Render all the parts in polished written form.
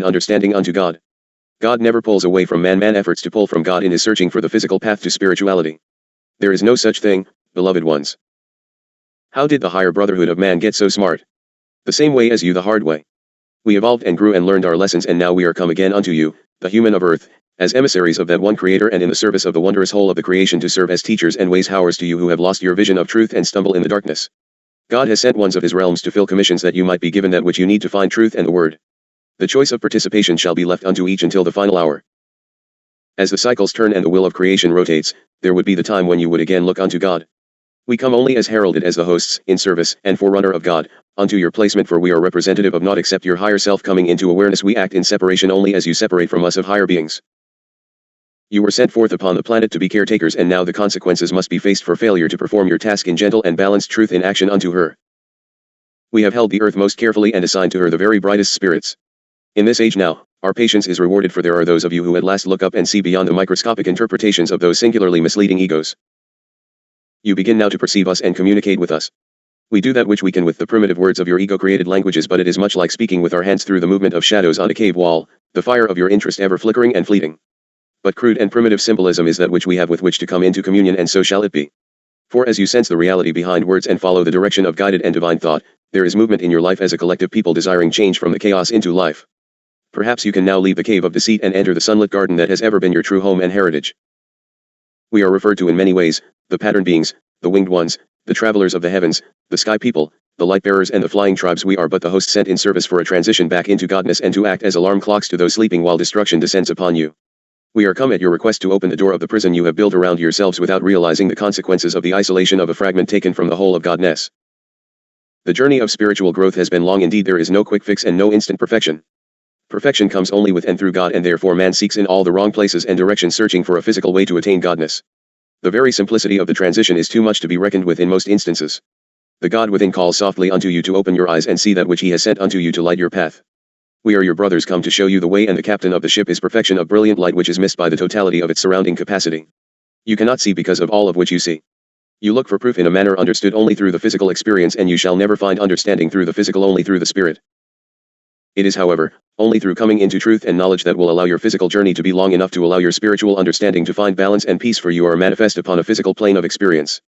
understanding unto God. God never pulls away from man. Man efforts to pull from God in his searching for the physical path to spirituality. There is no such thing, beloved ones. How did the higher brotherhood of man get so smart? The same way as you, the hard way. We evolved and grew and learned our lessons, and now we are come again unto you, the human of earth, as emissaries of that one Creator and in the service of the wondrous whole of the creation, to serve as teachers and ways howers to you who have lost your vision of truth and stumble in the darkness. God has sent ones of his realms to fill commissions that you might be given that which you need to find truth and the word. The choice of participation shall be left unto each until the final hour. As the cycles turn and the will of creation rotates, there would be the time when you would again look unto God. We come only as heralded as the hosts, in service, and forerunner of God, unto your placement, for we are representative of naught except your higher self coming into awareness. We act in separation only as you separate from us of higher beings. You were sent forth upon the planet to be caretakers, and now the consequences must be faced for failure to perform your task in gentle and balanced truth in action unto her. We have held the earth most carefully and assigned to her the very brightest spirits. In this age now, our patience is rewarded, for there are those of you who at last look up and see beyond the microscopic interpretations of those singularly misleading egos. You begin now to perceive us and communicate with us. We do that which we can with the primitive words of your ego-created languages, but it is much like speaking with our hands through the movement of shadows on a cave wall, the fire of your interest ever flickering and fleeting. But crude and primitive symbolism is that which we have with which to come into communion, and so shall it be. For as you sense the reality behind words and follow the direction of guided and divine thought, there is movement in your life as a collective people desiring change from the chaos into life. Perhaps you can now leave the cave of deceit and enter the sunlit garden that has ever been your true home and heritage. We are referred to in many ways, the pattern beings, the winged ones, the travelers of the heavens, the sky people, the light bearers and the flying tribes. We are but the hosts sent in service for a transition back into godness, and to act as alarm clocks to those sleeping while destruction descends upon you. We are come at your request to open the door of the prison you have built around yourselves without realizing the consequences of the isolation of a fragment taken from the whole of Godness. The journey of spiritual growth has been long indeed. There is no quick fix and no instant perfection. Perfection comes only with and through God, and therefore man seeks in all the wrong places and directions, searching for a physical way to attain godness. The very simplicity of the transition is too much to be reckoned with in most instances. The God within calls softly unto you to open your eyes and see that which he has sent unto you to light your path. We are your brothers come to show you the way, and the captain of the ship is perfection of brilliant light which is missed by the totality of its surrounding capacity. You cannot see because of all of which you see. You look for proof in a manner understood only through the physical experience, and you shall never find understanding through the physical, only through the spirit. It is, however, only through coming into truth and knowledge that will allow your physical journey to be long enough to allow your spiritual understanding to find balance and peace, for you are manifest upon a physical plane of experience.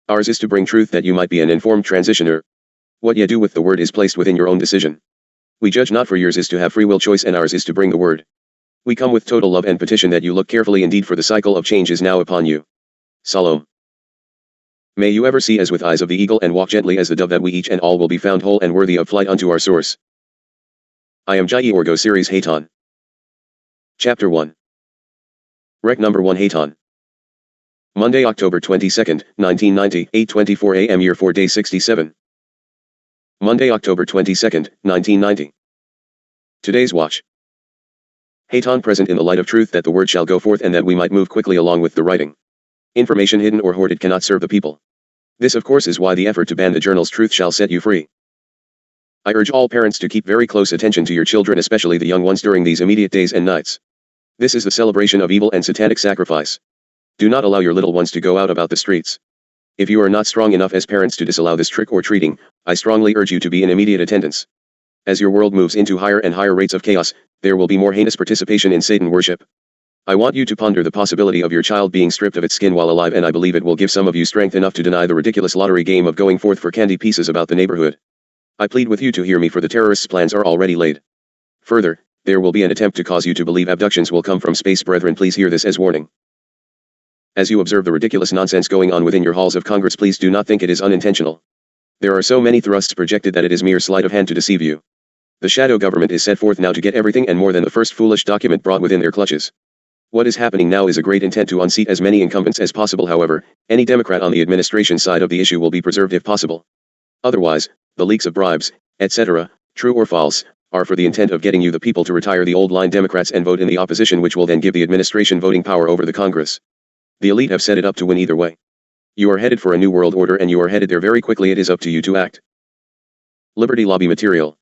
Ours is to bring truth that you might be an informed transitioner. What ye do with the word is placed within your own decision. We judge not, for yours is to have free will choice, and ours is to bring the word. We come with total love and petition that you look carefully indeed, for the cycle of change is now upon you. Salom. May you ever see as with eyes of the eagle and walk gently as the dove, that we each and all will be found whole and worthy of flight unto our source. I am Jai Orgo Series Hayton. Chapter 1. Rec number 1 Hayton. Monday, October 22nd, 1990, 8:24 a.m. Year 4 Day 67. Monday, October 22nd, 1990. Today's watch. Hayton present in the light of truth, that the word shall go forth and that we might move quickly along with the writing. Information hidden or hoarded cannot serve the people. This of course is why the effort to ban the journals truth shall set you free. I urge all parents to keep very close attention to your children, especially the young ones, during these immediate days and nights. This is the celebration of evil and satanic sacrifice. Do not allow your little ones to go out about the streets. If you are not strong enough as parents to disallow this trick or treating, I strongly urge you to be in immediate attendance. As your world moves into higher and higher rates of chaos, there will be more heinous participation in Satan worship. I want you to ponder the possibility of your child being stripped of its skin while alive, and I believe it will give some of you strength enough to deny the ridiculous lottery game of going forth for candy pieces about the neighborhood. I plead with you to hear me, for the terrorists' plans are already laid. Further, there will be an attempt to cause you to believe abductions will come from space. Brethren, please hear this as warning. As you observe the ridiculous nonsense going on within your halls of Congress, please do not think it is unintentional. There are so many thrusts projected that it is mere sleight of hand to deceive you. The shadow government is set forth now to get everything and more than the first foolish document brought within their clutches. What is happening now is a great intent to unseat as many incumbents as possible. However, any Democrat on the administration side of the issue will be preserved if possible. Otherwise, the leaks of bribes, etc., true or false, are for the intent of getting you the people to retire the old line Democrats and vote in the opposition, which will then give the administration voting power over the Congress. The elite have set it up to win either way. You are headed for a new world order, and you are headed there very quickly. It is up to you to act. Liberty Lobby material.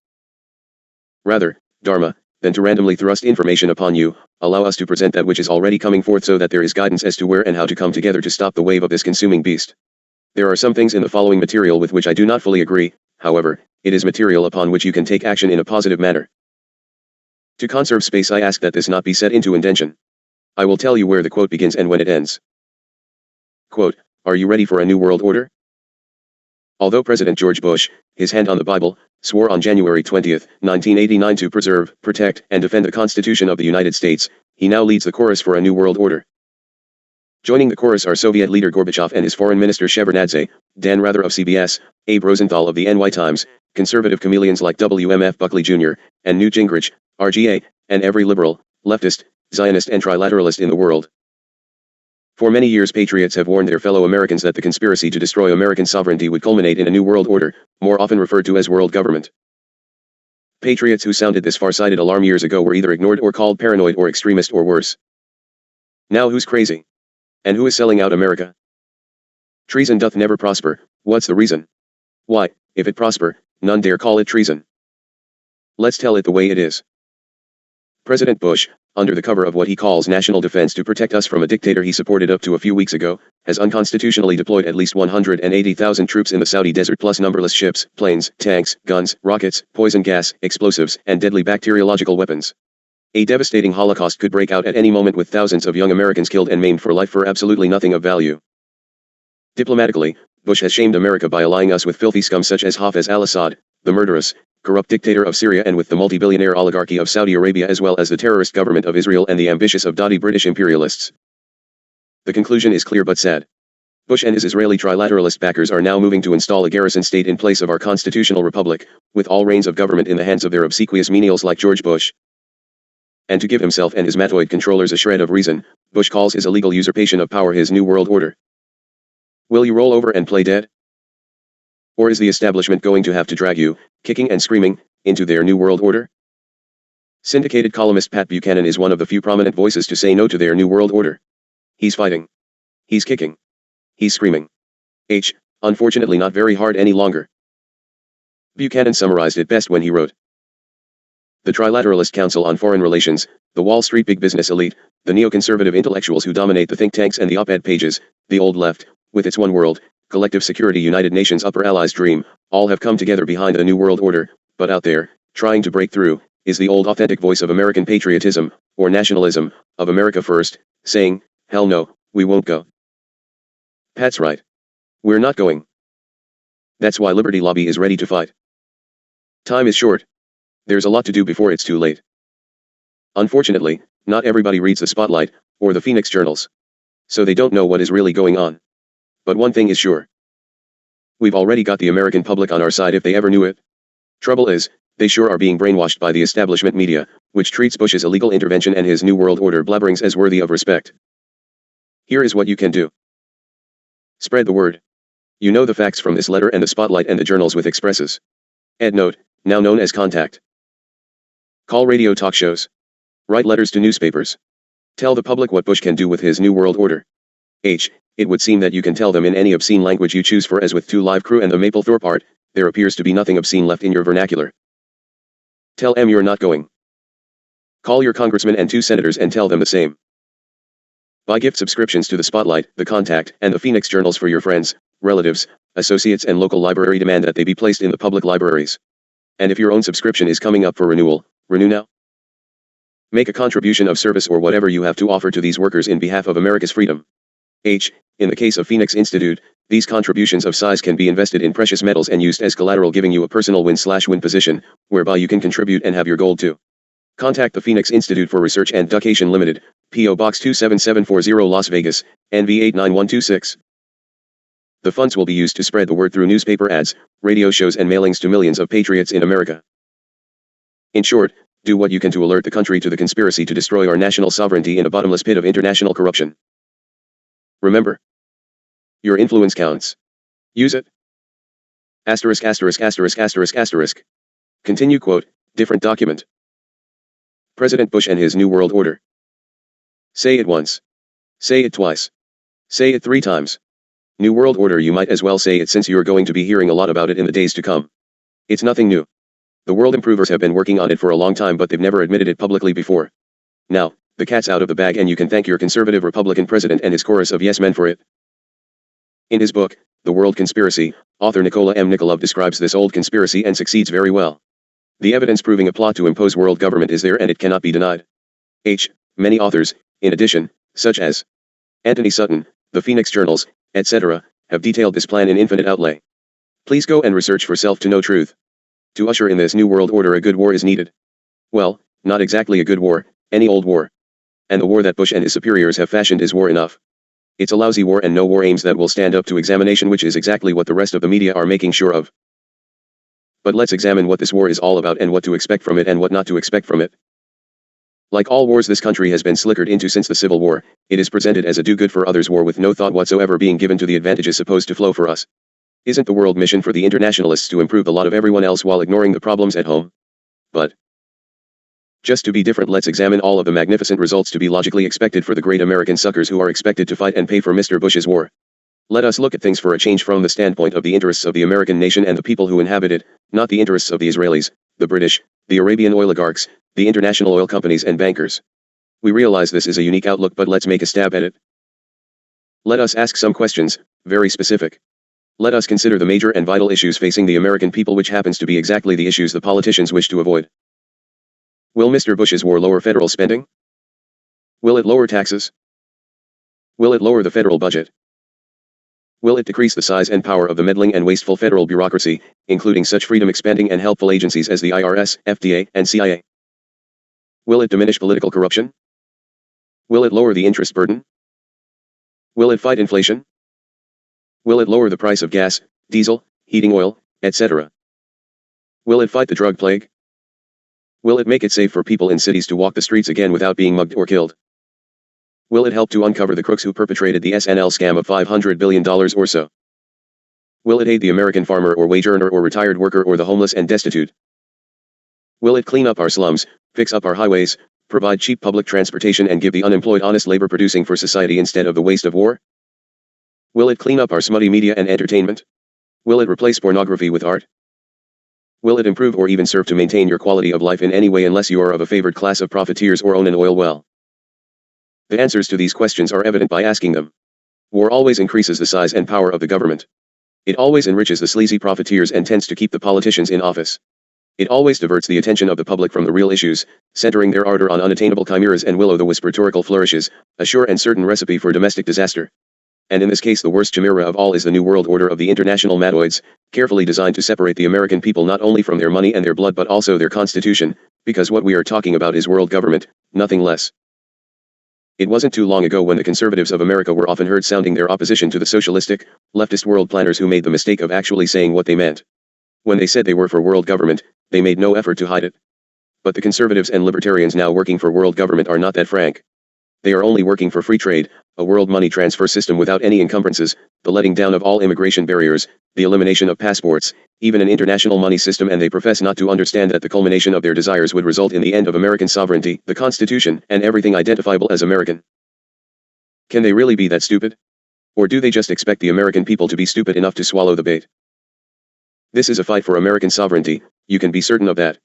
Rather, Dharma, than to randomly thrust information upon you, allow us to present that which is already coming forth, so that there is guidance as to where and how to come together to stop the wave of this consuming beast. There are some things in the following material with which I do not fully agree. However, it is material upon which you can take action in a positive manner. To conserve space, I ask that this not be set into indention. I will tell you where the quote begins and when it ends. Quote, "Are you ready for a new world order?" Although President George Bush, his hand on the Bible, swore on January 20, 1989 to preserve, protect, and defend the Constitution of the United States, he now leads the chorus for a new world order. Joining the chorus are Soviet leader Gorbachev and his foreign minister Shevardnadze, Dan Rather of CBS, Abe Rosenthal of the NY Times, conservative chameleons like WMF Buckley Jr., and Newt Gingrich, RGA, and every liberal, leftist, Zionist and trilateralist in the world. For many years, patriots have warned their fellow Americans that the conspiracy to destroy American sovereignty would culminate in a new world order, more often referred to as world government. Patriots who sounded this far-sighted alarm years ago were either ignored or called paranoid or extremist or worse. Now who's crazy? And who is selling out America? Treason doth never prosper. What's the reason? Why, if it prosper, none dare call it treason. Let's tell it the way it is. President Bush, under the cover of what he calls national defense to protect us from a dictator he supported up to a few weeks ago, has unconstitutionally deployed at least 180,000 troops in the Saudi desert plus numberless ships, planes, tanks, guns, rockets, poison gas, explosives, and deadly bacteriological weapons. A devastating Holocaust could break out at any moment with thousands of young Americans killed and maimed for life for absolutely nothing of value. Diplomatically, Bush has shamed America by allying us with filthy scum such as Hafez al-Assad, the murderous, corrupt dictator of Syria, and with the multi-billionaire oligarchy of Saudi Arabia, as well as the terrorist government of Israel and the ambitious of dotty British imperialists. The conclusion is clear but sad. Bush and his Israeli trilateralist backers are now moving to install a garrison state in place of our constitutional republic, with all reins of government in the hands of their obsequious menials like George Bush. And to give himself and his matoid controllers a shred of reason, Bush calls his illegal usurpation of power his new world order. Will you roll over and play dead? Or is the establishment going to have to drag you, kicking and screaming, into their new world order? Syndicated columnist Pat Buchanan is one of the few prominent voices to say no to their new world order. He's fighting. He's kicking. He's screaming. Unfortunately not very hard any longer. Buchanan summarized it best when he wrote, "The Trilateralist Council on Foreign Relations, the Wall Street big business elite, the neoconservative intellectuals who dominate the think tanks and the op-ed pages, the old left, with its one world, collective security United Nations upper allies dream, all have come together behind a new world order, but out there, trying to break through, is the old authentic voice of American patriotism, or nationalism, of America first, saying, hell no, we won't go. Pat's right. We're not going. That's why Liberty Lobby is ready to fight. Time is short. There's a lot to do before it's too late. Unfortunately, not everybody reads the Spotlight, or the Phoenix journals. So they don't know what is really going on. But one thing is sure. We've already got the American public on our side if they ever knew it. Trouble is, they sure are being brainwashed by the establishment media, which treats Bush's illegal intervention and his New World Order blabberings as worthy of respect. Here is what you can do. Spread the word. You know the facts from this letter and the Spotlight and the journals with expresses. Ed Note, now known as Contact. Call radio talk shows. Write letters to newspapers. Tell the public what Bush can do with his New World Order. It would seem that you can tell them in any obscene language you choose, for as with 2 Live Crew and the Mapplethorpe art, there appears to be nothing obscene left in your vernacular. Tell M you're not going. Call your congressman and 2 senators and tell them the same. Buy gift subscriptions to the Spotlight, the Contact, and the Phoenix journals for your friends, relatives, associates and local library. Demand that they be placed in the public libraries. And if your own subscription is coming up for renewal, renew now. Make a contribution of service or whatever you have to offer to these workers in behalf of America's freedom. In the case of Phoenix Institute, these contributions of size can be invested in precious metals and used as collateral, giving you a personal win/win position, whereby you can contribute and have your gold too. Contact the Phoenix Institute for Research and Education Limited, P.O. Box 27740 Las Vegas, NV 89126. The funds will be used to spread the word through newspaper ads, radio shows and mailings to millions of patriots in America. In short, do what you can to alert the country to the conspiracy to destroy our national sovereignty in a bottomless pit of international corruption. Remember, your influence counts. Use it. **********. Continue quote, different document. President Bush and his New World Order. Say it once. Say it twice. Say it 3 times. New World Order. You might as well say it, since you're going to be hearing a lot about it in the days to come. It's nothing new. The world improvers have been working on it for a long time, but they've never admitted it publicly before. Now, the cat's out of the bag, and you can thank your conservative Republican president and his chorus of yes men for it. In his book, The World Conspiracy, author Nikola M. Nikolov describes this old conspiracy and succeeds very well. The evidence proving a plot to impose world government is there and it cannot be denied. Many authors, in addition, such as Anthony Sutton, the Phoenix Journals, etc., have detailed this plan in infinite outlay. Please go and research for self to know truth. To usher in this new world order, a good war is needed. Well, not exactly a good war, any old war. And the war that Bush and his superiors have fashioned is war enough. It's a lousy war and no war aims that will stand up to examination, which is exactly what the rest of the media are making sure of. But let's examine what this war is all about and what to expect from it and what not to expect from it. Like all wars this country has been slickered into since the Civil War, it is presented as a do-good-for-others war with no thought whatsoever being given to the advantages supposed to flow for us. Isn't the world mission for the internationalists to improve the lot of everyone else while ignoring the problems at home? But just to be different, let's examine all of the magnificent results to be logically expected for the great American suckers who are expected to fight and pay for Mr. Bush's war. Let us look at things for a change from the standpoint of the interests of the American nation and the people who inhabit it, not the interests of the Israelis, the British, the Arabian oligarchs, the international oil companies and bankers. We realize this is a unique outlook, but let's make a stab at it. Let us ask some questions, very specific. Let us consider the major and vital issues facing the American people, which happens to be exactly the issues the politicians wish to avoid. Will Mr. Bush's war lower federal spending? Will it lower taxes? Will it lower the federal budget? Will it decrease the size and power of the meddling and wasteful federal bureaucracy, including such freedom-expanding and helpful agencies as the IRS, FDA, and CIA? Will it diminish political corruption? Will it lower the interest burden? Will it fight inflation? Will it lower the price of gas, diesel, heating oil, etc.? Will it fight the drug plague? Will it make it safe for people in cities to walk the streets again without being mugged or killed? Will it help to uncover the crooks who perpetrated the SNL scam of $500 billion or so? Will it aid the American farmer or wage earner or retired worker or the homeless and destitute? Will it clean up our slums, fix up our highways, provide cheap public transportation and give the unemployed honest labor producing for society instead of the waste of war? Will it clean up our smutty media and entertainment? Will it replace pornography with art? Will it improve or even serve to maintain your quality of life in any way unless you are of a favored class of profiteers or own an oil well? The answers to these questions are evident by asking them. War always increases the size and power of the government. It always enriches the sleazy profiteers and tends to keep the politicians in office. It always diverts the attention of the public from the real issues, centering their ardor on unattainable chimeras and will-o'-the-wisp rhetorical flourishes, a sure and certain recipe for domestic disaster. And in this case the worst chimera of all is the New World Order of the international madoids, carefully designed to separate the American people not only from their money and their blood but also their constitution, because what we are talking about is world government, nothing less. It wasn't too long ago when the conservatives of America were often heard sounding their opposition to the socialistic, leftist world planners who made the mistake of actually saying what they meant. When they said they were for world government, they made no effort to hide it. But the conservatives and libertarians now working for world government are not that frank. They are only working for free trade, a world money transfer system without any encumbrances, the letting down of all immigration barriers, the elimination of passports, even an international money system, and they profess not to understand that the culmination of their desires would result in the end of American sovereignty, the Constitution, and everything identifiable as American. Can they really be that stupid? Or do they just expect the American people to be stupid enough to swallow the bait? This is a fight for American sovereignty, you can be certain of that.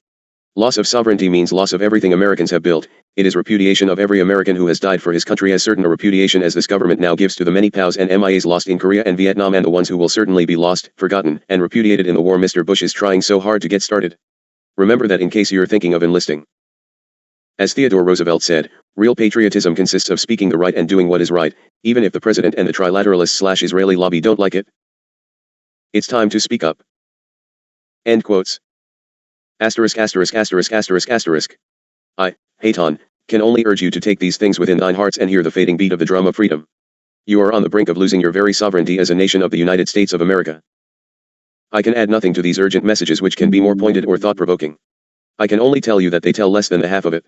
Loss of sovereignty means loss of everything Americans have built. It is repudiation of every American who has died for his country, as certain a repudiation as this government now gives to the many POWs and MIAs lost in Korea and Vietnam, and the ones who will certainly be lost, forgotten, and repudiated in the war Mr. Bush is trying so hard to get started. Remember that in case you're thinking of enlisting. As Theodore Roosevelt said, real patriotism consists of speaking the right and doing what is right, even if the president and the trilateralists/Israeli lobby don't like it. It's time to speak up. End quotes. Asterisk asterisk asterisk asterisk asterisk. I, Hayton, can only urge you to take these things within thine hearts and hear the fading beat of the drum of freedom. You are on the brink of losing your very sovereignty as a nation of the United States of America. I can add nothing to these urgent messages which can be more pointed or thought-provoking. I can only tell you that they tell less than the half of it.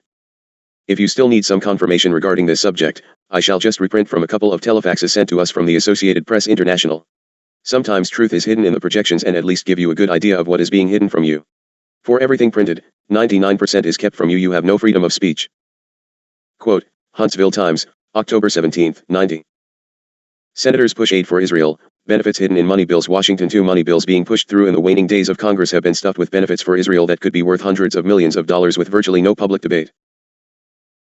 If you still need some confirmation regarding this subject, I shall just reprint from a couple of telefaxes sent to us from the Associated Press International. Sometimes truth is hidden in the projections and at least give you a good idea of what is being hidden from you. For everything printed, 99% is kept from you. You have no freedom of speech. Quote, Huntsville Times, October 17, 90. Senators push aid for Israel, benefits hidden in money bills. Washington. 2 money bills being pushed through in the waning days of Congress have been stuffed with benefits for Israel that could be worth hundreds of millions of dollars with virtually no public debate.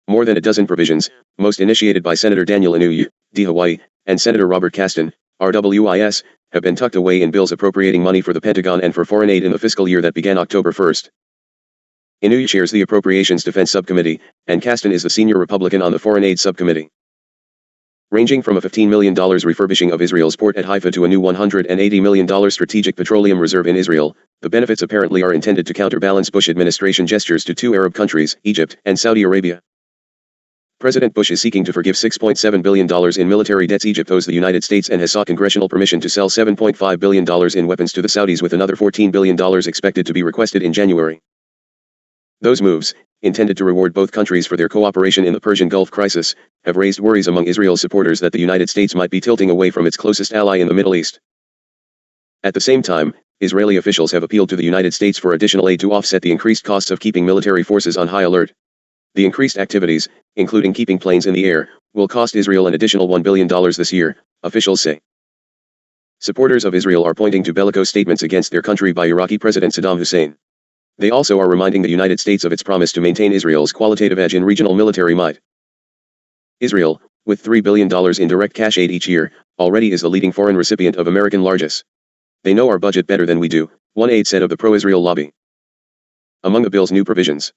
More than a dozen provisions, most initiated by Senator Daniel Inouye, D. Hawaii, and Senator Robert Caston, RWIS, have been tucked away in bills appropriating money for the Pentagon and for foreign aid in the fiscal year that began October 1. Inouye chairs the Appropriations Defense Subcommittee, and Caston is the senior Republican on the Foreign Aid Subcommittee. Ranging from a $15 million refurbishing of Israel's port at Haifa to a new $180 million strategic petroleum reserve in Israel, the benefits apparently are intended to counterbalance Bush administration gestures to two Arab countries, Egypt and Saudi Arabia. President Bush is seeking to forgive $6.7 billion in military debts Egypt owes the United States and has sought congressional permission to sell $7.5 billion in weapons to the Saudis, with another $14 billion expected to be requested in January. Those moves, intended to reward both countries for their cooperation in the Persian Gulf crisis, have raised worries among Israel's supporters that the United States might be tilting away from its closest ally in the Middle East. At the same time, Israeli officials have appealed to the United States for additional aid to offset the increased costs of keeping military forces on high alert. The increased activities, including keeping planes in the air, will cost Israel an additional $1 billion this year, officials say. Supporters of Israel are pointing to bellicose statements against their country by Iraqi President Saddam Hussein. They also are reminding the United States of its promise to maintain Israel's qualitative edge in regional military might. Israel, with $3 billion in direct cash aid each year, already is the leading foreign recipient of American largesse. They know our budget better than we do, one aide said of the pro-Israel lobby. Among the bill's new provisions: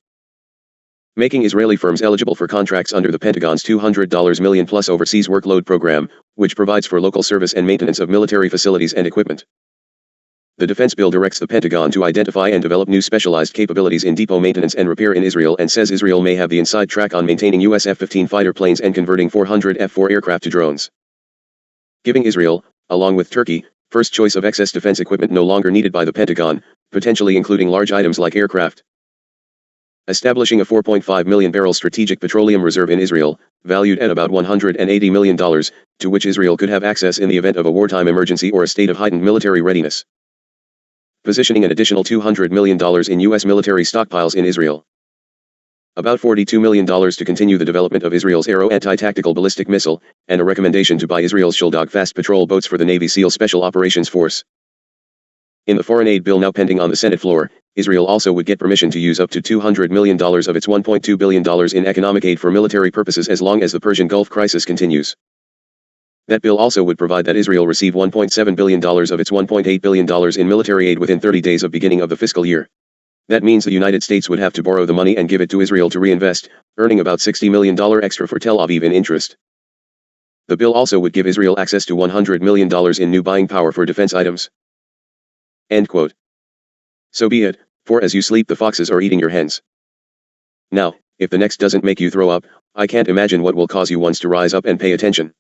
making Israeli firms eligible for contracts under the Pentagon's $200 million plus overseas workload program, which provides for local service and maintenance of military facilities and equipment. The defense bill directs the Pentagon to identify and develop new specialized capabilities in depot maintenance and repair in Israel, and says Israel may have the inside track on maintaining US F-15 fighter planes and converting 400 F-4 aircraft to drones. Giving Israel, along with Turkey, first choice of excess defense equipment no longer needed by the Pentagon, potentially including large items like aircraft. Establishing a 4.5 million barrel strategic petroleum reserve in Israel, valued at about $180 million, to which Israel could have access in the event of a wartime emergency or a state of heightened military readiness. Positioning an additional $200 million in U.S. military stockpiles in Israel. About $42 million to continue the development of Israel's Arrow anti-tactical ballistic missile, and a recommendation to buy Israel's Sheldog fast patrol boats for the Navy SEAL Special Operations Force. In the foreign aid bill now pending on the Senate floor, Israel also would get permission to use up to $200 million of its $1.2 billion in economic aid for military purposes as long as the Persian Gulf crisis continues. That bill also would provide that Israel receive $1.7 billion of its $1.8 billion in military aid within 30 days of beginning of the fiscal year. That means the United States would have to borrow the money and give it to Israel to reinvest, earning about $60 million extra for Tel Aviv in interest. The bill also would give Israel access to $100 million in new buying power for defense items. End quote. So be it, for as you sleep the foxes are eating your hens. Now, if the next doesn't make you throw up, I can't imagine what will cause you once to rise up and pay attention.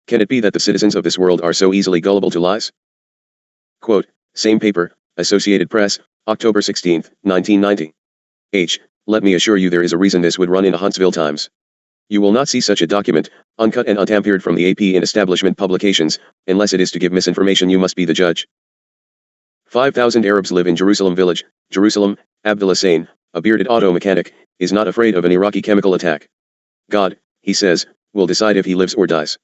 Can it be that the citizens of this world are so easily gullible to lies? Quote, same paper, Associated Press, October 16, 1990. Let me assure you there is a reason this would run in a Huntsville Times. You will not see such a document, uncut and untampered from the AP in establishment publications, unless it is to give misinformation. You must be the judge. 5,000 Arabs live in Jerusalem village. Jerusalem. Abdullah Sain, a bearded auto mechanic, is not afraid of an Iraqi chemical attack. God, he says, will decide if he lives or dies.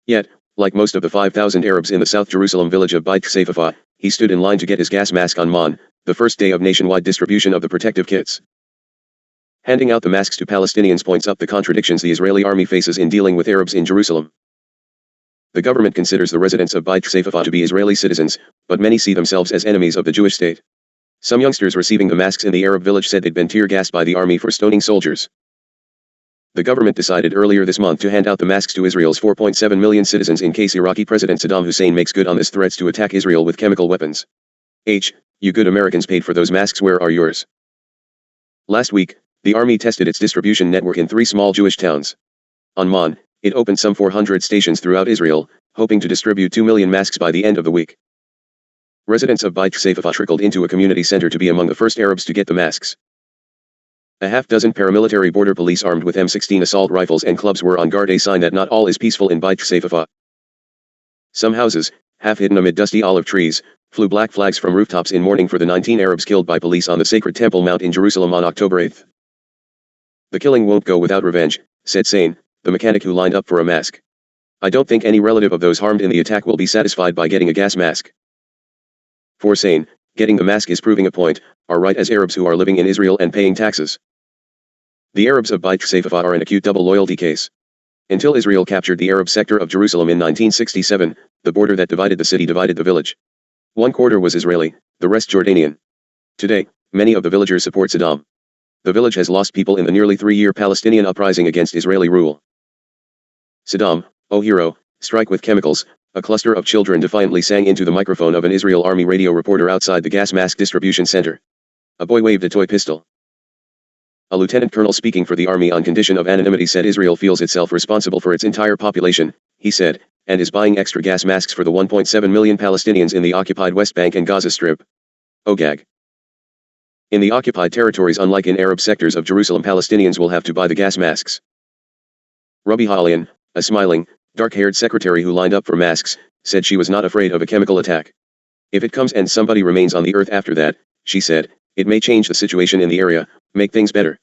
Yet, like most of the 5,000 Arabs in the South Jerusalem village of Beit Safafa, he stood in line to get his gas mask on Mon, the first day of nationwide distribution of the protective kits. Handing out the masks to Palestinians points up the contradictions the Israeli army faces in dealing with Arabs in Jerusalem. The government considers the residents of Beit Safafa to be Israeli citizens, but many see themselves as enemies of the Jewish state. Some youngsters receiving the masks in the Arab village said they'd been tear-gassed by the army for stoning soldiers. The government decided earlier this month to hand out the masks to Israel's 4.7 million citizens in case Iraqi President Saddam Hussein makes good on his threats to attack Israel with chemical weapons. You good Americans paid for those masks, where are yours? Last week, the army tested its distribution network in 3 small Jewish towns. On Mon, it opened some 400 stations throughout Israel, hoping to distribute 2 million masks by the end of the week. Residents of Beit Safafa trickled into a community center to be among the first Arabs to get the masks. A half-dozen paramilitary border police armed with M16 assault rifles and clubs were on guard, a sign that not all is peaceful in Beit Safafa. Some houses, half hidden amid dusty olive trees, flew black flags from rooftops in mourning for the 19 Arabs killed by police on the sacred Temple Mount in Jerusalem on October 8. The killing won't go without revenge, said Sain, the mechanic who lined up for a mask. I don't think any relative of those harmed in the attack will be satisfied by getting a gas mask. For Sain, getting the mask is proving a point, our right as Arabs who are living in Israel and paying taxes. The Arabs of Beit Safafa are an acute double loyalty case. Until Israel captured the Arab sector of Jerusalem in 1967, the border that divided the city divided the village. One quarter was Israeli, the rest Jordanian. Today, Many of the villagers support Saddam. The village has lost people in the nearly 3-year Palestinian uprising against Israeli rule. Saddam, oh hero, strike with chemicals, a cluster of children defiantly sang into the microphone of an Israel Army radio reporter outside the gas mask distribution center. A boy waved a toy pistol. A lieutenant colonel speaking for the army on condition of anonymity said Israel feels itself responsible for its entire population, he said, and is buying extra gas masks for the 1.7 million Palestinians in the occupied West Bank and Gaza Strip. OGAG. In the occupied territories, unlike in Arab sectors of Jerusalem, Palestinians will have to buy the gas masks. Rubiha Alian, a smiling, dark-haired secretary who lined up for masks, said she was not afraid of a chemical attack. If it comes and somebody remains on the earth after that, she said, it may change the situation in the area, make things better.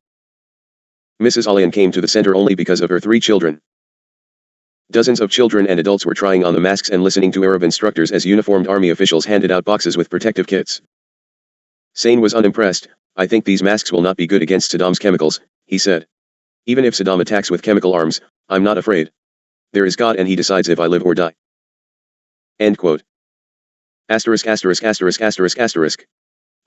Mrs. Alian came to the center only because of her 3 children. Dozens of children and adults were trying on the masks and listening to Arab instructors as uniformed army officials handed out boxes with protective kits. Sain was unimpressed. I think these masks will not be good against Saddam's chemicals, he said. Even if Saddam attacks with chemical arms, I'm not afraid. There is God and he decides if I live or die. End quote. *********.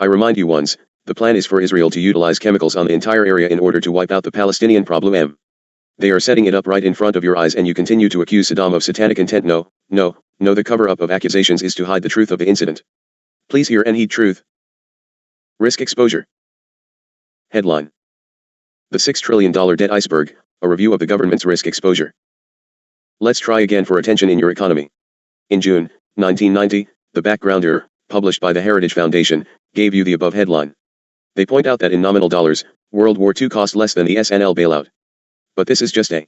I remind you once, the plan is for Israel to utilize chemicals on the entire area in order to wipe out the Palestinian problem. They are setting it up right in front of your eyes and you continue to accuse Saddam of satanic intent. No, the cover-up of accusations is to hide the truth of the incident. Please hear and heed truth. Risk exposure. Headline. The $6 trillion debt iceberg, a review of the government's risk exposure. Let's try again for attention in your economy. In June 1990, The Backgrounder, published by the Heritage Foundation, gave you the above headline. They point out that in nominal dollars, World War II cost less than the SNL bailout. But this is just a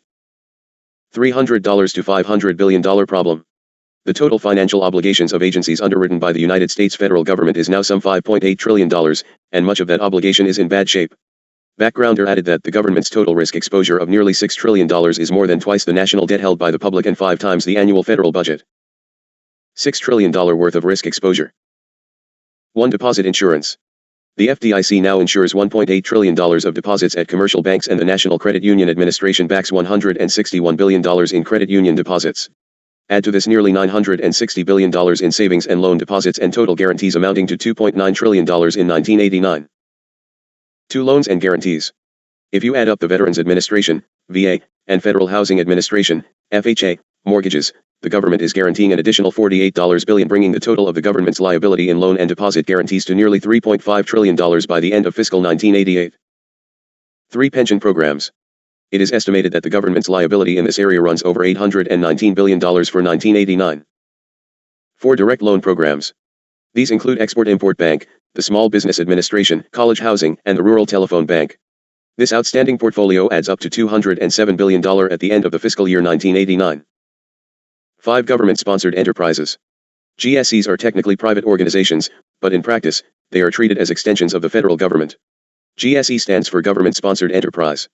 $300 to $500 billion problem. The total financial obligations of agencies underwritten by the United States federal government is now some $5.8 trillion, and much of that obligation is in bad shape. Backgrounder added that the government's total risk exposure of nearly $6 trillion is more than twice the national debt held by the public and 5 times the annual federal budget. $6 trillion worth of risk exposure. 1. Deposit insurance. The FDIC now insures $1.8 trillion of deposits at commercial banks, and the National Credit Union Administration backs $161 billion in credit union deposits. Add to this nearly $960 billion in savings and loan deposits and total guarantees amounting to $2.9 trillion in 1989. 2. Loans and guarantees. If you add up the Veterans Administration, VA, and Federal Housing Administration, FHA, mortgages, the government is guaranteeing an additional $48 billion, bringing the total of the government's liability in loan and deposit guarantees to nearly $3.5 trillion by the end of fiscal 1988. 3. Pension programs. It is estimated that the government's liability in this area runs over $819 billion for 1989. 4. Direct loan programs. These include Export-Import Bank, the Small Business Administration, College Housing, and the Rural Telephone Bank. This outstanding portfolio adds up to $207 billion at the end of the fiscal year 1989. 5. Government-sponsored enterprises. GSEs are technically private organizations, but in practice, they are treated as extensions of the federal government. GSE stands for Government-Sponsored Enterprise.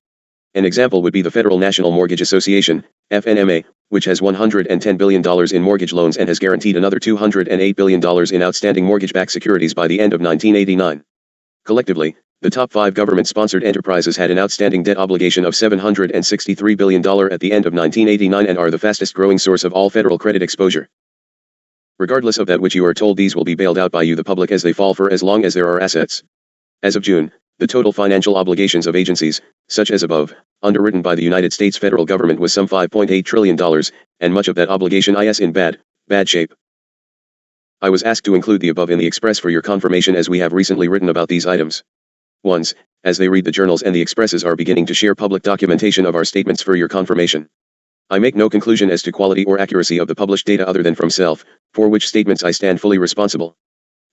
An example would be the Federal National Mortgage Association, FNMA, which has $110 billion in mortgage loans and has guaranteed another $208 billion in outstanding mortgage-backed securities by the end of 1989. Collectively, the top 5 government-sponsored enterprises had an outstanding debt obligation of $763 billion at the end of 1989 and are the fastest-growing source of all federal credit exposure. Regardless of that which you are told, these will be bailed out by you, the public, as they fall for as long as there are assets. As of June, the total financial obligations of agencies, such as above, underwritten by the United States federal government was some $5.8 trillion, and much of that obligation is in bad shape. I was asked to include the above in the Express for your confirmation, as we have recently written about these items. Once, as they read the journals and the Expresses are beginning to share public documentation of our statements for your confirmation. I make no conclusion as to quality or accuracy of the published data other than from self, for which statements I stand fully responsible.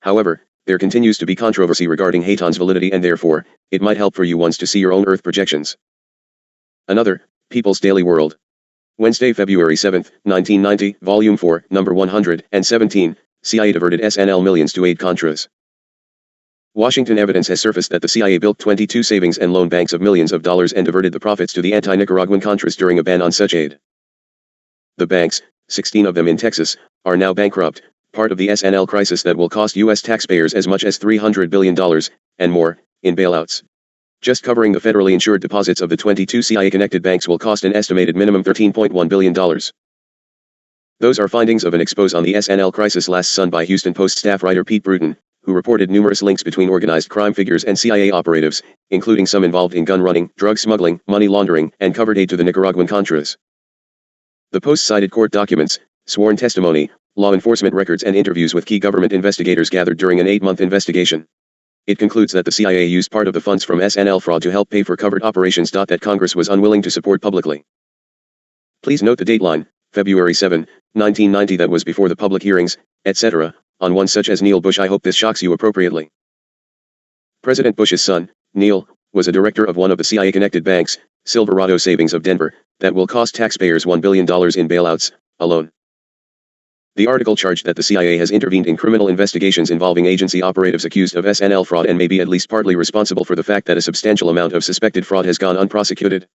However, there continues to be controversy regarding Hayton's validity, and therefore, it might help for you once to see your own Earth projections. Another, People's Daily World. Wednesday, February 7, 1990, Volume 4, Number 117, CIA diverted SNL millions to aid Contras. Washington. Evidence has surfaced that the CIA built 22 savings and loan banks of millions of dollars and diverted the profits to the anti-Nicaraguan Contras during a ban on such aid. The banks, 16 of them in Texas, are now bankrupt, part of the SNL crisis that will cost U.S. taxpayers as much as $300 billion, and more, in bailouts. Just covering the federally insured deposits of the 22 CIA-connected banks will cost an estimated minimum $13.1 billion. Those are findings of an expose on the SNL crisis last Sun by Houston Post staff writer Pete Bruton, who reported numerous links between organized crime figures and CIA operatives, including some involved in gun running, drug smuggling, money laundering, and covered aid to the Nicaraguan Contras. The post cited court documents, sworn testimony, law enforcement records and interviews with key government investigators gathered during an 8-month investigation. It concludes that the CIA used part of the funds from SNL fraud to help pay for covert operations. That Congress was unwilling to support publicly. Please note the dateline, February 7, 1990. That was before the public hearings, etc., on one such as Neil Bush. I hope this shocks you appropriately. President Bush's son, Neil, was a director of one of the CIA-connected banks, Silverado Savings of Denver, that will cost taxpayers $1 billion in bailouts, alone. The article charged that the CIA has intervened in criminal investigations involving agency operatives accused of SNL fraud and may be at least partly responsible for the fact that a substantial amount of suspected fraud has gone unprosecuted.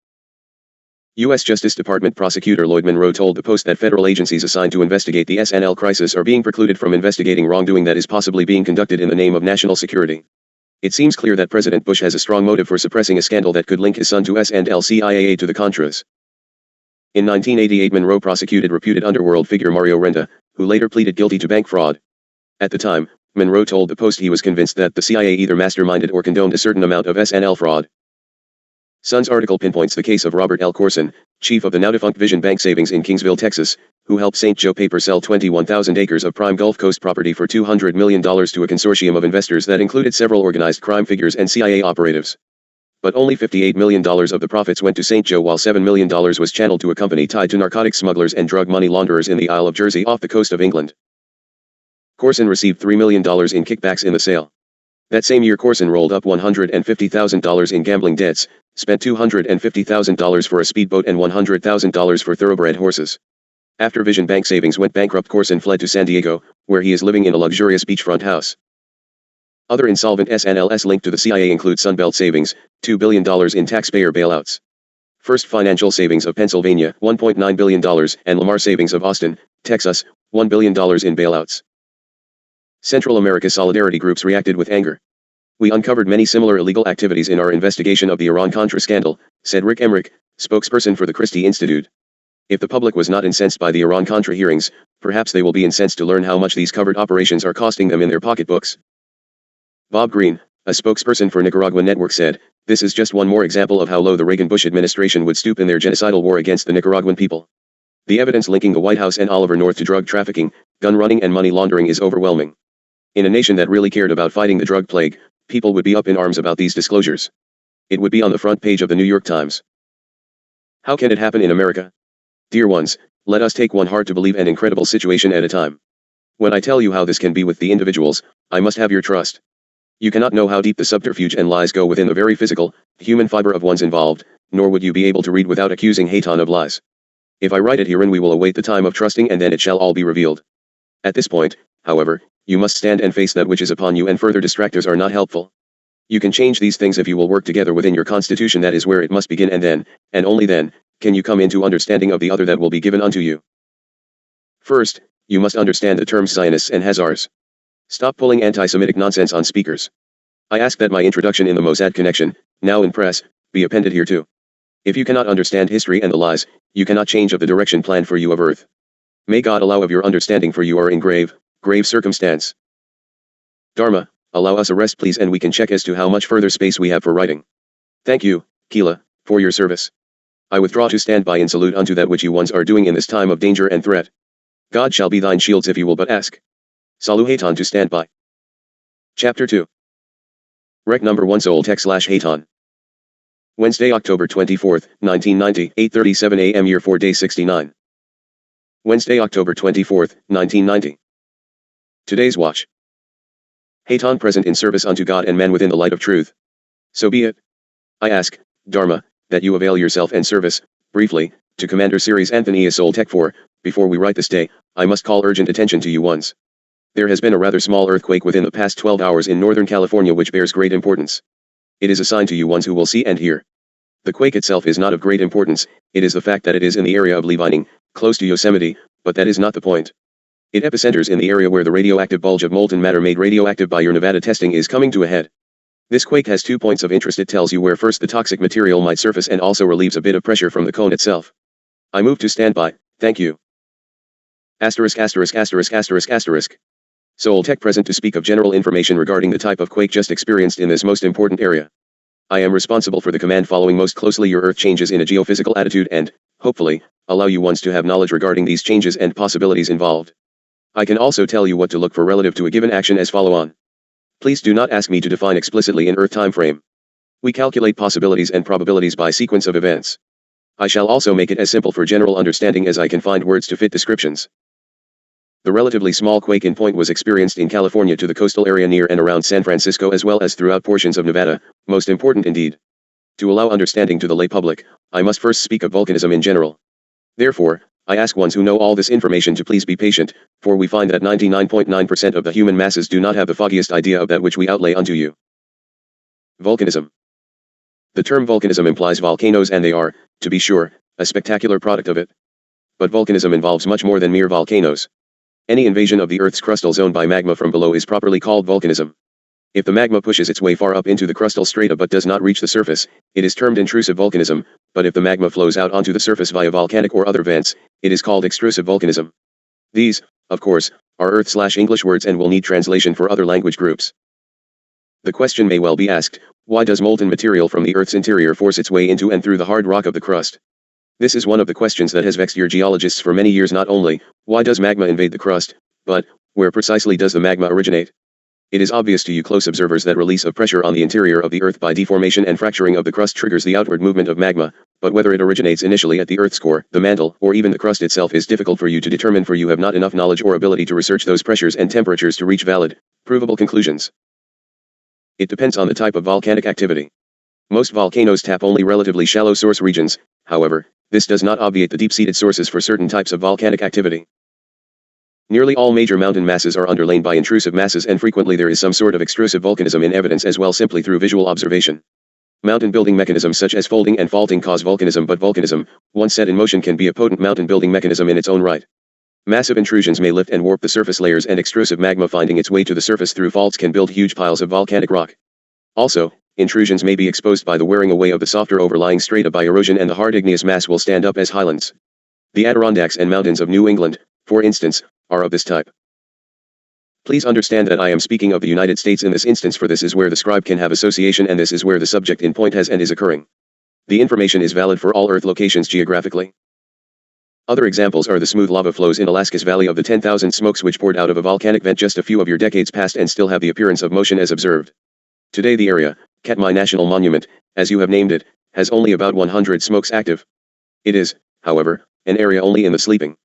U.S. Justice Department Prosecutor Lloyd Monroe told the Post that federal agencies assigned to investigate the SNL crisis are being precluded from investigating wrongdoing that is possibly being conducted in the name of national security. It seems clear that President Bush has a strong motive for suppressing a scandal that could link his son to S&L CIA to the Contras. In 1988, Monroe prosecuted reputed underworld figure Mario Renta, who later pleaded guilty to bank fraud. At the time, Monroe told the Post he was convinced that the CIA either masterminded or condoned a certain amount of SNL fraud. Sun's article pinpoints the case of Robert L. Corson, chief of the now-defunct Vision Bank Savings in Kingsville, Texas, who helped St. Joe Paper sell 21,000 acres of prime Gulf Coast property for $200 million to a consortium of investors that included several organized crime figures and CIA operatives. But only $58 million of the profits went to St. Joe, while $7 million was channeled to a company tied to narcotics smugglers and drug money launderers in the Isle of Jersey off the coast of England. Corson received $3 million in kickbacks in the sale. That same year, Corson rolled up $150,000 in gambling debts, spent $250,000 for a speedboat and $100,000 for thoroughbred horses. After Vision Bank Savings went bankrupt, Corson fled to San Diego, where he is living in a luxurious beachfront house. Other insolvent SNLs linked to the CIA include Sunbelt Savings, $2 billion in taxpayer bailouts. First Financial Savings of Pennsylvania, $1.9 billion, and Lamar Savings of Austin, Texas, $1 billion in bailouts. Central America solidarity groups reacted with anger. We uncovered many similar illegal activities in our investigation of the Iran-Contra scandal, said Rick Emmerich, spokesperson for the Christie Institute. If the public was not incensed by the Iran-Contra hearings, perhaps they will be incensed to learn how much these covert operations are costing them in their pocketbooks. Bob Green, a spokesperson for Nicaragua Network, said, "This is just one more example of how low the Reagan-Bush administration would stoop in their genocidal war against the Nicaraguan people. The evidence linking the White House and Oliver North to drug trafficking, gun running and money laundering is overwhelming. In a nation that really cared about fighting the drug plague, people would be up in arms about these disclosures. It would be on the front page of the New York Times. How can it happen in America? Dear ones, let us take one hard-to-believe and incredible situation at a time. When I tell you how this can be with the individuals, I must have your trust. You cannot know how deep the subterfuge and lies go within the very physical, human fiber of ones involved, nor would you be able to read without accusing Hayton of lies. If I write it herein, we will await the time of trusting, and then it shall all be revealed. At this point, however, you must stand and face that which is upon you, and further distractors are not helpful. You can change these things if you will work together within your constitution. That is where it must begin, and then, and only then, can you come into understanding of the other that will be given unto you. First, you must understand the terms Zionists and Hazars. Stop pulling anti-Semitic nonsense on speakers. I ask that my introduction in the Mossad Connection, now in press, be appended here too. If you cannot understand history and the lies, you cannot change of the direction planned for you of earth. May God allow of your understanding, for you are in grave circumstance. Dharma, allow us a rest please, and we can check as to how much further space we have for writing. Thank you, Keela, for your service. I withdraw to stand by in salute unto that which you ones are doing in this time of danger and threat. God shall be thine shields if you will but ask. Saluhaton to stand by. Chapter 2. Rec number 1 Soltech/Hayton. Wednesday, October 24, 1990, 8:37 a.m. year 4 day 69. Wednesday, October 24, 1990. Today's watch. Hayton present in service unto God and man within the light of truth. So be it. I ask, Dharma, that you avail yourself and service, briefly, to Commander Series Anthony A. Soltech 4, before we write this day, I must call urgent attention to you ones. There has been a rather small earthquake within the past 12 hours in Northern California which bears great importance. It is a sign to you ones who will see and hear. The quake itself is not of great importance, it is the fact that it is in the area of Levining, close to Yosemite, but that is not the point. It epicenters in the area where the radioactive bulge of molten matter made radioactive by your Nevada testing is coming to a head. This quake has 2 points of interest. It tells you where first the toxic material might surface and also relieves a bit of pressure from the cone itself. I move to stand by, thank you. **********. Seoul Tech present to speak of general information regarding the type of quake just experienced in this most important area. I am responsible for the command following most closely your Earth changes in a geophysical attitude and, hopefully, allow you once to have knowledge regarding these changes and possibilities involved. I can also tell you what to look for relative to a given action as follow on. Please do not ask me to define explicitly in Earth time frame. We calculate possibilities and probabilities by sequence of events. I shall also make it as simple for general understanding as I can find words to fit descriptions. The relatively small quake in point was experienced in California to the coastal area near and around San Francisco as well as throughout portions of Nevada, most important indeed. To allow understanding to the lay public, I must first speak of volcanism in general. Therefore, I ask ones who know all this information to please be patient, for we find that 99.9% of the human masses do not have the foggiest idea of that which we outlay unto you. Volcanism. The term volcanism implies volcanoes and they are, to be sure, a spectacular product of it. But volcanism involves much more than mere volcanoes. Any invasion of the Earth's crustal zone by magma from below is properly called volcanism. If the magma pushes its way far up into the crustal strata but does not reach the surface, it is termed intrusive volcanism, but if the magma flows out onto the surface via volcanic or other vents, it is called extrusive volcanism. These, of course, are Earth/English words and will need translation for other language groups. The question may well be asked, why does molten material from the Earth's interior force its way into and through the hard rock of the crust? This is one of the questions that has vexed your geologists for many years. Not only, why does magma invade the crust, but, where precisely does the magma originate? It is obvious to you close observers that release of pressure on the interior of the Earth by deformation and fracturing of the crust triggers the outward movement of magma, but whether it originates initially at the Earth's core, the mantle, or even the crust itself is difficult for you to determine, for you have not enough knowledge or ability to research those pressures and temperatures to reach valid, provable conclusions. It depends on the type of volcanic activity. Most volcanoes tap only relatively shallow source regions, however, this does not obviate the deep-seated sources for certain types of volcanic activity. Nearly all major mountain masses are underlain by intrusive masses and frequently there is some sort of extrusive volcanism in evidence as well simply through visual observation. Mountain building mechanisms such as folding and faulting cause volcanism, but volcanism, once set in motion, can be a potent mountain building mechanism in its own right. Massive intrusions may lift and warp the surface layers and extrusive magma finding its way to the surface through faults can build huge piles of volcanic rock. Also, intrusions may be exposed by the wearing away of the softer overlying strata by erosion and the hard igneous mass will stand up as highlands. The Adirondacks and mountains of New England, for instance, are of this type. Please understand that I am speaking of the United States in this instance, for this is where the scribe can have association and this is where the subject in point has and is occurring. The information is valid for all Earth locations geographically. Other examples are the smooth lava flows in Alaska's Valley of the 10,000 Smokes which poured out of a volcanic vent just a few of your decades past and still have the appearance of motion as observed. Today the area, Katmai National Monument, as you have named it, has only about 100 smokes active. It is, however, an area only in the sleeping.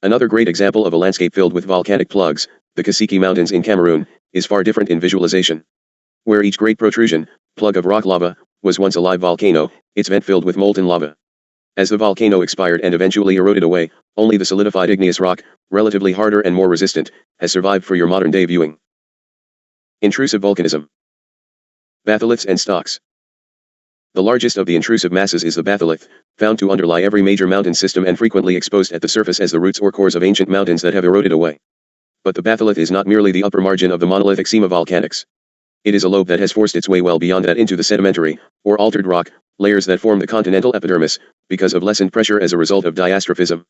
Another great example of a landscape filled with volcanic plugs, the Kasiki Mountains in Cameroon, is far different in visualization. Where each great protrusion, plug of rock lava, was once a live volcano, its vent filled with molten lava. As the volcano expired and eventually eroded away, only the solidified igneous rock, relatively harder and more resistant, has survived for your modern-day viewing. Intrusive volcanism. Batholiths and stocks. The largest of the intrusive masses is the batholith, found to underlie every major mountain system and frequently exposed at the surface as the roots or cores of ancient mountains that have eroded away. But the batholith is not merely the upper margin of the monolithic Sima volcanics. It is a lobe that has forced its way well beyond that into the sedimentary, or altered rock, layers that form the continental epidermis, because of lessened pressure as a result of diastrophism.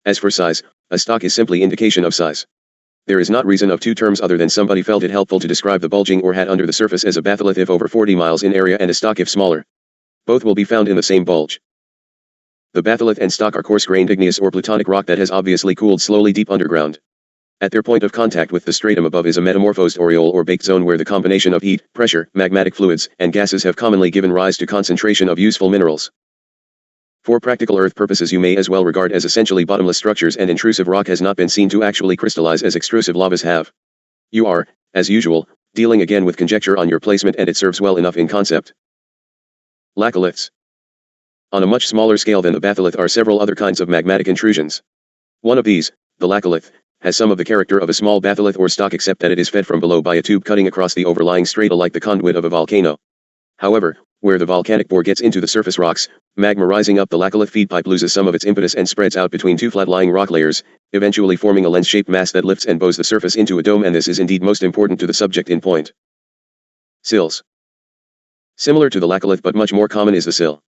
As for size, a stock is simply indication of size. There is not reason of two terms other than somebody felt it helpful to describe the bulging or hat under the surface as a batholith if over 40 miles in area and a stock if smaller. Both will be found in the same bulge. The batholith and stock are coarse-grained igneous or plutonic rock that has obviously cooled slowly deep underground. At their point of contact with the stratum above is a metamorphosed aureole or baked zone where the combination of heat, pressure, magmatic fluids, and gases have commonly given rise to concentration of useful minerals. For practical Earth purposes you may as well regard as essentially bottomless structures, and intrusive rock has not been seen to actually crystallize as extrusive lavas have. You are, as usual, dealing again with conjecture on your placement, and it serves well enough in concept. Laccoliths. On a much smaller scale than the batholith are several other kinds of magmatic intrusions. One of these, the laccolith, has some of the character of a small batholith or stock except that it is fed from below by a tube cutting across the overlying strata like the conduit of a volcano. However, where the volcanic bore gets into the surface rocks, magma rising up the laccolith feed pipe loses some of its impetus and spreads out between two flat-lying rock layers, eventually forming a lens-shaped mass that lifts and bows the surface into a dome, and this is indeed most important to the subject in point. Sills. Similar to the laccolith but much more common is the sill.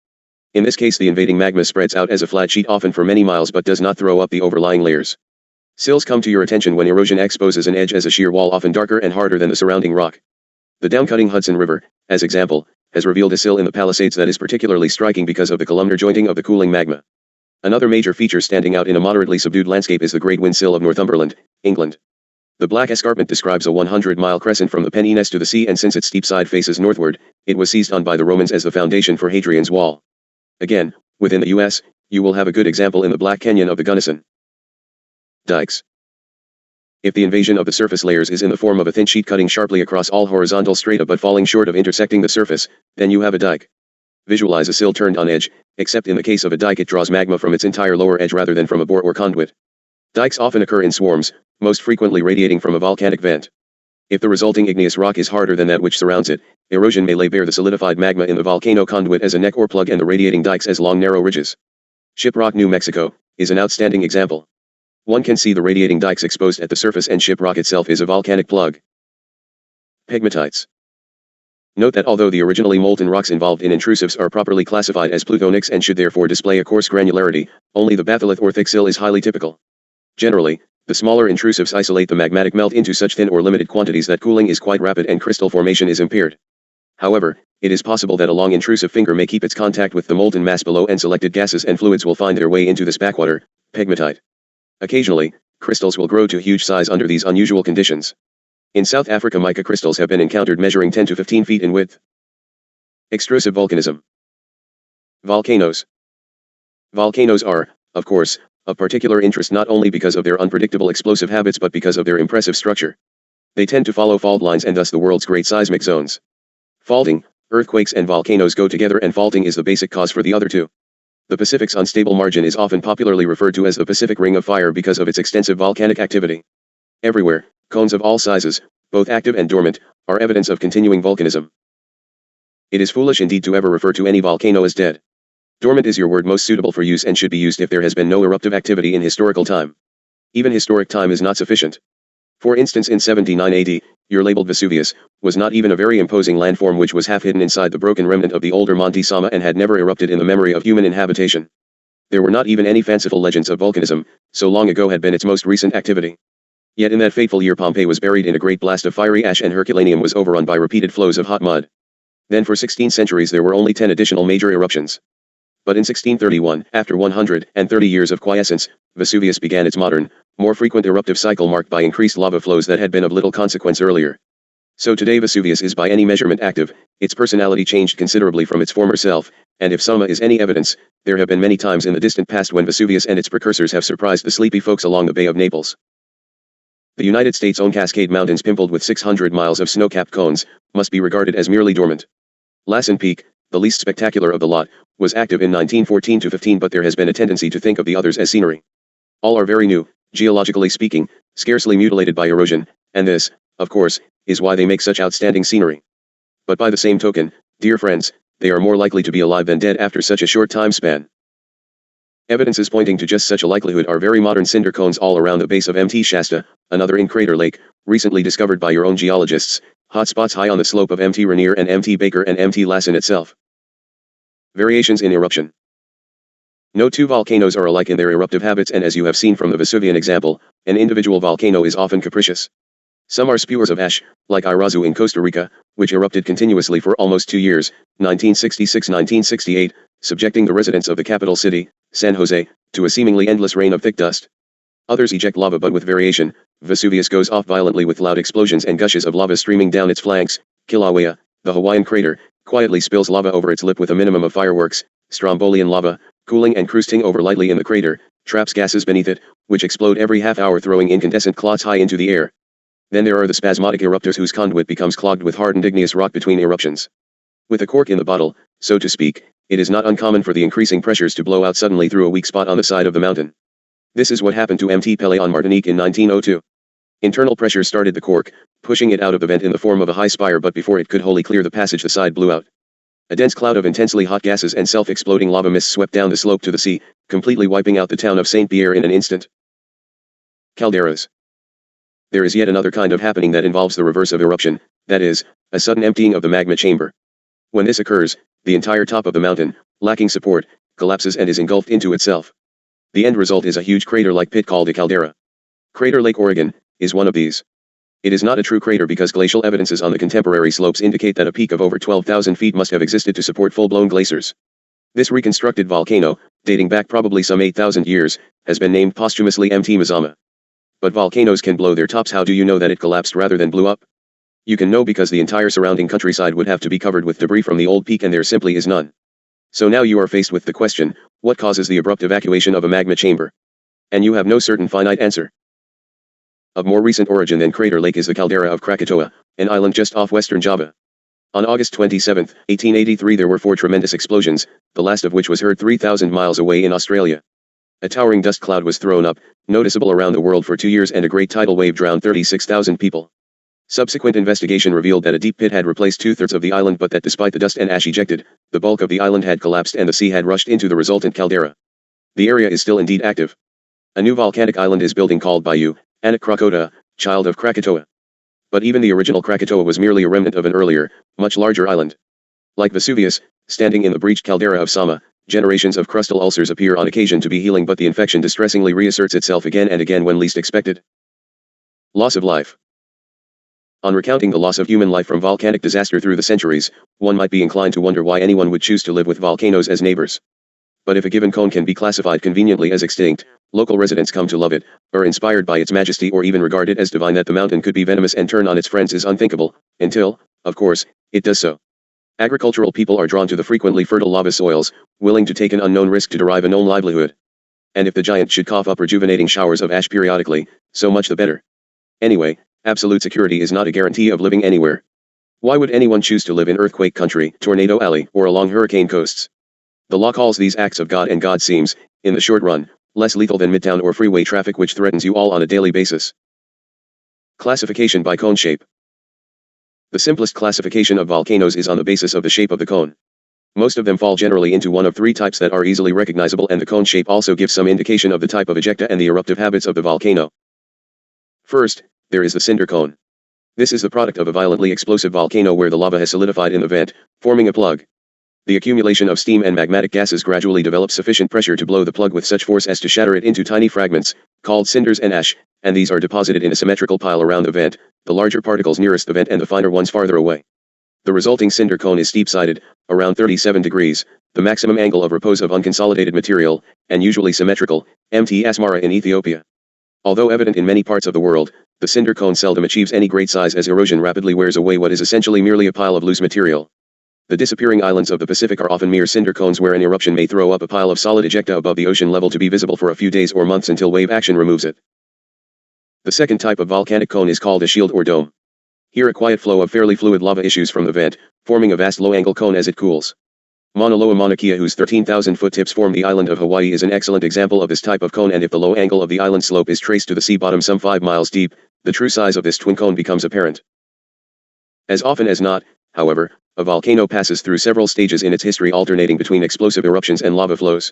In this case the invading magma spreads out as a flat sheet often for many miles but does not throw up the overlying layers. Sills come to your attention when erosion exposes an edge as a shear wall often darker and harder than the surrounding rock. The downcutting Hudson River, as example, has revealed a sill in the Palisades that is particularly striking because of the columnar jointing of the cooling magma. Another major feature standing out in a moderately subdued landscape is the Great Wind Sill of Northumberland, England. The black escarpment describes a 100-mile crescent from the Pennines to the sea, and since its steep side faces northward, it was seized on by the Romans as the foundation for Hadrian's Wall. Again, within the U.S., you will have a good example in the Black Canyon of the Gunnison. Dikes. If the invasion of the surface layers is in the form of a thin sheet cutting sharply across all horizontal strata but falling short of intersecting the surface, then you have a dike. Visualize a sill turned on edge, except in the case of a dike it draws magma from its entire lower edge rather than from a bore or conduit. Dikes often occur in swarms, most frequently radiating from a volcanic vent. If the resulting igneous rock is harder than that which surrounds it, erosion may lay bare the solidified magma in the volcano conduit as a neck or plug and the radiating dikes as long narrow ridges. Shiprock, New Mexico, is an outstanding example. One can see the radiating dikes exposed at the surface, and Shiprock itself is a volcanic plug. Pegmatites. Note that although the originally molten rocks involved in intrusives are properly classified as plutonics and should therefore display a coarse granularity, only the batholith or thick sill is highly typical. Generally, the smaller intrusives isolate the magmatic melt into such thin or limited quantities that cooling is quite rapid and crystal formation is impaired. However, it is possible that a long intrusive finger may keep its contact with the molten mass below, and selected gases and fluids will find their way into this backwater, pegmatite. Occasionally, crystals will grow to huge size under these unusual conditions. In South Africa, mica crystals have been encountered measuring 10 to 15 feet in width. Extrusive volcanism. Volcanoes. Volcanoes are, of course, of particular interest not only because of their unpredictable explosive habits but because of their impressive structure. They tend to follow fault lines and thus the world's great seismic zones. Faulting, earthquakes and volcanoes go together, and faulting is the basic cause for the other two. The Pacific's unstable margin is often popularly referred to as the Pacific Ring of Fire because of its extensive volcanic activity. Everywhere, cones of all sizes, both active and dormant, are evidence of continuing volcanism. It is foolish indeed to ever refer to any volcano as dead. Dormant is your word most suitable for use and should be used if there has been no eruptive activity in historical time. Even historic time is not sufficient. For instance, in 79 AD, your labeled Vesuvius was not even a very imposing landform which was half hidden inside the broken remnant of the older Monte Sama and had never erupted in the memory of human inhabitation. There were not even any fanciful legends of volcanism, so long ago had been its most recent activity. Yet in that fateful year Pompeii was buried in a great blast of fiery ash and Herculaneum was overrun by repeated flows of hot mud. Then for 16 centuries there were only 10 additional major eruptions. But in 1631, after 130 years of quiescence, Vesuvius began its modern, more frequent eruptive cycle marked by increased lava flows that had been of little consequence earlier. So today Vesuvius is by any measurement active, its personality changed considerably from its former self, and if Sama is any evidence, there have been many times in the distant past when Vesuvius and its precursors have surprised the sleepy folks along the Bay of Naples. The United States' own Cascade Mountains, pimpled with 600 miles of snow-capped cones, must be regarded as merely dormant. Lassen Peak, the least spectacular of the lot, was active in 1914-15, but there has been a tendency to think of the others as scenery. All are very new, geologically speaking, scarcely mutilated by erosion, and this, of course, is why they make such outstanding scenery. But by the same token, dear friends, they are more likely to be alive than dead after such a short time span. Evidences pointing to just such a likelihood are very modern cinder cones all around the base of Mt. Shasta, another in-crater lake, recently discovered by your own geologists, hot spots high on the slope of Mt. Rainier and Mt. Baker and Mt. Lassen itself. Variations in eruption. No two volcanoes are alike in their eruptive habits, and as you have seen from the Vesuvian example, an individual volcano is often capricious. Some are spewers of ash, like Irazu in Costa Rica, which erupted continuously for almost 2 years, 1966-1968, subjecting the residents of the capital city, San Jose, to a seemingly endless rain of thick dust. Others eject lava but with variation. Vesuvius goes off violently with loud explosions and gushes of lava streaming down its flanks. Kilauea, the Hawaiian crater, quietly spills lava over its lip with a minimum of fireworks. Strombolian lava, cooling and crusting over lightly in the crater, traps gases beneath it, which explode every half hour throwing incandescent clots high into the air. Then there are the spasmodic eruptors whose conduit becomes clogged with hardened igneous rock between eruptions. With a cork in the bottle, so to speak, it is not uncommon for the increasing pressures to blow out suddenly through a weak spot on the side of the mountain. This is what happened to Mt. Pelée on Martinique in 1902. Internal pressure started the cork, pushing it out of the vent in the form of a high spire, but before it could wholly clear the passage the side blew out. A dense cloud of intensely hot gases and self-exploding lava mist swept down the slope to the sea, completely wiping out the town of Saint-Pierre in an instant. Calderas. There is yet another kind of happening that involves the reverse of eruption, that is, a sudden emptying of the magma chamber. When this occurs, the entire top of the mountain, lacking support, collapses and is engulfed into itself. The end result is a huge crater-like pit called a caldera. Crater Lake, Oregon, is one of these. It is not a true crater because glacial evidences on the contemporary slopes indicate that a peak of over 12,000 feet must have existed to support full-blown glaciers. This reconstructed volcano, dating back probably some 8,000 years, has been named posthumously Mt. Mazama. But volcanoes can blow their tops. How do you know that it collapsed rather than blew up? You can know because the entire surrounding countryside would have to be covered with debris from the old peak and there simply is none. So now you are faced with the question, what causes the abrupt evacuation of a magma chamber? And you have no certain finite answer. Of more recent origin than Crater Lake is the caldera of Krakatoa, an island just off western Java. On August 27, 1883 there were 4 tremendous explosions, the last of which was heard 3,000 miles away in Australia. A towering dust cloud was thrown up, noticeable around the world for 2 years, and a great tidal wave drowned 36,000 people. Subsequent investigation revealed that a deep pit had replaced 2/3 of the island, but that despite the dust and ash ejected, the bulk of the island had collapsed and the sea had rushed into the resultant caldera. The area is still indeed active. A new volcanic island is building called Bayou, Anak Krakatoa, child of Krakatoa. But even the original Krakatoa was merely a remnant of an earlier, much larger island. Like Vesuvius, standing in the breached caldera of Sama, generations of crustal ulcers appear on occasion to be healing, but the infection distressingly reasserts itself again and again when least expected. Loss of life. On recounting the loss of human life from volcanic disaster through the centuries, one might be inclined to wonder why anyone would choose to live with volcanoes as neighbors. But if a given cone can be classified conveniently as extinct, local residents come to love it, are inspired by its majesty, or even regard it as divine. That the mountain could be venomous and turn on its friends is unthinkable, until, of course, it does so. Agricultural people are drawn to the frequently fertile lava soils, willing to take an unknown risk to derive a known livelihood. And if the giant should cough up rejuvenating showers of ash periodically, so much the better. Anyway, absolute security is not a guarantee of living anywhere. Why would anyone choose to live in earthquake country, tornado alley, or along hurricane coasts? The law calls these acts of God, and God seems, in the short run, less lethal than midtown or freeway traffic, which threatens you all on a daily basis. Classification by cone shape. The simplest classification of volcanoes is on the basis of the shape of the cone. Most of them fall generally into one of 3 types that are easily recognizable, and the cone shape also gives some indication of the type of ejecta and the eruptive habits of the volcano. First, there is the cinder cone. This is the product of a violently explosive volcano where the lava has solidified in the vent, forming a plug. The accumulation of steam and magmatic gases gradually develops sufficient pressure to blow the plug with such force as to shatter it into tiny fragments, called cinders and ash, and these are deposited in a symmetrical pile around the vent, the larger particles nearest the vent and the finer ones farther away. The resulting cinder cone is steep-sided, around 37 degrees, the maximum angle of repose of unconsolidated material, and usually symmetrical, Mt. Asmara in Ethiopia. Although evident in many parts of the world, the cinder cone seldom achieves any great size as erosion rapidly wears away what is essentially merely a pile of loose material. The disappearing islands of the Pacific are often mere cinder cones where an eruption may throw up a pile of solid ejecta above the ocean level to be visible for a few days or months until wave action removes it. The second type of volcanic cone is called a shield or dome. Here a quiet flow of fairly fluid lava issues from the vent, forming a vast low-angle cone as it cools. Mauna Loa, Mauna Kea, whose 13,000-foot tips form the island of Hawaii, is an excellent example of this type of cone, and if the low angle of the island slope is traced to the sea bottom some 5 miles deep, the true size of this twin cone becomes apparent. As often as not, however, a volcano passes through several stages in its history, alternating between explosive eruptions and lava flows.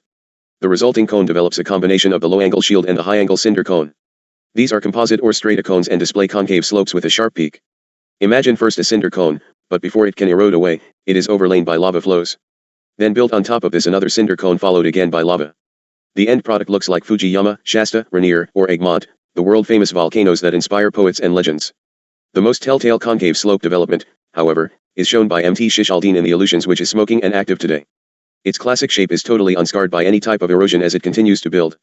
The resulting cone develops a combination of the low-angle shield and the high-angle cinder cone. These are composite or strata cones and display concave slopes with a sharp peak. Imagine first a cinder cone, but before it can erode away, it is overlain by lava flows. Then built on top of this another cinder cone followed again by lava. The end product looks like Fujiyama, Shasta, Rainier, or Egmont, the world-famous volcanoes that inspire poets and legends. The most telltale concave slope development, however, is shown by Mt. Shishaldin in the Aleutians, which is smoking and active today. Its classic shape is totally unscarred by any type of erosion as it continues to build.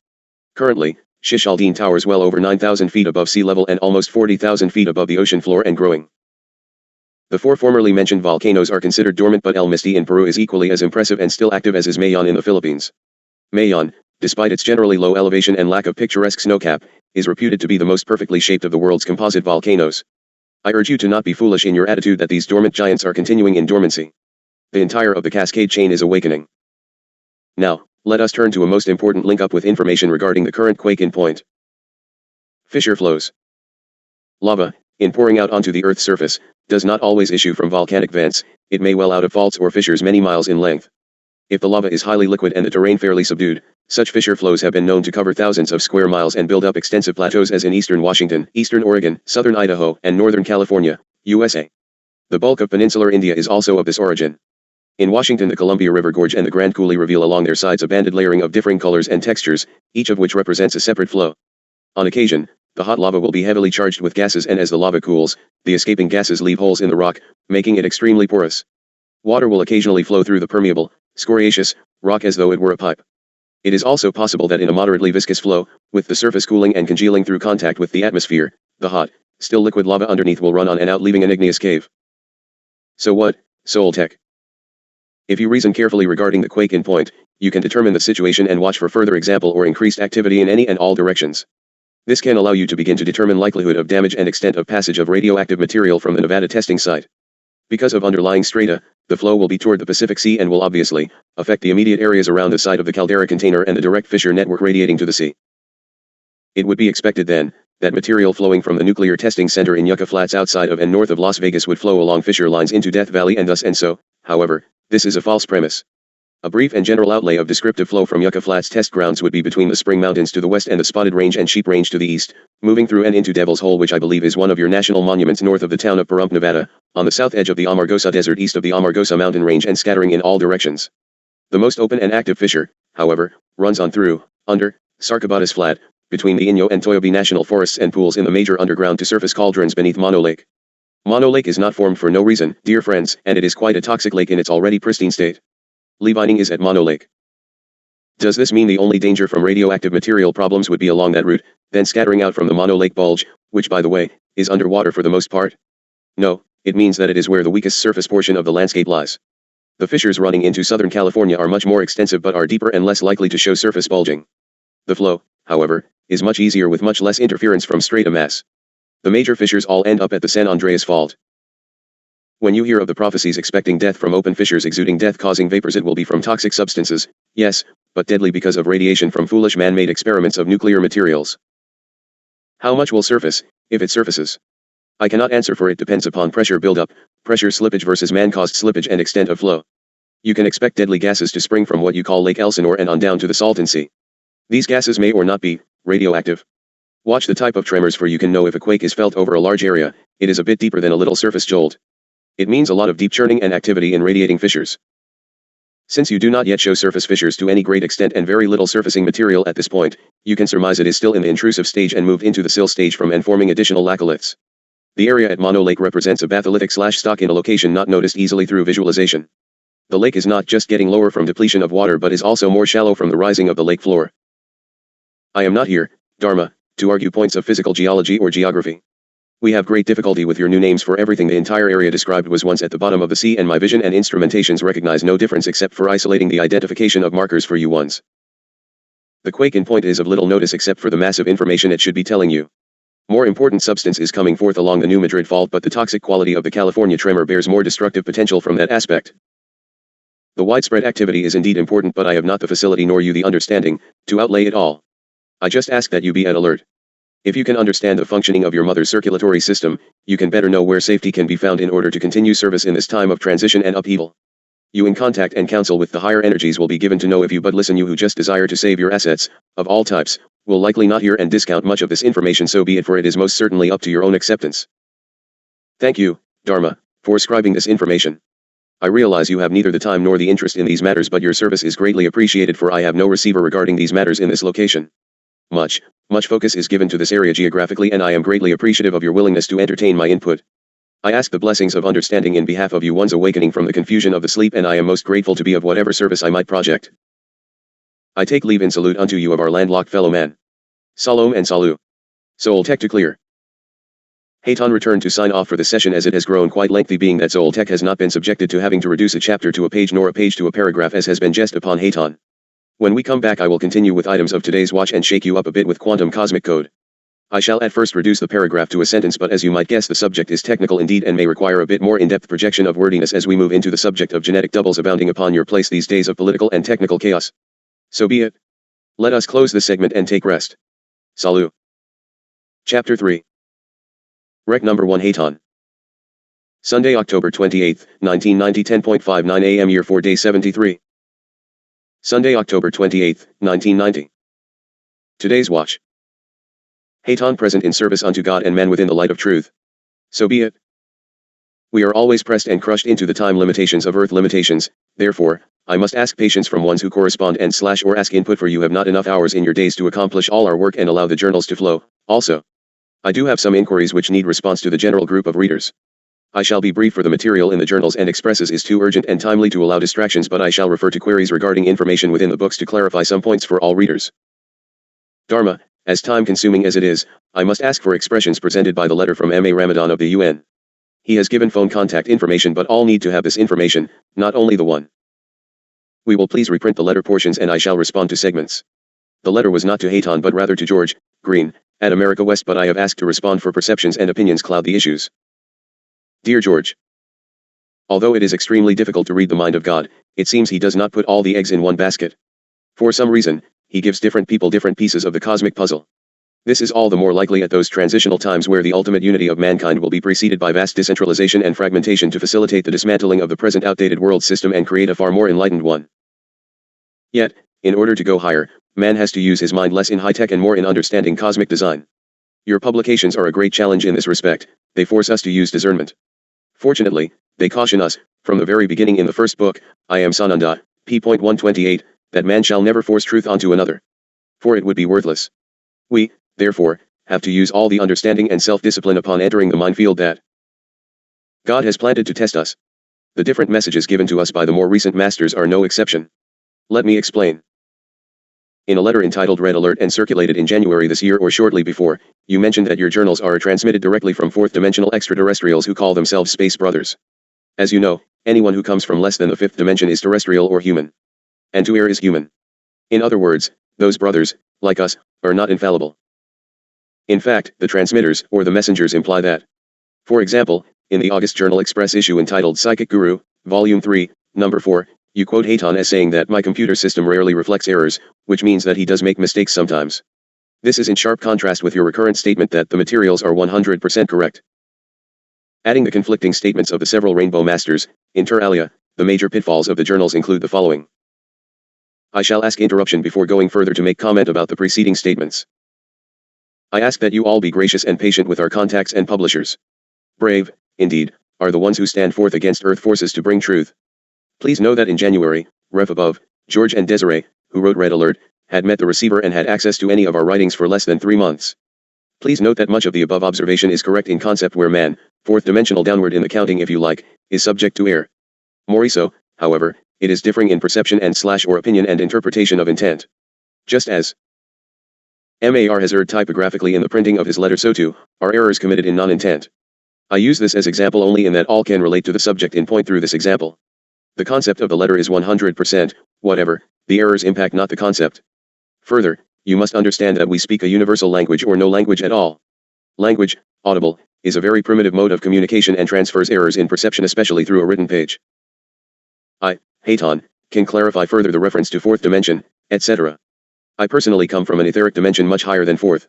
Currently, Shishaldin towers well over 9,000 feet above sea level and almost 40,000 feet above the ocean floor and growing. The 4 formerly mentioned volcanoes are considered dormant, but El Misti in Peru is equally as impressive and still active as is Mayon in the Philippines. Mayon, despite its generally low elevation and lack of picturesque snowcap, is reputed to be the most perfectly shaped of the world's composite volcanoes. I urge you to not be foolish in your attitude that these dormant giants are continuing in dormancy. The entire of the Cascade chain is awakening. Now, let us turn to a most important link up with information regarding the current quake in point. Fissure flows. Lava, in pouring out onto the Earth's surface, does not always issue from volcanic vents. It may well out of faults or fissures many miles in length. If the lava is highly liquid and the terrain fairly subdued, such fissure flows have been known to cover thousands of square miles and build up extensive plateaus, as in eastern Washington, eastern Oregon, southern Idaho, and northern California, USA. The bulk of peninsular India is also of this origin. In Washington, the Columbia River Gorge and the Grand Coulee reveal along their sides a banded layering of differing colors and textures, each of which represents a separate flow. On occasion, the hot lava will be heavily charged with gases, and as the lava cools, the escaping gases leave holes in the rock, making it extremely porous. Water will occasionally flow through the permeable, scoriaceous rock as though it were a pipe. It is also possible that in a moderately viscous flow, with the surface cooling and congealing through contact with the atmosphere, the hot, still liquid lava underneath will run on and out, leaving an igneous cave. So what, Soul Tech? If you reason carefully regarding the quake in point, you can determine the situation and watch for further example or increased activity in any and all directions. This can allow you to begin to determine likelihood of damage and extent of passage of radioactive material from the Nevada testing site. Because of underlying strata, the flow will be toward the Pacific Sea and will obviously affect the immediate areas around the site of the caldera container and the direct fissure network radiating to the sea. It would be expected then, that material flowing from the nuclear testing center in Yucca Flats outside of and north of Las Vegas would flow along fissure lines into Death Valley and so, however, this is a false premise. A brief and general outlay of descriptive flow from Yucca Flats test grounds would be between the Spring Mountains to the west and the Spotted Range and Sheep Range to the east, moving through and into Devil's Hole, which I believe is one of your national monuments north of the town of Pahrump, Nevada, on the south edge of the Amargosa Desert east of the Amargosa Mountain Range and scattering in all directions. The most open and active fissure, however, runs on through, under, Sarcobatas Flat, between the Inyo and Toyobe National Forests and pools in the major underground to surface cauldrons beneath Mono Lake. Mono Lake is not formed for no reason, dear friends, and it is quite a toxic lake in its already pristine state. Levining is at Mono Lake. Does this mean the only danger from radioactive material problems would be along that route, then scattering out from the Mono Lake Bulge, which by the way, is underwater for the most part? No, it means that it is where the weakest surface portion of the landscape lies. The fissures running into Southern California are much more extensive but are deeper and less likely to show surface bulging. The flow, however, is much easier with much less interference from strata mass. The major fissures all end up at the San Andreas Fault. When you hear of the prophecies expecting death from open fissures exuding death-causing vapors, it will be from toxic substances, yes, but deadly because of radiation from foolish man-made experiments of nuclear materials. How much will surface, if it surfaces? I cannot answer, for it depends upon pressure buildup, pressure slippage versus man-caused slippage and extent of flow. You can expect deadly gases to spring from what you call Lake Elsinore and on down to the Salton Sea. These gases may or not be radioactive. Watch the type of tremors, for you can know if a quake is felt over a large area. It is a bit deeper than a little surface jolt. It means a lot of deep churning and activity in radiating fissures. Since you do not yet show surface fissures to any great extent and very little surfacing material at this point, you can surmise it is still in the intrusive stage and moved into the sill stage from and forming additional laccoliths. The area at Mono Lake represents a batholithic/stock in a location not noticed easily through visualization. The lake is not just getting lower from depletion of water but is also more shallow from the rising of the lake floor. I am not here, Dharma, to argue points of physical geology or geography. We have great difficulty with your new names, for everything the entire area described was once at the bottom of the sea, and my vision and instrumentations recognize no difference except for isolating the identification of markers for you ones. The quake in point is of little notice except for the massive information it should be telling you. More important substance is coming forth along the New Madrid Fault, but the toxic quality of the California tremor bears more destructive potential from that aspect. The widespread activity is indeed important, but I have not the facility nor you the understanding to outlay it all. I just ask that you be at alert. If you can understand the functioning of your mother's circulatory system, you can better know where safety can be found in order to continue service in this time of transition and upheaval. You in contact and counsel with the higher energies will be given to know if you but listen. You who just desire to save your assets, of all types, will likely not hear and discount much of this information, so be it, for it is most certainly up to your own acceptance. Thank you, Dharma, for scribing this information. I realize you have neither the time nor the interest in these matters, but your service is greatly appreciated, for I have no receiver regarding these matters in this location. Much focus is given to this area geographically, and I am greatly appreciative of your willingness to entertain my input. I ask the blessings of understanding in behalf of you ones awakening from the confusion of the sleep, and I am most grateful to be of whatever service I might project. I take leave in salute unto you of our landlocked fellow man. Salom and salut. Soul Tech to clear. Hayton returned to sign off for the session, as it has grown quite lengthy, being that Soul Tech has not been subjected to having to reduce a chapter to a page nor a page to a paragraph, as has been jest upon Hayton. When we come back, I will continue with items of today's watch and shake you up a bit with quantum cosmic code. I shall at first reduce the paragraph to a sentence, but as you might guess, the subject is technical indeed and may require a bit more in-depth projection of wordiness as we move into the subject of genetic doubles abounding upon your place these days of political and technical chaos. So be it. Let us close this segment and take rest. Salut. Chapter 3. Rec number 1, Hayton. Sunday, October 28, 1990, 10:59 a.m. Year 4 Day 73. Sunday, October 28, 1990. Today's watch. Hayton present in service unto God and men within the light of truth. So be it. We are always pressed and crushed into the time limitations of earth limitations, therefore, I must ask patience from ones who correspond and/or ask input, for you have not enough hours in your days to accomplish all our work and allow the journals to flow. Also, I do have some inquiries which need response to the general group of readers. I shall be brief, for the material in the journals and expresses is too urgent and timely to allow distractions, but I shall refer to queries regarding information within the books to clarify some points for all readers. Dharma, as time-consuming as it is, I must ask for expressions presented by the letter from M.A. Ramadan of the UN. He has given phone contact information, but all need to have this information, not only the one. We will please reprint the letter portions and I shall respond to segments. The letter was not to Hayton but rather to George Green, at America West, but I have asked to respond for perceptions and opinions cloud the issues. Dear George, although it is extremely difficult to read the mind of God, it seems he does not put all the eggs in one basket. For some reason, he gives different people different pieces of the cosmic puzzle. This is all the more likely at those transitional times where the ultimate unity of mankind will be preceded by vast decentralization and fragmentation to facilitate the dismantling of the present outdated world system and create a far more enlightened one. Yet, in order to go higher, man has to use his mind less in high-tech and more in understanding cosmic design. Your publications are a great challenge in this respect. They force us to use discernment. Fortunately, they caution us, from the very beginning in the first book, I Am Sananda, p.128, that man shall never force truth onto another. For it would be worthless. We, therefore, have to use all the understanding and self-discipline upon entering the minefield that God has planted to test us. The different messages given to us by the more recent masters are no exception. Let me explain. In a letter entitled Red Alert and circulated in January this year or shortly before, you mentioned that your journals are transmitted directly from fourth-dimensional extraterrestrials who call themselves Space Brothers. As you know, anyone who comes from less than the fifth dimension is terrestrial or human. And to err is human. In other words, those brothers, like us, are not infallible. In fact, the transmitters, or the messengers, imply that. For example, in the August Journal Express issue entitled Psychic Guru, Volume 3, Number 4, you quote Hayton as saying that my computer system rarely reflects errors, which means that he does make mistakes sometimes. This is in sharp contrast with your recurrent statement that the materials are 100% correct. Adding the conflicting statements of the several Rainbow Masters, inter alia, the major pitfalls of the journals include the following. I shall ask interruption before going further to make comment about the preceding statements. I ask that you all be gracious and patient with our contacts and publishers. Brave, indeed, are the ones who stand forth against Earth forces to bring truth. Please know that in January, ref above, George and Desiree, who wrote Red Alert, had met the receiver and had access to any of our writings for less than 3 months. Please note that much of the above observation is correct in concept where man, fourth dimensional downward in the counting if you like, is subject to error. More so, however, it is differing in perception and or opinion and interpretation of intent. Just as MAR has erred typographically in the printing of his letter, so too are errors committed in non-intent. I use this as example only in that all can relate to the subject in point through this example. The concept of the letter is 100%, whatever, the errors impact not the concept. Further, you must understand that we speak a universal language or no language at all. Language, audible, is a very primitive mode of communication and transfers errors in perception especially through a written page. I, Hayton, can clarify further the reference to fourth dimension, etc. I personally come from an etheric dimension much higher than fourth.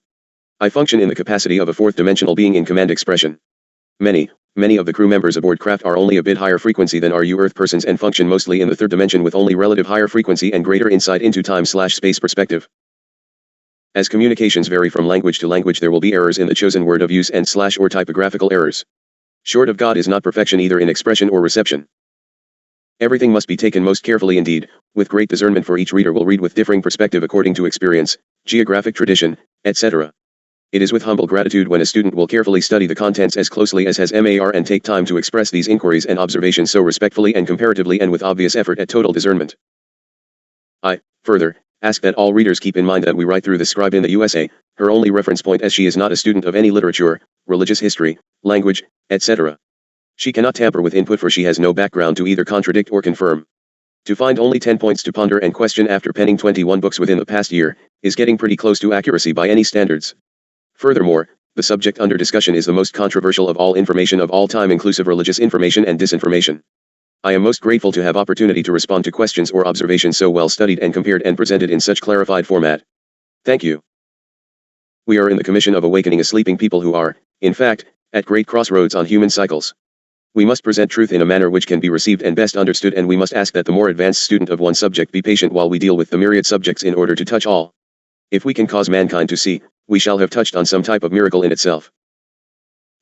I function in the capacity of a fourth dimensional being in command expression. Many of the crew members aboard craft are only a bit higher frequency than are you Earth persons and function mostly in the third dimension with only relative higher frequency and greater insight into time/space perspective. As communications vary from language to language, there will be errors in the chosen word of use and or typographical errors. Short of God is not perfection either in expression or reception. Everything must be taken most carefully indeed, with great discernment, for each reader will read with differing perspective according to experience, geographic tradition, etc. It is with humble gratitude when a student will carefully study the contents as closely as has MAR and take time to express these inquiries and observations so respectfully and comparatively and with obvious effort at total discernment. I, further, ask that all readers keep in mind that we write through the scribe in the USA, her only reference point, as she is not a student of any literature, religious history, language, etc. She cannot tamper with input for she has no background to either contradict or confirm. To find only 10 points to ponder and question after penning 21 books within the past year, is getting pretty close to accuracy by any standards. Furthermore, the subject under discussion is the most controversial of all information of all time, inclusive religious information and disinformation. I am most grateful to have opportunity to respond to questions or observations so well studied and compared and presented in such clarified format. Thank you. We are in the commission of awakening a sleeping people who are, in fact, at great crossroads on human cycles. We must present truth in a manner which can be received and best understood, and we must ask that the more advanced student of one subject be patient while we deal with the myriad subjects in order to touch all. If we can cause mankind to see, we shall have touched on some type of miracle in itself.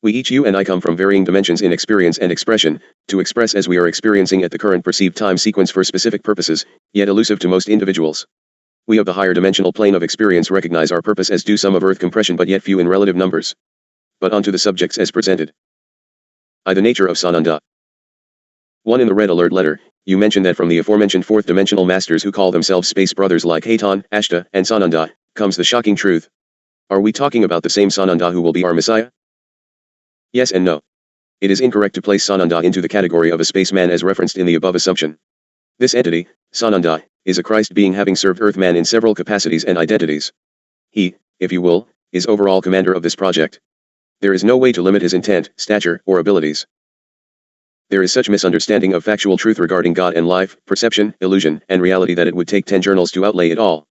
We each, you and I, come from varying dimensions in experience and expression, to express as we are experiencing at the current perceived time sequence for specific purposes, yet elusive to most individuals. We of the higher dimensional plane of experience recognize our purpose as do some of Earth compression, but yet few in relative numbers. but onto the subjects as presented. I. The nature of Sananda. 1. In the red alert letter, you mention that from the aforementioned fourth dimensional masters who call themselves space brothers like Hatan, Ashta, and Sananda, comes the shocking truth. Are we talking about the same Sananda who will be our Messiah? Yes and no. It is incorrect to place Sananda into the category of a spaceman as referenced in the above assumption. This entity, Sananda, is a Christ being having served Earthman in several capacities and identities. He, if you will, is overall commander of this project. There is no way to limit his intent, stature, or abilities. There is such misunderstanding of factual truth regarding God and life, perception, illusion, and reality that it would take 10 journals to outlay it all.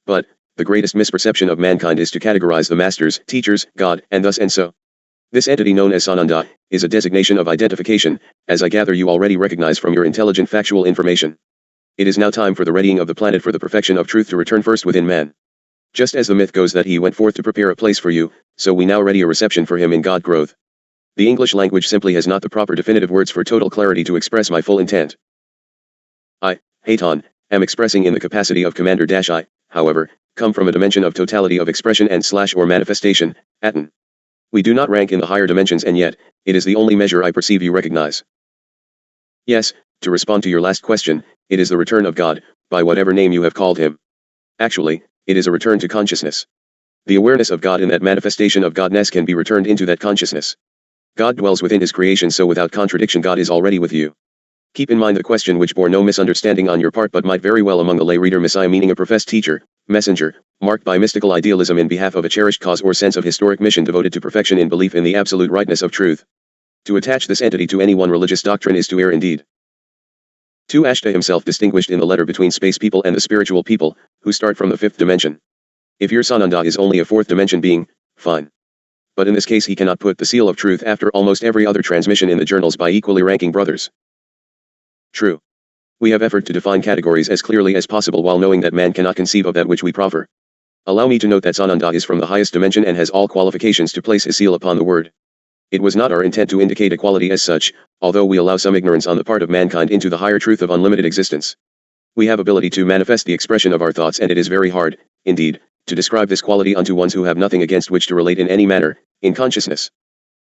But, the greatest misperception of mankind is to categorize the masters, teachers, God, and thus and so. This entity known as Sananda, is a designation of identification, as I gather you already recognize from your intelligent factual information. It is now time for the readying of the planet for the perfection of truth to return first within man. Just as the myth goes that he went forth to prepare a place for you, so we now ready a reception for him in God growth. The English language simply has not the proper definitive words for total clarity to express my full intent. I, Hatan, am expressing in the capacity of Commander-I, however, come from a dimension of totality of expression and / or manifestation, Atan. We do not rank in the higher dimensions and yet, it is the only measure I perceive you recognize. Yes, to respond to your last question, it is the return of God, by whatever name you have called him. Actually, it is a return to consciousness. The awareness of God in that manifestation of Godness can be returned into that consciousness. God dwells within his creation, so without contradiction God is already with you. Keep in mind the question which bore no misunderstanding on your part but might very well among the lay reader Messiah meaning a professed teacher, messenger, marked by mystical idealism in behalf of a cherished cause or sense of historic mission devoted to perfection in belief in the absolute rightness of truth. To attach this entity to any one religious doctrine is to err indeed. 2. Ashta himself distinguished in the letter between space people and the spiritual people, who start from the fifth dimension. If your Sananda is only a fourth dimension being, fine. But in this case he cannot put the seal of truth after almost every other transmission in the journals by equally ranking brothers. True. We have effort to define categories as clearly as possible while knowing that man cannot conceive of that which we proffer. Allow me to note that Sananda is from the highest dimension and has all qualifications to place his seal upon the word. It was not our intent to indicate equality as such, although we allow some ignorance on the part of mankind into the higher truth of unlimited existence. We have ability to manifest the expression of our thoughts and it is very hard, indeed, to describe this quality unto ones who have nothing against which to relate in any manner, in consciousness.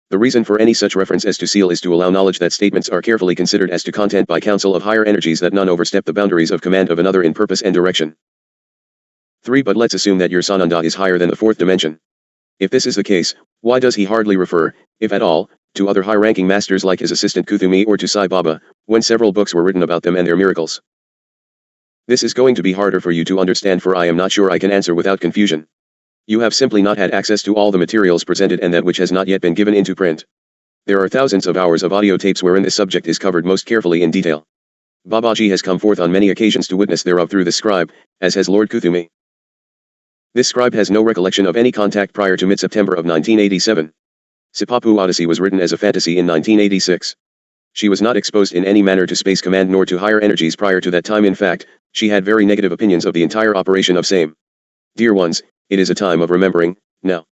The reason for any such reference as to seal is to allow knowledge that statements are carefully considered as to content by counsel of higher energies that none overstep the boundaries of command of another in purpose and direction. 3. But let's assume that your Sananda is higher than the fourth dimension. If this is the case, why does he hardly refer, if at all, to other high-ranking masters like his assistant Kuthumi or to Sai Baba, when several books were written about them and their miracles? This is going to be harder for you to understand, for I am not sure I can answer without confusion. You have simply not had access to all the materials presented and that which has not yet been given into print. There are thousands of hours of audio tapes wherein this subject is covered most carefully in detail. Babaji has come forth on many occasions to witness thereof through the scribe, as has Lord Kuthumi. This scribe has no recollection of any contact prior to mid-September of 1987. Sipapu Odyssey was written as a fantasy in 1986. She was not exposed in any manner to Space Command nor to higher energies prior to that time. In fact, she had very negative opinions of the entire operation of same. Dear ones, it is a time of remembering, now.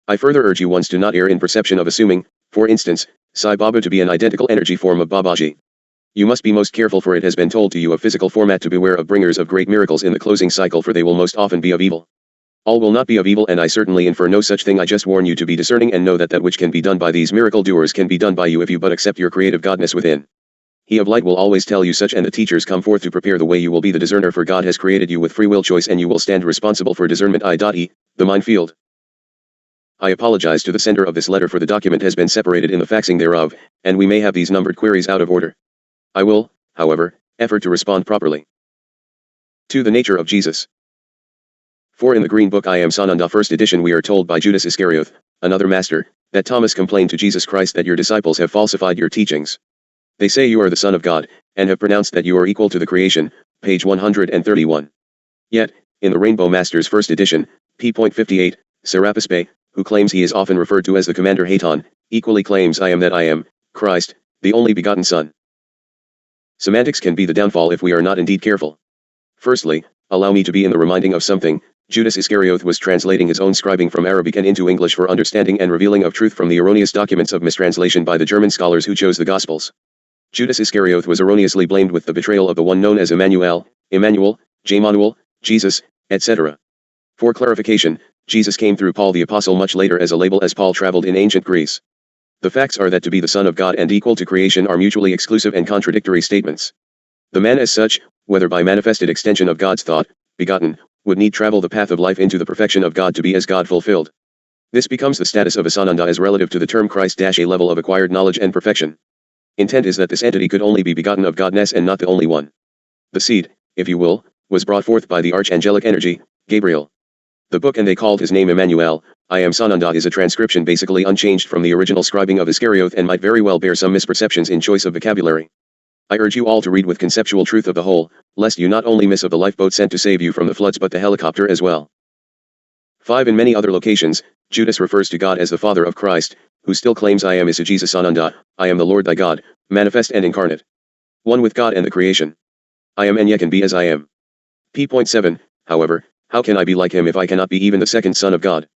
I further urge you ones to not err in perception of assuming, for instance, Sai Baba to be an identical energy form of Babaji. You must be most careful, for it has been told to you of physical format to beware of bringers of great miracles in the closing cycle, for they will most often be of evil. All will not be of evil, and I certainly infer no such thing. I just warn you to be discerning and know that that which can be done by these miracle doers can be done by you if you but accept your creative godness within. He of light will always tell you such, and the teachers come forth to prepare the way. You will be the discerner, for God has created you with free will choice and you will stand responsible for discernment. I.e., the mind field. I apologize to the sender of this letter, for the document has been separated in the faxing thereof, and we may have these numbered queries out of order. I will, however, effort to respond properly. 2. The nature of Jesus. For in the Green Book I Am Sananda first edition we are told by Judas Iscariot, another master, that Thomas complained to Jesus Christ that your disciples have falsified your teachings. They say you are the Son of God, and have pronounced that you are equal to the creation, page 131. Yet, in the Rainbow Masters first edition, p.58, Serapis, who claims he is often referred to as the Commander Hatan, equally claims I am that I am, Christ, the only begotten Son. Semantics can be the downfall if we are not indeed careful. Firstly, allow me to be in the reminding of something. Judas Iscariot was translating his own scribing from Arabic and into English for understanding and revealing of truth from the erroneous documents of mistranslation by the German scholars who chose the Gospels. Judas Iscariot was erroneously blamed with the betrayal of the one known as Emmanuel, Jemanuel, Jesus, etc. For clarification, Jesus came through Paul the Apostle much later as a label as Paul traveled in ancient Greece. The facts are that to be the Son of God and equal to creation are mutually exclusive and contradictory statements. The man as such, whether by manifested extension of God's thought, begotten, would need travel the path of life into the perfection of God to be as God fulfilled. This becomes the status of a Sananda as relative to the term Christ-a level of acquired knowledge and perfection. Intent is that this entity could only be begotten of Godness and not the only one. The seed, if you will, was brought forth by the archangelic energy, Gabriel. The book and they called his name Emmanuel, I am Sananda is a transcription basically unchanged from the original scribing of Iscarioth and might very well bear some misperceptions in choice of vocabulary. I urge you all to read with conceptual truth of the whole, lest you not only miss of the lifeboat sent to save you from the floods but the helicopter as well. 5. In many other locations, Judas refers to God as the Father of Christ, who still claims I am Isa Jesus Ananda, I am the Lord thy God, manifest and incarnate. One with God and the creation. I am and yet can be as I am. P.7, however, how can I be like him if I cannot be even the second Son of God?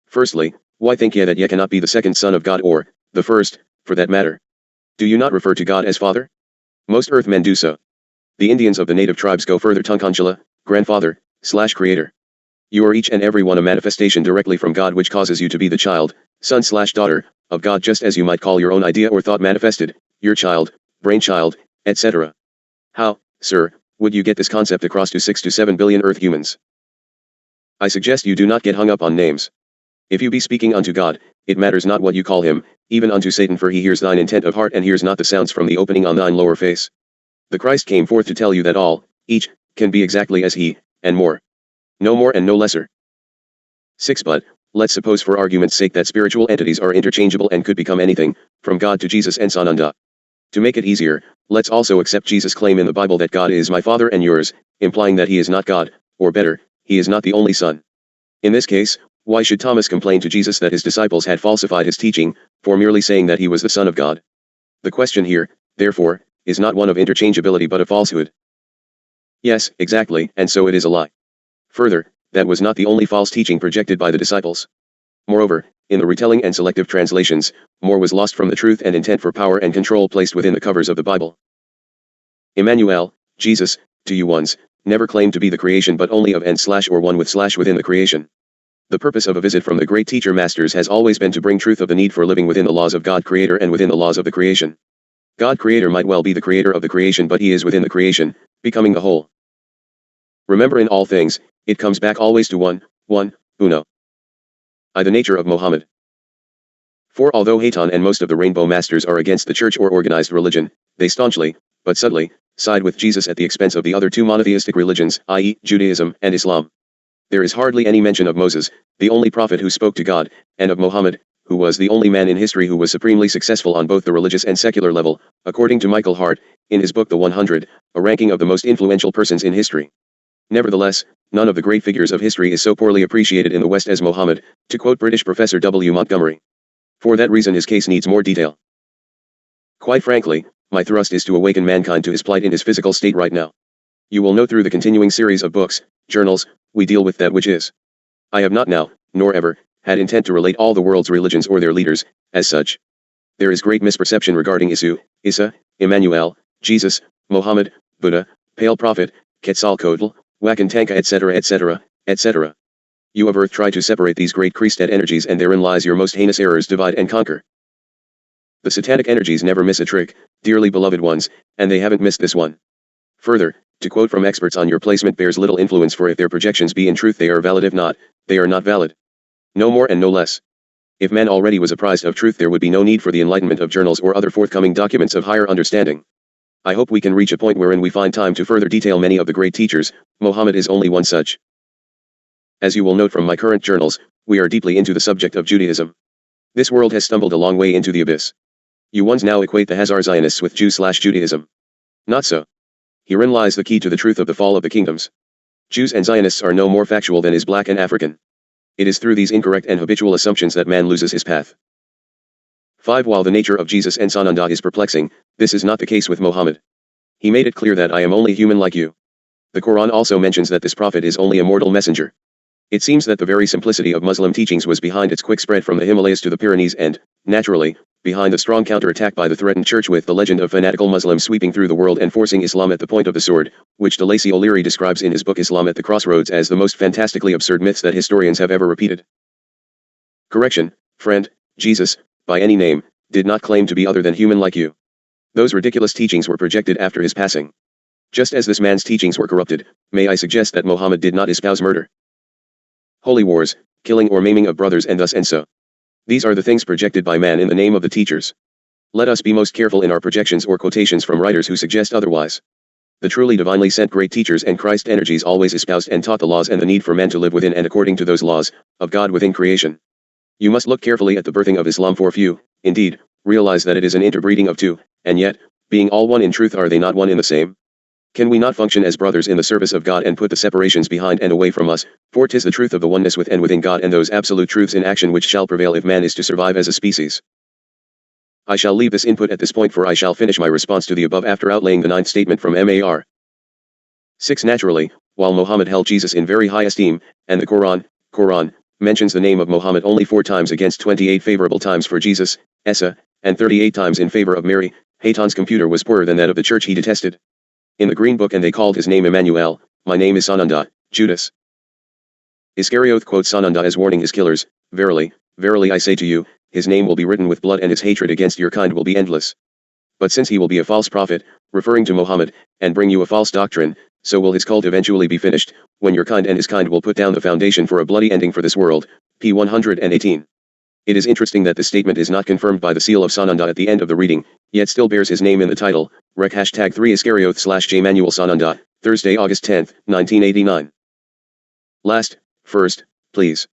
Firstly, why think ye that ye cannot be the second Son of God or, the first, for that matter? Do you not refer to God as Father? Most earthmen do so. The Indians of the native tribes go further Tunkanchila, grandfather, / creator. You are each and every one a manifestation directly from God which causes you to be the child, son / daughter, of God just as you might call your own idea or thought manifested, your child, brainchild, etc. How, sir, would you get this concept across to 6 to 7 billion earth humans? I suggest you do not get hung up on names. If you be speaking unto God, it matters not what you call him, even unto Satan for he hears thine intent of heart and hears not the sounds from the opening on thine lower face. The Christ came forth to tell you that all, each, can be exactly as he, and more. No more and no lesser. 6. But, let's suppose for argument's sake that spiritual entities are interchangeable and could become anything, from God to Jesus and Sananda. To make it easier, let's also accept Jesus' claim in the Bible that God is my Father and yours, implying that he is not God, or better, he is not the only Son. In this case, why should Thomas complain to Jesus that his disciples had falsified his teaching, for merely saying that he was the Son of God? The question here, therefore, is not one of interchangeability but of falsehood. Yes, exactly, and so it is a lie. Further, that was not the only false teaching projected by the disciples. Moreover, in the retelling and selective translations, more was lost from the truth and intent for power and control placed within the covers of the Bible. Emmanuel, Jesus, to you ones, never claimed to be the creation but only of and / or one with / within the creation. The purpose of a visit from the great teacher masters has always been to bring truth of the need for living within the laws of God Creator and within the laws of the creation. God Creator might well be the creator of the creation but he is within the creation, becoming the whole. Remember in all things, it comes back always to one, uno. The nature of Mohammed. For although Hayton and most of the Rainbow Masters are against the church or organized religion, they staunchly, but subtly, side with Jesus at the expense of the other two monotheistic religions, i.e., Judaism and Islam. There is hardly any mention of Moses, the only prophet who spoke to God, and of Muhammad, who was the only man in history who was supremely successful on both the religious and secular level, according to Michael Hart, in his book The 100, a ranking of the most influential persons in history. Nevertheless, none of the great figures of history is so poorly appreciated in the West as Muhammad, to quote British Professor W. Montgomery. For that reason his case needs more detail. Quite frankly, my thrust is to awaken mankind to his plight in his physical state right now. You will know through the continuing series of books, journals, we deal with that which is. I have not now, nor ever, had intent to relate all the world's religions or their leaders, as such. There is great misperception regarding Isa, Emmanuel, Jesus, Mohammed, Buddha, Pale Prophet, Quetzalcoatl, Wakantanka etc. You of Earth try to separate these great Christed energies and therein lies your most heinous errors divide and conquer. The satanic energies never miss a trick, dearly beloved ones, and they haven't missed this one. Further, to quote from experts on your placement bears little influence for if their projections be in truth they are valid if not, they are not valid. No more and no less. If man already was apprised of truth there would be no need for the enlightenment of journals or other forthcoming documents of higher understanding. I hope we can reach a point wherein we find time to further detail many of the great teachers, Mohammed is only one such. As you will note from my current journals, we are deeply into the subject of Judaism. This world has stumbled a long way into the abyss. You ones now equate the Hazar Zionists with Jews/Judaism. Not so. Herein lies the key to the truth of the fall of the kingdoms. Jews and Zionists are no more factual than is black and African. It is through these incorrect and habitual assumptions that man loses his path. 5. While the nature of Jesus and Sananda is perplexing, this is not the case with Mohammed. He made it clear that I am only human like you. The Quran also mentions that this prophet is only a mortal messenger. It seems that the very simplicity of Muslim teachings was behind its quick spread from the Himalayas to the Pyrenees and, naturally, behind the strong counterattack by the threatened church with the legend of fanatical Muslims sweeping through the world and forcing Islam at the point of the sword, which de Lacy O'Leary describes in his book Islam at the Crossroads as the most fantastically absurd myths that historians have ever repeated. Correction, friend, Jesus, by any name, did not claim to be other than human like you. Those ridiculous teachings were projected after his passing. Just as this man's teachings were corrupted, may I suggest that Muhammad did not espouse murder, holy wars, killing or maiming of brothers and thus and so. These are the things projected by man in the name of the teachers. Let us be most careful in our projections or quotations from writers who suggest otherwise. The truly divinely sent great teachers and Christ energies always espoused and taught the laws and the need for man to live within and according to those laws, of God within creation. You must look carefully at the birthing of Islam, for few, indeed, realize that it is an interbreeding of two, and yet, being all one in truth, are they not one in the same? Can we not function as brothers in the service of God and put the separations behind and away from us, for 'tis the truth of the oneness with and within God and those absolute truths in action which shall prevail if man is to survive as a species. I shall leave this input at this point, for I shall finish my response to the above after outlaying the ninth statement from Mar. 6. Naturally, while Muhammad held Jesus in very high esteem, and the Quran, mentions the name of Muhammad only 4 times against 28 favorable times for Jesus, Esa, and 38 times in favor of Mary, Hayton's computer was poorer than that of the church he detested. In the Green Book, and they called his name Emmanuel, my name is Sananda, Judas Iscariot quotes Sananda as warning his killers, verily, verily I say to you, his name will be written with blood and his hatred against your kind will be endless. But since he will be a false prophet, referring to Muhammad, and bring you a false doctrine, so will his cult eventually be finished, when your kind and his kind will put down the foundation for a bloody ending for this world. P. 118. It is interesting that this statement is not confirmed by the seal of Sananda at the end of the reading, yet still bears his name in the title. Rec #3 Iscariot / J. Manuel Sananda, Thursday, August 10, 1989. Last, first, please.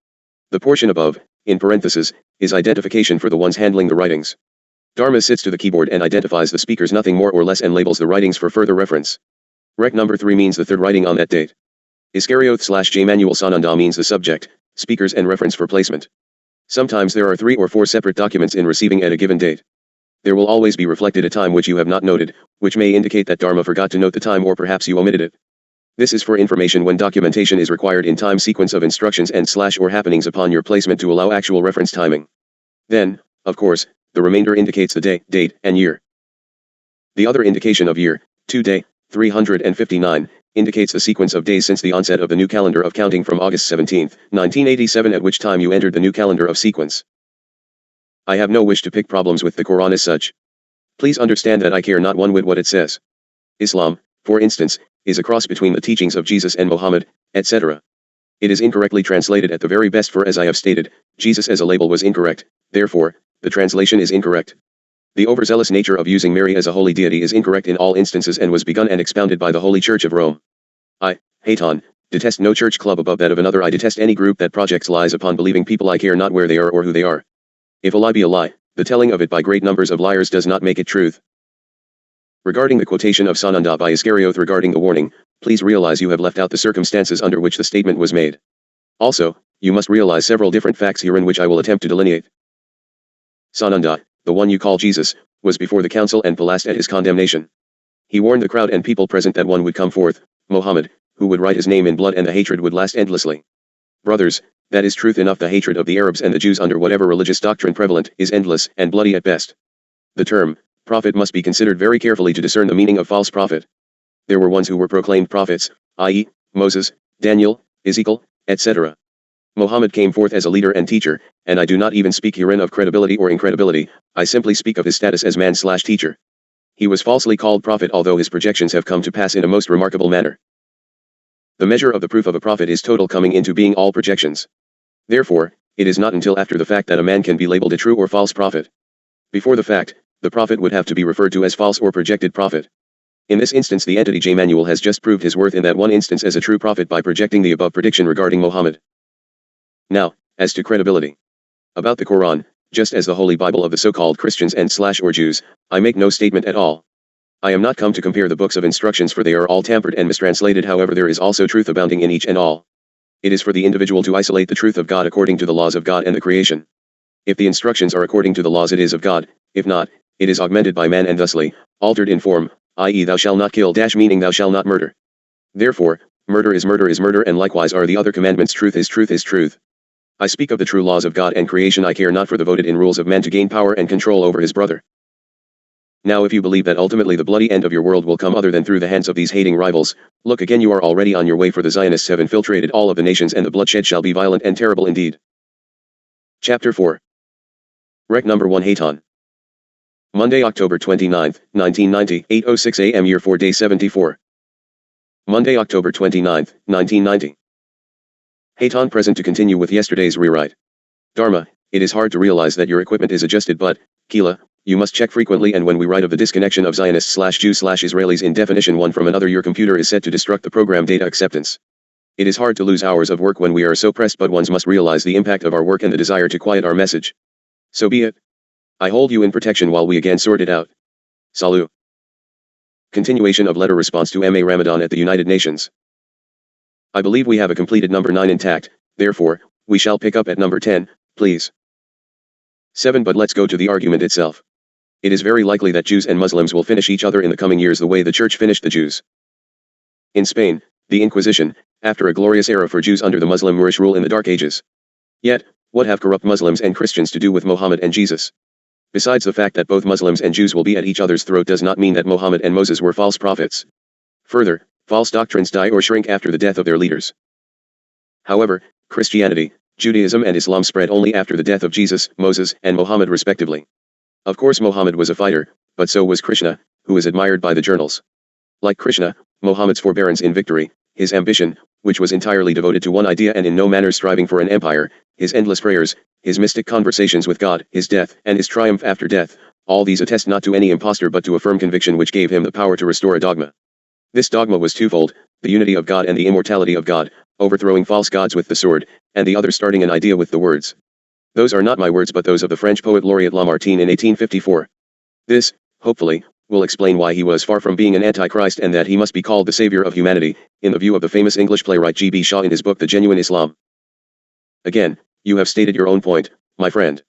The portion above, in parentheses, is identification for the ones handling the writings. Dharma sits to the keyboard and identifies the speakers nothing more or less and labels the writings for further reference. Rec number 3 means the third writing on that date. Iscariot / J. Manuel Sananda means the subject, speakers and reference for placement. Sometimes there are 3 or 4 separate documents in receiving at a given date. There will always be reflected a time which you have not noted, which may indicate that Dharma forgot to note the time or perhaps you omitted it. This is for information when documentation is required in time sequence of instructions and / or happenings upon your placement to allow actual reference timing. Then, of course, the remainder indicates the day, date, and year. The other indication of year, 2 day, 359, indicates the sequence of days since the onset of the new calendar of counting from August 17, 1987, at which time you entered the new calendar of sequence. I have no wish to pick problems with the Quran as such. Please understand that I care not one whit what it says. Islam, for instance, is a cross between the teachings of Jesus and Muhammad, etc. It is incorrectly translated at the very best, for as I have stated, Jesus as a label was incorrect, therefore, the translation is incorrect. The overzealous nature of using Mary as a holy deity is incorrect in all instances and was begun and expounded by the Holy Church of Rome. I, Hayton, detest no church club above that of another. I detest any group that projects lies upon believing people. I care not where they are or who they are. If a lie be a lie, the telling of it by great numbers of liars does not make it truth. Regarding the quotation of Sananda by Iscariot regarding the warning, please realize you have left out the circumstances under which the statement was made. Also, you must realize several different facts herein which I will attempt to delineate. Sananda, the one you call Jesus, was before the council and palast at his condemnation. He warned the crowd and people present that one would come forth, Muhammad, who would write his name in blood and the hatred would last endlessly. Brothers, that is truth enough. The hatred of the Arabs and the Jews under whatever religious doctrine prevalent is endless and bloody at best. The term, prophet, must be considered very carefully to discern the meaning of false prophet. There were ones who were proclaimed prophets, i.e., Moses, Daniel, Ezekiel, etc. Muhammad came forth as a leader and teacher, and I do not even speak herein of credibility or incredibility, I simply speak of his status as man/teacher. He was falsely called prophet, although his projections have come to pass in a most remarkable manner. The measure of the proof of a prophet is total coming into being all projections. Therefore, it is not until after the fact that a man can be labeled a true or false prophet. Before the fact, the prophet would have to be referred to as false or projected prophet. In this instance, the entity J. Manuel has just proved his worth in that one instance as a true prophet by projecting the above prediction regarding Muhammad. Now, as to credibility. About the Quran, just as the Holy Bible of the so-called Christians and/or Jews, I make no statement at all. I am not come to compare the books of instructions, for they are all tampered and mistranslated. However, there is also truth abounding in each and all. It is for the individual to isolate the truth of God according to the laws of God and the creation. If the instructions are according to the laws, it is of God; if not, it is augmented by man and thusly altered in form, i.e., thou shalt not kill - meaning thou shalt not murder. Therefore, Murder is murder, and likewise are the other commandments. Truth is truth. I speak of the true laws of God and creation. I care not for the voted in rules of man to gain power and control over his brother. Now if you believe that ultimately the bloody end of your world will come other than through the hands of these hating rivals, look again, you are already on your way, for the Zionists have infiltrated all of the nations, and the bloodshed shall be violent and terrible indeed. Chapter 4. Rec number 1, Haton. Monday, October 29, 1990, 8:06 a.m. Year 4, Day 74. Monday, October 29, 1990. Haton present to continue with yesterday's rewrite. Dharma, it is hard to realize that your equipment is adjusted, but, Kila, you must check frequently, and when we write of the disconnection of Zionists/Jews/Israelis in definition one from another, your computer is set to destruct the program data acceptance. It is hard to lose hours of work when we are so pressed, but ones must realize the impact of our work and the desire to quiet our message. So be it. I hold you in protection while we again sort it out. Salut. Continuation of letter response to M.A. Ramadan at the United Nations. I believe we have a completed number 9 intact, therefore, we shall pick up at number 10, please. 7. But let's go to the argument itself. It is very likely that Jews and Muslims will finish each other in the coming years the way the Church finished the Jews. In Spain, the Inquisition, after a glorious era for Jews under the Muslim Moorish rule in the Dark Ages. Yet, what have corrupt Muslims and Christians to do with Mohammed and Jesus? Besides, the fact that both Muslims and Jews will be at each other's throat does not mean that Mohammed and Moses were false prophets. Further, false doctrines die or shrink after the death of their leaders. However, Christianity, Judaism and Islam spread only after the death of Jesus, Moses, and Mohammed respectively. Of course Mohammed was a fighter, but so was Krishna, who was admired by the journals. Like Krishna, Mohammed's forbearance in victory, his ambition, which was entirely devoted to one idea and in no manner striving for an empire, his endless prayers, his mystic conversations with God, his death, and his triumph after death, all these attest not to any impostor but to a firm conviction which gave him the power to restore a dogma. This dogma was twofold: the unity of God and the immortality of God, overthrowing false gods with the sword, and the other starting an idea with the words. Those are not my words but those of the French poet laureate Lamartine in 1854. This, hopefully, will explain why he was far from being an antichrist and that he must be called the savior of humanity, in the view of the famous English playwright G.B. Shaw in his book The Genuine Islam. Again, you have stated your own point, my friend.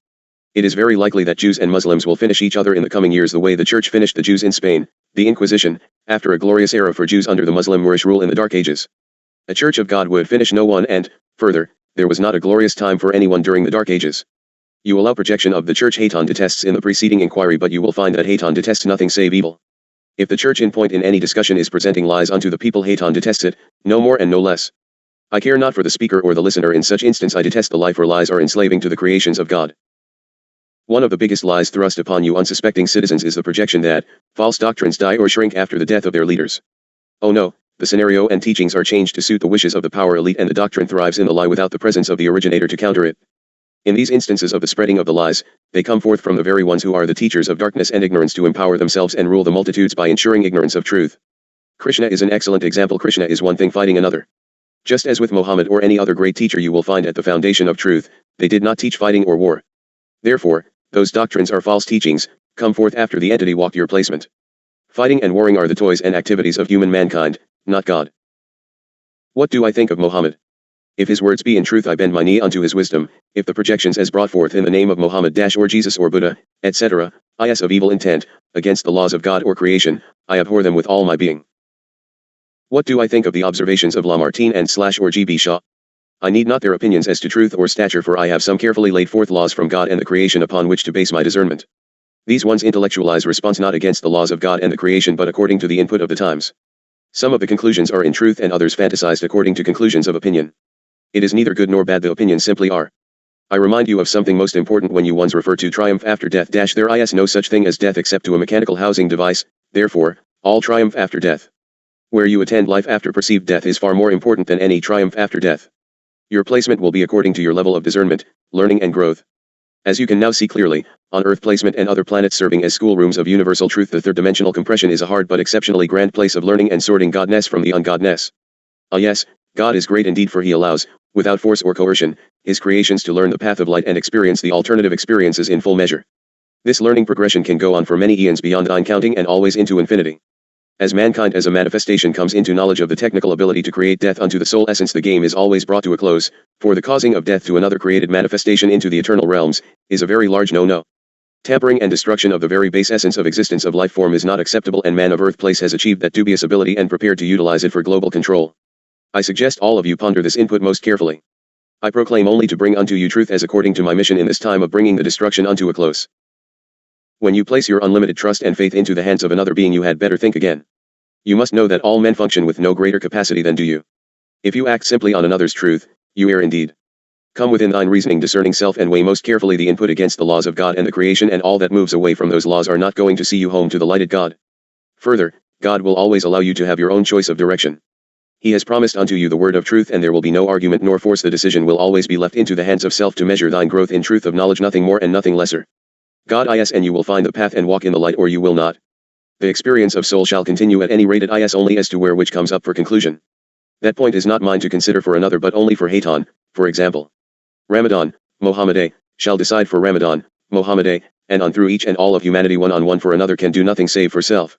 It is very likely that Jews and Muslims will finish each other in the coming years the way the Church finished the Jews in Spain, the Inquisition, after a glorious era for Jews under the Muslim Moorish rule in the Dark Ages. A Church of God would finish no one, and, further, there was not a glorious time for anyone during the Dark Ages. You allow projection of the Church Haton detests in the preceding inquiry, but you will find that Haton detests nothing save evil. If the Church in point in any discussion is presenting lies unto the people, Haton detests it, no more and no less. I care not for the speaker or the listener in such instance. I detest the lie, for lies are enslaving to the creations of God. One of the biggest lies thrust upon you unsuspecting citizens is the projection that false doctrines die or shrink after the death of their leaders. Oh no, the scenario and teachings are changed to suit the wishes of the power elite, and the doctrine thrives in the lie without the presence of the originator to counter it. In these instances of the spreading of the lies, they come forth from the very ones who are the teachers of darkness and ignorance to empower themselves and rule the multitudes by ensuring ignorance of truth. Krishna is an excellent example. Krishna is one thing fighting another. Just as with Mohammed or any other great teacher, you will find at the foundation of truth, they did not teach fighting or war. Therefore, those doctrines are false teachings, come forth after the entity walked your placement. Fighting and warring are the toys and activities of human mankind, not God. What do I think of Mohammed? If his words be in truth, I bend my knee unto his wisdom. If the projections as brought forth in the name of Mohammed or Jesus or Buddha, etc., is of evil intent, against the laws of God or creation, I abhor them with all my being. What do I think of the observations of Lamartine and or G.B. Shaw? I need not their opinions as to truth or stature, for I have some carefully laid forth laws from God and the creation upon which to base my discernment. These ones intellectualize response not against the laws of God and the creation but according to the input of the times. Some of the conclusions are in truth and others fantasized according to conclusions of opinion. It is neither good nor bad, the opinions simply are. I remind you of something most important when you ones refer to triumph after death. There is no such thing as death except to a mechanical housing device, therefore, all triumph after death. Where you attend life after perceived death is far more important than any triumph after death. Your placement will be according to your level of discernment, learning and growth. As you can now see clearly, on Earth placement and other planets serving as schoolrooms of universal truth, the third-dimensional compression is a hard but exceptionally grand place of learning and sorting godness from the ungodness. Ah yes, God is great indeed, for he allows, without force or coercion, his creations to learn the path of light and experience the alternative experiences in full measure. This learning progression can go on for many eons beyond counting and always into infinity. As mankind as a manifestation comes into knowledge of the technical ability to create death unto the soul essence, the game is always brought to a close, for the causing of death to another created manifestation into the eternal realms, is a very large no-no. Tampering and destruction of the very base essence of existence of life form is not acceptable, and man of Earth place has achieved that dubious ability and prepared to utilize it for global control. I suggest all of you ponder this input most carefully. I proclaim only to bring unto you truth as according to my mission in this time of bringing the destruction unto a close. When you place your unlimited trust and faith into the hands of another being, you had better think again. You must know that all men function with no greater capacity than do you. If you act simply on another's truth, you err indeed. Come within thine reasoning discerning self and weigh most carefully the input against the laws of God and the creation, and all that moves away from those laws are not going to see you home to the lighted God. Further, God will always allow you to have your own choice of direction. He has promised unto you the word of truth, and there will be no argument nor force. The decision will always be left into the hands of self to measure thine growth in truth of knowledge, nothing more and nothing lesser. God is, and you will find the path and walk in the light, or you will not. The experience of soul shall continue at any rate at is only as to where which comes up for conclusion. That point is not mine to consider for another, but only for Haytan. For example, Ramadan, Mohammed shall decide for Ramadan, Mohammed, and on through each and all of humanity one on one, for another can do nothing save for self.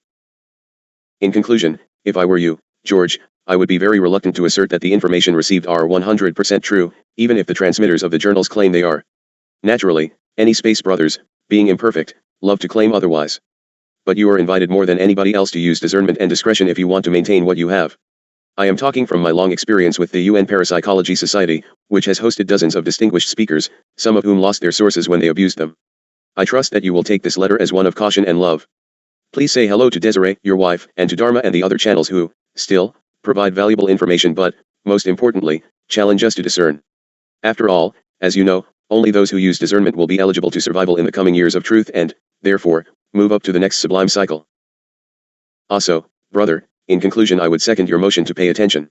In conclusion, if I were you, George, I would be very reluctant to assert that the information received are 100% true, even if the transmitters of the journals claim they are. Naturally, any space brothers, being imperfect, love to claim otherwise. But you are invited more than anybody else to use discernment and discretion if you want to maintain what you have. I am talking from my long experience with the UN Parapsychology Society, which has hosted dozens of distinguished speakers, some of whom lost their sources when they abused them. I trust that you will take this letter as one of caution and love. Please say hello to Desiree, your wife, and to Dharma and the other channels who, still, provide valuable information but, most importantly, challenge us to discern. After all, as you know, only those who use discernment will be eligible to survival in the coming years of truth and, therefore, move up to the next sublime cycle. Also, brother, in conclusion, I would second your motion to pay attention.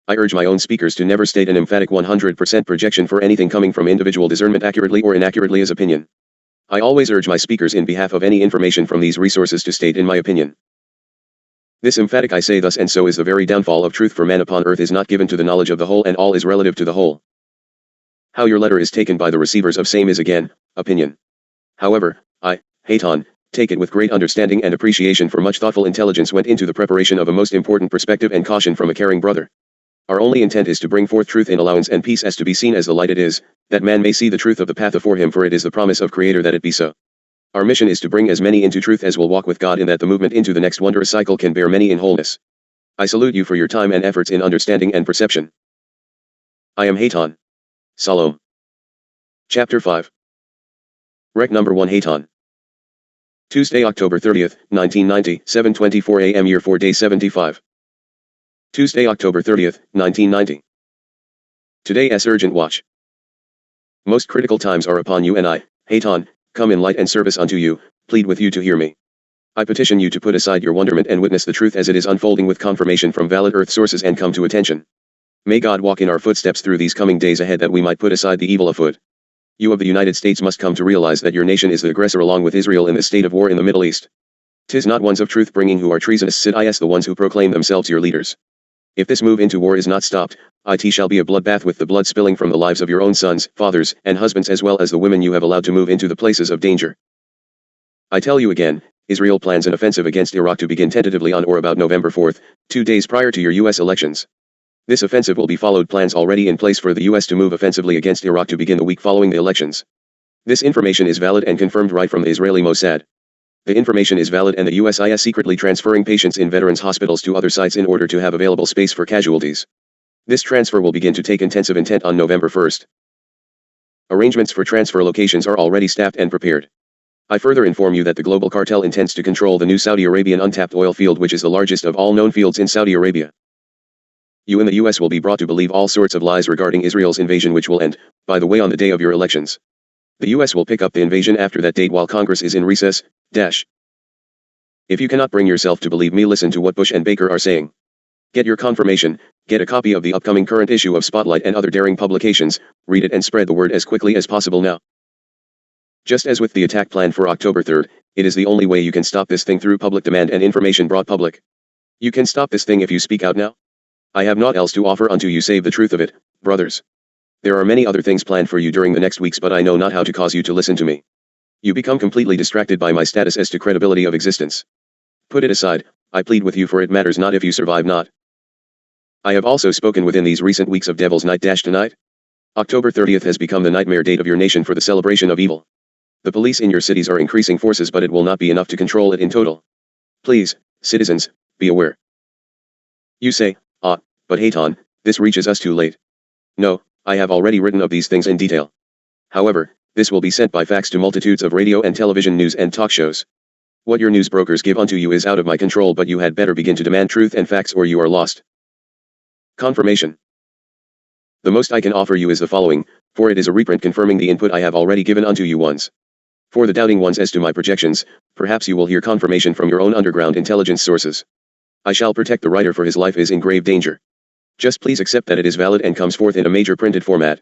I urge my own speakers to never state an emphatic 100% projection for anything coming from individual discernment accurately or inaccurately as opinion. I always urge my speakers in behalf of any information from these resources to state in my opinion. This emphatic I say thus, and so is the very downfall of truth, for man upon earth is not given to the knowledge of the whole, and all is relative to the whole. How your letter is taken by the receivers of same is again, opinion. However, I, Haytan, take it with great understanding and appreciation, for much thoughtful intelligence went into the preparation of a most important perspective and caution from a caring brother. Our only intent is to bring forth truth in allowance and peace, as to be seen as the light it is, that man may see the truth of the path afore him, for it is the promise of Creator that it be so. Our mission is to bring as many into truth as will walk with God, in that the movement into the next wondrous cycle can bear many in wholeness. I salute you for your time and efforts in understanding and perception. I am Haytan. Salam. Chapter 5. Rec number 1, Haytan. Tuesday, October 30th, 1990, 7:24 a.m. Year 4 Day 75. Tuesday, October 30th, 1990. Today's urgent watch. Most critical times are upon you, and I, Haytan, come in light and service unto you, plead with you to hear me. I petition you to put aside your wonderment and witness the truth as it is unfolding with confirmation from valid earth sources, and come to attention. May God walk in our footsteps through these coming days ahead, that we might put aside the evil afoot. You of the United States must come to realize that your nation is the aggressor along with Israel in this state of war in the Middle East. 'Tis not ones of truth bringing who are treasonous, is the ones who proclaim themselves your leaders. If this move into war is not stopped, it shall be a bloodbath, with the blood spilling from the lives of your own sons, fathers, and husbands, as well as the women you have allowed to move into the places of danger. I tell you again, Israel plans an offensive against Iraq to begin tentatively on or about November 4th, 2 days prior to your U.S. elections. This offensive will be followed plans already in place for the U.S. to move offensively against Iraq to begin the week following the elections. This information is valid and confirmed right from the Israeli Mossad. The information is valid, and the U.S. is secretly transferring patients in veterans' hospitals to other sites in order to have available space for casualties. This transfer will begin to take intensive intent on November 1st. Arrangements for transfer locations are already staffed and prepared. I further inform you that the global cartel intends to control the new Saudi Arabian untapped oil field, which is the largest of all known fields in Saudi Arabia. You in the U.S. will be brought to believe all sorts of lies regarding Israel's invasion, which will end, by the way, on the day of your elections. The U.S. will pick up the invasion after that date while Congress is in recess. If you cannot bring yourself to believe me, listen to what Bush and Baker are saying. Get your confirmation, get a copy of the upcoming current issue of Spotlight and other daring publications, read it and spread the word as quickly as possible now. Just as with the attack plan for October 3rd, it is the only way you can stop this thing, through public demand and information brought public. You can stop this thing if you speak out now. I have naught else to offer unto you save the truth of it, brothers. There are many other things planned for you during the next weeks, but I know not how to cause you to listen to me. You become completely distracted by my status as to credibility of existence. Put it aside, I plead with you, for it matters not if you survive not. I have also spoken within these recent weeks of Devil's Night. Tonight, October 30th has become the nightmare date of your nation for the celebration of evil. The police in your cities are increasing forces, but it will not be enough to control it in total. Please, citizens, be aware. You say, but Haytan, This reaches us too late. No, I have already written of these things in detail. However, this will be sent by fax to multitudes of radio and television news and talk shows. What your news brokers give unto you is out of my control, but you had better begin to demand truth and facts or you are lost. Confirmation. The most I can offer you is the following, for it is a reprint confirming the input I have already given unto you once. For the doubting ones as to my projections, perhaps you will hear confirmation from your own underground intelligence sources. I shall protect the writer, for his life is in grave danger. Just please accept that it is valid and comes forth in a major printed format.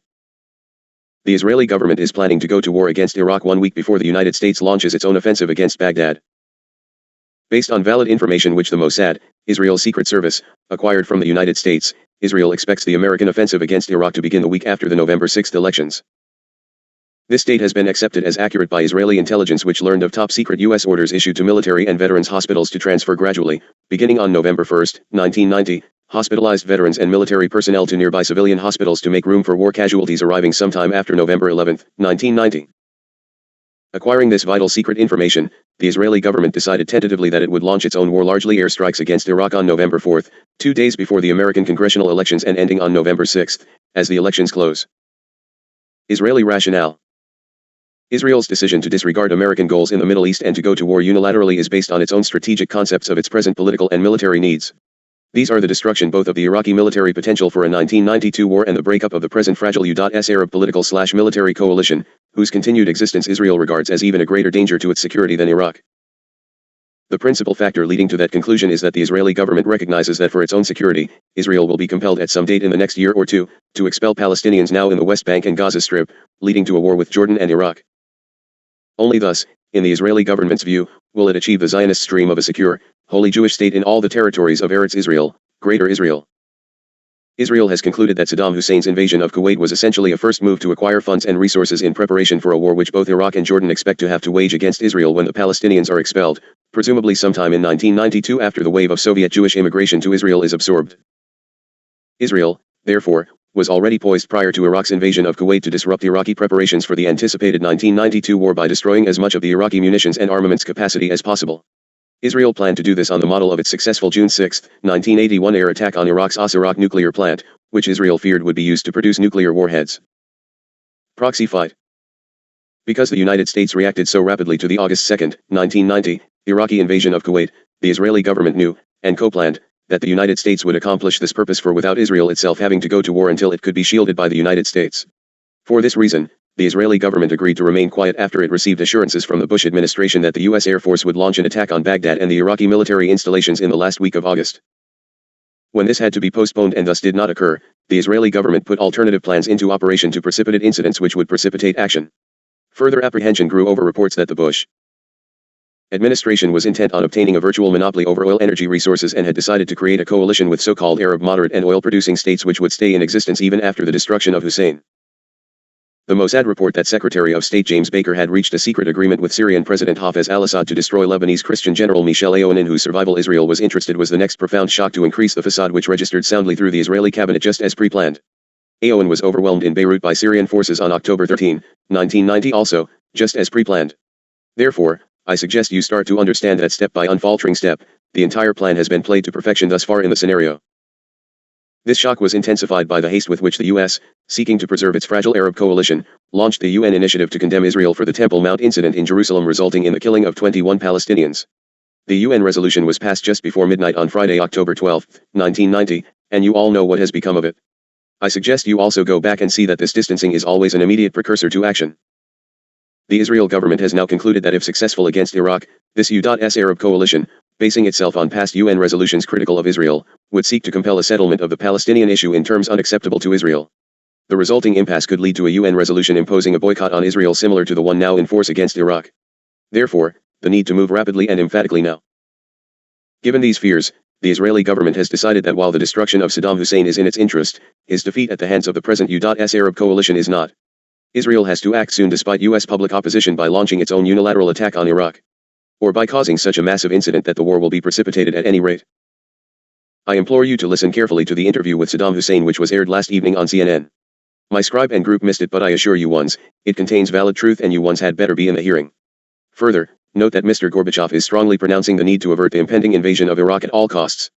The Israeli government is planning to go to war against Iraq 1 week before the United States launches its own offensive against Baghdad. Based on valid information which the Mossad, Israel's secret service, acquired from the United States, Israel expects the American offensive against Iraq to begin the week after the November 6 elections. This date has been accepted as accurate by Israeli intelligence, which learned of top-secret U.S. orders issued to military and veterans hospitals to transfer gradually, beginning on November 1, 1990, hospitalized veterans and military personnel to nearby civilian hospitals to make room for war casualties arriving sometime after November 11, 1990. Acquiring this vital secret information, the Israeli government decided tentatively that it would launch its own war, largely airstrikes against Iraq on November 4, 2 days before the American congressional elections and ending on November 6, as the elections close. Israeli rationale. Israel's decision to disregard American goals in the Middle East and to go to war unilaterally is based on its own strategic concepts of its present political and military needs. These are the destruction both of the Iraqi military potential for a 1992 war and the breakup of the present fragile U.S. Arab political/military coalition, whose continued existence Israel regards as even a greater danger to its security than Iraq. The principal factor leading to that conclusion is that the Israeli government recognizes that for its own security, Israel will be compelled at some date in the next year or two, to expel Palestinians now in the West Bank and Gaza Strip, leading to a war with Jordan and Iraq. Only thus, in the Israeli government's view, will it achieve the Zionist dream of a secure, holy Jewish state in all the territories of Eretz Israel, Greater Israel. Israel has concluded that Saddam Hussein's invasion of Kuwait was essentially a first move to acquire funds and resources in preparation for a war which both Iraq and Jordan expect to have to wage against Israel when the Palestinians are expelled, presumably sometime in 1992 after the wave of Soviet Jewish immigration to Israel is absorbed. Israel, therefore, was already poised prior to Iraq's invasion of Kuwait to disrupt Iraqi preparations for the anticipated 1992 war by destroying as much of the Iraqi munitions and armaments capacity as possible. Israel planned to do this on the model of its successful June 6, 1981 air attack on Iraq's As-Iraq nuclear plant, which Israel feared would be used to produce nuclear warheads. Proxy fight. Because the United States reacted so rapidly to the August 2, 1990, Iraqi invasion of Kuwait, the Israeli government knew, and co-planned, that the United States would accomplish this purpose for without Israel itself having to go to war until it could be shielded by the United States. For this reason, the Israeli government agreed to remain quiet after it received assurances from the Bush administration that the U.S. Air Force would launch an attack on Baghdad and the Iraqi military installations in the last week of August. When this had to be postponed and thus did not occur, the Israeli government put alternative plans into operation to precipitate incidents which would precipitate action. Further apprehension grew over reports that the Bush administration was intent on obtaining a virtual monopoly over oil energy resources and had decided to create a coalition with so-called Arab moderate and oil-producing states which would stay in existence even after the destruction of Hussein. The Mossad report that Secretary of State James Baker had reached a secret agreement with Syrian President Hafez al-Assad to destroy Lebanese Christian General Michel Aoun, in whose survival Israel was interested, was the next profound shock to increase the facade which registered soundly through the Israeli cabinet just as pre-planned. Aoun was overwhelmed in Beirut by Syrian forces on October 13, 1990 also, just as pre-planned. Therefore, I suggest you start to understand that step by unfaltering step, the entire plan has been played to perfection thus far in the scenario. This shock was intensified by the haste with which the U.S., seeking to preserve its fragile Arab coalition, launched the UN initiative to condemn Israel for the Temple Mount incident in Jerusalem resulting in the killing of 21 Palestinians. The UN resolution was passed just before midnight on Friday, October 12, 1990, and you all know what has become of it. I suggest you also go back and see that this distancing is always an immediate precursor to action. The Israel government has now concluded that if successful against Iraq, this U.S. Arab coalition, basing itself on past UN resolutions critical of Israel, would seek to compel a settlement of the Palestinian issue in terms unacceptable to Israel. The resulting impasse could lead to a UN resolution imposing a boycott on Israel similar to the one now in force against Iraq. Therefore, the need to move rapidly and emphatically now. Given these fears, the Israeli government has decided that while the destruction of Saddam Hussein is in its interest, his defeat at the hands of the present U.S. Arab coalition is not. Israel has to act soon despite U.S. public opposition by launching its own unilateral attack on Iraq. Or by causing such a massive incident that the war will be precipitated at any rate. I implore you to listen carefully to the interview with Saddam Hussein which was aired last evening on CNN. My scribe and group missed it, but I assure you ones, it contains valid truth and you ones had better be in the hearing. Further, note that Mr. Gorbachev is strongly pronouncing the need to avert the impending invasion of Iraq at all costs.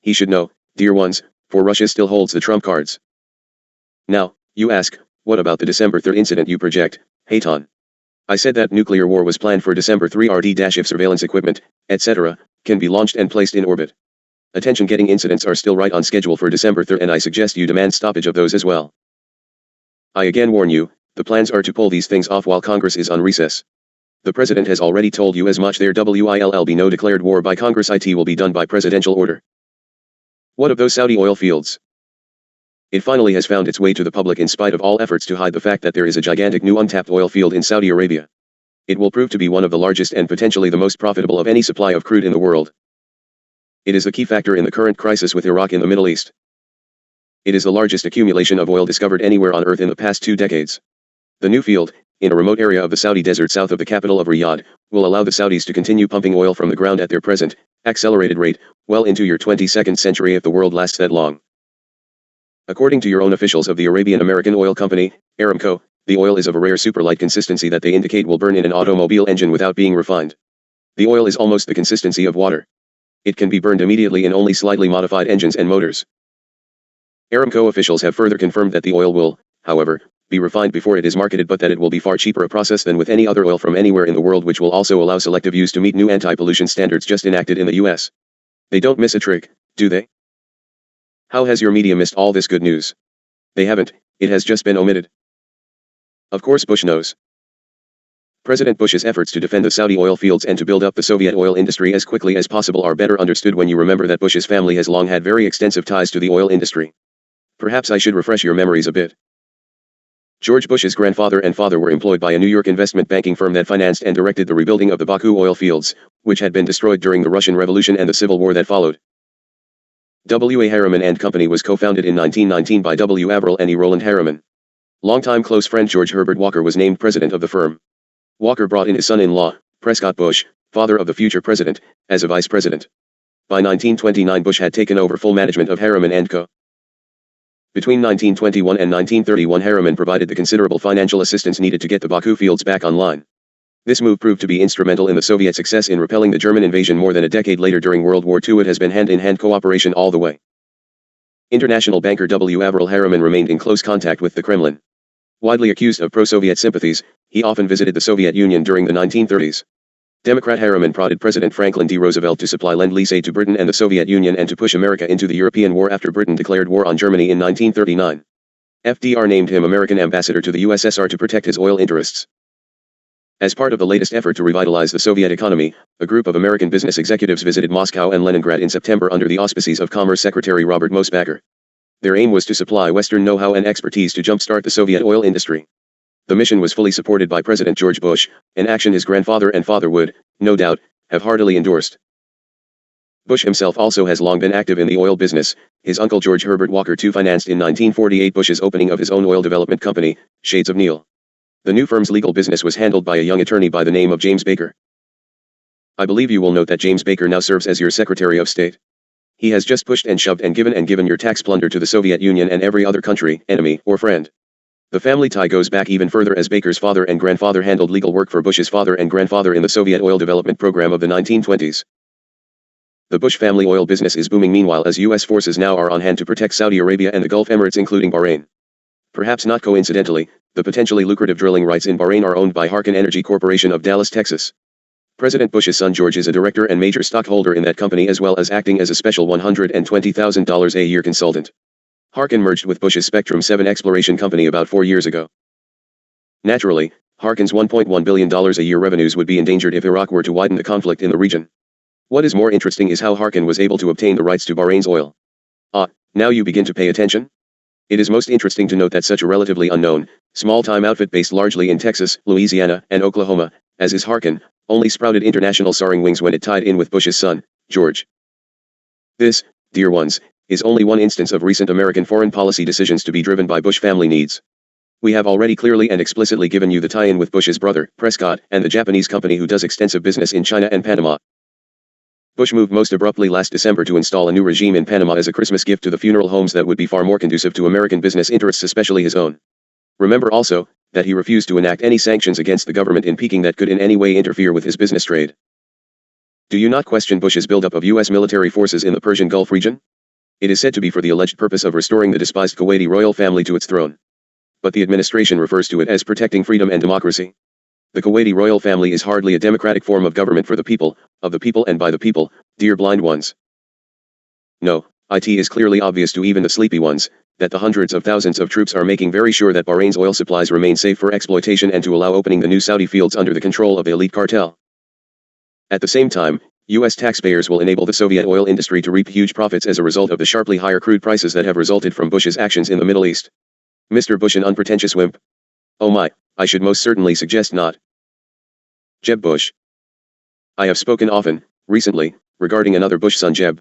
He should know, dear ones, for Russia still holds the trump cards. Now, you ask, what about the December 3rd incident you project, Hayton? I said that nuclear war was planned for December 3 if surveillance equipment, etc., can be launched and placed in orbit. Attention, getting incidents are still right on schedule for December 3rd, and I suggest you demand stoppage of those as well. I again warn you, the plans are to pull these things off while Congress is on recess. The President has already told you as much. There will be no declared war by Congress. It will be done by presidential order. What of those Saudi oil fields? It finally has found its way to the public in spite of all efforts to hide the fact that there is a gigantic new untapped oil field in Saudi Arabia. It will prove to be one of the largest and potentially the most profitable of any supply of crude in the world. It is the key factor in the current crisis with Iraq in the Middle East. It is the largest accumulation of oil discovered anywhere on Earth in the past 2 decades. The new field, in a remote area of the Saudi desert south of the capital of Riyadh, will allow the Saudis to continue pumping oil from the ground at their present, accelerated rate, well into your 22nd century if the world lasts that long. According to your own officials of the Arabian-American oil company, Aramco, the oil is of a rare superlight consistency that they indicate will burn in an automobile engine without being refined. The oil is almost the consistency of water. It can be burned immediately in only slightly modified engines and motors. Aramco officials have further confirmed that the oil will, however, be refined before it is marketed, but that it will be far cheaper a process than with any other oil from anywhere in the world, which will also allow selective use to meet new anti-pollution standards just enacted in the US. They don't miss a trick, do they? How has your media missed all this good news? They haven't, it has just been omitted. Of course Bush knows. President Bush's efforts to defend the Saudi oil fields and to build up the Soviet oil industry as quickly as possible are better understood when you remember that Bush's family has long had very extensive ties to the oil industry. Perhaps I should refresh your memories a bit. George Bush's grandfather and father were employed by a New York investment banking firm that financed and directed the rebuilding of the Baku oil fields, which had been destroyed during the Russian Revolution and the Civil War that followed. W. A. Harriman and Company was co-founded in 1919 by W. Averill and E. Roland Harriman. Longtime close friend George Herbert Walker was named president of the firm. Walker brought in his son-in-law, Prescott Bush, father of the future president, as a vice president. By 1929 Bush had taken over full management of Harriman & Co. Between 1921 and 1931 Harriman provided the considerable financial assistance needed to get the Baku fields back online. This move proved to be instrumental in the Soviet success in repelling the German invasion more than a decade later during World War II. It has been hand-in-hand cooperation all the way. International banker W. Averill Harriman remained in close contact with the Kremlin. Widely accused of pro-Soviet sympathies, he often visited the Soviet Union during the 1930s. Democrat Harriman prodded President Franklin D. Roosevelt to supply Lend-Lease aid to Britain and the Soviet Union and to push America into the European war after Britain declared war on Germany in 1939. FDR named him American ambassador to the USSR to protect his oil interests. As part of the latest effort to revitalize the Soviet economy, a group of American business executives visited Moscow and Leningrad in September under the auspices of Commerce Secretary Robert Mosbacher. Their aim was to supply Western know-how and expertise to jumpstart the Soviet oil industry. The mission was fully supported by President George Bush, an action his grandfather and father would, no doubt, have heartily endorsed. Bush himself also has long been active in the oil business. His uncle George Herbert Walker too financed in 1948 Bush's opening of his own oil development company, Shades of Neil. The new firm's legal business was handled by a young attorney by the name of James Baker. I believe you will note that James Baker now serves as your Secretary of State. He has just pushed and shoved and given your tax plunder to the Soviet Union and every other country, enemy, or friend. The family tie goes back even further, as Baker's father and grandfather handled legal work for Bush's father and grandfather in the Soviet oil development program of the 1920s. The Bush family oil business is booming meanwhile, as U.S. forces now are on hand to protect Saudi Arabia and the Gulf Emirates, including Bahrain. Perhaps not coincidentally, the potentially lucrative drilling rights in Bahrain are owned by Harken Energy Corporation of Dallas, Texas. President Bush's son George is a director and major stockholder in that company, as well as acting as a special $120,000 a year consultant. Harken merged with Bush's Spectrum 7 exploration company about 4 years ago. Naturally, Harken's $1.1 billion a year revenues would be endangered if Iraq were to widen the conflict in the region. What is more interesting is how Harken was able to obtain the rights to Bahrain's oil. Now you begin to pay attention? It is most interesting to note that such a relatively unknown, small-time outfit based largely in Texas, Louisiana, and Oklahoma, as is Harken, only sprouted international soaring wings when it tied in with Bush's son, George. This, dear ones, is only one instance of recent American foreign policy decisions to be driven by Bush family needs. We have already clearly and explicitly given you the tie-in with Bush's brother, Prescott, and the Japanese company who does extensive business in China and Panama. Bush moved most abruptly last December to install a new regime in Panama as a Christmas gift to the funeral homes that would be far more conducive to American business interests, especially his own. Remember also, that he refused to enact any sanctions against the government in Peking that could in any way interfere with his business trade. Do you not question Bush's buildup of U.S. military forces in the Persian Gulf region? It is said to be for the alleged purpose of restoring the despised Kuwaiti royal family to its throne. But the administration refers to it as protecting freedom and democracy. The Kuwaiti royal family is hardly a democratic form of government for the people, of the people and by the people, dear blind ones. No, it is clearly obvious to even the sleepy ones, that the hundreds of thousands of troops are making very sure that Bahrain's oil supplies remain safe for exploitation and to allow opening the new Saudi fields under the control of the elite cartel. At the same time, U.S. taxpayers will enable the Soviet oil industry to reap huge profits as a result of the sharply higher crude prices that have resulted from Bush's actions in the Middle East. Mr. Bush an unpretentious wimp? Oh my, I should most certainly suggest not. Jeb Bush. I have spoken often, recently, regarding another Bush son Jeb.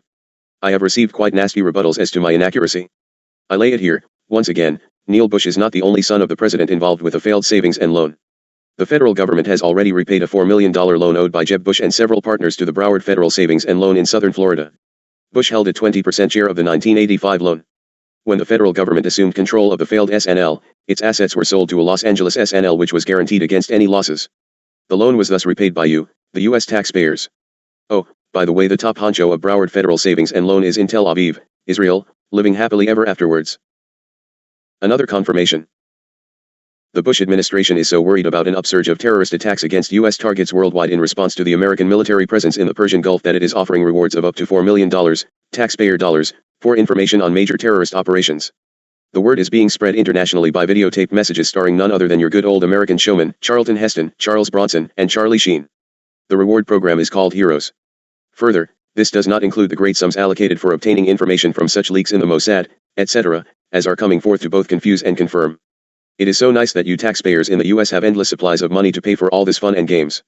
I have received quite nasty rebuttals as to my inaccuracy. I lay it here, once again, Neil Bush is not the only son of the president involved with a failed savings and loan. The federal government has already repaid a $4 million loan owed by Jeb Bush and several partners to the Broward Federal Savings and Loan in southern Florida. Bush held a 20% share of the 1985 loan. When the federal government assumed control of the failed SNL, its assets were sold to a Los Angeles SNL which was guaranteed against any losses. The loan was thus repaid by you, the U.S. taxpayers. Oh, by the way, the top honcho of Broward Federal Savings and Loan is in Tel Aviv, Israel, living happily ever afterwards. Another confirmation. The Bush administration is so worried about an upsurge of terrorist attacks against U.S. targets worldwide in response to the American military presence in the Persian Gulf that it is offering rewards of up to $4 million, taxpayer dollars, for information on major terrorist operations. The word is being spread internationally by videotaped messages starring none other than your good old American showmen, Charlton Heston, Charles Bronson, and Charlie Sheen. The reward program is called Heroes. Further, this does not include the great sums allocated for obtaining information from such leaks in the Mossad, etc., as are coming forth to both confuse and confirm. It is so nice that you taxpayers in the US have endless supplies of money to pay for all this fun and games.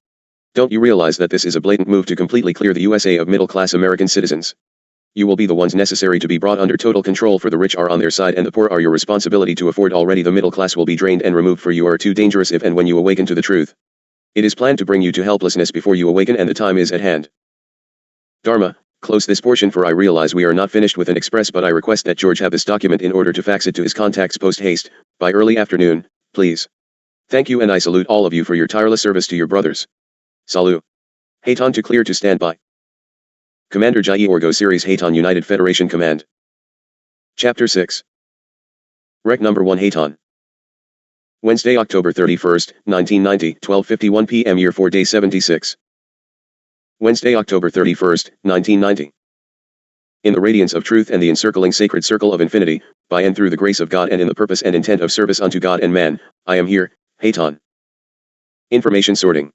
Don't you realize that this is a blatant move to completely clear the USA of middle-class American citizens? You will be the ones necessary to be brought under total control, for the rich are on their side and the poor are your responsibility to afford. Already the middle class will be drained and removed, for you are too dangerous if and when you awaken to the truth. It is planned to bring you to helplessness before you awaken, and the time is at hand. Dharma, close this portion, for I realize we are not finished with an express, but I request that George have this document in order to fax it to his contacts post haste, by early afternoon, please. Thank you, and I salute all of you for your tireless service to your brothers. Salut. Hayton to clear to stand by. Commander Jai Orgo Series Hayton United Federation Command. Chapter 6. Rec Number 1 Hayton. Wednesday, October 31st, 1990, 12:51 p.m. Year 4 Day 76. Wednesday, October 31st, 1990. In the radiance of truth and the encircling sacred circle of infinity, by and through the grace of God and in the purpose and intent of service unto God and man, I am here, Hayton. Information sorting.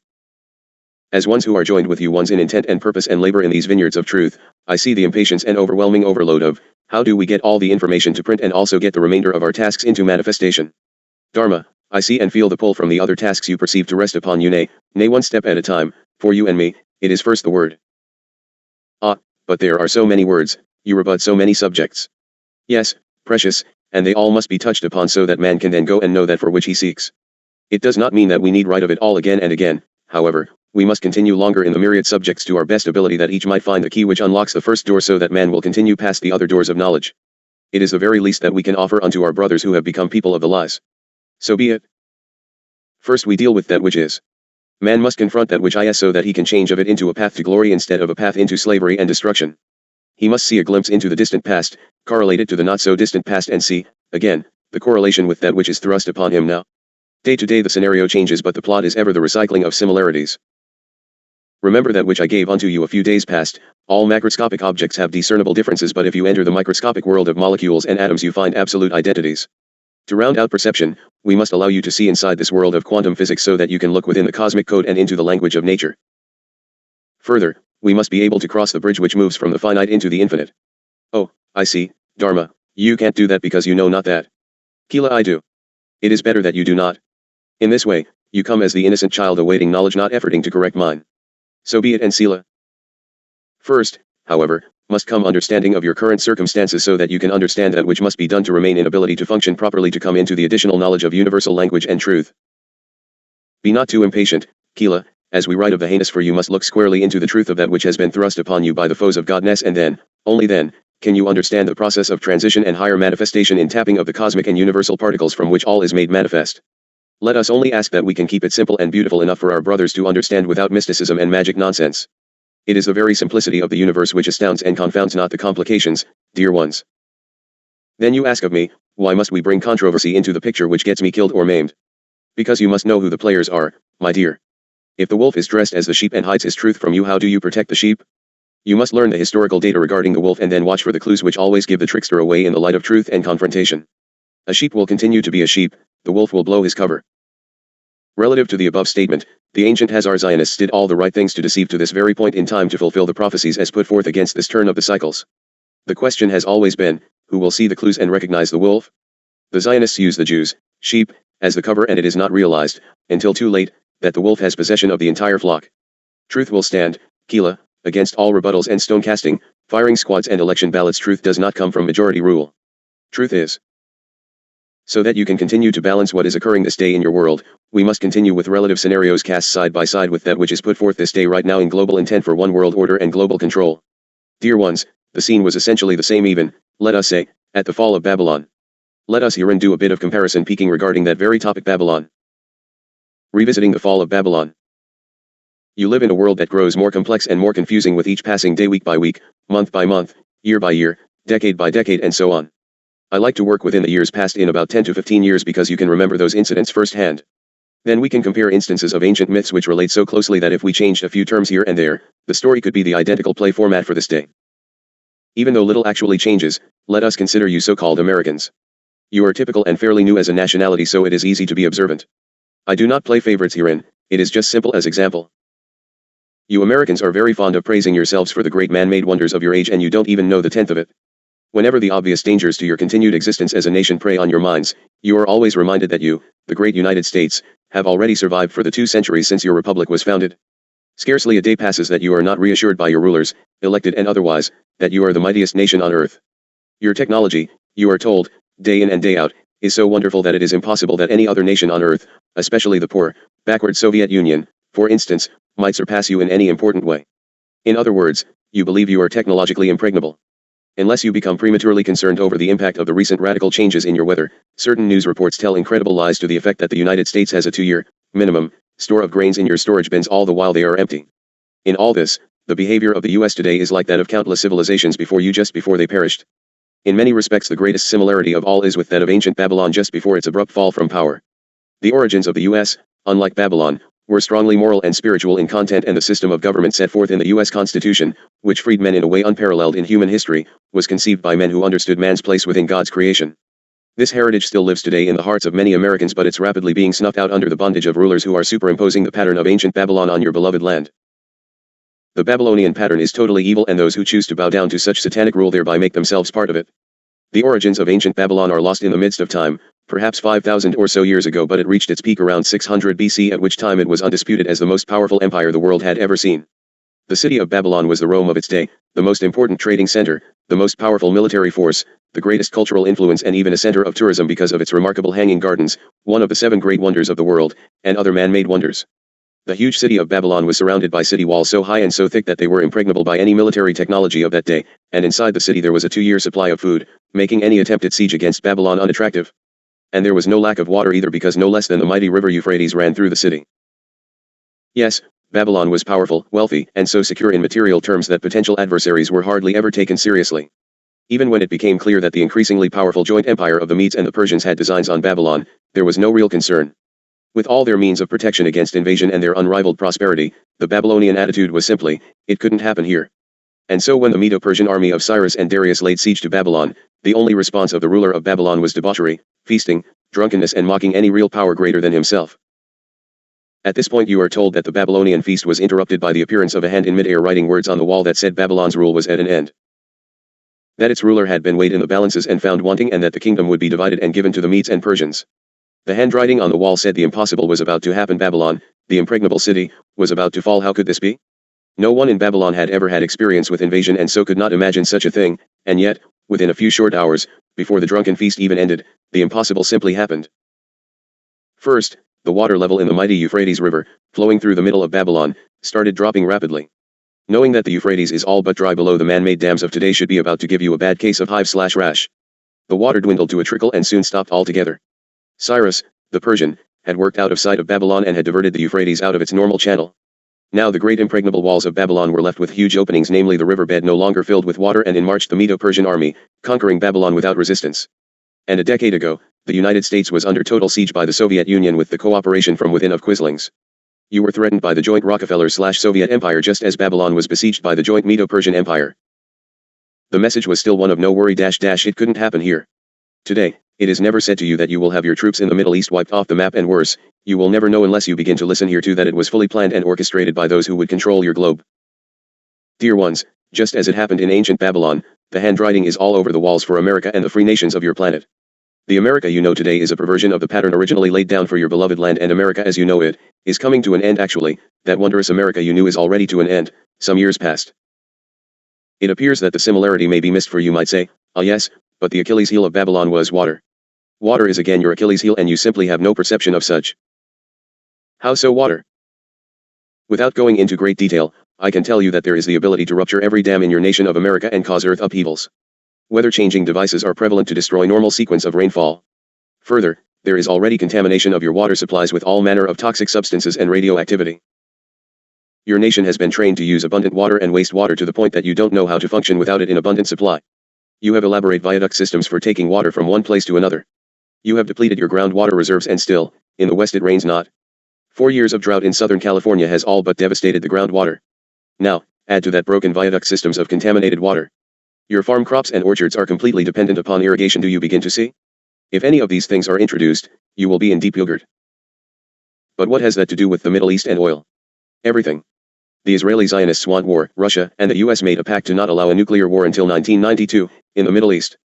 As ones who are joined with you ones in intent and purpose and labor in these vineyards of truth, I see the impatience and overwhelming overload of, how do we get all the information to print and also get the remainder of our tasks into manifestation? Dharma, I see and feel the pull from the other tasks you perceive to rest upon you, nay one step at a time, for you and me, it is first the word. Ah, but there are so many words, you rebut so many subjects. Yes, precious, and they all must be touched upon so that man can then go and know that for which he seeks. It does not mean that we need write of it all again and again, however, we must continue longer in the myriad subjects to our best ability, that each might find the key which unlocks the first door, so that man will continue past the other doors of knowledge. It is the very least that we can offer unto our brothers who have become people of the lies. So be it. First we deal with that which is. Man must confront that which is, so that he can change of it into a path to glory instead of a path into slavery and destruction. He must see a glimpse into the distant past, correlate it to the not so distant past, and see, again, the correlation with that which is thrust upon him now. Day to day the scenario changes, but the plot is ever the recycling of similarities. Remember that which I gave unto you a few days past, all macroscopic objects have discernible differences, but if you enter the microscopic world of molecules and atoms you find absolute identities. To round out perception, we must allow you to see inside this world of quantum physics so that you can look within the cosmic code and into the language of nature. Further, we must be able to cross the bridge which moves from the finite into the infinite. Oh, I see, Dharma, you can't do that because you know not that. Keela, I do. It is better that you do not. In this way, you come as the innocent child awaiting knowledge, not efforting to correct mine. So be it, and Sila. First, however, must come understanding of your current circumstances so that you can understand that which must be done to remain in ability to function properly, to come into the additional knowledge of universal language and truth. Be not too impatient, Keela, as we write of the heinous, for you must look squarely into the truth of that which has been thrust upon you by the foes of Godness, and then, only then, can you understand the process of transition and higher manifestation in tapping of the cosmic and universal particles from which all is made manifest. Let us only ask that we can keep it simple and beautiful enough for our brothers to understand without mysticism and magic nonsense. It is the very simplicity of the universe which astounds and confounds, not the complications, dear ones. Then you ask of me, why must we bring controversy into the picture which gets me killed or maimed? Because you must know who the players are, my dear. If the wolf is dressed as the sheep and hides his truth from you, how do you protect the sheep? You must learn the historical data regarding the wolf and then watch for the clues which always give the trickster away in the light of truth and confrontation. A sheep will continue to be a sheep, the wolf will blow his cover. Relative to the above statement, the ancient Hazar Zionists did all the right things to deceive to this very point in time to fulfill the prophecies as put forth against this turn of the cycles. The question has always been, who will see the clues and recognize the wolf? The Zionists use the Jews, sheep, as the cover, and it is not realized, until too late, that the wolf has possession of the entire flock. Truth will stand, Kila, against all rebuttals and stone casting, firing squads and election ballots. Truth does not come from majority rule. Truth is. So that you can continue to balance what is occurring this day in your world, we must continue with relative scenarios cast side by side with that which is put forth this day right now in global intent for one world order and global control. Dear ones, the scene was essentially the same even, let us say, at the fall of Babylon. Let us herein do a bit of comparison peeking regarding that very topic, Babylon. Revisiting the fall of Babylon. You live in a world that grows more complex and more confusing with each passing day, week by week, month by month, year by year, decade by decade, and so on. I like to work within the years past in about 10 to 15 years because you can remember those incidents firsthand. Then we can compare instances of ancient myths which relate so closely that if we changed a few terms here and there, the story could be the identical play format for this day. Even though little actually changes, let us consider you so-called Americans. You are typical and fairly new as a nationality, so it is easy to be observant. I do not play favorites herein, it is just simple as example. You Americans are very fond of praising yourselves for the great man-made wonders of your age, and you don't even know the tenth of it. Whenever the obvious dangers to your continued existence as a nation prey on your minds, you are always reminded that you, the great United States, have already survived for the 2 centuries since your republic was founded. Scarcely a day passes that you are not reassured by your rulers, elected and otherwise, that you are the mightiest nation on earth. Your technology, you are told, day in and day out, is so wonderful that it is impossible that any other nation on earth, especially the poor, backward Soviet Union, for instance, might surpass you in any important way. In other words, you believe you are technologically impregnable. Unless you become prematurely concerned over the impact of the recent radical changes in your weather, certain news reports tell incredible lies to the effect that the United States has a 2-year, minimum, store of grains in your storage bins all the while they are empty. In all this, the behavior of the US today is like that of countless civilizations before you just before they perished. In many respects the greatest similarity of all is with that of ancient Babylon just before its abrupt fall from power. The origins of the US, unlike Babylon, were strongly moral and spiritual in content, and the system of government set forth in the US Constitution, which freed men in a way unparalleled in human history, was conceived by men who understood man's place within God's creation. This heritage still lives today in the hearts of many Americans, but it's rapidly being snuffed out under the bondage of rulers who are superimposing the pattern of ancient Babylon on your beloved land. The Babylonian pattern is totally evil, and those who choose to bow down to such satanic rule thereby make themselves part of it. The origins of ancient Babylon are lost in the midst of time, perhaps 5,000 or so years ago, but it reached its peak around 600 BC, at which time it was undisputed as the most powerful empire the world had ever seen. The city of Babylon was the Rome of its day, the most important trading center, the most powerful military force, the greatest cultural influence, and even a center of tourism because of its remarkable hanging gardens, one of the 7 great wonders of the world, and other man-made wonders. The huge city of Babylon was surrounded by city walls so high and so thick that they were impregnable by any military technology of that day, and inside the city there was a 2-year supply of food, making any attempt at siege against Babylon unattractive. And there was no lack of water either, because no less than the mighty river Euphrates ran through the city. Yes, Babylon was powerful, wealthy, and so secure in material terms that potential adversaries were hardly ever taken seriously. Even when it became clear that the increasingly powerful joint empire of the Medes and the Persians had designs on Babylon, there was no real concern. With all their means of protection against invasion and their unrivaled prosperity, the Babylonian attitude was simply, it couldn't happen here. And so when the Medo-Persian army of Cyrus and Darius laid siege to Babylon, the only response of the ruler of Babylon was debauchery, feasting, drunkenness, and mocking any real power greater than himself. At this point you are told that the Babylonian feast was interrupted by the appearance of a hand in mid-air writing words on the wall that said Babylon's rule was at an end. That its ruler had been weighed in the balances and found wanting, and that the kingdom would be divided and given to the Medes and Persians. The handwriting on the wall said the impossible was about to happen. Babylon, the impregnable city, was about to fall. How could this be? No one in Babylon had ever had experience with invasion and so could not imagine such a thing, and yet, within a few short hours, before the drunken feast even ended, the impossible simply happened. First, the water level in the mighty Euphrates River, flowing through the middle of Babylon, started dropping rapidly. Knowing that the Euphrates is all but dry below, the man-made dams of today should be about to give you a bad case of hives/rash. The water dwindled to a trickle and soon stopped altogether. Cyrus, the Persian, had worked out of sight of Babylon and had diverted the Euphrates out of its normal channel. Now the great impregnable walls of Babylon were left with huge openings, namely the riverbed no longer filled with water, and in marched the Medo-Persian army, conquering Babylon without resistance. And a decade ago, the United States was under total siege by the Soviet Union with the cooperation from within of Quislings. You were threatened by the joint Rockefeller/Soviet Empire just as Babylon was besieged by the joint Medo-Persian Empire. The message was still one of no worry it couldn't happen here. Today, it is never said to you that you will have your troops in the Middle East wiped off the map, and worse, you will never know unless you begin to listen here too that it was fully planned and orchestrated by those who would control your globe. Dear ones, just as it happened in ancient Babylon, the handwriting is all over the walls for America and the free nations of your planet. The America you know today is a perversion of the pattern originally laid down for your beloved land, and America as you know it, is coming to an end. Actually, that wondrous America you knew is already to an end, some years past. It appears that the similarity may be missed, for you might say, ah yes, but the Achilles heel of Babylon was water. Water is again your Achilles heel, and you simply have no perception of such. How so water? Without going into great detail, I can tell you that there is the ability to rupture every dam in your nation of America and cause earth upheavals. Weather-changing devices are prevalent to destroy normal sequence of rainfall. Further, there is already contamination of your water supplies with all manner of toxic substances and radioactivity. Your nation has been trained to use abundant water and waste water to the point that you don't know how to function without it in abundant supply. You have elaborate viaduct systems for taking water from one place to another. You have depleted your groundwater reserves, and still, in the West it rains not. 4 years of drought in Southern California has all but devastated the groundwater. Now, add to that broken viaduct systems of contaminated water. Your farm crops and orchards are completely dependent upon irrigation. Do you begin to see? If any of these things are introduced, you will be in deep yogurt. But what has that to do with the Middle East and oil? Everything. The Israeli Zionists want war. Russia and the US made a pact to not allow a nuclear war until 1992, in the Middle East.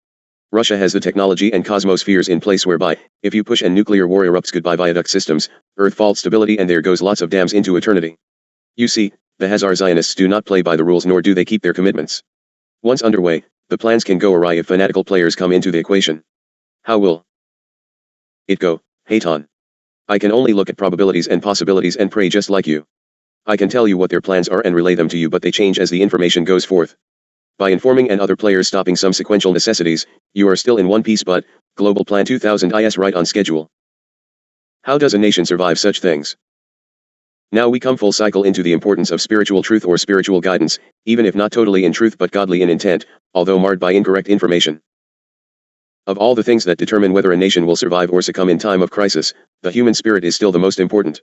Russia has the technology and cosmospheres in place whereby, if you push and nuclear war erupts, goodbye viaduct systems, earth fault stability, and there goes lots of dams into eternity. You see, the Hazar Zionists do not play by the rules, nor do they keep their commitments. Once underway, the plans can go awry if fanatical players come into the equation. How will it go, Hayton? I can only look at probabilities and possibilities and pray just like you. I can tell you what their plans are and relay them to you, but they change as the information goes forth. By informing and other players stopping some sequential necessities, you are still in one piece, but Global Plan 2000 is right on schedule. How does a nation survive such things? Now we come full cycle into the importance of spiritual truth or spiritual guidance, even if not totally in truth but godly in intent, although marred by incorrect information. Of all the things that determine whether a nation will survive or succumb in time of crisis, the human spirit is still the most important.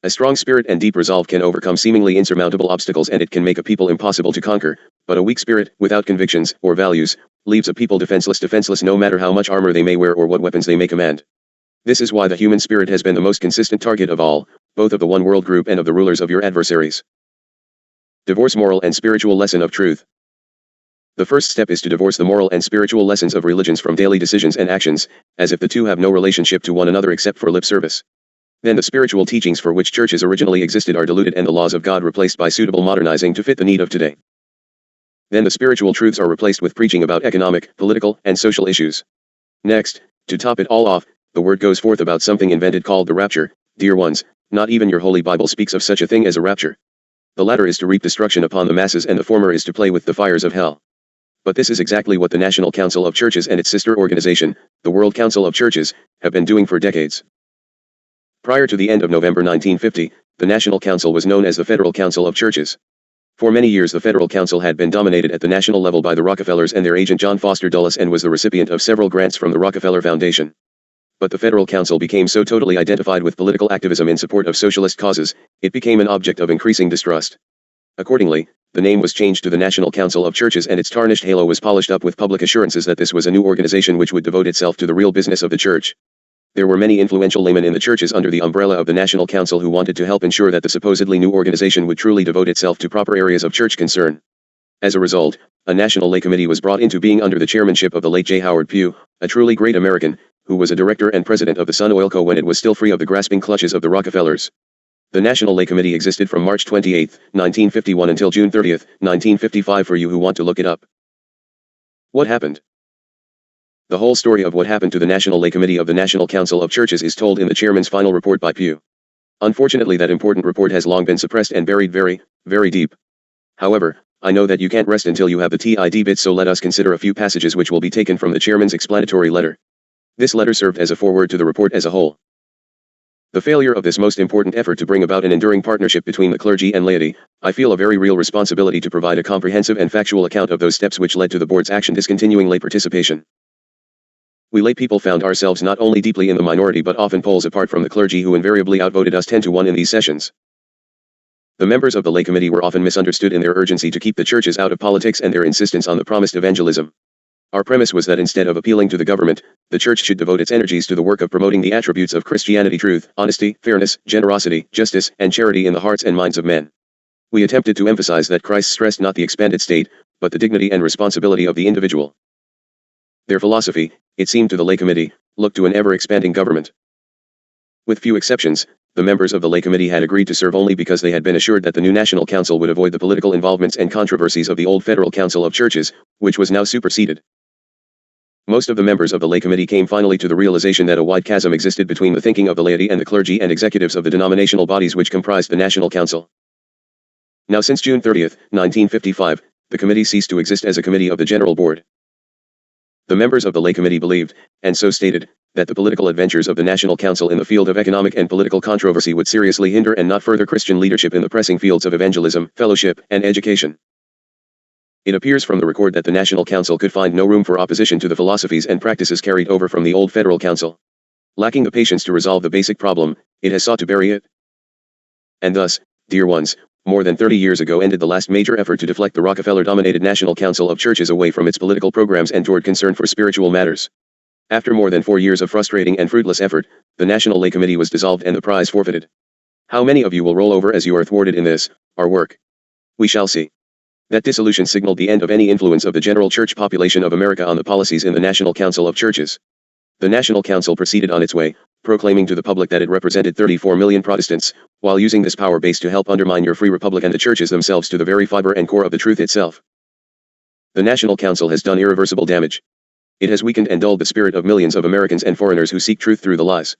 A strong spirit and deep resolve can overcome seemingly insurmountable obstacles, and it can make a people impossible to conquer, but a weak spirit, without convictions or values, leaves a people defenseless no matter how much armor they may wear or what weapons they may command. This is why the human spirit has been the most consistent target of all, both of the one world group and of the rulers of your adversaries. Divorce moral and spiritual lesson of truth. The first step is to divorce the moral and spiritual lessons of religions from daily decisions and actions, as if the two have no relationship to one another except for lip service. Then the spiritual teachings for which churches originally existed are diluted and the laws of God replaced by suitable modernizing to fit the need of today. Then the spiritual truths are replaced with preaching about economic, political, and social issues. Next, to top it all off, the word goes forth about something invented called the rapture. Dear ones, not even your Holy Bible speaks of such a thing as a rapture. The latter is to reap destruction upon the masses, and the former is to play with the fires of hell. But this is exactly what the National Council of Churches and its sister organization, the World Council of Churches, have been doing for decades. Prior to the end of November 1950, the National Council was known as the Federal Council of Churches. For many years the Federal Council had been dominated at the national level by the Rockefellers and their agent John Foster Dulles, and was the recipient of several grants from the Rockefeller Foundation. But the Federal Council became so totally identified with political activism in support of socialist causes, it became an object of increasing distrust. Accordingly, the name was changed to the National Council of Churches, and its tarnished halo was polished up with public assurances that this was a new organization which would devote itself to the real business of the church. There were many influential laymen in the churches under the umbrella of the National Council who wanted to help ensure that the supposedly new organization would truly devote itself to proper areas of church concern. As a result, a National Lay Committee was brought into being under the chairmanship of the late J. Howard Pugh, a truly great American, who was a director and president of the Sun Oil Co. when it was still free of the grasping clutches of the Rockefellers. The National Lay Committee existed from March 28, 1951 until June 30, 1955 for you who want to look it up. What happened? The whole story of what happened to the National Lay Committee of the National Council of Churches is told in the chairman's final report by Pugh. Unfortunately, that important report has long been suppressed and buried very, very deep. However, I know that you can't rest until you have the TID bit, so let us consider a few passages which will be taken from the chairman's explanatory letter. This letter served as a foreword to the report as a whole. The failure of this most important effort to bring about an enduring partnership between the clergy and laity, I feel a very real responsibility to provide a comprehensive and factual account of those steps which led to the board's action discontinuing lay participation. We lay people found ourselves not only deeply in the minority but often poles apart from the clergy, who invariably outvoted us 10-1 in these sessions. The members of the lay committee were often misunderstood in their urgency to keep the churches out of politics and their insistence on the promised evangelism. Our premise was that instead of appealing to the government, the church should devote its energies to the work of promoting the attributes of Christianity: truth, honesty, fairness, generosity, justice, and charity in the hearts and minds of men. We attempted to emphasize that Christ stressed not the expanded state, but the dignity and responsibility of the individual. Their philosophy, it seemed to the lay committee, looked to an ever-expanding government. With few exceptions, the members of the lay committee had agreed to serve only because they had been assured that the new National Council would avoid the political involvements and controversies of the old Federal Council of Churches, which was now superseded. Most of the members of the lay committee came finally to the realization that a wide chasm existed between the thinking of the laity and the clergy and executives of the denominational bodies which comprised the National Council. Now, since June 30, 1955, the committee ceased to exist as a committee of the General Board. The members of the lay committee believed, and so stated, that the political adventures of the National Council in the field of economic and political controversy would seriously hinder and not further Christian leadership in the pressing fields of evangelism, fellowship, and education. It appears from the record that the National Council could find no room for opposition to the philosophies and practices carried over from the old Federal Council. Lacking the patience to resolve the basic problem, it has sought to bury it. And thus, dear ones, more than 30 years ago ended the last major effort to deflect the Rockefeller-dominated National Council of Churches away from its political programs and toward concern for spiritual matters. After more than 4 years of frustrating and fruitless effort, the National Lay Committee was dissolved and the prize forfeited. How many of you will roll over as you are thwarted in this, our work? We shall see. That dissolution signaled the end of any influence of the general church population of America on the policies in the National Council of Churches. The National Council proceeded on its way, proclaiming to the public that it represented 34 million Protestants, while using this power base to help undermine your free republic and the churches themselves to the very fiber and core of the truth itself. The National Council has done irreversible damage. It has weakened and dulled the spirit of millions of Americans and foreigners who seek truth through the lies.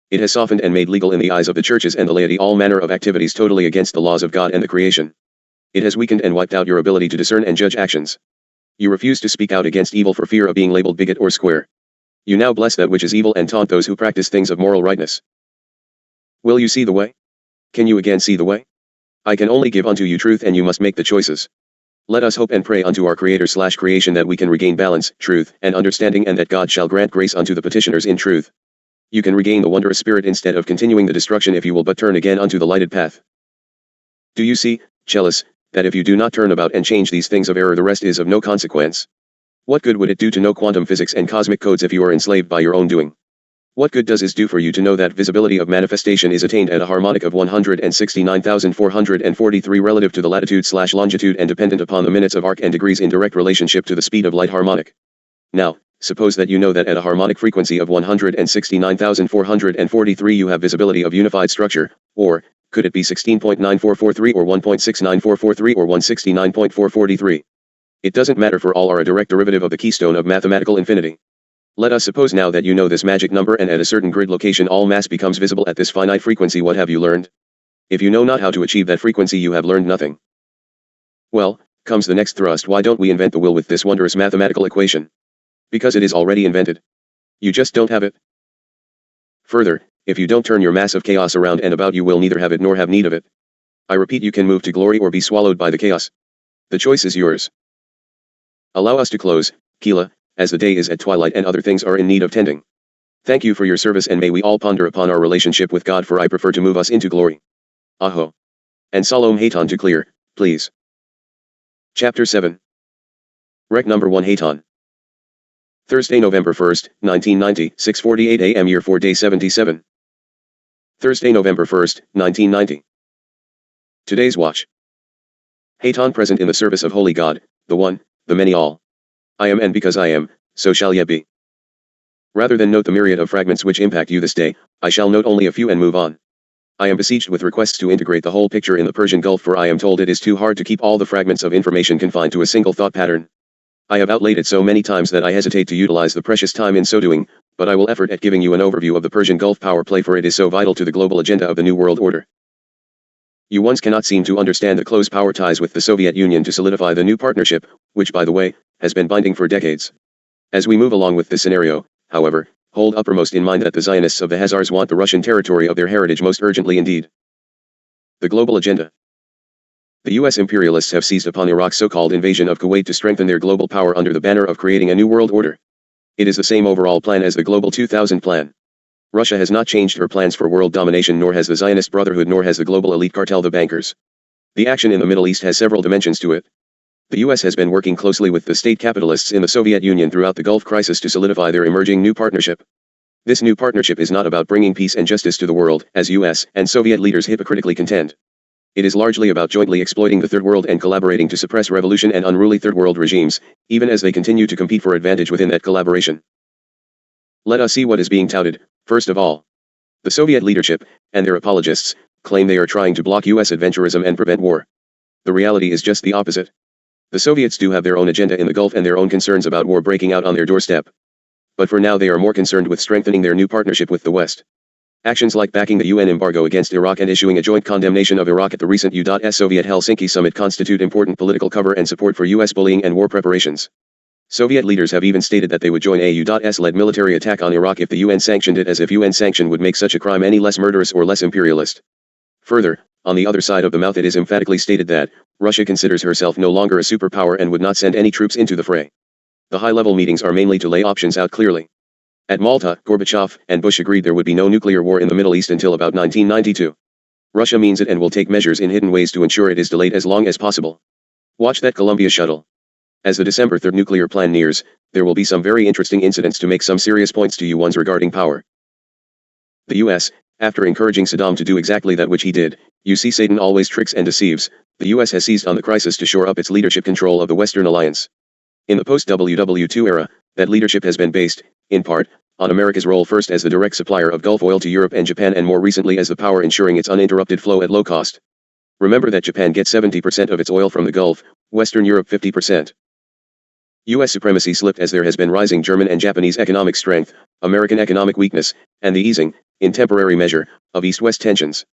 It has softened and made legal in the eyes of the churches and the laity all manner of activities totally against the laws of God and the creation. It has weakened and wiped out your ability to discern and judge actions. You refuse to speak out against evil for fear of being labeled bigot or square. You now bless that which is evil and taunt those who practice things of moral rightness. Will you see the way? Can you again see the way? I can only give unto you truth, and you must make the choices. Let us hope and pray unto our Creator/creation that we can regain balance, truth, and understanding, and that God shall grant grace unto the petitioners in truth. You can regain the wondrous spirit instead of continuing the destruction if you will but turn again unto the lighted path. Do you see, Chalice, that if you do not turn about and change these things of error, the rest is of no consequence? What good would it do to know quantum physics and cosmic codes if you are enslaved by your own doing? What good does it do for you to know that visibility of manifestation is attained at a harmonic of 169,443 relative to the latitude/longitude and dependent upon the minutes of arc and degrees in direct relationship to the speed of light harmonic? Now, suppose that you know that at a harmonic frequency of 169,443 you have visibility of unified structure, or, could it be 16.9443 or 1.69443 or 169.443? It doesn't matter, for all are a direct derivative of the keystone of mathematical infinity. Let us suppose now that you know this magic number, and at a certain grid location all mass becomes visible at this finite frequency. What have you learned? If you know not how to achieve that frequency, you have learned nothing. Well, comes the next thrust. Why don't we invent the will with this wondrous mathematical equation? Because it is already invented. You just don't have it. Further, if you don't turn your mass of chaos around and about, you will neither have it nor have need of it. I repeat, you can move to glory or be swallowed by the chaos. The choice is yours. Allow us to close, Keela, as the day is at twilight and other things are in need of tending. Thank you for your service, and may we all ponder upon our relationship with God, for I prefer to move us into glory. Aho. And Salom Hayton to clear, please. Chapter 7. Rec number 1 Hayton. Thursday, November 1st, 1990, 6:48 a.m. Year 4 Day 77. Thursday, November 1st, 1990. Today's watch. Hayton present in the service of Holy God, the One, the Many All. I am, and because I am, so shall ye be. Rather than note the myriad of fragments which impact you this day, I shall note only a few and move on. I am besieged with requests to integrate the whole picture in the Persian Gulf, for I am told it is too hard to keep all the fragments of information confined to a single thought pattern. I have outlaid it so many times that I hesitate to utilize the precious time in so doing, but I will effort at giving you an overview of the Persian Gulf power play, for it is so vital to the global agenda of the New World Order. You once cannot seem to understand the close power ties with the Soviet Union to solidify the new partnership, which, by the way, has been binding for decades. As we move along with this scenario, however, Hold uppermost in mind that the Zionists of the Hazars want the Russian territory of their heritage most urgently indeed. The global agenda. The U.S. imperialists have seized upon Iraq's so-called invasion of Kuwait to strengthen their global power under the banner of creating a new world order. It is the same overall plan as the Global 2000 plan. Russia has not changed her plans for world domination, nor has the Zionist Brotherhood, nor has the global elite cartel, the bankers. The action in the Middle East has several dimensions to it. The U.S. has been working closely with the state capitalists in the Soviet Union throughout the Gulf crisis to solidify their emerging new partnership. This new partnership is not about bringing peace and justice to the world, as U.S. and Soviet leaders hypocritically contend. It is largely about jointly exploiting the Third World and collaborating to suppress revolution and unruly Third World regimes, even as they continue to compete for advantage within that collaboration. Let us see what is being touted. First of all, the Soviet leadership, and their apologists, claim they are trying to block U.S. adventurism and prevent war. The reality is just the opposite. The Soviets do have their own agenda in the Gulf and their own concerns about war breaking out on their doorstep. But for now they are more concerned with strengthening their new partnership with the West. Actions like backing the UN embargo against Iraq and issuing a joint condemnation of Iraq at the recent U.S. Soviet Helsinki summit constitute important political cover and support for U.S. bullying and war preparations. Soviet leaders have even stated that they would join a U.S.-led military attack on Iraq if the UN sanctioned it, as if UN sanction would make such a crime any less murderous or less imperialist. Further, on the other side of the mouth it is emphatically stated that Russia considers herself no longer a superpower and would not send any troops into the fray. The high-level meetings are mainly to lay options out clearly. At Malta, Gorbachev and Bush agreed there would be no nuclear war in the Middle East until about 1992. Russia means it and will take measures in hidden ways to ensure it is delayed as long as possible. Watch that Columbia shuttle. As the December 3rd nuclear plan nears, there will be some very interesting incidents to make some serious points to you ones regarding power. The US, after encouraging Saddam to do exactly that which he did, you see Satan always tricks and deceives, the US has seized on the crisis to shore up its leadership control of the Western alliance. In the post-WW2 era, that leadership has been based, in part, on America's role first as the direct supplier of Gulf oil to Europe and Japan, and more recently as the power ensuring its uninterrupted flow at low cost. Remember that Japan gets 70% of its oil from the Gulf, Western Europe 50%. U.S. supremacy slipped as there has been rising German and Japanese economic strength, American economic weakness, and the easing, in temporary measure, of East-West tensions.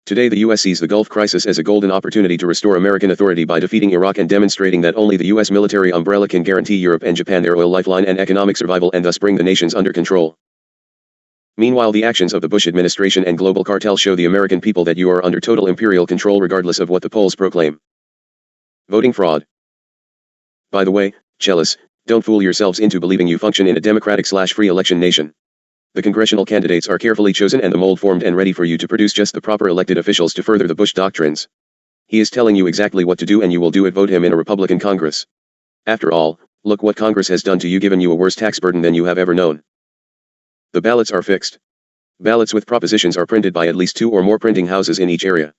Today the U.S. sees the Gulf crisis as a golden opportunity to restore American authority by defeating Iraq and demonstrating that only the U.S. military umbrella can guarantee Europe and Japan their oil lifeline and economic survival, and thus bring the nations under control. Meanwhile, the actions of the Bush administration and global cartel show the American people that you are under total imperial control regardless of what the polls proclaim. Voting fraud. By the way, Chelis, don't fool yourselves into believing you function in a democratic/free election nation. The congressional candidates are carefully chosen and the mold formed and ready for you to produce just the proper elected officials to further the Bush doctrines. He is telling you exactly what to do and you will do it. Vote him in a Republican Congress. After all, look what Congress has done to you, given you a worse tax burden than you have ever known. The ballots are fixed. Ballots with propositions are printed by at least 2 or more printing houses in each area.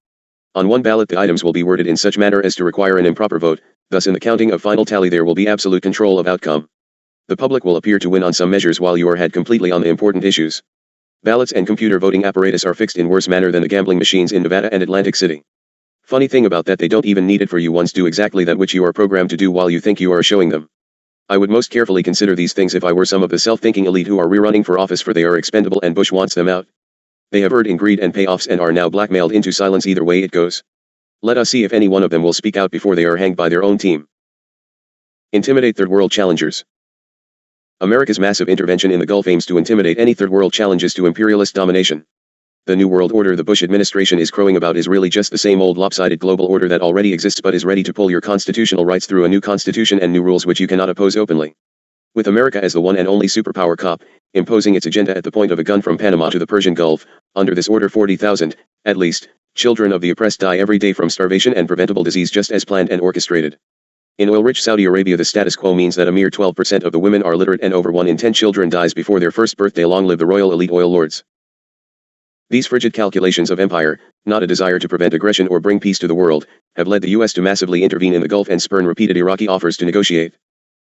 On one ballot the items will be worded in such manner as to require an improper vote, thus in the counting of final tally there will be absolute control of outcome. The public will appear to win on some measures while you are ahead completely on the important issues. Ballots and computer voting apparatus are fixed in worse manner than the gambling machines in Nevada and Atlantic City. Funny thing about that, they don't even need it for you once do exactly that which you are programmed to do while you think you are showing them. I would most carefully consider these things if I were some of the self-thinking elite who are rerunning for office, for they are expendable and Bush wants them out. They have erred in greed and payoffs and are now blackmailed into silence either way it goes. Let us see if any one of them will speak out before they are hanged by their own team. Intimidate third world challengers. America's massive intervention in the Gulf aims to intimidate any third world challenges to imperialist domination. The New World Order the Bush administration is crowing about is really just the same old lopsided global order that already exists but is ready to pull your constitutional rights through a new constitution and new rules which you cannot oppose openly. With America as the one and only superpower cop, imposing its agenda at the point of a gun from Panama to the Persian Gulf, under this order 40,000, at least, children of the oppressed die every day from starvation and preventable disease just as planned and orchestrated. In oil-rich Saudi Arabia the status quo means that a mere 12% of the women are literate and over 1 in 10 children dies before their first birthday. Long live the royal elite oil lords. These frigid calculations of empire, not a desire to prevent aggression or bring peace to the world, have led the U.S. to massively intervene in the Gulf and spurn repeated Iraqi offers to negotiate.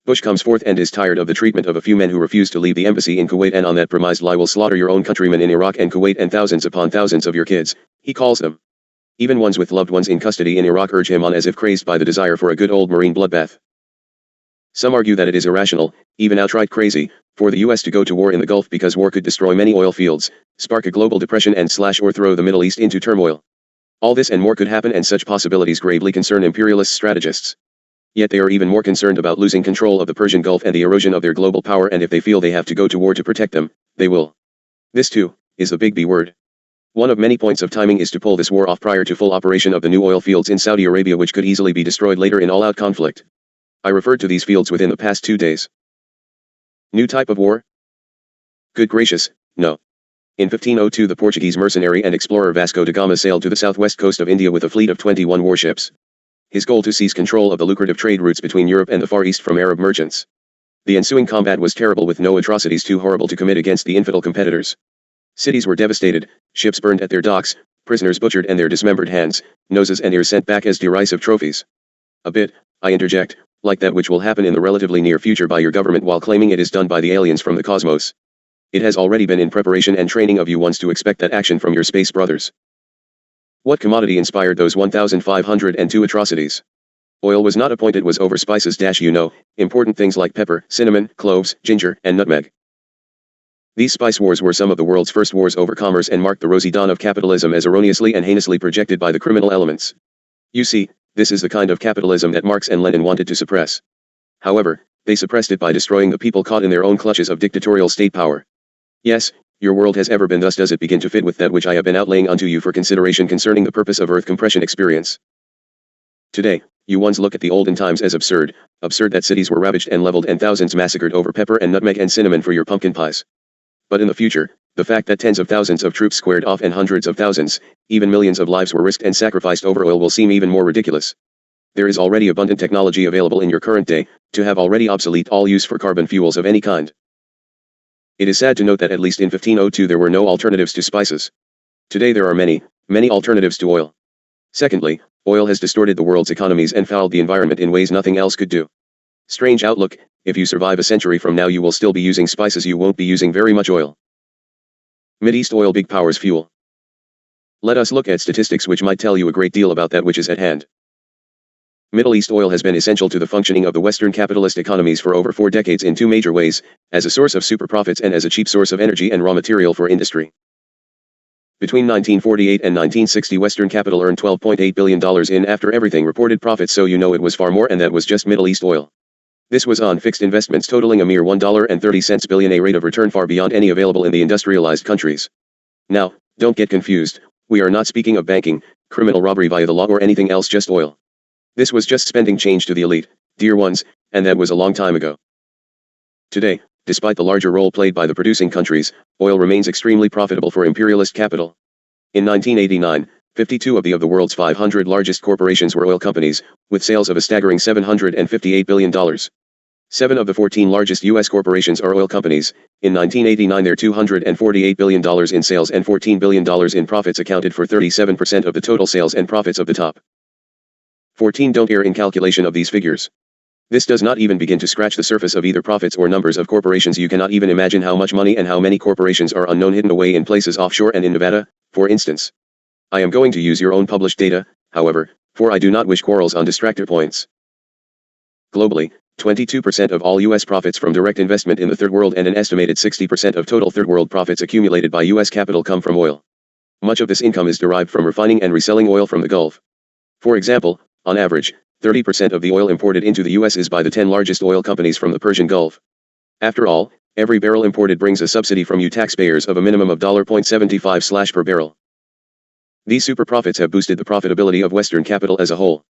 Bush comes forth and is tired of the treatment of a few men who refuse to leave the embassy in Kuwait and on that premised lie will slaughter your own countrymen in Iraq and Kuwait and thousands upon thousands of your kids, he calls them. Even ones with loved ones in custody in Iraq urge him on as if crazed by the desire for a good old marine bloodbath. Some argue that it is irrational, even outright crazy, for the U.S. to go to war in the Gulf because war could destroy many oil fields, spark a global depression and or throw the Middle East into turmoil. All this and more could happen, and such possibilities gravely concern imperialist strategists. Yet they are even more concerned about losing control of the Persian Gulf and the erosion of their global power, and if they feel they have to go to war to protect them, they will. This too, is the big B word. One of many points of timing is to pull this war off prior to full operation of the new oil fields in Saudi Arabia, which could easily be destroyed later in all-out conflict. I referred to these fields within the past 2 days. New type of war? Good gracious, no. In 1502 the Portuguese mercenary and explorer Vasco da Gama sailed to the southwest coast of India with a fleet of 21 warships. His goal to seize control of the lucrative trade routes between Europe and the Far East from Arab merchants. The ensuing combat was terrible, with no atrocities too horrible to commit against the infidel competitors. Cities were devastated, ships burned at their docks, prisoners butchered and their dismembered hands, noses and ears sent back as derisive trophies. A bit, I interject, like that which will happen in the relatively near future by your government while claiming it is done by the aliens from the cosmos. It has already been in preparation and training of you once to expect that action from your space brothers. What commodity inspired those 1,502 atrocities? Oil was not a point, it was over spices important things like pepper, cinnamon, cloves, ginger, and nutmeg. These spice wars were some of the world's first wars over commerce and marked the rosy dawn of capitalism as erroneously and heinously projected by the criminal elements. You see, this is the kind of capitalism that Marx and Lenin wanted to suppress. However, they suppressed it by destroying the people caught in their own clutches of dictatorial state power. Yes, your world has ever been thus does it begin to fit with that which I have been outlaying unto you for consideration concerning the purpose of earth compression experience. Today, you ones look at the olden times as absurd that cities were ravaged and leveled and thousands massacred over pepper and nutmeg and cinnamon for your pumpkin pies. But in the future, the fact that tens of thousands of troops squared off and hundreds of thousands, even millions of lives were risked and sacrificed over oil will seem even more ridiculous. There is already abundant technology available in your current day, to have already obsolete all use for carbon fuels of any kind. It is sad to note that at least in 1502 there were no alternatives to spices. Today there are many, many alternatives to oil. Secondly, oil has distorted the world's economies and fouled the environment in ways nothing else could do. Strange outlook, if you survive a century from now you will still be using spices, you won't be using very much oil. Mideast oil big powers fuel. Let us look at statistics which might tell you a great deal about that which is at hand. Middle East oil has been essential to the functioning of the Western capitalist economies for over 4 decades in 2 major ways, as a source of super profits and as a cheap source of energy and raw material for industry. Between 1948 and 1960 Western capital earned $12.8 billion in after everything reported profits, so you know it was far more, and that was just Middle East oil. This was on fixed investments totaling a mere $1.30 billion, a rate of return far beyond any available in the industrialized countries. Now, don't get confused, we are not speaking of banking, criminal robbery via the law or anything else, just oil. This was just spending change to the elite, dear ones, and that was a long time ago. Today, despite the larger role played by the producing countries, oil remains extremely profitable for imperialist capital. In 1989, 52 of the world's 500 largest corporations were oil companies, with sales of a staggering $758 billion. 7 of the 14 largest U.S. corporations are oil companies. In 1989 their $248 billion in sales and $14 billion in profits accounted for 37% of the total sales and profits of the top 14 don't err in calculation of these figures. This does not even begin to scratch the surface of either profits or numbers of corporations. You cannot even imagine how much money and how many corporations are unknown, hidden away in places offshore and in Nevada, for instance. I am going to use your own published data, however, for I do not wish quarrels on distractor points. Globally, 22% of all U.S. profits from direct investment in the Third World and an estimated 60% of total Third World profits accumulated by U.S. capital come from oil. Much of this income is derived from refining and reselling oil from the Gulf. For example, on average, 30% of the oil imported into the U.S. is by the 10 largest oil companies from the Persian Gulf. After all, every barrel imported brings a subsidy from you taxpayers of a minimum of $0.75 per barrel. These super profits have boosted the profitability of Western capital as a whole.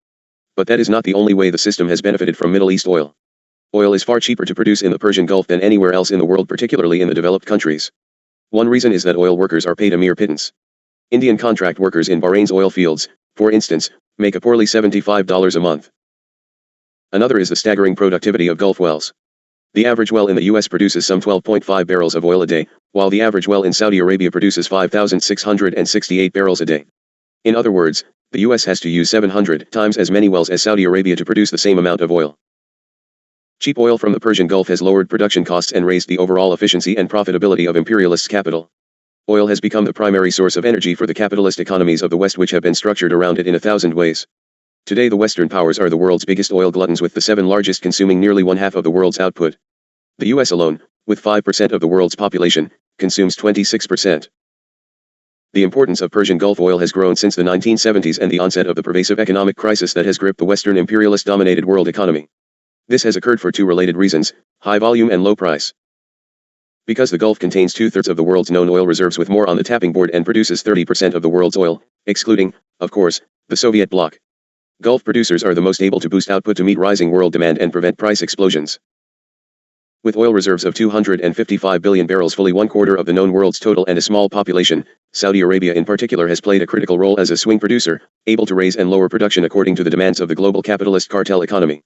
But that is not the only way the system has benefited from Middle East oil. Oil is far cheaper to produce in the Persian Gulf than anywhere else in the world, particularly in the developed countries. One reason is that oil workers are paid a mere pittance. Indian contract workers in Bahrain's oil fields, for instance, make a poorly $75 a month. Another is the staggering productivity of Gulf wells. The average well in the U.S. produces some 12.5 barrels of oil a day, while the average well in Saudi Arabia produces 5,668 barrels a day. In other words, the U.S. has to use 700 times as many wells as Saudi Arabia to produce the same amount of oil. Cheap oil from the Persian Gulf has lowered production costs and raised the overall efficiency and profitability of imperialist capital. Oil has become the primary source of energy for the capitalist economies of the West, which have been structured around it in 1,000 ways. Today the Western powers are the world's biggest oil gluttons, with the 7 largest consuming nearly 1/2 of the world's output. The U.S. alone, with 5% of the world's population, consumes 26%. The importance of Persian Gulf oil has grown since the 1970s and the onset of the pervasive economic crisis that has gripped the Western imperialist-dominated world economy. This has occurred for two related reasons: high volume and low price. Because the Gulf contains 2/3 of the world's known oil reserves with more on the tapping board and produces 30% of the world's oil, excluding, of course, the Soviet bloc. Gulf producers are the most able to boost output to meet rising world demand and prevent price explosions. With oil reserves of 255 billion barrels, fully 1/4 of the known world's total, and a small population, Saudi Arabia in particular has played a critical role as a swing producer, able to raise and lower production according to the demands of the global capitalist cartel economy.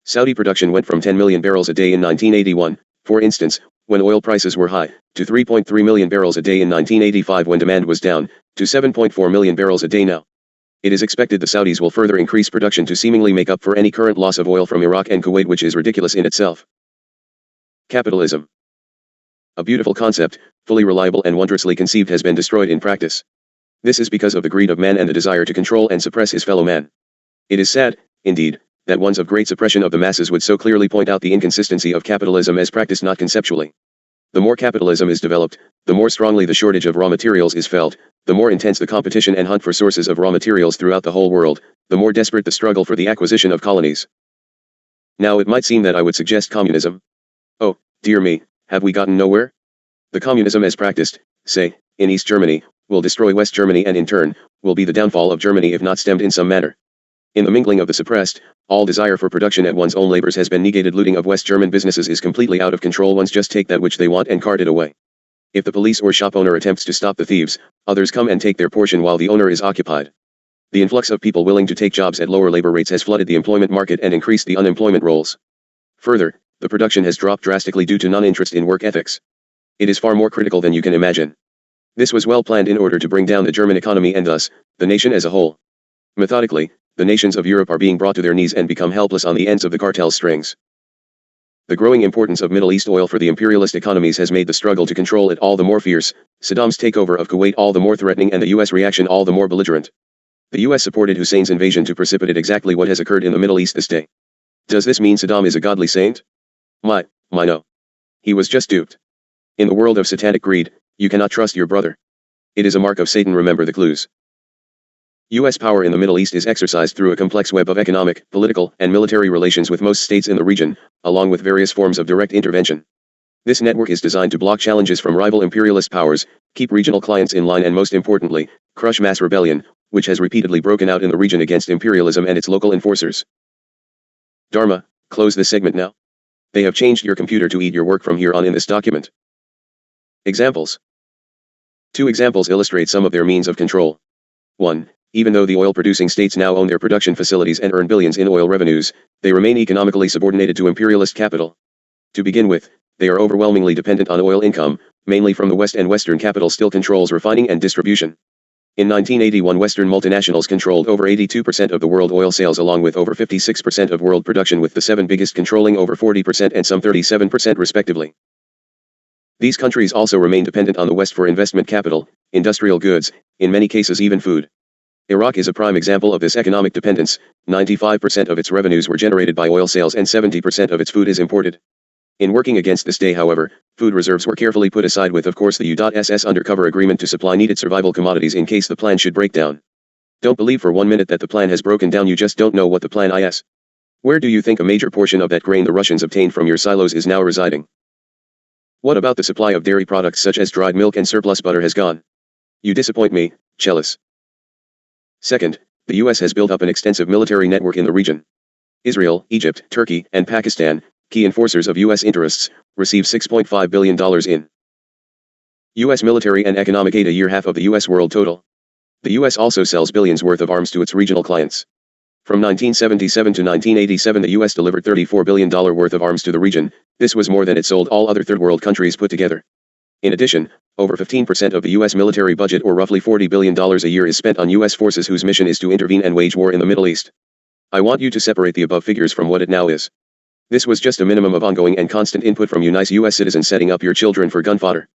Saudi production went from 10 million barrels a day in 1981, for instance, when oil prices were high, to 3.3 million barrels a day in 1985 when demand was down, to 7.4 million barrels a day now. It is expected the Saudis will further increase production to seemingly make up for any current loss of oil from Iraq and Kuwait, which is ridiculous in itself. Capitalism. A beautiful concept, fully reliable and wondrously conceived, has been destroyed in practice. This is because of the greed of man and the desire to control and suppress his fellow man. It is sad, indeed, that ones of great suppression of the masses would so clearly point out the inconsistency of capitalism as practiced, not conceptually. The more capitalism is developed, the more strongly the shortage of raw materials is felt, the more intense the competition and hunt for sources of raw materials throughout the whole world, the more desperate the struggle for the acquisition of colonies. Now it might seem that I would suggest communism. Oh, dear me, have we gotten nowhere? The communism as practiced, say, in East Germany, will destroy West Germany and in turn, will be the downfall of Germany if not stemmed in some manner. In the mingling of the suppressed, all desire for production at one's own labors has been negated. Looting of West German businesses is completely out of control. Ones just take that which they want and cart it away. If the police or shop owner attempts to stop the thieves, others come and take their portion while the owner is occupied. The influx of people willing to take jobs at lower labor rates has flooded the employment market and increased the unemployment rolls. Further, the production has dropped drastically due to non-interest in work ethics. It is far more critical than you can imagine. This was well planned in order to bring down the German economy and thus, the nation as a whole. Methodically, the nations of Europe are being brought to their knees and become helpless on the ends of the cartel's strings. The growing importance of Middle East oil for the imperialist economies has made the struggle to control it all the more fierce, Saddam's takeover of Kuwait all the more threatening, and the U.S. reaction all the more belligerent. The U.S. supported Hussein's invasion to precipitate exactly what has occurred in the Middle East this day. Does this mean Saddam is a godly saint? My no. He was just duped. In the world of satanic greed, you cannot trust your brother. It is a mark of Satan. Remember the clues. U.S. power in the Middle East is exercised through a complex web of economic, political, and military relations with most states in the region, along with various forms of direct intervention. This network is designed to block challenges from rival imperialist powers, keep regional clients in line, and most importantly, crush mass rebellion, which has repeatedly broken out in the region against imperialism and its local enforcers. Dharma, close this segment now. They have changed your computer to eat your work from here on in this document. Examples. 2 examples illustrate some of their means of control. 1. Even though the oil-producing states now own their production facilities and earn billions in oil revenues, they remain economically subordinated to imperialist capital. To begin with, they are overwhelmingly dependent on oil income, mainly from the West, and Western capital still controls refining and distribution. In 1981, Western multinationals controlled over 82% of the world oil sales, along with over 56% of world production, with the 7 biggest controlling over 40% and some 37% respectively. These countries also remain dependent on the West for investment capital, industrial goods, in many cases even food. Iraq is a prime example of this economic dependence. 95% of its revenues were generated by oil sales and 70% of its food is imported. In working against this day, however, food reserves were carefully put aside with, of course, the U.SS undercover agreement to supply needed survival commodities in case the plan should break down. Don't believe for 1 minute that the plan has broken down. You just don't know what the plan is. Where do you think a major portion of that grain the Russians obtained from your silos is now residing? What about the supply of dairy products such as dried milk and surplus butter has gone? You disappoint me, Chelis. Second, the U.S. has built up an extensive military network in the region. Israel, Egypt, Turkey, and Pakistan, key enforcers of U.S. interests, receive $6.5 billion in U.S. military and economic aid a year, half of the U.S. world total. The U.S. also sells billions worth of arms to its regional clients. From 1977 to 1987, the U.S. delivered $34 billion worth of arms to the region. This was more than it sold all other third world countries put together. In addition, over 15% of the U.S. military budget, or roughly $40 billion a year, is spent on U.S. forces whose mission is to intervene and wage war in the Middle East. I want you to separate the above figures from what it now is. This was just a minimum of ongoing and constant input from you nice U.S. citizens setting up your children for gun fodder.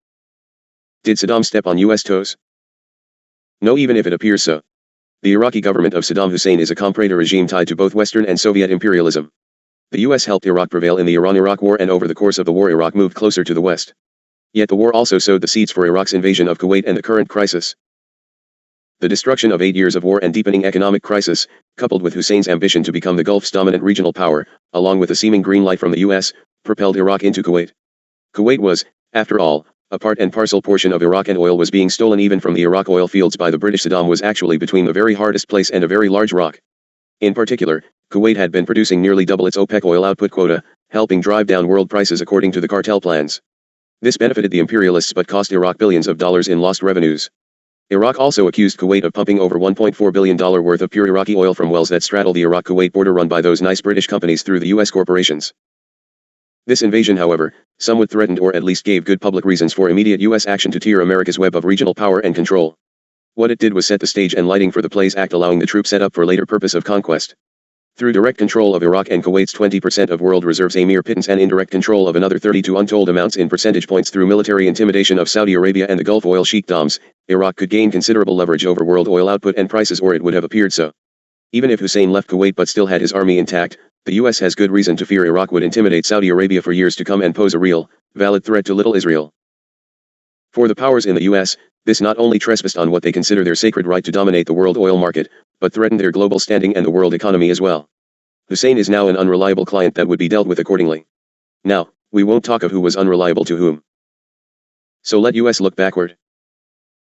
Did Saddam step on U.S. toes? No, even if it appears so. The Iraqi government of Saddam Hussein is a comprador regime tied to both Western and Soviet imperialism. The U.S. helped Iraq prevail in the Iran-Iraq War, and over the course of the war Iraq moved closer to the West. Yet the war also sowed the seeds for Iraq's invasion of Kuwait and the current crisis. The destruction of 8 years of war and deepening economic crisis, coupled with Hussein's ambition to become the Gulf's dominant regional power, along with a seeming green light from the US, propelled Iraq into Kuwait. Kuwait was, after all, a part and parcel portion of Iraq, and oil was being stolen even from the Iraq oil fields by the British. Saddam was actually between the very hardest place and a very large rock. In particular, Kuwait had been producing nearly double its OPEC oil output quota, helping drive down world prices according to the cartel plans. This benefited the imperialists but cost Iraq billions of dollars in lost revenues. Iraq also accused Kuwait of pumping over $1.4 billion worth of pure Iraqi oil from wells that straddle the Iraq-Kuwait border run by those nice British companies through the US corporations. This invasion, however, somewhat threatened or at least gave good public reasons for immediate US action to tear America's web of regional power and control. What it did was set the stage and lighting for the Plays Act, allowing the troops set up for later purpose of conquest. Through direct control of Iraq and Kuwait's 20% of world reserves, a mere pittance, and indirect control of another 32 untold amounts in percentage points through military intimidation of Saudi Arabia and the Gulf oil sheikdoms, Iraq could gain considerable leverage over world oil output and prices, or it would have appeared so. Even if Hussein left Kuwait but still had his army intact, the US has good reason to fear Iraq would intimidate Saudi Arabia for years to come and pose a real, valid threat to little Israel. For the powers in the US, this not only trespassed on what they consider their sacred right to dominate the world oil market, but threatened their global standing and the world economy as well. Hussein is now an unreliable client that would be dealt with accordingly. Now, we won't talk of who was unreliable to whom. So let US look backward.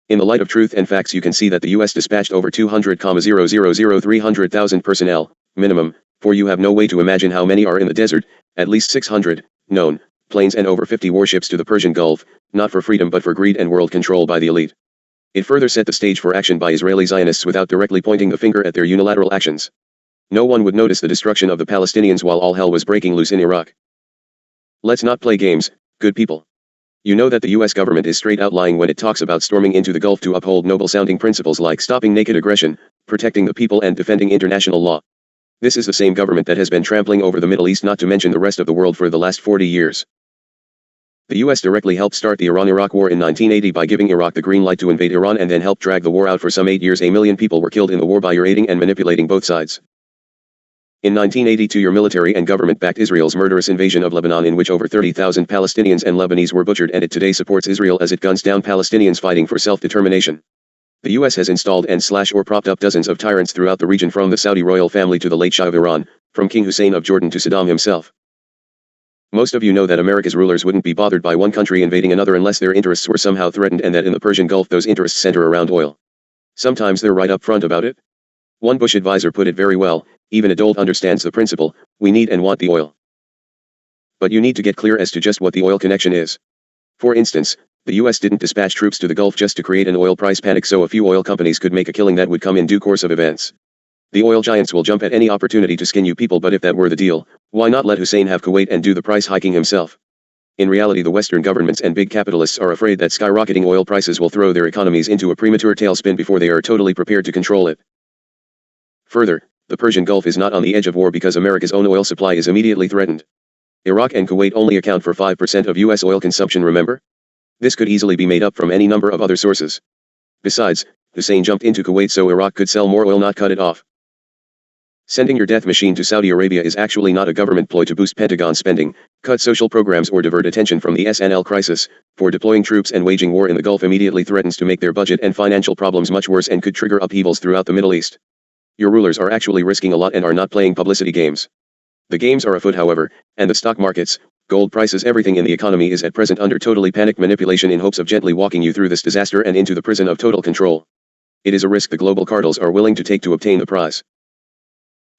In the light of truth and facts, you can see that the US dispatched over 300,000 personnel, minimum, for you have no way to imagine how many are in the desert, at least 600, known, planes and over 50 warships to the Persian Gulf, not for freedom but for greed and world control by the elite. It further set the stage for action by Israeli Zionists without directly pointing the finger at their unilateral actions. No one would notice the destruction of the Palestinians while all hell was breaking loose in Iraq. Let's not play games, good people. You know that the US government is straight out lying when it talks about storming into the Gulf to uphold noble-sounding principles like stopping naked aggression, protecting the people and defending international law. This is the same government that has been trampling over the Middle East, not to mention the rest of the world, for the last 40 years. The US directly helped start the Iran-Iraq war in 1980 by giving Iraq the green light to invade Iran, and then helped drag the war out for some 8 years. A million people were killed in the war by your aiding and manipulating both sides. In 1982, your military and government backed Israel's murderous invasion of Lebanon, in which over 30,000 Palestinians and Lebanese were butchered, and it today supports Israel as it guns down Palestinians fighting for self-determination. The US has installed or propped up dozens of tyrants throughout the region, from the Saudi royal family to the late Shah of Iran, from King Hussein of Jordan to Saddam himself. Most of you know that America's rulers wouldn't be bothered by one country invading another unless their interests were somehow threatened, and that in the Persian Gulf those interests center around oil. Sometimes they're right up front about it. One Bush advisor put it very well: even a dolt understands the principle, we need and want the oil. But you need to get clear as to just what the oil connection is. For instance, the US didn't dispatch troops to the Gulf just to create an oil price panic so a few oil companies could make a killing that would come in due course of events. The oil giants will jump at any opportunity to skin you people, but if that were the deal, why not let Hussein have Kuwait and do the price hiking himself? In reality, the Western governments and big capitalists are afraid that skyrocketing oil prices will throw their economies into a premature tailspin before they are totally prepared to control it. Further, the Persian Gulf is not on the edge of war because America's own oil supply is immediately threatened. Iraq and Kuwait only account for 5% of US oil consumption, remember? This could easily be made up from any number of other sources. Besides, Hussein jumped into Kuwait so Iraq could sell more oil, not cut it off. Sending your death machine to Saudi Arabia is actually not a government ploy to boost Pentagon spending, cut social programs, or divert attention from the SNL crisis, for deploying troops and waging war in the Gulf immediately threatens to make their budget and financial problems much worse and could trigger upheavals throughout the Middle East. Your rulers are actually risking a lot and are not playing publicity games. The games are afoot, however, and the stock markets, gold prices, everything in the economy is at present under totally panicked manipulation in hopes of gently walking you through this disaster and into the prison of total control. It is a risk the global cartels are willing to take to obtain the prize.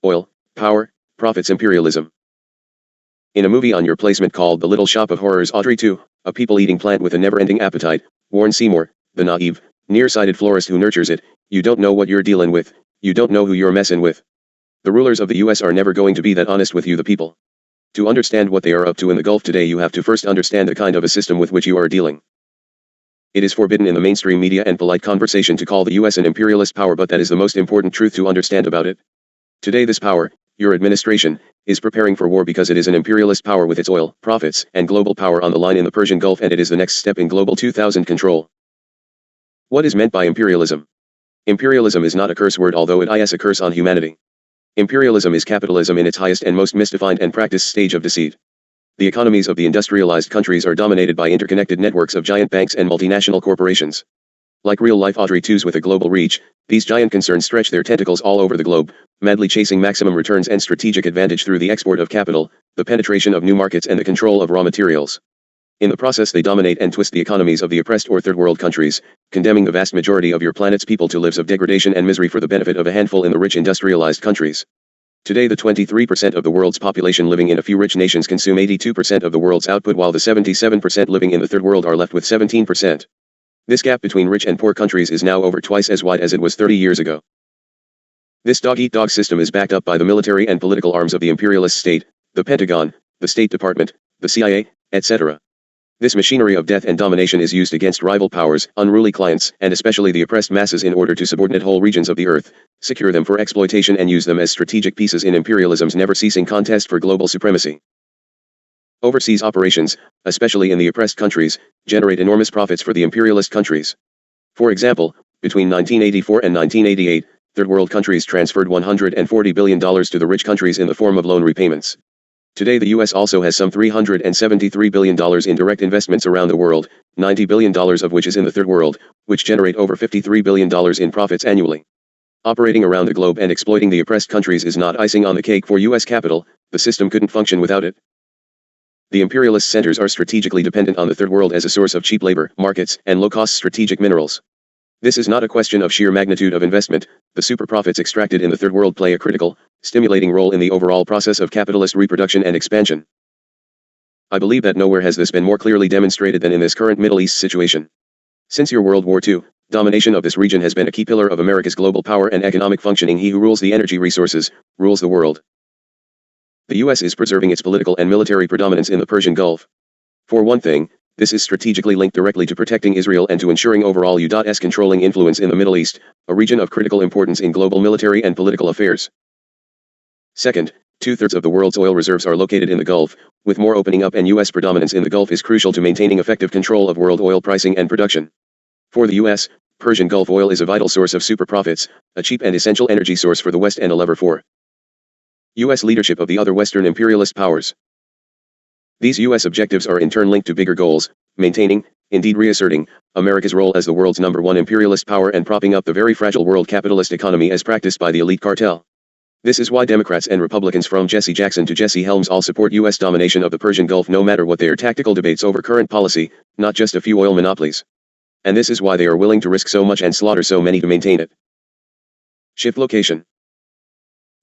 Oil, power, profits, imperialism. In a movie on your placement called The Little Shop of Horrors, Audrey 2, a people-eating plant with a never-ending appetite, Warren Seymour, the naive, nearsighted florist who nurtures it, you don't know what you're dealing with, you don't know who you're messing with. The rulers of the US are never going to be that honest with you, the people. To understand what they are up to in the Gulf today, you have to first understand the kind of a system with which you are dealing. It is forbidden in the mainstream media and polite conversation to call the US an imperialist power, but that is the most important truth to understand about it. Today this power, your administration, is preparing for war because it is an imperialist power with its oil, profits, and global power on the line in the Persian Gulf, and it is the next step in global 2000 control. What is meant by imperialism? Imperialism is not a curse word, although it is a curse on humanity. Imperialism is capitalism in its highest and most misdefined and practiced stage of deceit. The economies of the industrialized countries are dominated by interconnected networks of giant banks and multinational corporations. Like real-life Audrey 2s with a global reach, these giant concerns stretch their tentacles all over the globe, madly chasing maximum returns and strategic advantage through the export of capital, the penetration of new markets and the control of raw materials. In the process they dominate and twist the economies of the oppressed or third-world countries, condemning the vast majority of your planet's people to lives of degradation and misery for the benefit of a handful in the rich industrialized countries. Today the 23% of the world's population living in a few rich nations consume 82% of the world's output while the 77% living in the third world are left with 17%. This gap between rich and poor countries is now over twice as wide as it was 30 years ago. This dog-eat-dog system is backed up by the military and political arms of the imperialist state, the Pentagon, the State Department, the CIA, etc. This machinery of death and domination is used against rival powers, unruly clients, and especially the oppressed masses in order to subordinate whole regions of the earth, secure them for exploitation and use them as strategic pieces in imperialism's never-ceasing contest for global supremacy. Overseas operations, especially in the oppressed countries, generate enormous profits for the imperialist countries. For example, between 1984 and 1988, third world countries transferred $140 billion to the rich countries in the form of loan repayments. Today the US also has some $373 billion in direct investments around the world, $90 billion of which is in the third world, which generate over $53 billion in profits annually. Operating around the globe and exploiting the oppressed countries is not icing on the cake for US capital, the system couldn't function without it. The imperialist centers are strategically dependent on the third world as a source of cheap labor, markets, and low-cost strategic minerals. This is not a question of sheer magnitude of investment, the super profits extracted in the third world play a critical, stimulating role in the overall process of capitalist reproduction and expansion. I believe that nowhere has this been more clearly demonstrated than in this current Middle East situation. Since your World War II, domination of this region has been a key pillar of America's global power and economic functioning. He who rules the energy resources, rules the world. The US is preserving its political and military predominance in the Persian Gulf. For one thing, this is strategically linked directly to protecting Israel and to ensuring overall U.S. controlling influence in the Middle East, a region of critical importance in global military and political affairs. Second, 2/3 of the world's oil reserves are located in the Gulf, with more opening up and U.S. predominance in the Gulf is crucial to maintaining effective control of world oil pricing and production. For the U.S., Persian Gulf oil is a vital source of super profits, a cheap and essential energy source for the West and a lever for U.S. leadership of the other Western imperialist powers. These U.S. objectives are in turn linked to bigger goals, maintaining, indeed reasserting, America's role as the world's #1 imperialist power and propping up the very fragile world capitalist economy as practiced by the elite cartel. This is why Democrats and Republicans from Jesse Jackson to Jesse Helms all support U.S. domination of the Persian Gulf no matter what their tactical debates over current policy, not just a few oil monopolies. And this is why they are willing to risk so much and slaughter so many to maintain it. Shift location.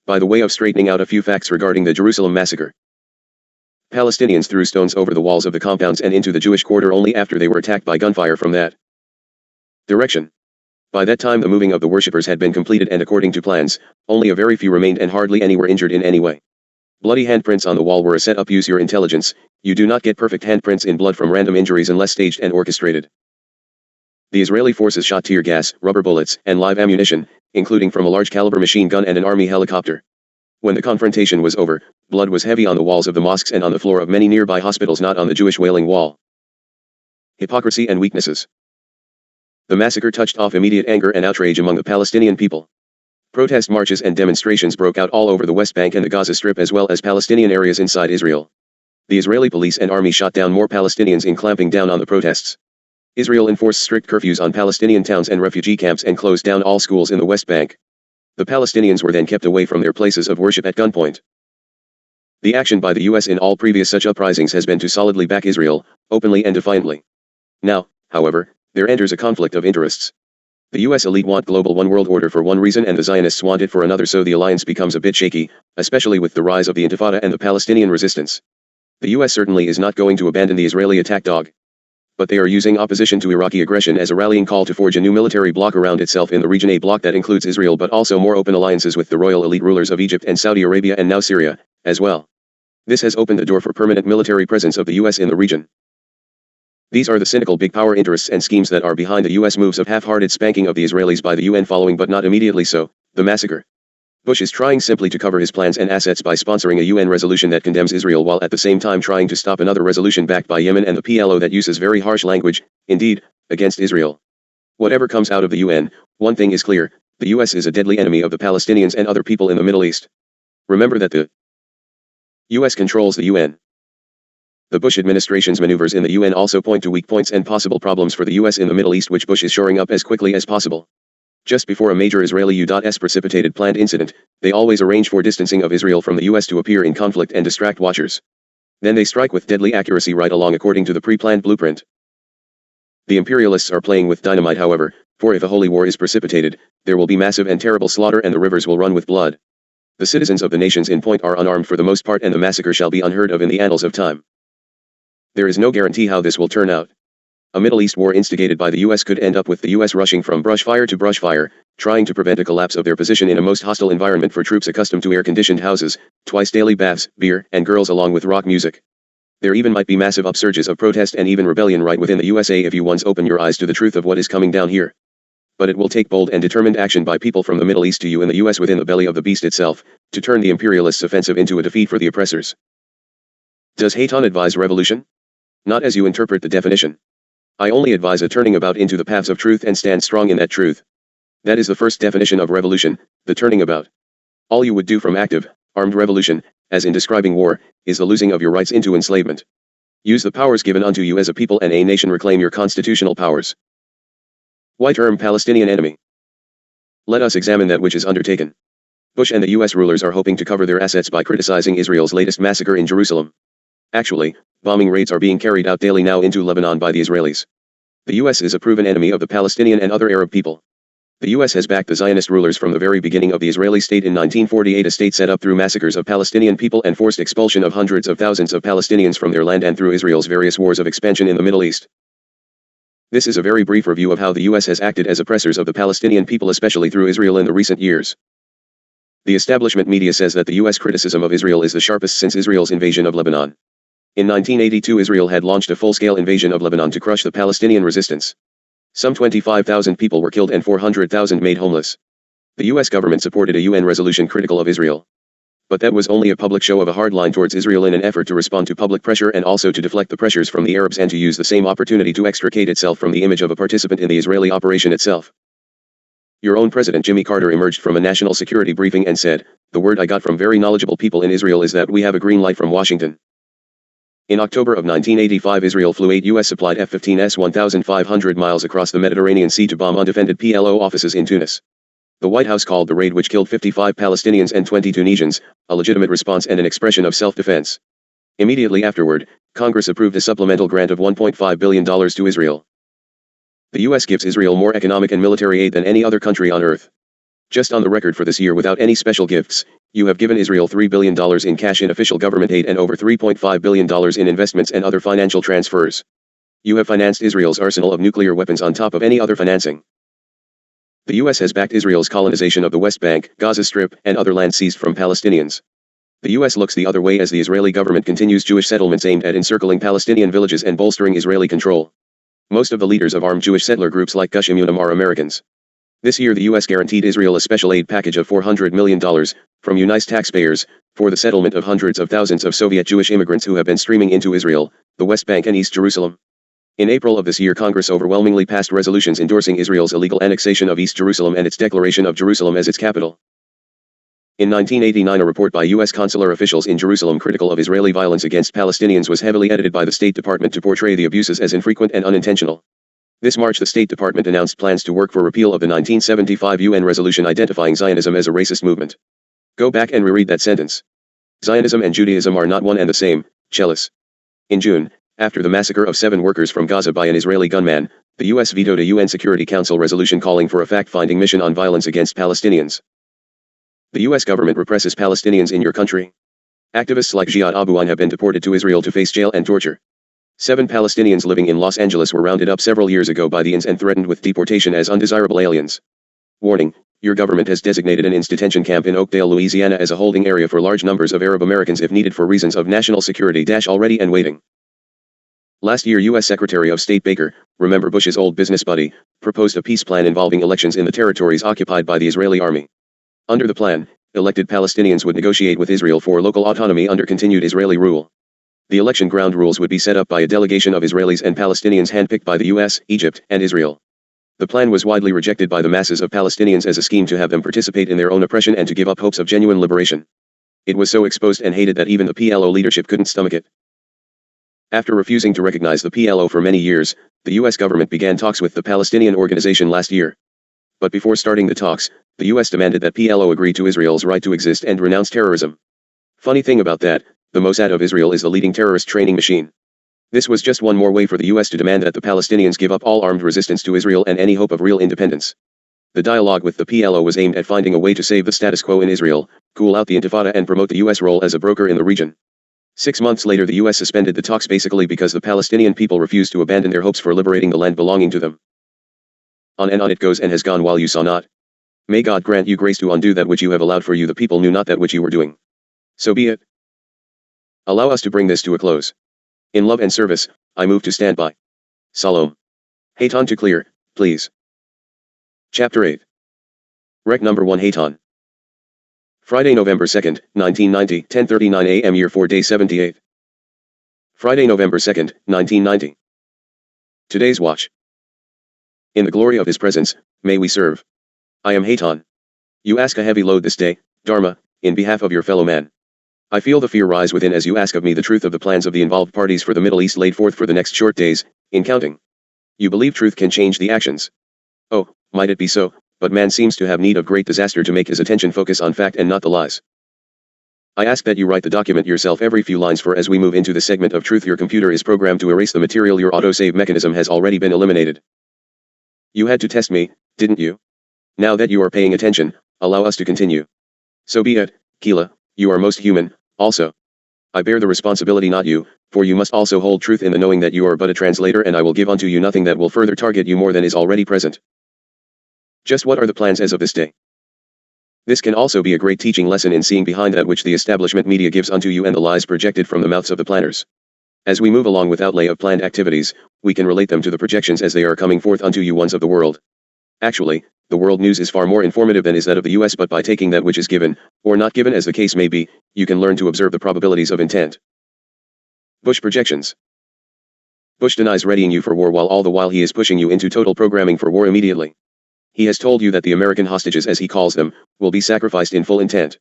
By the way of straightening out a few facts regarding the Jerusalem massacre. Palestinians threw stones over the walls of the compounds and into the Jewish quarter only after they were attacked by gunfire from that direction. By that time the moving of the worshippers had been completed and according to plans, only a very few remained and hardly any were injured in any way. Bloody handprints on the wall were a set-up. Use your intelligence, you do not get perfect handprints in blood from random injuries unless staged and orchestrated. The Israeli forces shot tear gas, rubber bullets, and live ammunition, including from a large caliber machine gun and an army helicopter. When the confrontation was over, blood was heavy on the walls of the mosques and on the floor of many nearby hospitals, not on the Jewish Wailing Wall. Hypocrisy and weaknesses. The massacre touched off immediate anger and outrage among the Palestinian people. Protest marches and demonstrations broke out all over the West Bank and the Gaza Strip as well as Palestinian areas inside Israel. The Israeli police and army shot down more Palestinians in clamping down on the protests. Israel enforced strict curfews on Palestinian towns and refugee camps and closed down all schools in the West Bank. The Palestinians were then kept away from their places of worship at gunpoint. The action by the U.S. in all previous such uprisings has been to solidly back Israel, openly and defiantly. Now, however, there enters a conflict of interests. The U.S. elite want global one world order for one reason and the Zionists want it for another, so the alliance becomes a bit shaky, especially with the rise of the Intifada and the Palestinian resistance. The U.S. certainly is not going to abandon the Israeli attack dog. But they are using opposition to Iraqi aggression as a rallying call to forge a new military bloc around itself in the region, a bloc that includes Israel but also more open alliances with the royal elite rulers of Egypt and Saudi Arabia and now Syria, as well. This has opened the door for permanent military presence of the U.S. in the region. These are the cynical big power interests and schemes that are behind the U.S. moves of half-hearted spanking of the Israelis by the UN following but not immediately so, the massacre. Bush is trying simply to cover his plans and assets by sponsoring a UN resolution that condemns Israel while at the same time trying to stop another resolution backed by Yemen and the PLO that uses very harsh language, indeed, against Israel. Whatever comes out of the UN, one thing is clear, the US is a deadly enemy of the Palestinians and other people in the Middle East. Remember that the US controls the UN. The Bush administration's maneuvers in the UN also point to weak points and possible problems for the US in the Middle East, which Bush is shoring up as quickly as possible. Just before a major Israeli U.S. precipitated planned incident, they always arrange for distancing of Israel from the US to appear in conflict and distract watchers. Then they strike with deadly accuracy right along according to the pre-planned blueprint. The imperialists are playing with dynamite, however, for if a holy war is precipitated, there will be massive and terrible slaughter and the rivers will run with blood. The citizens of the nations in point are unarmed for the most part, and the massacre shall be unheard of in the annals of time. There is no guarantee how this will turn out. A Middle East war instigated by the US could end up with the US rushing from brush fire to brush fire, trying to prevent a collapse of their position in a most hostile environment for troops accustomed to air-conditioned houses, twice daily baths, beer, and girls along with rock music. There even might be massive upsurges of protest and even rebellion right within the USA if you once open your eyes to the truth of what is coming down here. But it will take bold and determined action by people from the Middle East to you in the US within the belly of the beast itself, to turn the imperialists' offensive into a defeat for the oppressors. Does Hayton advise revolution? Not as you interpret the definition. I only advise a turning about into the paths of truth and stand strong in that truth. That is the first definition of revolution, the turning about. All you would do from active, armed revolution, as in describing war, is the losing of your rights into enslavement. Use the powers given unto you as a people and a nation, reclaim your constitutional powers. Why term Palestinian enemy? Let us examine that which is undertaken. Bush and the US rulers are hoping to cover their assets by criticizing Israel's latest massacre in Jerusalem. Actually, bombing raids are being carried out daily now into Lebanon by the Israelis. The US is a proven enemy of the Palestinian and other Arab people. The US has backed the Zionist rulers from the very beginning of the Israeli state in 1948, a state set up through massacres of Palestinian people and forced expulsion of hundreds of thousands of Palestinians from their land, and through Israel's various wars of expansion in the Middle East. This is a very brief review of how the US has acted as oppressors of the Palestinian people, especially through Israel in the recent years. The establishment media says that the US criticism of Israel is the sharpest since Israel's invasion of Lebanon. In 1982, Israel had launched a full-scale invasion of Lebanon to crush the Palestinian resistance. Some 25,000 people were killed and 400,000 made homeless. The US government supported a UN resolution critical of Israel. But that was only a public show of a hard line towards Israel in an effort to respond to public pressure and also to deflect the pressures from the Arabs and to use the same opportunity to extricate itself from the image of a participant in the Israeli operation itself. Your own President Jimmy Carter emerged from a national security briefing and said, "The word I got from very knowledgeable people in Israel is that we have a green light from Washington." In October of 1985, Israel flew 8 US-supplied F-15s 1,500 miles across the Mediterranean Sea to bomb undefended PLO offices in Tunis. The White House called the raid, which killed 55 Palestinians and 20 Tunisians, a legitimate response and an expression of self-defense. Immediately afterward, Congress approved a supplemental grant of $1.5 billion to Israel. The US gives Israel more economic and military aid than any other country on earth. Just on the record for this year, without any special gifts, you have given Israel $3 billion in cash in official government aid and over $3.5 billion in investments and other financial transfers. You have financed Israel's arsenal of nuclear weapons on top of any other financing. The US has backed Israel's colonization of the West Bank, Gaza Strip, and other land seized from Palestinians. The US looks the other way as the Israeli government continues Jewish settlements aimed at encircling Palestinian villages and bolstering Israeli control. Most of the leaders of armed Jewish settler groups like Gush Emunim are Americans. This year the US guaranteed Israel a special aid package of $400 million, from US taxpayers, for the settlement of hundreds of thousands of Soviet Jewish immigrants who have been streaming into Israel, the West Bank and East Jerusalem. In April of this year, Congress overwhelmingly passed resolutions endorsing Israel's illegal annexation of East Jerusalem and its declaration of Jerusalem as its capital. In 1989, a report by US consular officials in Jerusalem critical of Israeli violence against Palestinians was heavily edited by the State Department to portray the abuses as infrequent and unintentional. This March, the State Department announced plans to work for repeal of the 1975 UN resolution identifying Zionism as a racist movement. Go back and reread that sentence. Zionism and Judaism are not one and the same, Chelis. In June, after the massacre of 7 workers from Gaza by an Israeli gunman, the US vetoed a UN Security Council resolution calling for a fact-finding mission on violence against Palestinians. The US government represses Palestinians in your country. Activists like Jihad Abu Ain have been deported to Israel to face jail and torture. 7 Palestinians living in Los Angeles were rounded up several years ago by the INS and threatened with deportation as undesirable aliens. Warning, your government has designated an INS detention camp in Oakdale, Louisiana as a holding area for large numbers of Arab Americans if needed for reasons of national security. Already and waiting. Last year, U.S. Secretary of State Baker, remember Bush's old business buddy, proposed a peace plan involving elections in the territories occupied by the Israeli army. Under the plan, elected Palestinians would negotiate with Israel for local autonomy under continued Israeli rule. The election ground rules would be set up by a delegation of Israelis and Palestinians handpicked by the US, Egypt, and Israel. The plan was widely rejected by the masses of Palestinians as a scheme to have them participate in their own oppression and to give up hopes of genuine liberation. It was so exposed and hated that even the PLO leadership couldn't stomach it. After refusing to recognize the PLO for many years, the U.S. government began talks with the Palestinian organization last year. But before starting the talks, the U.S. demanded that PLO agree to Israel's right to exist and renounce terrorism. Funny thing about that, the Mossad of Israel is the leading terrorist training machine. This was just one more way for the U.S. to demand that the Palestinians give up all armed resistance to Israel and any hope of real independence. The dialogue with the PLO was aimed at finding a way to save the status quo in Israel, cool out the Intifada and promote the U.S. role as a broker in the region. 6 months later the U.S. suspended the talks basically because the Palestinian people refused to abandon their hopes for liberating the land belonging to them. On and on it goes and has gone while you saw not. May God grant you grace to undo that which you have allowed, for you the people knew not that which you were doing. So be it. Allow us to bring this to a close. In love and service, I move to stand by. Salom. Hayton to clear, please. Chapter 8. Rec number 1 Hayton. Friday, November 2nd, 1990, 10:39 a.m. Year 4 Day 78. Friday, November 2nd, 1990. Today's watch. In the glory of His presence, may we serve. I am Hayton. You ask a heavy load this day, Dharma, in behalf of your fellow man. I feel the fear rise within as you ask of me the truth of the plans of the involved parties for the Middle East laid forth for the next short days, in counting. You believe truth can change the actions. Oh, might it be so, but man seems to have need of great disaster to make his attention focus on fact and not the lies. I ask that you write the document yourself every few lines, for as we move into the segment of truth your computer is programmed to erase the material. Your autosave mechanism has already been eliminated. You had to test me, didn't you? Now that you are paying attention, allow us to continue. So be it, Keela, you are most human, also. I bear the responsibility, not you, for you must also hold truth in the knowing that you are but a translator, and I will give unto you nothing that will further target you more than is already present. Just what are the plans as of this day? This can also be a great teaching lesson in seeing behind that which the establishment media gives unto you and the lies projected from the mouths of the planners. As we move along with outlay of planned activities, we can relate them to the projections as they are coming forth unto you, ones of the world. Actually, the world news is far more informative than is that of the U.S., but by taking that which is given, or not given as the case may be, you can learn to observe the probabilities of intent. Bush projections. Bush denies readying you for war, while all the while he is pushing you into total programming for war immediately. He has told you that the American hostages, as he calls them, will be sacrificed in full intent.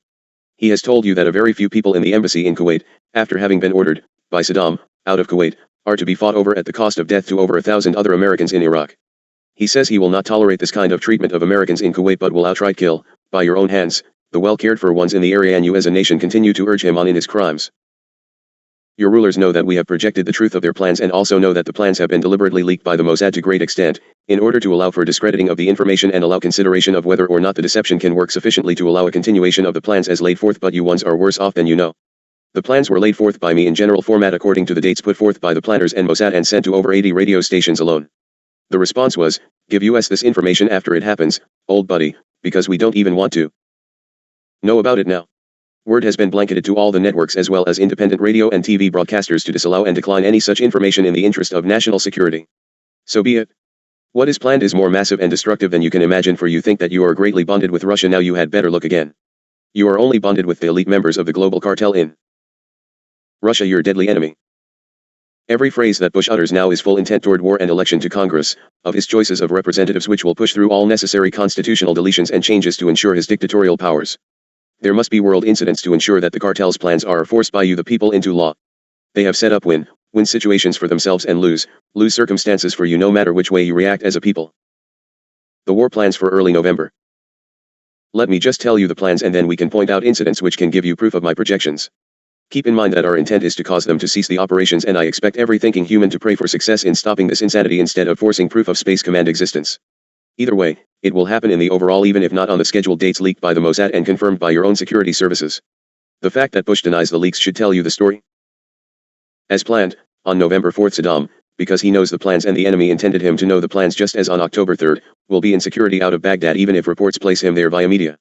He has told you that a very few people in the embassy in Kuwait, after having been ordered, by Saddam, out of Kuwait, are to be fought over at the cost of death to over 1,000 other Americans in Iraq. He says he will not tolerate this kind of treatment of Americans in Kuwait, but will outright kill, by your own hands, the well-cared-for ones in the area, and you as a nation continue to urge him on in his crimes. Your rulers know that we have projected the truth of their plans, and also know that the plans have been deliberately leaked by the Mossad to great extent, in order to allow for discrediting of the information and allow consideration of whether or not the deception can work sufficiently to allow a continuation of the plans as laid forth, but you ones are worse off than you know. The plans were laid forth by me in general format according to the dates put forth by the planners and Mossad and sent to over 80 radio stations alone. The response was, give us this information after it happens, old buddy, because we don't even want to know about it now. Word has been blanketed to all the networks as well as independent radio and TV broadcasters to disallow and decline any such information in the interest of national security. So be it. What is planned is more massive and destructive than you can imagine, for you think that you are greatly bonded with Russia. Now you had better look again. You are only bonded with the elite members of the global cartel in Russia, your deadly enemy. Every phrase that Bush utters now is full intent toward war and election to Congress, of his choices of representatives, which will push through all necessary constitutional deletions and changes to ensure his dictatorial powers. There must be world incidents to ensure that the cartel's plans are forced by you the people into law. They have set up win situations for themselves and lose circumstances for you, no matter which way you react as a people. The war plans for early November. Let me just tell you the plans, and then we can point out incidents which can give you proof of my projections. Keep in mind that our intent is to cause them to cease the operations, and I expect every thinking human to pray for success in stopping this insanity instead of forcing proof of Space Command existence. Either way, it will happen in the overall, even if not on the scheduled dates leaked by the Mossad and confirmed by your own security services. The fact that Bush denies the leaks should tell you the story. As planned, on November 4th Saddam, because he knows the plans and the enemy intended him to know the plans just as on October 3rd, will be in security out of Baghdad, even if reports place him there via media.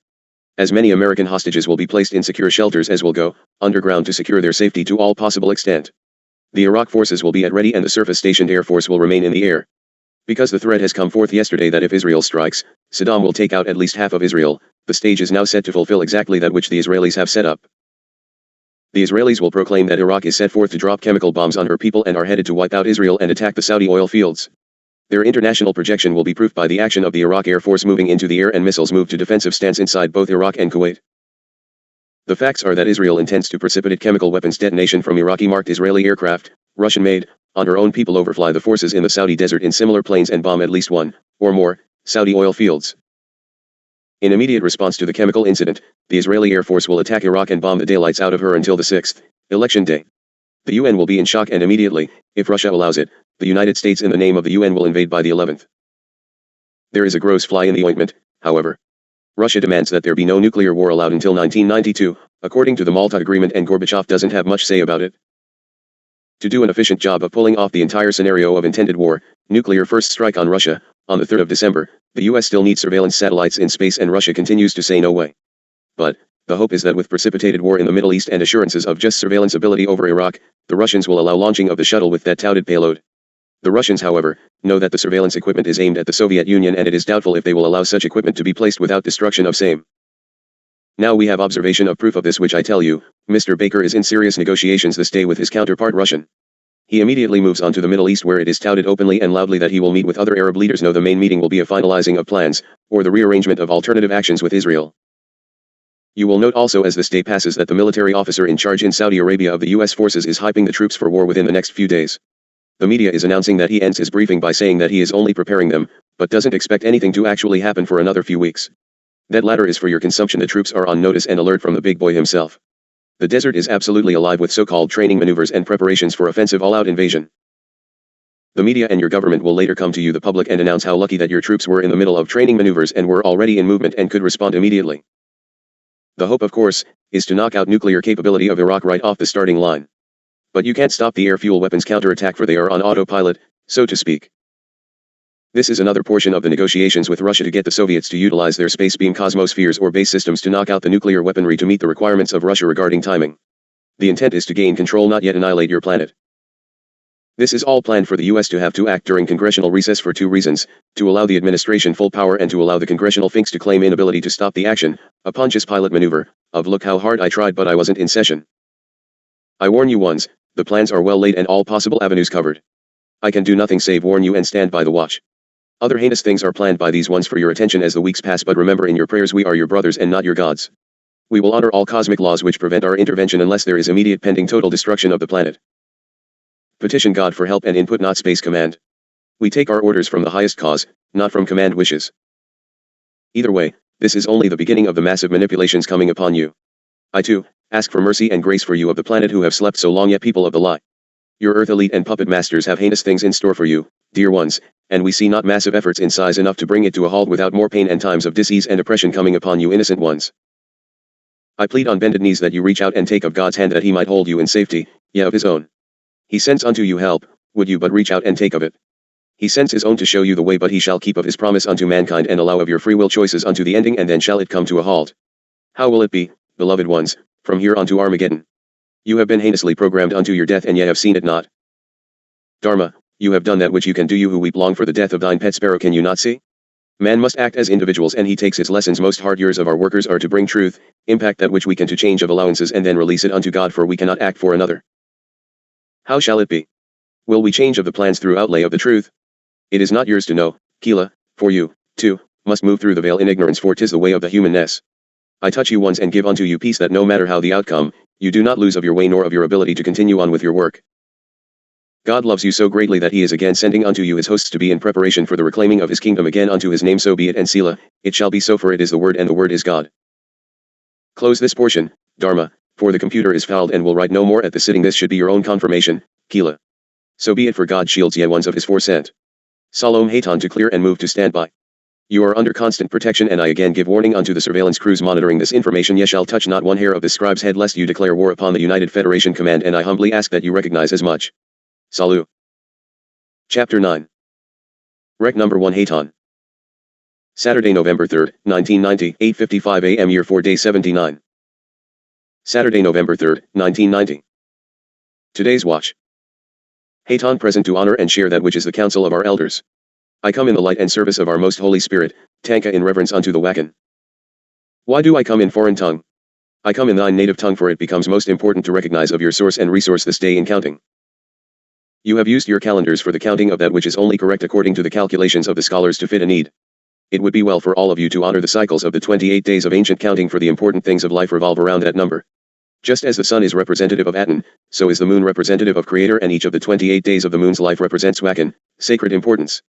As many American hostages will be placed in secure shelters as will go underground to secure their safety to all possible extent. The Iraq forces will be at ready, and the surface-stationed Air Force will remain in the air. Because the threat has come forth yesterday that if Israel strikes, Saddam will take out at least half of Israel, the stage is now set to fulfill exactly that which the Israelis have set up. The Israelis will proclaim that Iraq is set forth to drop chemical bombs on her people and are headed to wipe out Israel and attack the Saudi oil fields. Their international projection will be proved by the action of the Iraq Air Force moving into the air and missiles moved to defensive stance inside both Iraq and Kuwait. The facts are that Israel intends to precipitate chemical weapons detonation from Iraqi-marked Israeli aircraft, Russian-made, on her own people overfly the forces in the Saudi desert in similar planes and bomb at least one, or more, Saudi oil fields. In immediate response to the chemical incident, the Israeli Air Force will attack Iraq and bomb the daylights out of her until the 6th, election day. The UN will be in shock and immediately, if Russia allows it, the United States in the name of the UN will invade by the 11th. There is a gross fly in the ointment, however. Russia demands that there be no nuclear war allowed until 1992, according to the Malta Agreement, and Gorbachev doesn't have much say about it. To do an efficient job of pulling off the entire scenario of intended war, nuclear first strike on Russia, on the 3rd of December, the US still needs surveillance satellites in space and Russia continues to say no way. But, the hope is that with precipitated war in the Middle East and assurances of just surveillance ability over Iraq, the Russians will allow launching of the shuttle with that touted payload. The Russians, however, know that the surveillance equipment is aimed at the Soviet Union and it is doubtful if they will allow such equipment to be placed without destruction of same. Now we have observation of proof of this, which I tell you, Mr. Baker is in serious negotiations this day with his counterpart Russian. He immediately moves on to the Middle East, where it is touted openly and loudly that he will meet with other Arab leaders. No, the main meeting will be a finalizing of plans, or the rearrangement of alternative actions with Israel. You will note also as this day passes that the military officer in charge in Saudi Arabia of the US forces is hyping the troops for war within the next few days. The media is announcing that he ends his briefing by saying that he is only preparing them, but doesn't expect anything to actually happen for another few weeks. That latter is for your consumption. The troops are on notice and alert from the big boy himself. The desert is absolutely alive with so-called training maneuvers and preparations for offensive all-out invasion. The media and your government will later come to you, the public, and announce how lucky that your troops were in the middle of training maneuvers and were already in movement and could respond immediately. The hope, of course, is to knock out nuclear capability of Iraq right off the starting line. But you can't stop the air-fuel weapons counterattack, for they are on autopilot, so to speak. This is another portion of the negotiations with Russia to get the Soviets to utilize their space beam cosmospheres or base systems to knock out the nuclear weaponry to meet the requirements of Russia regarding timing. The intent is to gain control, not yet annihilate your planet. This is all planned for the US to have to act during congressional recess for two reasons: to allow the administration full power and to allow the congressional finks to claim inability to stop the action, a Pontius Pilate maneuver, of look how hard I tried but I wasn't in session. I warn you ones, the plans are well laid and all possible avenues covered. I can do nothing save warn you and stand by the watch. Other heinous things are planned by these ones for your attention as the weeks pass, but remember in your prayers we are your brothers and not your gods. We will honor all cosmic laws which prevent our intervention unless there is immediate pending total destruction of the planet. Petition God for help and input, not space command. We take our orders from the highest cause, not from command wishes. Either way, this is only the beginning of the massive manipulations coming upon you. I too, ask for mercy and grace for you of the planet who have slept so long, yet people of the lie. Your Earth elite and puppet masters have heinous things in store for you, dear ones, and we see not massive efforts in size enough to bring it to a halt without more pain and times of disease and oppression coming upon you innocent ones. I plead on bended knees that you reach out and take of God's hand that he might hold you in safety, yea of his own. He sends unto you help, would you but reach out and take of it. He sends his own to show you the way, but he shall keep of his promise unto mankind and allow of your free will choices unto the ending, and then shall it come to a halt. How will it be, beloved ones, from here on to Armageddon? You have been heinously programmed unto your death and ye have seen it not. Dharma, you have done that which you can do, you who weep long for the death of thine pet sparrow, can you not see? Man must act as individuals and he takes his lessons most hard. Years of our workers are to bring truth, impact that which we can to change of allowances and then release it unto God, for we cannot act for another. How shall it be? Will we change of the plans through outlay of the truth? It is not yours to know, Kila, for you, too, must move through the veil in ignorance, for 'tis the way of the humanness. I touch you ones and give unto you peace, that no matter how the outcome, you do not lose of your way nor of your ability to continue on with your work. God loves you so greatly that he is again sending unto you his hosts to be in preparation for the reclaiming of his kingdom again unto his name. So be it, and Selah, it shall be so, for it is the word and the word is God. Close this portion, Dharma, for the computer is fouled and will write no more at the sitting. This should be your own confirmation, Kila. So be it, for God shields ye ones of his foresent. Salom Hayton to clear and move to standby. You are under constant protection, and I again give warning unto the surveillance crews monitoring this information: ye shall touch not one hair of the scribe's head lest you declare war upon the United Federation Command, and I humbly ask that you recognize as much. Salut. Chapter 9. Rec number 1, Hayton. Saturday, November 3rd, 1990, 8:55 a.m. Year 4 Day 79. Saturday, November 3rd, 1990. Today's watch. Hayton present to honor and share that which is the counsel of our elders. I come in the light and service of our most Holy Spirit, Tanka in reverence unto the Wakan. Why do I come in foreign tongue? I come in thine native tongue, for it becomes most important to recognize of your source and resource this day in counting. You have used your calendars for the counting of that which is only correct according to the calculations of the scholars to fit a need. It would be well for all of you to honor the cycles of the 28 days of ancient counting, for the important things of life revolve around that number. Just as the sun is representative of Aten, so is the moon representative of Creator, and each of the 28 days of the moon's life represents Wakan, sacred importance.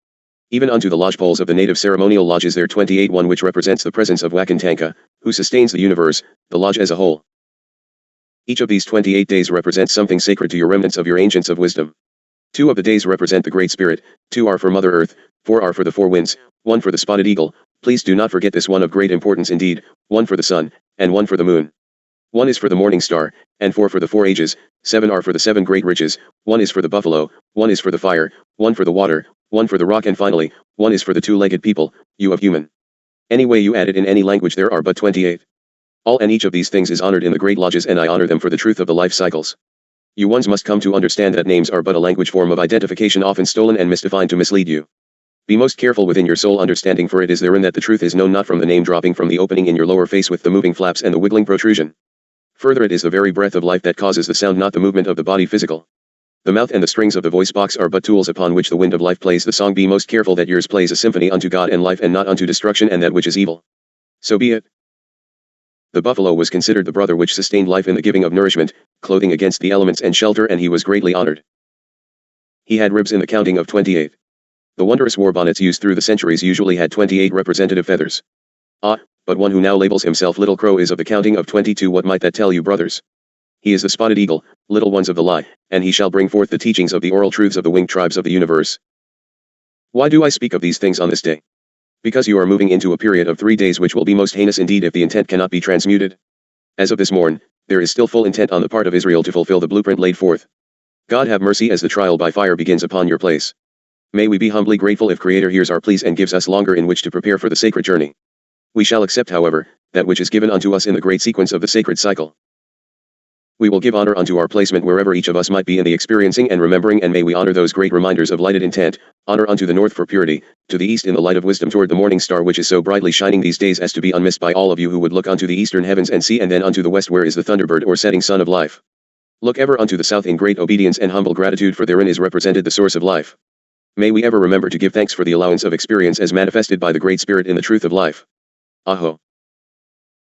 Even unto the lodge poles of the native ceremonial lodge is there 28 one which represents the presence of Wakan Tanka, who sustains the universe, the lodge as a whole. Each of these 28 days represents something sacred to your remnants of your ancients of wisdom. 2 of the days represent the Great Spirit, 2 are for Mother Earth, 4 are for the 4 winds, 1 for the spotted eagle, please do not forget this one of great importance indeed, 1 for the sun, and 1 for the moon. 1 is for the morning star, and 4 for the 4 ages, 7 are for the 7 great riches, 1 is for the buffalo, 1 is for the fire, 1 for the water, 1 for the rock, and finally, 1 is for the 2-legged people, you of human. Any way you add it in any language there are but 28. All and each of these things is honored in the great lodges, and I honor them for the truth of the life cycles. You ones must come to understand that names are but a language form of identification often stolen and misdefined to mislead you. Be most careful within your soul understanding, for it is therein that the truth is known, not from the name dropping from the opening in your lower face with the moving flaps and the wiggling protrusion. Further, it is the very breath of life that causes the sound, not the movement of the body physical. The mouth and the strings of the voice box are but tools upon which the wind of life plays the song. Be most careful that yours plays a symphony unto God and life, and not unto destruction and that which is evil. So be it. The buffalo was considered the brother which sustained life in the giving of nourishment, clothing against the elements and shelter, and he was greatly honored. He had ribs in the counting of 28. The wondrous war bonnets used through the centuries usually had 28 representative feathers. But one who now labels himself Little Crow is of the counting of 22. What might that tell you, brothers? He is the spotted eagle, little ones of the lie, and he shall bring forth the teachings of the oral truths of the winged tribes of the universe. Why do I speak of these things on this day? Because you are moving into a period of 3 days which will be most heinous indeed if the intent cannot be transmuted. As of this morn, there is still full intent on the part of Israel to fulfill the blueprint laid forth. God have mercy as the trial by fire begins upon your place. May we be humbly grateful if Creator hears our pleas and gives us longer in which to prepare for the sacred journey. We shall accept, however, that which is given unto us in the great sequence of the sacred cycle. We will give honor unto our placement wherever each of us might be in the experiencing and remembering, and may we honor those great reminders of lighted intent, honor unto the north for purity, to the east in the light of wisdom toward the morning star which is so brightly shining these days as to be unmissed by all of you who would look unto the eastern heavens and see, and then unto the west where is the thunderbird or setting sun of life. Look ever unto the south in great obedience and humble gratitude, for therein is represented the source of life. May we ever remember to give thanks for the allowance of experience as manifested by the Great Spirit in the truth of life. Aho.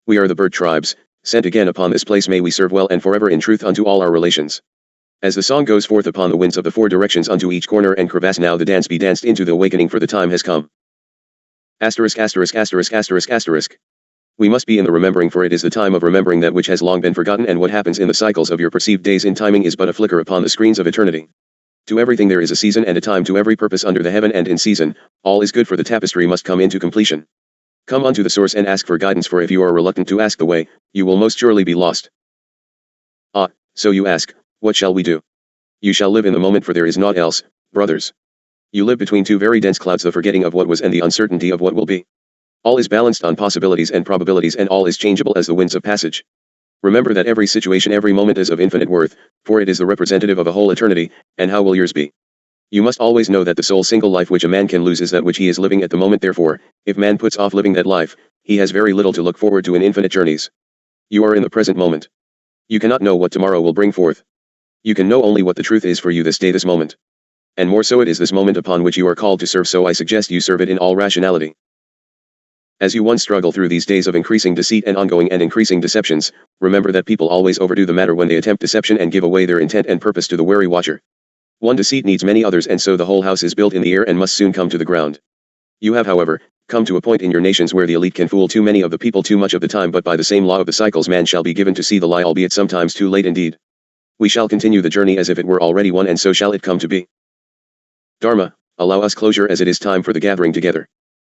We are the bird tribes, sent again upon this place. May we serve well and forever in truth unto all our relations. As the song goes forth upon the winds of the 4 directions unto each corner and crevasse, now the dance be danced into the awakening, for the time has come. Asterisk asterisk asterisk asterisk asterisk. We must be in the remembering, for it is the time of remembering that which has long been forgotten, and what happens in the cycles of your perceived days in timing is but a flicker upon the screens of eternity. To everything there is a season and a time, to every purpose under the heaven, and in season, all is good, for the tapestry must come into completion. Come unto the source and ask for guidance, for if you are reluctant to ask the way, you will most surely be lost. So you ask, what shall we do? You shall live in the moment, for there is naught else, brothers. You live between 2 very dense clouds, the forgetting of what was and the uncertainty of what will be. All is balanced on possibilities and probabilities, and all is changeable as the winds of passage. Remember that every situation, every moment is of infinite worth, for it is the representative of a whole eternity, and how will yours be? You must always know that the sole single life which a man can lose is that which he is living at the moment. Therefore, if man puts off living that life, he has very little to look forward to in infinite journeys. You are in the present moment. You cannot know what tomorrow will bring forth. You can know only what the truth is for you this day, this moment. And more so, it is this moment upon which you are called to serve, so I suggest you serve it in all rationality. As you once struggle through these days of increasing deceit and ongoing and increasing deceptions, remember that people always overdo the matter when they attempt deception and give away their intent and purpose to the wary watcher. One deceit needs many others, and so the whole house is built in the air and must soon come to the ground. You have, however, come to a point in your nations where the elite can fool too many of the people too much of the time, but by the same law of the cycles man shall be given to see the lie, albeit sometimes too late indeed. We shall continue the journey as if it were already won, and so shall it come to be. Dharma, allow us closure as it is time for the gathering together.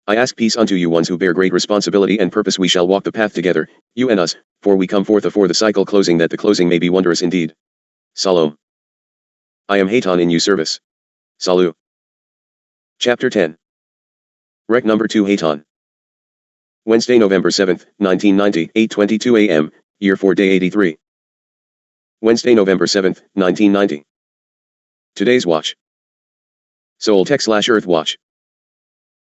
I ask peace unto you ones who bear great responsibility and purpose. We shall walk the path together, you and us, for we come forth afore the cycle closing, that the closing may be wondrous indeed. Salam. I am Hayton in you service. Salut. Chapter 10. Rec number 2, Hayton. Wednesday, November 7th, 1990, 8:22 a.m., year 4, day 83. Wednesday, November 7th, 1990. Today's watch. Soul-Tech/Earth Watch.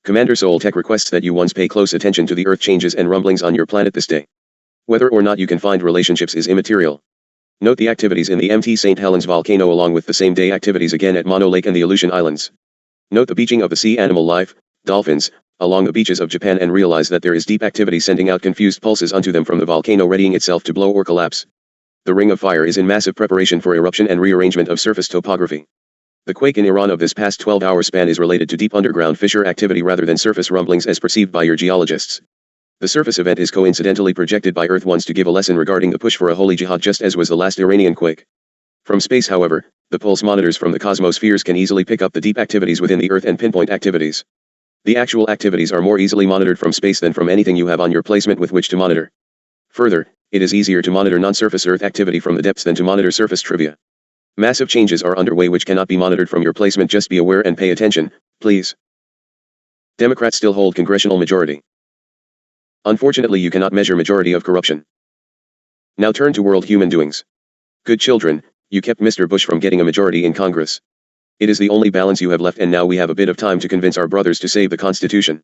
Commander Soul-Tech requests that you once pay close attention to the earth changes and rumblings on your planet this day. Whether or not you can find relationships is immaterial. Note the activities in the Mt. St. Helens volcano along with the same day activities again at Mono Lake and the Aleutian Islands. Note the beaching of the sea animal life, dolphins, along the beaches of Japan, and realize that there is deep activity sending out confused pulses unto them from the volcano readying itself to blow or collapse. The Ring of Fire is in massive preparation for eruption and rearrangement of surface topography. The quake in Iran of this past 12-hour span is related to deep underground fissure activity rather than surface rumblings as perceived by your geologists. The surface event is coincidentally projected by Earth ones to give a lesson regarding the push for a holy jihad, just as was the last Iranian quake. From space, however, the pulse monitors from the cosmospheres can easily pick up the deep activities within the Earth and pinpoint activities. The actual activities are more easily monitored from space than from anything you have on your placement with which to monitor. Further, it is easier to monitor non-surface Earth activity from the depths than to monitor surface trivia. Massive changes are underway which cannot be monitored from your placement. Just be aware and pay attention, please. Democrats still hold congressional majority. Unfortunately, you cannot measure majority of corruption. Now turn to world human doings. Good children, you kept Mr. Bush from getting a majority in Congress. It is the only balance you have left, and now we have a bit of time to convince our brothers to save the Constitution.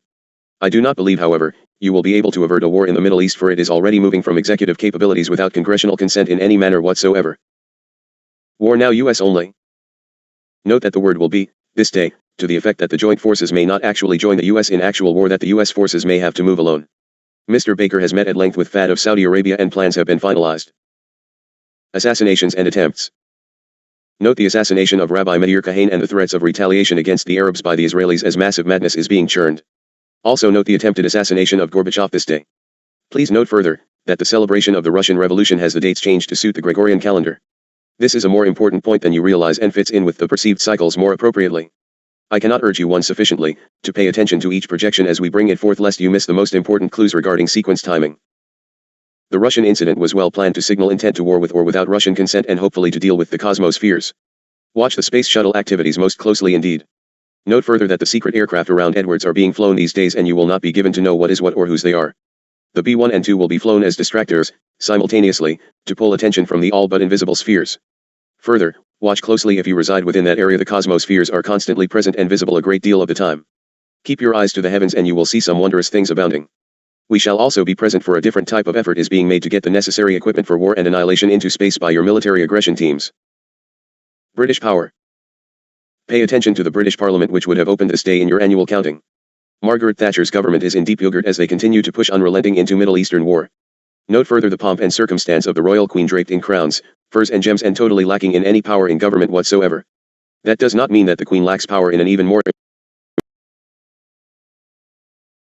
I do not believe, however, you will be able to avert a war in the Middle East, for it is already moving from executive capabilities without congressional consent in any manner whatsoever. War now US only. Note that the word will be, this day, to the effect that the joint forces may not actually join the US in actual war, that the US forces may have to move alone. Mr. Baker has met at length with Fahd of Saudi Arabia and plans have been finalized. Assassinations and attempts. Note the assassination of Rabbi Meir Kahane and the threats of retaliation against the Arabs by the Israelis as massive madness is being churned. Also note the attempted assassination of Gorbachev this day. Please note further, that the celebration of the Russian Revolution has the dates changed to suit the Gregorian calendar. This is a more important point than you realize and fits in with the perceived cycles more appropriately. I cannot urge you one sufficiently, to pay attention to each projection as we bring it forth, lest you miss the most important clues regarding sequence timing. The Russian incident was well planned to signal intent to war with or without Russian consent, and hopefully to deal with the cosmospheres. Watch the space shuttle activities most closely indeed. Note further that the secret aircraft around Edwards are being flown these days, and you will not be given to know what is what or whose they are. The B-1 and 2 will be flown as distractors, simultaneously, to pull attention from the all but invisible spheres. Further, watch closely if you reside within that area. The cosmospheres are constantly present and visible a great deal of the time. Keep your eyes to the heavens and you will see some wondrous things abounding. We shall also be present, for a different type of effort is being made to get the necessary equipment for war and annihilation into space by your military aggression teams. British power. Pay attention to the British Parliament, which would have opened this day in your annual counting. Margaret Thatcher's government is in deep yogurt as they continue to push unrelenting into Middle Eastern war. Note further the pomp and circumstance of the royal queen draped in crowns, furs and gems, and totally lacking in any power in government whatsoever. That does not mean that the queen lacks power in an even more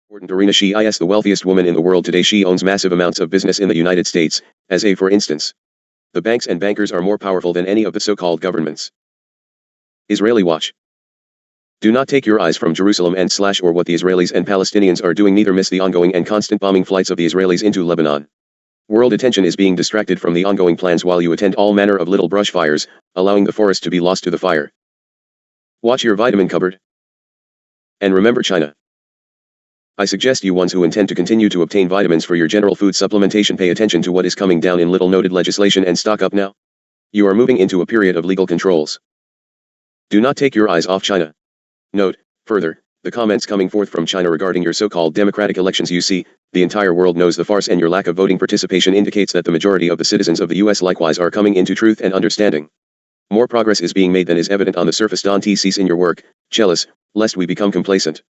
important arena. She is the wealthiest woman in the world today. She owns massive amounts of business in the United States, as for instance. The banks and bankers are more powerful than any of the so-called governments. Israeli watch. Do not take your eyes from Jerusalem and / or what the Israelis and Palestinians are doing, neither miss the ongoing and constant bombing flights of the Israelis into Lebanon. World attention is being distracted from the ongoing plans while you attend all manner of little brush fires, allowing the forest to be lost to the fire. Watch your vitamin cupboard. And remember China. I suggest you ones who intend to continue to obtain vitamins for your general food supplementation pay attention to what is coming down in little noted legislation and stock up now. You are moving into a period of legal controls. Do not take your eyes off China. Note, further, the comments coming forth from China regarding your so-called democratic elections. You see, the entire world knows the farce, and your lack of voting participation indicates that the majority of the citizens of the US likewise are coming into truth and understanding. More progress is being made than is evident on the surface. Don't cease in your work, Chelis, lest we become complacent.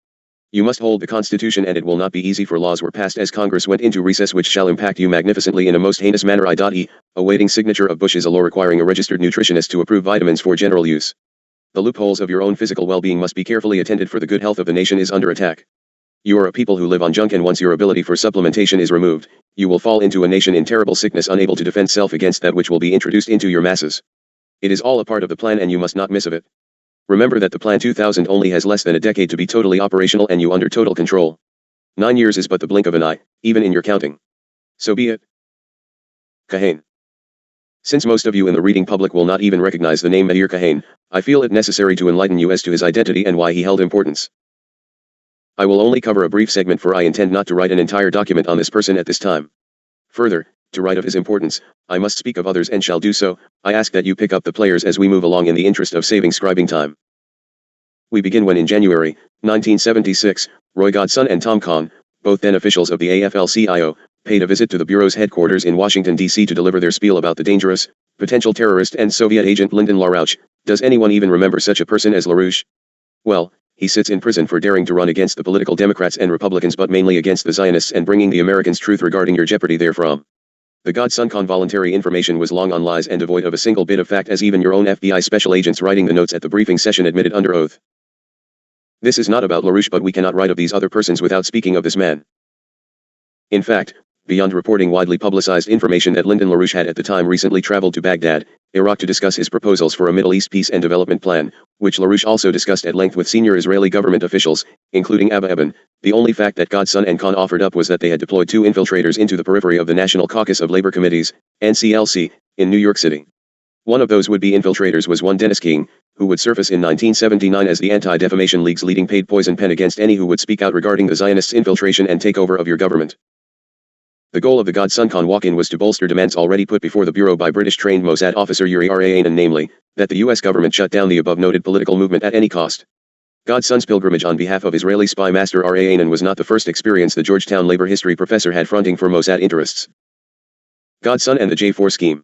You must hold the Constitution, and it will not be easy, for laws were passed as Congress went into recess which shall impact you magnificently in a most heinous manner. Awaiting signature of Bush is a law requiring a registered nutritionist to approve vitamins for general use. The loopholes of your own physical well-being must be carefully attended, for the good health of the nation is under attack. You are a people who live on junk, and once your ability for supplementation is removed, you will fall into a nation in terrible sickness, unable to defend self against that which will be introduced into your masses. It is all a part of the plan, and you must not miss of it. Remember that the Plan 2000 only has less than a decade to be totally operational, and you under total control. 9 years is but the blink of an eye, even in your counting. So be it. Kahane. Since most of you in the reading public will not even recognize the name Meir Kahane, I feel it necessary to enlighten you as to his identity and why he held importance. I will only cover a brief segment, for I intend not to write an entire document on this person at this time. Further, to write of his importance, I must speak of others, and shall do so. I ask that you pick up the players as we move along in the interest of saving scribing time. We begin when in January 1976, Roy Godson and Tom Kahn, both then officials of the AFL-CIO, paid a visit to the Bureau's headquarters in Washington, D.C. to deliver their spiel about the dangerous, potential terrorist and Soviet agent Lyndon LaRouche. Does anyone even remember such a person as LaRouche? Well, he sits in prison for daring to run against the political Democrats and Republicans, but mainly against the Zionists, and bringing the Americans truth regarding your jeopardy therefrom. The Godson con voluntary information was long on lies and devoid of a single bit of fact, as even your own FBI special agents writing the notes at the briefing session admitted under oath. This is not about LaRouche, but we cannot write of these other persons without speaking of this man. In fact, beyond reporting widely publicized information that Lyndon LaRouche had at the time recently traveled to Baghdad, Iraq to discuss his proposals for a Middle East peace and development plan, which LaRouche also discussed at length with senior Israeli government officials, including Abba Eban, the only fact that Godson and Khan offered up was that they had deployed 2 infiltrators into the periphery of the National Caucus of Labor Committees, NCLC, in New York City. One of those would-be infiltrators was one Dennis King, who would surface in 1979 as the Anti-Defamation League's leading paid poison pen against any who would speak out regarding the Zionists' infiltration and takeover of your government. The goal of the Godson Khan walk-in was to bolster demands already put before the Bureau by British-trained Mossad officer Yuri Arayanin, namely, that the U.S. government shut down the above-noted political movement at any cost. Godson's pilgrimage on behalf of Israeli spy master Arayanin was not the first experience the Georgetown labor history professor had fronting for Mossad interests. Godson and the J4 scheme.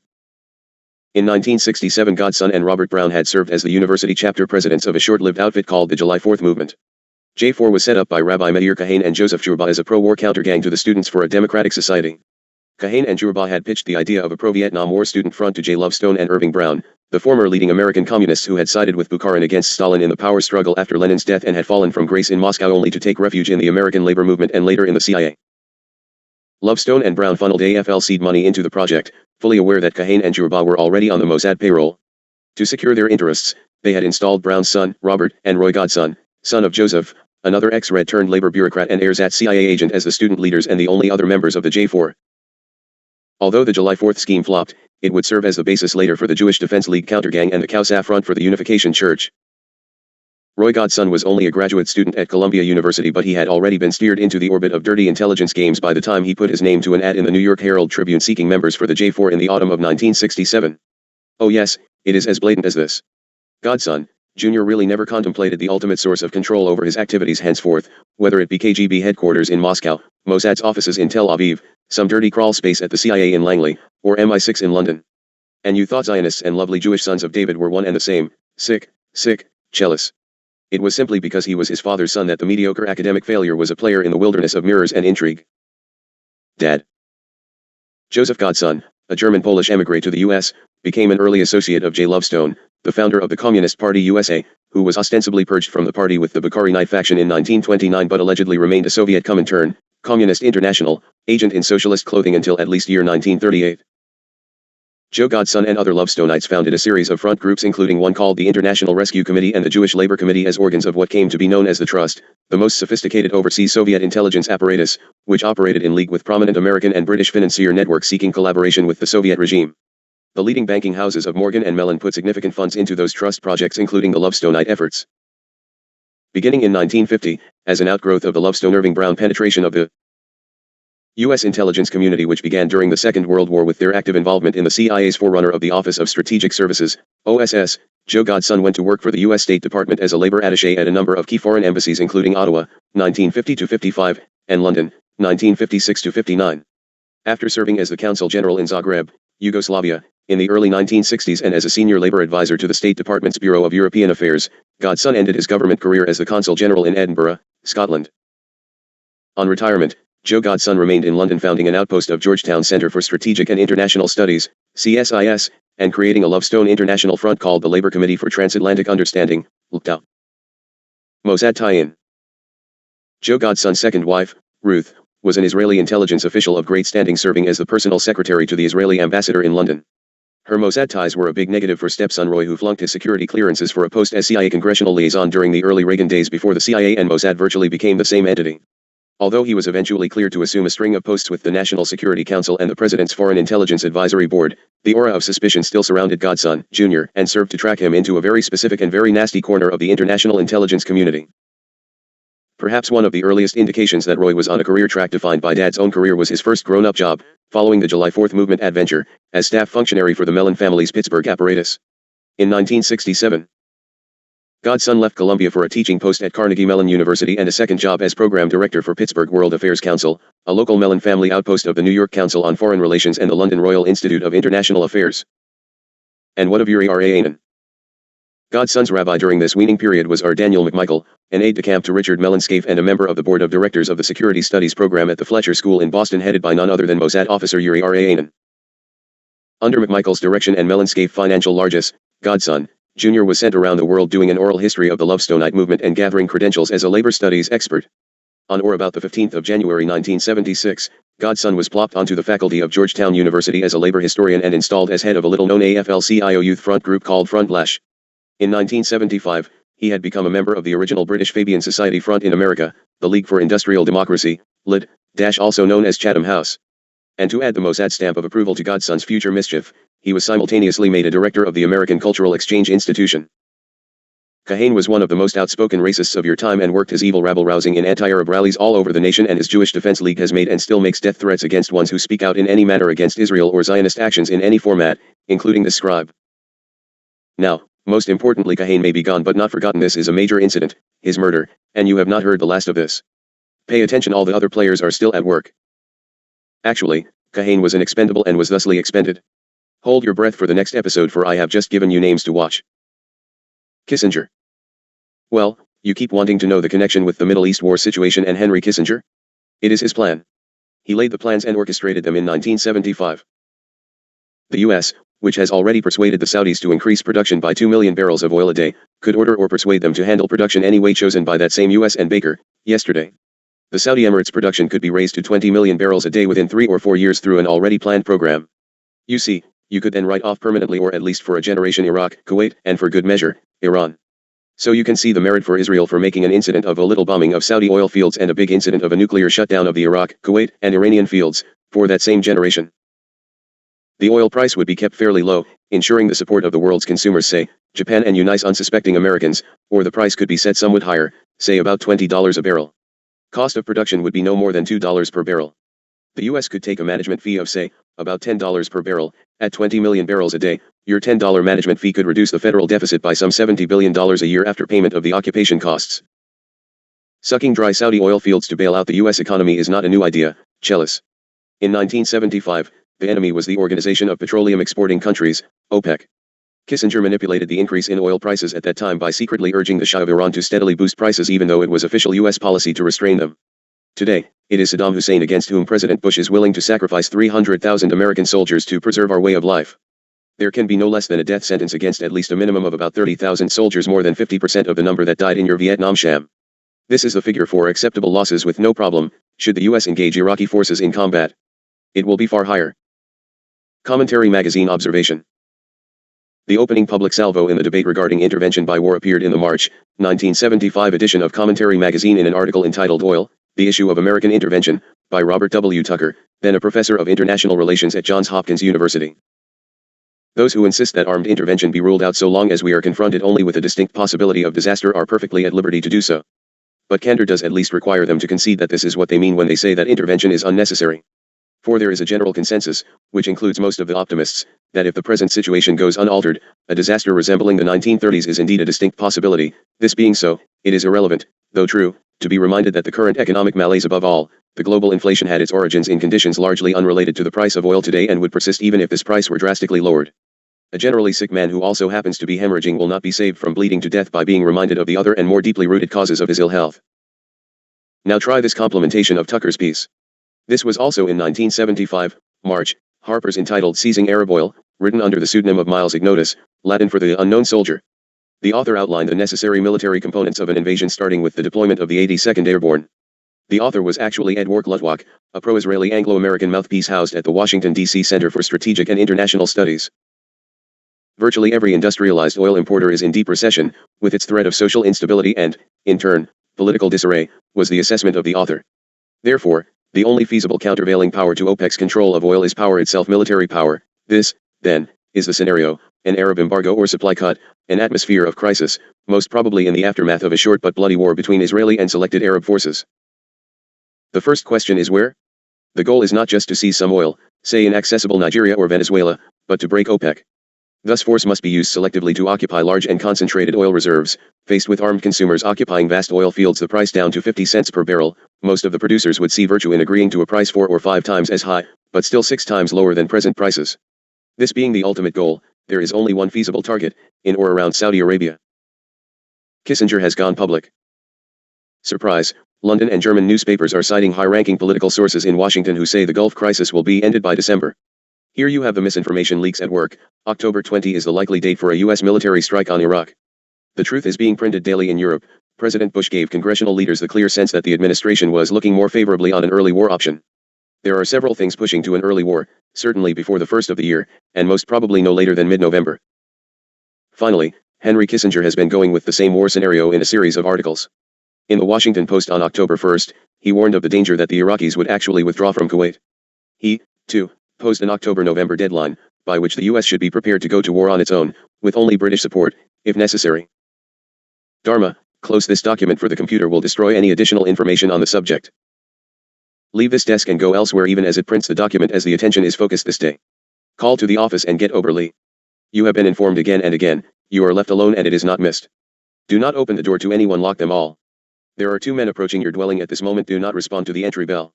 In 1967, Godson and Robert Brown had served as the university chapter presidents of a short-lived outfit called the July 4th Movement. J4 was set up by Rabbi Meir Kahane and Joseph Jourba as a pro-war counter-gang to the Students for a Democratic Society. Kahane and Jourba had pitched the idea of a pro-Vietnam War student front to J. Lovestone and Irving Brown, the former leading American communists who had sided with Bukharin against Stalin in the power struggle after Lenin's death and had fallen from grace in Moscow only to take refuge in the American labor movement and later in the CIA. Lovestone and Brown funneled AFL seed money into the project, fully aware that Kahane and Jourba were already on the Mossad payroll. To secure their interests, they had installed Brown's son, Robert, and Roy Godson, son of Joseph, another ex-Red-turned-labor bureaucrat and Ersatz CIA agent, as the student leaders and the only other members of the J4. Although the July 4th scheme flopped, it would serve as the basis later for the Jewish Defense League countergang and the Khausa Front for the Unification Church. Roy Godson was only a graduate student at Columbia University, but he had already been steered into the orbit of dirty intelligence games by the time he put his name to an ad in the New York Herald Tribune seeking members for the J4 in the autumn of 1967. Oh yes, it is as blatant as this. Godson, Jr. really never contemplated the ultimate source of control over his activities henceforth, whether it be KGB headquarters in Moscow, Mossad's offices in Tel Aviv, some dirty crawl space at the CIA in Langley, or MI6 in London. And you thought Zionists and lovely Jewish sons of David were one and the same, sick, jealous. It was simply because he was his father's son that the mediocre academic failure was a player in the wilderness of mirrors and intrigue. Dad. Joseph Godson, a German-Polish emigre to the U.S., became an early associate of J. Lovestone, the founder of the Communist Party USA, who was ostensibly purged from the party with the Bukharinite faction in 1929 but allegedly remained a Soviet Comintern, Communist International, agent in socialist clothing until at least year 1938. Joe Godson and other Lovestonites founded a series of front groups, including one called the International Rescue Committee and the Jewish Labor Committee, as organs of what came to be known as the Trust, the most sophisticated overseas Soviet intelligence apparatus, which operated in league with prominent American and British financier networks seeking collaboration with the Soviet regime. The leading banking houses of Morgan and Mellon put significant funds into those trust projects, including the Lovestonite efforts. Beginning in 1950, as an outgrowth of the Lovestone-Irving Brown penetration of the U.S. intelligence community, which began during the Second World War with their active involvement in the CIA's forerunner of the Office of Strategic Services, OSS, Joe Godson went to work for the U.S. State Department as a labor attaché at a number of key foreign embassies, including Ottawa, 1950-55, and London, 1956-59. After serving as the Consul General in Zagreb, Yugoslavia, in the early 1960s and as a senior labor advisor to the State Department's Bureau of European Affairs, Godson ended his government career as the Consul General in Edinburgh, Scotland. On retirement, Joe Godson remained in London, founding an outpost of Georgetown Centre for Strategic and International Studies, CSIS, and creating a Lovestone International Front called the Labour Committee for Transatlantic Understanding, LCTA. Mossad tie-in. Joe Godson's second wife, Ruth, was an Israeli intelligence official of great standing, serving as the personal secretary to the Israeli ambassador in London. Her Mossad ties were a big negative for stepson Roy, who flunked his security clearances for a post as CIA congressional liaison during the early Reagan days before the CIA and Mossad virtually became the same entity. Although he was eventually cleared to assume a string of posts with the National Security Council and the President's Foreign Intelligence Advisory Board, the aura of suspicion still surrounded Godson, Jr., and served to track him into a very specific and very nasty corner of the international intelligence community. Perhaps one of the earliest indications that Roy was on a career track defined by Dad's own career was his first grown-up job, following the July 4th movement adventure, as staff functionary for the Mellon family's Pittsburgh apparatus. In 1967, Godson left Columbia for a teaching post at Carnegie Mellon University and a second job as program director for Pittsburgh World Affairs Council, a local Mellon family outpost of the New York Council on Foreign Relations and the London Royal Institute of International Affairs. And what of Yuri Arayanin? Godson's rabbi during this weaning period was R. Daniel McMichael, an aide-de-camp to Richard Mellon Scaife and a member of the board of directors of the Security Studies program at the Fletcher School in Boston, headed by none other than Mossad officer Yuri Arayanin. Under McMichael's direction and Melonscape Financial Largess, Godson, Jr. was sent around the world doing an oral history of the Lovestonite movement and gathering credentials as a labor studies expert. On or about the 15th of January 1976, Godson was plopped onto the faculty of Georgetown University as a labor historian and installed as head of a little-known AFL-CIO youth front group called Front Lash. In 1975, he had become a member of the original British Fabian Society Front in America, the League for Industrial Democracy, LID, also known as Chatham House. And to add the Mossad stamp of approval to Godson's future mischief, he was simultaneously made a director of the American Cultural Exchange Institution. Kahane was one of the most outspoken racists of your time and worked his evil rabble-rousing in anti-Arab rallies all over the nation, and his Jewish Defense League has made and still makes death threats against ones who speak out in any manner against Israel or Zionist actions in any format, including the scribe. Now, most importantly, Kahane may be gone but not forgotten. This is a major incident, his murder, and you have not heard the last of this. Pay attention, all the other players are still at work. Actually, Kahane was an expendable and was thusly expended. Hold your breath for the next episode, for I have just given you names to watch. Kissinger. Well, you keep wanting to know the connection with the Middle East war situation and Henry Kissinger? It is his plan. He laid the plans and orchestrated them in 1975. The U.S., which has already persuaded the Saudis to increase production by 2 million barrels of oil a day, could order or persuade them to handle production any way chosen by that same U.S. and Baker, yesterday. The Saudi Emirates production could be raised to 20 million barrels a day within 3 or 4 years through an already planned program. You see, you could then write off permanently, or at least for a generation, Iraq, Kuwait, and for good measure, Iran. So you can see the merit for Israel for making an incident of a little bombing of Saudi oil fields and a big incident of a nuclear shutdown of the Iraq, Kuwait, and Iranian fields, for that same generation. The oil price would be kept fairly low, ensuring the support of the world's consumers, say, Japan and nice unsuspecting Americans, or the price could be set somewhat higher, say about $20 a barrel. Cost of production would be no more than $2 per barrel. The U.S. could take a management fee of, say, about $10 per barrel. At 20 million barrels a day, your $10 management fee could reduce the federal deficit by some $70 billion a year after payment of the occupation costs. Sucking dry Saudi oil fields to bail out the U.S. economy is not a new idea, Chelis. In 1975, the enemy was the Organization of Petroleum Exporting Countries, OPEC. Kissinger manipulated the increase in oil prices at that time by secretly urging the Shah of Iran to steadily boost prices, even though it was official U.S. policy to restrain them. Today, it is Saddam Hussein against whom President Bush is willing to sacrifice 300,000 American soldiers to preserve our way of life. There can be no less than a death sentence against at least a minimum of about 30,000 soldiers, more than 50% of the number that died in your Vietnam sham. This is the figure for acceptable losses with no problem, should the U.S. engage Iraqi forces in combat. It will be far higher. Commentary Magazine Observation. The opening public salvo in the debate regarding intervention by war appeared in the March 1975 edition of Commentary Magazine in an article entitled Oil, the Issue of American Intervention, by Robert W. Tucker, then a professor of international relations at Johns Hopkins University. Those who insist that armed intervention be ruled out so long as we are confronted only with a distinct possibility of disaster are perfectly at liberty to do so. But candor does at least require them to concede that this is what they mean when they say that intervention is unnecessary. For there is a general consensus, which includes most of the optimists, that if the present situation goes unaltered, a disaster resembling the 1930s is indeed a distinct possibility. This being so, it is irrelevant, though true, to be reminded that the current economic malaise, above all, the global inflation, had its origins in conditions largely unrelated to the price of oil today and would persist even if this price were drastically lowered. A generally sick man who also happens to be hemorrhaging will not be saved from bleeding to death by being reminded of the other and more deeply rooted causes of his ill health. Now try this complementation of Tucker's piece. This was also in 1975, March, Harper's, entitled Seizing Arab Oil, written under the pseudonym of Miles Ignotus, Latin for the unknown soldier. The author outlined the necessary military components of an invasion, starting with the deployment of the 82nd Airborne. The author was actually Ed Lutwak, a pro-Israeli Anglo-American mouthpiece housed at the Washington, D.C. Center for Strategic and International Studies. Virtually every industrialized oil importer is in deep recession, with its threat of social instability and, in turn, political disarray, was the assessment of the author. Therefore, the only feasible countervailing power to OPEC's control of oil is power itself, military power. This, then, is the scenario: an Arab embargo or supply cut, an atmosphere of crisis, most probably in the aftermath of a short but bloody war between Israeli and selected Arab forces. The first question is where? The goal is not just to seize some oil, say in accessible Nigeria or Venezuela, but to break OPEC. Thus force must be used selectively to occupy large and concentrated oil reserves. Faced with armed consumers occupying vast oil fields, the price down to 50 cents per barrel, most of the producers would see virtue in agreeing to a price 4 or 5 times as high, but still 6 times lower than present prices. This being the ultimate goal, there is only one feasible target, in or around Saudi Arabia. Kissinger has gone public. Surprise, London and German newspapers are citing high-ranking political sources in Washington who say the Gulf crisis will be ended by December. Here you have the misinformation leaks at work. October 20 is the likely date for a U.S. military strike on Iraq. The truth is being printed daily in Europe. President Bush gave congressional leaders the clear sense that the administration was looking more favorably on an early war option. There are several things pushing to an early war, certainly before the first of the year, and most probably no later than mid-November. Finally, Henry Kissinger has been going with the same war scenario in a series of articles. In the Washington Post on October 1st, he warned of the danger that the Iraqis would actually withdraw from Kuwait. He, too, posed an October-November deadline, by which the U.S. should be prepared to go to war on its own, with only British support, if necessary. Dharma, close this document for the computer will destroy any additional information on the subject. Leave this desk and go elsewhere even as it prints the document as the attention is focused this day. Call to the office and get Oberly. You have been informed again and again, you are left alone and it is not missed. Do not open the door to anyone, lock them all. There are 2 men approaching your dwelling at this moment, do not respond to the entry bell.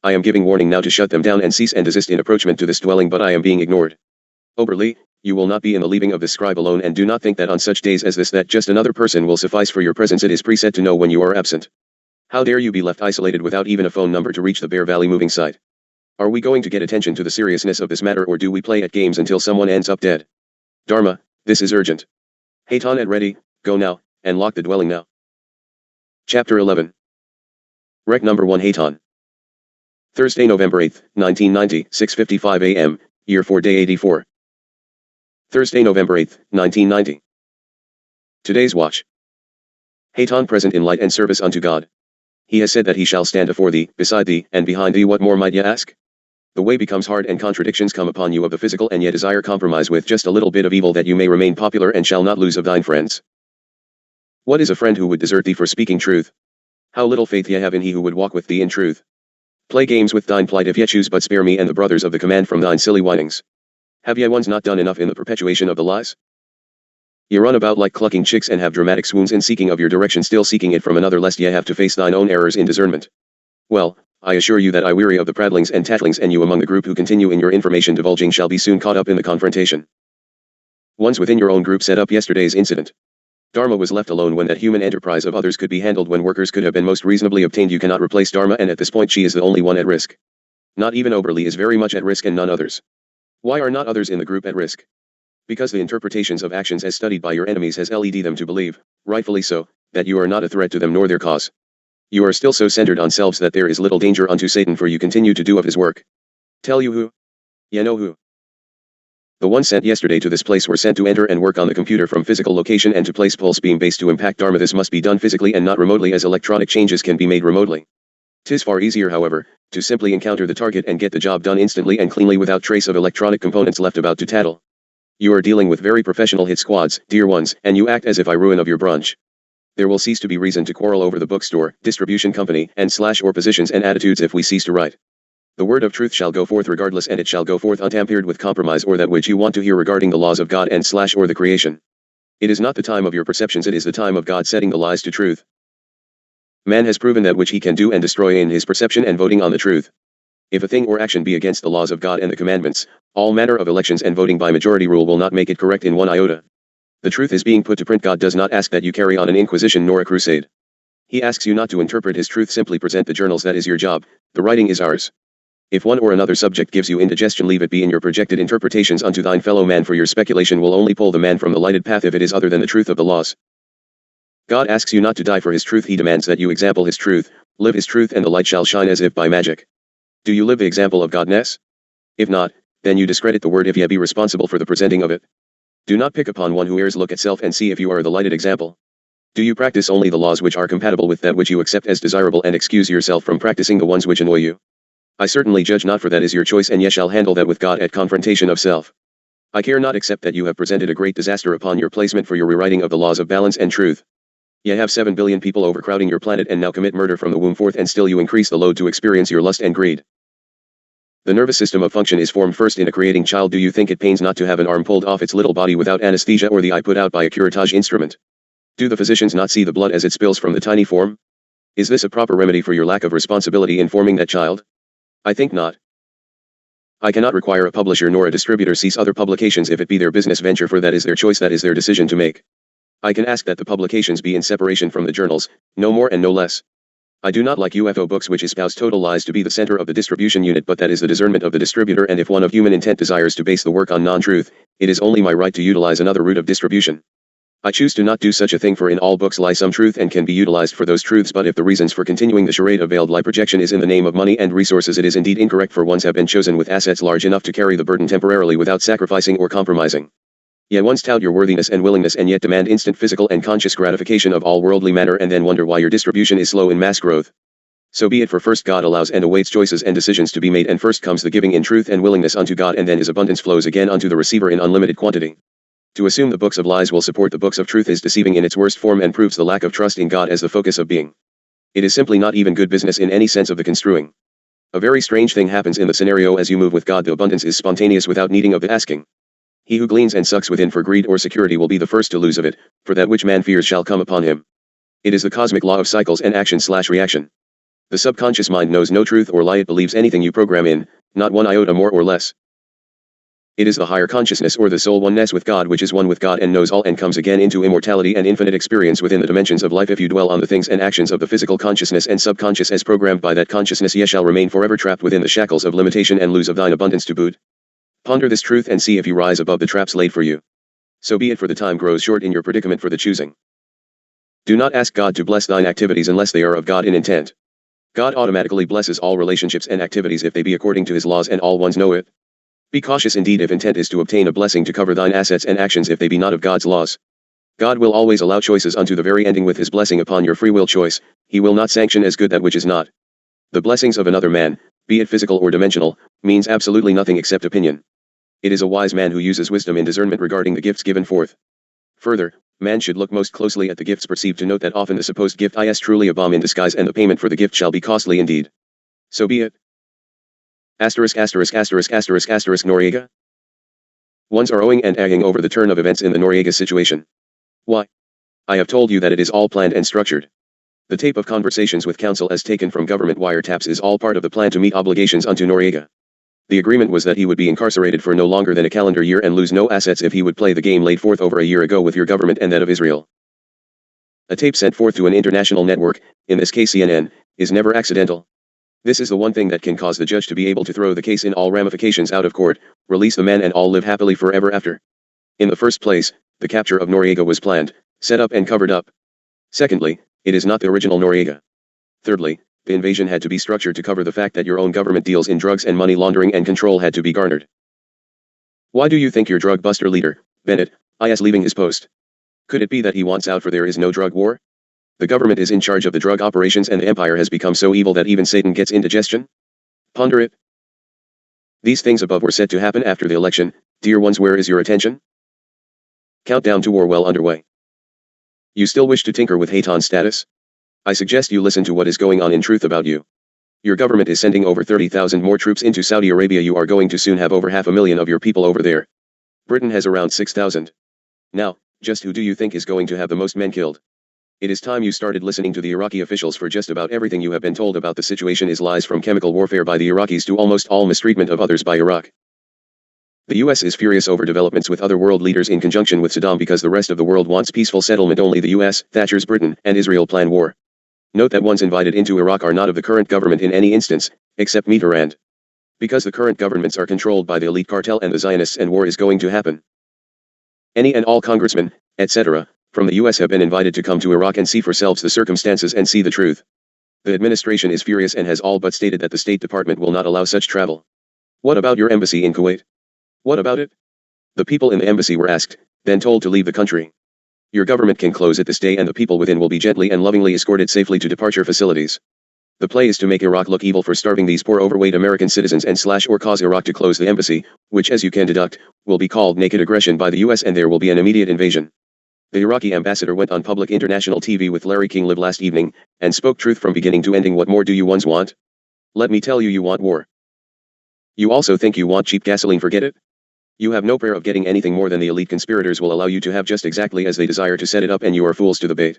I am giving warning now to shut them down and cease and desist in approachment to this dwelling, but I am being ignored. Oberly, you will not be in the leaving of this scribe alone, and do not think that on such days as this that just another person will suffice for your presence. It is preset to know when you are absent. How dare you be left isolated without even a phone number to reach the Bear Valley moving site? Are we going to get attention to the seriousness of this matter, or do we play at games until someone ends up dead? Dharma, this is urgent. Hayton at ready, go now, and lock the dwelling now. Chapter 11. Rec number 1 Hayton. Thursday, November 8, 1990, 6:55 a.m., year 4 day 84. Thursday, November 8, 1990. Today's watch. Hayton present in light and service unto God. He has said that he shall stand afore thee, beside thee, and behind thee. What more might ye ask? The way becomes hard and contradictions come upon you of the physical, and ye desire compromise with just a little bit of evil that you may remain popular and shall not lose of thine friends. What is a friend who would desert thee for speaking truth? How little faith ye have in he who would walk with thee in truth. Play games with thine plight if ye choose, but spare me and the brothers of the command from thine silly whinings. Have ye ones not done enough in the perpetuation of the lies? Ye run about like clucking chicks and have dramatic swoons in seeking of your direction, still seeking it from another, lest ye have to face thine own errors in discernment. Well, I assure you that I weary of the prattlings and tattlings, and you among the group who continue in your information divulging shall be soon caught up in the confrontation. Ones within your own group set up yesterday's incident. Dharma was left alone when that human enterprise of others could be handled, when workers could have been most reasonably obtained. You cannot replace Dharma, and at this point she is the only one at risk. Not even Oberly is very much at risk, and none others. Why are not others in the group at risk? Because the interpretations of actions as studied by your enemies has led them to believe, rightfully so, that you are not a threat to them nor their cause. You are still so centered on selves that there is little danger unto Satan, for you continue to do of his work. Tell you who? Ye know who. The ones sent yesterday to this place were sent to enter and work on the computer from physical location and to place pulse beam base to impact Dharma. This must be done physically and not remotely, as electronic changes can be made remotely. 'Tis far easier, however, to simply encounter the target and get the job done instantly and cleanly without trace of electronic components left about to tattle. You are dealing with very professional hit squads, dear ones, and you act as if I ruin of your brunch. There will cease to be reason to quarrel over the bookstore, distribution company, and / or positions and attitudes if we cease to write. The word of truth shall go forth regardless, and it shall go forth untampered with compromise or that which you want to hear regarding the laws of God and / or the creation. It is not the time of your perceptions, it is the time of God setting the lies to truth. Man has proven that which he can do and destroy in his perception and voting on the truth. If a thing or action be against the laws of God and the commandments, all manner of elections and voting by majority rule will not make it correct in 1 iota. The truth is being put to print. God does not ask that you carry on an inquisition nor a crusade. He asks you not to interpret his truth, simply present the journals. That is your job, the writing is ours. If one or another subject gives you indigestion, leave it be in your projected interpretations unto thine fellow man, for your speculation will only pull the man from the lighted path if it is other than the truth of the laws. God asks you not to die for his truth, he demands that you example his truth, live his truth, and the light shall shine as if by magic. Do you live the example of Godness? If not, then you discredit the word if ye be responsible for the presenting of it. Do not pick upon one who errs, look at self and see if you are the lighted example. Do you practice only the laws which are compatible with that which you accept as desirable, and excuse yourself from practicing the ones which annoy you? I certainly judge not, for that is your choice, and ye shall handle that with God at confrontation of self. I care not, except that you have presented a great disaster upon your placement for your rewriting of the laws of balance and truth. Ye have 7 billion people overcrowding your planet and now commit murder from the womb forth, and still you increase the load to experience your lust and greed. The nervous system of function is formed first in a creating child. Do you think it pains not to have an arm pulled off its little body without anesthesia, or the eye put out by a curettage instrument? Do the physicians not see the blood as it spills from the tiny form? Is this a proper remedy for your lack of responsibility in forming that child? I think not. I cannot require a publisher nor a distributor cease other publications if it be their business venture, for that is their choice, that is their decision to make. I can ask that the publications be in separation from the journals, no more and no less. I do not like UFO books which espouse total lies to be the center of the distribution unit, but that is the discernment of the distributor, and if one of human intent desires to base the work on non-truth, it is only my right to utilize another route of distribution. I choose to not do such a thing, for in all books lie some truth and can be utilized for those truths, but if the reasons for continuing the charade of veiled lie projection is in the name of money and resources, it is indeed incorrect, for ones have been chosen with assets large enough to carry the burden temporarily without sacrificing or compromising. Ye once tout your worthiness and willingness, and yet demand instant physical and conscious gratification of all worldly manner, and then wonder why your distribution is slow in mass growth. So be it, for first God allows and awaits choices and decisions to be made, and first comes the giving in truth and willingness unto God, and then his abundance flows again unto the receiver in unlimited quantity. To assume the books of lies will support the books of truth is deceiving in its worst form, and proves the lack of trust in God as the focus of being. It is simply not even good business in any sense of the construing. A very strange thing happens in the scenario. As you move with God, the abundance is spontaneous without needing of the asking. He who gleans and sucks within for greed or security will be the first to lose of it, for that which man fears shall come upon him. It is the cosmic law of cycles and action/reaction. The subconscious mind knows no truth or lie, it believes anything you program in, not one iota more or less. It is the higher consciousness or the soul oneness with God which is one with God and knows all, and comes again into immortality and infinite experience within the dimensions of life. If you dwell on the things and actions of the physical consciousness and subconscious as programmed by that consciousness, ye shall remain forever trapped within the shackles of limitation and lose of thine abundance to boot. Ponder this truth and see if you rise above the traps laid for you. So be it, for the time grows short in your predicament for the choosing. Do not ask God to bless thine activities unless they are of God in intent. God automatically blesses all relationships and activities if they be according to his laws, and all ones know it. Be cautious indeed if intent is to obtain a blessing to cover thine assets and actions if they be not of God's laws. God will always allow choices unto the very ending with his blessing upon your free will choice. He will not sanction as good that which is not. The blessings of another man, be it physical or dimensional, means absolutely nothing except opinion. It is a wise man who uses wisdom in discernment regarding the gifts given forth. Further, man should look most closely at the gifts perceived to note that often the supposed gift is truly a bomb in disguise, and the payment for the gift shall be costly indeed. So be it. Noriega. Ones are owing and agging over the turn of events in the Noriega situation. Why? I have told you that it is all planned and structured. The tape of conversations with counsel as taken from government wiretaps is all part of the plan to meet obligations unto Noriega. The agreement was that he would be incarcerated for no longer than a calendar year and lose no assets if he would play the game laid forth over a year ago with your government and that of Israel. A tape sent forth to an international network, in this case CNN, is never accidental. This is the one thing that can cause the judge to be able to throw the case in all ramifications out of court, release the man, and all live happily forever after. In the first place, the capture of Noriega was planned, set up and covered up. Secondly, it is not the original Noriega. Thirdly, the invasion had to be structured to cover the fact that your own government deals in drugs and money laundering, and control had to be garnered. Why do you think your drug buster leader, Bennett, is leaving his post? Could it be that he wants out for there is no drug war? The government is in charge of the drug operations, and the empire has become so evil that even Satan gets indigestion? Ponder it. These things above were said to happen after the election. Dear ones, where is your attention? Countdown to war well underway. You still wish to tinker with Hayton's status? I suggest you listen to what is going on in truth about you. Your government is sending over 30,000 more troops into Saudi Arabia. You are going to soon have over 500,000 of your people over there. Britain has around 6,000. Now, just who do you think is going to have the most men killed? It is time you started listening to the Iraqi officials, for just about everything you have been told about the situation is lies, from chemical warfare by the Iraqis to almost all mistreatment of others by Iraq. The US is furious over developments with other world leaders in conjunction with Saddam, because the rest of the world wants peaceful settlement. Only the US, Thatcher's Britain, and Israel plan war. Note that ones invited into Iraq are not of the current government in any instance, except Mitterrand. Because the current governments are controlled by the elite cartel and the Zionists, and war is going to happen. Any and all congressmen, etc., from the US have been invited to come to Iraq and see for selves the circumstances and see the truth. The administration is furious and has all but stated that the State Department will not allow such travel. What about your embassy in Kuwait? What about it? The people in the embassy were asked, then told to leave the country. Your government can close it this day, and the people within will be gently and lovingly escorted safely to departure facilities. The play is to make Iraq look evil for starving these poor overweight American citizens and or cause Iraq to close the embassy, which, as you can deduct, will be called naked aggression by the US, and there will be an immediate invasion. The Iraqi ambassador went on public international TV with Larry King Live last evening, and spoke truth from beginning to ending. What more do you ones want? Let me tell you, you want war. You also think you want cheap gasoline? Forget it. You have no prayer of getting anything more than the elite conspirators will allow you to have, just exactly as they desire to set it up, and you are fools to the bait.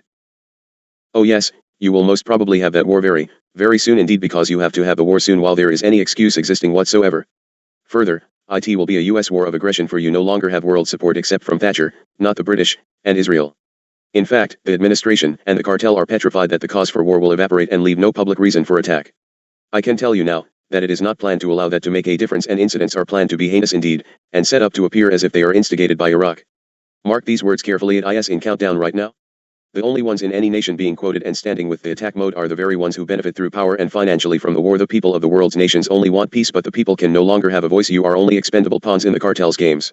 Oh yes, you will most probably have that war very, very soon indeed, because you have to have the war soon while there is any excuse existing whatsoever. Further, it will be a US war of aggression, for you no longer have world support except from Thatcher, not the British, and Israel. In fact, the administration and the cartel are petrified that the cause for war will evaporate and leave no public reason for attack. I can tell you now, that it is not planned to allow that to make a difference, and incidents are planned to be heinous indeed, and set up to appear as if they are instigated by Iraq. Mark these words carefully. It is in countdown right now. The only ones in any nation being quoted and standing with the attack mode are the very ones who benefit through power and financially from the war. The people of the world's nations only want peace, but the people can no longer have a voice. You are only expendable pawns in the cartel's games.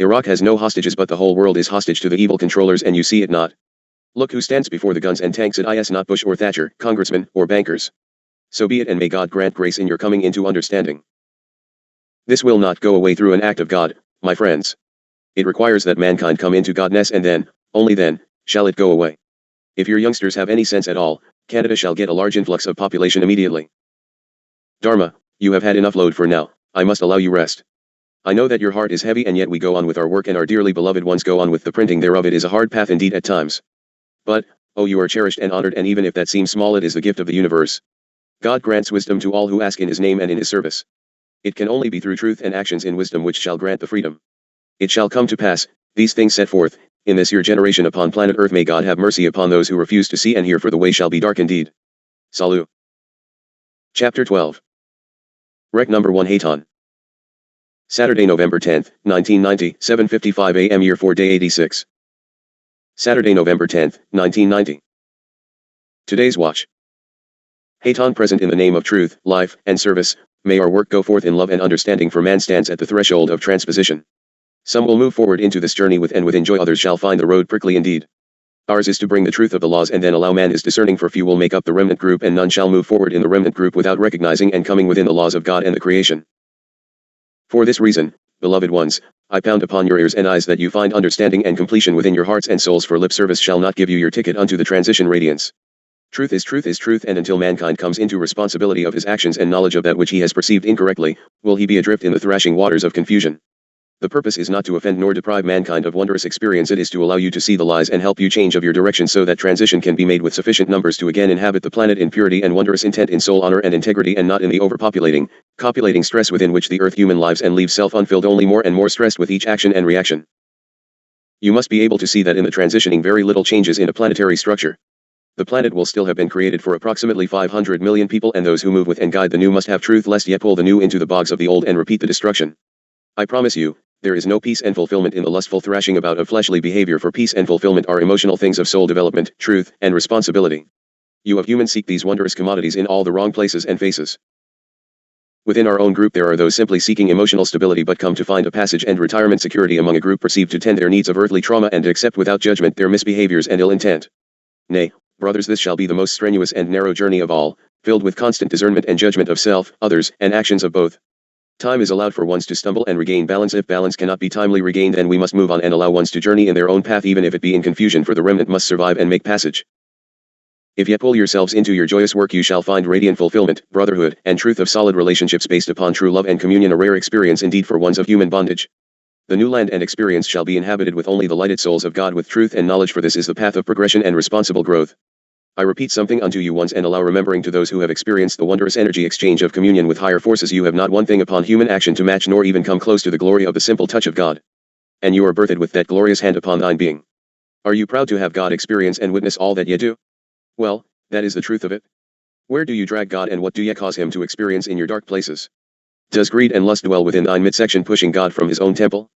Iraq has no hostages, but the whole world is hostage to the evil controllers, and you see it not. Look who stands before the guns and tanks. It is not Bush or Thatcher, congressmen, or bankers. So be it, and may God grant grace in your coming into understanding. This will not go away through an act of God, my friends. It requires that mankind come into Godness, and then, only then, shall it go away. If your youngsters have any sense at all, Canada shall get a large influx of population immediately. Dharma, you have had enough load for now. I must allow you rest. I know that your heart is heavy, and yet we go on with our work, and our dearly beloved ones go on with the printing thereof. It is a hard path indeed at times. But, oh, you are cherished and honored, and even if that seems small, it is the gift of the universe. God grants wisdom to all who ask in his name and in his service. It can only be through truth and actions in wisdom which shall grant the freedom. It shall come to pass, these things set forth, in this your generation upon planet Earth. May God have mercy upon those who refuse to see and hear, for the way shall be dark indeed. Salut. Chapter 12. Rec number 1, Hayton. Saturday, November 10th, 1990, 7:55 a.m. Year 4, Day 86. Saturday, November 10th, 1990. Today's watch. Hayton, present in the name of truth, life, and service, may our work go forth in love and understanding, for man stands at the threshold of transposition. Some will move forward into this journey with enjoy, others shall find the road prickly indeed. Ours is to bring the truth of the laws and then allow man is discerning, for few will make up the remnant group, and none shall move forward in the remnant group without recognizing and coming within the laws of God and the creation. For this reason, beloved ones, I pound upon your ears and eyes that you find understanding and completion within your hearts and souls, for lip service shall not give you your ticket unto the transition radiance. Truth is truth, and until mankind comes into responsibility of his actions and knowledge of that which he has perceived incorrectly, will he be adrift in the thrashing waters of confusion. The purpose is not to offend nor deprive mankind of wondrous experience, it is to allow you to see the lies and help you change of your direction, so that transition can be made with sufficient numbers to again inhabit the planet in purity and wondrous intent, in soul honor and integrity, and not in the overpopulating, copulating stress within which the earth human lives and leaves self unfilled, only more and more stressed with each action and reaction. You must be able to see that in the transitioning very little changes in a planetary structure. The planet will still have been created for approximately 500 million people, and those who move with and guide the new must have truth, lest yet pull the new into the bogs of the old and repeat the destruction. I promise you, there is no peace and fulfillment in the lustful thrashing about of fleshly behavior, for peace and fulfillment are emotional things of soul development, truth, and responsibility. You of humans seek these wondrous commodities in all the wrong places and faces. Within our own group there are those simply seeking emotional stability, but come to find a passage and retirement security among a group perceived to tend their needs of earthly trauma and accept without judgment their misbehaviors and ill intent. Nay, brothers, this shall be the most strenuous and narrow journey of all, filled with constant discernment and judgment of self, others, and actions of both. Time is allowed for ones to stumble and regain balance. If balance cannot be timely regained, then we must move on and allow ones to journey in their own path, even if it be in confusion, for the remnant must survive and make passage. If yet pull yourselves into your joyous work, you shall find radiant fulfillment, brotherhood, and truth of solid relationships based upon true love and communion, a rare experience indeed for ones of human bondage. The new land and experience shall be inhabited with only the lighted souls of God with truth and knowledge, for this is the path of progression and responsible growth. I repeat something unto you once, and allow remembering to those who have experienced the wondrous energy exchange of communion with higher forces. You have not one thing upon human action to match, nor even come close to the glory of the simple touch of God. And you are birthed with that glorious hand upon thine being. Are you proud to have God experience and witness all that ye do? Well, that is the truth of it. Where do you drag God, and what do ye cause him to experience in your dark places? Does greed and lust dwell within thine midsection, pushing God from his own temple?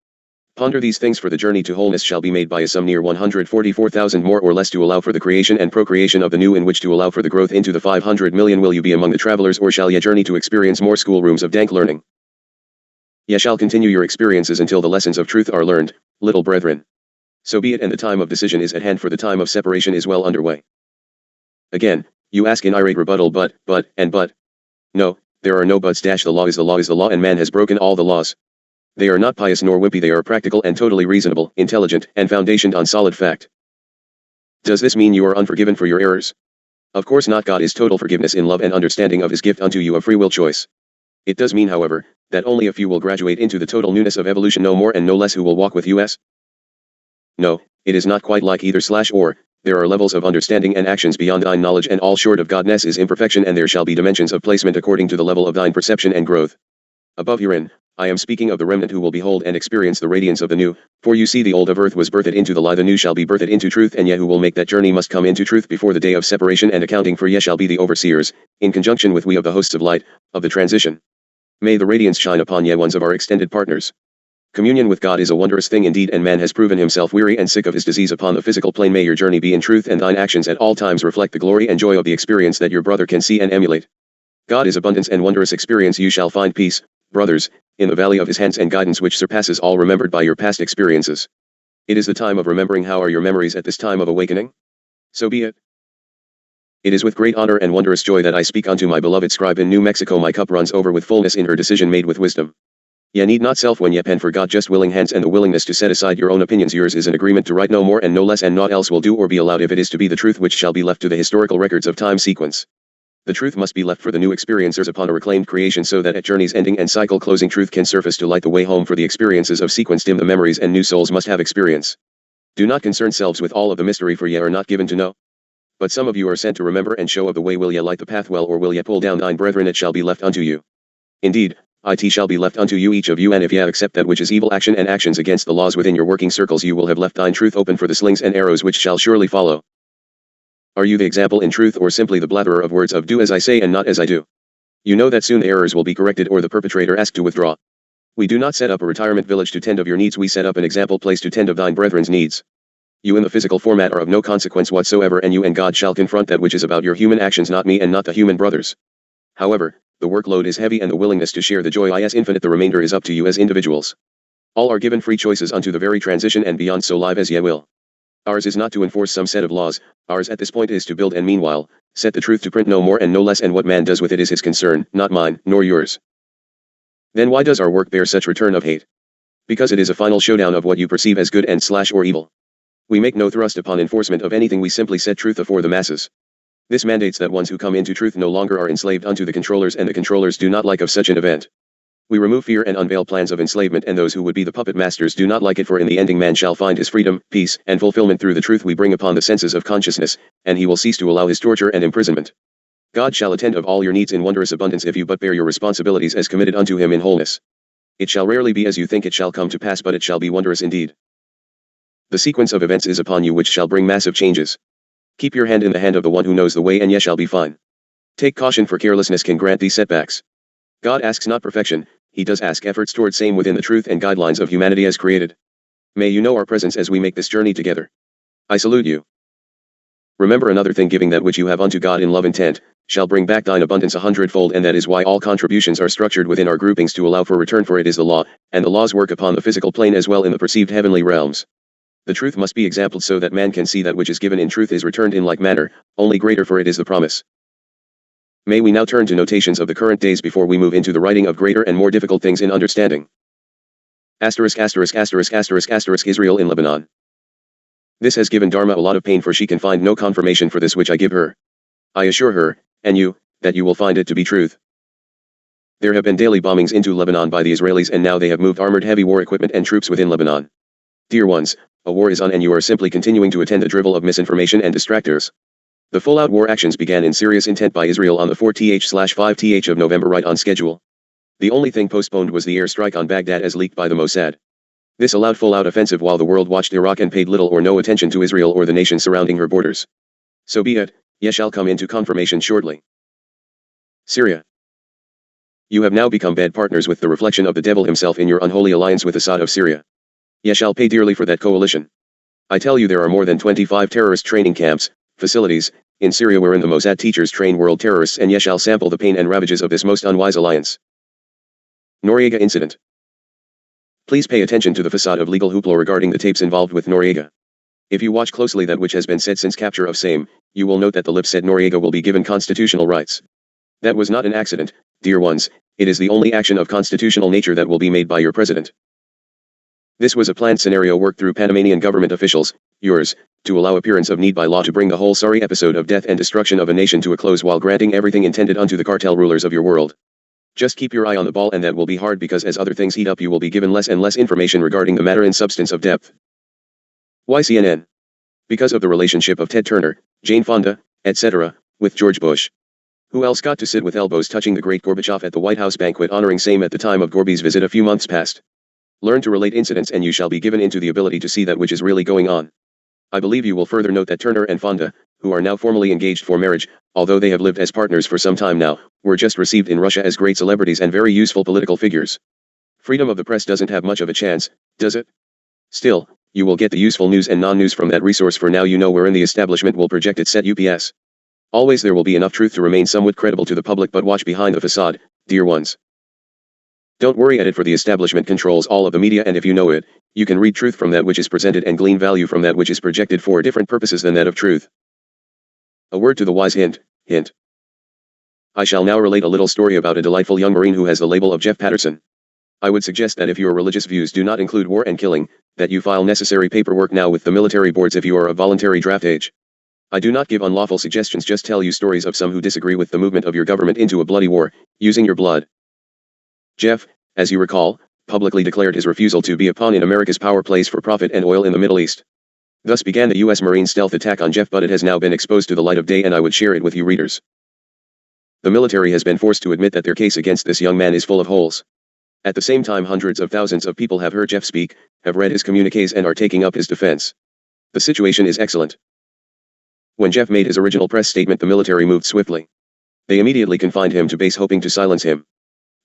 Ponder these things, for the journey to wholeness shall be made by a sum near 144,000 more or less to allow for the creation and procreation of the new, in which to allow for the growth into the 500 million. Will you be among the travelers, or shall ye journey to experience more schoolrooms of dank learning? Ye shall continue your experiences until the lessons of truth are learned, little brethren. So be it, and the time of decision is at hand, for the time of separation is well underway. Again, you ask in irate rebuttal, but. No, there are no buts. The law is the law, and man has broken all the laws. They are not pious nor wimpy, they are practical and totally reasonable, intelligent, and foundationed on solid fact. Does this mean you are unforgiven for your errors? Of course not. God is total forgiveness in love and understanding of his gift unto you of free will choice. It does mean, however, that only a few will graduate into the total newness of evolution, no more and no less, who will walk with us. No, it is not quite like either/or, there are levels of understanding and actions beyond thine knowledge, and all short of Godness is imperfection, and there shall be dimensions of placement according to the level of thine perception and growth. Above herein, I am speaking of the remnant who will behold and experience the radiance of the new, for you see the old of earth was birthed into the lie, the new shall be birthed into truth, and ye who will make that journey must come into truth before the day of separation and accounting, for ye shall be the overseers, in conjunction with we of the hosts of light, of the transition. May the radiance shine upon ye ones of our extended partners. Communion with God is a wondrous thing indeed, and man has proven himself weary and sick of his disease upon the physical plane. May your journey be in truth, and thine actions at all times reflect the glory and joy of the experience that your brother can see and emulate. God is abundance and wondrous experience. You shall find peace, brothers, in the valley of his hands, and guidance which surpasses all remembered by your past experiences. It is the time of remembering. How are your memories at this time of awakening? So be it. It is with great honor and wondrous joy that I speak unto my beloved scribe in New Mexico. My cup runs over with fullness in her decision made with wisdom. Ye need not self when ye pen for God, just willing hands and the willingness to set aside your own opinions. Yours is an agreement to write no more and no less, and naught else will do or be allowed if it is to be the truth which shall be left to the historical records of time sequence. The truth must be left for the new experiencers upon a reclaimed creation, so that at journey's ending and cycle closing truth can surface to light the way home for the experiences of sequence dim the memories, and new souls must have experience. Do not concern selves with all of the mystery, for ye are not given to know. But some of you are sent to remember and show of the way. Will ye light the path well, or will ye pull down thine brethren? It shall be left unto you. Indeed, it shall be left unto you, each of you, and if ye accept that which is evil action and actions against the laws within your working circles, you will have left thine truth open for the slings and arrows which shall surely follow. Are you the example in truth, or simply the blatterer of words of do as I say and not as I do? You know that soon the errors will be corrected or the perpetrator asked to withdraw. We do not set up a retirement village to tend of your needs, we set up an example place to tend of thine brethren's needs. You in the physical format are of no consequence whatsoever, and you and God shall confront that which is about your human actions, not me and not the human brothers. However, the workload is heavy and the willingness to share the joy is infinite. The remainder is up to you as individuals. All are given free choices unto the very transition and beyond, so live as ye will. Ours is not to enforce some set of laws, ours at this point is to build and meanwhile, set the truth to print no more and no less, and what man does with it is his concern, not mine, nor yours. Then why does our work bear such return of hate? Because it is a final showdown of what you perceive as good and or evil. We make no thrust upon enforcement of anything, we simply set truth afore the masses. This mandates that ones who come into truth no longer are enslaved unto the controllers, and the controllers do not like of such an event. We remove fear and unveil plans of enslavement, and those who would be the puppet masters do not like it, for in the ending man shall find his freedom, peace, and fulfillment through the truth we bring upon the senses of consciousness, and he will cease to allow his torture and imprisonment. God shall attend of all your needs in wondrous abundance if you but bear your responsibilities as committed unto him in wholeness. It shall rarely be as you think it shall come to pass, but it shall be wondrous indeed. The sequence of events is upon you which shall bring massive changes. Keep your hand in the hand of the one who knows the way, and ye shall be fine. Take caution, for carelessness can grant thee setbacks. God asks not perfection, he does ask efforts toward same within the truth and guidelines of humanity as created. May you know our presence as we make this journey together. I salute you. Remember another thing, giving that which you have unto God in love intent, shall bring back thine abundance 100-fold, and that is why all contributions are structured within our groupings to allow for return, for it is the law, and the laws work upon the physical plane as well in the perceived heavenly realms. The truth must be exampled so that man can see that which is given in truth is returned in like manner, only greater, for it is the promise. May we now turn to notations of the current days before we move into the writing of greater and more difficult things in understanding. Israel in Lebanon. This has given Dharma a lot of pain, for she can find no confirmation for this which I give her. I assure her, and you, that you will find it to be truth. There have been daily bombings into Lebanon by the Israelis, and now they have moved armored heavy war equipment and troops within Lebanon. Dear ones, a war is on, and you are simply continuing to attend a drivel of misinformation and distractors. The full-out war actions began in serious intent by Israel on the 4th/5th of November, right on schedule. The only thing postponed was the airstrike on Baghdad as leaked by the Mossad. This allowed full-out offensive while the world watched Iraq and paid little or no attention to Israel or the nation surrounding her borders. So be it, ye shall come into confirmation shortly. Syria. You have now become bad partners with the reflection of the devil himself in your unholy alliance with Assad of Syria. Ye shall pay dearly for that coalition. I tell you, there are more than 25 terrorist training camps, facilities, in Syria wherein the Mossad teachers train world terrorists, and ye shall sample the pain and ravages of this most unwise alliance. Noriega incident. Please pay attention to the facade of legal hoopla regarding the tapes involved with Noriega. If you watch closely that which has been said since capture of same, you will note that the lip said Noriega will be given constitutional rights. That was not an accident, dear ones, it is the only action of constitutional nature that will be made by your president. This was a planned scenario worked through Panamanian government officials, yours, to allow appearance of need by law to bring the whole sorry episode of death and destruction of a nation to a close while granting everything intended unto the cartel rulers of your world. Just keep your eye on the ball, and that will be hard, because as other things heat up you will be given less and less information regarding the matter and substance of depth. Why CNN? Because of the relationship of Ted Turner, Jane Fonda, etc., with George Bush. Who else got to sit with elbows touching the great Gorbachev at the White House banquet honoring Same at the time of Gorby's visit a few months past? Learn to relate incidents and you shall be given into the ability to see that which is really going on. I believe you will further note that Turner and Fonda, who are now formally engaged for marriage, although they have lived as partners for some time now, were just received in Russia as great celebrities and very useful political figures. Freedom of the press doesn't have much of a chance, does it? Still, you will get the useful news and non-news from that resource. For now you know wherein the establishment will project its set UPS. Always there will be enough truth to remain somewhat credible to the public, but watch behind the facade, dear ones. Don't worry at it, for the establishment controls all of the media, and if you know it, you can read truth from that which is presented and glean value from that which is projected for different purposes than that of truth. A word to the wise, hint, hint. I shall now relate a little story about a delightful young Marine who has the label of Jeff Patterson. I would suggest that if your religious views do not include war and killing, that you file necessary paperwork now with the military boards if you are of voluntary draft age. I do not give unlawful suggestions, just tell you stories of some who disagree with the movement of your government into a bloody war, using your blood. Jeff, as you recall, publicly declared his refusal to be a pawn in America's power plays for profit and oil in the Middle East. Thus began the U.S. Marine stealth attack on Jeff, but it has now been exposed to the light of day and I would share it with you readers. The military has been forced to admit that their case against this young man is full of holes. At the same time, hundreds of thousands of people have heard Jeff speak, have read his communiques and are taking up his defense. The situation is excellent. When Jeff made his original press statement, the military moved swiftly. They immediately confined him to base, hoping to silence him.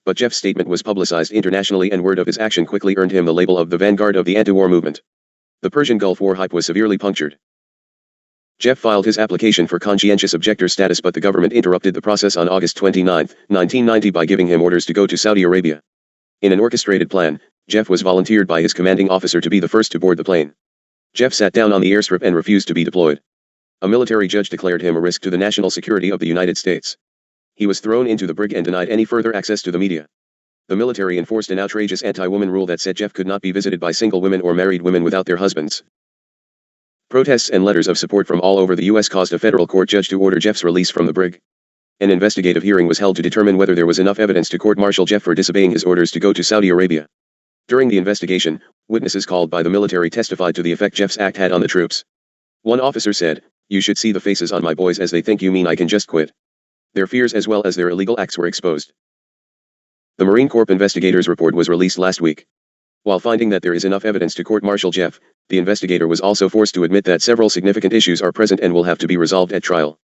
But Jeff's statement was publicized internationally, and word of his action quickly earned him the label of the vanguard of the anti-war movement. The Persian Gulf War hype was severely punctured. Jeff filed his application for conscientious objector status, but the government interrupted the process on August 29, 1990 by giving him orders to go to Saudi Arabia. In an orchestrated plan, Jeff was volunteered by his commanding officer to be the first to board the plane. Jeff sat down on the airstrip and refused to be deployed. A military judge declared him a risk to the national security of the United States. He was thrown into the brig and denied any further access to the media. The military enforced an outrageous anti-woman rule that said Jeff could not be visited by single women or married women without their husbands. Protests and letters of support from all over the U.S. caused a federal court judge to order Jeff's release from the brig. An investigative hearing was held to determine whether there was enough evidence to court-martial Jeff for disobeying his orders to go to Saudi Arabia. During the investigation, witnesses called by the military testified to the effect Jeff's act had on the troops. One officer said, "You should see the faces on my boys as they think you mean I can just quit." Their fears as well as their illegal acts were exposed. The Marine Corps investigator's report was released last week. While finding that there is enough evidence to court-martial Jeff, the investigator was also forced to admit that several significant issues are present and will have to be resolved at trial.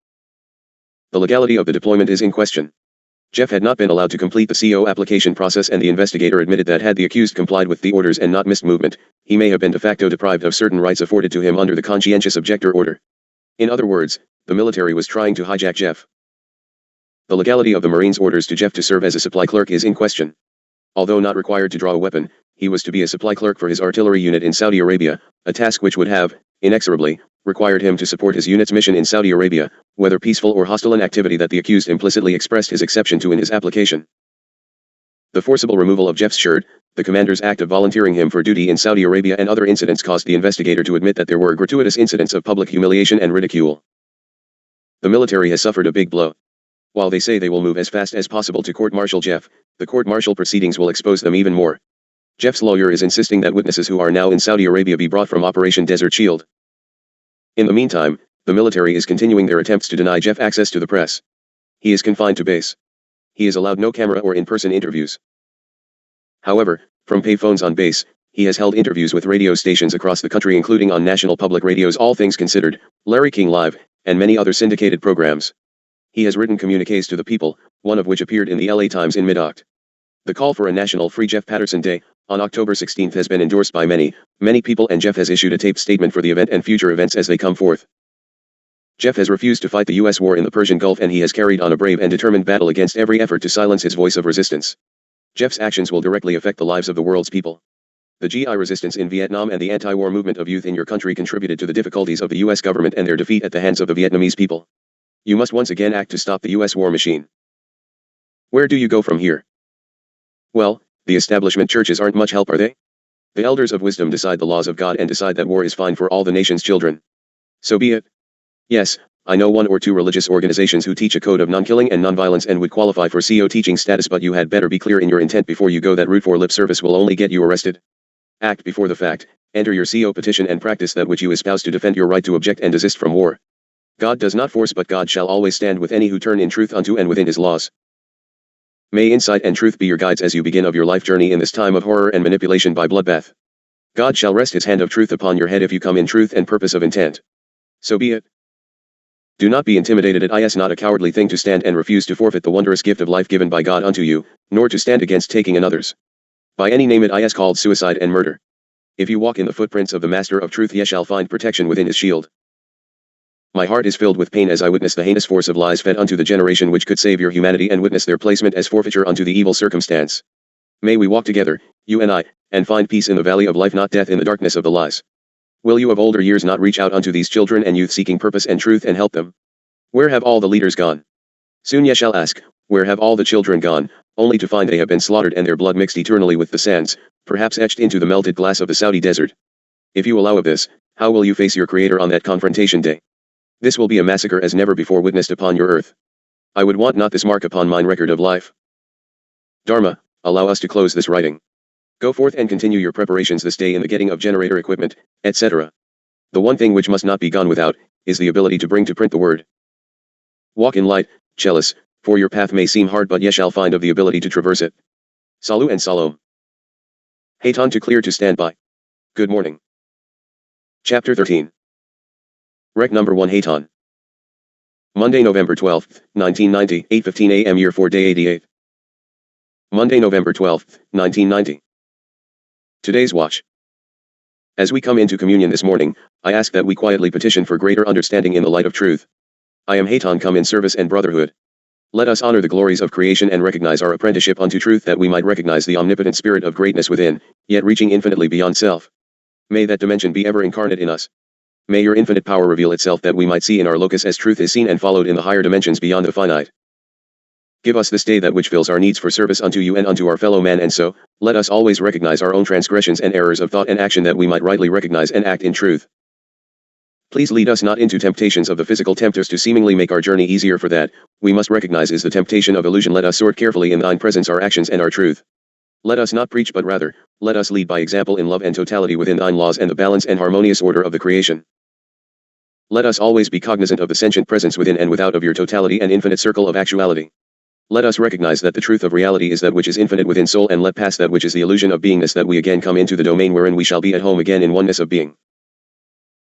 The legality of the deployment is in question. Jeff had not been allowed to complete the CO application process, and the investigator admitted that had the accused complied with the orders and not missed movement, he may have been de facto deprived of certain rights afforded to him under the conscientious objector order. In other words, the military was trying to hijack Jeff. The legality of the Marines' orders to Jeff to serve as a supply clerk is in question. Although not required to draw a weapon, he was to be a supply clerk for his artillery unit in Saudi Arabia, a task which would have, inexorably, required him to support his unit's mission in Saudi Arabia, whether peaceful or hostile, an activity that the accused implicitly expressed his exception to in his application. The forcible removal of Jeff's shirt, the commander's act of volunteering him for duty in Saudi Arabia, and other incidents caused the investigator to admit that there were gratuitous incidents of public humiliation and ridicule. The military has suffered a big blow. While they say they will move as fast as possible to court-martial Jeff, the court-martial proceedings will expose them even more. Jeff's lawyer is insisting that witnesses who are now in Saudi Arabia be brought from Operation Desert Shield. In the meantime, the military is continuing their attempts to deny Jeff access to the press. He is confined to base. He is allowed no camera or in-person interviews. However, from payphones on base, he has held interviews with radio stations across the country, including on National Public Radio's All Things Considered, Larry King Live, and many other syndicated programs. He has written communiques to the people, one of which appeared in the LA Times in mid-Oct. The call for a national Free Jeff Patterson Day, on October 16, has been endorsed by many people, and Jeff has issued a taped statement for the event and future events as they come forth. Jeff has refused to fight the U.S. war in the Persian Gulf, and he has carried on a brave and determined battle against every effort to silence his voice of resistance. Jeff's actions will directly affect the lives of the world's people. The GI resistance in Vietnam and the anti-war movement of youth in your country contributed to the difficulties of the U.S. government and their defeat at the hands of the Vietnamese people. You must once again act to stop the U.S. war machine. Where do you go from here? Well, the establishment churches aren't much help, are they? The elders of wisdom decide the laws of God and decide that war is fine for all the nation's children. So be it. Yes, I know one or two religious organizations who teach a code of non-killing and non-violence and would qualify for CO teaching status, but you had better be clear in your intent before you go that route, for lip service will only get you arrested. Act before the fact, enter your CO petition and practice that which you espouse to defend your right to object and desist from war. God does not force, but God shall always stand with any who turn in truth unto and within his laws. May insight and truth be your guides as you begin of your life journey in this time of horror and manipulation by bloodbath. God shall rest his hand of truth upon your head if you come in truth and purpose of intent. So be it. Do not be intimidated. It is not a cowardly thing to stand and refuse to forfeit the wondrous gift of life given by God unto you, nor to stand against taking another's. By any name it is called suicide and murder. If you walk in the footprints of the Master of Truth, ye shall find protection within his shield. My heart is filled with pain as I witness the heinous force of lies fed unto the generation which could save your humanity and witness their placement as forfeiture unto the evil circumstance. May we walk together, you and I, and find peace in the valley of life, not death in the darkness of the lies. Will you of older years not reach out unto these children and youth seeking purpose and truth and help them? Where have all the leaders gone? Soon ye shall ask, where have all the children gone, only to find they have been slaughtered and their blood mixed eternally with the sands, perhaps etched into the melted glass of the Saudi desert. If you allow of this, how will you face your Creator on that confrontation day? This will be a massacre as never before witnessed upon your earth. I would want not this mark upon mine record of life. Dharma, allow us to close this writing. Go forth and continue your preparations this day in the getting of generator equipment, etc. The one thing which must not be gone without, is the ability to bring to print the word. Walk in light, Chelis, for your path may seem hard but ye shall find of the ability to traverse it. Salu and Salom. Hayton to clear to stand by. Good morning. Chapter 13. Rec number 1 Hayton. Monday, November 12, 1990, 8:15 a.m. Year 4 Day 88. Monday, November 12, 1990. Today's watch. As we come into communion this morning, I ask that we quietly petition for greater understanding in the light of truth. I am Hayton come in service and brotherhood. Let us honor the glories of creation and recognize our apprenticeship unto truth that we might recognize the omnipotent spirit of greatness within, yet reaching infinitely beyond self. May that dimension be ever incarnate in us. May your infinite power reveal itself that we might see in our locus as truth is seen and followed in the higher dimensions beyond the finite. Give us this day that which fills our needs for service unto you and unto our fellow man, and so, let us always recognize our own transgressions and errors of thought and action that we might rightly recognize and act in truth. Please lead us not into temptations of the physical tempters to seemingly make our journey easier, for that, we must recognize is the temptation of illusion. Let us sort carefully in thine presence our actions and our truth. Let us not preach but rather, let us lead by example in love and totality within thine laws and the balance and harmonious order of the creation. Let us always be cognizant of the sentient presence within and without of your totality and infinite circle of actuality. Let us recognize that the truth of reality is that which is infinite within soul, and let pass that which is the illusion of beingness, that we again come into the domain wherein we shall be at home again in oneness of being.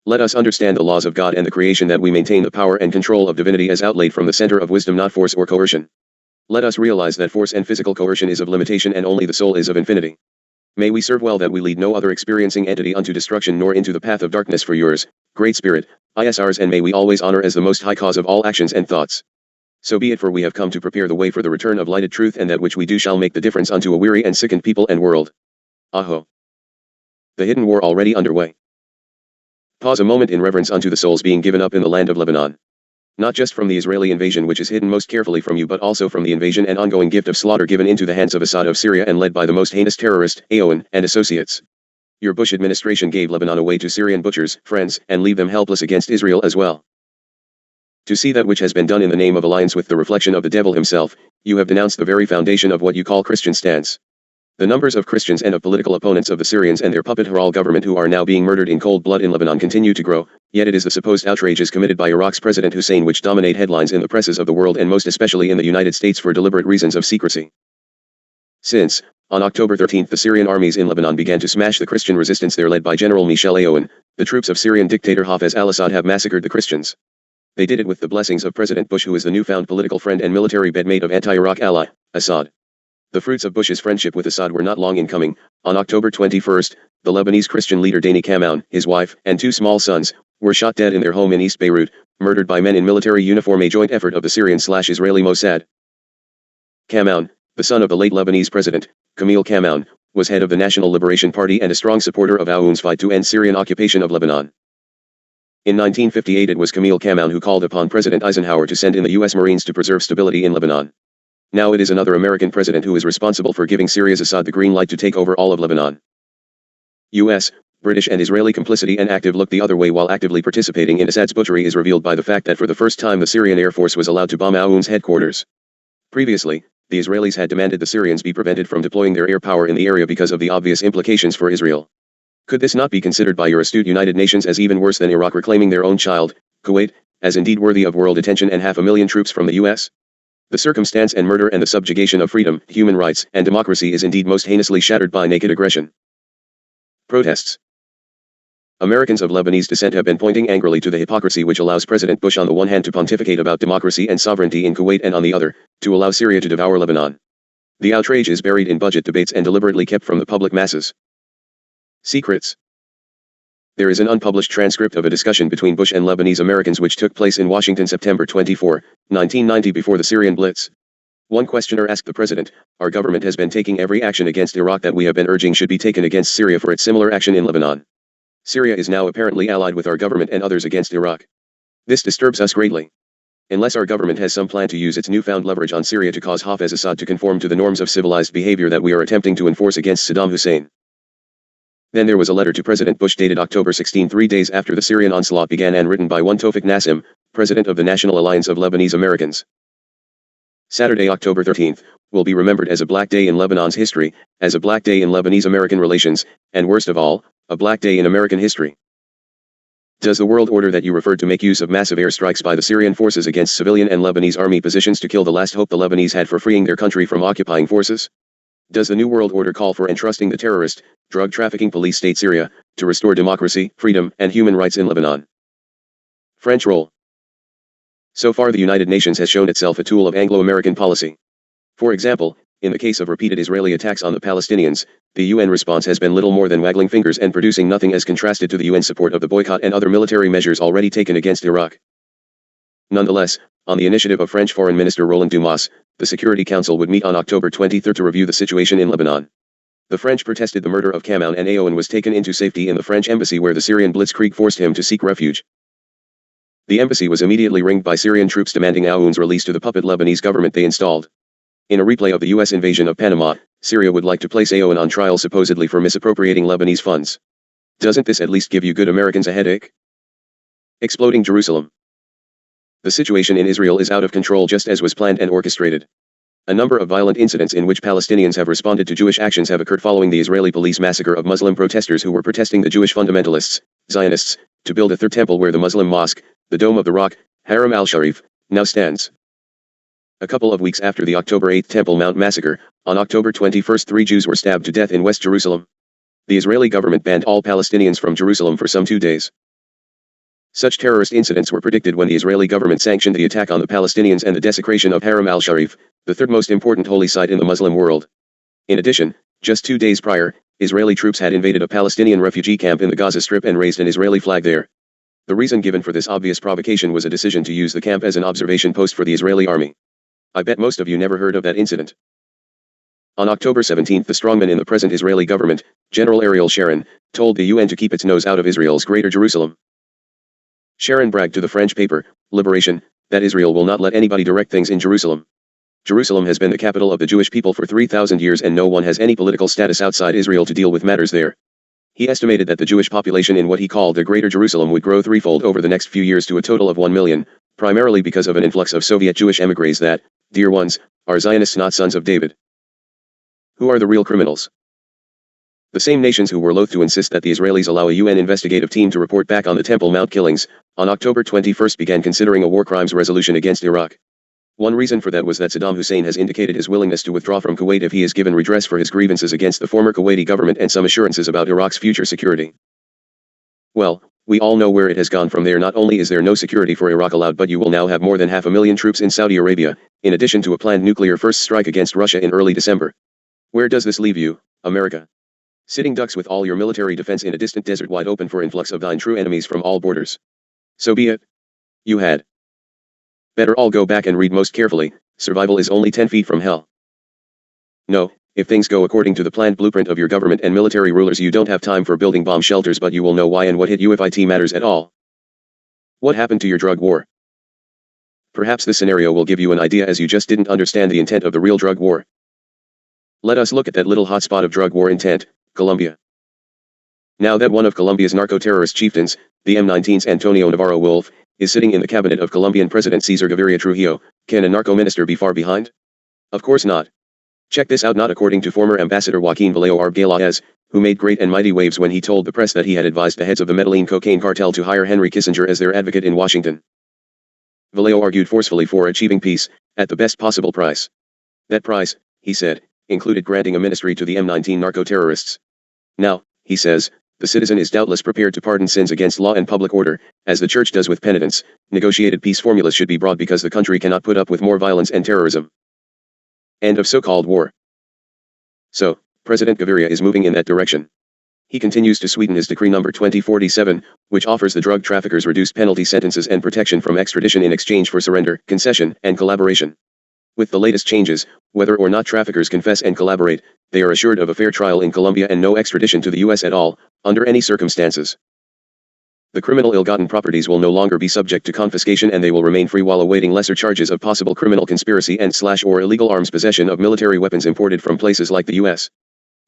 Let us understand the laws of God and the creation, that we maintain the power and control of divinity as outlaid from the center of wisdom, not force or coercion. Let us realize that force and physical coercion is of limitation and only the soul is of infinity. May we serve well that we lead no other experiencing entity unto destruction nor into the path of darkness for yours, Great Spirit, ISRs, and may we always honor as the most high cause of all actions and thoughts. So be it, for we have come to prepare the way for the return of lighted truth, and that which we do shall make the difference unto a weary and sickened people and world. Aho. The hidden war already underway. Pause a moment in reverence unto the souls being given up in the land of Lebanon. Not just from the Israeli invasion, which is hidden most carefully from you, but also from the invasion and ongoing gift of slaughter given into the hands of Assad of Syria and led by the most heinous terrorist, Aoun, and associates. Your Bush administration gave Lebanon away to Syrian butchers, friends, and leave them helpless against Israel as well. To see that which has been done in the name of alliance with the reflection of the devil himself, you have denounced the very foundation of what you call Christian stance. The numbers of Christians and of political opponents of the Syrians and their puppet Haral government who are now being murdered in cold blood in Lebanon continue to grow, yet it is the supposed outrages committed by Iraq's President Hussein which dominate headlines in the presses of the world, and most especially in the United States, for deliberate reasons of secrecy. Since, on October 13, the Syrian armies in Lebanon began to smash the Christian resistance there led by General Michel Aoun, the troops of Syrian dictator Hafez al-Assad have massacred the Christians. They did it with the blessings of President Bush, who is the newfound political friend and military bedmate of anti-Iraq ally, Assad. The fruits of Bush's friendship with Assad were not long in coming. On October 21, the Lebanese Christian leader Dani Kamaoun, his wife, and two small sons, were shot dead in their home in East Beirut, murdered by men in military uniform, a joint effort of the Syrian/Israeli Mossad. Kamaoun, the son of the late Lebanese president, Camille Kamaoun, was head of the National Liberation Party and a strong supporter of Aoun's fight to end Syrian occupation of Lebanon. In 1958 it was Camille Kamaoun who called upon President Eisenhower to send in the U.S. Marines to preserve stability in Lebanon. Now it is another American president who is responsible for giving Syria's Assad the green light to take over all of Lebanon. U.S., British and Israeli complicity and active look the other way while actively participating in Assad's butchery is revealed by the fact that for the first time the Syrian Air Force was allowed to bomb Aoun's headquarters. Previously, the Israelis had demanded the Syrians be prevented from deploying their air power in the area because of the obvious implications for Israel. Could this not be considered by your astute United Nations as even worse than Iraq reclaiming their own child, Kuwait, as indeed worthy of world attention, and 500,000 troops from the US? The circumstance and murder and the subjugation of freedom, human rights, and democracy is indeed most heinously shattered by naked aggression. Protests. Americans of Lebanese descent have been pointing angrily to the hypocrisy which allows President Bush on the one hand to pontificate about democracy and sovereignty in Kuwait, and on the other, to allow Syria to devour Lebanon. The outrage is buried in budget debates and deliberately kept from the public masses. Secrets. There is an unpublished transcript of a discussion between Bush and Lebanese Americans which took place in Washington September 24, 1990, before the Syrian Blitz. One questioner asked the president, "Our government has been taking every action against Iraq that we have been urging should be taken against Syria for its similar action in Lebanon. Syria is now apparently allied with our government and others against Iraq. This disturbs us greatly. Unless our government has some plan to use its newfound leverage on Syria to cause Hafez Assad to conform to the norms of civilized behavior that we are attempting to enforce against Saddam Hussein." Then there was a letter to President Bush dated October 16, 3 days after the Syrian onslaught began, and written by one Tawfiq Nassim, president of the National Alliance of Lebanese Americans. Saturday, October 13, will be remembered as a black day in Lebanon's history, as a black day in Lebanese-American relations, and worst of all, a black day in American history. Does the world order that you referred to make use of massive airstrikes by the Syrian forces against civilian and Lebanese army positions to kill the last hope the Lebanese had for freeing their country from occupying forces? Does the New World Order call for entrusting the terrorist, drug-trafficking police state Syria, to restore democracy, freedom, and human rights in Lebanon? French role. So far the United Nations has shown itself a tool of Anglo-American policy. For example, in the case of repeated Israeli attacks on the Palestinians, the UN response has been little more than waggling fingers and producing nothing as contrasted to the UN support of the boycott and other military measures already taken against Iraq. Nonetheless, on the initiative of French Foreign Minister Roland Dumas, the Security Council would meet on October 23 to review the situation in Lebanon. The French protested the murder of Kamoun, and Aoun was taken into safety in the French embassy, where the Syrian blitzkrieg forced him to seek refuge. The embassy was immediately ringed by Syrian troops demanding Aoun's release to the puppet Lebanese government they installed. In a replay of the U.S. invasion of Panama, Syria would like to place Aoun on trial supposedly for misappropriating Lebanese funds. Doesn't this at least give you good Americans a headache? Exploding Jerusalem. The situation in Israel is out of control, just as was planned and orchestrated. A number of violent incidents in which Palestinians have responded to Jewish actions have occurred following the Israeli police massacre of Muslim protesters who were protesting the Jewish fundamentalists, Zionists, to build a third temple where the Muslim mosque, the Dome of the Rock, Haram al-Sharif, now stands. A couple of weeks after the October 8 Temple Mount massacre, on October 21, 3 Jews were stabbed to death in West Jerusalem. The Israeli government banned all Palestinians from Jerusalem for some 2 days. Such terrorist incidents were predicted when the Israeli government sanctioned the attack on the Palestinians and the desecration of Haram al-Sharif, the third most important holy site in the Muslim world. In addition, just 2 days prior, Israeli troops had invaded a Palestinian refugee camp in the Gaza Strip and raised an Israeli flag there. The reason given for this obvious provocation was a decision to use the camp as an observation post for the Israeli army. I bet most of you never heard of that incident. On October 17, the strongman in the present Israeli government, General Ariel Sharon, told the UN to keep its nose out of Israel's Greater Jerusalem. Sharon bragged to the French paper, Liberation, that Israel will not let anybody direct things in Jerusalem. Jerusalem has been the capital of the Jewish people for 3,000 years, and no one has any political status outside Israel to deal with matters there. He estimated that the Jewish population in what he called the Greater Jerusalem would grow threefold over the next few years to a total of 1 million, primarily because of an influx of Soviet Jewish emigres that, dear ones, are Zionists, not sons of David. Who are the real criminals? The same nations who were loath to insist that the Israelis allow a UN investigative team to report back on the Temple Mount killings, on October 21 began considering a war crimes resolution against Iraq. One reason for that was that Saddam Hussein has indicated his willingness to withdraw from Kuwait if he is given redress for his grievances against the former Kuwaiti government and some assurances about Iraq's future security. Well, we all know where it has gone from there. Not only is there no security for Iraq allowed, but you will now have more than 500,000 troops in Saudi Arabia, in addition to a planned nuclear first strike against Russia in early December. Where does this leave you, America? Sitting ducks with all your military defense in a distant desert wide open for influx of thine true enemies from all borders. So be it. You had better all go back and read most carefully. Survival is only 10 feet from hell. No, if things go according to the planned blueprint of your government and military rulers, you don't have time for building bomb shelters, but you will know why and what hit you if it matters at all. What happened to your drug war? Perhaps this scenario will give you an idea, as you just didn't understand the intent of the real drug war. Let us look at that little hotspot of drug war intent, Colombia. Now that one of Colombia's narco-terrorist chieftains, the M19's Antonio Navarro Wolf, is sitting in the cabinet of Colombian President Cesar Gaviria Trujillo, can a narco-minister be far behind? Of course not. Check this out. Not according to former Ambassador Joaquin Vallejo Arbeláez, who made great and mighty waves when he told the press that he had advised the heads of the Medellin cocaine cartel to hire Henry Kissinger as their advocate in Washington. Vallejo argued forcefully for achieving peace, at the best possible price. That price, he said, included granting a ministry to the M19 narco-terrorists. Now, he says, the citizen is doubtless prepared to pardon sins against law and public order, as the church does with penitence. Negotiated peace formulas should be brought because the country cannot put up with more violence and terrorism. End of so-called war. So, President Gaviria is moving in that direction. He continues to sweeten his decree number 2047, which offers the drug traffickers reduced penalty sentences and protection from extradition in exchange for surrender, concession, and collaboration. With the latest changes, whether or not traffickers confess and collaborate, they are assured of a fair trial in Colombia and no extradition to the U.S. at all, under any circumstances. The criminal ill-gotten properties will no longer be subject to confiscation and they will remain free while awaiting lesser charges of possible criminal conspiracy and/or illegal arms possession of military weapons imported from places like the U.S.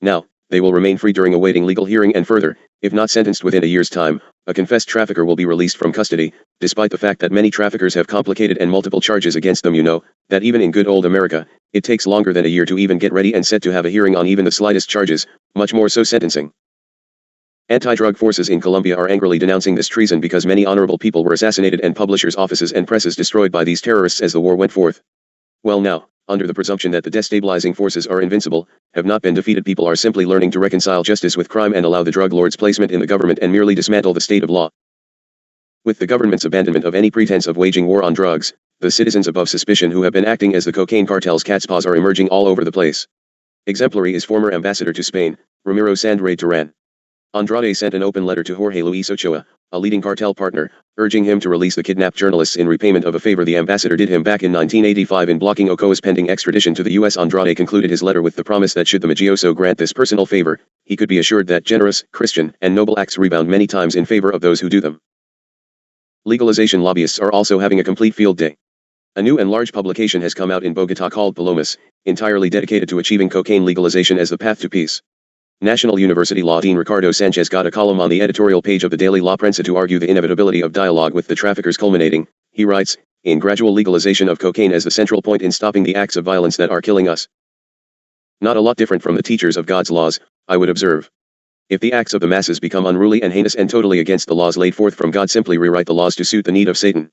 Now, they will remain free during awaiting legal hearing and further, if not sentenced within a year's time, a confessed trafficker will be released from custody, despite the fact that many traffickers have complicated and multiple charges against them. You know, that even in good old America, it takes longer than a year to even get ready and set to have a hearing on even the slightest charges, much more so sentencing. Anti-drug forces in Colombia are angrily denouncing this treason because many honorable people were assassinated and publishers' offices and presses destroyed by these terrorists as the war went forth. Well now, under the presumption that the destabilizing forces are invincible, have not been defeated, people are simply learning to reconcile justice with crime and allow the drug lords' placement in the government and merely dismantle the state of law. With the government's abandonment of any pretense of waging war on drugs, the citizens above suspicion who have been acting as the cocaine cartel's cat's paws are emerging all over the place. Exemplary is former ambassador to Spain, Ramiro Sandre Terán. Andrade sent an open letter to Jorge Luis Ochoa, a leading cartel partner, urging him to release the kidnapped journalists in repayment of a favor the ambassador did him back in 1985 in blocking Ochoa's pending extradition to the U.S. Andrade concluded his letter with the promise that should the mafioso grant this personal favor, he could be assured that generous, Christian, and noble acts rebound many times in favor of those who do them. Legalization lobbyists are also having a complete field day. A new and large publication has come out in Bogotá called Palomas, entirely dedicated to achieving cocaine legalization as the path to peace. National University Law Dean Ricardo Sanchez got a column on the editorial page of the daily La Prensa to argue the inevitability of dialogue with the traffickers culminating, he writes, in gradual legalization of cocaine as the central point in stopping the acts of violence that are killing us. Not a lot different from the teachers of God's laws, I would observe. If the acts of the masses become unruly and heinous and totally against the laws laid forth from God, simply rewrite the laws to suit the need of Satan.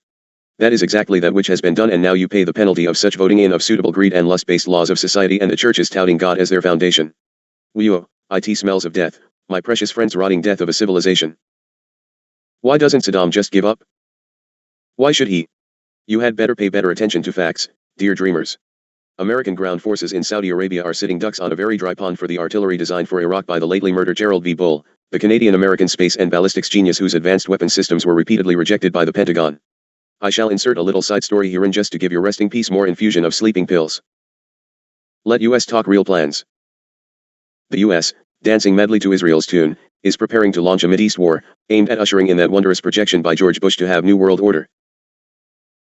That is exactly that which has been done, and now you pay the penalty of such voting in of suitable greed and lust-based laws of society, and the church is touting God as their foundation. It smells of death, my precious friends, rotting death of a civilization. Why doesn't Saddam just give up? Why should he? You had better pay better attention to facts, dear dreamers. American ground forces in Saudi Arabia are sitting ducks on a very dry pond for the artillery designed for Iraq by the lately murdered Gerald V. Bull, the Canadian-American space and ballistics genius whose advanced weapon systems were repeatedly rejected by the Pentagon. I shall insert a little side story herein just to give your resting peace more infusion of sleeping pills. Let US talk real plans. The US, dancing madly to Israel's tune, is preparing to launch a Mideast war, aimed at ushering in that wondrous projection by George Bush to have New World Order.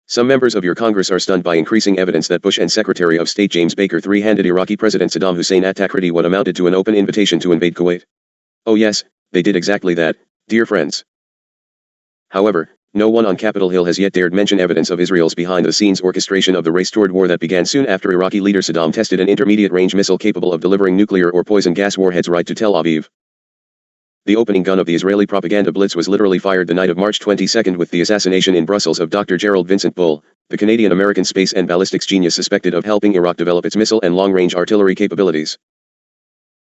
Some members of your Congress are stunned by increasing evidence that Bush and Secretary of State James Baker three-handed Iraqi President Saddam Hussein at Takriti what amounted to an open invitation to invade Kuwait. Oh yes, they did exactly that, dear friends. However, no one on Capitol Hill has yet dared mention evidence of Israel's behind-the-scenes orchestration of the race toward war that began soon after Iraqi leader Saddam tested an intermediate-range missile capable of delivering nuclear or poison gas warheads right to Tel Aviv. The opening gun of the Israeli propaganda blitz was literally fired the night of March 22 with the assassination in Brussels of Dr. Gerald Vincent Bull, the Canadian-American space and ballistics genius suspected of helping Iraq develop its missile and long-range artillery capabilities.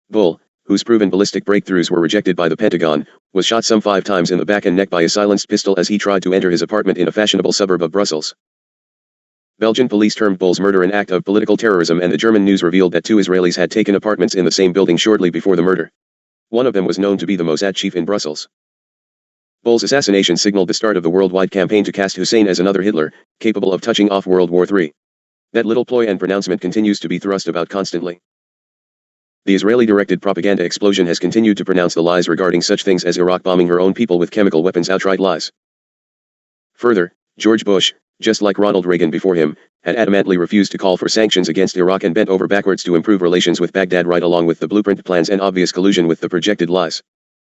Bull, whose proven ballistic breakthroughs were rejected by the Pentagon, was shot some 5 times in the back and neck by a silenced pistol as he tried to enter his apartment in a fashionable suburb of Brussels. Belgian police termed Bull's murder an act of political terrorism, and the German news revealed that 2 Israelis had taken apartments in the same building shortly before the murder. One of them was known to be the Mossad chief in Brussels. Bull's assassination signaled the start of the worldwide campaign to cast Hussein as another Hitler, capable of touching off World War III. That little ploy and pronouncement continues to be thrust about constantly. The Israeli-directed propaganda explosion has continued to pronounce the lies regarding such things as Iraq bombing her own people with chemical weapons outright lies. Further, George Bush, just like Ronald Reagan before him, had adamantly refused to call for sanctions against Iraq and bent over backwards to improve relations with Baghdad right along with the blueprint plans and obvious collusion with the projected lies.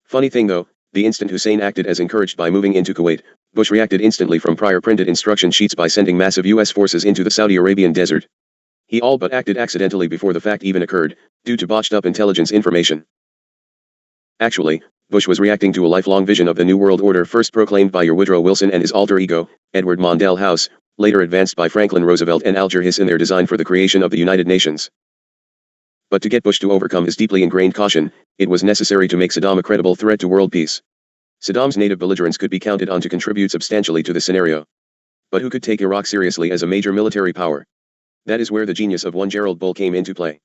Funny thing though, the instant Hussein acted as encouraged by moving into Kuwait, Bush reacted instantly from prior printed instruction sheets by sending massive U.S. forces into the Saudi Arabian desert. He all but acted accidentally before the fact even occurred, due to botched up intelligence information. Actually, Bush was reacting to a lifelong vision of the New World Order first proclaimed by your Woodrow Wilson and his alter ego, Edward Mondale House, later advanced by Franklin Roosevelt and Alger Hiss in their design for the creation of the United Nations. But to get Bush to overcome his deeply ingrained caution, it was necessary to make Saddam a credible threat to world peace. Saddam's native belligerents could be counted on to contribute substantially to the scenario. But who could take Iraq seriously as a major military power? That is where the genius of one Gerald Bull came into play.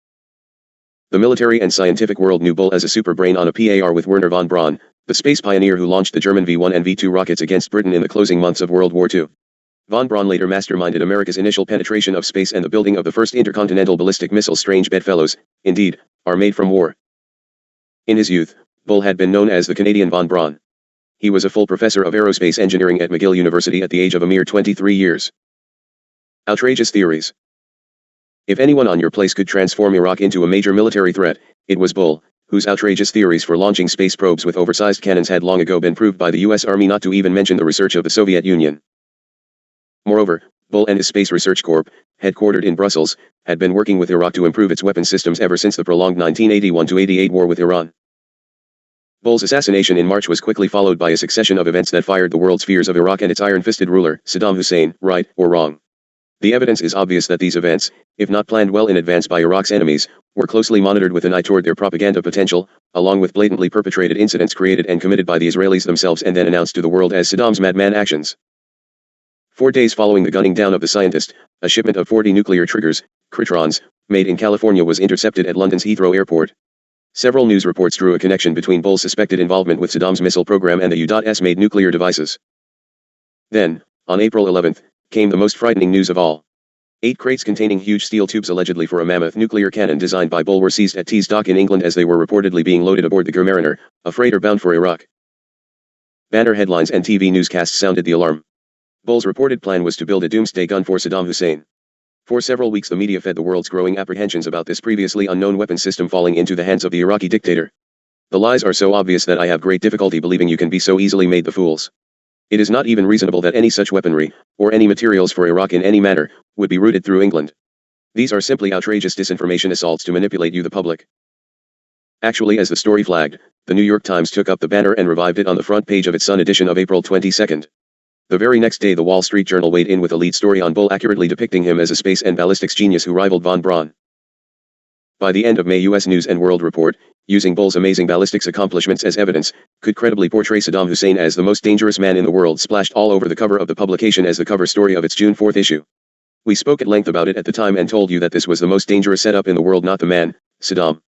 The military and scientific world knew Bull as a super brain on a par with Wernher von Braun, the space pioneer who launched the German V-1 and V-2 rockets against Britain in the closing months of World War II. Von Braun later masterminded America's initial penetration of space and the building of the first intercontinental ballistic missiles. Strange bedfellows, indeed, are made from war. In his youth, Bull had been known as the Canadian von Braun. He was a full professor of aerospace engineering at McGill University at the age of a mere 23 years. Outrageous theories. If anyone on your place could transform Iraq into a major military threat, it was Bull, whose outrageous theories for launching space probes with oversized cannons had long ago been proved by the US Army, not to even mention the research of the Soviet Union. Moreover, Bull and his Space Research Corp, headquartered in Brussels, had been working with Iraq to improve its weapons systems ever since the prolonged 1981-88 war with Iran. Bull's assassination in March was quickly followed by a succession of events that fired the world's fears of Iraq and its iron-fisted ruler, Saddam Hussein, right or wrong. The evidence is obvious that these events, if not planned well in advance by Iraq's enemies, were closely monitored with an eye toward their propaganda potential, along with blatantly perpetrated incidents created and committed by the Israelis themselves and then announced to the world as Saddam's madman actions. 4 days following the gunning down of the scientist, a shipment of 40 nuclear triggers, critrons, made in California was intercepted at London's Heathrow Airport. Several news reports drew a connection between Bull's suspected involvement with Saddam's missile program and the U.S. made nuclear devices. Then, on April 11, came the most frightening news of all. 8 crates containing huge steel tubes allegedly for a mammoth nuclear cannon designed by Bull were seized at Tees Dock in England as they were reportedly being loaded aboard the Mariner, a freighter bound for Iraq. Banner headlines and TV newscasts sounded the alarm. Bull's reported plan was to build a doomsday gun for Saddam Hussein. For several weeks the media fed the world's growing apprehensions about this previously unknown weapon system falling into the hands of the Iraqi dictator. The lies are so obvious that I have great difficulty believing you can be so easily made the fools. It is not even reasonable that any such weaponry, or any materials for Iraq in any manner, would be routed through England. These are simply outrageous disinformation assaults to manipulate you the public. Actually, as the story flagged, the New York Times took up the banner and revived it on the front page of its Sun edition of April 22. The very next day the Wall Street Journal weighed in with a lead story on Bull accurately depicting him as a space and ballistics genius who rivaled von Braun. By the end of May, U.S. News and World Report, using Bull's amazing ballistics accomplishments as evidence, could credibly portray Saddam Hussein as the most dangerous man in the world, splashed all over the cover of the publication as the cover story of its June 4 issue. We spoke at length about it at the time and told you that this was the most dangerous setup in the world, not the man, Saddam.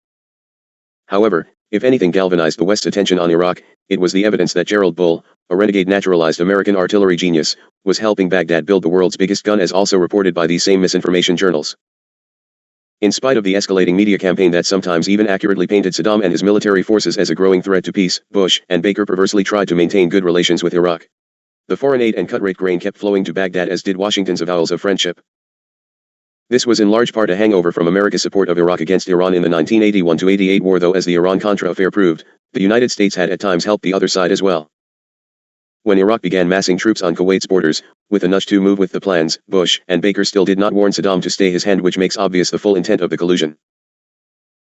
However, if anything galvanized the West's attention on Iraq, it was the evidence that Gerald Bull, a renegade naturalized American artillery genius, was helping Baghdad build the world's biggest gun, as also reported by these same misinformation journals. In spite of the escalating media campaign that sometimes even accurately painted Saddam and his military forces as a growing threat to peace, Bush and Baker perversely tried to maintain good relations with Iraq. The foreign aid and cut-rate grain kept flowing to Baghdad, as did Washington's avowals of friendship. This was in large part a hangover from America's support of Iraq against Iran in the 1981-88 war, though as the Iran-Contra affair proved, the United States had at times helped the other side as well. When Iraq began massing troops on Kuwait's borders, with a nudge to move with the plans, Bush and Baker still did not warn Saddam to stay his hand, which makes obvious the full intent of the collusion.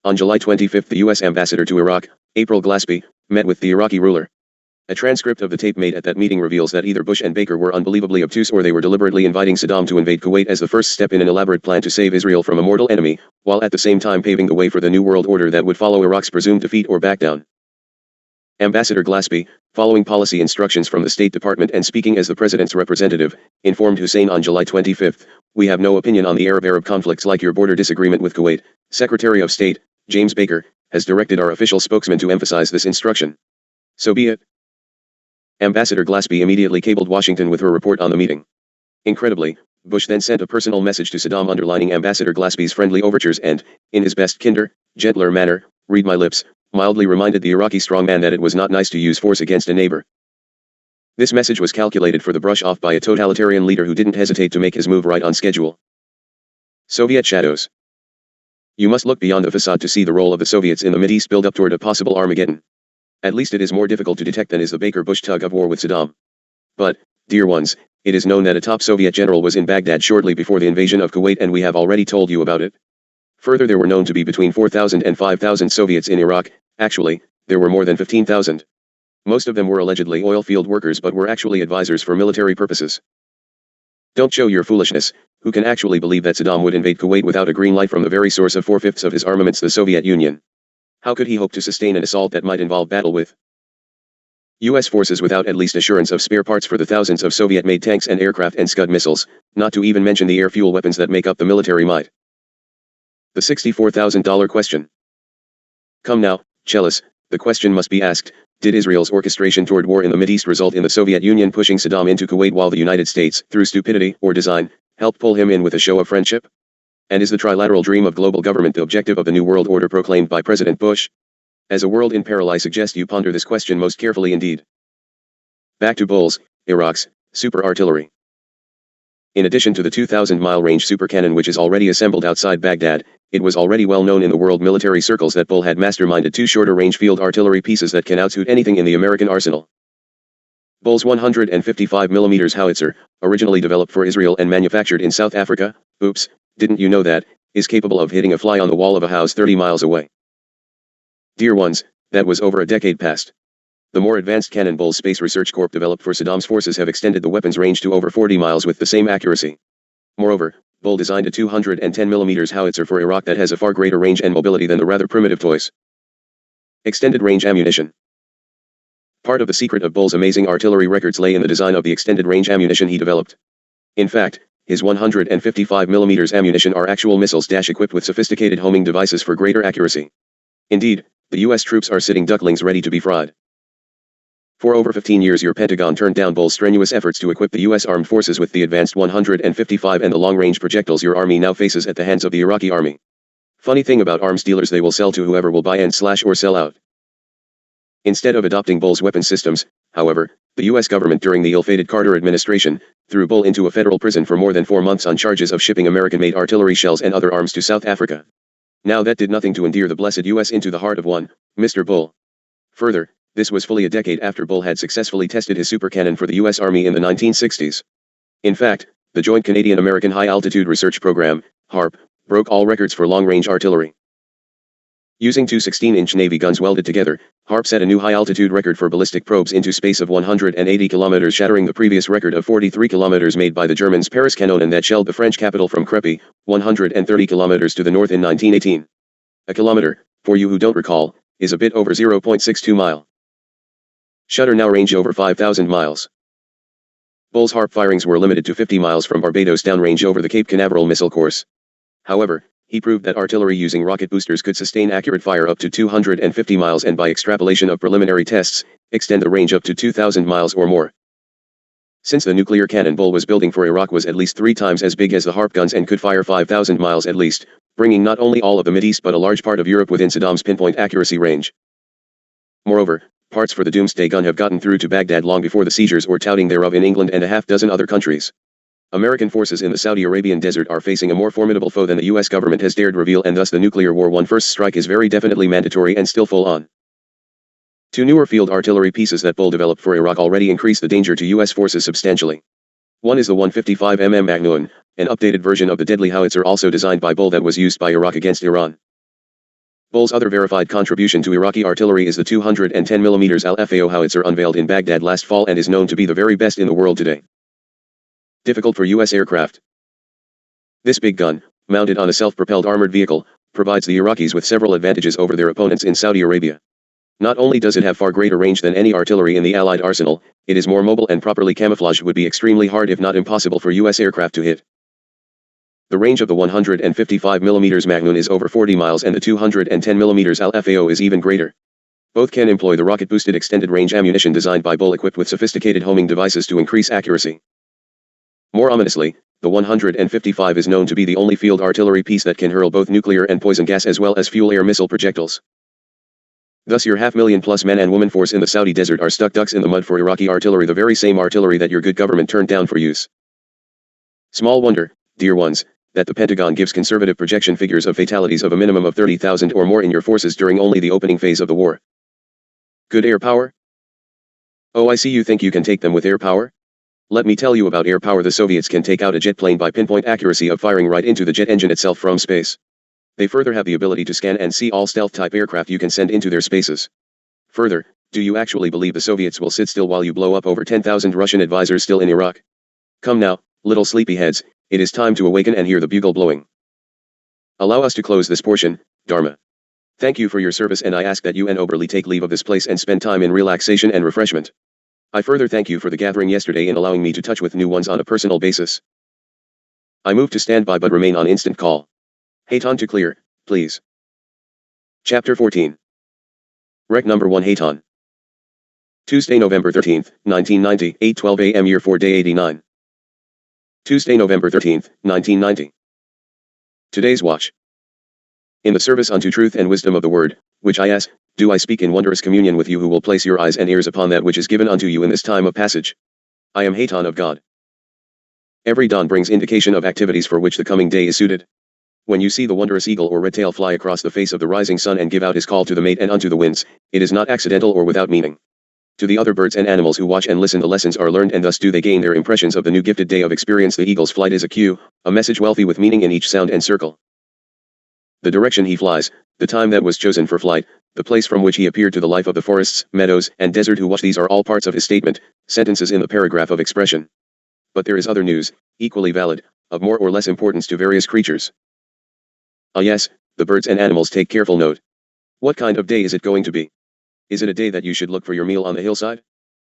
On July 25, the U.S. ambassador to Iraq, April Glaspie, met with the Iraqi ruler. A transcript of the tape made at that meeting reveals that either Bush and Baker were unbelievably obtuse, or they were deliberately inviting Saddam to invade Kuwait as the first step in an elaborate plan to save Israel from a mortal enemy, while at the same time paving the way for the new world order that would follow Iraq's presumed defeat or back down. Ambassador Glaspie, following policy instructions from the State Department and speaking as the president's representative, informed Hussein on July 25, "We have no opinion on the Arab conflicts like your border disagreement with Kuwait. Secretary of State, James Baker, has directed our official spokesman to emphasize this instruction. So be it." Ambassador Glaspie immediately cabled Washington with her report on the meeting. Incredibly, Bush then sent a personal message to Saddam underlining Ambassador Glaspie's friendly overtures and, in his best kinder, gentler manner, read my lips, mildly reminded the Iraqi strongman that it was not nice to use force against a neighbor. This message was calculated for the brush off by a totalitarian leader who didn't hesitate to make his move right on schedule. Soviet shadows. You must look beyond the facade to see the role of the Soviets in the Mideast build-up toward a possible Armageddon. At least it is more difficult to detect than is the Baker-Bush tug-of-war with Saddam. But, dear ones, it is known that a top Soviet general was in Baghdad shortly before the invasion of Kuwait, and we have already told you about it. Further, there were known to be between 4,000 and 5,000 Soviets in Iraq. Actually, there were more than 15,000. Most of them were allegedly oil field workers but were actually advisors for military purposes. Don't show your foolishness. Who can actually believe that Saddam would invade Kuwait without a green light from the very source of 4/5 of his armaments, the Soviet Union? How could he hope to sustain an assault that might involve battle with U.S. forces without at least assurance of spare parts for the thousands of Soviet-made tanks and aircraft and Scud missiles, not to even mention the air fuel weapons that make up the military might? The $64,000 question. Come now, Chelis, the question must be asked, did Israel's orchestration toward war in the Mideast result in the Soviet Union pushing Saddam into Kuwait while the United States, through stupidity or design, helped pull him in with a show of friendship? And is the trilateral dream of global government the objective of the New World Order proclaimed by President Bush? As a world in peril, I suggest you ponder this question most carefully indeed. Back to Bulls, Iraq's super artillery. In addition to the 2,000-mile range super cannon which is already assembled outside Baghdad, it was already well known in the world military circles that Bull had masterminded two shorter range field artillery pieces that can outshoot anything in the American arsenal. Bull's 155mm howitzer, originally developed for Israel and manufactured in South Africa, oops, didn't you know that, is capable of hitting a fly on the wall of a house 30 miles away. Dear ones, that was over a decade past. The more advanced cannon Bull's Space Research Corp developed for Saddam's forces have extended the weapon's range to over 40 miles with the same accuracy. Moreover, Bull designed a 210mm howitzer for Iraq that has a far greater range and mobility than the rather primitive toys. Extended range ammunition. Part of the secret of Bull's amazing artillery records lay in the design of the extended range ammunition he developed. In fact, his 155mm ammunition are actual missiles equipped with sophisticated homing devices for greater accuracy. Indeed, the U.S. troops are sitting ducklings ready to be fried. For over 15 years your Pentagon turned down Bull's strenuous efforts to equip the U.S. armed forces with the advanced 155 and the long-range projectiles your army now faces at the hands of the Iraqi army. Funny thing about arms dealers, they will sell to whoever will buy and slash or sell out. Instead of adopting Bull's weapon systems, however, the U.S. government during the ill-fated Carter administration threw Bull into a federal prison for more than 4 months on charges of shipping American-made artillery shells and other arms to South Africa. Now that did nothing to endear the blessed U.S. into the heart of one, Mr. Bull. Further, this was fully a decade after Bull had successfully tested his super cannon for the U.S. Army in the 1960s. In fact, the Joint Canadian-American High Altitude Research Program, HARP, broke all records for long-range artillery. Using two 16-inch Navy guns welded together, HARP set a new high-altitude record for ballistic probes into space of 180 kilometers, shattering the previous record of 43 kilometers made by the Germans' Paris Canonen that shelled the French capital from Crepy, 130 kilometers to the north in 1918. A kilometer, for you who don't recall, is a bit over 0.62 mile. Shutter now range over 5,000 miles. Bull's HARP firings were limited to 50 miles from Barbados downrange over the Cape Canaveral missile course. However, he proved that artillery using rocket boosters could sustain accurate fire up to 250 miles and by extrapolation of preliminary tests, extend the range up to 2,000 miles or more. Since the nuclear cannon Bull was building for Iraq was at least 3 times as big as the HARP guns and could fire 5,000 miles at least, bringing not only all of the Mideast but a large part of Europe within Saddam's pinpoint accuracy range. Moreover, parts for the Doomsday gun have gotten through to Baghdad long before the seizures or touting thereof in England and a half dozen other countries. American forces in the Saudi Arabian desert are facing a more formidable foe than the U.S. government has dared reveal, and thus the nuclear war one first strike is very definitely mandatory and still full on. 2 newer field artillery pieces that Bull developed for Iraq already increase the danger to U.S. forces substantially. One is the 155mm Magnum, an updated version of the deadly howitzer also designed by Bull that was used by Iraq against Iran. Bull's other verified contribution to Iraqi artillery is the 210mm Al-Fao howitzer unveiled in Baghdad last fall and is known to be the very best in the world today. Difficult for U.S. aircraft. This big gun, mounted on a self-propelled armored vehicle, provides the Iraqis with several advantages over their opponents in Saudi Arabia. Not only does it have far greater range than any artillery in the Allied arsenal, it is more mobile and properly camouflaged would be extremely hard if not impossible for U.S. aircraft to hit. The range of the 155mm Magnum is over 40 miles and the 210mm Al-Fao is even greater. Both can employ the rocket-boosted extended range ammunition designed by Bull equipped with sophisticated homing devices to increase accuracy. More ominously, the 155 is known to be the only field artillery piece that can hurl both nuclear and poison gas as well as fuel-air missile projectiles. Thus your 500,000+ man and woman force in the Saudi desert are stuck ducks in the mud for Iraqi artillery, the very same artillery that your good government turned down for use. Small wonder, dear ones, that the Pentagon gives conservative projection figures of fatalities of a minimum of 30,000 or more in your forces during only the opening phase of the war. Good air power? Oh, I see you think you can take them with air power? Let me tell you about air power. The Soviets can take out a jet plane by pinpoint accuracy of firing right into the jet engine itself from space. They further have the ability to scan and see all stealth-type aircraft you can send into their spaces. Further, do you actually believe the Soviets will sit still while you blow up over 10,000 Russian advisors still in Iraq? Come now, little sleepyheads, it is time to awaken and hear the bugle blowing. Allow us to close this portion, Dharma. Thank you for your service, and I ask that you and Oberly take leave of this place and spend time in relaxation and refreshment. I further thank you for the gathering yesterday in allowing me to touch with new ones on a personal basis. I move to standby but remain on instant call. Hayton to clear, please. Chapter 14. Rec number 1 Hayton. Tuesday, November 13th, 1990, 8:12 a.m. Year 4 Day 89. Tuesday, November 13th, 1990. Today's watch. In the service unto truth and wisdom of the word, which I ask, do I speak in wondrous communion with you who will place your eyes and ears upon that which is given unto you in this time of passage. I am Hayton of God. Every dawn brings indication of activities for which the coming day is suited. When you see the wondrous eagle or red tail fly across the face of the rising sun and give out his call to the mate and unto the winds, it is not accidental or without meaning. To the other birds and animals who watch and listen, the lessons are learned, and thus do they gain their impressions of the new gifted day of experience. The eagle's flight is a cue, a message wealthy with meaning in each sound and circle. The direction he flies, the time that was chosen for flight, the place from which he appeared to the life of the forests, meadows, and desert who watch, these are all parts of his statement, sentences in the paragraph of expression. But there is other news, equally valid, of more or less importance to various creatures. Ah yes, the birds and animals take careful note. What kind of day is it going to be? Is it a day that you should look for your meal on the hillside?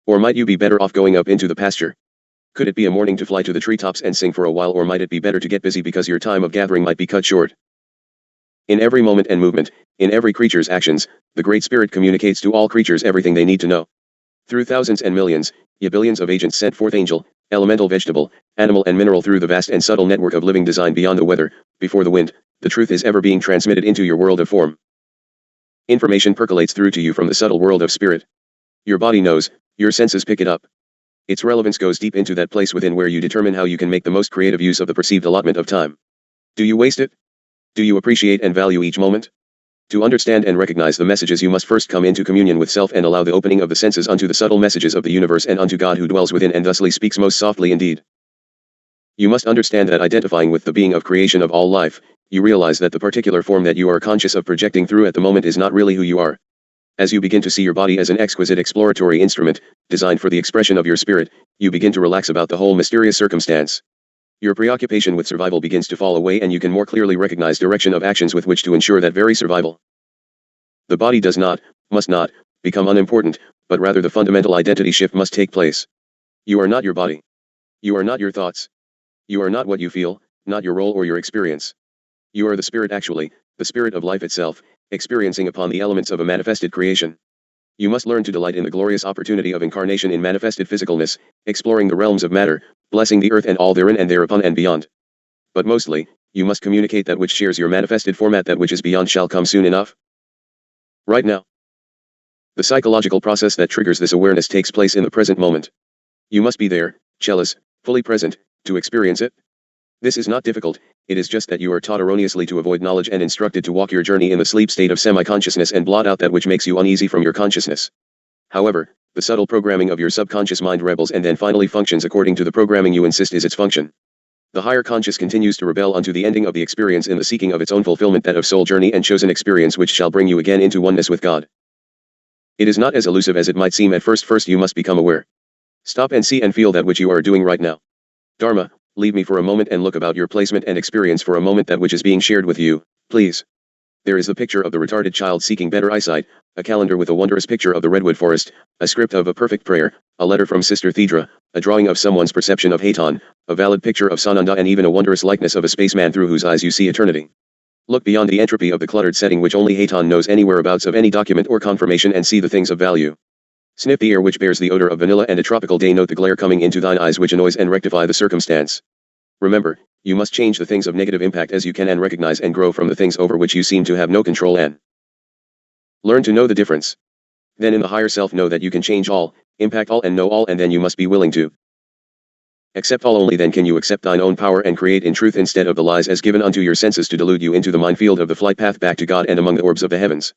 Or might you be better off going up into the pasture? Could it be a morning to fly to the treetops and sing for a while, or might it be better to get busy because your time of gathering might be cut short? In every moment and movement, in every creature's actions, the Great Spirit communicates to all creatures everything they need to know. Through thousands and millions, yea billions of agents sent forth, angel, elemental, vegetable, animal and mineral, through the vast and subtle network of living design beyond the weather, before the wind, the truth is ever being transmitted into your world of form. Information percolates through to you from the subtle world of spirit. Your body knows, your senses pick it up. Its relevance goes deep into that place within where you determine how you can make the most creative use of the perceived allotment of time. Do you waste it? Do you appreciate and value each moment? To understand and recognize the messages, you must first come into communion with self and allow the opening of the senses unto the subtle messages of the universe and unto God who dwells within and thusly speaks most softly indeed. You must understand that identifying with the being of creation of all life, you realize that the particular form that you are conscious of projecting through at the moment is not really who you are. As you begin to see your body as an exquisite exploratory instrument, designed for the expression of your spirit, you begin to relax about the whole mysterious circumstance. Your preoccupation with survival begins to fall away, and you can more clearly recognize direction of actions with which to ensure that very survival. The body does not, must not, become unimportant, but rather the fundamental identity shift must take place. You are not your body. You are not your thoughts. You are not what you feel, not your role or your experience. You are the spirit, actually, the spirit of life itself, experiencing upon the elements of a manifested creation. You must learn to delight in the glorious opportunity of incarnation in manifested physicalness, exploring the realms of matter, blessing the earth and all therein and thereupon and beyond. But mostly, you must communicate that which shares your manifested format. That which is beyond shall come soon enough. Right now. The psychological process that triggers this awareness takes place in the present moment. You must be there, Chelis, fully present, to experience it. This is not difficult, it is just that you are taught erroneously to avoid knowledge and instructed to walk your journey in the sleep state of semi-consciousness and blot out that which makes you uneasy from your consciousness. However, the subtle programming of your subconscious mind rebels and then finally functions according to the programming you insist is its function. The higher conscious continues to rebel unto the ending of the experience in the seeking of its own fulfillment, that of soul journey and chosen experience which shall bring you again into oneness with God. It is not as elusive as it might seem at first. First you must become aware. Stop and see and feel that which you are doing right now. Dharma, leave me for a moment and look about your placement and experience for a moment that which is being shared with you, please. There is the picture of the retarded child seeking better eyesight, a calendar with a wondrous picture of the redwood forest, a script of a perfect prayer, a letter from Sister Thedra, a drawing of someone's perception of Hayton, a valid picture of Sananda, and even a wondrous likeness of a spaceman through whose eyes you see eternity. Look beyond the entropy of the cluttered setting which only Hayton knows any whereabouts of any document or confirmation, and see the things of value. Sniff the air which bears the odor of vanilla and a tropical day. Note the glare coming into thine eyes which annoys, and rectify the circumstance. Remember, you must change the things of negative impact as you can and recognize and grow from the things over which you seem to have no control, and learn to know the difference. Then in the higher self know that you can change all, impact all and know all, and then you must be willing to accept all. Only then can you accept thine own power and create in truth instead of the lies as given unto your senses to delude you into the minefield of the flight path back to God and among the orbs of the heavens.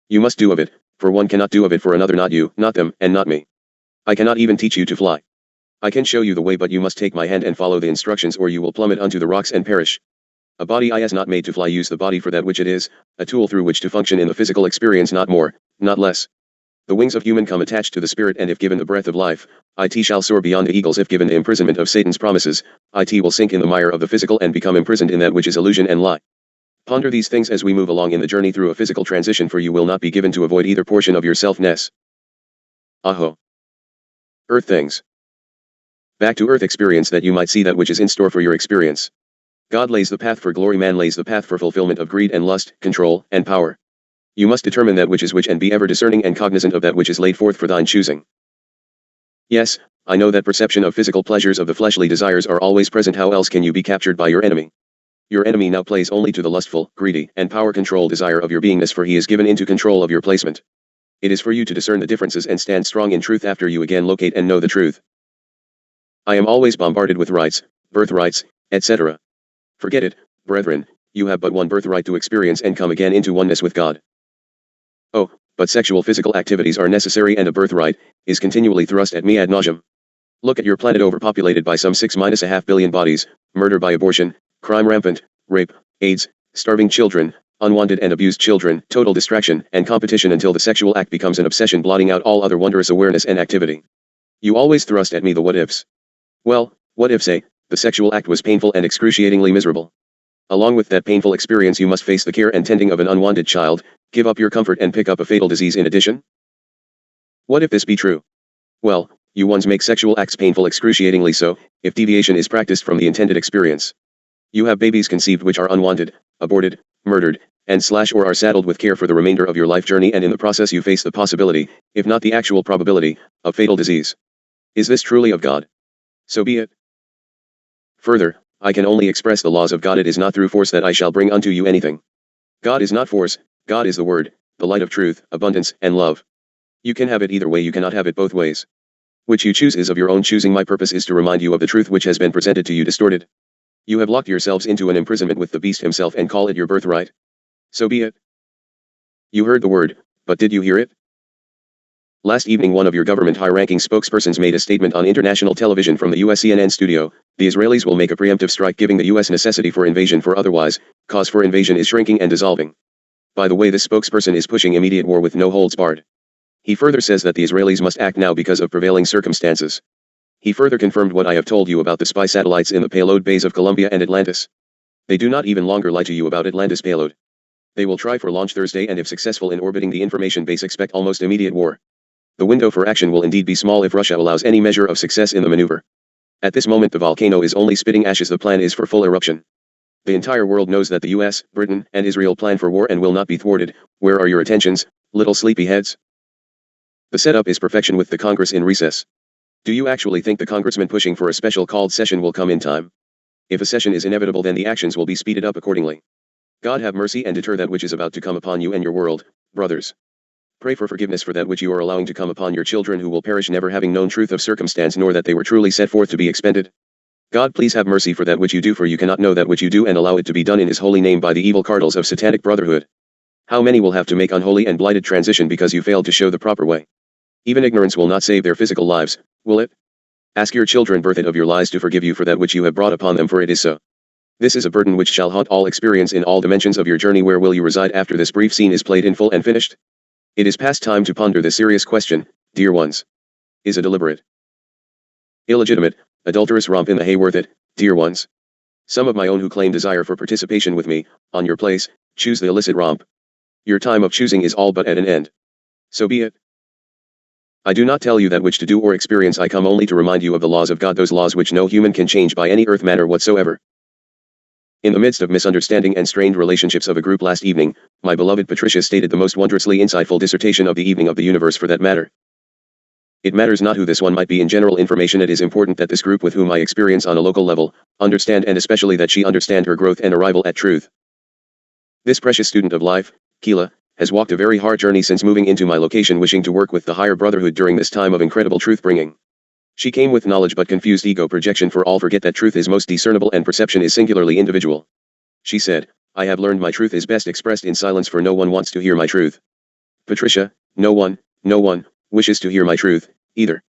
You must do of it, for one cannot do of it for another, not you, not them, and not me. I cannot even teach you to fly. I can show you the way, but you must take my hand and follow the instructions, or you will plummet unto the rocks and perish. A body is not made to fly. Use the body for that which it is, a tool through which to function in the physical experience, not more, not less. The wings of human come attached to the spirit, and if given the breath of life, it shall soar beyond the eagles. If given the imprisonment of Satan's promises, it will sink in the mire of the physical and become imprisoned in that which is illusion and lie. Ponder these things as we move along in the journey through a physical transition, for you will not be given to avoid either portion of your selfness. Aho. Earth things. Back to earth experience, that you might see that which is in store for your experience. God lays the path for glory, man lays the path for fulfillment of greed and lust, control, and power. You must determine that which is which and be ever discerning and cognizant of that which is laid forth for thine choosing. Yes, I know that perception of physical pleasures of the fleshly desires are always present. How else can you be captured by your enemy? Your enemy now plays only to the lustful, greedy, and power control desire of your beingness, for he is given into control of your placement. It is for you to discern the differences and stand strong in truth after you again locate and know the truth. I am always bombarded with rights, birthrights, etc. Forget it, brethren, you have but one birthright to experience and come again into oneness with God. Oh, but sexual physical activities are necessary, and a birthright is continually thrust at me ad nauseam. Look at your planet, overpopulated by some 6-1/2 billion bodies, murder by abortion, crime rampant, rape, AIDS, starving children, unwanted and abused children, total distraction and competition until the sexual act becomes an obsession, blotting out all other wondrous awareness and activity. You always thrust at me the what ifs. Well, what if, say, the sexual act was painful and excruciatingly miserable? Along with that painful experience you must face the care and tending of an unwanted child, give up your comfort and pick up a fatal disease in addition? What if this be true? Well, you ones make sexual acts painful, excruciatingly so, if deviation is practiced from the intended experience. You have babies conceived which are unwanted, aborted, murdered, and or are saddled with care for the remainder of your life journey, and in the process you face the possibility, if not the actual probability, of fatal disease. Is this truly of God? So be it. Further, I can only express the laws of God. It is not through force that I shall bring unto you anything. God is not force, God is the word, the light of truth, abundance, and love. You can have it either way, you cannot have it both ways. Which you choose is of your own choosing. My purpose is to remind you of the truth which has been presented to you distorted. You have locked yourselves into an imprisonment with the beast himself and call it your birthright. So be it. You heard the word, but did you hear it? Last evening one of your government high-ranking spokespersons made a statement on international television from the US CNN studio: the Israelis will make a preemptive strike, giving the US necessity for invasion, for otherwise, cause for invasion is shrinking and dissolving. By the way, this spokesperson is pushing immediate war with no holds barred. He further says that the Israelis must act now because of prevailing circumstances. He further confirmed what I have told you about the spy satellites in the payload bays of Columbia and Atlantis. They do not even longer lie to you about Atlantis payload. They will try for launch Thursday, and if successful in orbiting the information base, expect almost immediate war. The window for action will indeed be small if Russia allows any measure of success in the maneuver. At this moment the volcano is only spitting ashes. The plan is for full eruption. The entire world knows that the US, Britain, and Israel plan for war and will not be thwarted. Where are your attentions, little sleepy heads? The setup is perfection with the Congress in recess. Do you actually think the congressman pushing for a special called session will come in time? If a session is inevitable, then the actions will be speeded up accordingly. God have mercy and deter that which is about to come upon you and your world, brothers. Pray for forgiveness for that which you are allowing to come upon your children, who will perish never having known truth of circumstance, nor that they were truly set forth to be expended. God, please have mercy for that which you do, for you cannot know that which you do and allow it to be done in his holy name by the evil cardinals of satanic brotherhood. How many will have to make unholy and blighted transition because you failed to show the proper way? Even ignorance will not save their physical lives, will it? Ask your children birthed of your lies to forgive you for that which you have brought upon them, for it is so. This is a burden which shall haunt all experience in all dimensions of your journey. Where will you reside after this brief scene is played in full and finished? It is past time to ponder the serious question, dear ones. Is a deliberate, illegitimate, adulterous romp in the hay worth it, dear ones? Some of my own who claim desire for participation with me, on your place, choose the illicit romp. Your time of choosing is all but at an end. So be it. I do not tell you that which to do or experience. I come only to remind you of the laws of God, those laws which no human can change by any earth matter whatsoever. In the midst of misunderstanding and strained relationships of a group last evening, my beloved Patricia stated the most wondrously insightful dissertation of the evening of the universe, for that matter. It matters not who this one might be in general information. It is important that this group with whom I experience on a local level, understand, and especially that she understand her growth and arrival at truth. This precious student of life, Keela, has walked a very hard journey since moving into my location, wishing to work with the higher brotherhood during this time of incredible truth bringing. She came with knowledge but confused ego projection, for all forget that truth is most discernible and perception is singularly individual. She said, I have learned my truth is best expressed in silence, for no one wants to hear my truth. Patricia, no one, wishes to hear my truth, either.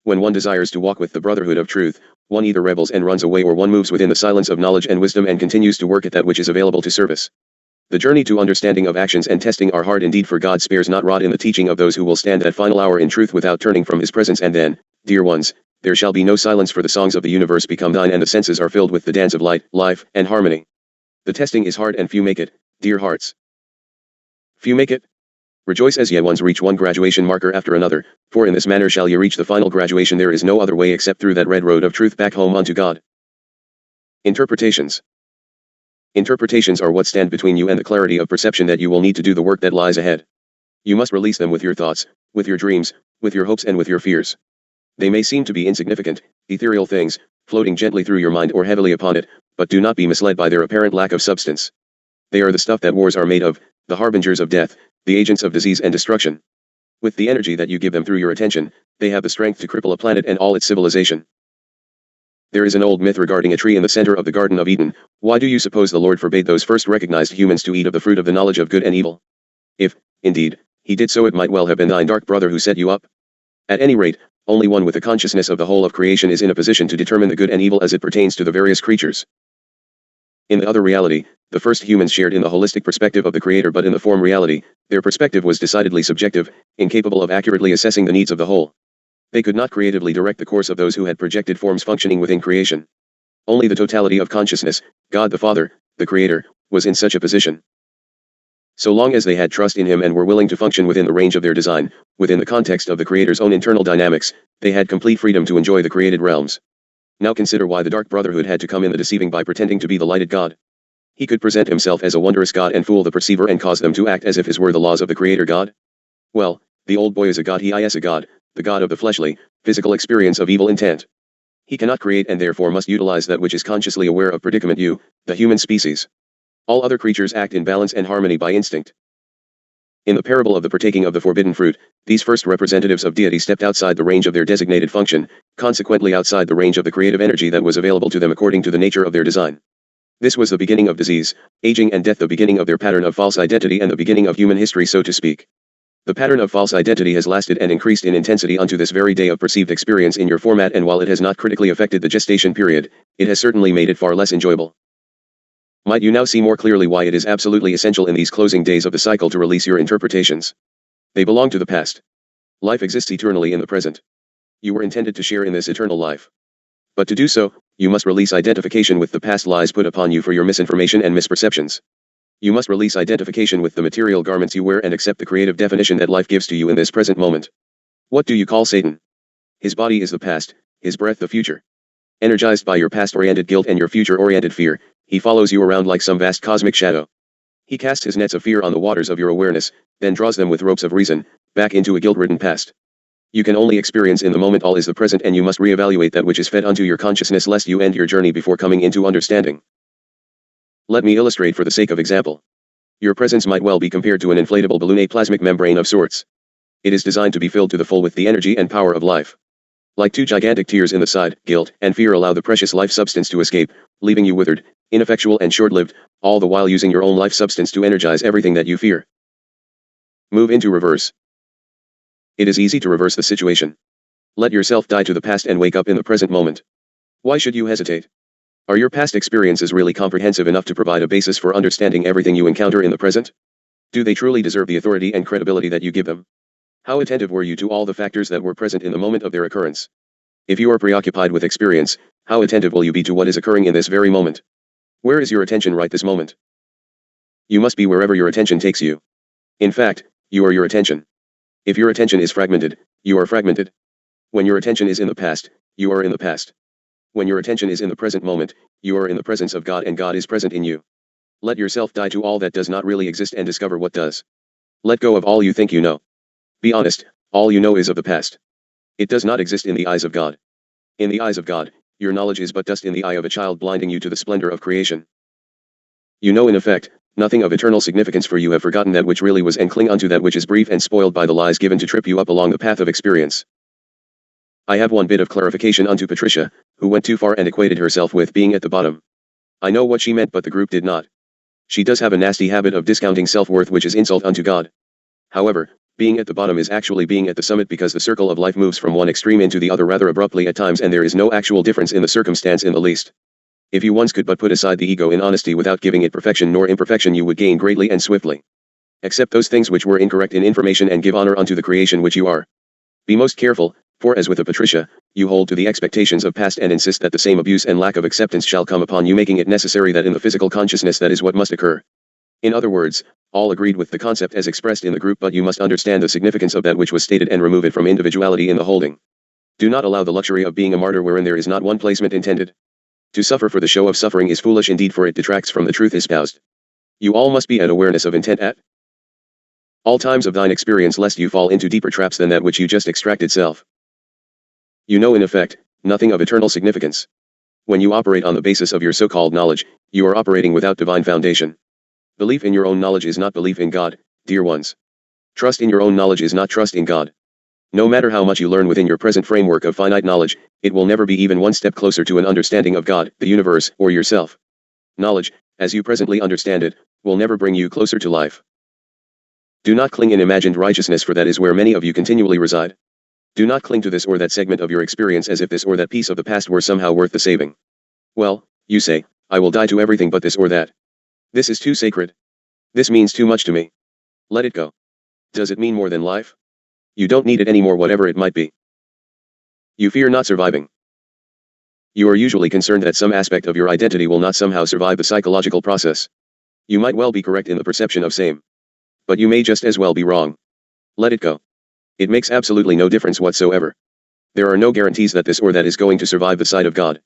When one desires to walk with the brotherhood of truth, One either rebels and runs away, or one moves within the silence of knowledge and wisdom and continues to work at that which is available to service. The journey to understanding of actions and testing are hard indeed, for God spares not rod in the teaching of those who will stand that final hour in truth without turning from his presence. And then, dear ones, there shall be no silence, for the songs of the universe become thine, and the senses are filled with the dance of light, life, and harmony. The testing is hard, and few make it, dear hearts. Few make it. Rejoice as ye ones reach one graduation marker after another, for in this manner shall ye reach the final graduation. There is no other way except through that red road of truth back home unto God. Interpretations. Interpretations are what stand between you and the clarity of perception that you will need to do the work that lies ahead. You must release them with your thoughts, with your dreams, with your hopes, and with your fears. They may seem to be insignificant, ethereal things, floating gently through your mind or heavily upon it, but do not be misled by their apparent lack of substance. They are the stuff that wars are made of, the harbingers of death, the agents of disease and destruction. With the energy that you give them through your attention, they have the strength to cripple a planet and all its civilization. There is an old myth regarding a tree in the center of the Garden of Eden. Why do you suppose the Lord forbade those first recognized humans to eat of the fruit of the knowledge of good and evil? If, indeed, he did so, it might well have been thine dark brother who set you up. At any rate, only one with a consciousness of the whole of creation is in a position to determine the good and evil as it pertains to the various creatures. In the other reality, the first humans shared in the holistic perspective of the Creator, but in the form reality, their perspective was decidedly subjective, incapable of accurately assessing the needs of the whole. They could not creatively direct the course of those who had projected forms functioning within creation. Only the totality of consciousness, God the Father, the Creator, was in such a position. So long as they had trust in Him and were willing to function within the range of their design, within the context of the Creator's own internal dynamics, they had complete freedom to enjoy the created realms. Now consider why the Dark Brotherhood had to come in the deceiving by pretending to be the lighted God. He could present himself as a wondrous God and fool the perceiver and cause them to act as if his were the laws of the Creator God. Well, the old boy is a god, he is a god, the god of the fleshly, physical experience of evil intent. He cannot create and therefore must utilize that which is consciously aware of predicament, you, the human species. All other creatures act in balance and harmony by instinct. In the parable of the partaking of the forbidden fruit, these first representatives of deity stepped outside the range of their designated function, consequently outside the range of the creative energy that was available to them according to the nature of their design. This was the beginning of disease, aging and death, the beginning of their pattern of false identity and the beginning of human history, so to speak. The pattern of false identity has lasted and increased in intensity unto this very day of perceived experience in your format, and while it has not critically affected the gestation period, it has certainly made it far less enjoyable. Might you now see more clearly why it is absolutely essential in these closing days of the cycle to release your interpretations? They belong to the past. Life exists eternally in the present. You were intended to share in this eternal life. But to do so, you must release identification with the past lies put upon you for your misinformation and misperceptions. You must release identification with the material garments you wear and accept the creative definition that life gives to you in this present moment. What do you call Satan? His body is the past, his breath the future. Energized by your past-oriented guilt and your future-oriented fear, he follows you around like some vast cosmic shadow. He casts his nets of fear on the waters of your awareness, then draws them with ropes of reason, back into a guilt-ridden past. You can only experience in the moment all is the present, and you must reevaluate that which is fed unto your consciousness lest you end your journey before coming into understanding. Let me illustrate for the sake of example. Your presence might well be compared to an inflatable balloon, a plasmic membrane of sorts. It is designed to be filled to the full with the energy and power of life. Like two gigantic tears in the side, guilt and fear allow the precious life substance to escape, leaving you withered, ineffectual and short-lived, all the while using your own life substance to energize everything that you fear. Move into reverse. It is easy to reverse the situation. Let yourself die to the past and wake up in the present moment. Why should you hesitate? Are your past experiences really comprehensive enough to provide a basis for understanding everything you encounter in the present? Do they truly deserve the authority and credibility that you give them? How attentive were you to all the factors that were present in the moment of their occurrence? If you are preoccupied with experience, how attentive will you be to what is occurring in this very moment? Where is your attention right this moment? You must be wherever your attention takes you. In fact, you are your attention. If your attention is fragmented, you are fragmented. When your attention is in the past, you are in the past. When your attention is in the present moment, you are in the presence of God and God is present in you. Let yourself die to all that does not really exist and discover what does. Let go of all you think you know. Be honest, all you know is of the past. It does not exist in the eyes of God. In the eyes of God, your knowledge is but dust in the eye of a child, blinding you to the splendor of creation. You know in effect, nothing of eternal significance, for you have forgotten that which really was and cling unto that which is brief and spoiled by the lies given to trip you up along the path of experience. I have one bit of clarification unto Patricia, who went too far and equated herself with being at the bottom. I know what she meant, but the group did not. She does have a nasty habit of discounting self-worth, which is insult unto God. However, Being at the bottom is actually being at the summit, because the circle of life moves from one extreme into the other rather abruptly at times, and there is no actual difference in the circumstance in the least. If you once could but put aside the ego in honesty without giving it perfection nor imperfection, you would gain greatly and swiftly. Accept those things which were incorrect in information and give honor unto the creation which you are. Be most careful, for as with a Patricia, you hold to the expectations of past and insist that the same abuse and lack of acceptance shall come upon you, making it necessary that in the physical consciousness that is what must occur. In other words, all agreed with the concept as expressed in the group, but you must understand the significance of that which was stated and remove it from individuality in the holding. Do not allow the luxury of being a martyr wherein there is not one placement intended. To suffer for the show of suffering is foolish indeed, for it detracts from the truth espoused. You all must be at awareness of intent at all times of thine experience, lest you fall into deeper traps than that which you just extracted self. You know in effect, nothing of eternal significance. When you operate on the basis of your so-called knowledge, you are operating without divine foundation. Belief in your own knowledge is not belief in God, dear ones. Trust in your own knowledge is not trust in God. No matter how much you learn within your present framework of finite knowledge, it will never be even one step closer to an understanding of God, the universe, or yourself. Knowledge, as you presently understand it, will never bring you closer to life. Do not cling in imagined righteousness, for that is where many of you continually reside. Do not cling to this or that segment of your experience as if this or that piece of the past were somehow worth the saving. Well, you say, I will die to everything but this or that. This is too sacred. This means too much to me. Let it go. Does it mean more than life? You don't need it anymore, whatever it might be. You fear not surviving. You are usually concerned that some aspect of your identity will not somehow survive the psychological process. You might well be correct in the perception of same. But you may just as well be wrong. Let it go. It makes absolutely no difference whatsoever. There are no guarantees that this or that is going to survive the sight of God.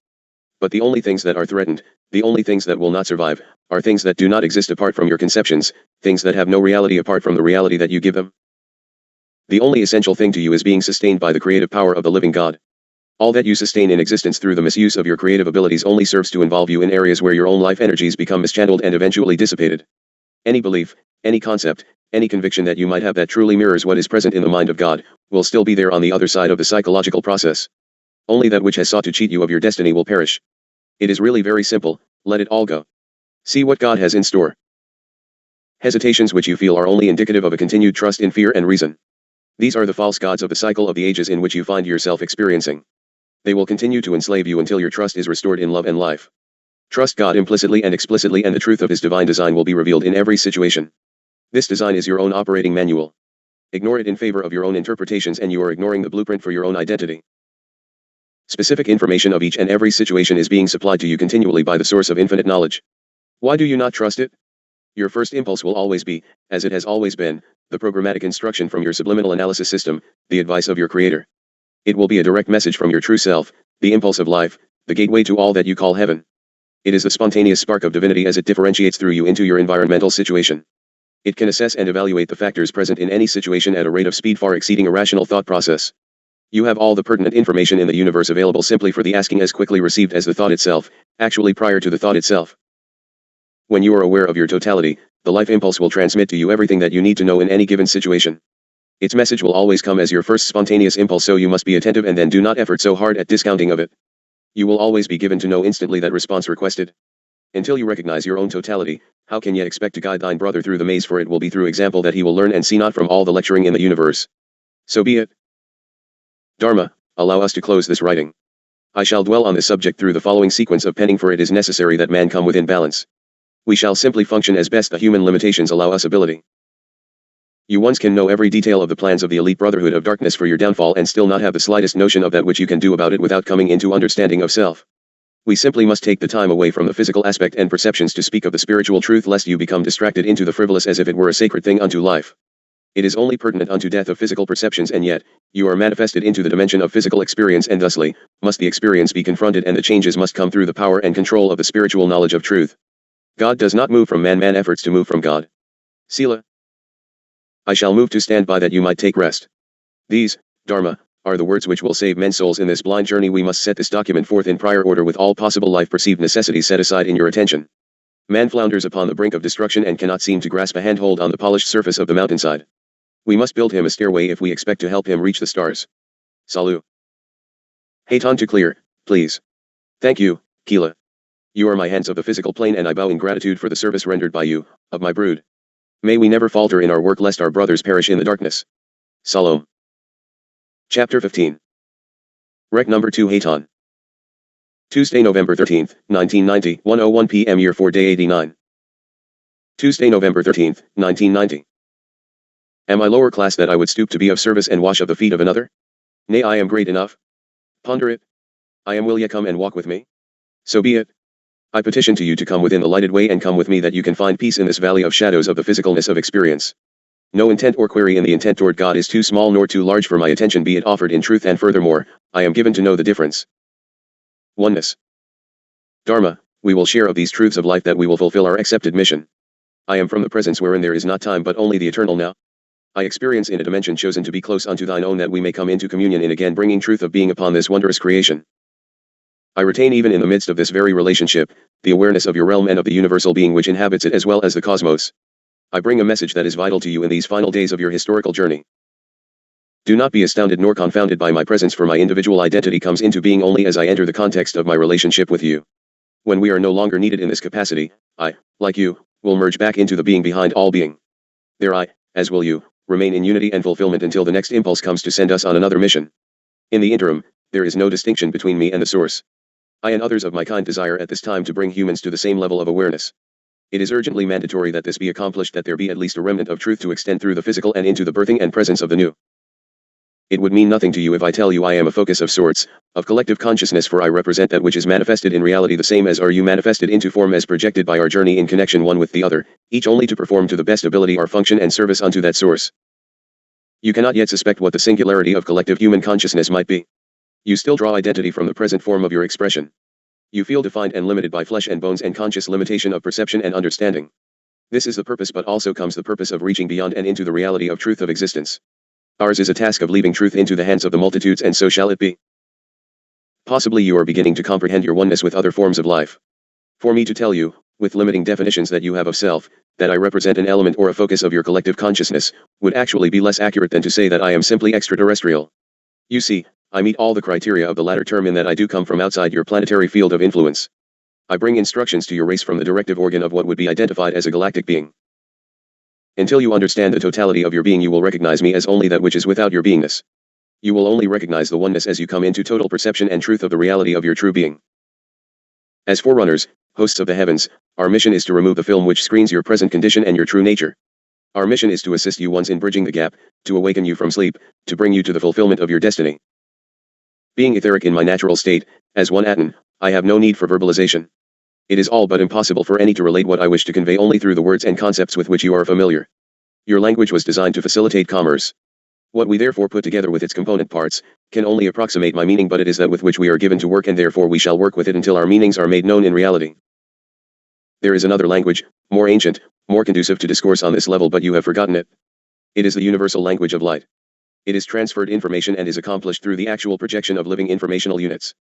But the only things that are threatened, the only things that will not survive, are things that do not exist apart from your conceptions, things that have no reality apart from the reality that you give them. The only essential thing to you is being sustained by the creative power of the living God. All that you sustain in existence through the misuse of your creative abilities only serves to involve you in areas where your own life energies become mischanneled and eventually dissipated. Any belief, any concept, any conviction that you might have that truly mirrors what is present in the mind of God, will still be there on the other side of the psychological process. Only that which has sought to cheat you of your destiny will perish. It is really very simple, let it all go. See what God has in store. Hesitations which you feel are only indicative of a continued trust in fear and reason. These are the false gods of the cycle of the ages in which you find yourself experiencing. They will continue to enslave you until your trust is restored in love and life. Trust God implicitly and explicitly, and the truth of His divine design will be revealed in every situation. This design is your own operating manual. Ignore it in favor of your own interpretations and you are ignoring the blueprint for your own identity. Specific information of each and every situation is being supplied to you continually by the source of infinite knowledge. Why do you not trust it? Your first impulse will always be, as it has always been, the programmatic instruction from your subliminal analysis system, the advice of your creator. It will be a direct message from your true self, the impulse of life, the gateway to all that you call heaven. It is the spontaneous spark of divinity as it differentiates through you into your environmental situation. It can assess and evaluate the factors present in any situation at a rate of speed far exceeding a rational thought process. You have all the pertinent information in the universe available simply for the asking, as quickly received as the thought itself, actually prior to the thought itself. When you are aware of your totality, the life impulse will transmit to you everything that you need to know in any given situation. Its message will always come as your first spontaneous impulse, so you must be attentive and then do not effort so hard at discounting of it. You will always be given to know instantly that response requested. Until you recognize your own totality, how can ye expect to guide thine brother through the maze? For it will be through example that he will learn and see, not from all the lecturing in the universe. So be it. Dharma, allow us to close this writing. I shall dwell on this subject through the following sequence of penning, for it is necessary that man come within balance. We shall simply function as best the human limitations allow us ability. You once can know every detail of the plans of the elite brotherhood of darkness for your downfall and still not have the slightest notion of that which you can do about it without coming into understanding of self. We simply must take the time away from the physical aspect and perceptions to speak of the spiritual truth, lest you become distracted into the frivolous as if it were a sacred thing unto life. It is only pertinent unto death of physical perceptions, and yet, you are manifested into the dimension of physical experience, and thusly, must the experience be confronted, and the changes must come through the power and control of the spiritual knowledge of truth. God does not move from man, man efforts to move from God. Sila. I shall move to stand by that you might take rest. These, Dharma, are the words which will save men's souls in this blind journey. We must set this document forth in prior order with all possible life-perceived necessities set aside in your attention. Man flounders upon the brink of destruction and cannot seem to grasp a handhold on the polished surface of the mountainside. We must build him a stairway if we expect to help him reach the stars. Salut. Haton to clear, please. Thank you, Keela. You are my hands of the physical plane, and I bow in gratitude for the service rendered by you, of my brood. May we never falter in our work lest our brothers perish in the darkness. Salom. Chapter 15. Rec number 2 Hayton. Tuesday, November 13th, 1990, 1:01 p.m. Year 4 Day 89. Tuesday, November 13th, 1990. Am I lower class that I would stoop to be of service and wash of the feet of another? Nay, I am great enough. Ponder it. I am. Will ye come and walk with me? So be it. I petition to you to come within the lighted way and come with me that you can find peace in this valley of shadows of the physicalness of experience. No intent or query in the intent toward God is too small nor too large for my attention, be it offered in truth, and furthermore, I am given to know the difference. Oneness. Dharma, we will share of these truths of life that we will fulfill our accepted mission. I am from the presence wherein there is not time but only the eternal now. I experience in a dimension chosen to be close unto thine own that we may come into communion in again bringing truth of being upon this wondrous creation. I retain even in the midst of this very relationship, the awareness of your realm and of the universal being which inhabits it as well as the cosmos. I bring a message that is vital to you in these final days of your historical journey. Do not be astounded nor confounded by my presence, for my individual identity comes into being only as I enter the context of my relationship with you. When we are no longer needed in this capacity, I, like you, will merge back into the being behind all being. There I, as will you, remain in unity and fulfillment until the next impulse comes to send us on another mission. In the interim, there is no distinction between me and the source. I and others of my kind desire at this time to bring humans to the same level of awareness. It is urgently mandatory that this be accomplished, that there be at least a remnant of truth to extend through the physical and into the birthing and presence of the new. It would mean nothing to you if I tell you I am a focus of sorts, of collective consciousness, for I represent that which is manifested in reality the same as are you, manifested into form as projected by our journey in connection one with the other, each only to perform to the best ability our function and service unto that source. You cannot yet suspect what the singularity of collective human consciousness might be. You still draw identity from the present form of your expression. You feel defined and limited by flesh and bones and conscious limitation of perception and understanding. This is the purpose, but also comes the purpose of reaching beyond and into the reality of truth of existence. Ours is a task of leaving truth into the hands of the multitudes, and so shall it be. Possibly you are beginning to comprehend your oneness with other forms of life. For me to tell you, with limiting definitions that you have of self, that I represent an element or a focus of your collective consciousness, would actually be less accurate than to say that I am simply extraterrestrial. You see, I meet all the criteria of the latter term in that I do come from outside your planetary field of influence. I bring instructions to your race from the directive organ of what would be identified as a galactic being. Until you understand the totality of your being, you will recognize me as only that which is without your beingness. You will only recognize the oneness as you come into total perception and truth of the reality of your true being. As forerunners, hosts of the heavens, our mission is to remove the film which screens your present condition and your true nature. Our mission is to assist you once in bridging the gap, to awaken you from sleep, to bring you to the fulfillment of your destiny. Being etheric in my natural state, as one atom, I have no need for verbalization. It is all but impossible for any to relate what I wish to convey only through the words and concepts with which you are familiar. Your language was designed to facilitate commerce. What we therefore put together with its component parts, can only approximate my meaning, but it is that with which we are given to work, and therefore we shall work with it until our meanings are made known in reality. There is another language, more ancient, more conducive to discourse on this level, but you have forgotten it. It is the universal language of light. It is transferred information and is accomplished through the actual projection of living informational units.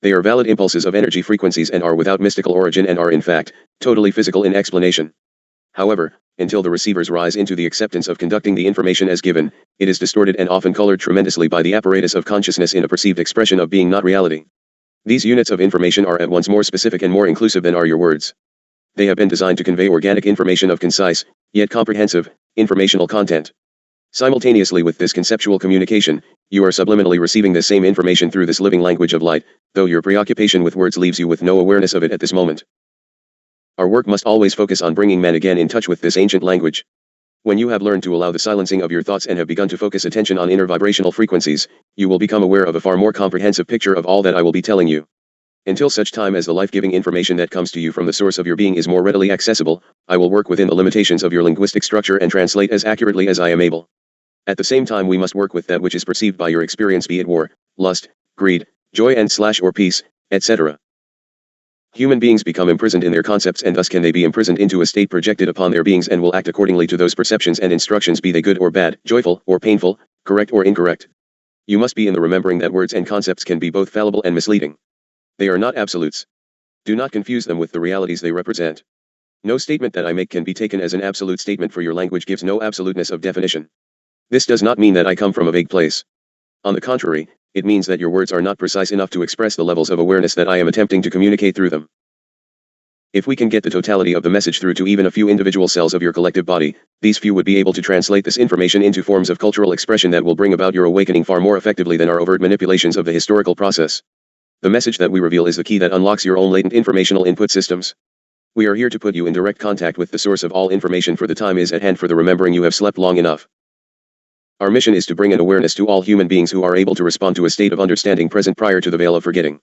They are valid impulses of energy frequencies and are without mystical origin and are in fact, totally physical in explanation. However, until the receivers rise into the acceptance of conducting the information as given, it is distorted and often colored tremendously by the apparatus of consciousness in a perceived expression of being not reality. These units of information are at once more specific and more inclusive than are your words. They have been designed to convey organic information of concise, yet comprehensive, informational content. Simultaneously with this conceptual communication, you are subliminally receiving this same information through this living language of light, though your preoccupation with words leaves you with no awareness of it at this moment. Our work must always focus on bringing man again in touch with this ancient language. When you have learned to allow the silencing of your thoughts and have begun to focus attention on inner vibrational frequencies, you will become aware of a far more comprehensive picture of all that I will be telling you. Until such time as the life-giving information that comes to you from the source of your being is more readily accessible, I will work within the limitations of your linguistic structure and translate as accurately as I am able. At the same time, we must work with that which is perceived by your experience, be it war, lust, greed, joy or peace, etc. Human beings become imprisoned in their concepts, and thus can they be imprisoned into a state projected upon their beings, and will act accordingly to those perceptions and instructions, be they good or bad, joyful or painful, correct or incorrect. You must be in the remembering that words and concepts can be both fallible and misleading. They are not absolutes. Do not confuse them with the realities they represent. No statement that I make can be taken as an absolute statement, for your language gives no absoluteness of definition. This does not mean that I come from a vague place. On the contrary, it means that your words are not precise enough to express the levels of awareness that I am attempting to communicate through them. If we can get the totality of the message through to even a few individual cells of your collective body, these few would be able to translate this information into forms of cultural expression that will bring about your awakening far more effectively than our overt manipulations of the historical process. The message that we reveal is the key that unlocks your own latent informational input systems. We are here to put you in direct contact with the source of all information, for the time is at hand for the remembering you have slept long enough. Our mission is to bring an awareness to all human beings who are able to respond to a state of understanding present prior to the veil of forgetting.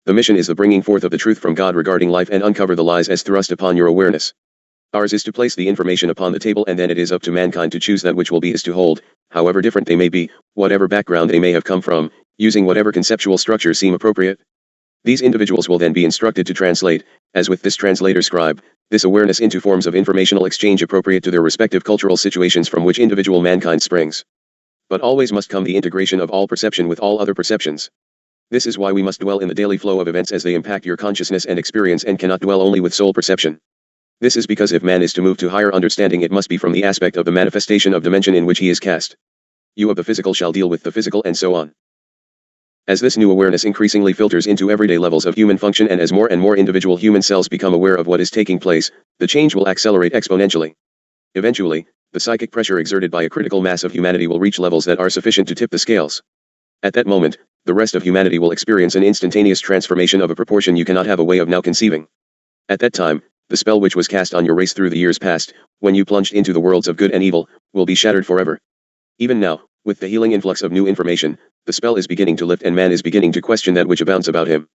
The mission is the bringing forth of the truth from God regarding life and uncover the lies as thrust upon your awareness. Ours is to place the information upon the table, and then it is up to mankind to choose that which will be his to hold, however different they may be, whatever background they may have come from, using whatever conceptual structures seem appropriate. These individuals will then be instructed to translate, as with this translator scribe, this awareness into forms of informational exchange appropriate to their respective cultural situations from which individual mankind springs. But always must come the integration of all perception with all other perceptions. This is why we must dwell in the daily flow of events as they impact your consciousness and experience, and cannot dwell only with soul perception. This is because if man is to move to higher understanding, it must be from the aspect of the manifestation of dimension in which he is cast. You of the physical shall deal with the physical, and so on. As this new awareness increasingly filters into everyday levels of human function, and as more and more individual human cells become aware of what is taking place, the change will accelerate exponentially. Eventually, the psychic pressure exerted by a critical mass of humanity will reach levels that are sufficient to tip the scales. At that moment, the rest of humanity will experience an instantaneous transformation of a proportion you cannot have a way of now conceiving. At that time, the spell which was cast on your race through the years past, when you plunged into the worlds of good and evil, will be shattered forever. Even now, with the healing influx of new information, the spell is beginning to lift, and man is beginning to question that which abounds about him.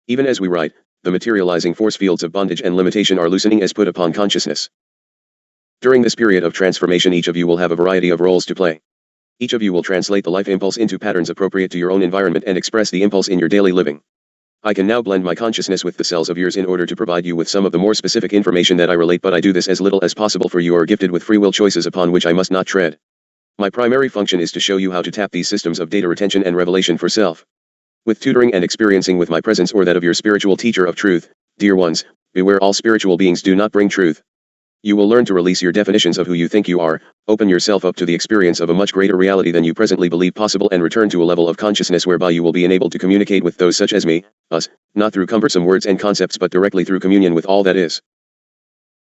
Even as we write, the materializing force fields of bondage and limitation are loosening as put upon consciousness. During this period of transformation, each of you will have a variety of roles to play. Each of you will translate the life impulse into patterns appropriate to your own environment and express the impulse in your daily living. I can now blend my consciousness with the cells of yours in order to provide you with some of the more specific information that I relate, but I do this as little as possible, for you are gifted with free will choices upon which I must not tread. My primary function is to show you how to tap these systems of data retention and revelation for self. With tutoring and experiencing with my presence or that of your spiritual teacher of truth, dear ones, beware, all spiritual beings do not bring truth. You will learn to release your definitions of who you think you are, open yourself up to the experience of a much greater reality than you presently believe possible, and return to a level of consciousness whereby you will be enabled to communicate with those such as me, us, not through cumbersome words and concepts but directly through communion with all that is.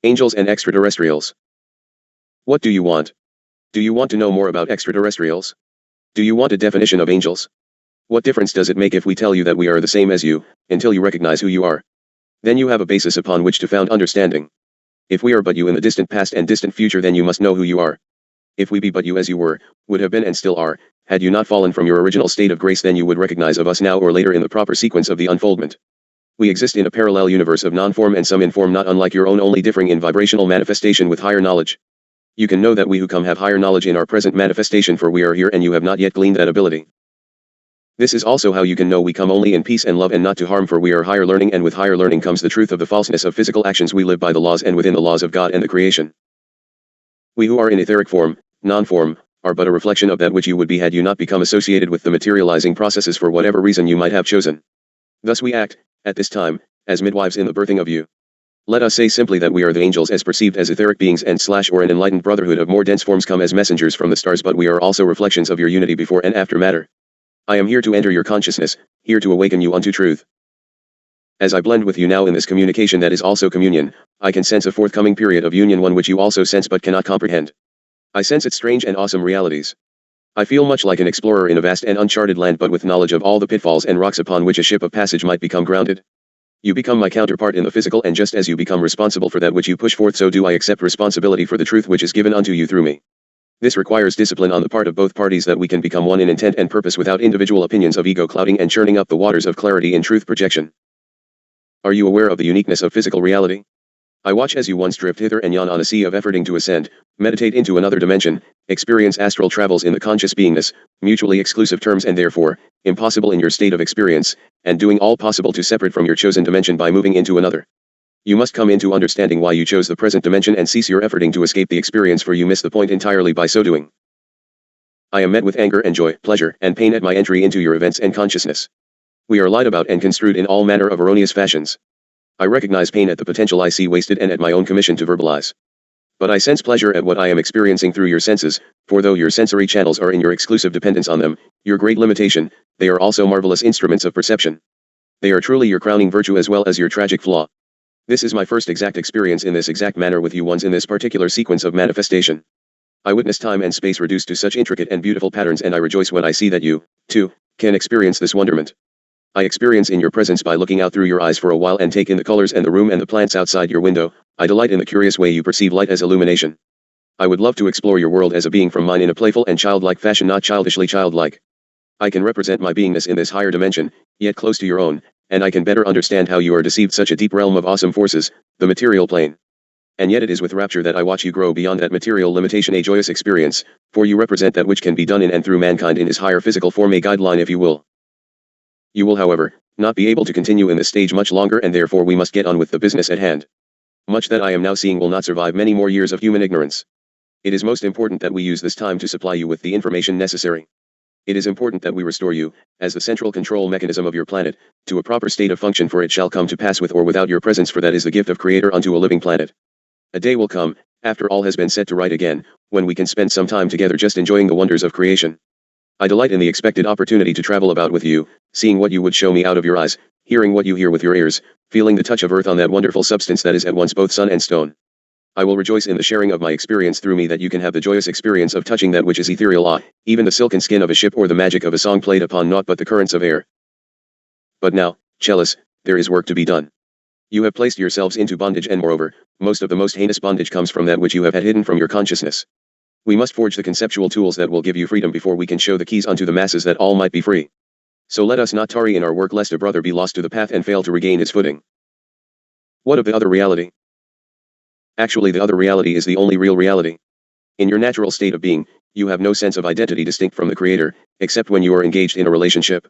Angels and extraterrestrials. What do you want? Do you want to know more about extraterrestrials? Do you want a definition of angels? What difference does it make if we tell you that we are the same as you, until you recognize who you are? Then you have a basis upon which to found understanding. If we are but you in the distant past and distant future, then you must know who you are. If we be but you as you were, would have been and still are, had you not fallen from your original state of grace, then you would recognize of us now or later in the proper sequence of the unfoldment. We exist in a parallel universe of non-form and some in form, not unlike your own, only differing in vibrational manifestation with higher knowledge. You can know that we who come have higher knowledge in our present manifestation, for we are here and you have not yet gleaned that ability. This is also how you can know we come only in peace and love and not to harm, for we are higher learning, and with higher learning comes the truth of the falseness of physical actions. We live by the laws and within the laws of God and the creation. We who are in etheric form, non-form, are but a reflection of that which you would be had you not become associated with the materializing processes for whatever reason you might have chosen. Thus we act, at this time, as midwives in the birthing of you. Let us say simply that we are the angels as perceived as etheric beings and or an enlightened brotherhood of more dense forms come as messengers from the stars, but we are also reflections of your unity before and after matter. I am here to enter your consciousness, here to awaken you unto truth. As I blend with you now in this communication that is also communion, I can sense a forthcoming period of union, one which you also sense but cannot comprehend. I sense its strange and awesome realities. I feel much like an explorer in a vast and uncharted land, but with knowledge of all the pitfalls and rocks upon which a ship of passage might become grounded. You become my counterpart in the physical, and just as you become responsible for that which you push forth, so do I accept responsibility for the truth which is given unto you through me. This requires discipline on the part of both parties, that we can become one in intent and purpose without individual opinions of ego clouding and churning up the waters of clarity in truth projection. Are you aware of the uniqueness of physical reality? I watch as you once drift hither and yon on a sea of efforting to ascend, meditate into another dimension, experience astral travels in the conscious beingness, mutually exclusive terms and therefore, impossible in your state of experience, and doing all possible to separate from your chosen dimension by moving into another. You must come into understanding why you chose the present dimension and cease your efforting to escape the experience, for you miss the point entirely by so doing. I am met with anger and joy, pleasure and pain at my entry into your events and consciousness. We are lied about and construed in all manner of erroneous fashions. I recognize pain at the potential I see wasted and at my own commission to verbalize. But I sense pleasure at what I am experiencing through your senses, for though your sensory channels are in your exclusive dependence on them, your great limitation, they are also marvelous instruments of perception. They are truly your crowning virtue as well as your tragic flaw. This is my first exact experience in this exact manner with you ones in this particular sequence of manifestation. I witness time and space reduced to such intricate and beautiful patterns, and I rejoice when I see that you, too, can experience this wonderment. I experience in your presence by looking out through your eyes for a while and take in the colors and the room and the plants outside your window. I delight in the curious way you perceive light as illumination. I would love to explore your world as a being from mine in a playful and childlike fashion, not childishly childlike. I can represent my beingness in this higher dimension, yet close to your own, and I can better understand how you are deceived such a deep realm of awesome forces, the material plane. And yet it is with rapture that I watch you grow beyond that material limitation, a joyous experience, for you represent that which can be done in and through mankind in his higher physical form, a guideline if you will. You will, however, not be able to continue in this stage much longer, and therefore we must get on with the business at hand. Much that I am now seeing will not survive many more years of human ignorance. It is most important that we use this time to supply you with the information necessary. It is important that we restore you, as the central control mechanism of your planet, to a proper state of function, for it shall come to pass with or without your presence, for that is the gift of Creator unto a living planet. A day will come, after all has been set to right again, when we can spend some time together just enjoying the wonders of creation. I delight in the expected opportunity to travel about with you, seeing what you would show me out of your eyes, hearing what you hear with your ears, feeling the touch of earth on that wonderful substance that is at once both sun and stone. I will rejoice in the sharing of my experience through me, that you can have the joyous experience of touching that which is ethereal, even the silken skin of a ship or the magic of a song played upon naught but the currents of air. But now, Chelis, there is work to be done. You have placed yourselves into bondage, and moreover, most of the most heinous bondage comes from that which you have had hidden from your consciousness. We must forge the conceptual tools that will give you freedom before we can show the keys unto the masses that all might be free. So let us not tarry in our work, lest a brother be lost to the path and fail to regain his footing. What of the other reality? Actually, the other reality is the only real reality. In your natural state of being, you have no sense of identity distinct from the Creator, except when you are engaged in a relationship.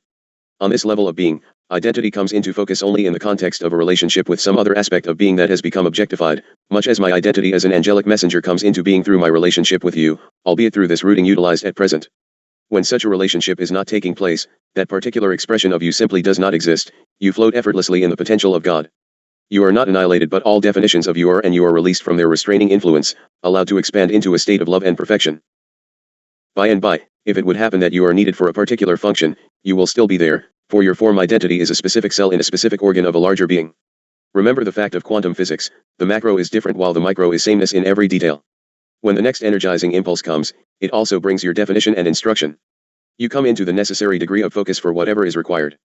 On this level of being, identity comes into focus only in the context of a relationship with some other aspect of being that has become objectified, much as my identity as an angelic messenger comes into being through my relationship with you, albeit through this routing utilized at present. When such a relationship is not taking place, that particular expression of you simply does not exist. You float effortlessly in the potential of God. You are not annihilated, but all definitions of you are, and you are released from their restraining influence, allowed to expand into a state of love and perfection. By and by, if it would happen that you are needed for a particular function, you will still be there, for your form identity is a specific cell in a specific organ of a larger being. Remember the fact of quantum physics: the macro is different while the micro is sameness in every detail. When the next energizing impulse comes, it also brings your definition and instruction. You come into the necessary degree of focus for whatever is required.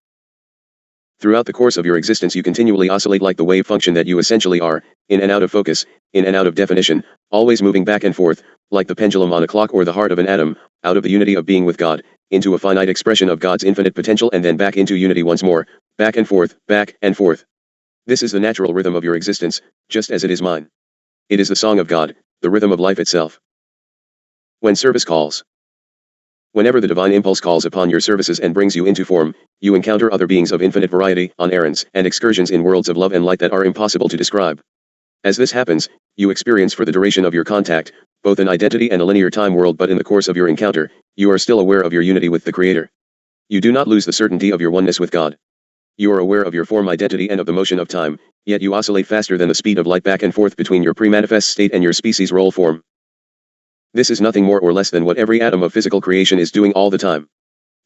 Throughout the course of your existence you continually oscillate like the wave function that you essentially are, in and out of focus, in and out of definition, always moving back and forth, like the pendulum on a clock or the heart of an atom, out of the unity of being with God, into a finite expression of God's infinite potential, and then back into unity once more, back and forth, back and forth. This is the natural rhythm of your existence, just as it is mine. It is the song of God, the rhythm of life itself. When service calls. Whenever the divine impulse calls upon your services and brings you into form, you encounter other beings of infinite variety, on errands and excursions in worlds of love and light that are impossible to describe. As this happens, you experience for the duration of your contact, both an identity and a linear time world, but in the course of your encounter, you are still aware of your unity with the Creator. You do not lose the certainty of your oneness with God. You are aware of your form identity and of the motion of time, yet you oscillate faster than the speed of light back and forth between your pre-manifest state and your species role form. This is nothing more or less than what every atom of physical creation is doing all the time.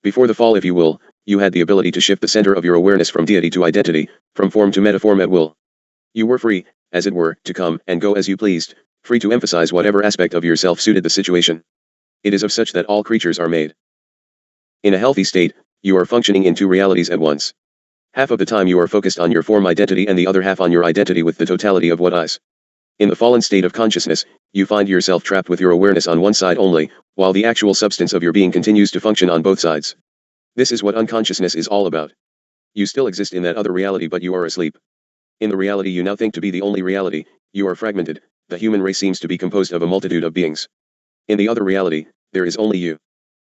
Before the fall, if you will, you had the ability to shift the center of your awareness from deity to identity, from form to metaform at will. You were free, as it were, to come and go as you pleased, free to emphasize whatever aspect of yourself suited the situation. It is of such that all creatures are made. In a healthy state, you are functioning in two realities at once. Half of the time you are focused on your form identity and the other half on your identity with the totality of what is. In the fallen state of consciousness, you find yourself trapped with your awareness on one side only, while the actual substance of your being continues to function on both sides. This is what unconsciousness is all about. You still exist in that other reality, but you are asleep. In the reality you now think to be the only reality, you are fragmented. The human race seems to be composed of a multitude of beings. In the other reality, there is only you.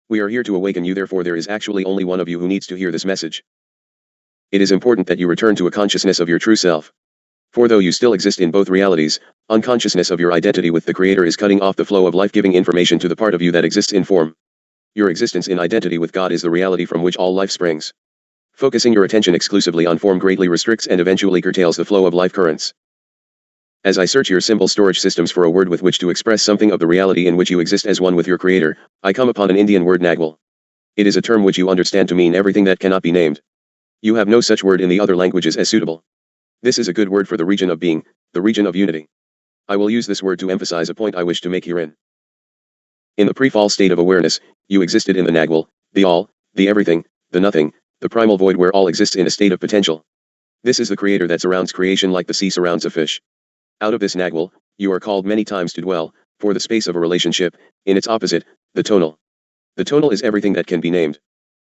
We are here to awaken you, therefore there is actually only one of you who needs to hear this message. It is important that you return to a consciousness of your true self. For though you still exist in both realities, unconsciousness of your identity with the Creator is cutting off the flow of life-giving information to the part of you that exists in form. Your existence in identity with God is the reality from which all life springs. Focusing your attention exclusively on form greatly restricts and eventually curtails the flow of life currents. As I search your symbol storage systems for a word with which to express something of the reality in which you exist as one with your Creator, I come upon an Indian word Nagwal. It is a term which you understand to mean everything that cannot be named. You have no such word in the other languages as suitable. This is a good word for the region of being, the region of unity. I will use this word to emphasize a point I wish to make herein. In the pre-fall state of awareness, you existed in the Nagwal, the all, the everything, the nothing, the primal void where all exists in a state of potential. This is the creator that surrounds creation like the sea surrounds a fish. Out of this Nagwal, you are called many times to dwell, for the space of a relationship, in its opposite, the tonal. The tonal is everything that can be named.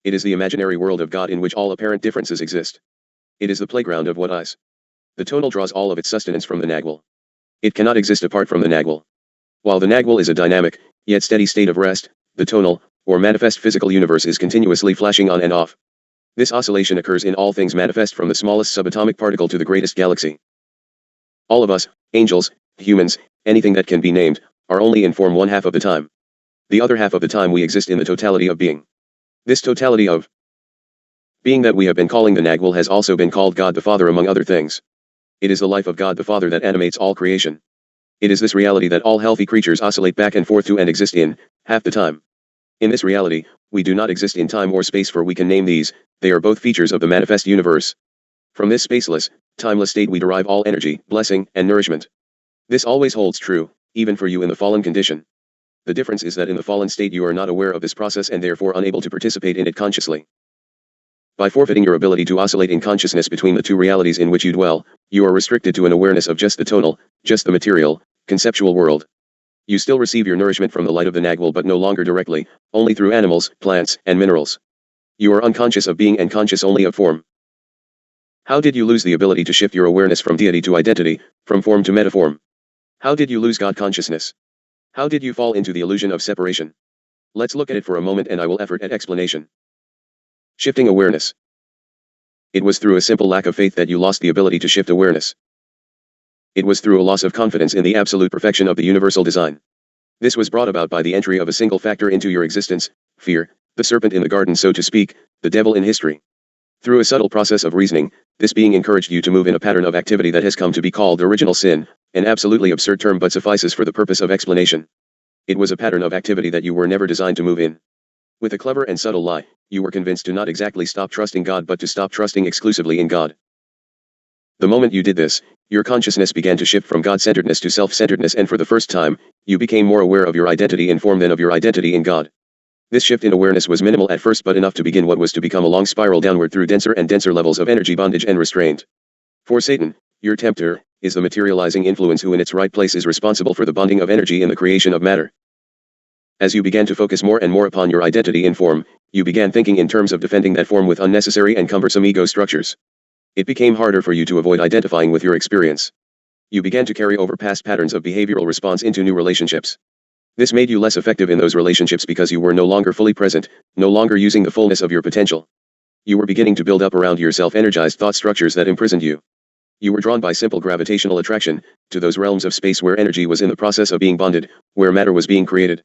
It is the imaginary world of God in which all apparent differences exist. It is the playground of what is. The tonal draws all of its sustenance from the Nagwal. It cannot exist apart from the Nagwal. While the Nagwal is a dynamic, yet steady state of rest, the tonal, or manifest physical universe is continuously flashing on and off. This oscillation occurs in all things manifest from the smallest subatomic particle to the greatest galaxy. All of us, angels, humans, anything that can be named, are only in form one half of the time. The other half of the time we exist in the totality of being. This totality of being that we have been calling the Nagwal has also been called God the Father among other things. It is the life of God the Father that animates all creation. It is this reality that all healthy creatures oscillate back and forth to and exist in, half the time. In this reality, we do not exist in time or space, for we can name these, they are both features of the manifest universe. From this spaceless, timeless state we derive all energy, blessing, and nourishment. This always holds true, even for you in the fallen condition. The difference is that in the fallen state you are not aware of this process and therefore unable to participate in it consciously. By forfeiting your ability to oscillate in consciousness between the two realities in which you dwell, you are restricted to an awareness of just the tonal, just the material, conceptual world. You still receive your nourishment from the light of the Nagwal, but no longer directly, only through animals, plants, and minerals. You are unconscious of being and conscious only of form. How did you lose the ability to shift your awareness from deity to identity, from form to metaform? How did you lose God consciousness? How did you fall into the illusion of separation? Let's look at it for a moment and I will effort at explanation. Shifting awareness. It was through a simple lack of faith that you lost the ability to shift awareness. It was through a loss of confidence in the absolute perfection of the universal design. This was brought about by the entry of a single factor into your existence, fear, the serpent in the garden, so to speak, the devil in history. Through a subtle process of reasoning, this being encouraged you to move in a pattern of activity that has come to be called original sin, an absolutely absurd term but suffices for the purpose of explanation. It was a pattern of activity that you were never designed to move in. With a clever and subtle lie, you were convinced to not exactly stop trusting God but to stop trusting exclusively in God. The moment you did this, your consciousness began to shift from God-centeredness to self-centeredness, and for the first time, you became more aware of your identity in form than of your identity in God. This shift in awareness was minimal at first but enough to begin what was to become a long spiral downward through denser and denser levels of energy bondage and restraint. For Satan, your tempter, is the materializing influence who in its right place is responsible for the bonding of energy in the creation of matter. As you began to focus more and more upon your identity in form, you began thinking in terms of defending that form with unnecessary and cumbersome ego structures. It became harder for you to avoid identifying with your experience. You began to carry over past patterns of behavioral response into new relationships. This made you less effective in those relationships because you were no longer fully present, no longer using the fullness of your potential. You were beginning to build up around yourself energized thought structures that imprisoned you. You were drawn by simple gravitational attraction, to those realms of space where energy was in the process of being bonded, where matter was being created.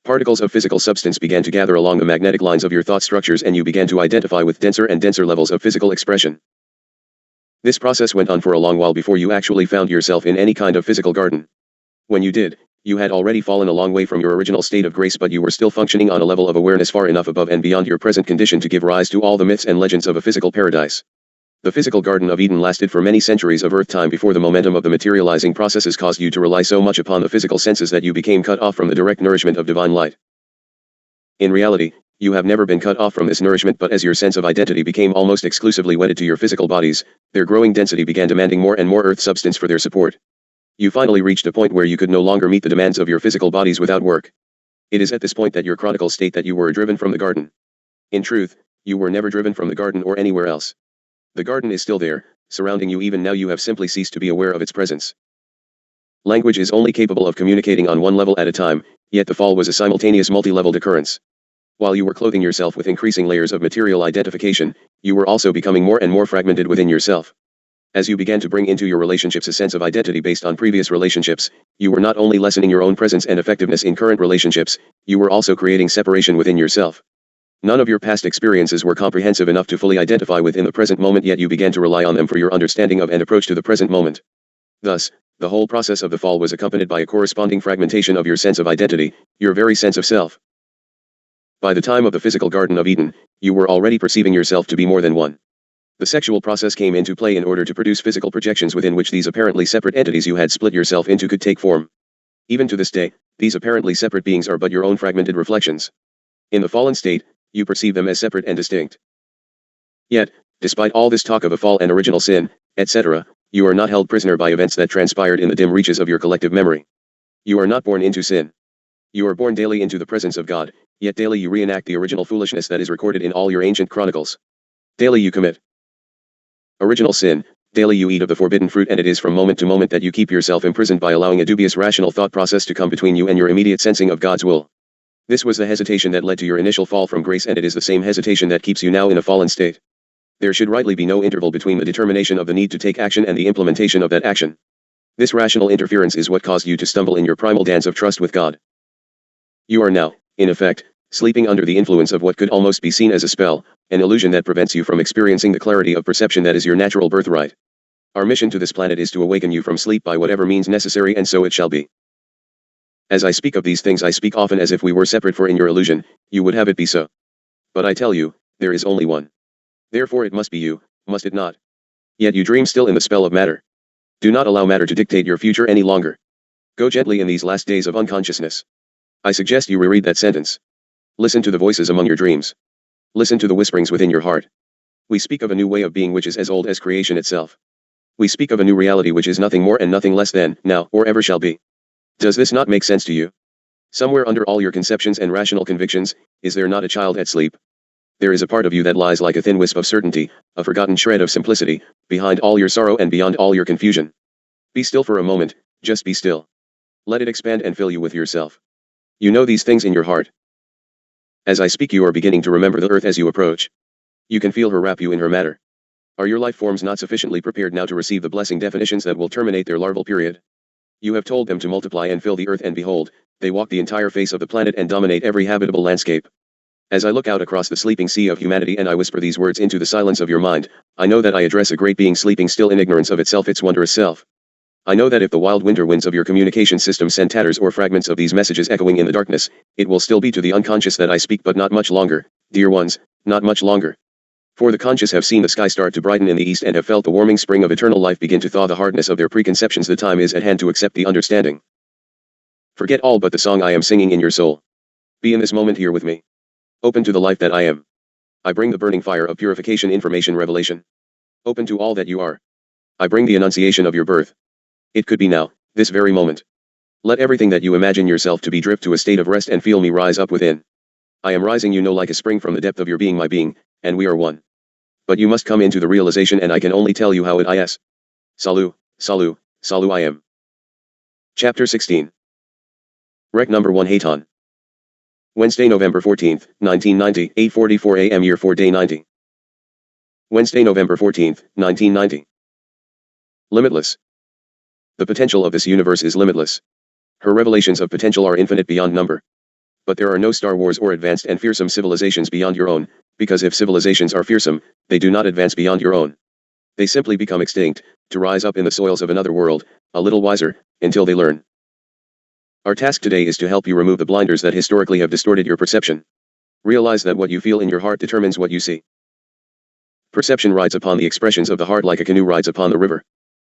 Particles of physical substance began to gather along the magnetic lines of your thought structures and you began to identify with denser and denser levels of physical expression. This process went on for a long while before you actually found yourself in any kind of physical garden. When you did, you had already fallen a long way from your original state of grace, but you were still functioning on a level of awareness far enough above and beyond your present condition to give rise to all the myths and legends of a physical paradise. The physical Garden of Eden lasted for many centuries of Earth time before the momentum of the materializing processes caused you to rely so much upon the physical senses that you became cut off from the direct nourishment of divine light. In reality, you have never been cut off from this nourishment, but as your sense of identity became almost exclusively wedded to your physical bodies, their growing density began demanding more and more earth substance for their support. You finally reached a point where you could no longer meet the demands of your physical bodies without work. It is at this point that your chronicle state that you were driven from the garden. In truth, you were never driven from the garden or anywhere else. The garden is still there, surrounding you even now. You have simply ceased to be aware of its presence. Language is only capable of communicating on one level at a time, yet the fall was a simultaneous multi-leveled occurrence. While you were clothing yourself with increasing layers of material identification, you were also becoming more and more fragmented within yourself. As you began to bring into your relationships a sense of identity based on previous relationships, you were not only lessening your own presence and effectiveness in current relationships, you were also creating separation within yourself. None of your past experiences were comprehensive enough to fully identify with in the present moment, yet you began to rely on them for your understanding of and approach to the present moment. Thus, the whole process of the fall was accompanied by a corresponding fragmentation of your sense of identity, your very sense of self. By the time of the physical Garden of Eden, you were already perceiving yourself to be more than one. The sexual process came into play in order to produce physical projections within which these apparently separate entities you had split yourself into could take form. Even to this day, these apparently separate beings are but your own fragmented reflections. In the fallen state, you perceive them as separate and distinct. Yet, despite all this talk of a fall and original sin, etc., you are not held prisoner by events that transpired in the dim reaches of your collective memory. You are not born into sin. You are born daily into the presence of God, yet daily you reenact the original foolishness that is recorded in all your ancient chronicles. Daily you commit original sin, daily you eat of the forbidden fruit, and it is from moment to moment that you keep yourself imprisoned by allowing a dubious rational thought process to come between you and your immediate sensing of God's will. This was the hesitation that led to your initial fall from grace, and it is the same hesitation that keeps you now in a fallen state. There should rightly be no interval between the determination of the need to take action and the implementation of that action. This rational interference is what caused you to stumble in your primal dance of trust with God. You are now, in effect, sleeping under the influence of what could almost be seen as a spell, an illusion that prevents you from experiencing the clarity of perception that is your natural birthright. Our mission to this planet is to awaken you from sleep by whatever means necessary, and so it shall be. As I speak of these things, I speak often as if we were separate, for in your illusion, you would have it be so. But I tell you, there is only one. Therefore it must be you, must it not? Yet you dream still in the spell of matter. Do not allow matter to dictate your future any longer. Go gently in these last days of unconsciousness. I suggest you reread that sentence. Listen to the voices among your dreams. Listen to the whisperings within your heart. We speak of a new way of being which is as old as creation itself. We speak of a new reality which is nothing more and nothing less than, now, or ever shall be. Does this not make sense to you? Somewhere under all your conceptions and rational convictions, is there not a child at sleep? There is a part of you that lies like a thin wisp of certainty, a forgotten shred of simplicity, behind all your sorrow and beyond all your confusion. Be still for a moment, just be still. Let it expand and fill you with yourself. You know these things in your heart. As I speak, you are beginning to remember the earth as you approach. You can feel her wrap you in her matter. Are your life forms not sufficiently prepared now to receive the blessing definitions that will terminate their larval period? You have told them to multiply and fill the earth, and behold, they walk the entire face of the planet and dominate every habitable landscape. As I look out across the sleeping sea of humanity and I whisper these words into the silence of your mind, I know that I address a great being sleeping still in ignorance of itself, its wondrous self. I know that if the wild winter winds of your communication system send tatters or fragments of these messages echoing in the darkness, it will still be to the unconscious that I speak, but not much longer, dear ones, not much longer. For the conscious have seen the sky start to brighten in the east and have felt the warming spring of eternal life begin to thaw the hardness of their preconceptions. The time is at hand to accept the understanding. Forget all but the song I am singing in your soul. Be in this moment here with me. Open to the life that I am. I bring the burning fire of purification, information, revelation. Open to all that you are. I bring the annunciation of your birth. It could be now, this very moment. Let everything that you imagine yourself to be drift to a state of rest and feel me rise up within. I am rising, you know, like a spring from the depth of your being, my being, and we are one. But you must come into the realization, and I can only tell you how it is. Salu, Salu, Salu I am. Chapter 16. Rec number 1 Hayton. Wednesday, November 14th, 1990, 8:44 a.m. Year 4 Day 90. Wednesday, November 14th, 1990. Limitless. The potential of this universe is limitless. Her revelations of potential are infinite beyond number. But there are no Star Wars or advanced and fearsome civilizations beyond your own, because if civilizations are fearsome, they do not advance beyond your own. They simply become extinct, to rise up in the soils of another world, a little wiser, until they learn. Our task today is to help you remove the blinders that historically have distorted your perception. Realize that what you feel in your heart determines what you see. Perception rides upon the expressions of the heart like a canoe rides upon the river.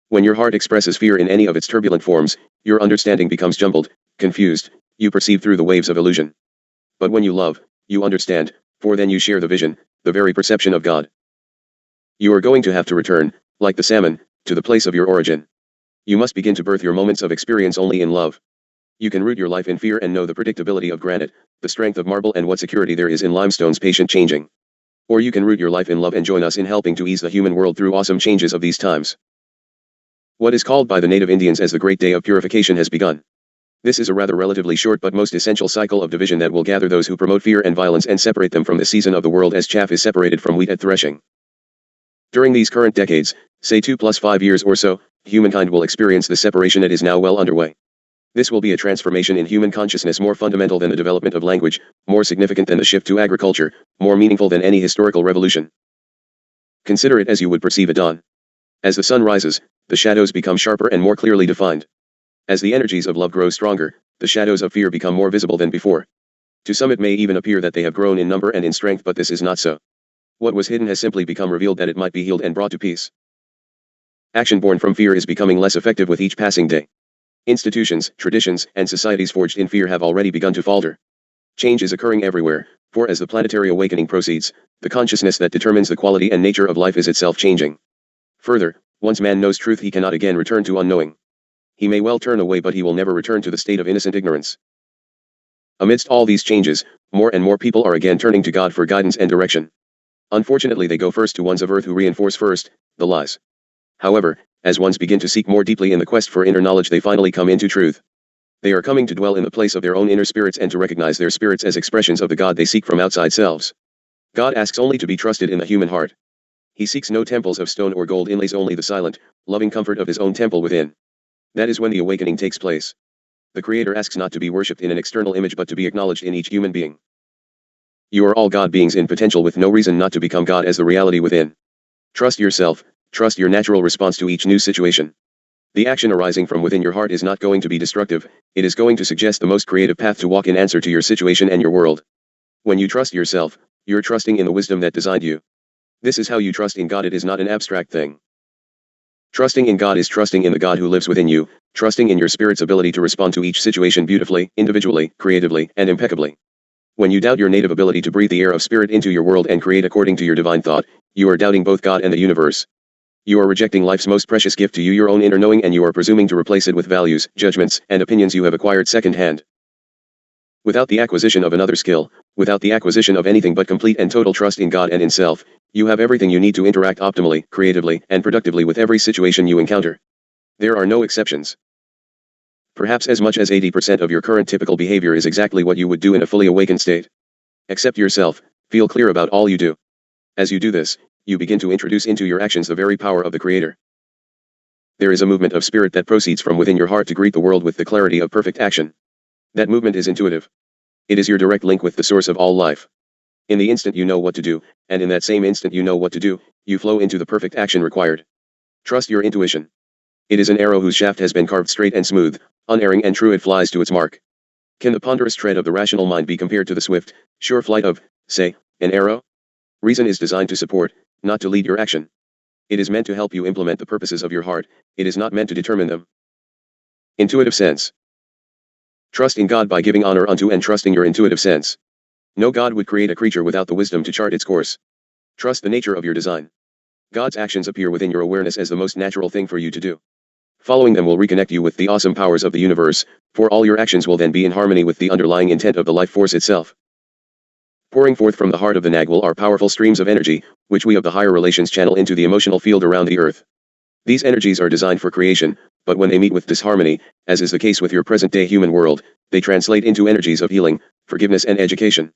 When your heart expresses fear in any of its turbulent forms, your understanding becomes jumbled, confused, you perceive through the waves of illusion. But when you love, you understand, for then you share the vision, the very perception of God. You are going to have to return, like the salmon, to the place of your origin. You must begin to birth your moments of experience only in love. You can root your life in fear and know the predictability of granite, the strength of marble, and what security there is in limestone's patient changing. Or you can root your life in love and join us in helping to ease the human world through awesome changes of these times. What is called by the native Indians as the Great Day of Purification has begun. This is a rather relatively short but most essential cycle of division that will gather those who promote fear and violence and separate them from the season of the world as chaff is separated from wheat at threshing. During these current decades, say 2 + 5 years or so, humankind will experience the separation that is now well underway. This will be a transformation in human consciousness more fundamental than the development of language, more significant than the shift to agriculture, more meaningful than any historical revolution. Consider it as you would perceive a dawn. As the sun rises, the shadows become sharper and more clearly defined. As the energies of love grow stronger, the shadows of fear become more visible than before. To some it may even appear that they have grown in number and in strength, but this is not so. What was hidden has simply become revealed that it might be healed and brought to peace. Action born from fear is becoming less effective with each passing day. Institutions, traditions, and societies forged in fear have already begun to falter. Change is occurring everywhere, for as the planetary awakening proceeds, the consciousness that determines the quality and nature of life is itself changing. Further, once man knows truth, he cannot again return to unknowing. He may well turn away, but he will never return to the state of innocent ignorance. Amidst all these changes, more and more people are again turning to God for guidance and direction. Unfortunately, they go first to ones of earth who reinforce first the lies. However, as ones begin to seek more deeply in the quest for inner knowledge, they finally come into truth. They are coming to dwell in the place of their own inner spirits and to recognize their spirits as expressions of the God they seek from outside selves. God asks only to be trusted in the human heart. He seeks no temples of stone or gold inlays, only the silent, loving comfort of his own temple within. That is when the awakening takes place. The Creator asks not to be worshipped in an external image but to be acknowledged in each human being. You are all God beings in potential with no reason not to become God as the reality within. Trust yourself, trust your natural response to each new situation. The action arising from within your heart is not going to be destructive, it is going to suggest the most creative path to walk in answer to your situation and your world. When you trust yourself, you're trusting in the wisdom that designed you. This is how you trust in God. It is not an abstract thing. Trusting in God is trusting in the God who lives within you, trusting in your spirit's ability to respond to each situation beautifully, individually, creatively, and impeccably. When you doubt your native ability to breathe the air of spirit into your world and create according to your divine thought, you are doubting both God and the universe. You are rejecting life's most precious gift to you, your own inner knowing, and you are presuming to replace it with values, judgments, and opinions you have acquired secondhand. Without the acquisition of another skill, without the acquisition of anything but complete and total trust in God and in self, you have everything you need to interact optimally, creatively, and productively with every situation you encounter. There are no exceptions. Perhaps as much as 80% of your current typical behavior is exactly what you would do in a fully awakened state. Accept yourself, feel clear about all you do. As you do this, you begin to introduce into your actions the very power of the Creator. There is a movement of spirit that proceeds from within your heart to greet the world with the clarity of perfect action. That movement is intuitive. It is your direct link with the source of all life. In the instant you know what to do, and in that same instant you know what to do, you flow into the perfect action required. Trust your intuition. It is an arrow whose shaft has been carved straight and smooth, unerring and true. It flies to its mark. Can the ponderous tread of the rational mind be compared to the swift, sure flight of, say, an arrow? Reason is designed to support, not to lead your action. It is meant to help you implement the purposes of your heart, it is not meant to determine them. Intuitive sense. Trust in God by giving honor unto and trusting your intuitive sense. No God would create a creature without the wisdom to chart its course. Trust the nature of your design. God's actions appear within your awareness as the most natural thing for you to do. Following them will reconnect you with the awesome powers of the universe, for all your actions will then be in harmony with the underlying intent of the life force itself. Pouring forth from the heart of the Nagwal are powerful streams of energy, which we of the higher relations channel into the emotional field around the earth. These energies are designed for creation, but when they meet with disharmony, as is the case with your present-day human world, they translate into energies of healing, forgiveness and education.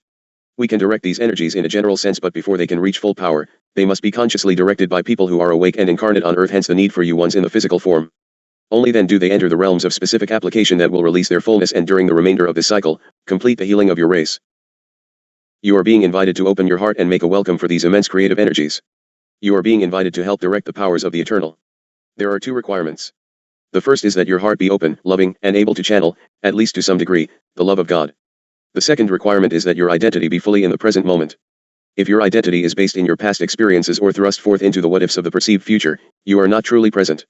We can direct these energies in a general sense, but before they can reach full power, they must be consciously directed by people who are awake and incarnate on earth, hence the need for you ones in the physical form. Only then do they enter the realms of specific application that will release their fullness and during the remainder of this cycle, complete the healing of your race. You are being invited to open your heart and make a welcome for these immense creative energies. You are being invited to help direct the powers of the eternal. There are two requirements. The first is that your heart be open, loving, and able to channel, at least to some degree, the love of God. The second requirement is that your identity be fully in the present moment. If your identity is based in your past experiences or thrust forth into the what-ifs of the perceived future, you are not truly present.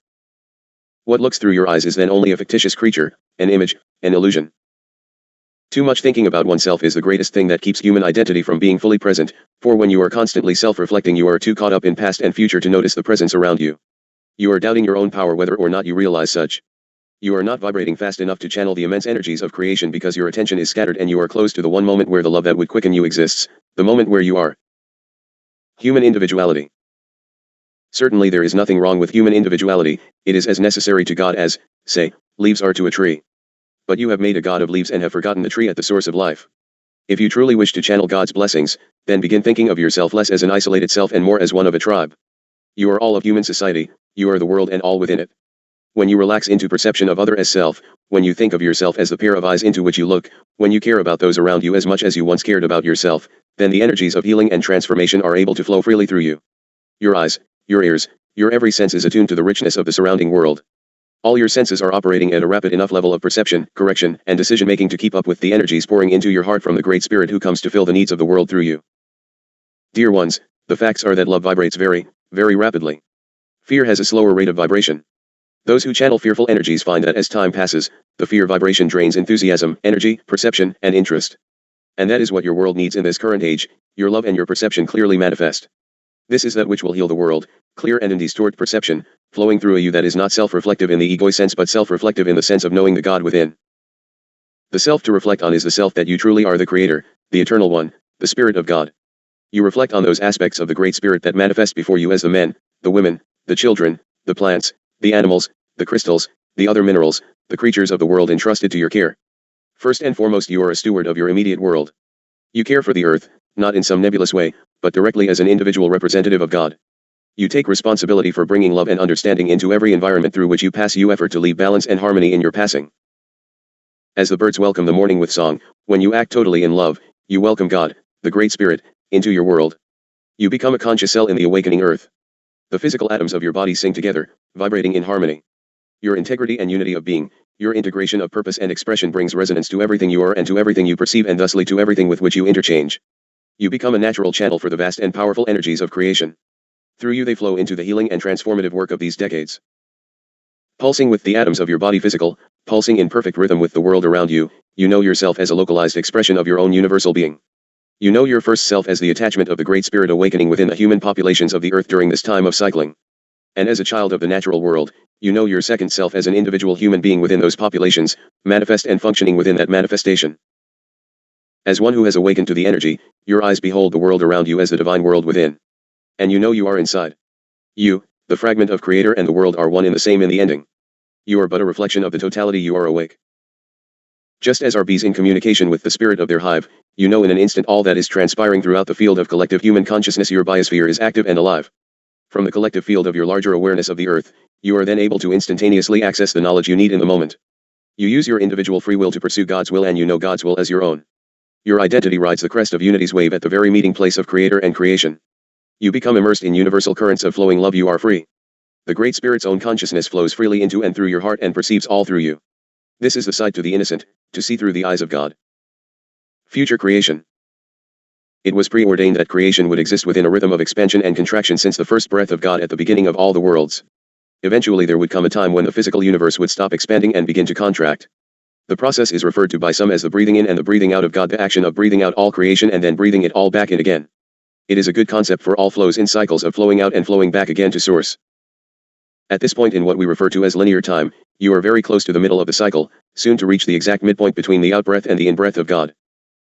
What looks through your eyes is then only a fictitious creature, an image, an illusion. Too much thinking about oneself is the greatest thing that keeps human identity from being fully present, for when you are constantly self-reflecting, you are too caught up in past and future to notice the presence around you. You are doubting your own power whether or not you realize such. You are not vibrating fast enough to channel the immense energies of creation because your attention is scattered and you are close to the one moment where the love that would quicken you exists, the moment where you are. Human individuality. Certainly there is nothing wrong with human individuality, it is as necessary to God as, say, leaves are to a tree. But you have made a god of leaves and have forgotten the tree at the source of life. If you truly wish to channel God's blessings, then begin thinking of yourself less as an isolated self and more as one of a tribe. You are all of human society, you are the world and all within it. When you relax into perception of other as self, when you think of yourself as the pair of eyes into which you look, when you care about those around you as much as you once cared about yourself, then the energies of healing and transformation are able to flow freely through you. Your eyes, your ears, your every sense is attuned to the richness of the surrounding world. All your senses are operating at a rapid enough level of perception, correction, and decision-making to keep up with the energies pouring into your heart from the Great Spirit who comes to fill the needs of the world through you. Dear ones, The facts are that love vibrates very, very rapidly. Fear has a slower rate of vibration. Those who channel fearful energies find that as time passes, the fear vibration drains enthusiasm, energy, perception, and interest. And that is what your world needs in this current age. Your love and your perception clearly manifest. This is that which will heal the world, clear and undistort perception, flowing through a you that is not self-reflective in the ego sense but self-reflective in the sense of knowing the God within. The self to reflect on is the self that you truly are, the Creator, the Eternal One, the Spirit of God. You reflect on those aspects of the Great Spirit that manifest before you as the men, the women, the children, the plants, the animals, the crystals, the other minerals, the creatures of the world entrusted to your care. First and foremost, you are a steward of your immediate world. You care for the earth, not in some nebulous way, but directly as an individual representative of God. You take responsibility for bringing love and understanding into every environment through which you pass. You effort to leave balance and harmony in your passing. As the birds welcome the morning with song, when you act totally in love, you welcome God, the Great Spirit, into your world. You become a conscious cell in the awakening earth. The physical atoms of your body sing together, vibrating in harmony. Your integrity and unity of being, your integration of purpose and expression brings resonance to everything you are and to everything you perceive and thusly to everything with which you interchange. You become a natural channel for the vast and powerful energies of creation. Through you they flow into the healing and transformative work of these decades. Pulsing with the atoms of your body physical, pulsing in perfect rhythm with the world around you, you know yourself as a localized expression of your own universal being. You know your first self as the attachment of the Great Spirit awakening within the human populations of the earth during this time of cycling. And as a child of the natural world, you know your second self as an individual human being within those populations, manifest and functioning within that manifestation. As one who has awakened to the energy, your eyes behold the world around you as the divine world within. And you know you are inside. You, the fragment of Creator and the world are one in the same in the ending. You are but a reflection of the totality. You are awake. Just as are bees in communication with the spirit of their hive, you know in an instant all that is transpiring throughout the field of collective human consciousness. Your biosphere is active and alive. From the collective field of your larger awareness of the earth, you are then able to instantaneously access the knowledge you need in the moment. You use your individual free will to pursue God's will and you know God's will as your own. Your identity rides the crest of unity's wave at the very meeting place of Creator and creation. You become immersed in universal currents of flowing love. You are free. The Great Spirit's own consciousness flows freely into and through your heart and perceives all through you. This is the sight to the innocent, to see through the eyes of God. Future creation. It was preordained that creation would exist within a rhythm of expansion and contraction since the first breath of God at the beginning of all the worlds. Eventually there would come a time when the physical universe would stop expanding and begin to contract. The process is referred to by some as the breathing in and the breathing out of God, the action of breathing out all creation and then breathing it all back in again. It is a good concept for all flows in cycles of flowing out and flowing back again to source. At this point in what we refer to as linear time, you are very close to the middle of the cycle, soon to reach the exact midpoint between the out-breath and the in-breath of God.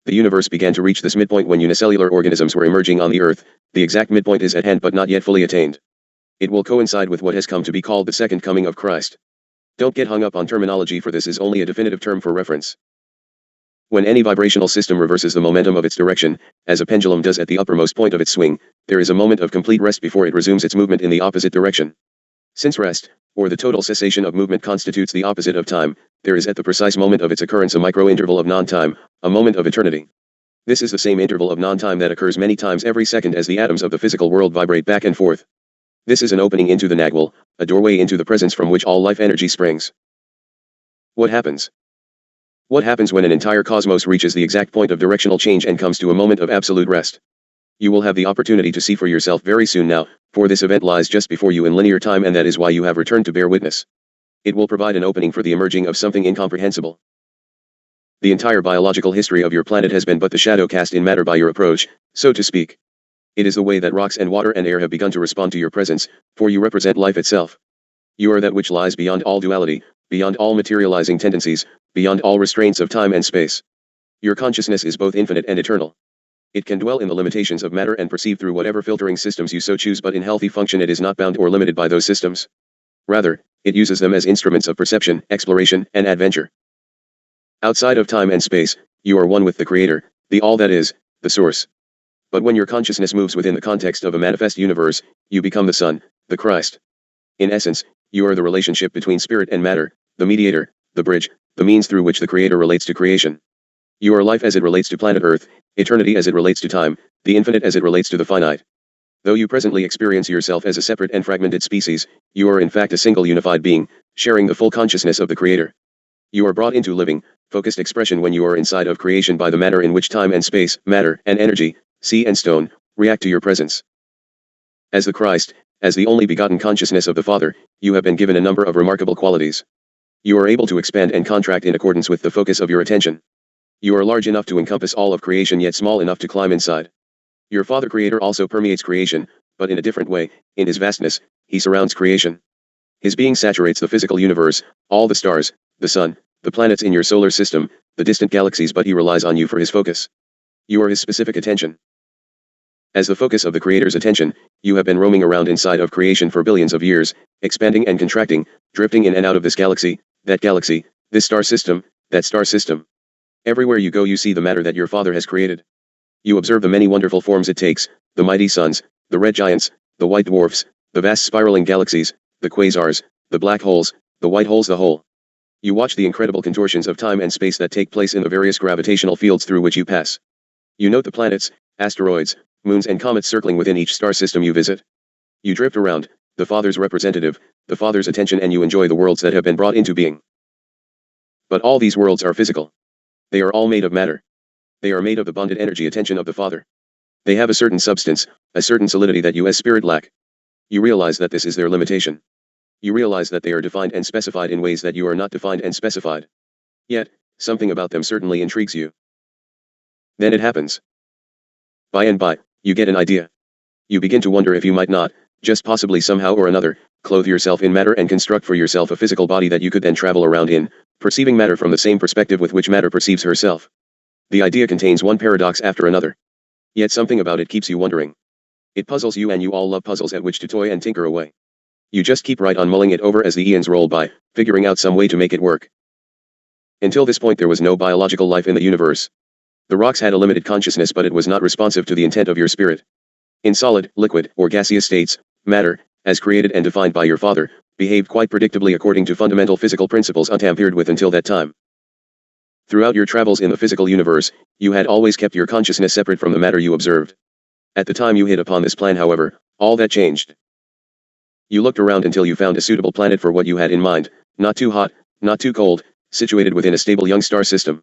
The universe began to reach this midpoint when unicellular organisms were emerging on the earth. The exact midpoint is at hand but not yet fully attained. It will coincide with what has come to be called the second coming of Christ. Don't get hung up on terminology, for this is only a definitive term for reference. When any vibrational system reverses the momentum of its direction, as a pendulum does at the uppermost point of its swing, there is a moment of complete rest before it resumes its movement in the opposite direction. Since rest, or the total cessation of movement, constitutes the opposite of time, there is at the precise moment of its occurrence a micro-interval of non-time, a moment of eternity. This is the same interval of non-time that occurs many times every second as the atoms of the physical world vibrate back and forth. This is an opening into the Nagwal, a doorway into the presence from which all life energy springs. What happens? What happens when an entire cosmos reaches the exact point of directional change and comes to a moment of absolute rest? You will have the opportunity to see for yourself very soon now, for this event lies just before you in linear time, and that is why you have returned to bear witness. It will provide an opening for the emerging of something incomprehensible. The entire biological history of your planet has been but the shadow cast in matter by your approach, so to speak. It is the way that rocks and water and air have begun to respond to your presence, for you represent life itself. You are that which lies beyond all duality, beyond all materializing tendencies, beyond all restraints of time and space. Your consciousness is both infinite and eternal. It can dwell in the limitations of matter and perceive through whatever filtering systems you so choose, but in healthy function it is not bound or limited by those systems. Rather, it uses them as instruments of perception, exploration, and adventure. Outside of time and space, you are one with the Creator, the all that is, the Source. But when your consciousness moves within the context of a manifest universe, you become the Son, the Christ. In essence, you are the relationship between spirit and matter, the mediator, the bridge, the means through which the Creator relates to creation. You are life as it relates to planet Earth, eternity as it relates to time, the infinite as it relates to the finite. Though you presently experience yourself as a separate and fragmented species, you are in fact a single unified being, sharing the full consciousness of the Creator. You are brought into living, focused expression when you are inside of creation by the manner in which time and space, matter and energy, sea and stone, react to your presence. As the Christ, as the only begotten consciousness of the Father, you have been given a number of remarkable qualities. You are able to expand and contract in accordance with the focus of your attention. You are large enough to encompass all of creation yet small enough to climb inside. Your Father Creator also permeates creation, but in a different way. In his vastness, he surrounds creation. His being saturates the physical universe, all the stars, the sun, the planets in your solar system, the distant galaxies, but he relies on you for his focus. You are his specific attention. As the focus of the Creator's attention, you have been roaming around inside of creation for billions of years, expanding and contracting, drifting in and out of this galaxy, this star system, that star system. Everywhere you go you see the matter that your Father has created. You observe the many wonderful forms it takes, the mighty suns, the red giants, the white dwarfs, the vast spiraling galaxies, the quasars, the black holes, the white holes, the whole. You watch the incredible contortions of time and space that take place in the various gravitational fields through which you pass. You note the planets, asteroids, moons and comets circling within each star system you visit. You drift around, the Father's representative, the Father's attention, and you enjoy the worlds that have been brought into being. But all these worlds are physical. They are all made of matter. They are made of the bonded energy attention of the Father. They have a certain substance, a certain solidity that you as spirit lack. You realize that this is their limitation. You realize that they are defined and specified in ways that you are not defined and specified. Yet, something about them certainly intrigues you. Then it happens. By and by, you get an idea. You begin to wonder if you might not, just possibly somehow or another, clothe yourself in matter and construct for yourself a physical body that you could then travel around in, perceiving matter from the same perspective with which matter perceives herself. The idea contains one paradox after another. Yet something about it keeps you wondering. It puzzles you, and you all love puzzles at which to toy and tinker away. You just keep right on mulling it over as the eons roll by, figuring out some way to make it work. Until this point there was no biological life in the universe. The rocks had a limited consciousness, but it was not responsive to the intent of your spirit. In solid, liquid, or gaseous states, matter, as created and defined by your Father, behaved quite predictably according to fundamental physical principles untampered with until that time. Throughout your travels in the physical universe, you had always kept your consciousness separate from the matter you observed. At the time you hit upon this plan, however, all that changed. You looked around until you found a suitable planet for what you had in mind, not too hot, not too cold, situated within a stable young star system.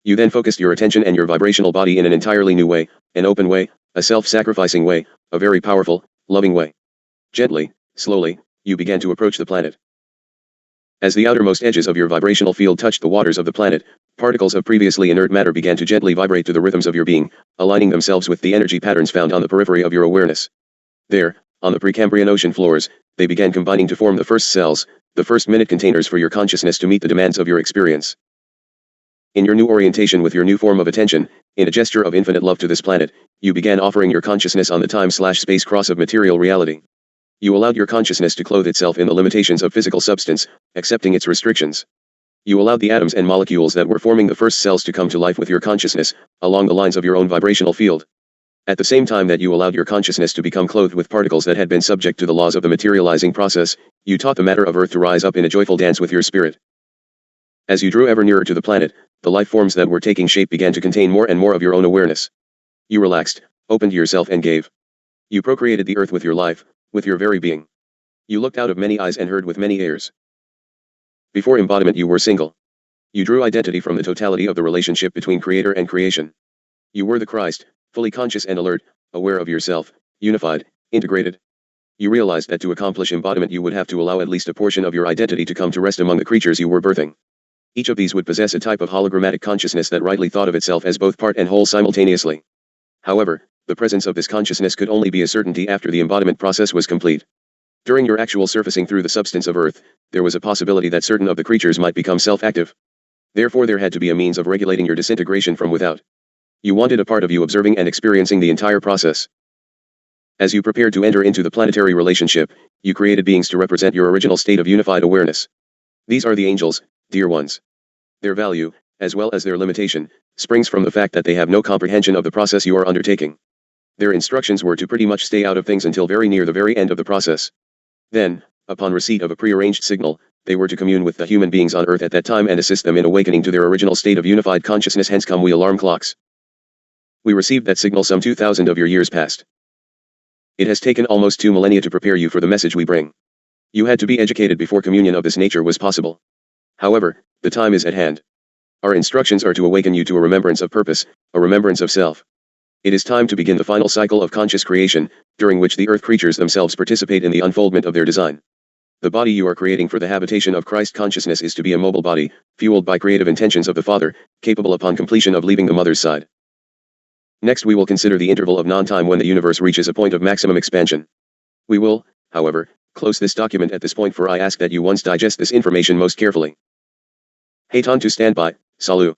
You then focused your attention and your vibrational body in an entirely new way, an open way, a self-sacrificing way, a very powerful, loving way. Gently, slowly, you began to approach the planet. As the outermost edges of your vibrational field touched the waters of the planet, particles of previously inert matter began to gently vibrate to the rhythms of your being, aligning themselves with the energy patterns found on the periphery of your awareness. There, on the Precambrian ocean floors, they began combining to form the first cells, the first minute containers for your consciousness to meet the demands of your experience. In your new orientation with your new form of attention, in a gesture of infinite love to this planet, you began offering your consciousness on the time/space cross of material reality. You allowed your consciousness to clothe itself in the limitations of physical substance, accepting its restrictions. You allowed the atoms and molecules that were forming the first cells to come to life with your consciousness, along the lines of your own vibrational field. At the same time that you allowed your consciousness to become clothed with particles that had been subject to the laws of the materializing process, you taught the matter of Earth to rise up in a joyful dance with your spirit. As you drew ever nearer to the planet, the life forms that were taking shape began to contain more and more of your own awareness. You relaxed, opened yourself and gave. You procreated the Earth with your life, with your very being. You looked out of many eyes and heard with many ears. Before embodiment you were single. You drew identity from the totality of the relationship between Creator and creation. You were the Christ, fully conscious and alert, aware of yourself, unified, integrated. You realized that to accomplish embodiment you would have to allow at least a portion of your identity to come to rest among the creatures you were birthing. Each of these would possess a type of hologrammatic consciousness that rightly thought of itself as both part and whole simultaneously. However, the presence of this consciousness could only be a certainty after the embodiment process was complete. During your actual surfacing through the substance of Earth, there was a possibility that certain of the creatures might become self-active. Therefore there had to be a means of regulating your disintegration from without. You wanted a part of you observing and experiencing the entire process. As you prepared to enter into the planetary relationship, you created beings to represent your original state of unified awareness. These are the angels, dear ones. Their value, as well as their limitation, springs from the fact that they have no comprehension of the process you are undertaking. Their instructions were to pretty much stay out of things until very near the very end of the process. Then, upon receipt of a prearranged signal, they were to commune with the human beings on Earth at that time and assist them in awakening to their original state of unified consciousness. Hence come we alarm clocks. We received that signal some 2,000 of your years past. It has taken almost 2 millennia to prepare you for the message we bring. You had to be educated before communion of this nature was possible. However, the time is at hand. Our instructions are to awaken you to a remembrance of purpose, a remembrance of self. It is time to begin the final cycle of conscious creation, during which the earth creatures themselves participate in the unfoldment of their design. The body you are creating for the habitation of Christ consciousness is to be a mobile body, fueled by creative intentions of the Father, capable upon completion of leaving the mother's side. Next we will consider the interval of non-time when the universe reaches a point of maximum expansion. We will, however, close this document at this point, for I ask that you once digest this information most carefully. Hayton to stand by, Salut.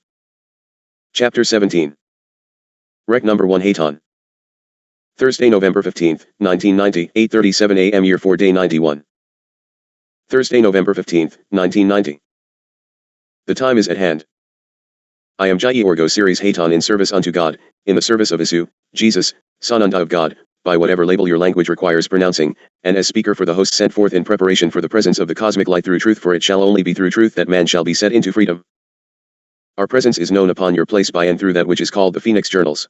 Chapter 17. Rec number 1 Hayton. Thursday, November 15th, 1990, 8:37 a.m. Year 4 Day 91. Thursday, November 15th, 1990. The time is at hand. I am Jai Orgo Series Hayton in service unto God, in the service of Isu, Jesus, Sananda of God, by whatever label your language requires pronouncing, and as speaker for the host sent forth in preparation for the presence of the cosmic light through truth, for it shall only be through truth that man shall be set into freedom. Our presence is known upon your place by and through that which is called the Phoenix Journals.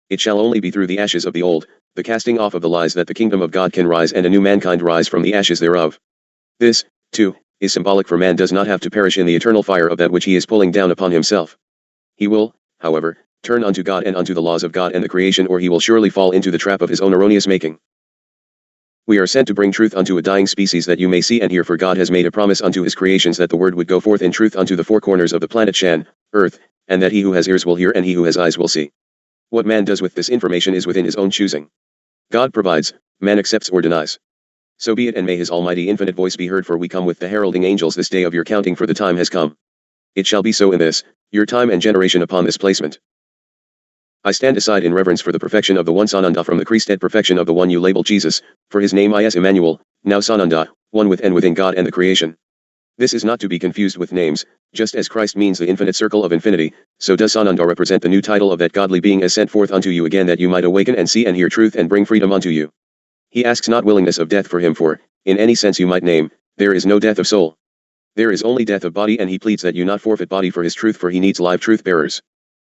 It shall only be through the ashes of the old, the casting off of the lies, that the kingdom of God can rise and a new mankind rise from the ashes thereof. This, too, is symbolic, for man does not have to perish in the eternal fire of that which he is pulling down upon himself. He will, however, turn unto God and unto the laws of God and the creation, or he will surely fall into the trap of his own erroneous making. We are sent to bring truth unto a dying species, that you may see and hear, for God has made a promise unto his creations that the word would go forth in truth unto the four corners of the planet Shan, earth, and that he who has ears will hear and he who has eyes will see. What man does with this information is within his own choosing. God provides, man accepts or denies. So be it, and may his almighty infinite voice be heard, for we come with the heralding angels this day of your counting, for the time has come. It shall be so in this, your time and generation upon this placement. I stand aside in reverence for the perfection of the one Sananda from the Christed perfection of the one you label Jesus, for his name is Emmanuel, now Sananda, one with and within God and the creation. This is not to be confused with names. Just as Christ means the infinite circle of infinity, so does Sananda represent the new title of that godly being as sent forth unto you again, that you might awaken and see and hear truth and bring freedom unto you. He asks not willingness of death for him, for, in any sense you might name, there is no death of soul. There is only death of body, and he pleads that you not forfeit body for his truth, for he needs live truth bearers.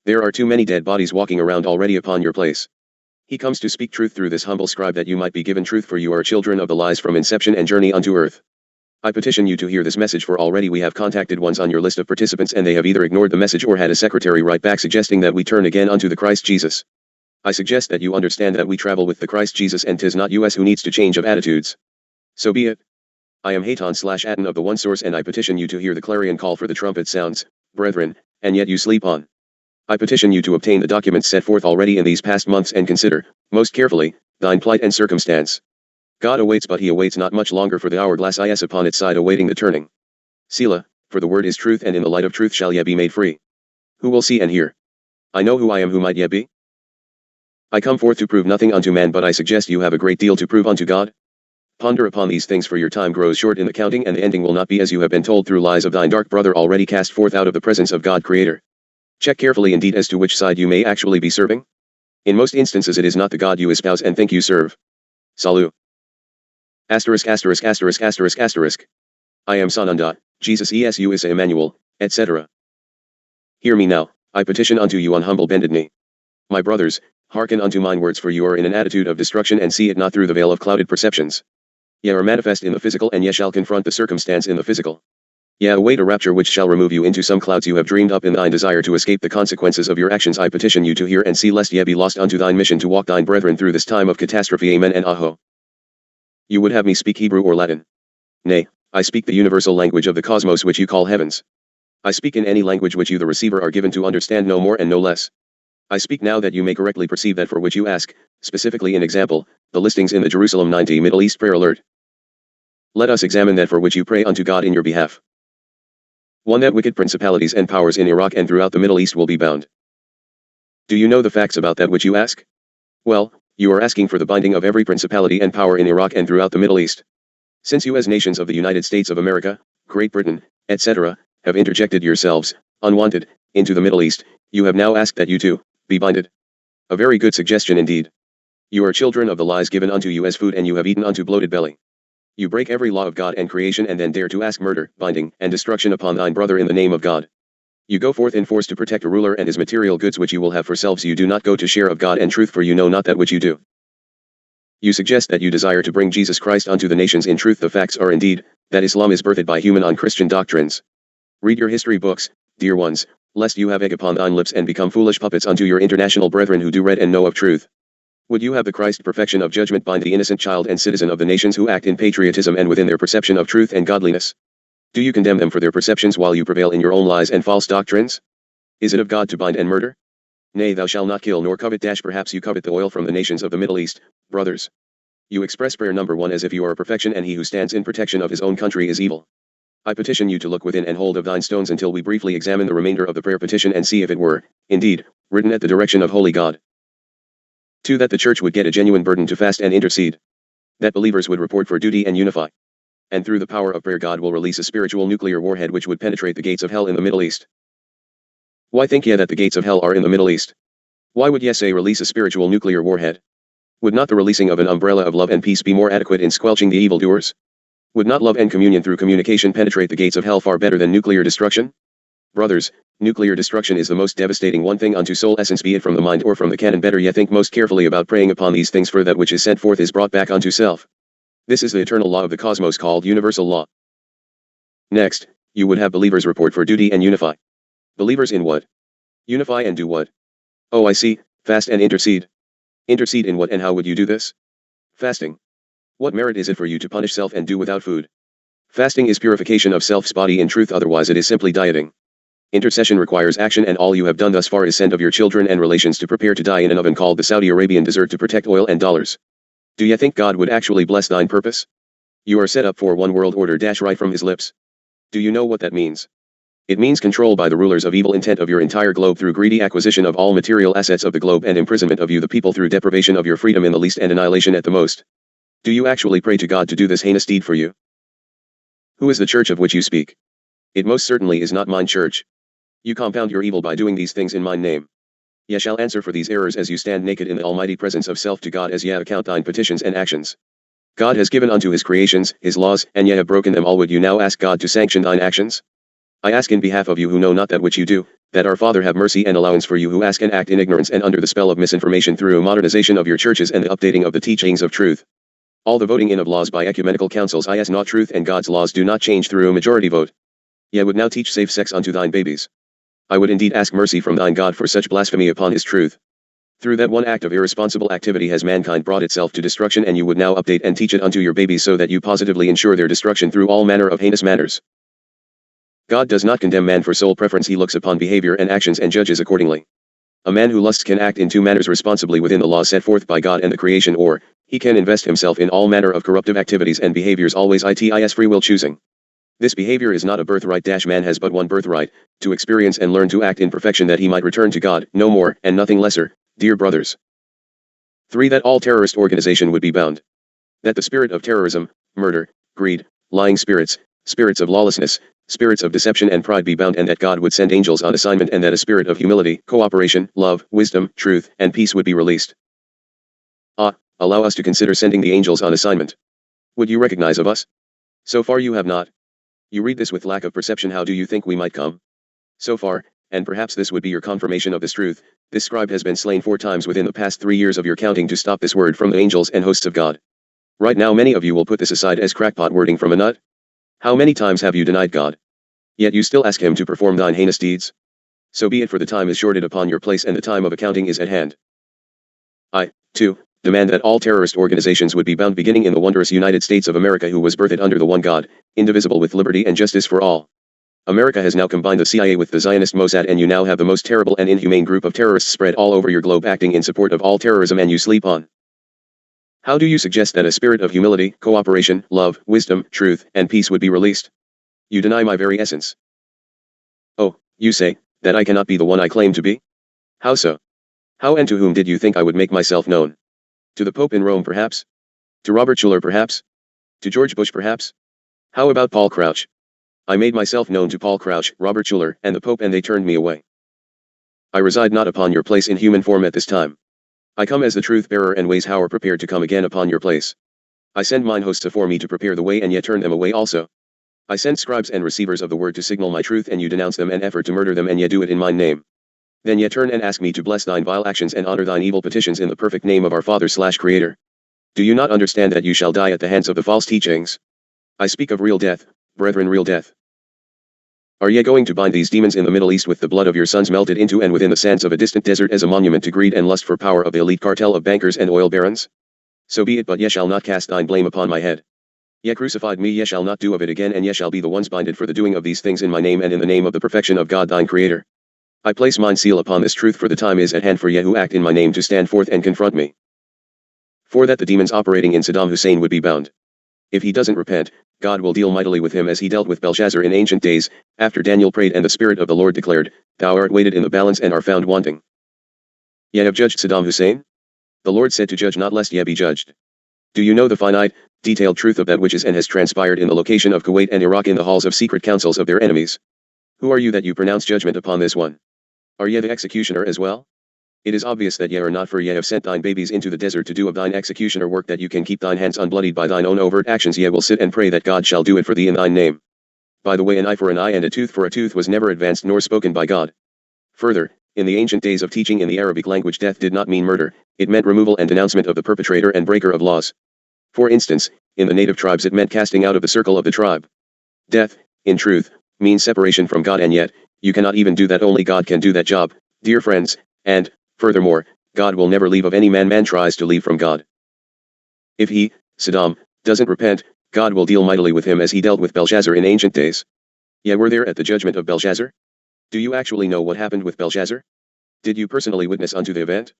There are too many dead bodies walking around already upon your place. He comes to speak truth through this humble scribe, that you might be given truth, for you are children of the lies from inception and journey unto earth. I petition you to hear this message, for already we have contacted ones on your list of participants, and they have either ignored the message or had a secretary write back suggesting that we turn again unto the Christ Jesus. I suggest that you understand that we travel with the Christ Jesus, and 'tis not us who needs to change of attitudes. So be it. I am Hayton/Aten of the One Source, and I petition you to hear the clarion call for the trumpet sounds, brethren, and yet you sleep on. I petition you to obtain the documents set forth already in these past months, and consider, most carefully, thine plight and circumstance. God awaits, but he awaits not much longer, for the hourglass is upon its side awaiting the turning. Selah, for the word is truth, and in the light of truth shall ye be made free. Who will see and hear? I know who I am, who might ye be? I come forth to prove nothing unto man, but I suggest you have a great deal to prove unto God. Ponder upon these things, for your time grows short in the counting, and the ending will not be as you have been told through lies of thine dark brother already cast forth out of the presence of God Creator. Check carefully indeed as to which side you may actually be serving. In most instances it is not the God you espouse and think you serve. Salut. ***********. I am Sananda, Jesus Esu is Emmanuel, etc. Hear me now, I petition unto you on humble bended knee. My brothers, hearken unto mine words, for you are in an attitude of destruction, and see it not through the veil of clouded perceptions. Ye are manifest in the physical, and ye shall confront the circumstance in the physical. Ye await a rapture which shall remove you into some clouds you have dreamed up in thine desire to escape the consequences of your actions. I petition you to hear and see, lest ye be lost unto thine mission to walk thine brethren through this time of catastrophe. Amen and aho. You would have me speak Hebrew or Latin? Nay, I speak the universal language of the cosmos, which you call heavens. I speak in any language which you the receiver are given to understand, no more and no less. I speak now that you may correctly perceive that for which you ask, specifically in example, the listings in the Jerusalem 90 Middle East prayer alert. Let us examine that for which you pray unto God in your behalf. 1. That wicked principalities and powers in Iraq and throughout the Middle East will be bound. Do you know the facts about that which you ask? Well, you are asking for the binding of every principality and power in Iraq and throughout the Middle East. Since you as nations of the United States of America, Great Britain, etc., have interjected yourselves, unwanted, into the Middle East, you have now asked that you too, be binded. A very good suggestion indeed. You are children of the lies given unto you as food, and you have eaten unto bloated belly. You break every law of God and creation, and then dare to ask murder, binding, and destruction upon thine brother in the name of God. You go forth in force to protect a ruler and his material goods which you will have for selves. You do not go to share of God and truth, for you know not that which you do. You suggest that you desire to bring Jesus Christ unto the nations. In truth the facts are indeed, that Islam is birthed by human on Christian doctrines. Read your history books, dear ones, lest you have egg upon thine lips and become foolish puppets unto your international brethren who do read and know of truth. Would you have the Christ perfection of judgment bind the innocent child and citizen of the nations who act in patriotism and within their perception of truth and godliness? Do you condemn them for their perceptions while you prevail in your own lies and false doctrines? Is it of God to bind and murder? Nay, thou shalt not kill nor covet. Perhaps you covet the oil from the nations of the Middle East, brothers. You express prayer number 1 as if you are a perfection and he who stands in protection of his own country is evil. I petition you to look within and hold of thine stones until we briefly examine the remainder of the prayer petition and see if it were, indeed, written at the direction of holy God. 2. That the church would get a genuine burden to fast and intercede. That believers would report for duty and unify. And through the power of prayer God will release a spiritual nuclear warhead which would penetrate the gates of hell in the Middle East. Why think ye that the gates of hell are in the Middle East? Why would ye say release a spiritual nuclear warhead? Would not the releasing of an umbrella of love and peace be more adequate in squelching the evildoers? Would not love and communion through communication penetrate the gates of hell far better than nuclear destruction? Brothers, nuclear destruction is the most devastating one thing unto soul essence, be it from the mind or from the cannon. Better yet, think most carefully about praying upon these things, for that which is sent forth is brought back unto self. This is the eternal law of the cosmos called universal law. Next, you would have believers report for duty and unify. Believers in what? Unify and do what? Oh, I see, fast and intercede. Intercede in what and how would you do this? Fasting. What merit is it for you to punish self and do without food? Fasting is purification of self's body in truth, otherwise it is simply dieting. Intercession requires action, and all you have done thus far is send of your children and relations to prepare to die in an oven called the Saudi Arabian desert to protect oil and dollars. Do ye think God would actually bless thine purpose? You are set up for one world order right from his lips. Do you know what that means? It means control by the rulers of evil intent of your entire globe through greedy acquisition of all material assets of the globe and imprisonment of you the people through deprivation of your freedom in the least and annihilation at the most. Do you actually pray to God to do this heinous deed for you? Who is the church of which you speak? It most certainly is not mine church. You compound your evil by doing these things in mine name. Ye shall answer for these errors as you stand naked in the almighty presence of self to God, as ye account thine petitions and actions. God has given unto his creations, his laws, and ye have broken them all. Would you now ask God to sanction thine actions? I ask in behalf of you who know not that which you do, that our Father have mercy and allowance for you who ask and act in ignorance and under the spell of misinformation through modernization of your churches and the updating of the teachings of truth. All the voting in of laws by ecumenical councils is not truth, and God's laws do not change through a majority vote. Ye would now teach safe sex unto thine babies. I would indeed ask mercy from thine God for such blasphemy upon his truth. Through that one act of irresponsible activity has mankind brought itself to destruction, and you would now update and teach it unto your babies so that you positively ensure their destruction through all manner of heinous manners. God does not condemn man for sole preference, he looks upon behavior and actions and judges accordingly. A man who lusts can act in two manners responsibly within the laws set forth by God and the creation, or he can invest himself in all manner of corruptive activities and behaviors, always is free will choosing. This behavior is not a birthright. Man has but one birthright, to experience and learn to act in perfection that he might return to God, no more and nothing lesser, dear brothers. 3. That all terrorist organization would be bound. That the spirit of terrorism, murder, greed, lying spirits, spirits of lawlessness, spirits of deception and pride be bound, and that God would send angels on assignment, and that a spirit of humility, cooperation, love, wisdom, truth, and peace would be released. Allow us to consider sending the angels on assignment. Would you recognize of us? So far you have not. You read this with lack of perception. How do you think we might come? So far, and perhaps this would be your confirmation of this truth, this scribe has been slain 4 times within the past 3 years of your counting to stop this word from the angels and hosts of God. Right now many of you will put this aside as crackpot wording from a nut. How many times have you denied God? Yet you still ask him to perform thine heinous deeds? So be it, for the time is shorted upon your place and the time of accounting is at hand. I, too, demand that all terrorist organizations would be bound, beginning in the wondrous United States of America, who was birthed under the one God, indivisible, with liberty and justice for all. America has now combined the CIA with the Zionist Mossad, and you now have the most terrible and inhumane group of terrorists spread all over your globe acting in support of all terrorism, and you sleep on. How do you suggest that a spirit of humility, cooperation, love, wisdom, truth, and peace would be released? You deny my very essence. Oh, you say, that I cannot be the one I claim to be? How so? How and to whom did you think I would make myself known? To the Pope in Rome perhaps? To Robert Schuller perhaps? To George Bush perhaps? How about Paul Crouch? I made myself known to Paul Crouch, Robert Schuller, and the Pope, and they turned me away. I reside not upon your place in human form at this time. I come as the truth bearer, and ways how are prepared to come again upon your place. I send mine hosts afore me to prepare the way, and yet turn them away also. I send scribes and receivers of the word to signal my truth, and you denounce them and effort to murder them, and ye do it in mine name. Then ye turn and ask me to bless thine vile actions and honor thine evil petitions in the perfect name of our Father/Creator. Do you not understand that you shall die at the hands of the false teachings? I speak of real death, brethren, real death. Are ye going to bind these demons in the Middle East with the blood of your sons melted into and within the sands of a distant desert as a monument to greed and lust for power of the elite cartel of bankers and oil barons? So be it, but ye shall not cast thine blame upon my head. Ye crucified me, ye shall not do of it again, and ye shall be the ones binded for the doing of these things in my name and in the name of the perfection of God thine Creator. I place mine seal upon this truth, for the time is at hand for ye who act in my name to stand forth and confront me. For that the demons operating in Saddam Hussein would be bound. If he doesn't repent, God will deal mightily with him as he dealt with Belshazzar in ancient days, after Daniel prayed and the Spirit of the Lord declared, Thou art weighted in the balance and are found wanting. Ye have judged Saddam Hussein? The Lord said to judge not lest ye be judged. Do you know the finite, detailed truth of that which is and has transpired in the location of Kuwait and Iraq in the halls of secret councils of their enemies? Who are you that you pronounce judgment upon this one? Are ye the executioner as well? It is obvious that ye are not, for ye have sent thine babies into the desert to do of thine executioner work that you can keep thine hands unbloodied by thine own overt actions. Ye will sit and pray that God shall do it for thee in thine name. By the way, an eye for an eye and a tooth for a tooth was never advanced nor spoken by God. Further, in the ancient days of teaching in the Arabic language, death did not mean murder, it meant removal and denouncement of the perpetrator and breaker of laws. For instance, in the native tribes it meant casting out of the circle of the tribe. Death, in truth, means separation from God, and yet, you cannot even do that. Only God can do that job, dear friends, and, furthermore, God will never leave of any man tries to leave from God. If he, Saddam, doesn't repent, God will deal mightily with him as he dealt with Belshazzar in ancient days. Ye were there at the judgment of Belshazzar? Do you actually know what happened with Belshazzar? Did you personally witness unto the event?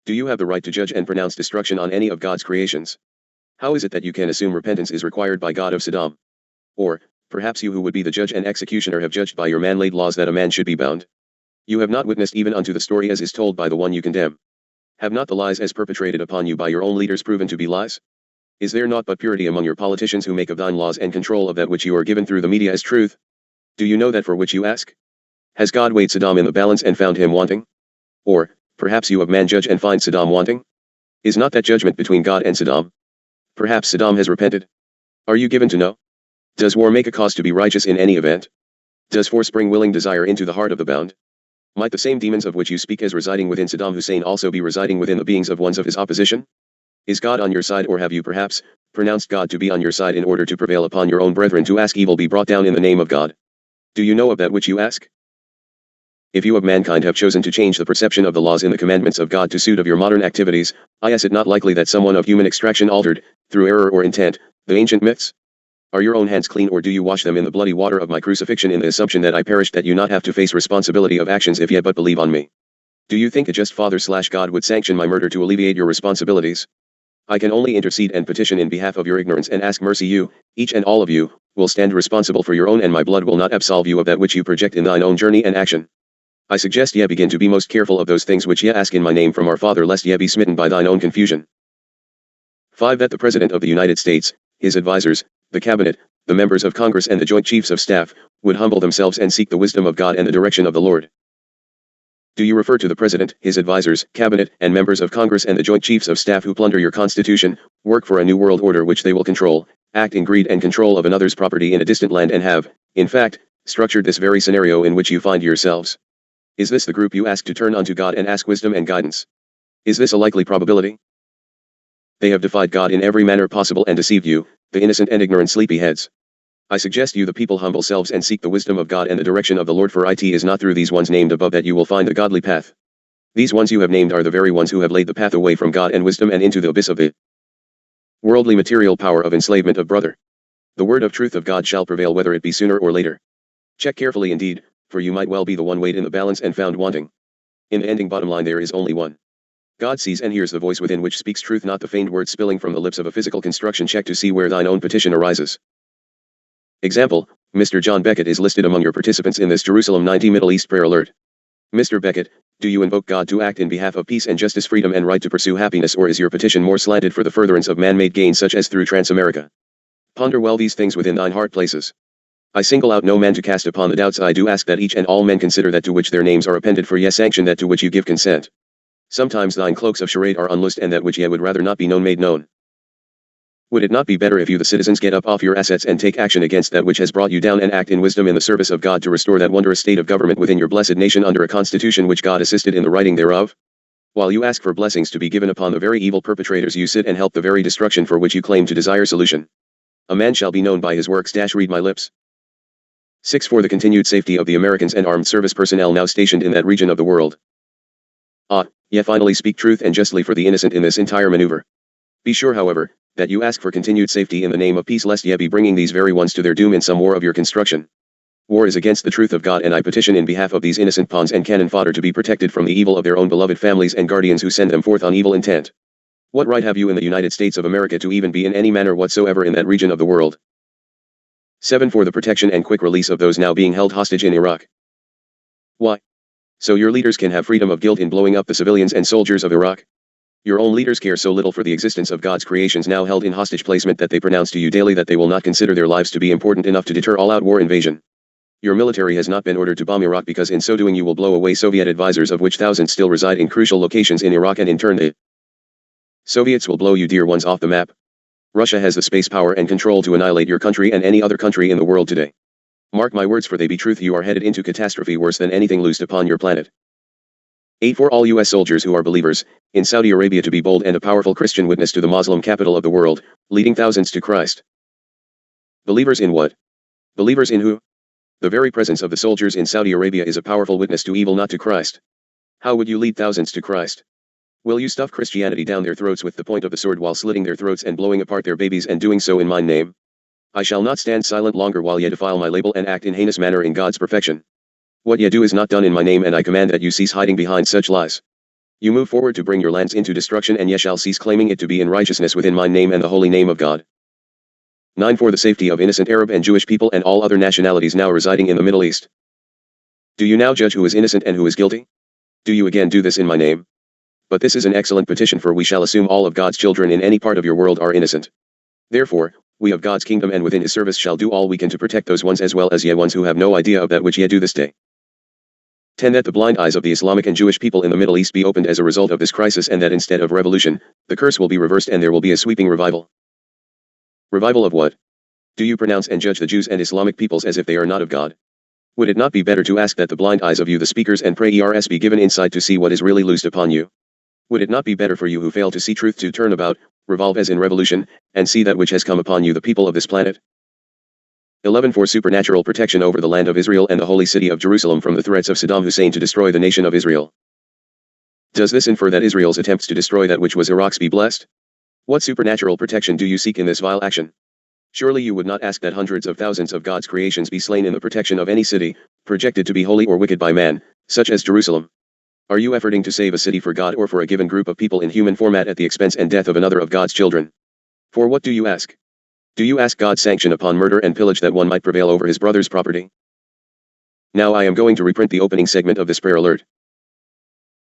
Do you have the right to judge and pronounce destruction on any of God's creations? How is it that you can assume repentance is required by God of Saddam? Or, perhaps you who would be the judge and executioner have judged by your man-laid laws that a man should be bound? You have not witnessed even unto the story as is told by the one you condemn. Have not the lies as perpetrated upon you by your own leaders proven to be lies? Is there naught but purity among your politicians who make of thine laws and control of that which you are given through the media as truth? Do you know that for which you ask? Has God weighed Saddam in the balance and found him wanting? Or, perhaps you of man judge and find Saddam wanting? Is not that judgment between God and Saddam? Perhaps Saddam has repented? Are you given to know? Does war make a cause to be righteous in any event? Does force bring willing desire into the heart of the bound? Might the same demons of which you speak as residing within Saddam Hussein also be residing within the beings of ones of his opposition? Is God on your side, or have you perhaps pronounced God to be on your side in order to prevail upon your own brethren to ask evil be brought down in the name of God? Do you know of that which you ask? If you of mankind have chosen to change the perception of the laws in the commandments of God to suit of your modern activities, is it not likely that someone of human extraction altered, through error or intent, the ancient myths? Are your own hands clean, or do you wash them in the bloody water of my crucifixion in the assumption that I perished, that you not have to face responsibility of actions if ye but believe on me? Do you think a just Father/God would sanction my murder to alleviate your responsibilities? I can only intercede and petition in behalf of your ignorance and ask mercy. You, each and all of you, will stand responsible for your own, and my blood will not absolve you of that which you project in thine own journey and action. I suggest ye begin to be most careful of those things which ye ask in my name from our Father, lest ye be smitten by thine own confusion. 5. That the President of the United States, his advisers, the Cabinet, the members of Congress and the Joint Chiefs of Staff, would humble themselves and seek the wisdom of God and the direction of the Lord. Do you refer to the President, his advisers, Cabinet, and members of Congress and the Joint Chiefs of Staff who plunder your Constitution, work for a new world order which they will control, act in greed and control of another's property in a distant land, and have, in fact, structured this very scenario in which you find yourselves? Is this the group you ask to turn unto God and ask wisdom and guidance? Is this a likely probability? They have defied God in every manner possible and deceived you, the innocent and ignorant sleepyheads. I suggest you the people humble selves and seek the wisdom of God and the direction of the Lord, for it is not through these ones named above that you will find the godly path. These ones you have named are the very ones who have laid the path away from God and wisdom and into the abyss of the worldly material power of enslavement of brother. The word of truth of God shall prevail whether it be sooner or later. Check carefully indeed, for you might well be the one weighed in the balance and found wanting. In the ending bottom line there is only one. God sees and hears the voice within which speaks truth, not the feigned words spilling from the lips of a physical construction. Check to see where thine own petition arises. Example, Mr. John Beckett is listed among your participants in this Jerusalem 90 Middle East prayer alert. Mr. Beckett, do you invoke God to act in behalf of peace and justice, freedom and right to pursue happiness, or is your petition more slanted for the furtherance of man-made gains such as through Transamerica? Ponder well these things within thine heart places. I single out no man to cast upon the doubts. I do ask that each and all men consider that to which their names are appended, for ye sanction that to which you give consent. Sometimes thine cloaks of charade are unloosed, and that which ye would rather not be known made known. Would it not be better if you the citizens get up off your assets and take action against that which has brought you down, and act in wisdom in the service of God to restore that wondrous state of government within your blessed nation under a constitution which God assisted in the writing thereof? While you ask for blessings to be given upon the very evil perpetrators, you sit and help the very destruction for which you claim to desire solution. A man shall be known by his works. Read my lips. 6. For the continued safety of the Americans and armed service personnel now stationed in that region of the world. Yet finally speak truth and justly for the innocent in this entire maneuver. Be sure, however, that you ask for continued safety in the name of peace, lest ye be bringing these very ones to their doom in some war of your construction. War is against the truth of God, and I petition in behalf of these innocent pawns and cannon fodder to be protected from the evil of their own beloved families and guardians who send them forth on evil intent. What right have you in the United States of America to even be in any manner whatsoever in that region of the world? 7. For the protection and quick release of those now being held hostage in Iraq. Why? So your leaders can have freedom of guilt in blowing up the civilians and soldiers of Iraq? Your own leaders care so little for the existence of God's creations now held in hostage placement that they pronounce to you daily that they will not consider their lives to be important enough to deter all-out war invasion. Your military has not been ordered to bomb Iraq because in so doing you will blow away Soviet advisors, of which thousands still reside in crucial locations in Iraq, and in turn the Soviets will blow you dear ones off the map. Russia has the space power and control to annihilate your country and any other country in the world today. Mark my words, for they be truth, you are headed into catastrophe worse than anything loosed upon your planet. 8. For all U.S. soldiers who are believers in Saudi Arabia to be bold and a powerful Christian witness to the Muslim capital of the world, leading thousands to Christ. Believers in what? Believers in who? The very presence of the soldiers in Saudi Arabia is a powerful witness to evil, not to Christ. How would you lead thousands to Christ? Will you stuff Christianity down their throats with the point of the sword while slitting their throats and blowing apart their babies, and doing so in my name? I shall not stand silent longer while ye defile my label and act in heinous manner in God's perfection. What ye do is not done in my name, and I command that you cease hiding behind such lies. You move forward to bring your lands into destruction, and ye shall cease claiming it to be in righteousness within my name and the holy name of God. 9. For the safety of innocent Arab and Jewish people and all other nationalities now residing in the Middle East. Do you now judge who is innocent and who is guilty? Do you again do this in my name? But this is an excellent petition, for we shall assume all of God's children in any part of your world are innocent. Therefore, we of God's kingdom and within his service shall do all we can to protect those ones as well as ye ones who have no idea of that which ye do this day. 10. That the blind eyes of the Islamic and Jewish people in the Middle East be opened as a result of this crisis, and that instead of revolution, the curse will be reversed and there will be a sweeping revival. Revival of what? Do you pronounce and judge the Jews and Islamic peoples as if they are not of God? Would it not be better to ask that the blind eyes of you the speakers and prayers be given insight to see what is really loosed upon you? Would it not be better for you who fail to see truth to turn about, revolve as in revolution, and see that which has come upon you the people of this planet? 11. For supernatural protection over the land of Israel and the holy city of Jerusalem from the threats of Saddam Hussein to destroy the nation of Israel. Does this infer that Israel's attempts to destroy that which was Iraq's be blessed? What supernatural protection do you seek in this vile action? Surely you would not ask that hundreds of thousands of God's creations be slain in the protection of any city, projected to be holy or wicked by man, such as Jerusalem. Are you efforting to save a city for God or for a given group of people in human format at the expense and death of another of God's children? For what do you ask? Do you ask God's sanction upon murder and pillage that one might prevail over his brother's property? Now I am going to reprint the opening segment of this prayer alert.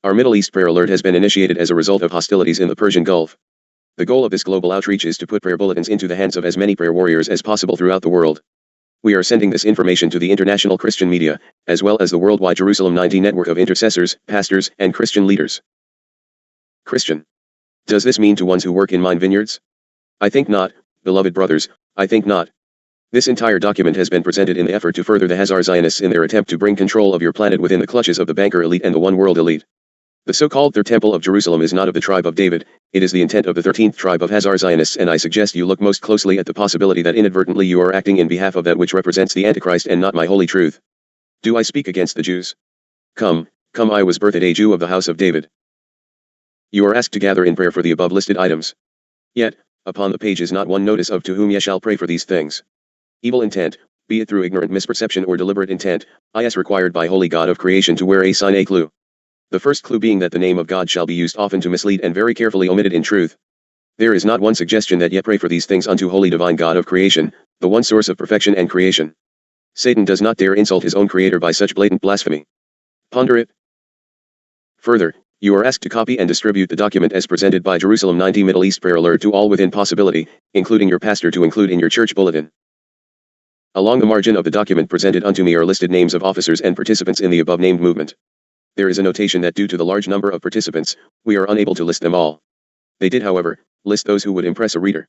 Our Middle East prayer alert has been initiated as a result of hostilities in the Persian Gulf. The goal of this global outreach is to put prayer bulletins into the hands of as many prayer warriors as possible throughout the world. We are sending this information to the international Christian media, as well as the worldwide Jerusalem 90 network of intercessors, pastors, and Christian leaders. Christian. Does this mean to ones who work in mine vineyards? I think not, beloved brothers, I think not. This entire document has been presented in the effort to further the Hazar Zionists in their attempt to bring control of your planet within the clutches of the banker elite and the one world elite. The so-called Third Temple of Jerusalem is not of the tribe of David, it is the intent of the 13th tribe of Hazar Zionists, and I suggest you look most closely at the possibility that inadvertently you are acting in behalf of that which represents the Antichrist and not my holy truth. Do I speak against the Jews? Come, I was birthed a Jew of the house of David. You are asked to gather in prayer for the above listed items. Yet, upon the page is not one notice of to whom ye shall pray for these things. Evil intent, be it through ignorant misperception or deliberate intent, is required by holy God of creation to wear a sign, a clue. The first clue being that the name of God shall be used often to mislead and very carefully omitted in truth. There is not one suggestion that ye pray for these things unto holy divine God of creation, the one source of perfection and creation. Satan does not dare insult his own creator by such blatant blasphemy. Ponder it. Further, you are asked to copy and distribute the document as presented by Jerusalem 90 Middle East Prayer Alert to all within possibility, including your pastor, to include in your church bulletin. Along the margin of the document presented unto me are listed names of officers and participants in the above named movement. There is a notation that due to the large number of participants, we are unable to list them all. They did, however, list those who would impress a reader.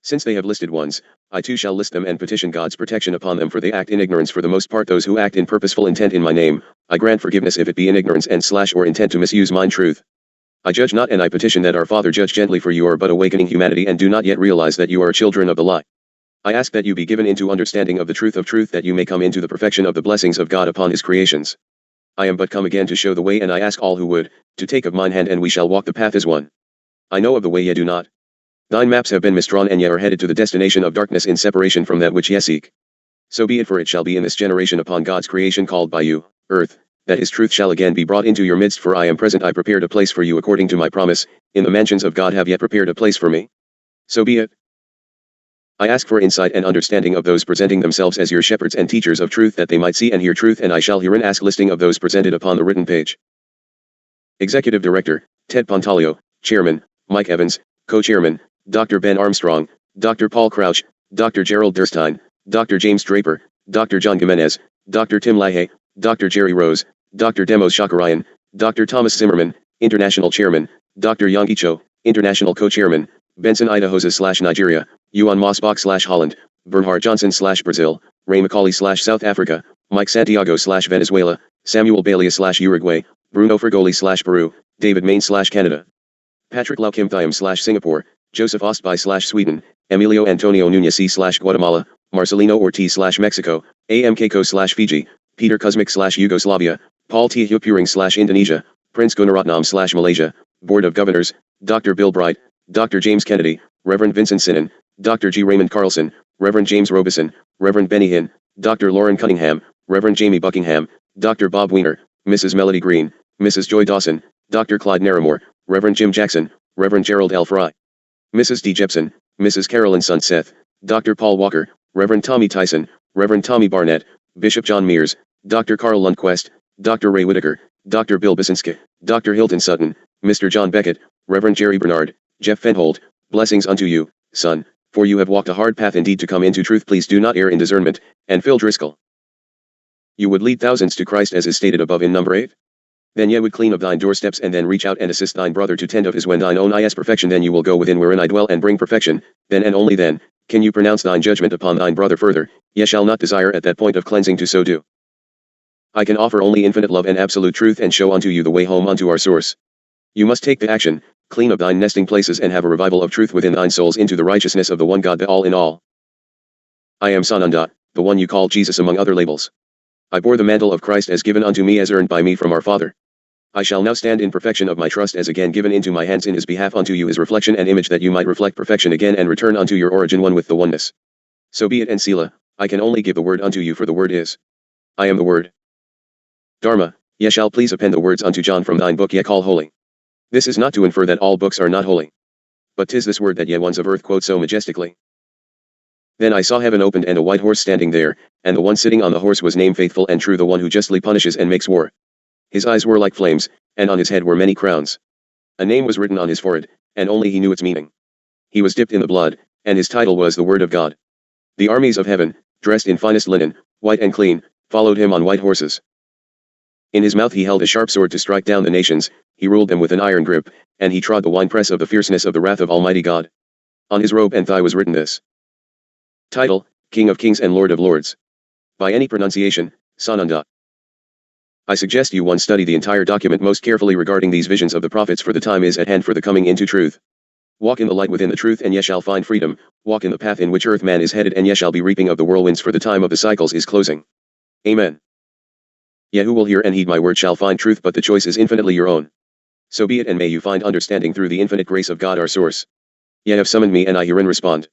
Since they have listed ones, I too shall list them and petition God's protection upon them, for they act in ignorance for the most part. Those who act in purposeful intent in my name, I grant forgiveness if it be in ignorance and / or intent to misuse mine truth. I judge not, and I petition that our Father judge gently, for you are but awakening humanity and do not yet realize that you are children of the lie. I ask that you be given into understanding of the truth that you may come into the perfection of the blessings of God upon his creations. I am but come again to show the way, and I ask all who would, to take of mine hand, and we shall walk the path as one. I know of the way, ye do not. Thine maps have been misdrawn, and ye are headed to the destination of darkness in separation from that which ye seek. So be it, for it shall be in this generation upon God's creation called by you, earth, that his truth shall again be brought into your midst, for I am present. I prepared a place for you according to my promise, in the mansions of God have ye prepared a place for me. So be it. I ask for insight and understanding of those presenting themselves as your shepherds and teachers of truth, that they might see and hear truth, and I shall herein ask listing of those presented upon the written page. Executive Director, Ted Pontalio. Chairman, Mike Evans. Co-Chairman, Dr. Ben Armstrong, Dr. Paul Crouch, Dr. Gerald Durstein, Dr. James Draper, Dr. John Jimenez, Dr. Tim Lahey, Dr. Jerry Rose, Dr. Demos Shakarayan, Dr. Thomas Zimmerman, International Chairman, Dr. Yongi Cho, International Co-Chairman, Benson Idahosa Nigeria, Yuan Mosbach Holland, Bernhard Johnson Brazil, Ray Macaulay South Africa, Mike Santiago Venezuela, Samuel Bailey Uruguay, Bruno Fergoli Peru, David Main Canada, Patrick Lau Kim Thiam Singapore, Joseph Ostby Sweden, Emilio Antonio Nunez Guatemala, Marcelino Ortiz Mexico, AM Keiko Fiji, Peter Kuzmic Yugoslavia, Paul T. Puring Indonesia, Prince Gunaratnam Malaysia, Board of Governors, Dr. Bill Bright, Dr. James Kennedy, Reverend Vincent Sinan, Dr. G. Raymond Carlson, Reverend James Robeson, Reverend Benny Hinn, Dr. Lauren Cunningham, Reverend Jamie Buckingham, Dr. Bob Weiner, Mrs. Melody Green, Mrs. Joy Dawson, Dr. Clyde Naramore, Reverend Jim Jackson, Reverend Gerald L. Fry, Mrs. D. Jepson, Mrs. Carolyn Sunseth, Dr. Paul Walker, Reverend Tommy Tyson, Reverend Tommy Barnett, Bishop John Mears, Dr. Carl Lundquist, Dr. Ray Whitaker, Dr. Bill Bisinski, Dr. Hilton Sutton, Mr. John Beckett, Reverend Jerry Bernard, Jeff Fenhold. Blessings unto you, son, for you have walked a hard path indeed to come into truth. Please do not err in discernment. And Phil Driscoll. You would lead thousands to Christ, as is stated above in number 8? Then ye would clean of thine doorsteps, and then reach out and assist thine brother to tend of his when thine own eye is perfection. Then you will go within wherein I dwell and bring perfection. Then and only then can you pronounce thine judgment upon thine brother further. Ye shall not desire at that point of cleansing to so do. I can offer only infinite love and absolute truth, and show unto you the way home unto our source. You must take the action, clean up thine nesting places, and have a revival of truth within thine souls into the righteousness of the one God, the all in all. I am Sananda, the one you call Jesus among other labels. I bore the mantle of Christ as given unto me, as earned by me from our Father. I shall now stand in perfection of my trust, as again given into my hands in his behalf unto you his reflection and image, that you might reflect perfection again and return unto your origin, one with the oneness. So be it. And Selah, I can only give the word unto you, for the word is. I am the word. Dharma, ye shall please append the words unto John from thine book ye call holy. This is not to infer that all books are not holy. But 'tis this word that ye ones of earth quote so majestically. Then I saw heaven opened, and a white horse standing there, and the one sitting on the horse was named Faithful and True, the one who justly punishes and makes war. His eyes were like flames, and on his head were many crowns. A name was written on his forehead, and only he knew its meaning. He was dipped in the blood, and his title was the Word of God. The armies of heaven, dressed in finest linen, white and clean, followed him on white horses. In his mouth he held a sharp sword to strike down the nations. He ruled them with an iron grip, and he trod the winepress of the fierceness of the wrath of Almighty God. On his robe and thigh was written this title: King of Kings and Lord of Lords. By any pronunciation, Sananda. I suggest you one study the entire document most carefully regarding these visions of the prophets, for the time is at hand for the coming into truth. Walk in the light within the truth, and ye shall find freedom. Walk in the path in which earth man is headed, and ye shall be reaping of the whirlwinds, for the time of the cycles is closing. Amen. Ye who will hear and heed my word shall find truth, but the choice is infinitely your own. So be it, and may you find understanding through the infinite grace of God our source. Ye have summoned me, and I herein respond.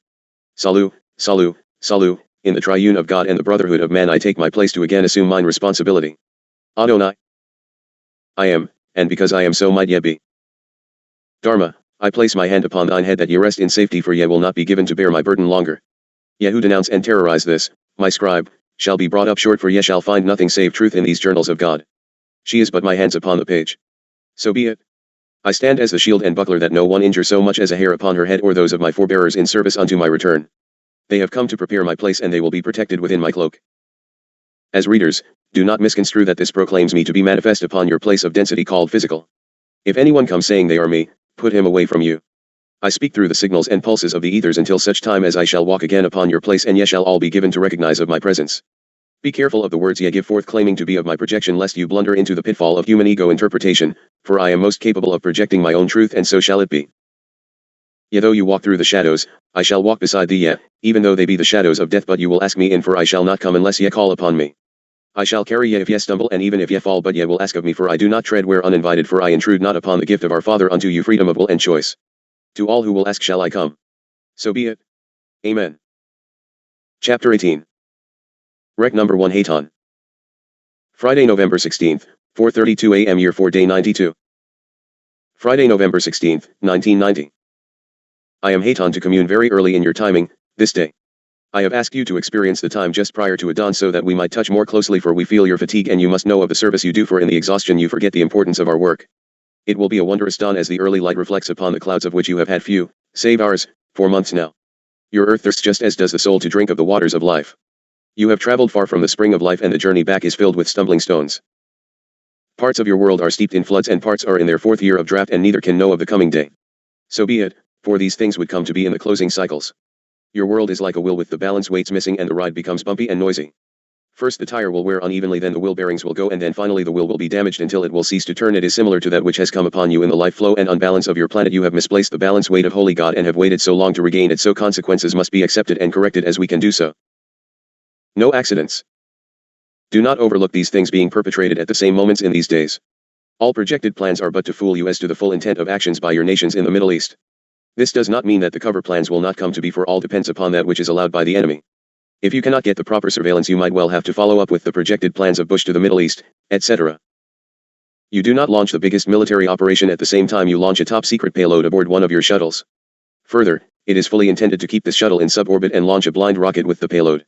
Salut, salut, salut. In the triune of God and the brotherhood of man I take my place to again assume mine responsibility. Adonai. I am, and because I am so might ye be. Dharma, I place my hand upon thine head that ye rest in safety, for ye will not be given to bear my burden longer. Ye who denounce and terrorize this, my scribe, shall be brought up short, for ye shall find nothing save truth in these journals of God. She is but my hands upon the page. So be it. I stand as the shield and buckler, that no one injure so much as a hair upon her head, or those of my forebearers in service unto my return. They have come to prepare my place, and they will be protected within my cloak. As readers, do not misconstrue that this proclaims me to be manifest upon your place of density called physical. If anyone comes saying they are me, put him away from you. I speak through the signals and pulses of the ethers until such time as I shall walk again upon your place, and ye shall all be given to recognize of my presence. Be careful of the words ye give forth claiming to be of my projection, lest you blunder into the pitfall of human ego interpretation, for I am most capable of projecting my own truth, and so shall it be. Yea, though you walk through the shadows, I shall walk beside thee. Yea, even though they be the shadows of death, but you will ask me in, for I shall not come unless ye call upon me. I shall carry ye if ye stumble, and even if ye fall, but ye will ask of me, for I do not tread where uninvited, for I intrude not upon the gift of our Father. Unto you freedom of will and choice. To all who will ask shall I come. So be it. Amen. Chapter 18. Rec number 1, Haton. Friday, November 16th, 4:32 a.m. Year 4, Day 92. Friday, November 16th, 1990. I am Haton to commune very early in your timing, this day. I have asked you to experience the time just prior to dawn so that we might touch more closely, for we feel your fatigue and you must know of the service you do, for in the exhaustion you forget the importance of our work. It will be a wondrous dawn as the early light reflects upon the clouds of which you have had few, save ours, for months now. Your earth thirsts just as does the soul to drink of the waters of life. You have traveled far from the spring of life, and the journey back is filled with stumbling stones. Parts of your world are steeped in floods, and parts are in their 4th year of drought, and neither can know of the coming day. So be it, for these things would come to be in the closing cycles. Your world is like a wheel with the balance weights missing, and the ride becomes bumpy and noisy. First the tire will wear unevenly, then the wheel bearings will go, and then finally the wheel will be damaged until it will cease to turn. It is similar to that which has come upon you in the life flow and unbalance of your planet. You have misplaced the balance weight of Holy God and have waited so long to regain it, so consequences must be accepted and corrected as we can do so. No accidents. Do not overlook these things being perpetrated at the same moments in these days. All projected plans are but to fool you as to the full intent of actions by your nations in the Middle East. This does not mean that the cover plans will not come to be, for all depends upon that which is allowed by the enemy. If you cannot get the proper surveillance, you might well have to follow up with the projected plans of Bush to the Middle East, etc. You do not launch the biggest military operation at the same time you launch a top-secret payload aboard one of your shuttles. Further, it is fully intended to keep this shuttle in suborbit and launch a blind rocket with the payload.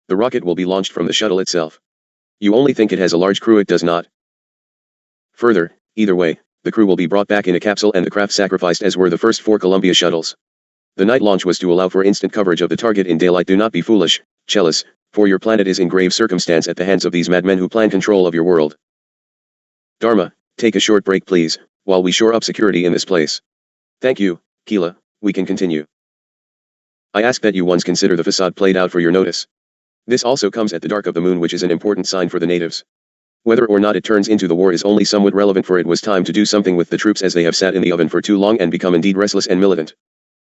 The rocket will be launched from the shuttle itself. You only think it has a large crew, it does not. Further, either way, the crew will be brought back in a capsule and the craft sacrificed, as were the first 4 Columbia shuttles. The night launch was to allow for instant coverage of the target in daylight. Do not be foolish, Chelis, for your planet is in grave circumstance at the hands of these madmen who plan control of your world. Dharma, take a short break please, while we shore up security in this place. Thank you, Keela, we can continue. I ask that you once consider the facade played out for your notice. This also comes at the dark of the moon, which is an important sign for the natives. Whether or not it turns into the war is only somewhat relevant, for it was time to do something with the troops, as they have sat in the oven for too long and become indeed restless and militant.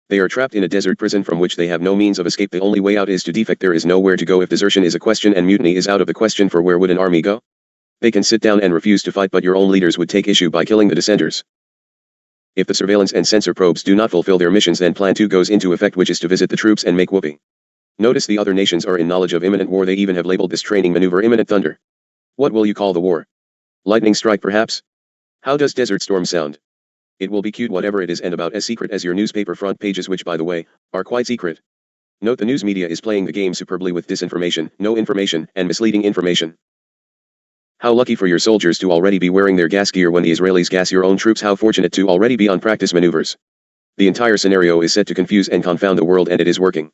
They are trapped in a desert prison from which they have no means of escape. The only way out is to defect. There is nowhere to go if desertion is a question and mutiny is out of the question, for where would an army go? They can sit down and refuse to fight, but your own leaders would take issue by killing the dissenters. If the surveillance and sensor probes do not fulfill their missions, then Plan 2 goes into effect, which is to visit the troops and make whoopee. Notice the other nations are in knowledge of imminent war. They even have labeled this training maneuver Imminent Thunder. What will you call the war? Lightning strike perhaps? How does Desert Storm sound? It will be cute, whatever it is, and about as secret as your newspaper front pages, which by the way, are quite secret. Note the news media is playing the game superbly with disinformation, no information, and misleading information. How lucky for your soldiers to already be wearing their gas gear when the Israelis gas your own troops. How fortunate to already be on practice maneuvers. The entire scenario is set to confuse and confound the world, and it is working.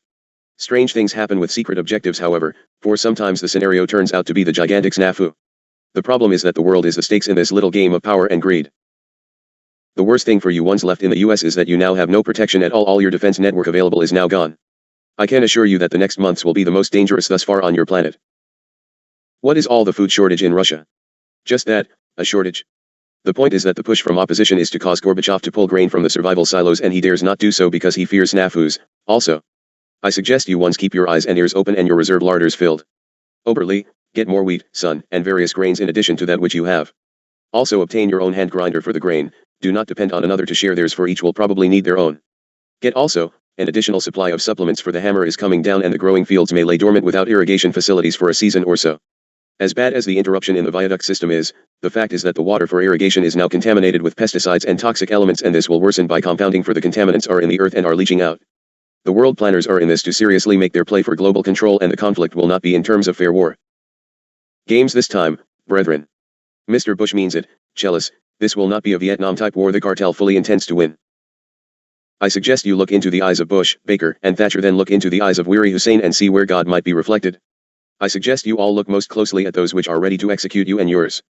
Strange things happen with secret objectives, however, for sometimes the scenario turns out to be the gigantic snafu. The problem is that the world is the stakes in this little game of power and greed. The worst thing for you ones left in the US is that you now have no protection at all. All your defense network available is now gone. I can assure you that the next months will be the most dangerous thus far on your planet. What is all the food shortage in Russia? Just that, a shortage. The point is that the push from opposition is to cause Gorbachev to pull grain from the survival silos, and he dares not do so because he fears snafus. Also, I suggest you ones keep your eyes and ears open and your reserve larders filled. Oberly, get more wheat, sun, and various grains in addition to that which you have. Also obtain your own hand grinder for the grain. Do not depend on another to share theirs, for each will probably need their own. Get also an additional supply of supplements, for the hammer is coming down and the growing fields may lay dormant without irrigation facilities for a season or so. As bad as the interruption in the viaduct system is, the fact is that the water for irrigation is now contaminated with pesticides and toxic elements, and this will worsen by compounding, for the contaminants are in the earth and are leaching out. The world planners are in this to seriously make their play for global control, and the conflict will not be in terms of fair war games this time, brethren. Mr. Bush means it, Chelis. This will not be a Vietnam-type war the cartel fully intends to win. I suggest you look into the eyes of Bush, Baker, and Thatcher, then look into the eyes of weary Hussein and see where God might be reflected. I suggest you all look most closely at those which are ready to execute you and yours.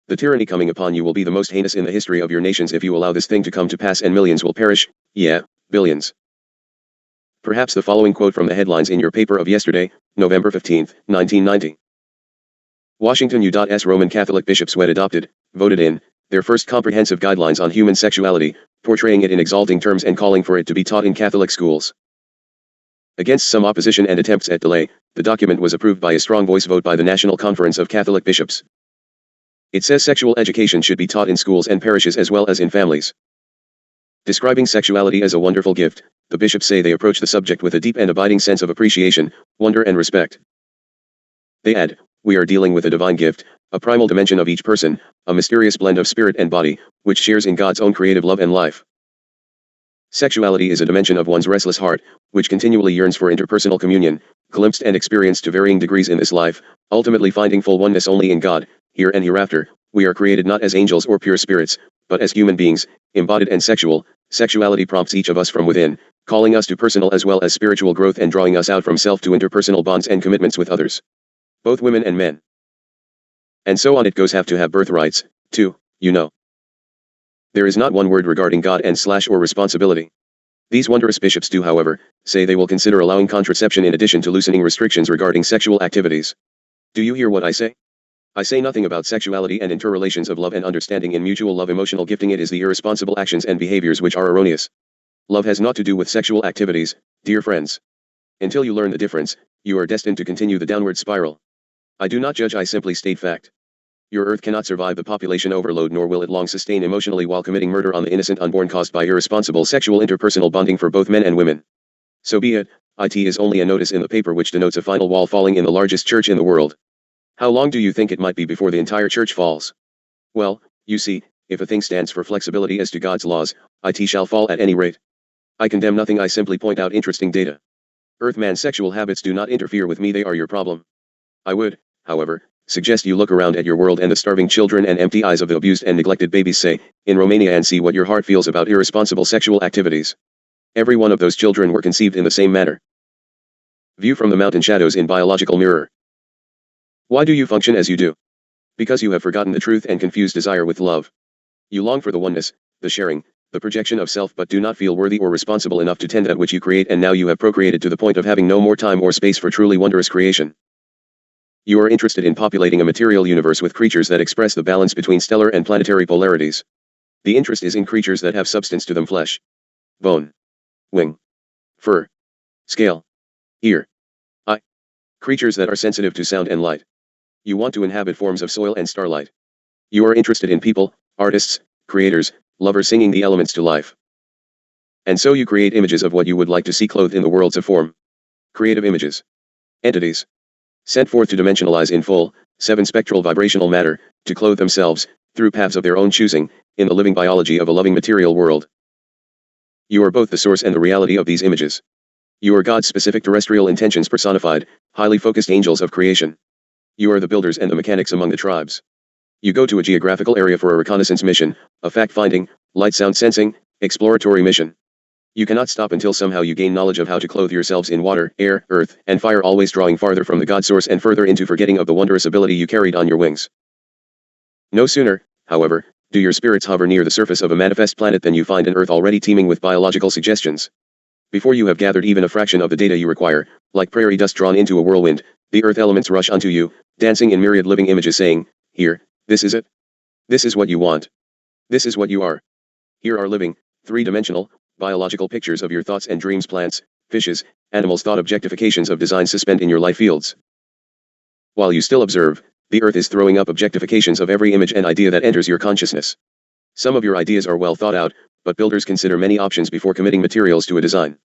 The tyranny coming upon you will be the most heinous in the history of your nations if you allow this thing to come to pass, and millions will perish, yeah, billions. Perhaps the following quote from the headlines in your paper of yesterday, November 15, 1990. Washington U.S. Roman Catholic bishops wed adopted, voted in, Their first comprehensive guidelines on human sexuality, portraying it in exalting terms and calling for it to be taught in Catholic schools. Against some opposition and attempts at delay, the document was approved by a strong voice vote by the National Conference of Catholic Bishops. It says sexual education should be taught in schools and parishes as well as in families. Describing sexuality as a wonderful gift, the bishops say they approach the subject with a deep and abiding sense of appreciation, wonder and respect. They add, "We are dealing with a divine gift, a primal dimension of each person, a mysterious blend of spirit and body, which shares in God's own creative love and life. Sexuality is a dimension of one's restless heart, which continually yearns for interpersonal communion, glimpsed and experienced to varying degrees in this life, ultimately finding full oneness only in God, here and hereafter. We are created not as angels or pure spirits, but as human beings, embodied and sexual. Sexuality prompts each of us from within, calling us to personal as well as spiritual growth and drawing us out from self to interpersonal bonds and commitments with others. Both women and men. And so on it goes, have to have birthrights, too, you know." There is not one word regarding God and / or responsibility. These wondrous bishops do, however, say they will consider allowing contraception in addition to loosening restrictions regarding sexual activities. Do you hear what I say? I say nothing about sexuality and interrelations of love and understanding in mutual love. Emotional gifting, it is the irresponsible actions and behaviors which are erroneous. Love has naught to do with sexual activities, dear friends. Until you learn the difference, you are destined to continue the downward spiral. I do not judge, I simply state fact. Your Earth cannot survive the population overload, nor will it long sustain emotionally while committing murder on the innocent unborn caused by irresponsible sexual interpersonal bonding for both men and women. So be it. It is only a notice in the paper which denotes a final wall falling in the largest church in the world. How long do you think it might be before the entire church falls? Well, you see, if a thing stands for flexibility as to God's laws, it shall fall at any rate. I condemn nothing, I simply point out interesting data. Earthman's sexual habits do not interfere with me, they are your problem. I would, however, suggest you look around at your world and the starving children and empty eyes of the abused and neglected babies, say, in Romania, and see what your heart feels about irresponsible sexual activities. Every one of those children were conceived in the same manner. View from the mountain shadows in biological mirror. Why do you function as you do? Because you have forgotten the truth and confused desire with love. You long for the oneness, the sharing, the projection of self, but do not feel worthy or responsible enough to tend that which you create, and now you have procreated to the point of having no more time or space for truly wondrous creation. You are interested in populating a material universe with creatures that express the balance between stellar and planetary polarities. The interest is in creatures that have substance to them: flesh, bone, wing, fur, scale, ear, eye. Creatures that are sensitive to sound and light. You want to inhabit forms of soil and starlight. You are interested in people, artists, creators, lovers singing the elements to life. And so you create images of what you would like to see clothed in the worlds of form. Creative images. Entities. Sent forth to dimensionalize in full, 7 spectral vibrational matter, to clothe themselves, through paths of their own choosing, in the living biology of a loving material world. You are both the source and the reality of these images. You are God's specific terrestrial intentions personified, highly focused angels of creation. You are the builders and the mechanics among the tribes. You go to a geographical area for a reconnaissance mission, a fact-finding, light-sound sensing, exploratory mission. You cannot stop until somehow you gain knowledge of how to clothe yourselves in water, air, earth, and fire, always drawing farther from the God source and further into forgetting of the wondrous ability you carried on your wings. No sooner, however, do your spirits hover near the surface of a manifest planet than you find an Earth already teeming with biological suggestions. Before you have gathered even a fraction of the data you require, like prairie dust drawn into a whirlwind, the Earth elements rush unto you, dancing in myriad living images, saying, "Here, this is it. This is what you want. This is what you are. Here are living, three-dimensional, biological pictures of your thoughts and dreams, plants, fishes, animals, thought objectifications of design suspend in your life fields." While you still observe, the Earth is throwing up objectifications of every image and idea that enters your consciousness. Some of your ideas are well thought out, but builders consider many options before committing materials to a design.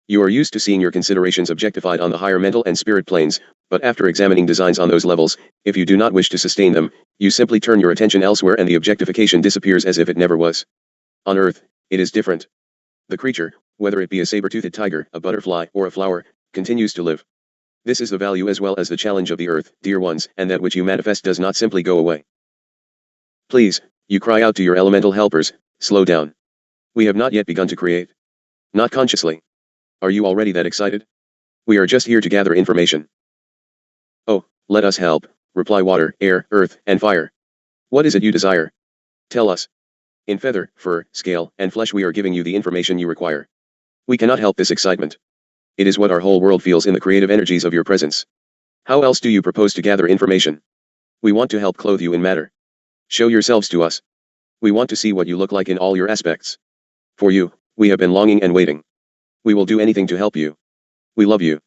You are used to seeing your considerations objectified on the higher mental and spirit planes, but after examining designs on those levels, if you do not wish to sustain them, you simply turn your attention elsewhere and the objectification disappears as if it never was. On Earth, it is different. The creature, whether it be a saber-toothed tiger, a butterfly, or a flower, continues to live. This is the value as well as the challenge of the Earth, dear ones, and that which you manifest does not simply go away. Please, you cry out to your elemental helpers, slow down. We have not yet begun to create. Not consciously. Are you already that excited? We are just here to gather information. Oh, let us help, reply water, air, earth, and fire. What is it you desire? Tell us. In feather, fur, scale, and flesh we are giving you the information you require. We cannot help this excitement. It is what our whole world feels in the creative energies of your presence. How else do you propose to gather information? We want to help clothe you in matter. Show yourselves to us. We want to see what you look like in all your aspects. For you, we have been longing and waiting. We will do anything to help you. We love you.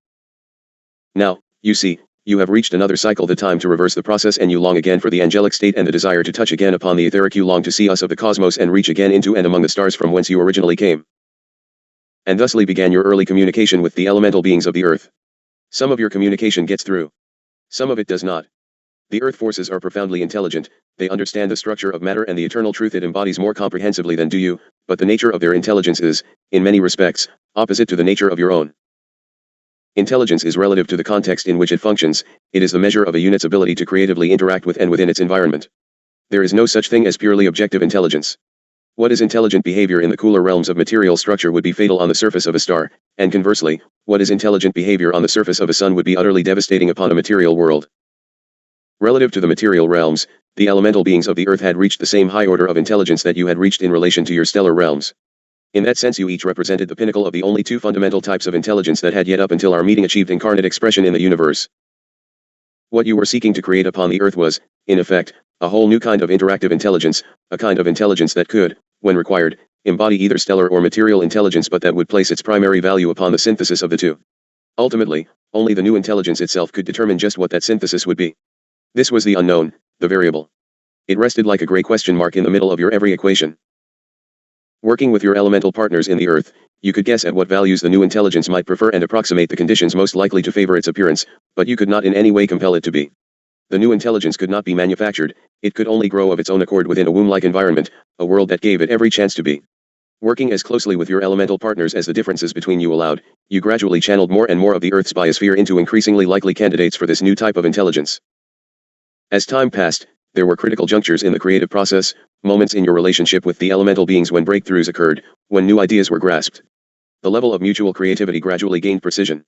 Now, you see, you have reached another cycle, the time to reverse the process, and you long again for the angelic state and the desire to touch again upon the etheric. You long to see us of the cosmos and reach again into and among the stars from whence you originally came. And thusly began your early communication with the elemental beings of the earth. Some of your communication gets through. Some of it does not. The earth forces are profoundly intelligent, they understand the structure of matter and the eternal truth it embodies more comprehensively than do you, but the nature of their intelligence is, in many respects, opposite to the nature of your own. Intelligence is relative to the context in which it functions, it is the measure of a unit's ability to creatively interact with and within its environment. There is no such thing as purely objective intelligence. What is intelligent behavior in the cooler realms of material structure would be fatal on the surface of a star, and conversely, what is intelligent behavior on the surface of a sun would be utterly devastating upon a material world. Relative to the material realms, the elemental beings of the earth had reached the same high order of intelligence that you had reached in relation to your stellar realms. In that sense, you each represented the pinnacle of the only two fundamental types of intelligence that had yet up until our meeting achieved incarnate expression in the universe. What you were seeking to create upon the earth was, in effect, a whole new kind of interactive intelligence, a kind of intelligence that could, when required, embody either stellar or material intelligence, but that would place its primary value upon the synthesis of the two. Ultimately, only the new intelligence itself could determine just what that synthesis would be. This was the unknown, the variable. It rested like a gray question mark in the middle of your every equation. Working with your elemental partners in the earth, you could guess at what values the new intelligence might prefer and approximate the conditions most likely to favor its appearance, but you could not in any way compel it to be. The new intelligence could not be manufactured, it could only grow of its own accord within a womb-like environment, a world that gave it every chance to be. Working as closely with your elemental partners as the differences between you allowed, you gradually channeled more and more of the Earth's biosphere into increasingly likely candidates for this new type of intelligence. As time passed, there were critical junctures in the creative process, moments in your relationship with the elemental beings when breakthroughs occurred, when new ideas were grasped. The level of mutual creativity gradually gained precision.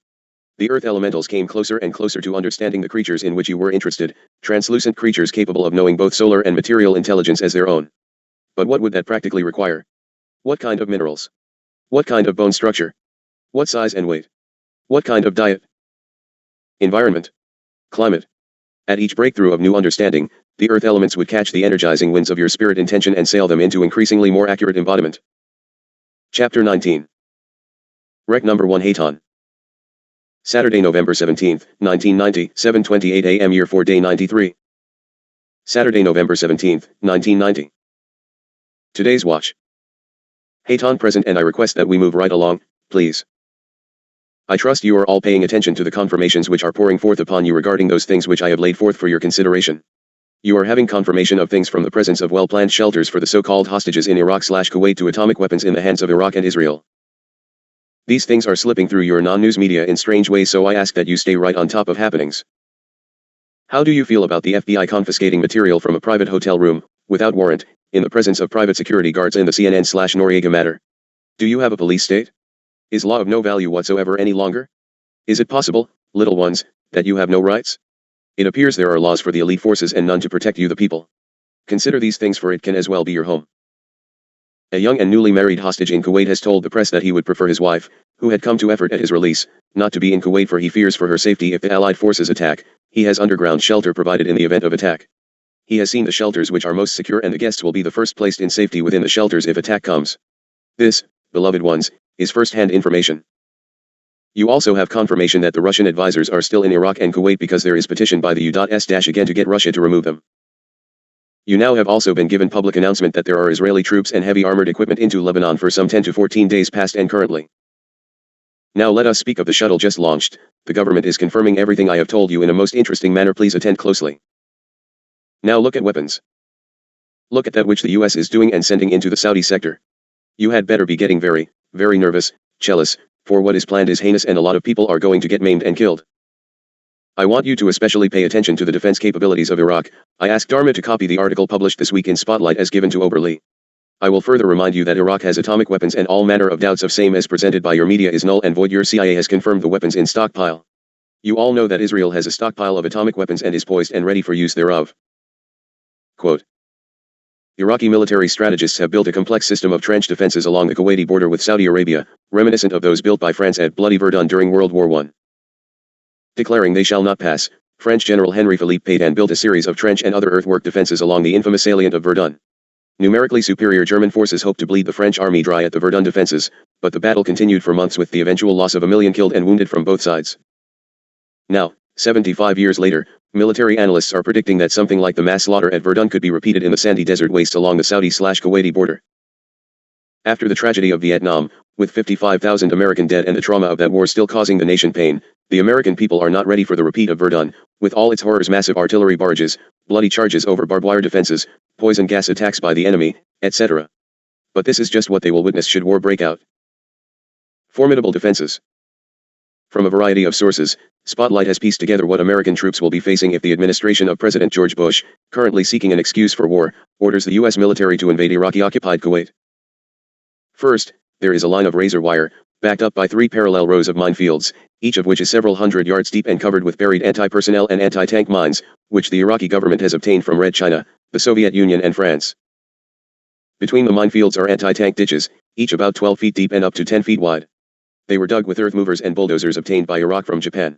The earth elementals came closer and closer to understanding the creatures in which you were interested, translucent creatures capable of knowing both solar and material intelligence as their own. But what would that practically require? What kind of minerals? What kind of bone structure? What size and weight? What kind of diet? Environment? Climate? At each breakthrough of new understanding, the earth elements would catch the energizing winds of your spirit intention and sail them into increasingly more accurate embodiment. Chapter 19. Rec number 1 Haton. Saturday, November 17, 1990, 7:28 a.m. Year 4 Day 93. Saturday, November 17, 1990. Today's watch. Haton present, and I request that we move right along, please. I trust you are all paying attention to the confirmations which are pouring forth upon you regarding those things which I have laid forth for your consideration. You are having confirmation of things from the presence of well-planned shelters for the so-called hostages in Iraq/Kuwait to atomic weapons in the hands of Iraq and Israel. These things are slipping through your non-news media in strange ways, so I ask that you stay right on top of happenings. How do you feel about the FBI confiscating material from a private hotel room, without warrant, in the presence of private security guards in the CNN/Noriega matter? Do you have a police state? Is law of no value whatsoever any longer? Is it possible, little ones, that you have no rights? It appears there are laws for the elite forces and none to protect you the people. Consider these things, for it can as well be your home. A young and newly married hostage in Kuwait has told the press that he would prefer his wife, who had come to effort at his release, not to be in Kuwait, for he fears for her safety if the Allied forces attack. He has underground shelter provided in the event of attack. He has seen the shelters which are most secure, and the guests will be the first placed in safety within the shelters if attack comes. This, beloved ones, is first-hand information. You also have confirmation that the Russian advisors are still in Iraq and Kuwait because there is petition by the U.S- again to get Russia to remove them. You now have also been given public announcement that there are Israeli troops and heavy armored equipment into Lebanon for some 10 to 14 days past and currently. Now let us speak of the shuttle just launched. The government is confirming everything I have told you in a most interesting manner. Please attend closely. Now look at weapons. Look at that which the US is doing and sending into the Saudi sector. You had better be getting very, very nervous, jealous, for what is planned is heinous and a lot of people are going to get maimed and killed. I want you to especially pay attention to the defense capabilities of Iraq. I asked Dharma to copy the article published this week in Spotlight as given to Oberle. I will further remind you that Iraq has atomic weapons, and all manner of doubts of same as presented by your media is null and void. Your CIA has confirmed the weapons in stockpile. You all know that Israel has a stockpile of atomic weapons and is poised and ready for use thereof. Quote. Iraqi military strategists have built a complex system of trench defenses along the Kuwaiti border with Saudi Arabia, reminiscent of those built by France at bloody Verdun during World War I. Declaring they shall not pass, French General Henri Philippe Pétain built a series of trench and other earthwork defenses along the infamous salient of Verdun. Numerically superior German forces hoped to bleed the French army dry at the Verdun defenses, but the battle continued for months with the eventual loss of 1 million killed and wounded from both sides. Now, 75 years later, military analysts are predicting that something like the mass slaughter at Verdun could be repeated in the sandy desert wastes along the Saudi-Kuwaiti border. After the tragedy of Vietnam, with 55,000 American dead and the trauma of that war still causing the nation pain, the American people are not ready for the repeat of Verdun, with all its horrors: massive artillery barrages, bloody charges over barbed wire defenses, poison gas attacks by the enemy, etc. But this is just what they will witness should war break out. Formidable defenses. From a variety of sources, Spotlight has pieced together what American troops will be facing if the administration of President George Bush, currently seeking an excuse for war, orders the U.S. military to invade Iraqi-occupied Kuwait. First, there is a line of razor wire, backed up by 3 parallel rows of minefields, each of which is several hundred yards deep and covered with buried anti-personnel and anti-tank mines, which the Iraqi government has obtained from Red China, the Soviet Union and France. Between the minefields are anti-tank ditches, each about 12 feet deep and up to 10 feet wide. They were dug with earth movers and bulldozers obtained by Iraq from Japan.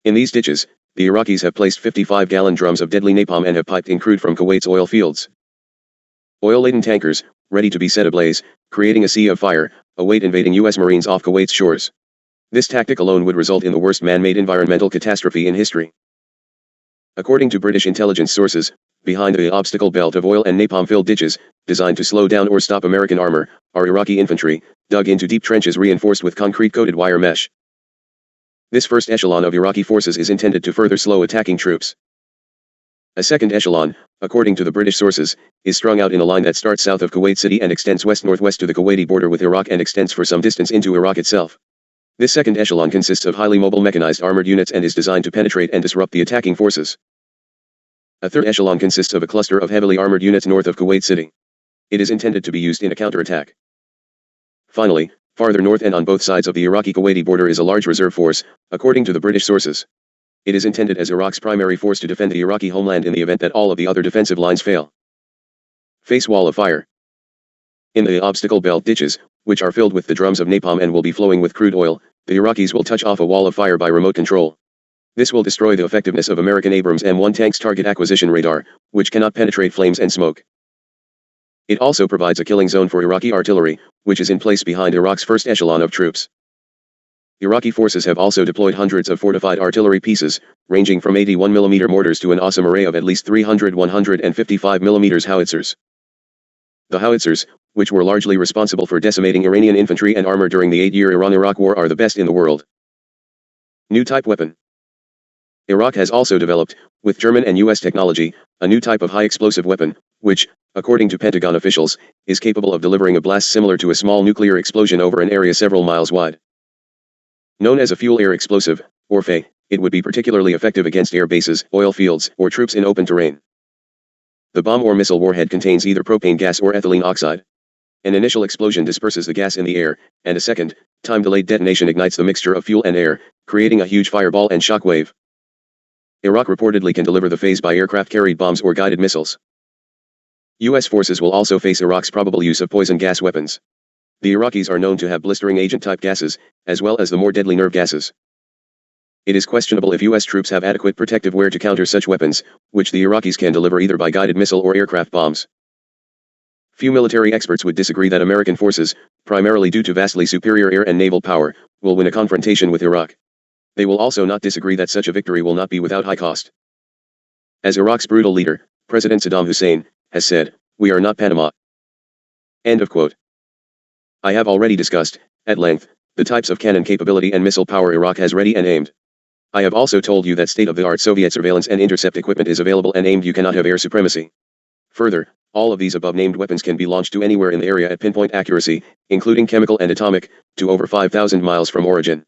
In these ditches, the Iraqis have placed 55-gallon drums of deadly napalm and have piped in crude from Kuwait's oil fields. Oil-laden tankers, ready to be set ablaze, creating a sea of fire, await invading U.S. Marines off Kuwait's shores. This tactic alone would result in the worst man-made environmental catastrophe in history. According to British intelligence sources, behind the obstacle belt of oil and napalm-filled ditches, designed to slow down or stop American armor, are Iraqi infantry, dug into deep trenches reinforced with concrete-coated wire mesh. This first echelon of Iraqi forces is intended to further slow attacking troops. A second echelon, according to the British sources, is strung out in a line that starts south of Kuwait City and extends west-northwest to the Kuwaiti border with Iraq and extends for some distance into Iraq itself. This second echelon consists of highly mobile mechanized armored units and is designed to penetrate and disrupt the attacking forces. A third echelon consists of a cluster of heavily armored units north of Kuwait City. It is intended to be used in a counterattack. Finally, farther north and on both sides of the Iraqi-Kuwaiti border is a large reserve force, according to the British sources. It is intended as Iraq's primary force to defend the Iraqi homeland in the event that all of the other defensive lines fail. Face wall of fire. In the obstacle belt ditches, which are filled with the drums of napalm and will be flowing with crude oil, the Iraqis will touch off a wall of fire by remote control. This will destroy the effectiveness of American Abrams M1 tanks' target acquisition radar, which cannot penetrate flames and smoke. It also provides a killing zone for Iraqi artillery, which is in place behind Iraq's first echelon of troops. Iraqi forces have also deployed hundreds of fortified artillery pieces, ranging from 81mm mortars to an awesome array of at least 300 155mm howitzers. The howitzers, which were largely responsible for decimating Iranian infantry and armor during the 8-year Iran-Iraq War, are the best in the world. New type weapon. Iraq has also developed, with German and U.S. technology, a new type of high-explosive weapon, which, according to Pentagon officials, is capable of delivering a blast similar to a small nuclear explosion over an area several miles wide. Known as a fuel-air explosive, or FAE, it would be particularly effective against air bases, oil fields, or troops in open terrain. The bomb or missile warhead contains either propane gas or ethylene oxide. An initial explosion disperses the gas in the air, and a second, time-delayed detonation ignites the mixture of fuel and air, creating a huge fireball and shockwave. Iraq reportedly can deliver the FAEs by aircraft-carried bombs or guided missiles. U.S. forces will also face Iraq's probable use of poison gas weapons. The Iraqis are known to have blistering agent-type gases, as well as the more deadly nerve gases. It is questionable if U.S. troops have adequate protective wear to counter such weapons, which the Iraqis can deliver either by guided missile or aircraft bombs. Few military experts would disagree that American forces, primarily due to vastly superior air and naval power, will win a confrontation with Iraq. They will also not disagree that such a victory will not be without high cost. As Iraq's brutal leader, President Saddam Hussein, has said, "We are not Panama." End of quote. I have already discussed, at length, the types of cannon capability and missile power Iraq has ready and aimed. I have also told you that state-of-the-art Soviet surveillance and intercept equipment is available and aimed. You cannot have air supremacy. Further, all of these above-named weapons can be launched to anywhere in the area at pinpoint accuracy, including chemical and atomic, to over 5,000 miles from origin.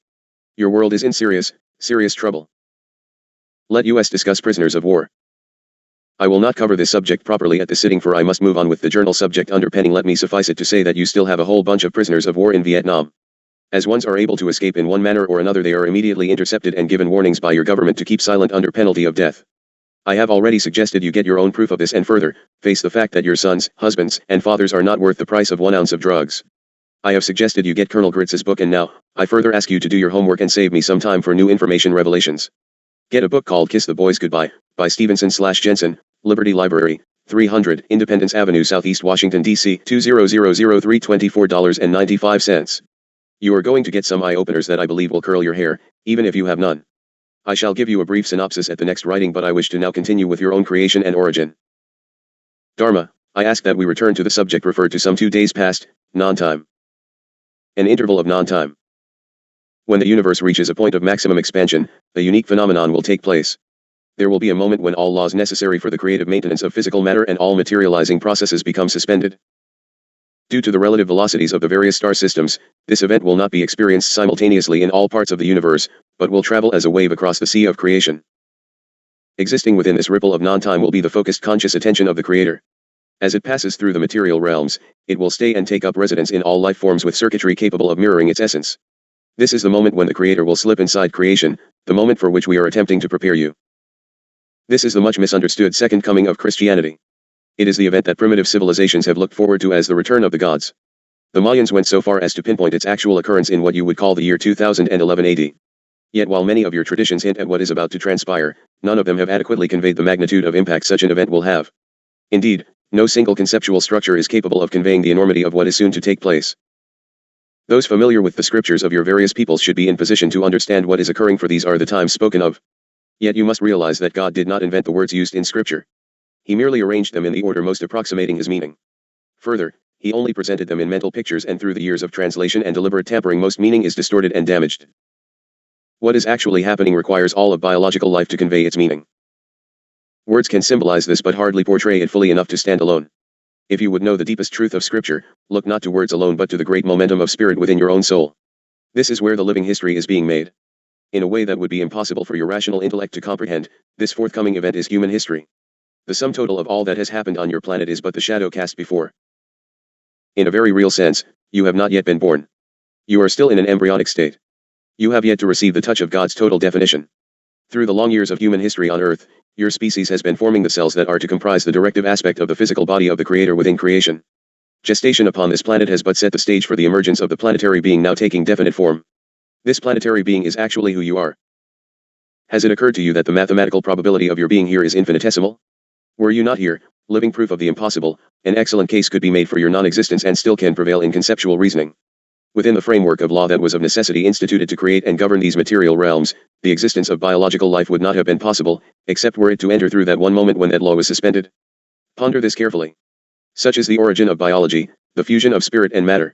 Your world is in serious trouble. Let US discuss prisoners of war. I will not cover this subject properly at this sitting, for I must move on with the journal subject underpinning. Let me suffice it to say that you still have a whole bunch of prisoners of war in Vietnam. As ones are able to escape in one manner or another, they are immediately intercepted and given warnings by your government to keep silent under penalty of death. I have already suggested you get your own proof of this and further, face the fact that your sons, husbands, and fathers are not worth the price of 1 ounce of drugs. I have suggested you get Colonel Gritz's book, and now, I further ask you to do your homework and save me some time for new information revelations. Get a book called Kiss the Boys Goodbye, by Stevenson/Jensen, Liberty Library, 300 Independence Avenue, Southeast Washington, D.C. 20003, $24.95. You are going to get some eye-openers that I believe will curl your hair, even if you have none. I shall give you a brief synopsis at the next writing, but I wish to now continue with your own creation and origin. Dharma, I ask that we return to the subject referred to some 2 days past, non-time. An interval of non-time. When the universe reaches a point of maximum expansion, a unique phenomenon will take place. There will be a moment when all laws necessary for the creative maintenance of physical matter and all materializing processes become suspended. Due to the relative velocities of the various star systems, this event will not be experienced simultaneously in all parts of the universe, but will travel as a wave across the sea of creation. Existing within this ripple of non-time will be the focused conscious attention of the Creator. As it passes through the material realms, it will stay and take up residence in all life forms with circuitry capable of mirroring its essence. This is the moment when the Creator will slip inside creation, the moment for which we are attempting to prepare you. This is the much misunderstood second coming of Christianity. It is the event that primitive civilizations have looked forward to as the return of the gods. The Mayans went so far as to pinpoint its actual occurrence in what you would call the year 2011 AD. Yet while many of your traditions hint at what is about to transpire, none of them have adequately conveyed the magnitude of impact such an event will have. Indeed, no single conceptual structure is capable of conveying the enormity of what is soon to take place. Those familiar with the scriptures of your various peoples should be in position to understand what is occurring, for these are the times spoken of. Yet you must realize that God did not invent the words used in scripture. He merely arranged them in the order most approximating his meaning. Further, he only presented them in mental pictures, and through the years of translation and deliberate tampering most meaning is distorted and damaged. What is actually happening requires all of biological life to convey its meaning. Words can symbolize this but hardly portray it fully enough to stand alone. If you would know the deepest truth of scripture, look not to words alone but to the great momentum of spirit within your own soul. This is where the living history is being made. In a way that would be impossible for your rational intellect to comprehend, this forthcoming event is human history. The sum total of all that has happened on your planet is but the shadow cast before. In a very real sense, you have not yet been born. You are still in an embryonic state. You have yet to receive the touch of God's total definition. Through the long years of human history on Earth, your species has been forming the cells that are to comprise the directive aspect of the physical body of the Creator within creation. Gestation upon this planet has but set the stage for the emergence of the planetary being now taking definite form. This planetary being is actually who you are. Has it occurred to you that the mathematical probability of your being here is infinitesimal? Were you not here, living proof of the impossible, an excellent case could be made for your non-existence and still can prevail in conceptual reasoning. Within the framework of law that was of necessity instituted to create and govern these material realms, the existence of biological life would not have been possible, except were it to enter through that one moment when that law was suspended. Ponder this carefully. Such is the origin of biology, the fusion of spirit and matter.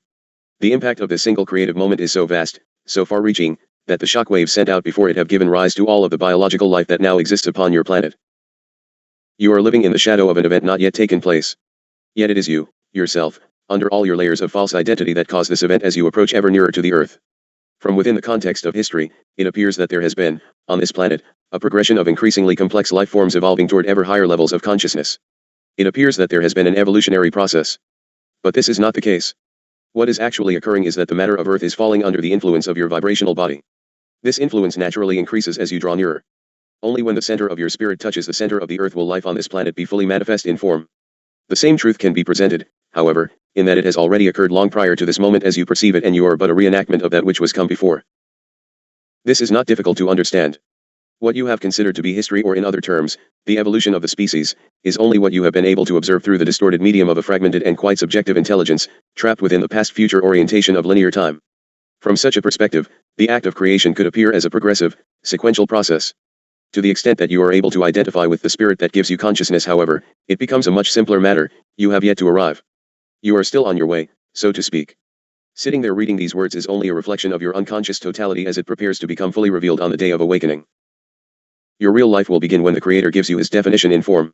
The impact of this single creative moment is so vast, so far-reaching, that the shockwaves sent out before it have given rise to all of the biological life that now exists upon your planet. You are living in the shadow of an event not yet taken place. Yet it is you, yourself, under all your layers of false identity that cause this event as you approach ever nearer to the Earth. From within the context of history, it appears that there has been, on this planet, a progression of increasingly complex life forms evolving toward ever higher levels of consciousness. It appears that there has been an evolutionary process. But this is not the case. What is actually occurring is that the matter of Earth is falling under the influence of your vibrational body. This influence naturally increases as you draw nearer. Only when the center of your spirit touches the center of the Earth will life on this planet be fully manifest in form. The same truth can be presented, however, in that it has already occurred long prior to this moment as you perceive it, and you are but a reenactment of that which was come before. This is not difficult to understand. What you have considered to be history, or in other terms, the evolution of the species, is only what you have been able to observe through the distorted medium of a fragmented and quite subjective intelligence, trapped within the past-future orientation of linear time. From such a perspective, the act of creation could appear as a progressive, sequential process. To the extent that you are able to identify with the spirit that gives you consciousness, however, it becomes a much simpler matter. You have yet to arrive. You are still on your way, so to speak. Sitting there reading these words is only a reflection of your unconscious totality as it prepares to become fully revealed on the day of awakening. Your real life will begin when the Creator gives you his definition in form.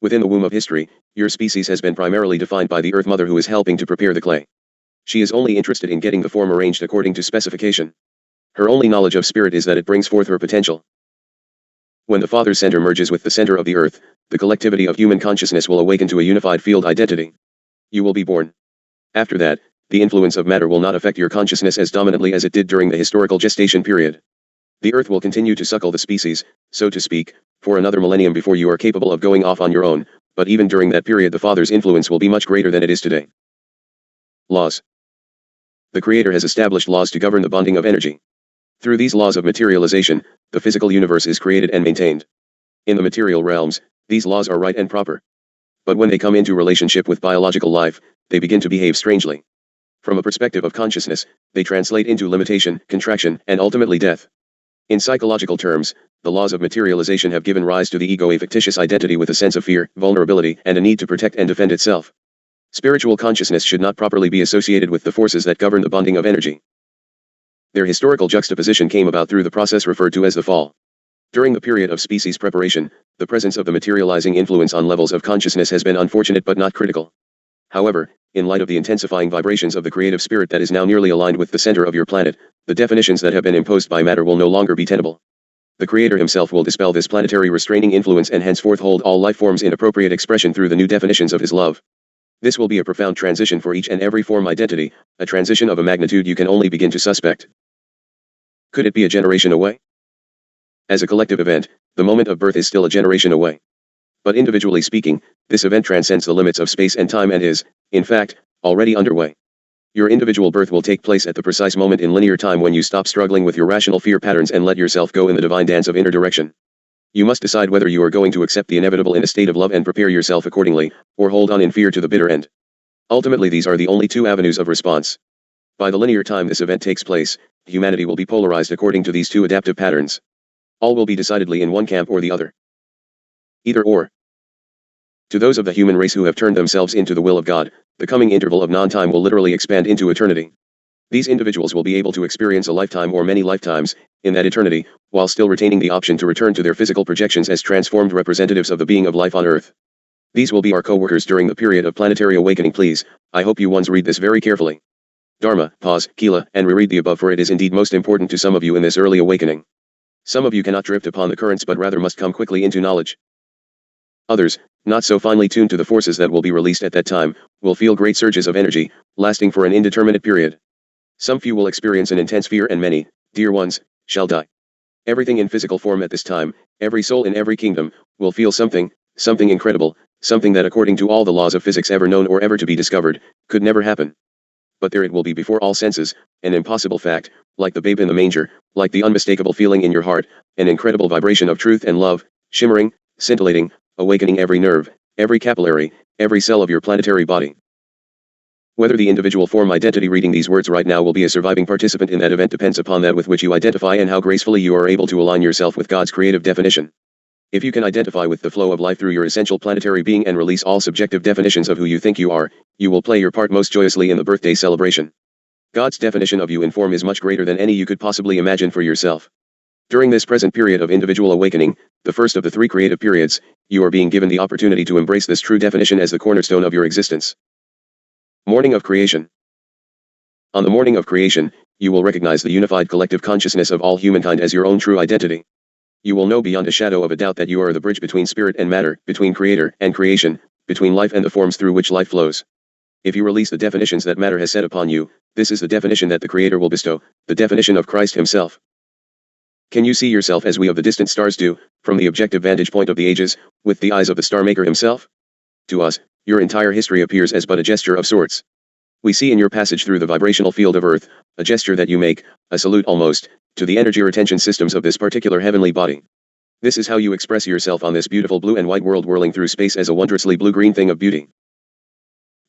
Within the womb of history, your species has been primarily defined by the Earth Mother, who is helping to prepare the clay. She is only interested in getting the form arranged according to specification. Her only knowledge of spirit is that it brings forth her potential. When the Father's center merges with the center of the Earth, the collectivity of human consciousness will awaken to a unified field identity. You will be born. After that, the influence of matter will not affect your consciousness as dominantly as it did during the historical gestation period. The Earth will continue to suckle the species, so to speak, for another millennium before you are capable of going off on your own, but even during that period the Father's influence will be much greater than it is today. Laws. The Creator has established laws to govern the bonding of energy. Through these laws of materialization, the physical universe is created and maintained. In the material realms, these laws are right and proper. But when they come into relationship with biological life, they begin to behave strangely. From a perspective of consciousness, they translate into limitation, contraction, and ultimately death. In psychological terms, the laws of materialization have given rise to the ego, a fictitious identity with a sense of fear, vulnerability, and a need to protect and defend itself. Spiritual consciousness should not properly be associated with the forces that govern the bonding of energy. Their historical juxtaposition came about through the process referred to as the fall. During the period of species preparation, the presence of the materializing influence on levels of consciousness has been unfortunate but not critical. However, in light of the intensifying vibrations of the creative spirit that is now nearly aligned with the center of your planet, the definitions that have been imposed by matter will no longer be tenable. The Creator himself will dispel this planetary restraining influence and henceforth hold all life forms in appropriate expression through the new definitions of his love. This will be a profound transition for each and every form identity, a transition of a magnitude you can only begin to suspect. Could it be a generation away? As a collective event, the moment of birth is still a generation away. But individually speaking, this event transcends the limits of space and time and is, in fact, already underway. Your individual birth will take place at the precise moment in linear time when you stop struggling with your rational fear patterns and let yourself go in the divine dance of inner direction. You must decide whether you are going to accept the inevitable in a state of love and prepare yourself accordingly, or hold on in fear to the bitter end. Ultimately, these are the only two avenues of response. By the linear time this event takes place, humanity will be polarized according to these two adaptive patterns. All will be decidedly in one camp or the other. Either or. To those of the human race who have turned themselves into the will of God, the coming interval of non-time will literally expand into eternity. These individuals will be able to experience a lifetime or many lifetimes, in that eternity, while still retaining the option to return to their physical projections as transformed representatives of the being of life on Earth. These will be our co-workers during the period of planetary awakening. Please, I hope you ones read this very carefully. Dharma, pause, Kila, and reread the above, for it is indeed most important to some of you in this early awakening. Some of you cannot drift upon the currents but rather must come quickly into knowledge. Others, not so finely tuned to the forces that will be released at that time, will feel great surges of energy, lasting for an indeterminate period. Some few will experience an intense fear and many, dear ones, shall die. Everything in physical form at this time, every soul in every kingdom, will feel something incredible, something that according to all the laws of physics ever known or ever to be discovered, could never happen. But there it will be before all senses, an impossible fact, like the babe in the manger, like the unmistakable feeling in your heart, an incredible vibration of truth and love, shimmering, scintillating, awakening every nerve, every capillary, every cell of your planetary body. Whether the individual form identity reading these words right now will be a surviving participant in that event depends upon that with which you identify and how gracefully you are able to align yourself with God's creative definition. If you can identify with the flow of life through your essential planetary being and release all subjective definitions of who you think you are, you will play your part most joyously in the birthday celebration. God's definition of you in form is much greater than any you could possibly imagine for yourself. During this present period of individual awakening, the first of the three creative periods, you are being given the opportunity to embrace this true definition as the cornerstone of your existence. Morning of Creation. On the morning of creation, you will recognize the unified collective consciousness of all humankind as your own true identity. You will know beyond a shadow of a doubt that you are the bridge between spirit and matter, between creator and creation, between life and the forms through which life flows. If you release the definitions that matter has set upon you, this is the definition that the Creator will bestow, the definition of Christ himself. Can you see yourself as we of the distant stars do, from the objective vantage point of the ages, with the eyes of the star maker himself? To us, your entire history appears as but a gesture of sorts. We see in your passage through the vibrational field of Earth, a gesture that you make, a salute almost, to the energy retention systems of this particular heavenly body. This is how you express yourself on this beautiful blue and white world whirling through space as a wondrously blue-green thing of beauty.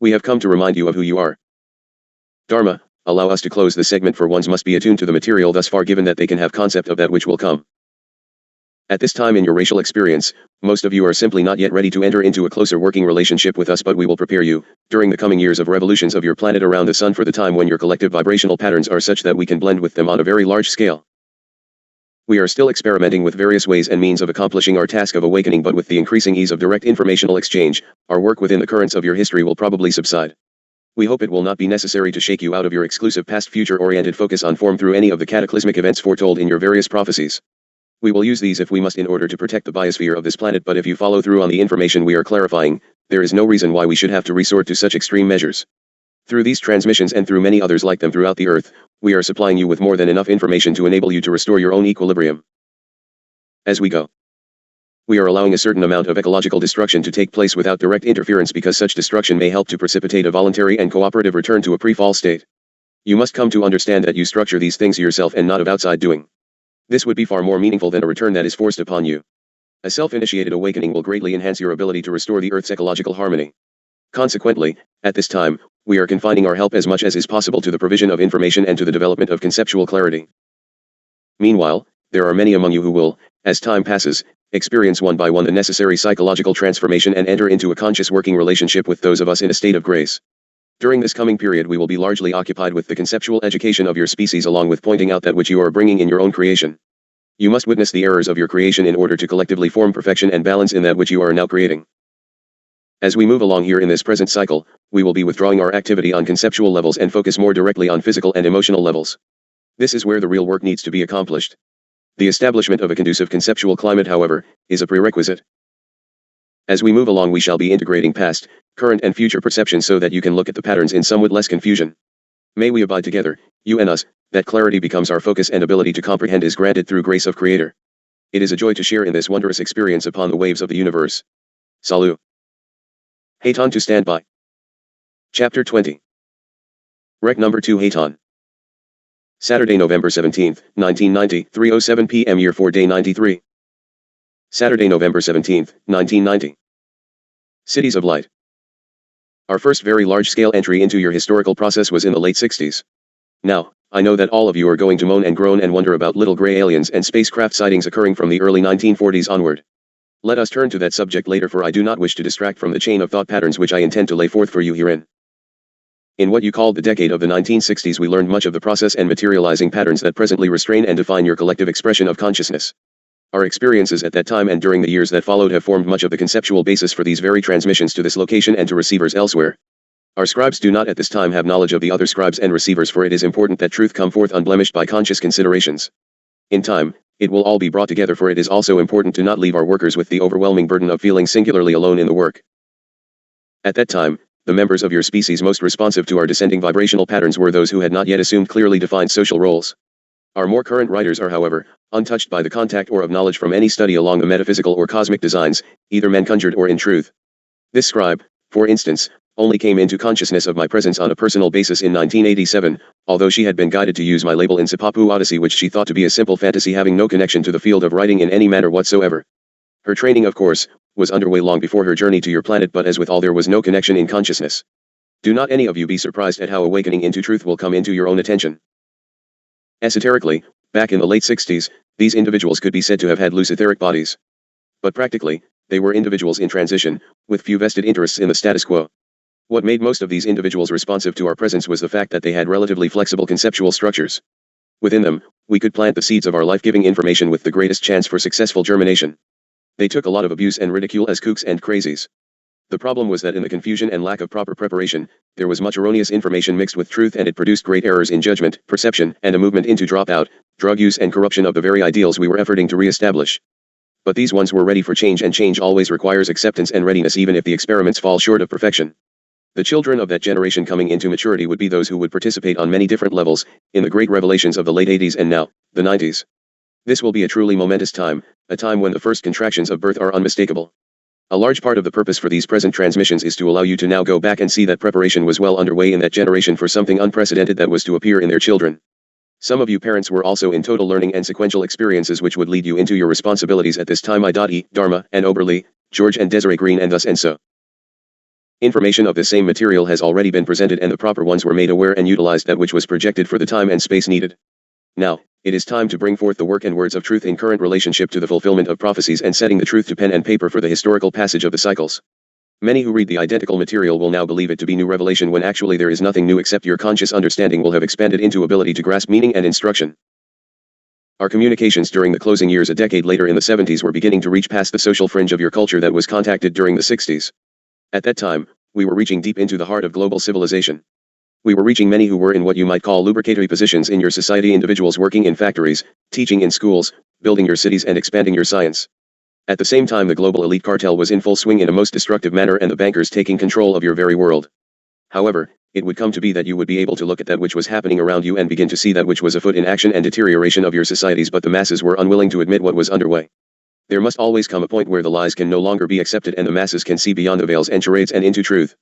We have come to remind you of who you are. Dharma, allow us to close this segment, for ones must be attuned to the material thus far given that they can have concept of that which will come. At this time in your racial experience, most of you are simply not yet ready to enter into a closer working relationship with us, but we will prepare you, during the coming years of revolutions of your planet around the sun, for the time when your collective vibrational patterns are such that we can blend with them on a very large scale. We are still experimenting with various ways and means of accomplishing our task of awakening, but with the increasing ease of direct informational exchange, our work within the currents of your history will probably subside. We hope it will not be necessary to shake you out of your exclusive past-future oriented focus on form through any of the cataclysmic events foretold in your various prophecies. We will use these if we must in order to protect the biosphere of this planet, but if you follow through on the information we are clarifying, there is no reason why we should have to resort to such extreme measures. Through these transmissions and through many others like them throughout the Earth, we are supplying you with more than enough information to enable you to restore your own equilibrium. As we go, we are allowing a certain amount of ecological destruction to take place without direct interference, because such destruction may help to precipitate a voluntary and cooperative return to a pre-fall state. You must come to understand that you structure these things yourself and not of outside doing. This would be far more meaningful than a return that is forced upon you. A self-initiated awakening will greatly enhance your ability to restore the Earth's ecological harmony. Consequently, at this time, we are confining our help as much as is possible to the provision of information and to the development of conceptual clarity. Meanwhile, there are many among you who will, as time passes, experience one by one the necessary psychological transformation and enter into a conscious working relationship with those of us in a state of grace. During this coming period we will be largely occupied with the conceptual education of your species along with pointing out that which you are bringing in your own creation. You must witness the errors of your creation in order to collectively form perfection and balance in that which you are now creating. As we move along here in this present cycle, we will be withdrawing our activity on conceptual levels and focus more directly on physical and emotional levels. This is where the real work needs to be accomplished. The establishment of a conducive conceptual climate, however, is a prerequisite. As we move along we shall be integrating past, current and future perceptions so that you can look at the patterns in somewhat less confusion. May we abide together, you and us, that clarity becomes our focus and ability to comprehend is granted through grace of Creator. It is a joy to share in this wondrous experience upon the waves of the universe. Salut. Haton to stand by. Chapter 20. Rec number 2 Haton. Saturday, November 17, 1990, 3:07 p.m. Year 4 Day 93. Saturday, November 17, 1990. Cities of Light. Our first very large-scale entry into your historical process was in the late 60s. Now, I know that all of you are going to moan and groan and wonder about little gray aliens and spacecraft sightings occurring from the early 1940s onward. Let us turn to that subject later, for I do not wish to distract from the chain of thought patterns which I intend to lay forth for you herein. In what you call the decade of the 1960s we learned much of the process and materializing patterns that presently restrain and define your collective expression of consciousness. Our experiences at that time and during the years that followed have formed much of the conceptual basis for these very transmissions to this location and to receivers elsewhere. Our scribes do not at this time have knowledge of the other scribes and receivers, for it is important that truth come forth unblemished by conscious considerations. In time, it will all be brought together, for it is also important to not leave our workers with the overwhelming burden of feeling singularly alone in the work. At that time, the members of your species most responsive to our descending vibrational patterns were those who had not yet assumed clearly defined social roles. Our more current writers are, however, untouched by the contact or of knowledge from any study along the metaphysical or cosmic designs, either man-conjured or in truth. This scribe, for instance, only came into consciousness of my presence on a personal basis in 1987, although she had been guided to use my label in Sipapu Odyssey, which she thought to be a simple fantasy having no connection to the field of writing in any manner whatsoever. Her training, of course, was underway long before her journey to your planet, but as with all there was no connection in consciousness. Do not any of you be surprised at how awakening into truth will come into your own attention. Esoterically, back in the late 60s, these individuals could be said to have had loose etheric bodies. But practically, they were individuals in transition, with few vested interests in the status quo. What made most of these individuals responsive to our presence was the fact that they had relatively flexible conceptual structures. Within them, we could plant the seeds of our life-giving information with the greatest chance for successful germination. They took a lot of abuse and ridicule as kooks and crazies. The problem was that in the confusion and lack of proper preparation, there was much erroneous information mixed with truth, and it produced great errors in judgment, perception, and a movement into dropout, drug use and corruption of the very ideals we were efforting to re-establish. But these ones were ready for change, and change always requires acceptance and readiness even if the experiments fall short of perfection. The children of that generation coming into maturity would be those who would participate on many different levels, in the great revelations of the late 80s and now, the 90s. This will be a truly momentous time, a time when the first contractions of birth are unmistakable. A large part of the purpose for these present transmissions is to allow you to now go back and see that preparation was well underway in that generation for something unprecedented that was to appear in their children. Some of you parents were also in total learning and sequential experiences which would lead you into your responsibilities at this time. I.E., Dharma, and Oberle, George and Desiree Green, and thus and so. Information of the same material has already been presented, and the proper ones were made aware and utilized that which was projected for the time and space needed. Now, it is time to bring forth the work and words of truth in current relationship to the fulfillment of prophecies and setting the truth to pen and paper for the historical passage of the cycles. Many who read the identical material will now believe it to be new revelation, when actually there is nothing new except your conscious understanding will have expanded into ability to grasp meaning and instruction. Our communications during the closing years a decade later in the 70s were beginning to reach past the social fringe of your culture that was contacted during the 60s. At that time, we were reaching deep into the heart of global civilization. We were reaching many who were in what you might call lubricatory positions in your society, individuals working in factories, teaching in schools, building your cities and expanding your science. At the same time, the global elite cartel was in full swing in a most destructive manner, and the bankers taking control of your very world. However, it would come to be that you would be able to look at that which was happening around you and begin to see that which was afoot in action and deterioration of your societies, but the masses were unwilling to admit what was underway. There must always come a point where the lies can no longer be accepted and the masses can see beyond the veils and charades and into truth.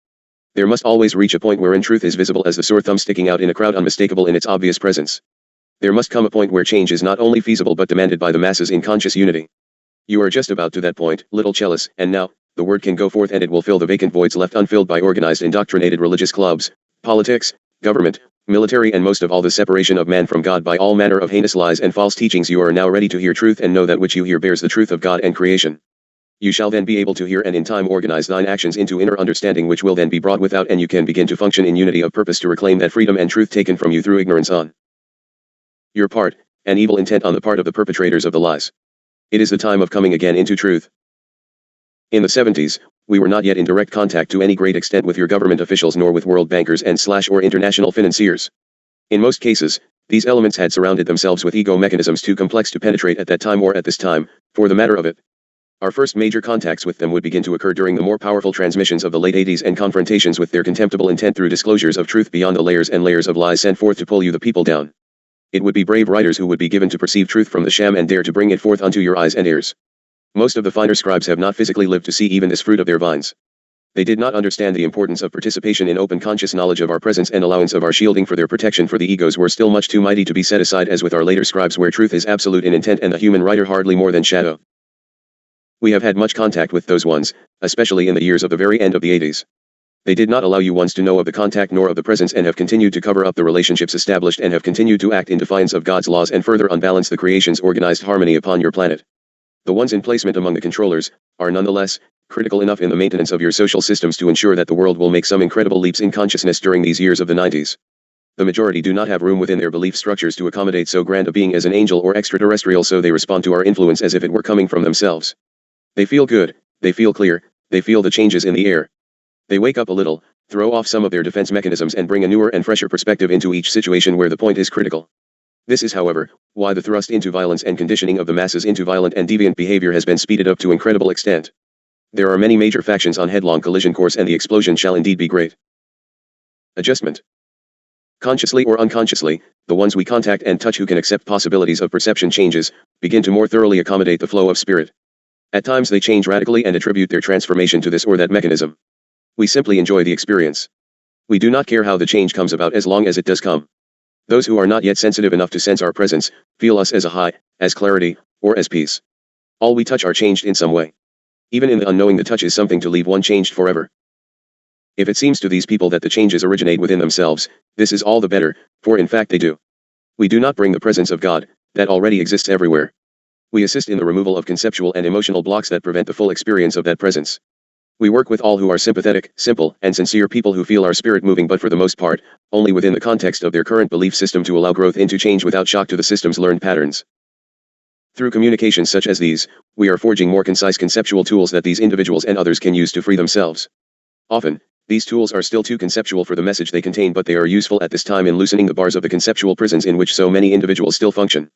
There must always reach a point wherein truth is visible as the sore thumb sticking out in a crowd, unmistakable in its obvious presence. There must come a point where change is not only feasible but demanded by the masses in conscious unity. You are just about to that point, little Chalice, and now, the word can go forth and it will fill the vacant voids left unfilled by organized indoctrinated religious clubs, politics, government, military and most of all the separation of man from God by all manner of heinous lies and false teachings. You are now ready to hear truth and know that which you hear bears the truth of God and creation. You shall then be able to hear and in time organize thine actions into inner understanding which will then be brought without and you can begin to function in unity of purpose to reclaim that freedom and truth taken from you through ignorance on your part, and evil intent on the part of the perpetrators of the lies. It is the time of coming again into truth. In the 70s, we were not yet in direct contact to any great extent with your government officials nor with world bankers and or international financiers. In most cases, these elements had surrounded themselves with ego mechanisms too complex to penetrate at that time or at this time, for the matter of it. Our first major contacts with them would begin to occur during the more powerful transmissions of the late 80s and confrontations with their contemptible intent through disclosures of truth beyond the layers and layers of lies sent forth to pull you the people down. It would be brave writers who would be given to perceive truth from the sham and dare to bring it forth unto your eyes and ears. Most of the finer scribes have not physically lived to see even this fruit of their vines. They did not understand the importance of participation in open conscious knowledge of our presence and allowance of our shielding for their protection, for the egos were still much too mighty to be set aside as with our later scribes where truth is absolute in intent and the human writer hardly more than shadow. We have had much contact with those ones, especially in the years of the very end of the 80s. They did not allow you ones to know of the contact nor of the presence and have continued to cover up the relationships established and have continued to act in defiance of God's laws and further unbalance the creation's organized harmony upon your planet. The ones in placement among the controllers are nonetheless critical enough in the maintenance of your social systems to ensure that the world will make some incredible leaps in consciousness during these years of the 90s. The majority do not have room within their belief structures to accommodate so grand a being as an angel or extraterrestrial, so they respond to our influence as if it were coming from themselves. They feel good, they feel clear, they feel the changes in the air. They wake up a little, throw off some of their defense mechanisms and bring a newer and fresher perspective into each situation where the point is critical. This is, however, why the thrust into violence and conditioning of the masses into violent and deviant behavior has been speeded up to incredible extent. There are many major factions on headlong collision course and the explosion shall indeed be great. Adjustment. Consciously or unconsciously, the ones we contact and touch who can accept possibilities of perception changes, begin to more thoroughly accommodate the flow of spirit. At times they change radically and attribute their transformation to this or that mechanism. We simply enjoy the experience. We do not care how the change comes about as long as it does come. Those who are not yet sensitive enough to sense our presence, feel us as a high, as clarity, or as peace. All we touch are changed in some way. Even in the unknowing, the touch is something to leave one changed forever. If it seems to these people that the changes originate within themselves, this is all the better, for in fact they do. We do not bring the presence of God, that already exists everywhere. We assist in the removal of conceptual and emotional blocks that prevent the full experience of that presence. We work with all who are sympathetic, simple, and sincere people who feel our spirit moving, but for the most part, only within the context of their current belief system to allow growth into change without shock to the system's learned patterns. Through communications such as these, we are forging more concise conceptual tools that these individuals and others can use to free themselves. Often, these tools are still too conceptual for the message they contain, but they are useful at this time in loosening the bars of the conceptual prisons in which so many individuals still function.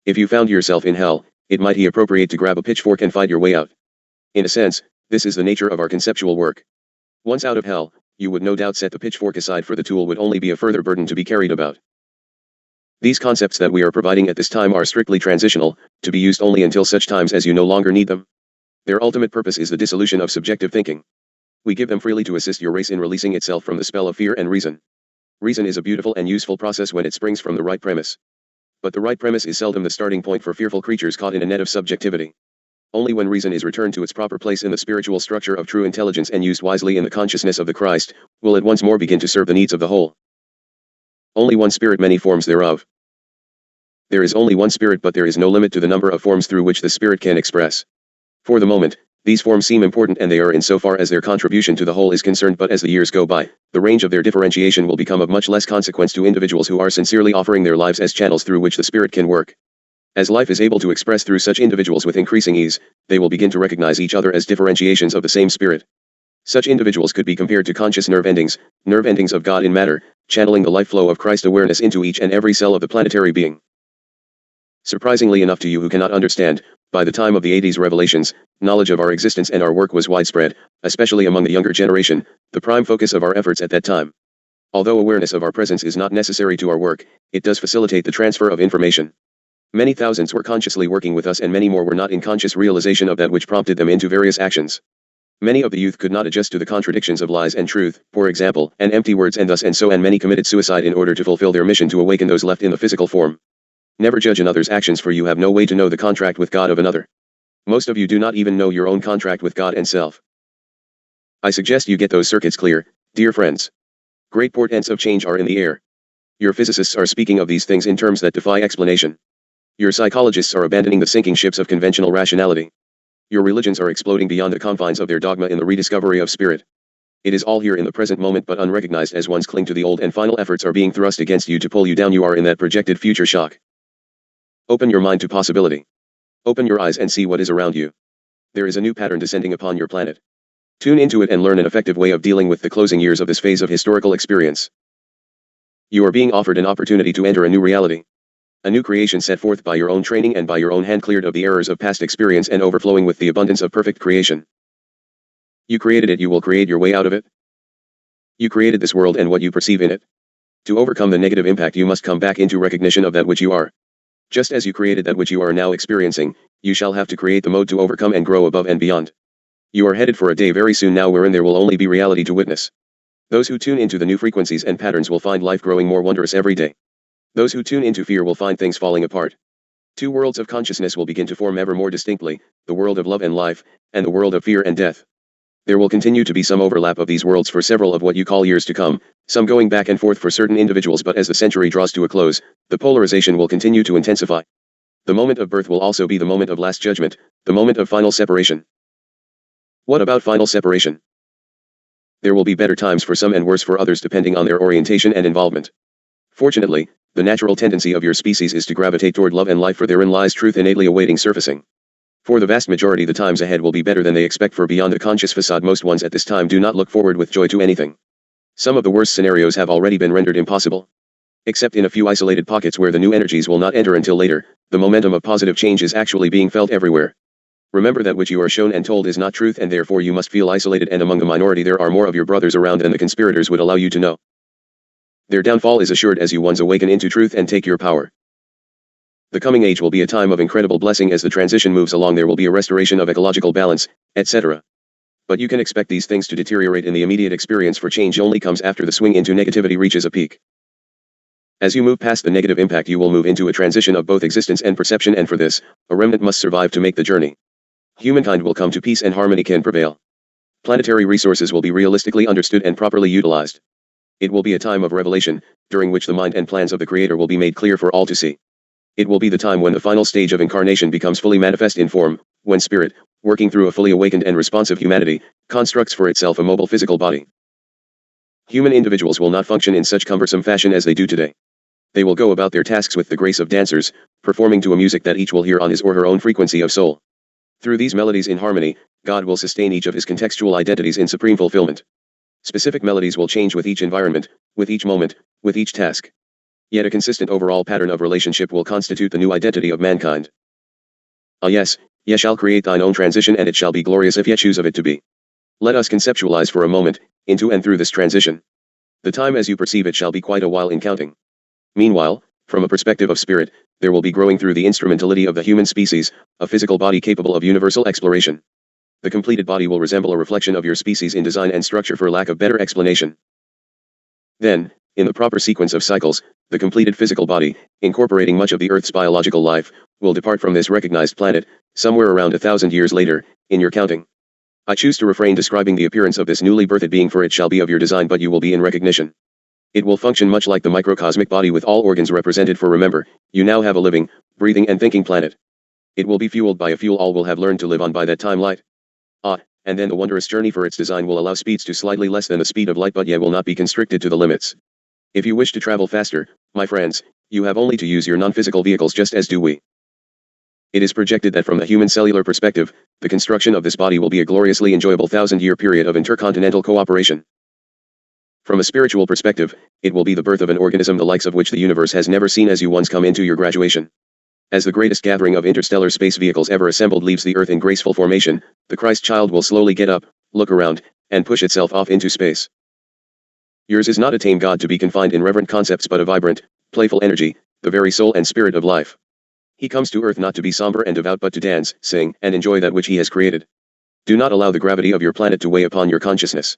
If you found yourself in hell, it might be appropriate to grab a pitchfork and fight your way out. In a sense, this is the nature of our conceptual work. Once out of hell, you would no doubt set the pitchfork aside, for the tool would only be a further burden to be carried about. These concepts that we are providing at this time are strictly transitional, to be used only until such times as you no longer need them. Their ultimate purpose is the dissolution of subjective thinking. We give them freely to assist your race in releasing itself from the spell of fear and reason. Reason is a beautiful and useful process when it springs from the right premise. But the right premise is seldom the starting point for fearful creatures caught in a net of subjectivity. Only when reason is returned to its proper place in the spiritual structure of true intelligence and used wisely in the consciousness of the Christ, will it once more begin to serve the needs of the whole. Only one spirit, many forms thereof. There is only one spirit, but there is no limit to the number of forms through which the spirit can express. For the moment, these forms seem important, and they are insofar as their contribution to the whole is concerned, but as the years go by, the range of their differentiation will become of much less consequence to individuals who are sincerely offering their lives as channels through which the spirit can work. As life is able to express through such individuals with increasing ease, they will begin to recognize each other as differentiations of the same spirit. Such individuals could be compared to conscious nerve endings of God in matter, channeling the life flow of Christ awareness into each and every cell of the planetary being. Surprisingly enough to you who cannot understand, by the time of the 80s revelations, knowledge of our existence and our work was widespread, especially among the younger generation, the prime focus of our efforts at that time. Although awareness of our presence is not necessary to our work, it does facilitate the transfer of information. Many thousands were consciously working with us, and many more were not in conscious realization of that which prompted them into various actions. Many of the youth could not adjust to the contradictions of lies and truth, for example, and empty words and thus and so, and many committed suicide in order to fulfill their mission to awaken those left in the physical form. Never judge another's actions, for you have no way to know the contract with God of another. Most of you do not even know your own contract with God and self. I suggest you get those circuits clear, dear friends. Great portents of change are in the air. Your physicists are speaking of these things in terms that defy explanation. Your psychologists are abandoning the sinking ships of conventional rationality. Your religions are exploding beyond the confines of their dogma in the rediscovery of spirit. It is all here in the present moment but unrecognized as ones cling to the old, and final efforts are being thrust against you to pull you down. You are in that projected future shock. Open your mind to possibility. Open your eyes and see what is around you. There is a new pattern descending upon your planet. Tune into it and learn an effective way of dealing with the closing years of this phase of historical experience. You are being offered an opportunity to enter a new reality. A new creation set forth by your own training and by your own hand, cleared of the errors of past experience and overflowing with the abundance of perfect creation. You created it, you will create your way out of it. You created this world and what you perceive in it. To overcome the negative impact, you must come back into recognition of that which you are. Just as you created that which you are now experiencing, you shall have to create the mode to overcome and grow above and beyond. You are headed for a day very soon now wherein there will only be reality to witness. Those who tune into the new frequencies and patterns will find life growing more wondrous every day. Those who tune into fear will find things falling apart. Two worlds of consciousness will begin to form ever more distinctly, the world of love and life, and the world of fear and death. There will continue to be some overlap of these worlds for several of what you call years to come, some going back and forth for certain individuals, but as the century draws to a close, the polarization will continue to intensify. The moment of birth will also be the moment of last judgment, the moment of final separation. What about final separation? There will be better times for some and worse for others depending on their orientation and involvement. Fortunately, the natural tendency of your species is to gravitate toward love and life, for therein lies truth innately awaiting surfacing. For the vast majority, the times ahead will be better than they expect, for beyond the conscious facade most ones at this time do not look forward with joy to anything. Some of the worst scenarios have already been rendered impossible. Except in a few isolated pockets where the new energies will not enter until later, the momentum of positive change is actually being felt everywhere. Remember that which you are shown and told is not truth, and therefore you must feel isolated and among the minority. There are more of your brothers around than the conspirators would allow you to know. Their downfall is assured as you ones awaken into truth and take your power. The coming age will be a time of incredible blessing. As the transition moves along, there will be a restoration of ecological balance, etc. But you can expect these things to deteriorate in the immediate experience, for change only comes after the swing into negativity reaches a peak. As you move past the negative impact, you will move into a transition of both existence and perception, and for this, a remnant must survive to make the journey. Humankind will come to peace and harmony can prevail. Planetary resources will be realistically understood and properly utilized. It will be a time of revelation, during which the mind and plans of the Creator will be made clear for all to see. It will be the time when the final stage of incarnation becomes fully manifest in form, when spirit, working through a fully awakened and responsive humanity, constructs for itself a mobile physical body. Human individuals will not function in such cumbersome fashion as they do today. They will go about their tasks with the grace of dancers, performing to a music that each will hear on his or her own frequency of soul. Through these melodies in harmony, God will sustain each of his contextual identities in supreme fulfillment. Specific melodies will change with each environment, with each moment, with each task. Yet a consistent overall pattern of relationship will constitute the new identity of mankind. Ah yes, ye shall create thine own transition, and it shall be glorious if ye choose of it to be. Let us conceptualize for a moment, into and through this transition. The time as you perceive it shall be quite a while in counting. Meanwhile, from a perspective of spirit, there will be growing through the instrumentality of the human species, a physical body capable of universal exploration. The completed body will resemble a reflection of your species in design and structure, for lack of better explanation. Then, in the proper sequence of cycles, the completed physical body, incorporating much of the Earth's biological life, will depart from this recognized planet, somewhere around 1,000 years later, in your counting. I choose to refrain describing the appearance of this newly birthed being, for it shall be of your design, but you will be in recognition. It will function much like the microcosmic body with all organs represented, for remember, you now have a living, breathing and thinking planet. It will be fueled by a fuel all will have learned to live on by that time, light. And then the wondrous journey for its design will allow speeds to slightly less than the speed of light, but yet will not be constricted to the limits. If you wish to travel faster, my friends, you have only to use your non-physical vehicles, just as do we. It is projected that from the human cellular perspective, the construction of this body will be a gloriously enjoyable 1,000-year period of intercontinental cooperation. From a spiritual perspective, it will be the birth of an organism the likes of which the universe has never seen as you once come into your graduation. As the greatest gathering of interstellar space vehicles ever assembled leaves the Earth in graceful formation, the Christ child will slowly get up, look around, and push itself off into space. Yours is not a tame God to be confined in reverent concepts, but a vibrant, playful energy, the very soul and spirit of life. He comes to Earth not to be somber and devout, but to dance, sing, and enjoy that which he has created. Do not allow the gravity of your planet to weigh upon your consciousness.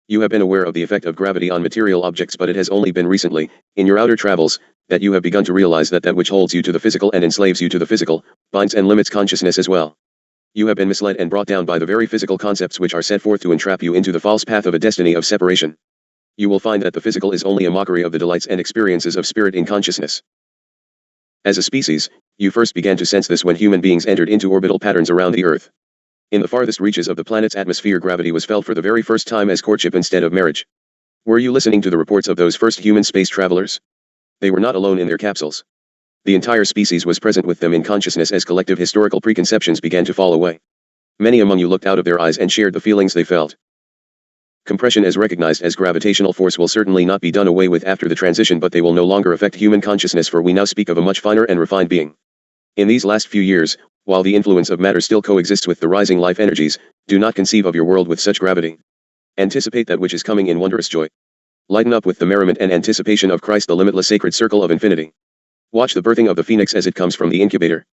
You have been aware of the effect of gravity on material objects, but it has only been recently, in your outer travels, that you have begun to realize that that which holds you to the physical and enslaves you to the physical, binds and limits consciousness as well. You have been misled and brought down by the very physical concepts which are set forth to entrap you into the false path of a destiny of separation. You will find that the physical is only a mockery of the delights and experiences of spirit in consciousness. As a species, you first began to sense this when human beings entered into orbital patterns around the Earth. In the farthest reaches of the planet's atmosphere, gravity was felt for the very first time as courtship instead of marriage. Were you listening to the reports of those first human space travelers? They were not alone in their capsules. The entire species was present with them in consciousness as collective historical preconceptions began to fall away. Many among you looked out of their eyes and shared the feelings they felt. Compression as recognized as gravitational force will certainly not be done away with after the transition, but they will no longer affect human consciousness, for we now speak of a much finer and refined being. In these last few years, while the influence of matter still coexists with the rising life energies, do not conceive of your world with such gravity. Anticipate that which is coming in wondrous joy. Lighten up with the merriment and anticipation of Christ, the limitless sacred circle of infinity. Watch the birthing of the phoenix as it comes from the incubator.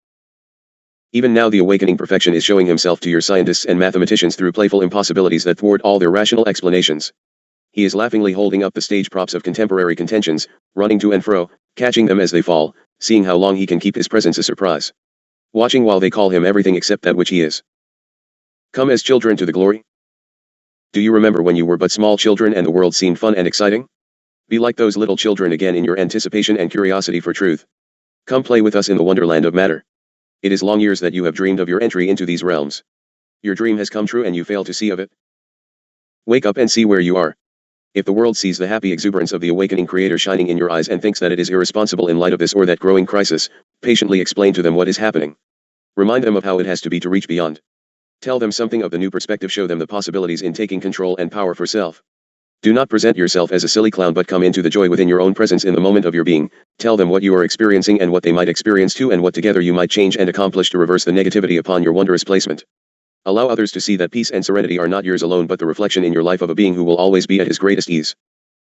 Even now the awakening perfection is showing himself to your scientists and mathematicians through playful impossibilities that thwart all their rational explanations. He is laughingly holding up the stage props of contemporary contentions, running to and fro, catching them as they fall, seeing how long he can keep his presence a surprise. Watching while they call him everything except that which he is. Come as children to the glory. Do you remember when you were but small children and the world seemed fun and exciting? Be like those little children again in your anticipation and curiosity for truth. Come play with us in the wonderland of matter. It is long years that you have dreamed of your entry into these realms. Your dream has come true and you fail to see of it. Wake up and see where you are. If the world sees the happy exuberance of the awakening Creator shining in your eyes and thinks that it is irresponsible in light of this or that growing crisis, patiently explain to them what is happening. Remind them of how it has to be to reach beyond. Tell them something of the new perspective, show them the possibilities in taking control and power for self. Do not present yourself as a silly clown, but come into the joy within your own presence in the moment of your being. Tell them what you are experiencing and what they might experience too, and what together you might change and accomplish to reverse the negativity upon your wondrous placement. Allow others to see that peace and serenity are not yours alone, but the reflection in your life of a being who will always be at his greatest ease.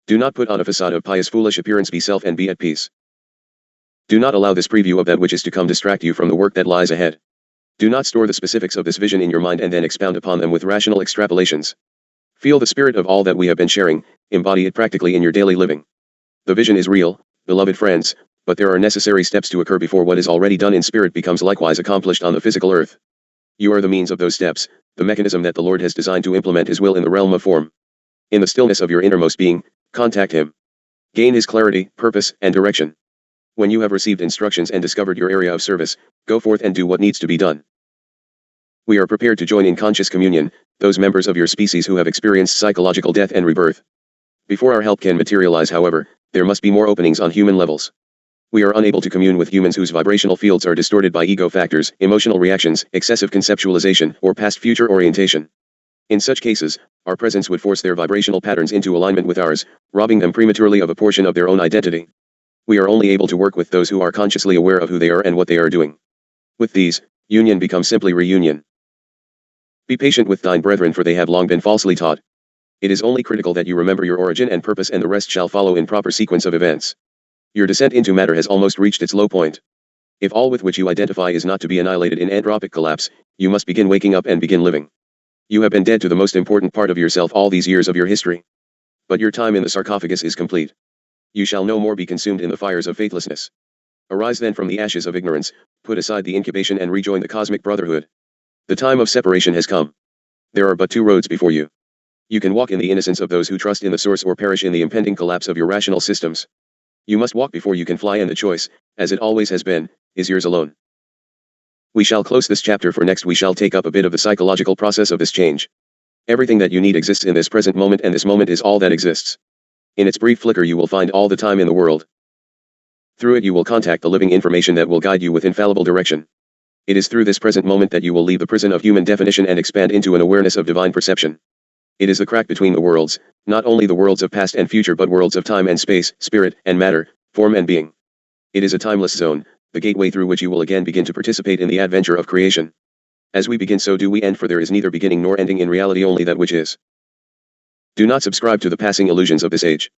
Do not put on a facade of pious foolish appearance, be self and be at peace. Do not allow this preview of that which is to come distract you from the work that lies ahead. Do not store the specifics of this vision in your mind and then expound upon them with rational extrapolations. Feel the spirit of all that we have been sharing, embody it practically in your daily living. The vision is real, beloved friends, but there are necessary steps to occur before what is already done in spirit becomes likewise accomplished on the physical earth. You are the means of those steps, the mechanism that the Lord has designed to implement His will in the realm of form. In the stillness of your innermost being, contact Him. Gain His clarity, purpose, and direction. When you have received instructions and discovered your area of service, go forth and do what needs to be done. We are prepared to join in conscious communion, those members of your species who have experienced psychological death and rebirth. Before our help can materialize, however, there must be more openings on human levels. We are unable to commune with humans whose vibrational fields are distorted by ego factors, emotional reactions, excessive conceptualization, or past-future orientation. In such cases, our presence would force their vibrational patterns into alignment with ours, robbing them prematurely of a portion of their own identity. We are only able to work with those who are consciously aware of who they are and what they are doing. With these, union becomes simply reunion. Be patient with thine brethren, for they have long been falsely taught. It is only critical that you remember your origin and purpose, and the rest shall follow in proper sequence of events. Your descent into matter has almost reached its low point. If all with which you identify is not to be annihilated in anthropic collapse, you must begin waking up and begin living. You have been dead to the most important part of yourself all these years of your history. But your time in the sarcophagus is complete. You shall no more be consumed in the fires of faithlessness. Arise then from the ashes of ignorance, put aside the incubation and rejoin the cosmic brotherhood. The time of separation has come. There are but two roads before you. You can walk in the innocence of those who trust in the source, or perish in the impending collapse of your rational systems. You must walk before you can fly, and the choice, as it always has been, is yours alone. We shall close this chapter, for next we shall take up a bit of the psychological process of this change. Everything that you need exists in this present moment, and this moment is all that exists. In its brief flicker you will find all the time in the world. Through it you will contact the living information that will guide you with infallible direction. It is through this present moment that you will leave the prison of human definition and expand into an awareness of divine perception. It is the crack between the worlds, not only the worlds of past and future but worlds of time and space, spirit and matter, form and being. It is a timeless zone, the gateway through which you will again begin to participate in the adventure of creation. As we begin, so do we end, for there is neither beginning nor ending in reality, only that which is. Do not subscribe to the passing illusions of this age.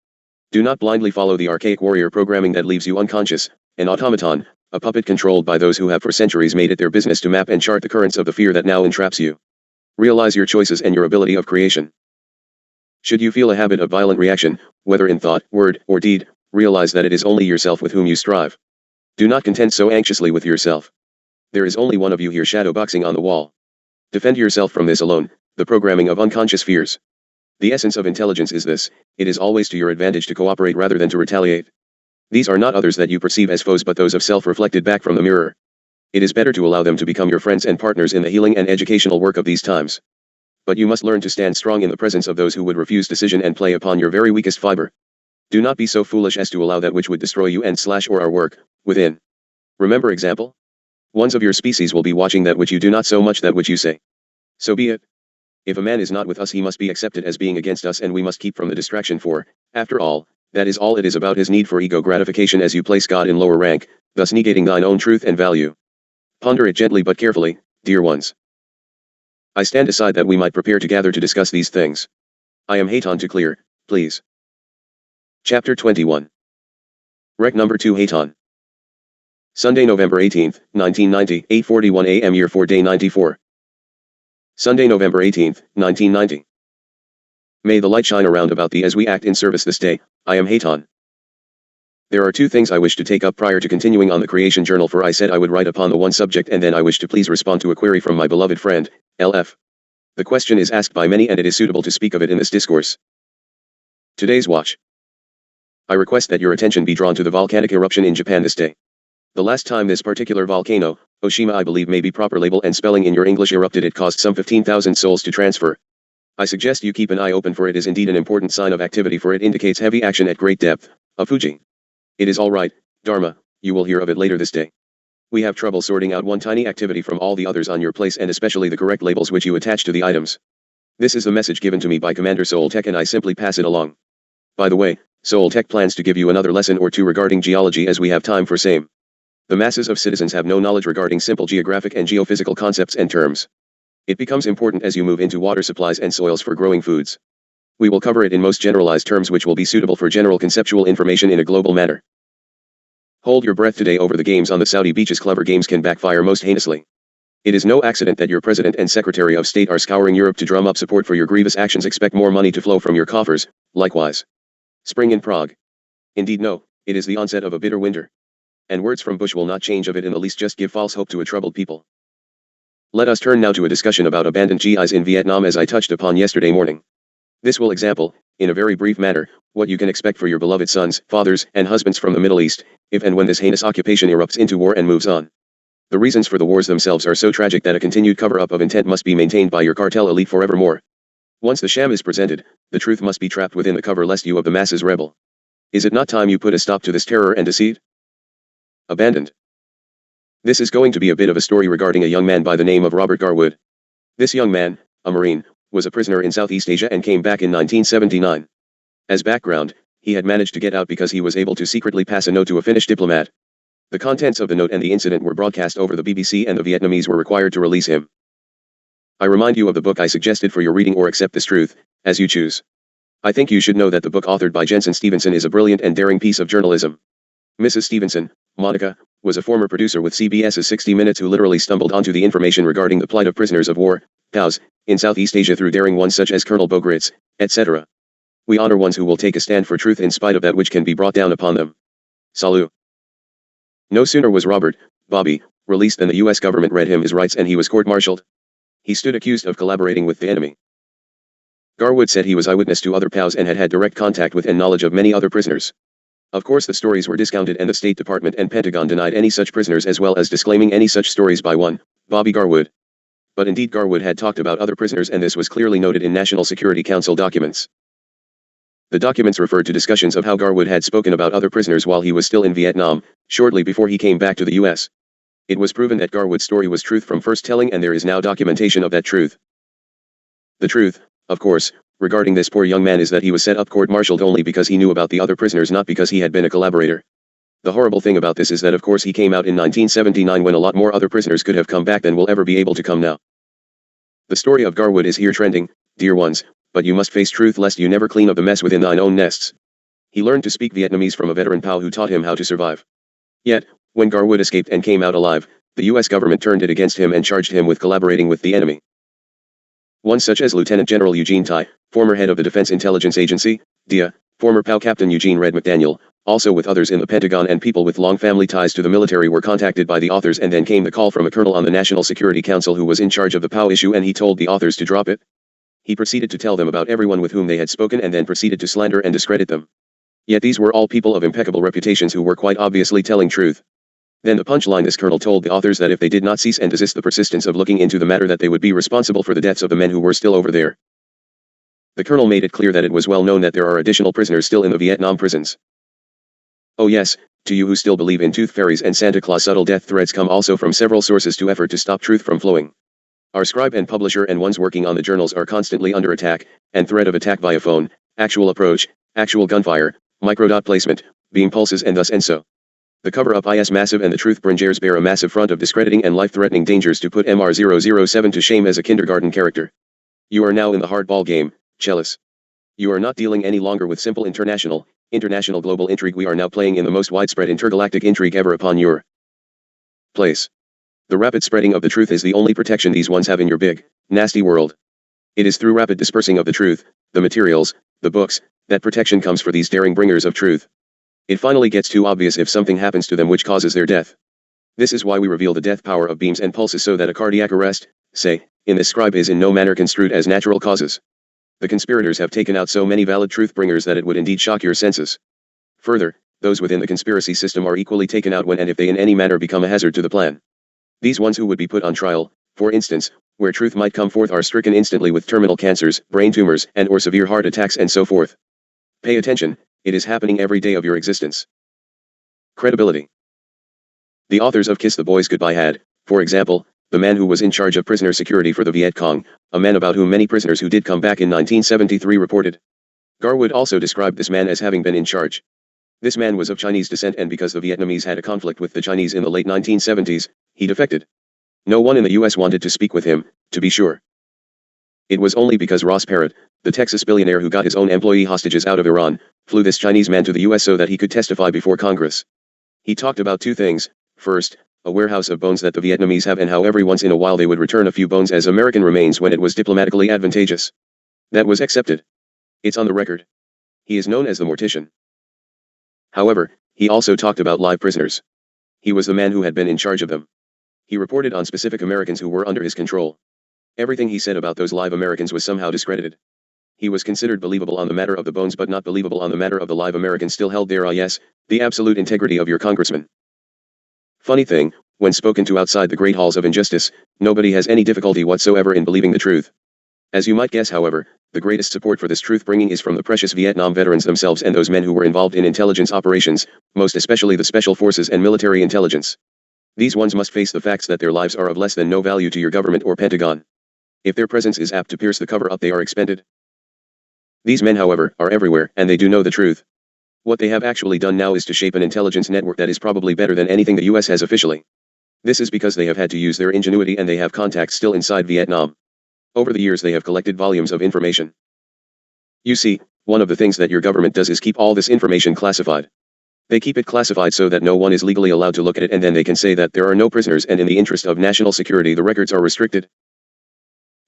Do not blindly follow the archaic warrior programming that leaves you unconscious, an automaton, a puppet controlled by those who have for centuries made it their business to map and chart the currents of the fear that now entraps you. Realize your choices and your ability of creation. Should you feel a habit of violent reaction, whether in thought, word, or deed, realize that it is only yourself with whom you strive. Do not contend so anxiously with yourself. There is only one of you here shadowboxing on the wall. Defend yourself from this alone, the programming of unconscious fears. The essence of intelligence is this: it is always to your advantage to cooperate rather than to retaliate. These are not others that you perceive as foes but those of self reflected back from the mirror. It is better to allow them to become your friends and partners in the healing and educational work of these times. But you must learn to stand strong in the presence of those who would refuse decision and play upon your very weakest fiber. Do not be so foolish as to allow that which would destroy you and or our work, within. Remember example? Ones of your species will be watching that which you do not so much that which you say. So be it. If a man is not with us he must be accepted as being against us and we must keep from the distraction for, after all, that is all it is about his need for ego gratification as you place God in lower rank, thus negating thine own truth and value. Ponder it gently but carefully, dear ones. I stand aside that we might prepare together to discuss these things. I am Hayton to clear, please. Chapter 21. Rec number 2 Hayton. Sunday, November 18th, 1990, 8:41 a.m. Year 4 Day 94. Sunday, November 18th, 1990. May the light shine around about thee as we act in service this day. I am Hayton. There are two things I wish to take up prior to continuing on the Creation Journal, for I said I would write upon the one subject and then I wish to please respond to a query from my beloved friend, LF. The question is asked by many and it is suitable to speak of it in this discourse. Today's watch. I request that your attention be drawn to the volcanic eruption in Japan this day. The last time this particular volcano, Oshima I believe may be proper label and spelling in your English, erupted it caused some 15,000 souls to transfer. I suggest you keep an eye open, for it is indeed an important sign of activity, for it indicates heavy action at great depth, of Fuji. It is all right, Dharma, you will hear of it later this day. We have trouble sorting out one tiny activity from all the others on your place, and especially the correct labels which you attach to the items. This is the message given to me by Commander Soul Tech and I simply pass it along. By the way, Soul Tech plans to give you another lesson or two regarding geology as we have time for same. The masses of citizens have no knowledge regarding simple geographic and geophysical concepts and terms. It becomes important as you move into water supplies and soils for growing foods. We will cover it in most generalized terms which will be suitable for general conceptual information in a global manner. Hold your breath today over the games on the Saudi beaches. Clever games can backfire most heinously. It is no accident that your President and Secretary of State are scouring Europe to drum up support for your grievous actions. Expect more money to flow from your coffers, likewise. Spring in Prague. Indeed no, it is the onset of a bitter winter. And words from Bush will not change of it in the least, just give false hope to a troubled people. Let us turn now to a discussion about abandoned GIs in Vietnam, as I touched upon yesterday morning. This will example, in a very brief manner, what you can expect for your beloved sons, fathers, and husbands from the Middle East, if and when this heinous occupation erupts into war and moves on. The reasons for the wars themselves are so tragic that a continued cover-up of intent must be maintained by your cartel elite forevermore. Once the sham is presented, the truth must be trapped within the cover lest you of the masses rebel. Is it not time you put a stop to this terror and deceit? Abandoned. This is going to be a bit of a story regarding a young man by the name of Robert Garwood. This young man, a Marine, was a prisoner in Southeast Asia and came back in 1979. As background, he had managed to get out because he was able to secretly pass a note to a Finnish diplomat. The contents of the note and the incident were broadcast over the BBC and the Vietnamese were required to release him. I remind you of the book I suggested for your reading, or accept this truth, as you choose. I think you should know that the book authored by Jensen Stevenson is a brilliant and daring piece of journalism. Mrs. Stevenson, Monica, was a former producer with CBS's 60 Minutes who literally stumbled onto the information regarding the plight of prisoners of war, POWs, in Southeast Asia through daring ones such as Colonel Bogritz, etc. We honor ones who will take a stand for truth in spite of that which can be brought down upon them. Salut. No sooner was Robert, Bobby, released than the U.S. government read him his rights and he was court-martialed. He stood accused of collaborating with the enemy. Garwood said he was eyewitness to other POWs and had had direct contact with and knowledge of many other prisoners. Of course the stories were discounted and the State Department and Pentagon denied any such prisoners, as well as disclaiming any such stories by one, Bobby Garwood. But indeed Garwood had talked about other prisoners, and this was clearly noted in National Security Council documents. The documents referred to discussions of how Garwood had spoken about other prisoners while he was still in Vietnam, shortly before he came back to the U.S. It was proven that Garwood's story was truth from first telling, and there is now documentation of that truth. The truth, of course, regarding this poor young man is that he was set up court-martialed only because he knew about the other prisoners, not because he had been a collaborator. The horrible thing about this is that of course he came out in 1979 when a lot more other prisoners could have come back than will ever be able to come now. The story of Garwood is here trending, dear ones, but you must face truth lest you never clean up the mess within thine own nests. He learned to speak Vietnamese from a veteran POW who taught him how to survive. Yet, when Garwood escaped and came out alive, the U.S. government turned it against him and charged him with collaborating with the enemy. One such as Lieutenant General Eugene Tai, former head of the Defense Intelligence Agency, DIA, former POW Captain Eugene Red McDaniel, also with others in the Pentagon, and people with long family ties to the military were contacted by the authors, and then came the call from a colonel on the National Security Council who was in charge of the POW issue, and he told the authors to drop it. He proceeded to tell them about everyone with whom they had spoken, and then proceeded to slander and discredit them. Yet these were all people of impeccable reputations who were quite obviously telling truth. Then the punchline: this colonel told the authors that if they did not cease and desist the persistence of looking into the matter, that they would be responsible for the deaths of the men who were still over there. The colonel made it clear that it was well known that there are additional prisoners still in the Vietnam prisons. Oh yes, to you who still believe in tooth fairies and Santa Claus, subtle death threats come also from several sources to effort to stop truth from flowing. Our scribe and publisher and ones working on the journals are constantly under attack, and threat of attack via phone, actual approach, actual gunfire, microdot placement, beam pulses, and thus and so. The cover-up is massive, and the truth bringers bear a massive front of discrediting and life-threatening dangers to put MR007 to shame as a kindergarten character. You are now in the hardball game, Chalice. You are not dealing any longer with simple international global intrigue. We are now playing in the most widespread intergalactic intrigue ever upon your place. The rapid spreading of the truth is the only protection these ones have in your big, nasty world. It is through rapid dispersing of the truth, the materials, the books, that protection comes for these daring bringers of truth. It finally gets too obvious if something happens to them which causes their death. This is why we reveal the death power of beams and pulses, so that a cardiac arrest, say, in this scribe is in no manner construed as natural causes. The conspirators have taken out so many valid truth bringers that it would indeed shock your senses. Further, those within the conspiracy system are equally taken out when and if they in any manner become a hazard to the plan. These ones who would be put on trial, for instance, where truth might come forth, are stricken instantly with terminal cancers, brain tumors, and or severe heart attacks, and so forth. Pay attention, it is happening every day of your existence. Credibility. The authors of Kiss the Boys Goodbye had, for example, the man who was in charge of prisoner security for the Viet Cong, a man about whom many prisoners who did come back in 1973 reported. Garwood also described this man as having been in charge. This man was of Chinese descent, and because the Vietnamese had a conflict with the Chinese in the late 1970s, he defected. No one in the US wanted to speak with him, to be sure. It was only because Ross Perot, the Texas billionaire who got his own employee hostages out of Iran, flew this Chinese man to the US so that he could testify before Congress. He talked about two things: first, a warehouse of bones that the Vietnamese have, and how every once in a while they would return a few bones as American remains when it was diplomatically advantageous. That was accepted. It's on the record. He is known as the mortician. However, he also talked about live prisoners. He was the man who had been in charge of them. He reported on specific Americans who were under his control. Everything he said about those live Americans was somehow discredited. He was considered believable on the matter of the bones, but not believable on the matter of the live Americans still held there. Yes, the absolute integrity of your congressman. Funny thing, when spoken to outside the great halls of injustice, nobody has any difficulty whatsoever in believing the truth. As you might guess, however, the greatest support for this truth-bringing is from the precious Vietnam veterans themselves and those men who were involved in intelligence operations, most especially the special forces and military intelligence. These ones must face the facts that their lives are of less than no value to your government or Pentagon. If their presence is apt to pierce the cover-up, they are expended. These men, however, are everywhere, and they do know the truth. What they have actually done now is to shape an intelligence network that is probably better than anything the US has officially. This is because they have had to use their ingenuity, and they have contacts still inside Vietnam. Over the years they have collected volumes of information. You see, one of the things that your government does is keep all this information classified. They keep it classified so that no one is legally allowed to look at it, and then they can say that there are no prisoners, and in the interest of national security the records are restricted.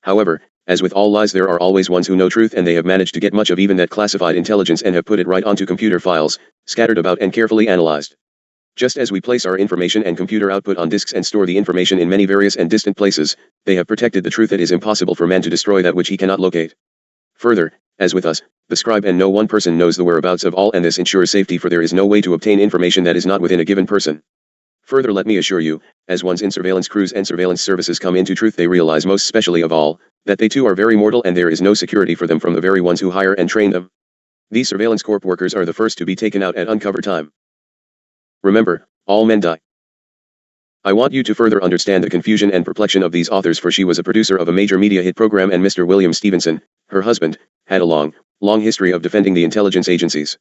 However, as with all lies, there are always ones who know truth, and they have managed to get much of even that classified intelligence and have put it right onto computer files, scattered about and carefully analyzed. Just as we place our information and computer output on disks and store the information in many various and distant places, they have protected the truth. It is impossible for man to destroy that which he cannot locate. Further, as with us, the scribe and no one person knows the whereabouts of all, and this ensures safety, for there is no way to obtain information that is not within a given person. Further, let me assure you, as ones in surveillance crews and surveillance services come into truth, they realize most especially of all, that they too are very mortal, and there is no security for them from the very ones who hire and train them. These surveillance corp workers are the first to be taken out at uncover time. Remember, all men die. I want you to further understand the confusion and perplexion of these authors, for she was a producer of a major media hit program, and Mr. William Stevenson, her husband, had a long history of defending the intelligence agencies.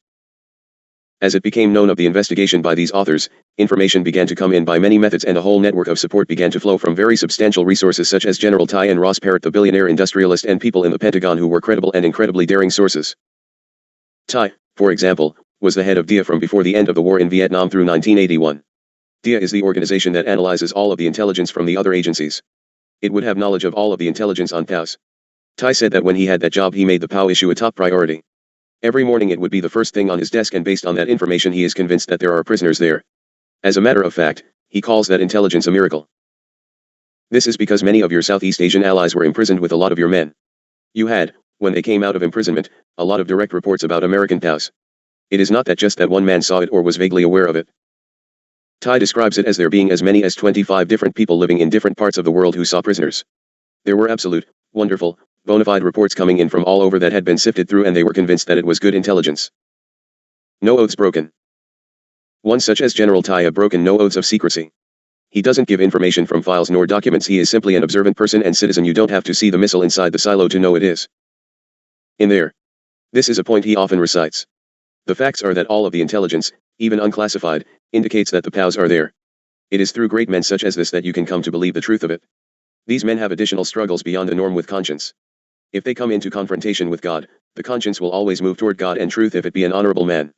As it became known of the investigation by these authors, information began to come in by many methods, and a whole network of support began to flow from very substantial resources such as General Tai and Ross Perot, the billionaire industrialist, and people in the Pentagon who were credible and incredibly daring sources. Tai, for example, was the head of DIA from before the end of the war in Vietnam through 1981. DIA is the organization that analyzes all of the intelligence from the other agencies. It would have knowledge of all of the intelligence on POWs. Tai said that when he had that job he made the POW issue a top priority. Every morning it would be the first thing on his desk, and based on that information he is convinced that there are prisoners there. As a matter of fact, he calls that intelligence a miracle. This is because many of your Southeast Asian allies were imprisoned with a lot of your men. You had, when they came out of imprisonment, a lot of direct reports about American POWs. It is not that just that one man saw it or was vaguely aware of it. Tai describes it as there being as many as 25 different people living in different parts of the world who saw prisoners. There were absolute, wonderful, bona fide reports coming in from all over that had been sifted through, and they were convinced that it was good intelligence. No oaths broken. One such as General Tai have broken no oaths of secrecy. He doesn't give information from files nor documents. He is simply an observant person and citizen. You don't have to see the missile inside the silo to know it is in there. This is a point he often recites. The facts are that all of the intelligence, even unclassified, indicates that the POWs are there. It is through great men such as this that you can come to believe the truth of it. These men have additional struggles beyond the norm with conscience. If they come into confrontation with God, the conscience will always move toward God and truth if it be an honorable man.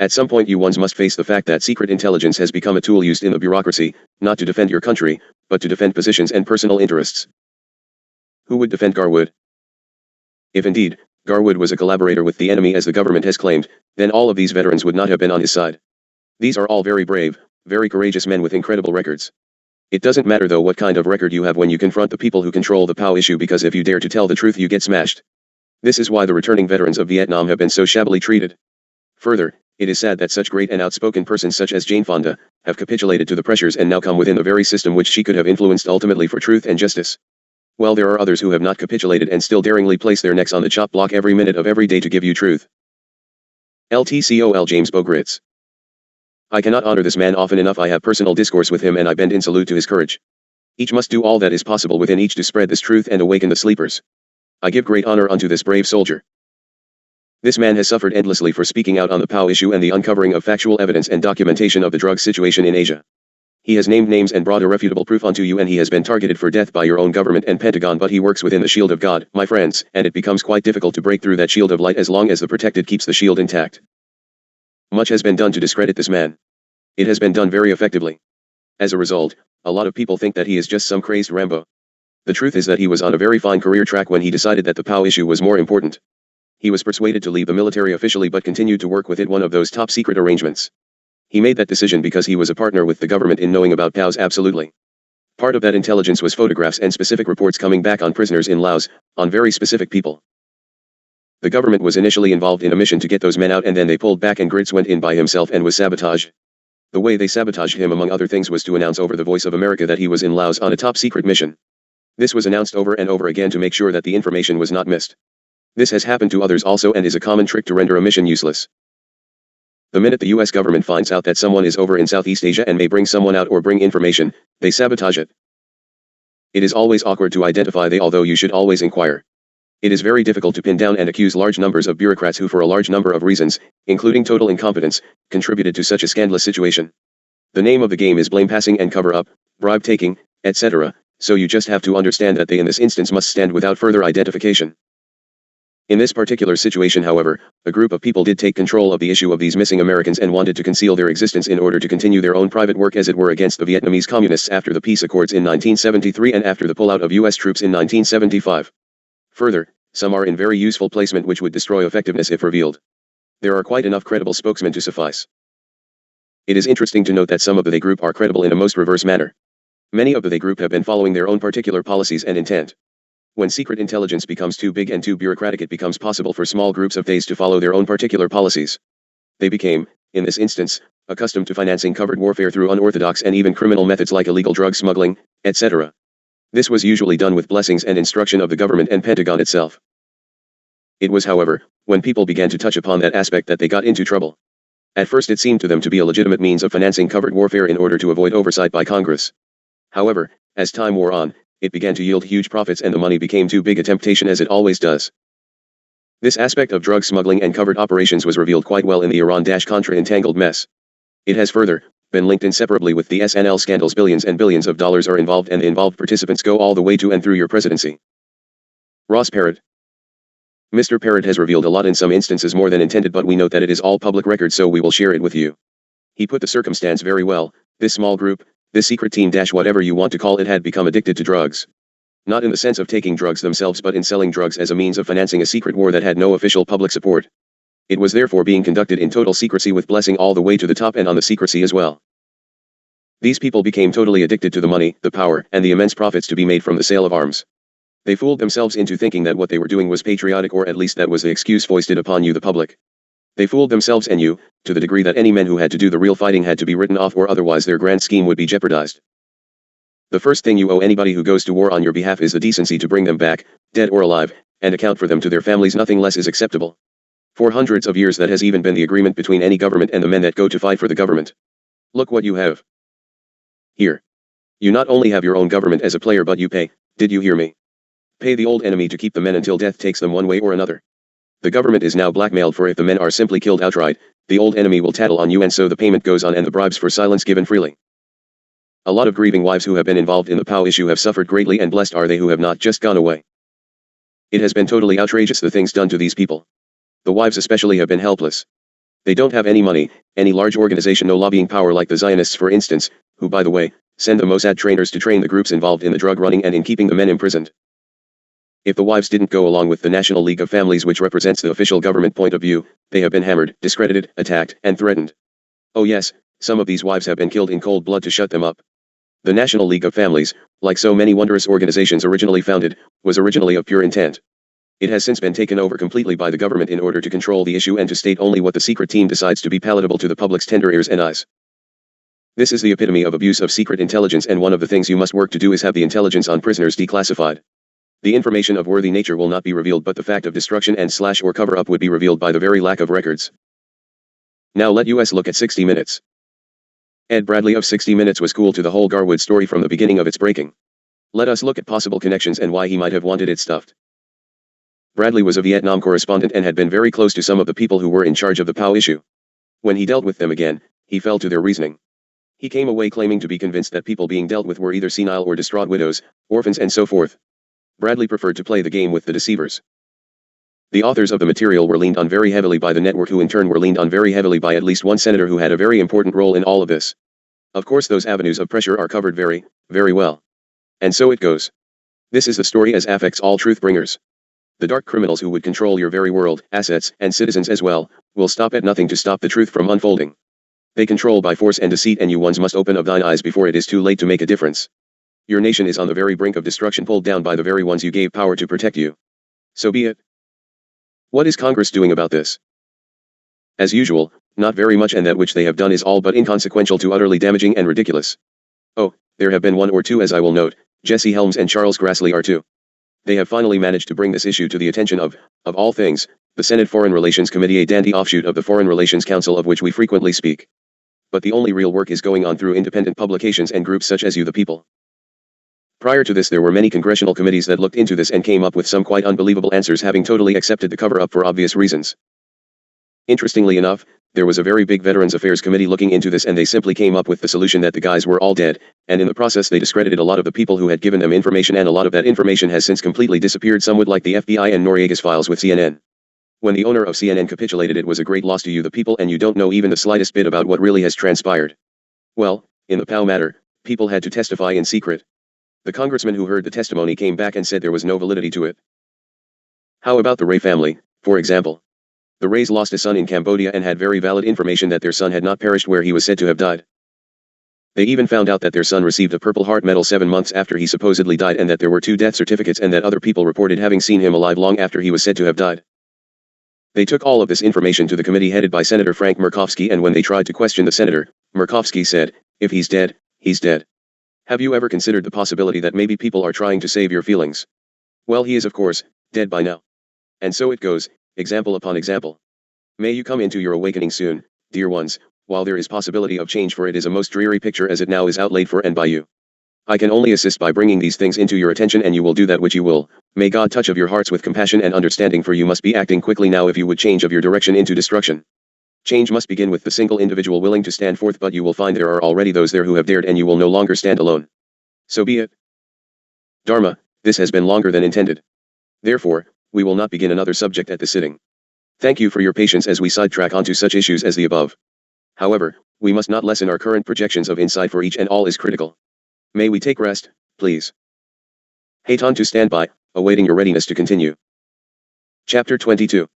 At some point you ones must face the fact that secret intelligence has become a tool used in the bureaucracy, not to defend your country, but to defend positions and personal interests. Who would defend Garwood? If indeed, Garwood was a collaborator with the enemy as the government has claimed, then all of these veterans would not have been on his side. These are all very brave, very courageous men with incredible records. It doesn't matter though what kind of record you have when you confront the people who control the POW issue, because if you dare to tell the truth you get smashed. This is why the returning veterans of Vietnam have been so shabbily treated. Further, it is sad that such great and outspoken persons such as Jane Fonda have capitulated to the pressures and now come within the very system which she could have influenced ultimately for truth and justice. Well, there are others who have not capitulated and still daringly place their necks on the chop block every minute of every day to give you truth. LTCOL James Bogritz. I cannot honor this man often enough. I have personal discourse with him and I bend in salute to his courage. Each must do all that is possible within each to spread this truth and awaken the sleepers. I give great honor unto this brave soldier. This man has suffered endlessly for speaking out on the POW issue and the uncovering of factual evidence and documentation of the drug situation in Asia. He has named names and brought irrefutable proof unto you, and he has been targeted for death by your own government and Pentagon, but he works within the shield of God, my friends, and it becomes quite difficult to break through that shield of light as long as the protected keeps the shield intact. Much has been done to discredit this man. It has been done very effectively. As a result, a lot of people think that he is just some crazed Rambo. The truth is that he was on a very fine career track when he decided that the POW issue was more important. He was persuaded to leave the military officially but continued to work with it, one of those top secret arrangements. He made that decision because he was a partner with the government in knowing about POWs absolutely. Part of that intelligence was photographs and specific reports coming back on prisoners in Laos, on very specific people. The government was initially involved in a mission to get those men out, and then they pulled back and Gritz went in by himself and was sabotaged. The way they sabotaged him among other things was to announce over the Voice of America that he was in Laos on a top secret mission. This was announced over and over again to make sure that the information was not missed. This has happened to others also and is a common trick to render a mission useless. The minute the US government finds out that someone is over in Southeast Asia and may bring someone out or bring information, they sabotage it. It is always awkward to identify they, although you should always inquire. It is very difficult to pin down and accuse large numbers of bureaucrats who for a large number of reasons, including total incompetence, contributed to such a scandalous situation. The name of the game is blame passing and cover up, bribe taking, etc., so you just have to understand that they in this instance must stand without further identification. In this particular situation, however, a group of people did take control of the issue of these missing Americans and wanted to conceal their existence in order to continue their own private work as it were against the Vietnamese communists after the peace accords in 1973 and after the pullout of US troops in 1975. Further, some are in very useful placement which would destroy effectiveness if revealed. There are quite enough credible spokesmen to suffice. It is interesting to note that some of the they group are credible in a most reverse manner. Many of the they group have been following their own particular policies and intent. When secret intelligence becomes too big and too bureaucratic, it becomes possible for small groups of theys to follow their own particular policies. They became, in this instance, accustomed to financing covert warfare through unorthodox and even criminal methods like illegal drug smuggling, etc. This was usually done with blessings and instruction of the government and Pentagon itself. It was, however, when people began to touch upon that aspect that they got into trouble. At first it seemed to them to be a legitimate means of financing covert warfare in order to avoid oversight by Congress. However, as time wore on, it began to yield huge profits and the money became too big a temptation, as it always does. This aspect of drug smuggling and covert operations was revealed quite well in the Iran-Contra entangled mess. It has further been linked inseparably with the SNL scandals. Billions and billions of dollars are involved, and the involved participants go all the way to and through your presidency. Ross Perot. Mr. Perot has revealed a lot, in some instances more than intended, but we note that it is all public record, so we will share it with you. He put the circumstance very well. This small group, this secret team, whatever you want to call it, had become addicted to drugs. Not in the sense of taking drugs themselves but in selling drugs as a means of financing a secret war that had no official public support. It was therefore being conducted in total secrecy with blessing all the way to the top and on the secrecy as well. These people became totally addicted to the money, the power, and the immense profits to be made from the sale of arms. They fooled themselves into thinking that what they were doing was patriotic, or at least that was the excuse foisted upon you, the public. They fooled themselves and you, to the degree that any men who had to do the real fighting had to be written off, or otherwise their grand scheme would be jeopardized. The first thing you owe anybody who goes to war on your behalf is the decency to bring them back, dead or alive, and account for them to their families. Nothing less is acceptable. For hundreds of years that has even been the agreement between any government and the men that go to fight for the government. Look what you have. Here. You not only have your own government as a player, but you pay, did you hear me? Pay the old enemy to keep the men until death takes them one way or another. The government is now blackmailed, for if the men are simply killed outright, the old enemy will tattle on you, and so the payment goes on and the bribes for silence given freely. A lot of grieving wives who have been involved in the POW issue have suffered greatly, and blessed are they who have not just gone away. It has been totally outrageous, the things done to these people. The wives especially have been helpless. They don't have any money, any large organization, no lobbying power like the Zionists, for instance, who, by the way, send the Mossad trainers to train the groups involved in the drug running and in keeping the men imprisoned. If the wives didn't go along with the National League of Families, which represents the official government point of view, they have been hammered, discredited, attacked, and threatened. Oh yes, some of these wives have been killed in cold blood to shut them up. The National League of Families, like so many wondrous organizations originally founded, was originally of pure intent. It has since been taken over completely by the government in order to control the issue and to state only what the secret team decides to be palatable to the public's tender ears and eyes. This is the epitome of abuse of secret intelligence, and one of the things you must work to do is have the intelligence on prisoners declassified. The information of worthy nature will not be revealed, but the fact of destruction and / or cover-up would be revealed by the very lack of records. Now let us look at 60 Minutes. Ed Bradley of 60 Minutes was cool to the whole Garwood story from the beginning of its breaking. Let us look at possible connections and why he might have wanted it stuffed. Bradley was a Vietnam correspondent and had been very close to some of the people who were in charge of the POW issue. When he dealt with them again, he fell to their reasoning. He came away claiming to be convinced that people being dealt with were either senile or distraught widows, orphans, and so forth. Bradley preferred to play the game with the deceivers. The authors of the material were leaned on very heavily by the network, who in turn were leaned on very heavily by at least one senator who had a very important role in all of this. Of course, those avenues of pressure are covered very, very well. And so it goes. This is the story as affects all truth bringers. The dark criminals who would control your very world, assets, and citizens as well, will stop at nothing to stop the truth from unfolding. They control by force and deceit, and you ones must open up thine eyes before it is too late to make a difference. Your nation is on the very brink of destruction, pulled down by the very ones you gave power to protect you. So be it. What is Congress doing about this? As usual, not very much, and that which they have done is all but inconsequential to utterly damaging and ridiculous. Oh, there have been one or two, as I will note. Jesse Helms and Charles Grassley are two. They have finally managed to bring this issue to the attention of all things, the Senate Foreign Relations Committee, a dandy offshoot of the Foreign Relations Council of which we frequently speak. But the only real work is going on through independent publications and groups such as you, the people. Prior to this, there were many congressional committees that looked into this and came up with some quite unbelievable answers, having totally accepted the cover-up for obvious reasons. Interestingly enough, there was a very big Veterans Affairs Committee looking into this, and they simply came up with the solution that the guys were all dead, and in the process they discredited a lot of the people who had given them information, and a lot of that information has since completely disappeared, somewhat like the FBI and Noriega's files with CNN. When the owner of CNN capitulated, it was a great loss to you, the people, and you don't know even the slightest bit about what really has transpired. Well, in the POW matter, people had to testify in secret. The congressman who heard the testimony came back and said there was no validity to it. How about the Ray family, for example? The Rays lost a son in Cambodia and had very valid information that their son had not perished where he was said to have died. They even found out that their son received a Purple Heart Medal 7 months after he supposedly died, and that there were 2 death certificates, and that other people reported having seen him alive long after he was said to have died. They took all of this information to the committee headed by Senator Frank Murkowski, and when they tried to question the senator, Murkowski said, "If he's dead, he's dead. Have you ever considered the possibility that maybe people are trying to save your feelings? Well, he is of course, dead by now. And so it goes, example upon example. May you come into your awakening soon, dear ones, while there is possibility of change, for it is a most dreary picture as it now is outlaid for and by you. I can only assist by bringing these things into your attention, and you will do that which you will. May God touch of your hearts with compassion and understanding, for you must be acting quickly now if you would change of your direction into destruction. Change must begin with the single individual willing to stand forth, but you will find there are already those there who have dared, and you will no longer stand alone. So be it. Dharma, this has been longer than intended. Therefore, we will not begin another subject at the sitting. Thank you for your patience as we sidetrack onto such issues as the above. However, we must not lessen our current projections of insight, for each and all is critical. May we take rest, please. Hayton to stand by, awaiting your readiness to continue. Chapter 22.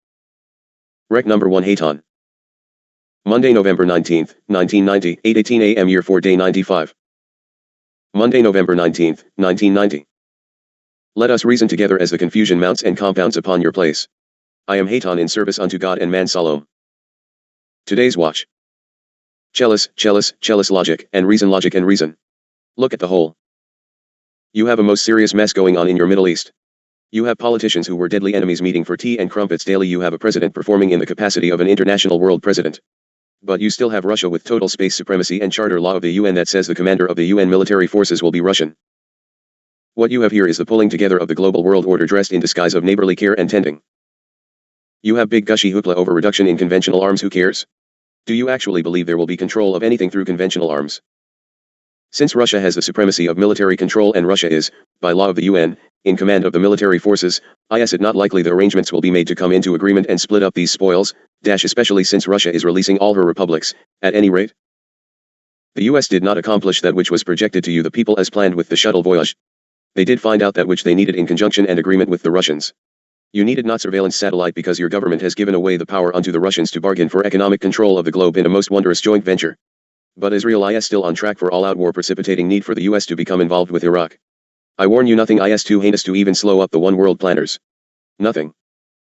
Rec number 1 Hayton. Monday, November 19th, 1990, 8:18 a.m. Year 4 Day 95. Monday, November 19th, 1990. Let us reason together as the confusion mounts and compounds upon your place. I am Hayton in service unto God and man Salom. Today's watch. Chalice logic and reason. Look at the whole. You have a most serious mess going on in your Middle East. You have politicians who were deadly enemies meeting for tea and crumpets daily. You have a president performing in the capacity of an international world president. But you still have Russia with total space supremacy and charter law of the UN that says the commander of the UN military forces will be Russian. What you have here is the pulling together of the global world order dressed in disguise of neighborly care and tending. You have big gushy hoopla over reduction in conventional arms. Who cares? Do you actually believe there will be control of anything through conventional arms? Since Russia has the supremacy of military control and Russia is, by law of the UN, in command of the military forces, is it not likely the arrangements will be made to come into agreement and split up these spoils, especially since Russia is releasing all her republics, at any rate? The US did not accomplish that which was projected to you the people as planned with the shuttle voyage. They did find out that which they needed in conjunction and agreement with the Russians. You needed not surveillance satellite because your government has given away the power unto the Russians to bargain for economic control of the globe in a most wondrous joint venture. But Israel is still on track for all-out war, precipitating need for the US to become involved with Iraq. I warn you, nothing is too heinous to even slow up the one world planners. Nothing.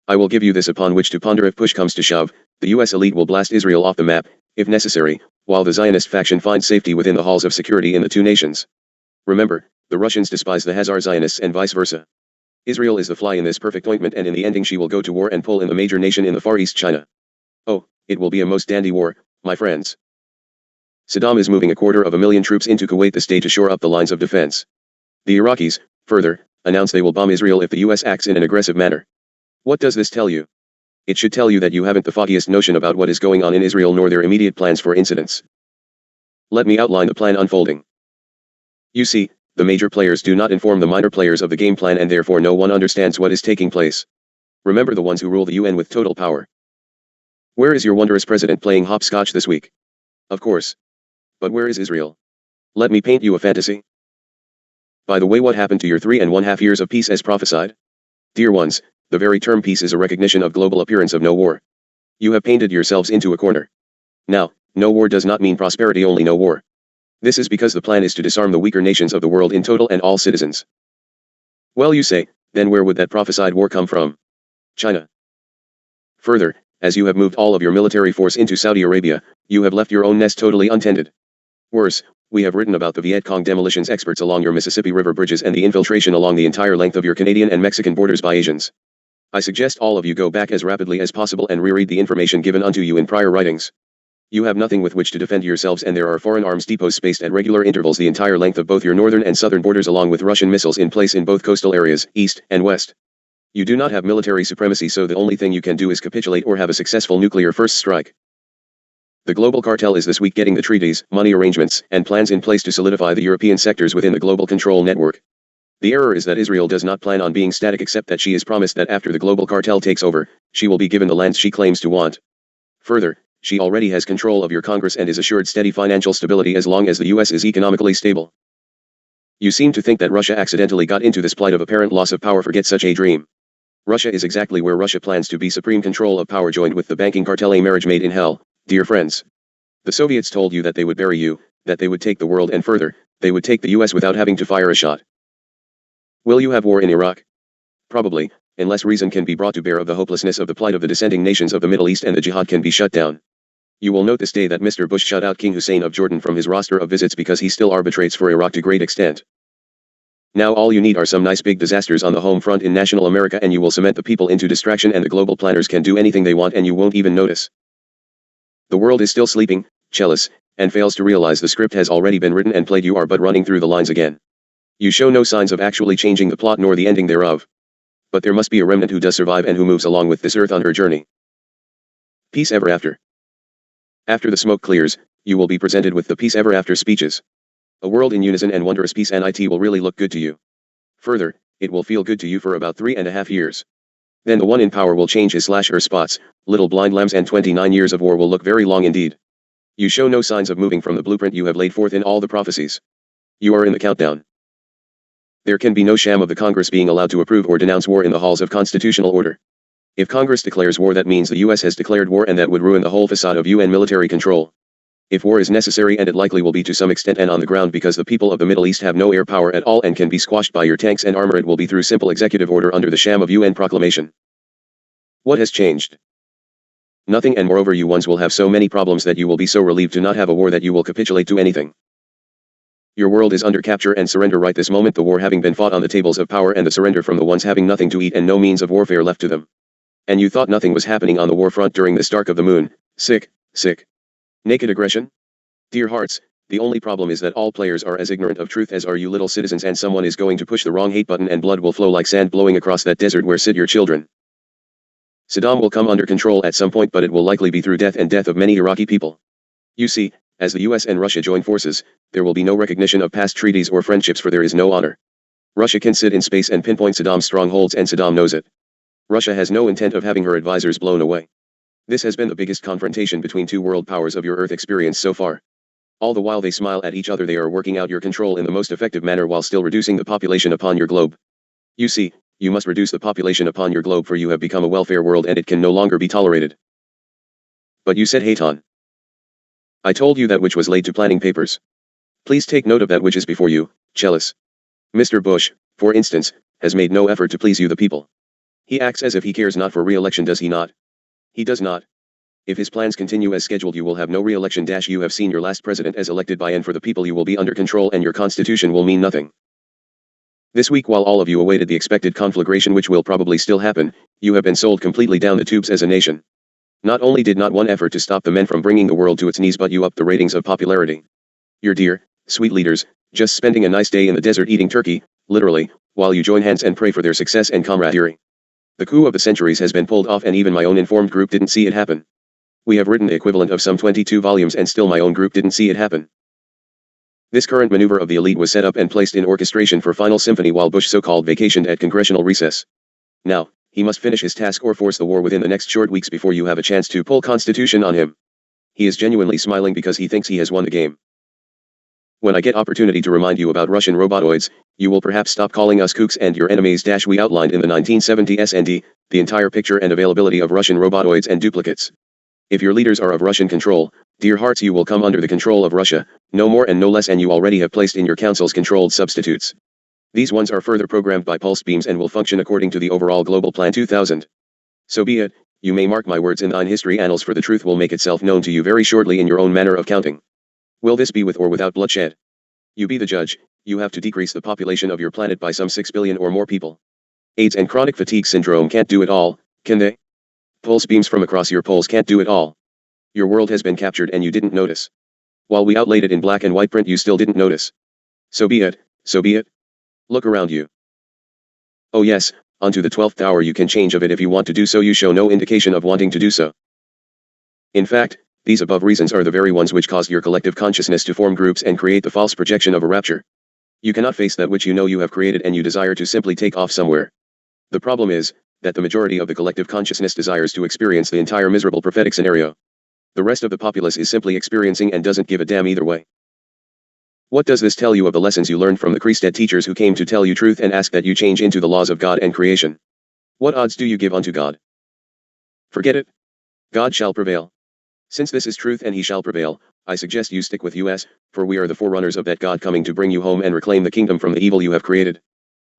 I will give you this upon which to ponder. If push comes to shove, the US elite will blast Israel off the map, if necessary, while the Zionist faction finds safety within the halls of security in the two nations. Remember, the Russians despise the Hazar Zionists and vice versa. Israel is the fly in this perfect ointment, and in the ending she will go to war and pull in the major nation in the Far East, China. Oh, it will be a most dandy war, my friends. Saddam is moving 250,000 troops into Kuwait this day to shore up the lines of defense. The Iraqis, further, announce they will bomb Israel if the US acts in an aggressive manner. What does this tell you? It should tell you that you haven't the foggiest notion about what is going on in Israel nor their immediate plans for incidents. Let me outline the plan unfolding. You see, the major players do not inform the minor players of the game plan, and therefore no one understands what is taking place. Remember the ones who rule the UN with total power. Where is your wondrous president playing hopscotch this week? Of course. But where is Israel? Let me paint you a fantasy. By the way, what happened to your 3.5 years of peace as prophesied? Dear ones, the very term peace is a recognition of global appearance of no war. You have painted yourselves into a corner. Now, no war does not mean prosperity, only no war. This is because the plan is to disarm the weaker nations of the world in total and all citizens. Well, you say, then where would that prophesied war come from? China. Further, as you have moved all of your military force into Saudi Arabia, you have left your own nest totally untended. Worse, we have written about the Viet Cong demolitions experts along your Mississippi River bridges and the infiltration along the entire length of your Canadian and Mexican borders by Asians. I suggest all of you go back as rapidly as possible and reread the information given unto you in prior writings. You have nothing with which to defend yourselves, and there are foreign arms depots spaced at regular intervals the entire length of both your northern and southern borders, along with Russian missiles in place in both coastal areas, east and west. You do not have military supremacy, so the only thing you can do is capitulate or have a successful nuclear first strike. The global cartel is this week getting the treaties, money arrangements, and plans in place to solidify the European sectors within the global control network. The error is that Israel does not plan on being static, except that she is promised that after the global cartel takes over, she will be given the lands she claims to want. Further, she already has control of your Congress and is assured steady financial stability as long as the US is economically stable. You seem to think that Russia accidentally got into this plight of apparent loss of power. Forget such a dream. Russia is exactly where Russia plans to be: supreme control of power joined with the banking cartel, a marriage made in hell, dear friends. The Soviets told you that they would bury you, that they would take the world, and further, they would take the US without having to fire a shot. Will you have war in Iraq? Probably, unless reason can be brought to bear of the hopelessness of the plight of the descending nations of the Middle East and the jihad can be shut down. You will note this day that Mr. Bush shut out King Hussein of Jordan from his roster of visits because he still arbitrates for Iraq to great extent. Now all you need are some nice big disasters on the home front in national America, and you will cement the people into distraction, and the global planners can do anything they want and you won't even notice. The world is still sleeping, jealous, and fails to realize the script has already been written and played. You are but running through the lines again. You show no signs of actually changing the plot nor the ending thereof. But there must be a remnant who does survive and who moves along with this earth on her journey. Peace ever after. After the smoke clears, you will be presented with the peace ever after speeches. A world in unison and wondrous peace, and it will really look good to you. Further, it will feel good to you for about 3.5 years. Then the one in power will change his /her spots, little blind lambs, and 29 years of war will look very long indeed. You show no signs of moving from the blueprint you have laid forth in all the prophecies. You are in the countdown. There can be no sham of the Congress being allowed to approve or denounce war in the halls of constitutional order. If Congress declares war, that means the US has declared war, and that would ruin the whole facade of UN military control. If war is necessary, and it likely will be to some extent and on the ground, because the people of the Middle East have no air power at all and can be squashed by your tanks and armor, it will be through simple executive order under the sham of UN proclamation. What has changed? Nothing, and moreover you ones will have so many problems that you will be so relieved to not have a war that you will capitulate to anything. Your world is under capture and surrender right this moment, the war having been fought on the tables of power, and the surrender from the ones having nothing to eat and no means of warfare left to them. And you thought nothing was happening on the war front during this dark of the moon, sick, naked aggression? Dear hearts, the only problem is that all players are as ignorant of truth as are you little citizens, and someone is going to push the wrong hate button and blood will flow like sand blowing across that desert where sit your children. Saddam will come under control at some point, but it will likely be through death and death of many Iraqi people. You see, as the US and Russia join forces, there will be no recognition of past treaties or friendships, for there is no honor. Russia can sit in space and pinpoint Saddam's strongholds, and Saddam knows it. Russia has no intent of having her advisors blown away. This has been the biggest confrontation between two world powers of your Earth experience so far. All the while they smile at each other, they are working out your control in the most effective manner while still reducing the population upon your globe. You see, you must reduce the population upon your globe, for you have become a welfare world and it can no longer be tolerated. But you said hate on. I told you that which was laid to planning papers. Please take note of that which is before you, Chelis. Mr. Bush, for instance, has made no effort to please you the people. He acts as if he cares not for re-election, does he not? He does not. If his plans continue as scheduled, you will have no re-election. You have seen your last president as elected by and for the people. You will be under control and your constitution will mean nothing. This week, while all of you awaited the expected conflagration which will probably still happen, you have been sold completely down the tubes as a nation. Not only did not one effort to stop the men from bringing the world to its knees, but you upped the ratings of popularity. Your dear, sweet leaders, just spending a nice day in the desert eating turkey, literally, while you join hands and pray for their success and camaraderie. The coup of the centuries has been pulled off, and even my own informed group didn't see it happen. We have written the equivalent of some 22 volumes and still my own group didn't see it happen. This current maneuver of the elite was set up and placed in orchestration for Final Symphony while Bush so-called vacationed at congressional recess. Now, he must finish his task or force the war within the next short weeks before you have a chance to pull Constitution on him. He is genuinely smiling because he thinks he has won the game. When I get opportunity to remind you about Russian robotoids, you will perhaps stop calling us kooks and your enemies. We outlined in the 1970 SND, the entire picture and availability of Russian robotoids and duplicates. If your leaders are of Russian control, dear hearts, you will come under the control of Russia, no more and no less, and you already have placed in your councils controlled substitutes. These ones are further programmed by pulse beams and will function according to the overall Global Plan 2000. So be it, you may mark my words in thine history annals, for the truth will make itself known to you very shortly in your own manner of counting. Will this be with or without bloodshed? You be the judge. You have to decrease the population of your planet by some 6 billion or more people. AIDS and chronic fatigue syndrome can't do it all, can they? Pulse beams from across your poles can't do it all. Your world has been captured and you didn't notice. While we outlaid it in black and white print, you still didn't notice. So be it, so be it. Look around you. Oh yes, onto the 12th hour you can change of it if you want to do so. You show no indication of wanting to do so. In fact, these above reasons are the very ones which caused your collective consciousness to form groups and create the false projection of a rapture. You cannot face that which you know you have created, and you desire to simply take off somewhere. The problem is that the majority of the collective consciousness desires to experience the entire miserable prophetic scenario. The rest of the populace is simply experiencing and doesn't give a damn either way. What does this tell you of the lessons you learned from the Christed teachers who came to tell you truth and ask that you change into the laws of God and creation? What odds do you give unto God? Forget it. God shall prevail. Since this is truth and he shall prevail, I suggest you stick with us, for we are the forerunners of that God coming to bring you home and reclaim the kingdom from the evil you have created.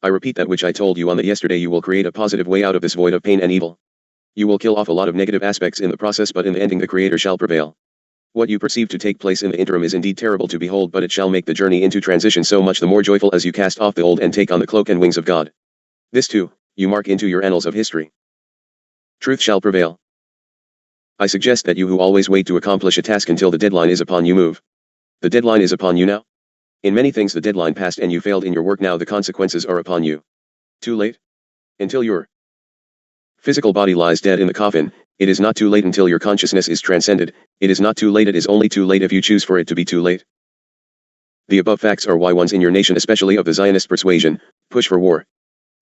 I repeat that which I told you on the yesterday: you will create a positive way out of this void of pain and evil. You will kill off a lot of negative aspects in the process, but in the ending the Creator shall prevail. What you perceive to take place in the interim is indeed terrible to behold, but it shall make the journey into transition so much the more joyful as you cast off the old and take on the cloak and wings of God. This too, you mark into your annals of history. Truth shall prevail. I suggest that you who always wait to accomplish a task until the deadline is upon you move. The deadline is upon you now. In many things the deadline passed and you failed in your work. Now the consequences are upon you. Too late? Until your physical body lies dead in the coffin, it is not too late. Until your consciousness is transcended, it is not too late. It is only too late if you choose for it to be too late. The above facts are why ones in your nation, especially of the Zionist persuasion, push for war.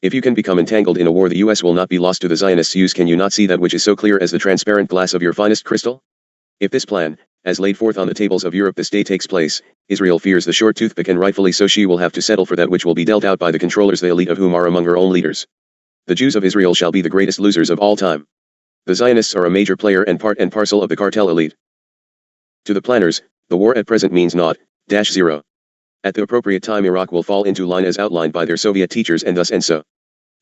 If you can become entangled in a war, the US will not be lost to the Zionists' use. Can you not see that which is so clear as the transparent glass of your finest crystal? If this plan, as laid forth on the tables of Europe this day takes place, Israel fears the short toothpick, and rightfully so. She will have to settle for that which will be dealt out by the controllers, the elite of whom are among her own leaders. The Jews of Israel shall be the greatest losers of all time. The Zionists are a major player and part and parcel of the cartel elite. To the planners, the war at present means naught, -0. At the appropriate time Iraq will fall into line as outlined by their Soviet teachers, and thus and so.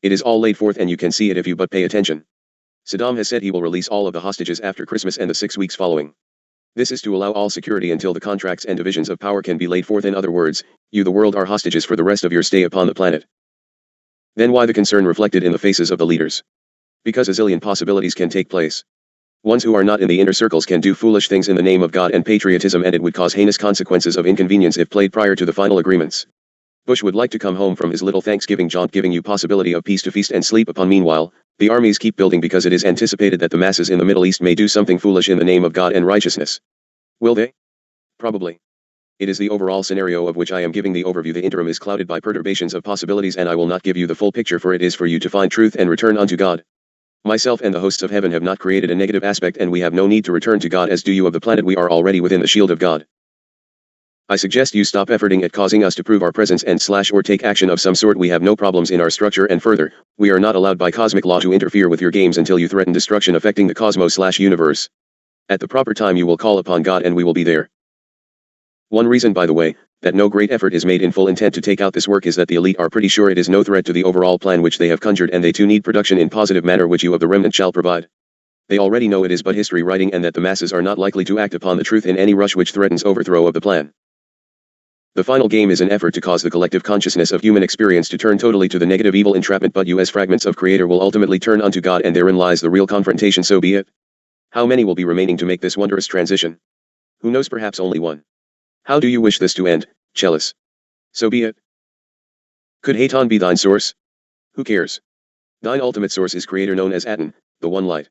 It is all laid forth, and you can see it if you but pay attention. Saddam has said he will release all of the hostages after Christmas and the 6 weeks following. This is to allow all security until the contracts and divisions of power can be laid forth. In other words, you the world are hostages for the rest of your stay upon the planet. Then why the concern reflected in the faces of the leaders? Because a zillion possibilities can take place. Ones who are not in the inner circles can do foolish things in the name of God and patriotism, and it would cause heinous consequences of inconvenience if played prior to the final agreements. Bush would like to come home from his little Thanksgiving jaunt giving you possibility of peace to feast and sleep upon. Meanwhile, the armies keep building because it is anticipated that the masses in the Middle East may do something foolish in the name of God and righteousness. Will they? Probably. It is the overall scenario of which I am giving the overview. The interim is clouded by perturbations of possibilities, and I will not give you the full picture, for it is for you to find truth and return unto God. Myself and the hosts of heaven have not created a negative aspect, and we have no need to return to God as do you of the planet. We are already within the shield of God. I suggest you stop efforting at causing us to prove our presence and / or take action of some sort. We have no problems in our structure, and further, we are not allowed by cosmic law to interfere with your games until you threaten destruction affecting the cosmos / universe. At the proper time you will call upon God and we will be there. One reason, by the way, that no great effort is made in full intent to take out this work is that the elite are pretty sure it is no threat to the overall plan which they have conjured, and they too need production in positive manner which you of the remnant shall provide. They already know it is but history writing, and that the masses are not likely to act upon the truth in any rush which threatens overthrow of the plan. The final game is an effort to cause the collective consciousness of human experience to turn totally to the negative evil entrapment, but you as fragments of Creator will ultimately turn unto God, and therein lies the real confrontation. So be it. How many will be remaining to make this wondrous transition? Who knows, perhaps only one. How do you wish this to end, Chelis? So be it. Could Haton be thine source? Who cares? Thine ultimate source is Creator, known as Aton, the one light.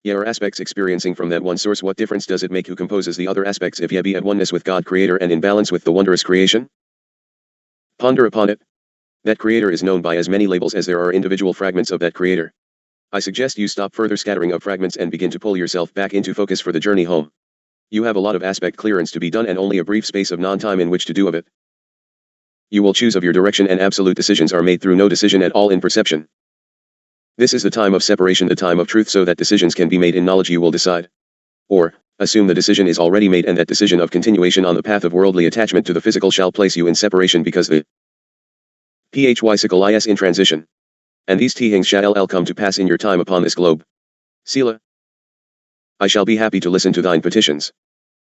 Ye are aspects experiencing from that one source. What difference does it make who composes the other aspects if ye be at oneness with God Creator and in balance with the wondrous creation? Ponder upon it. That Creator is known by as many labels as there are individual fragments of that Creator. I suggest you stop further scattering of fragments and begin to pull yourself back into focus for the journey home. You have a lot of aspect clearance to be done and only a brief space of non-time in which to do of it. You will choose of your direction, and absolute decisions are made through no decision at all in perception. This is the time of separation, the time of truth, so that decisions can be made in knowledge. You will decide. Or, assume the decision is already made, and that decision of continuation on the path of worldly attachment to the physical shall place you in separation, because the PHY is in transition. And these things shall come to pass in your time upon this globe. Selah. I shall be happy to listen to thine petitions.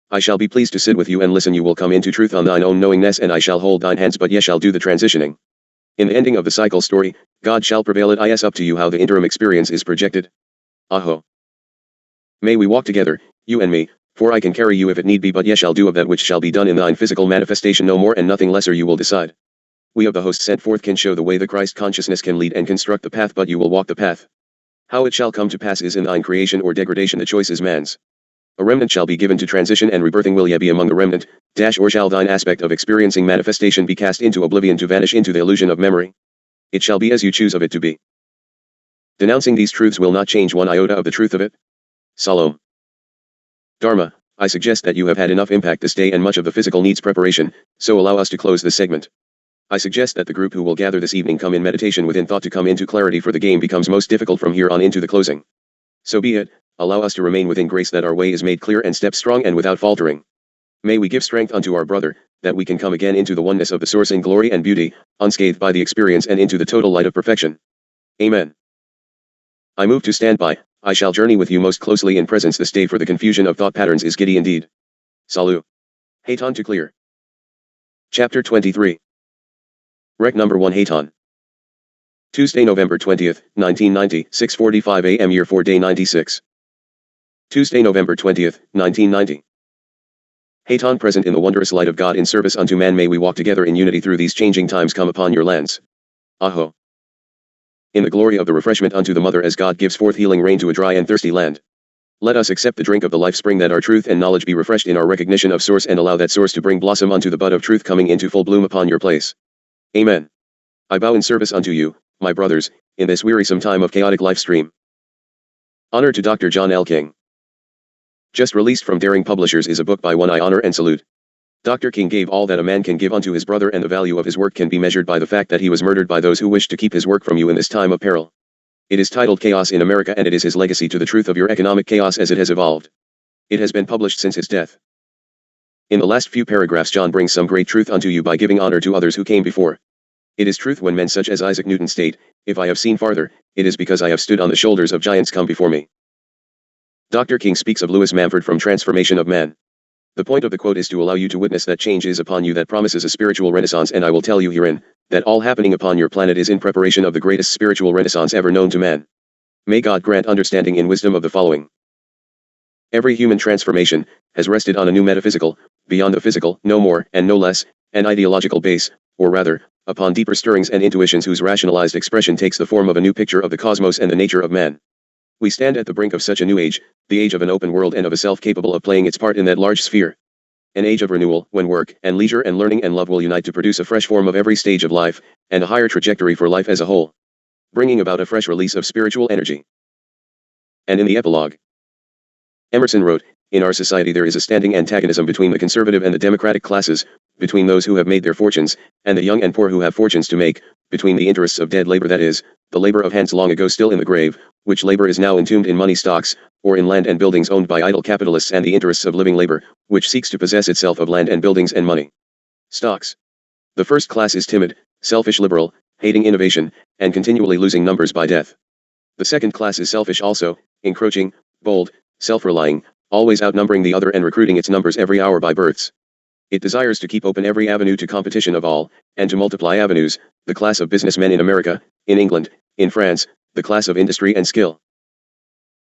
I shall be pleased to sit with you and listen. You will come into truth on thine own knowingness, and I shall hold thine hands, but ye shall do the transitioning. In the ending of the cycle story, God shall prevail. It is up to you how the interim experience is projected. Aho. May we walk together, you and me, for I can carry you if it need be, but ye shall do of that which shall be done in thine physical manifestation, no more and nothing lesser. You will decide. We of the host sent forth can show the way the Christ consciousness can lead and construct the path, but you will walk the path. How it shall come to pass is in thine creation or degradation, the choice is man's. A remnant shall be given to transition and rebirthing. Will ye be among the remnant, or shall thine aspect of experiencing manifestation be cast into oblivion to vanish into the illusion of memory? It shall be as you choose of it to be. Denouncing these truths will not change one iota of the truth of it. Salom. Dharma, I suggest that you have had enough impact this day, and much of the physical needs preparation, so allow us to close this segment. I suggest that the group who will gather this evening come in meditation within thought to come into clarity, for the game becomes most difficult from here on into the closing. So be it. Allow us to remain within grace, that our way is made clear and steps strong and without faltering. May we give strength unto our brother, that we can come again into the oneness of the source in glory and beauty, unscathed by the experience, and into the total light of perfection. Amen. I move to stand by. I shall journey with you most closely in presence this day, for the confusion of thought patterns is giddy indeed. Salut. Haton to clear. Chapter 23. Rec number 1. Haton. Tuesday, November 20th, 1990, 6:45 a.m. Year 4, Day 96. Tuesday, November 20th, 1990. Haton, present in the wondrous light of God in service unto man, may we walk together in unity through these changing times. Come upon your lands. Aho. In the glory of the refreshment unto the mother, as God gives forth healing rain to a dry and thirsty land. Let us accept the drink of the life spring, that our truth and knowledge be refreshed in our recognition of source, and allow that source to bring blossom unto the bud of truth, coming into full bloom upon your place. Amen. I bow in service unto you, my brothers, in this wearisome time of chaotic life stream. Honor to Dr. John L. King. Just released from Daring Publishers is a book by one I honor and salute. Dr. King gave all that a man can give unto his brother, and the value of his work can be measured by the fact that he was murdered by those who wished to keep his work from you in this time of peril. It is titled Chaos in America, and it is his legacy to the truth of your economic chaos as it has evolved. It has been published since his death. In the last few paragraphs, John brings some great truth unto you by giving honor to others who came before. It is truth when men such as Isaac Newton state, "If I have seen farther, it is because I have stood on the shoulders of giants come before me." Dr. King speaks of Lewis Mumford from Transformation of Man. The point of the quote is to allow you to witness that change is upon you that promises a spiritual renaissance, and I will tell you herein, that all happening upon your planet is in preparation of the greatest spiritual renaissance ever known to man. May God grant understanding and wisdom of the following. Every human transformation has rested on a new metaphysical, beyond the physical, no more and no less, an ideological base, or rather, upon deeper stirrings and intuitions whose rationalized expression takes the form of a new picture of the cosmos and the nature of man. We stand at the brink of such a new age, the age of an open world and of a self capable of playing its part in that large sphere. An age of renewal, when work, and leisure, and learning, and love will unite to produce a fresh form of every stage of life, and a higher trajectory for life as a whole, bringing about a fresh release of spiritual energy. And in the epilogue, Emerson wrote, "In our society there is a standing antagonism between the conservative and the democratic classes, between those who have made their fortunes, and the young and poor who have fortunes to make, between the interests of dead labor, that is, the labor of hands long ago still in the grave, which labor is now entombed in money stocks, or in land and buildings owned by idle capitalists, and the interests of living labor, which seeks to possess itself of land and buildings and money stocks. The first class is timid, selfish, liberal, hating innovation, and continually losing numbers by death. The second class is selfish also, encroaching, bold, self-relying, always outnumbering the other and recruiting its numbers every hour by births. It desires to keep open every avenue to competition of all, and to multiply avenues, the class of businessmen in America, in England, in France, the class of industry and skill."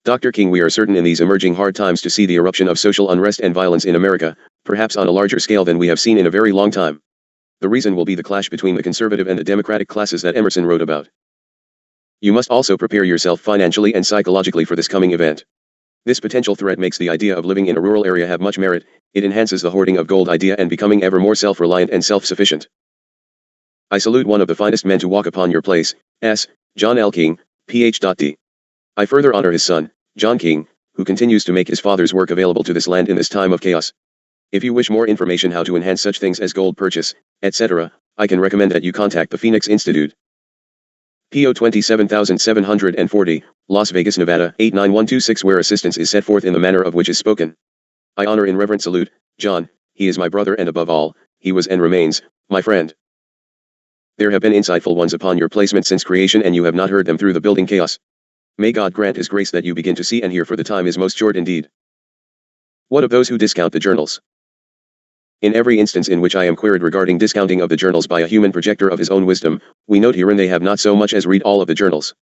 Dr. King, we are certain in these emerging hard times to see the eruption of social unrest and violence in America, perhaps on a larger scale than we have seen in a very long time. The reason will be the clash between the conservative and the democratic classes that Emerson wrote about. You must also prepare yourself financially and psychologically for this coming event. This potential threat makes the idea of living in a rural area have much merit. It enhances the hoarding of gold idea and becoming ever more self-reliant and self-sufficient. I salute one of the finest men to walk upon your place, John L. King, Ph.D. I further honor his son, John King, who continues to make his father's work available to this land in this time of chaos. If you wish more information how to enhance such things as gold purchase, etc., I can recommend that you contact the Phoenix Institute. PO 27740, Las Vegas, Nevada, 89126, where assistance is set forth in the manner of which is spoken. I honor and reverent salute, John. He is my brother, and above all, he was and remains my friend. There have been insightful ones upon your placement since creation, and you have not heard them through the building chaos. May God grant his grace that you begin to see and hear, for the time is most short indeed. What of those who discount the journals? In every instance in which I am queried regarding discounting of the journals by a human projector of his own wisdom, we note herein they have not so much as read all of the journals.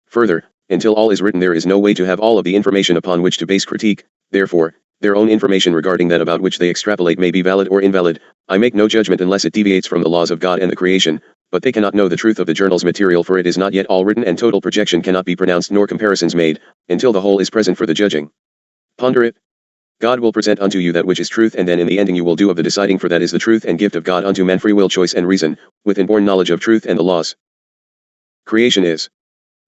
Further, until all is written there is no way to have all of the information upon which to base critique, therefore, their own information regarding that about which they extrapolate may be valid or invalid. I make no judgment unless it deviates from the laws of God and the creation, but they cannot know the truth of the journal's material, for it is not yet all written, and total projection cannot be pronounced nor comparisons made, until the whole is present for the judging. Ponder it. God will present unto you that which is truth, and then in the ending you will do of the deciding, for that is the truth and gift of God unto men, free will, choice and reason, with inborn knowledge of truth and the laws. Creation is.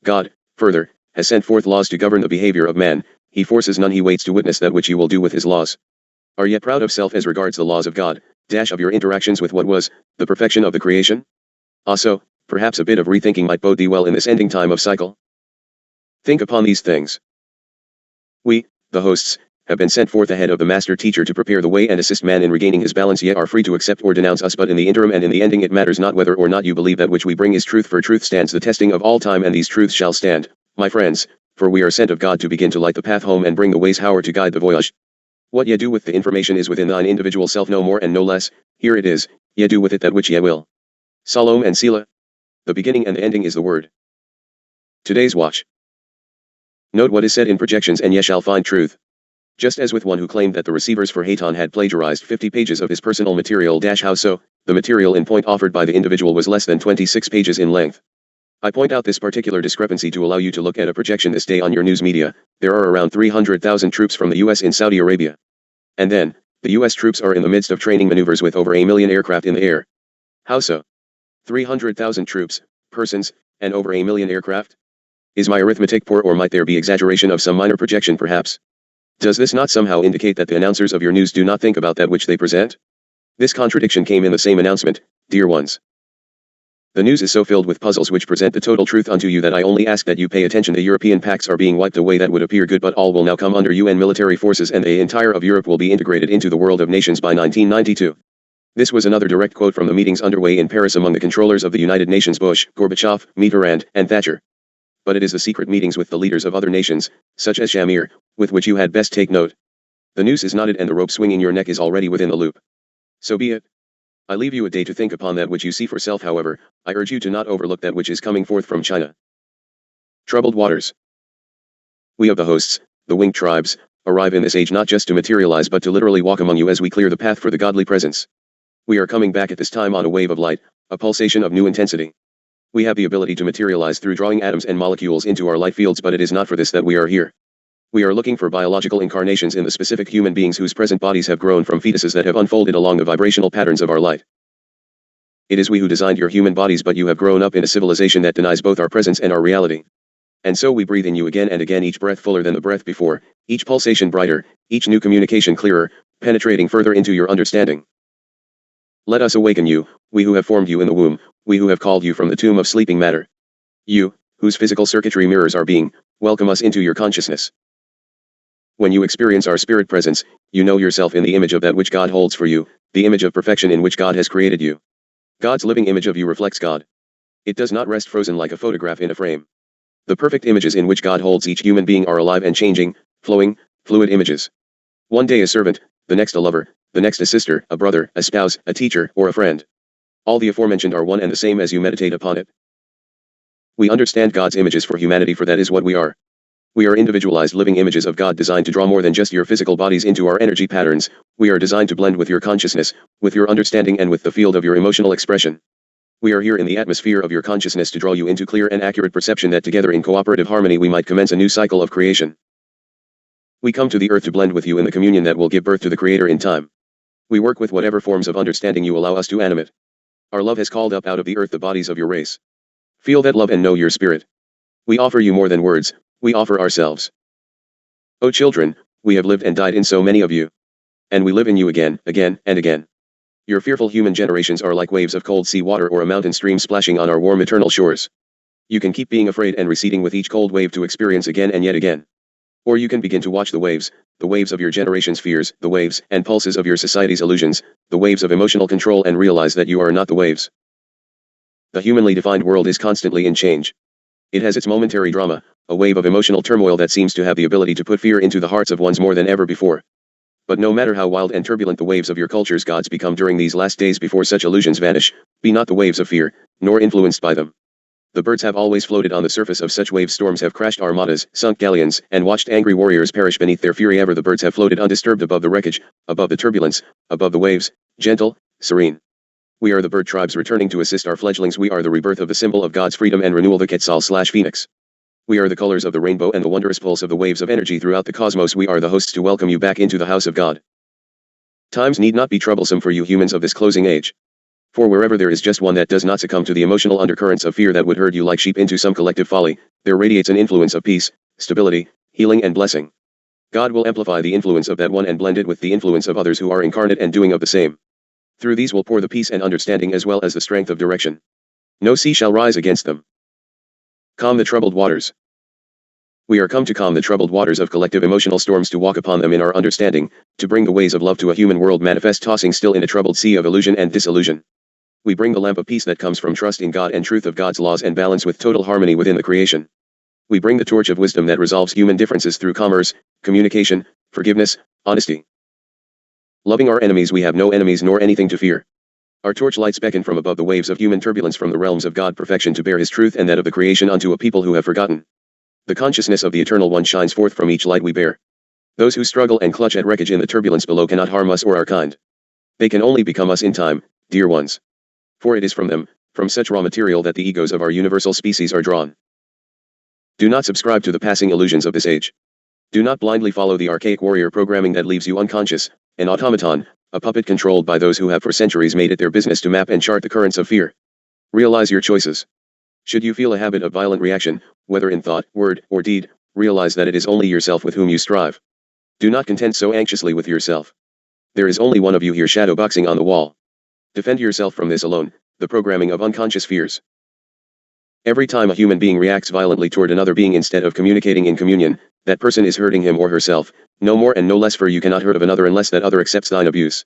God, further, has sent forth laws to govern the behavior of man. He forces none, he waits to witness that which you will do with his laws. Are yet proud of self as regards the laws of God, of your interactions with what was, the perfection of the creation? Also, perhaps a bit of rethinking might bode thee well in this ending time of cycle. Think upon these things. We, the hosts, have been sent forth ahead of the master teacher to prepare the way and assist man in regaining his balance, yet are free to accept or denounce us, but in the interim and in the ending it matters not whether or not you believe that which we bring is truth, for truth stands the testing of all time, and these truths shall stand, my friends, for we are sent of God to begin to light the path home and bring the ways hower to guide the voyage. What ye do with the information is within thine individual self, no more and no less. Here it is, ye do with it that which ye will. Salom and Selah. The beginning and the ending is the word. Today's watch. Note what is said in projections, and ye shall find truth. Just as with one who claimed that the receivers for Hayton had plagiarized 50 pages of his personal material. How so? The material in point offered by the individual was less than 26 pages in length. I point out this particular discrepancy to allow you to look at a projection this day on your news media. There are around 300,000 troops from the U.S. in Saudi Arabia. And then, the U.S. troops are in the midst of training maneuvers with over 1 million aircraft in the air. How so? 300,000 troops, persons, and over 1 million aircraft? Is my arithmetic poor, or might there be exaggeration of some minor projection perhaps? Does this not somehow indicate that the announcers of your news do not think about that which they present? This contradiction came in the same announcement, dear ones. The news is so filled with puzzles which present the total truth unto you that I only ask that you pay attention. The European pacts are being wiped away. That would appear good, but all will now come under UN military forces, and the entire of Europe will be integrated into the world of nations by 1992. This was another direct quote from the meetings underway in Paris among the controllers of the United Nations: Bush, Gorbachev, Mitterrand, and Thatcher. But it is the secret meetings with the leaders of other nations, such as Shamir, with which you had best take note. The noose is knotted and the rope swinging your neck is already within the loop. So be it. I leave you a day to think upon that which you see for self. However, I urge you to not overlook that which is coming forth from China. Troubled waters. We of the hosts, the winged tribes, arrive in this age not just to materialize but to literally walk among you as we clear the path for the godly presence. We are coming back at this time on a wave of light, a pulsation of new intensity. We have the ability to materialize through drawing atoms and molecules into our light fields, but it is not for this that we are here. We are looking for biological incarnations in the specific human beings whose present bodies have grown from fetuses that have unfolded along the vibrational patterns of our light. It is we who designed your human bodies, but you have grown up in a civilization that denies both our presence and our reality. And so we breathe in you again and again, each breath fuller than the breath before, each pulsation brighter, each new communication clearer, penetrating further into your understanding. Let us awaken you, we who have formed you in the womb, we who have called you from the tomb of sleeping matter. You, whose physical circuitry mirrors our being, welcome us into your consciousness. When you experience our spirit presence, you know yourself in the image of that which God holds for you, the image of perfection in which God has created you. God's living image of you reflects God. It does not rest frozen like a photograph in a frame. The perfect images in which God holds each human being are alive and changing, flowing, fluid images. One day a servant, the next a lover, the next a sister, a brother, a spouse, a teacher, or a friend. All the aforementioned are one and the same as you meditate upon it. We understand God's images for humanity, for that is what we are. We are individualized living images of God designed to draw more than just your physical bodies into our energy patterns. We are designed to blend with your consciousness, with your understanding, and with the field of your emotional expression. We are here in the atmosphere of your consciousness to draw you into clear and accurate perception that together in cooperative harmony we might commence a new cycle of creation. We come to the earth to blend with you in the communion that will give birth to the Creator in time. We work with whatever forms of understanding you allow us to animate. Our love has called up out of the earth the bodies of your race. Feel that love and know your spirit. We offer you more than words, we offer ourselves. O children, we have lived and died in so many of you. And we live in you again, again, and again. Your fearful human generations are like waves of cold sea water or a mountain stream splashing on our warm eternal shores. You can keep being afraid and receding with each cold wave to experience again and yet again. Or you can begin to watch the waves of your generation's fears, the waves and pulses of your society's illusions, the waves of emotional control, and realize that you are not the waves. The humanly defined world is constantly in change. It has its momentary drama, a wave of emotional turmoil that seems to have the ability to put fear into the hearts of ones more than ever before. But no matter how wild and turbulent the waves of your culture's gods become during these last days before such illusions vanish, be not the waves of fear, nor influenced by them. The birds have always floated on the surface of such waves. Storms have crashed armadas, sunk galleons, and watched angry warriors perish beneath their fury. Ever the birds have floated undisturbed above the wreckage, above the turbulence, above the waves, gentle, serene. We are the bird tribes returning to assist our fledglings. We are the rebirth of the symbol of God's freedom and renewal, the Quetzal/Phoenix. We are the colors of the rainbow and the wondrous pulse of the waves of energy throughout the cosmos. We are the hosts to welcome you back into the house of God. Times need not be troublesome for you humans of this closing age. For wherever there is just one that does not succumb to the emotional undercurrents of fear that would herd you like sheep into some collective folly, there radiates an influence of peace, stability, healing, and blessing. God will amplify the influence of that one and blend it with the influence of others who are incarnate and doing of the same. Through these will pour the peace and understanding as well as the strength of direction. No sea shall rise against them. Calm the troubled waters. We are come to calm the troubled waters of collective emotional storms, to walk upon them in our understanding, to bring the ways of love to a human world manifest tossing still in a troubled sea of illusion and disillusion. We bring the lamp of peace that comes from trust in God and truth of God's laws and balance with total harmony within the creation. We bring the torch of wisdom that resolves human differences through commerce, communication, forgiveness, honesty. Loving our enemies, we have no enemies nor anything to fear. Our torch lights beckon from above the waves of human turbulence from the realms of God perfection to bear His truth and that of the creation unto a people who have forgotten. The consciousness of the Eternal One shines forth from each light we bear. Those who struggle and clutch at wreckage in the turbulence below cannot harm us or our kind. They can only become us in time, dear ones. For it is from them, from such raw material, that the egos of our universal species are drawn. Do not subscribe to the passing illusions of this age. Do not blindly follow the archaic warrior programming that leaves you unconscious, an automaton, a puppet controlled by those who have for centuries made it their business to map and chart the currents of fear. Realize your choices. Should you feel a habit of violent reaction, whether in thought, word, or deed, realize that it is only yourself with whom you strive. Do not contend so anxiously with yourself. There is only one of you here shadowboxing on the wall. Defend yourself from this alone, the programming of unconscious fears. Every time a human being reacts violently toward another being instead of communicating in communion, that person is hurting him or herself, no more and no less, for you cannot hurt of another unless that other accepts thine abuse.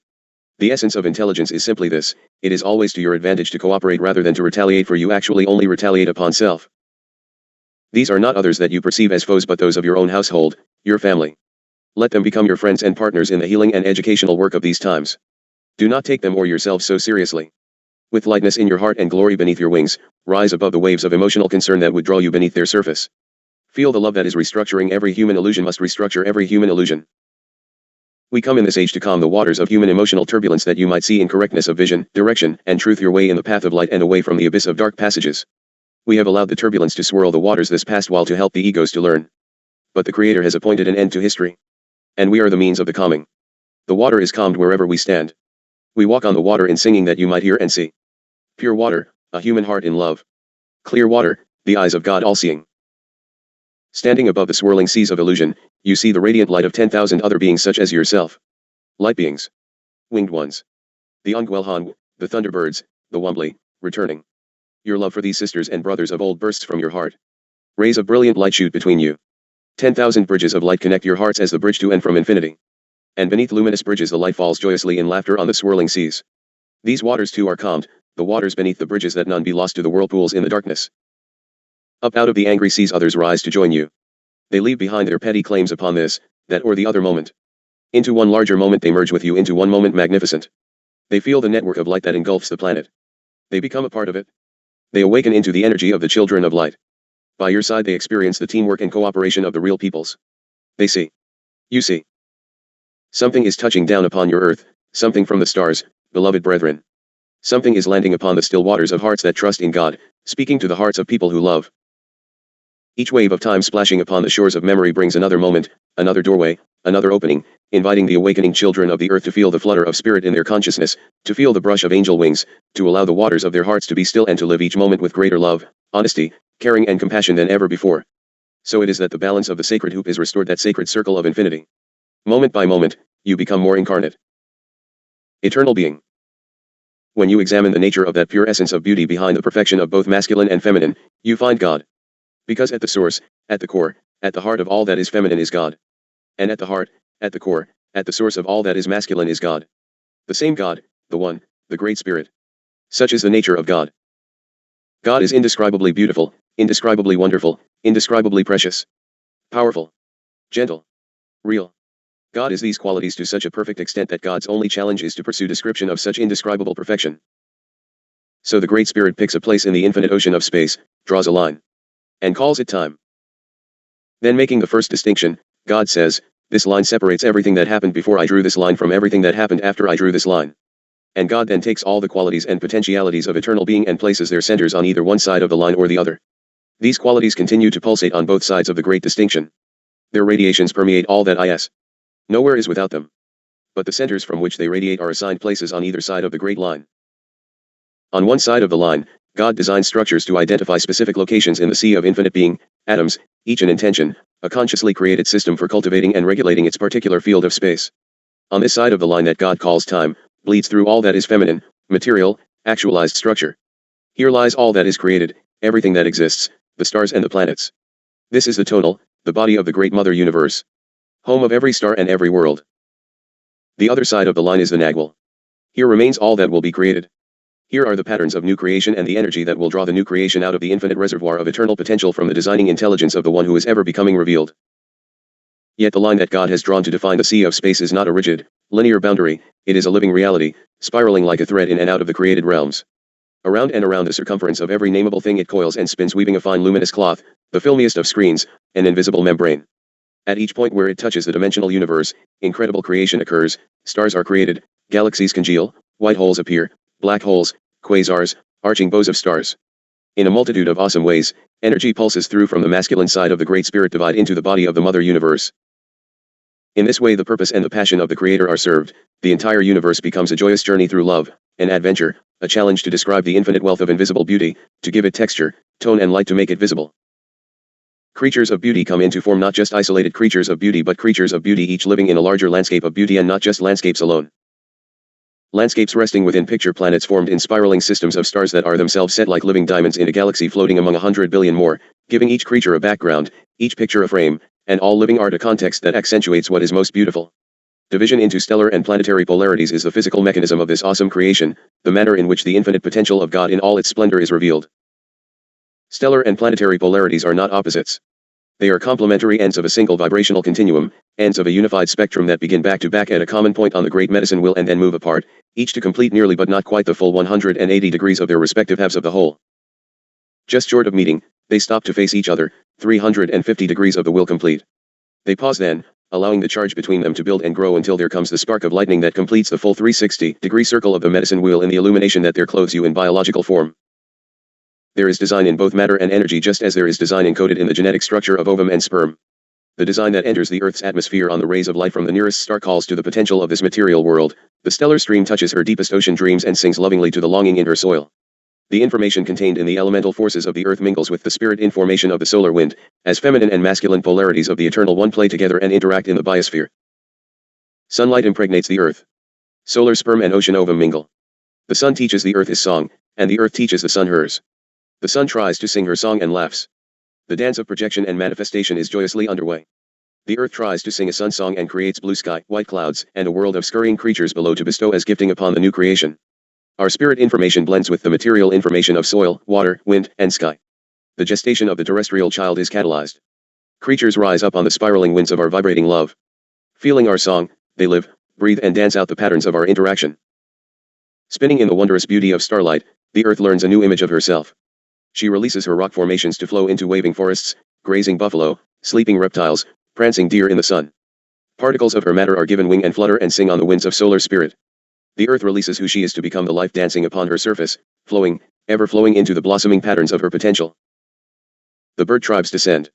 The essence of intelligence is simply this: it is always to your advantage to cooperate rather than to retaliate, for you actually only retaliate upon self. These are not others that you perceive as foes but those of your own household, your family. Let them become your friends and partners in the healing and educational work of these times. Do not take them or yourselves so seriously. With lightness in your heart and glory beneath your wings, rise above the waves of emotional concern that would draw you beneath their surface. Feel the love that is restructuring every human illusion must restructure every human illusion. We come in this age to calm the waters of human emotional turbulence that you might see in correctness of vision, direction, and truth your way in the path of light and away from the abyss of dark passages. We have allowed the turbulence to swirl the waters this past while to help the egos to learn. But the Creator has appointed an end to history. And we are the means of the calming. The water is calmed wherever we stand. We walk on the water in singing that you might hear and see. Pure water, a human heart in love. Clear water, the eyes of God all-seeing. Standing above the swirling seas of illusion, you see the radiant light of 10,000 other beings such as yourself. Light beings. Winged ones. The Ongwelhan, the Thunderbirds, the Wombly, returning. Your love for these sisters and brothers of old bursts from your heart. Rays of brilliant light shoot between you. 10,000 bridges of light connect your hearts as the bridge to and from infinity. And beneath luminous bridges the light falls joyously in laughter on the swirling seas. These waters too are calmed, the waters beneath the bridges, that none be lost to the whirlpools in the darkness. Up out of the angry seas others rise to join you. They leave behind their petty claims upon this, that or the other moment. Into one larger moment they merge with you, into one moment magnificent. They feel the network of light that engulfs the planet. They become a part of it. They awaken into the energy of the children of light. By your side they experience the teamwork and cooperation of the real peoples. They see. You see. Something is touching down upon your earth, something from the stars, beloved brethren. Something is landing upon the still waters of hearts that trust in God, speaking to the hearts of people who love. Each wave of time splashing upon the shores of memory brings another moment, another doorway, another opening, inviting the awakening children of the earth to feel the flutter of spirit in their consciousness, to feel the brush of angel wings, to allow the waters of their hearts to be still and to live each moment with greater love, honesty, caring and compassion than ever before. So it is that the balance of the sacred hoop is restored, that sacred circle of infinity. Moment by moment, you become more incarnate. Eternal being. When you examine the nature of that pure essence of beauty behind the perfection of both masculine and feminine, you find God. Because at the source, at the core, at the heart of all that is feminine is God. And at the heart, at the core, at the source of all that is masculine is God. The same God, the one, the Great Spirit. Such is the nature of God. God is indescribably beautiful, indescribably wonderful, indescribably precious, powerful, gentle, real. God is these qualities to such a perfect extent that God's only challenge is to pursue description of such indescribable perfection. So the Great Spirit picks a place in the infinite ocean of space, draws a line, and calls it time. Then, making the first distinction, God says, this line separates everything that happened before I drew this line from everything that happened after I drew this line. And God then takes all the qualities and potentialities of eternal being and places their centers on either one side of the line or the other. These qualities continue to pulsate on both sides of the great distinction. Their radiations permeate all that is. Nowhere is without them. But the centers from which they radiate are assigned places on either side of the great line. On one side of the line, God designs structures to identify specific locations in the sea of infinite being, atoms, each an intention, a consciously created system for cultivating and regulating its particular field of space. On this side of the line that God calls time, bleeds through all that is feminine, material, actualized structure. Here lies all that is created, everything that exists, the stars and the planets. This is the tonal, the body of the great mother universe. Home of every star and every world. The other side of the line is the Nagwal. Here remains all that will be created. Here are the patterns of new creation and the energy that will draw the new creation out of the infinite reservoir of eternal potential from the designing intelligence of the one who is ever becoming revealed. Yet the line that God has drawn to define the sea of space is not a rigid, linear boundary, it is a living reality, spiraling like a thread in and out of the created realms. Around and around the circumference of every nameable thing it coils and spins, weaving a fine luminous cloth, the filmiest of screens, an invisible membrane. At each point where it touches the dimensional universe, incredible creation occurs, stars are created, galaxies congeal, white holes appear, black holes, quasars, arching bows of stars. In a multitude of awesome ways, energy pulses through from the masculine side of the Great Spirit divide into the body of the Mother Universe. In this way the purpose and the passion of the Creator are served, the entire universe becomes a joyous journey through love, an adventure, a challenge to describe the infinite wealth of invisible beauty, to give it texture, tone and light to make it visible. Creatures of beauty come into form, not just isolated creatures of beauty but creatures of beauty, each living in a larger landscape of beauty and not just landscapes alone. Landscapes resting within picture planets formed in spiraling systems of stars that are themselves set like living diamonds in a galaxy floating among 100 billion more, giving each creature a background, each picture a frame, and all living art a context that accentuates what is most beautiful. Division into stellar and planetary polarities is the physical mechanism of this awesome creation, the manner in which the infinite potential of God in all its splendor is revealed. Stellar and planetary polarities are not opposites. They are complementary ends of a single vibrational continuum, ends of a unified spectrum that begin back to back at a common point on the great medicine wheel and then move apart, each to complete nearly but not quite the full 180 degrees of their respective halves of the whole. Just short of meeting, they stop to face each other, 350 degrees of the wheel complete. They pause then, allowing the charge between them to build and grow until there comes the spark of lightning that completes the full 360-degree circle of the medicine wheel in the illumination that there clothes you in biological form. There is design in both matter and energy just as there is design encoded in the genetic structure of ovum and sperm. The design that enters the Earth's atmosphere on the rays of light from the nearest star calls to the potential of this material world. The stellar stream touches her deepest ocean dreams and sings lovingly to the longing in her soil. The information contained in the elemental forces of the Earth mingles with the spirit information of the solar wind, as feminine and masculine polarities of the eternal one play together and interact in the biosphere. Sunlight impregnates the Earth. Solar sperm and ocean ovum mingle. The sun teaches the Earth his song, and the Earth teaches the sun hers. The sun tries to sing her song and laughs. The dance of projection and manifestation is joyously underway. The Earth tries to sing a sun song and creates blue sky, white clouds, and a world of scurrying creatures below to bestow as gifting upon the new creation. Our spirit information blends with the material information of soil, water, wind, and sky. The gestation of the terrestrial child is catalyzed. Creatures rise up on the spiraling winds of our vibrating love. Feeling our song, they live, breathe and dance out the patterns of our interaction. Spinning in the wondrous beauty of starlight, the Earth learns a new image of herself. She releases her rock formations to flow into waving forests, grazing buffalo, sleeping reptiles, prancing deer in the sun. Particles of her matter are given wing and flutter and sing on the winds of solar spirit. The Earth releases who she is to become the life dancing upon her surface, flowing, ever flowing into the blossoming patterns of her potential. The bird tribes descend.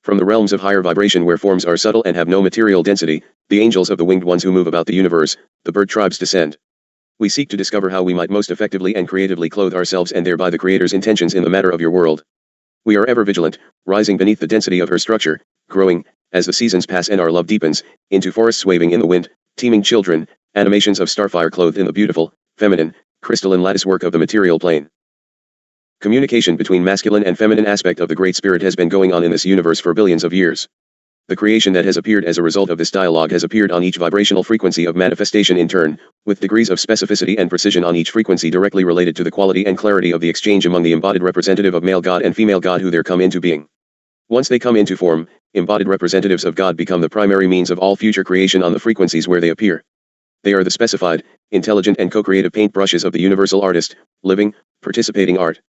From the realms of higher vibration where forms are subtle and have no material density, the angels of the winged ones who move about the universe, the bird tribes descend. We seek to discover how we might most effectively and creatively clothe ourselves and thereby the Creator's intentions in the matter of your world. We are ever vigilant, rising beneath the density of her structure, growing, as the seasons pass and our love deepens, into forests waving in the wind, teeming children, animations of starfire clothed in the beautiful, feminine, crystalline latticework of the material plane. Communication between masculine and feminine aspect of the Great Spirit has been going on in this universe for billions of years. The creation that has appeared as a result of this dialogue has appeared on each vibrational frequency of manifestation in turn, with degrees of specificity and precision on each frequency directly related to the quality and clarity of the exchange among the embodied representative of male God and female God who there come into being. Once they come into form, embodied representatives of God become the primary means of all future creation on the frequencies where they appear. They are the specified, intelligent and co-creative paintbrushes of the universal artist, living, participating art.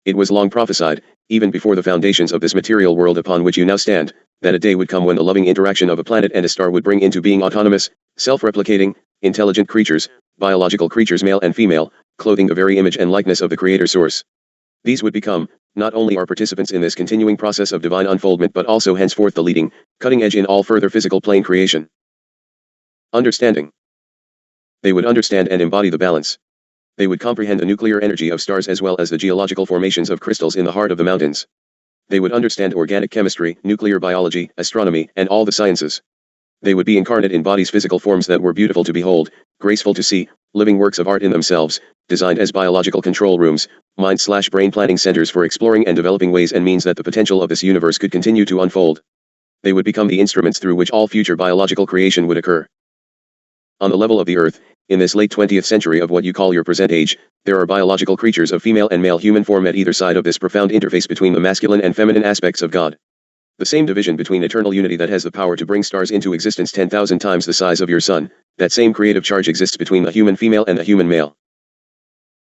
It was long prophesied, even before the foundations of this material world upon which you now stand, that a day would come when the loving interaction of a planet and a star would bring into being autonomous, self-replicating, intelligent creatures, biological creatures male and female, clothing the very image and likeness of the Creator Source. These would become, not only our participants in this continuing process of divine unfoldment but also henceforth the leading, cutting edge in all further physical plane creation. Understanding. They would understand and embody the balance. They would comprehend the nuclear energy of stars as well as the geological formations of crystals in the heart of the mountains. They would understand organic chemistry, nuclear biology, astronomy, and all the sciences. They would be incarnate in bodies' physical forms that were beautiful to behold, graceful to see, living works of art in themselves, designed as biological control rooms, mind/brain planning centers for exploring and developing ways and means that the potential of this universe could continue to unfold. They would become the instruments through which all future biological creation would occur. On the level of the Earth, in this late 20th century of what you call your present age, there are biological creatures of female and male human form at either side of this profound interface between the masculine and feminine aspects of God. The same division between eternal unity that has the power to bring stars into existence 10,000 times the size of your sun, that same creative charge exists between the human female and the human male.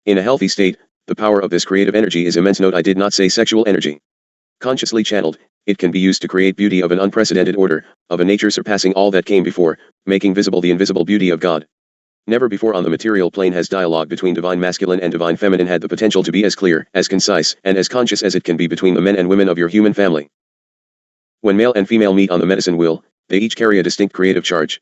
In a healthy state, the power of this creative energy is immense. Note, I did not say sexual energy. Consciously channeled, it can be used to create beauty of an unprecedented order, of a nature surpassing all that came before, making visible the invisible beauty of God. Never before on the material plane has dialogue between divine masculine and divine feminine had the potential to be as clear, as concise, and as conscious as it can be between the men and women of your human family. When male and female meet on the medicine wheel, they each carry a distinct creative charge.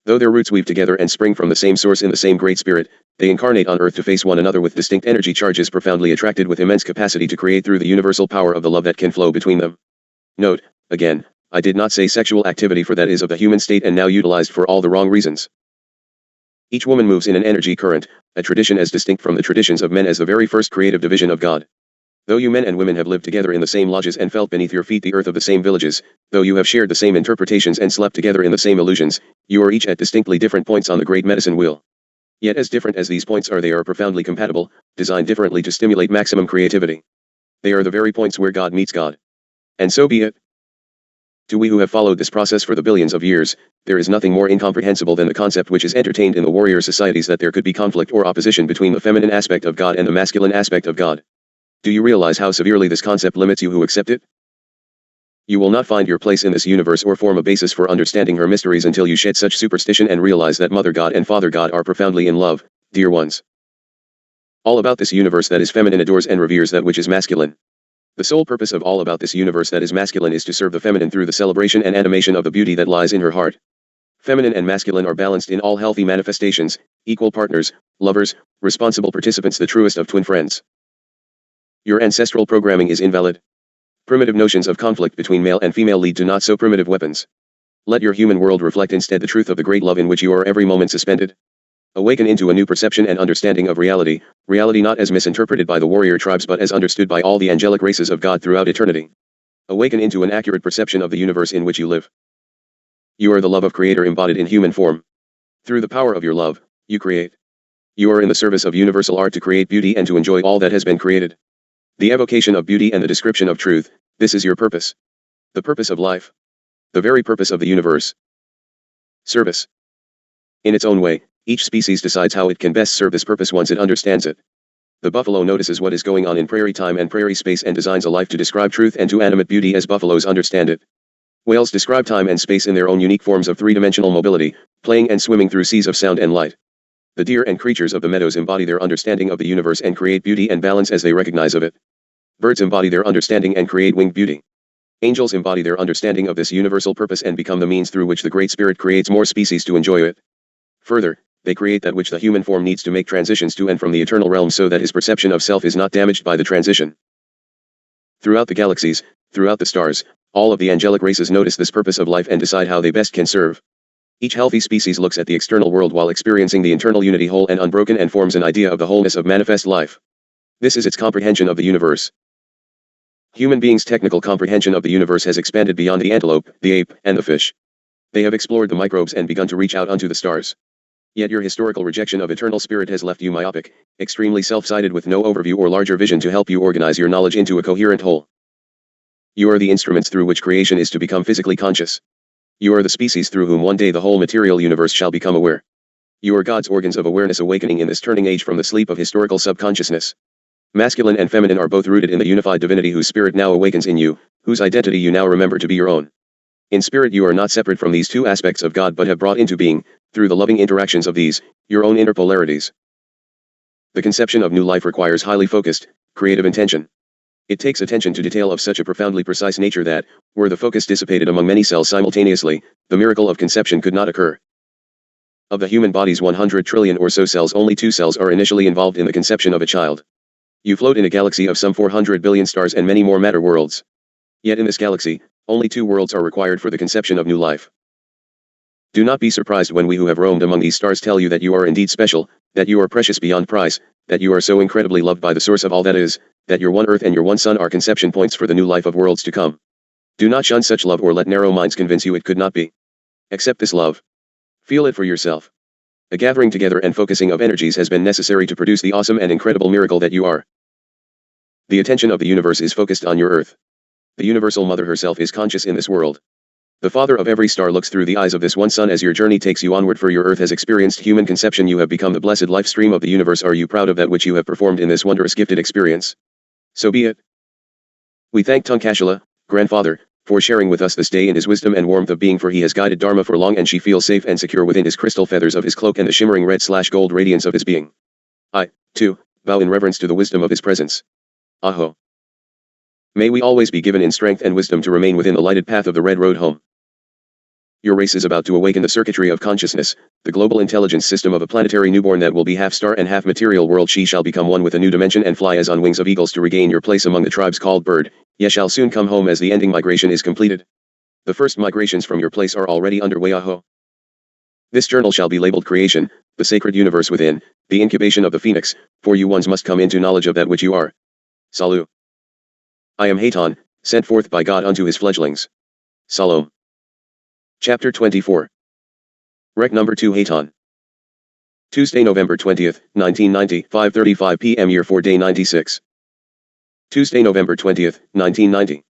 Though their roots weave together and spring from the same source in the same Great Spirit, they incarnate on earth to face one another with distinct energy charges profoundly attracted with immense capacity to create through the universal power of the love that can flow between them. Note, again, I did not say sexual activity, for that is of the human state and now utilized for all the wrong reasons. Each woman moves in an energy current, a tradition as distinct from the traditions of men as the very first creative division of God. Though you men and women have lived together in the same lodges and felt beneath your feet the earth of the same villages, though you have shared the same interpretations and slept together in the same illusions, you are each at distinctly different points on the great medicine wheel. Yet as different as these points are, they are profoundly compatible, designed differently to stimulate maximum creativity. They are the very points where God meets God. And so be it. To we who have followed this process for the billions of years, there is nothing more incomprehensible than the concept which is entertained in the warrior societies that there could be conflict or opposition between the feminine aspect of God and the masculine aspect of God. Do you realize how severely this concept limits you who accept it? You will not find your place in this universe or form a basis for understanding her mysteries until you shed such superstition and realize that Mother God and Father God are profoundly in love, dear ones. All about this universe that is feminine adores and reveres that which is masculine. The sole purpose of all about this universe that is masculine is to serve the feminine through the celebration and animation of the beauty that lies in her heart. Feminine and masculine are balanced in all healthy manifestations, equal partners, lovers, responsible participants, the truest of twin friends. Your ancestral programming is invalid. Primitive notions of conflict between male and female lead to not so primitive weapons. Let your human world reflect instead the truth of the great love in which you are every moment suspended. Awaken into a new perception and understanding of reality, reality not as misinterpreted by the warrior tribes but as understood by all the angelic races of God throughout eternity. Awaken into an accurate perception of the universe in which you live. You are the love of Creator embodied in human form. Through the power of your love, you create. You are in the service of universal art to create beauty and to enjoy all that has been created. The evocation of beauty and the description of truth, this is your purpose. The purpose of life. The very purpose of the universe. Service. In its own way, each species decides how it can best serve this purpose once it understands it. The buffalo notices what is going on in prairie time and prairie space and designs a life to describe truth and to animate beauty as buffaloes understand it. Whales describe time and space in their own unique forms of three-dimensional mobility, playing and swimming through seas of sound and light. The deer and creatures of the meadows embody their understanding of the universe and create beauty and balance as they recognize of it. Birds embody their understanding and create winged beauty. Angels embody their understanding of this universal purpose and become the means through which the Great Spirit creates more species to enjoy it. Further, they create that which the human form needs to make transitions to and from the eternal realm so that his perception of self is not damaged by the transition. Throughout the galaxies, throughout the stars, all of the angelic races notice this purpose of life and decide how they best can serve. Each healthy species looks at the external world while experiencing the internal unity whole and unbroken and forms an idea of the wholeness of manifest life. This is its comprehension of the universe. Human beings' technical comprehension of the universe has expanded beyond the antelope, the ape, and the fish. They have explored the microbes and begun to reach out unto the stars. Yet your historical rejection of eternal spirit has left you myopic, extremely self-sided with no overview or larger vision to help you organize your knowledge into a coherent whole. You are the instruments through which creation is to become physically conscious. You are the species through whom one day the whole material universe shall become aware. You are God's organs of awareness awakening in this turning age from the sleep of historical subconsciousness. Masculine and feminine are both rooted in the unified divinity whose spirit now awakens in you, whose identity you now remember to be your own. In spirit you are not separate from these two aspects of God but have brought into being, through the loving interactions of these, your own inner polarities. The conception of new life requires highly focused, creative intention. It takes attention to detail of such a profoundly precise nature that, were the focus dissipated among many cells simultaneously, the miracle of conception could not occur. Of the human body's 100 trillion or so cells, only 2 cells are initially involved in the conception of a child. You float in a galaxy of some 400 billion stars and many more matter worlds. Yet in this galaxy, only 2 worlds are required for the conception of new life. Do not be surprised when we who have roamed among these stars tell you that you are indeed special, that you are precious beyond price, that you are so incredibly loved by the source of all that is, that your one earth and your one sun are conception points for the new life of worlds to come. Do not shun such love or let narrow minds convince you it could not be. Accept this love. Feel it for yourself. A gathering together and focusing of energies has been necessary to produce the awesome and incredible miracle that you are. The attention of the universe is focused on your earth. The universal mother herself is conscious in this world. The father of every star looks through the eyes of this one sun as your journey takes you onward, for your earth has experienced human conception. You have become the blessed life stream of the universe. Are you proud of that which you have performed in this wondrous gifted experience? So be it. We thank Tunkashila, grandfather, for sharing with us this day in his wisdom and warmth of being, for he has guided Dharma for long and she feels safe and secure within his crystal feathers of his cloak and the shimmering red/gold radiance of his being. I, too, bow in reverence to the wisdom of his presence. Aho. May we always be given in strength and wisdom to remain within the lighted path of the red road home. Your race is about to awaken the circuitry of consciousness, the global intelligence system of a planetary newborn that will be half star and half material world. She shall become one with a new dimension and fly as on wings of eagles to regain your place among the tribes called bird. Ye shall soon come home as the ending migration is completed. The first migrations from your place are already underway. Aho. This journal shall be labeled creation, the sacred universe within, the incubation of the phoenix, for you ones must come into knowledge of that which you are. Salu. I am Haton, sent forth by God unto his fledglings. Salom. Chapter 24. Rec number 2 Haton. Tuesday, November 20th, 1990, 5:35 p.m. Year 4 Day 96. Tuesday, November 20th, 1990.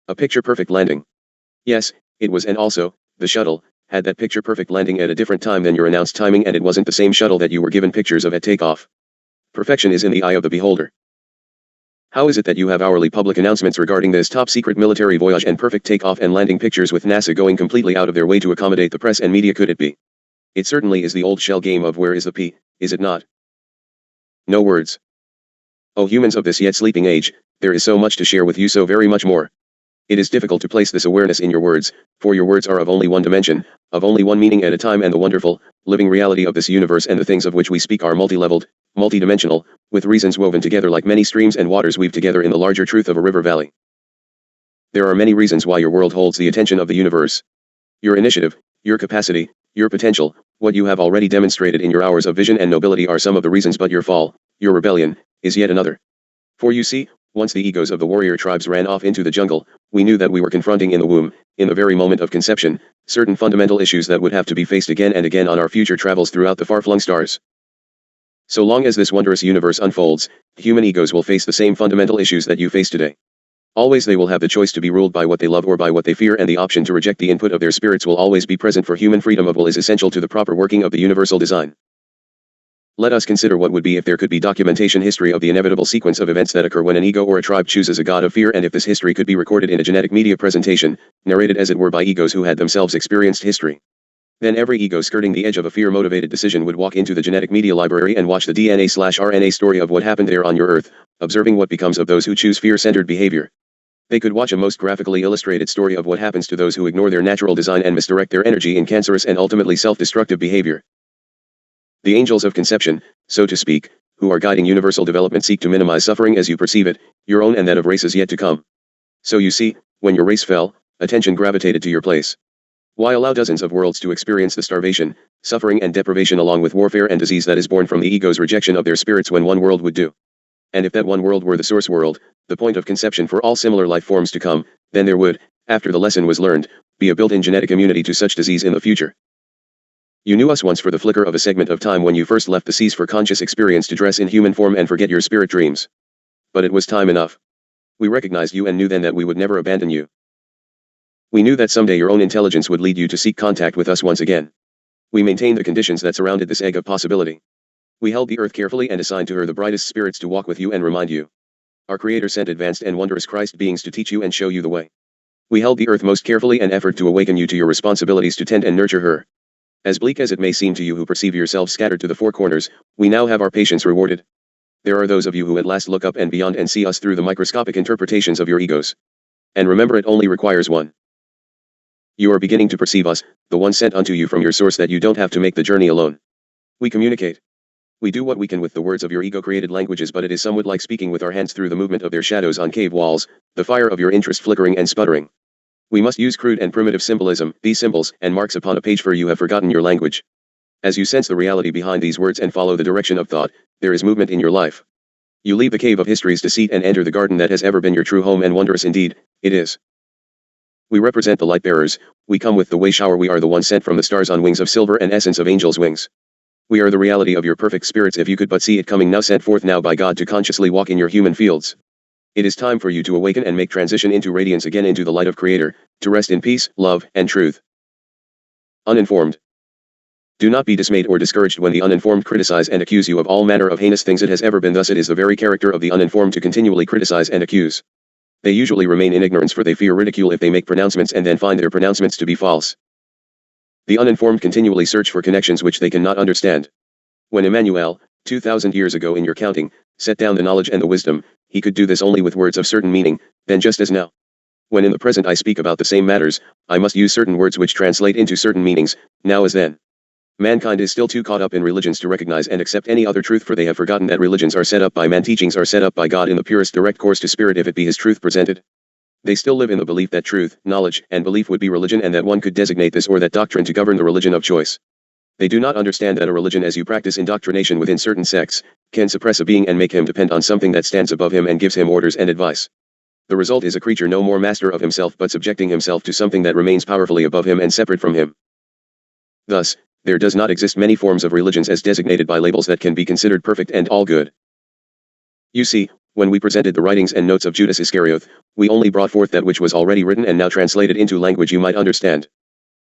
A picture-perfect landing. Yes, it was, and also, the shuttle had that picture-perfect landing at a different time than your announced timing, and it wasn't the same shuttle that you were given pictures of at takeoff. Perfection is in the eye of the beholder. How is it that you have hourly public announcements regarding this top-secret military voyage and perfect takeoff and landing pictures with NASA going completely out of their way to accommodate the press and media? Could it be? It certainly is the old shell game of where is the P, is it not? No words. Oh humans of this yet sleeping age, there is so much to share with you, so very much more. It is difficult to place this awareness in your words, for your words are of only one dimension, of only one meaning at a time, and the wonderful, living reality of this universe and the things of which we speak are multi-leveled, multidimensional, with reasons woven together like many streams and waters weave together in the larger truth of a river valley. There are many reasons why your world holds the attention of the universe. Your initiative, your capacity, your potential, what you have already demonstrated in your hours of vision and nobility are some of the reasons, but your fall, your rebellion, is yet another. For you see, once the egos of the warrior tribes ran off into the jungle, we knew that we were confronting in the womb, in the very moment of conception, certain fundamental issues that would have to be faced again and again on our future travels throughout the far-flung stars. So long as this wondrous universe unfolds, human egos will face the same fundamental issues that you face today. Always they will have the choice to be ruled by what they love or by what they fear, and the option to reject the input of their spirits will always be present, for human freedom of will is essential to the proper working of the universal design. Let us consider what would be if there could be documentation history of the inevitable sequence of events that occur when an ego or a tribe chooses a god of fear, and if this history could be recorded in a genetic media presentation, narrated as it were by egos who had themselves experienced history. Then every ego skirting the edge of a fear-motivated decision would walk into the genetic media library and watch the DNA/RNA story of what happened there on your Earth, observing what becomes of those who choose fear-centered behavior. They could watch a most graphically illustrated story of what happens to those who ignore their natural design and misdirect their energy in cancerous and ultimately self-destructive behavior. The angels of conception, so to speak, who are guiding universal development, seek to minimize suffering as you perceive it, your own and that of races yet to come. So you see, when your race fell, attention gravitated to your place. Why allow dozens of worlds to experience the starvation, suffering and deprivation along with warfare and disease that is born from the ego's rejection of their spirits when one world would do? And if that one world were the source world, the point of conception for all similar life forms to come, then there would, after the lesson was learned, be a built-in genetic immunity to such disease in the future. You knew us once for the flicker of a segment of time when you first left the seas for conscious experience to dress in human form and forget your spirit dreams. But it was time enough. We recognized you and knew then that we would never abandon you. We knew that someday your own intelligence would lead you to seek contact with us once again. We maintained the conditions that surrounded this egg of possibility. We held the earth carefully and assigned to her the brightest spirits to walk with you and remind you. Our Creator sent advanced and wondrous Christ beings to teach you and show you the way. We held the earth most carefully and effort to awaken you to your responsibilities to tend and nurture her. As bleak as it may seem to you who perceive yourselves scattered to the four corners, we now have our patience rewarded. There are those of you who at last look up and beyond and see us through the microscopic interpretations of your egos. And remember, it only requires one. You are beginning to perceive us, the one sent unto you from your source, that you don't have to make the journey alone. We communicate. We do what we can with the words of your ego-created languages, but it is somewhat like speaking with our hands through the movement of their shadows on cave walls, the fire of your interest flickering and sputtering. We must use crude and primitive symbolism, these symbols and marks upon a page, for you have forgotten your language. As you sense the reality behind these words and follow the direction of thought, there is movement in your life. You leave the cave of history's deceit and enter the garden that has ever been your true home, and wondrous indeed, it is. We represent the light bearers, we come with the way shower, we are the ones sent from the stars on wings of silver and essence of angels' wings. We are the reality of your perfect spirits, if you could but see it coming now, sent forth now by God to consciously walk in your human fields. It is time for you to awaken and make transition into radiance again, into the light of Creator, to rest in peace, love, and truth. Uninformed. Do not be dismayed or discouraged when the uninformed criticize and accuse you of all manner of heinous things. It has ever been thus. It is the very character of the uninformed to continually criticize and accuse. They usually remain in ignorance, for they fear ridicule if they make pronouncements and then find their pronouncements to be false. The uninformed continually search for connections which they cannot understand. When Emmanuel, 2,000 years ago in your counting, set down the knowledge and the wisdom, he could do this only with words of certain meaning, then just as now. When in the present I speak about the same matters, I must use certain words which translate into certain meanings, now as then. Mankind is still too caught up in religions to recognize and accept any other truth, for they have forgotten that religions are set up by man, teachings are set up by God in the purest direct course to spirit if it be his truth presented. They still live in the belief that truth, knowledge, and belief would be religion, and that one could designate this or that doctrine to govern the religion of choice. They do not understand that a religion, as you practice indoctrination within certain sects, can suppress a being and make him depend on something that stands above him and gives him orders and advice. The result is a creature no more master of himself but subjecting himself to something that remains powerfully above him and separate from him. Thus, there does not exist many forms of religions as designated by labels that can be considered perfect and all good. You see, when we presented the writings and notes of Judas Iscariot, we only brought forth that which was already written and now translated into language you might understand.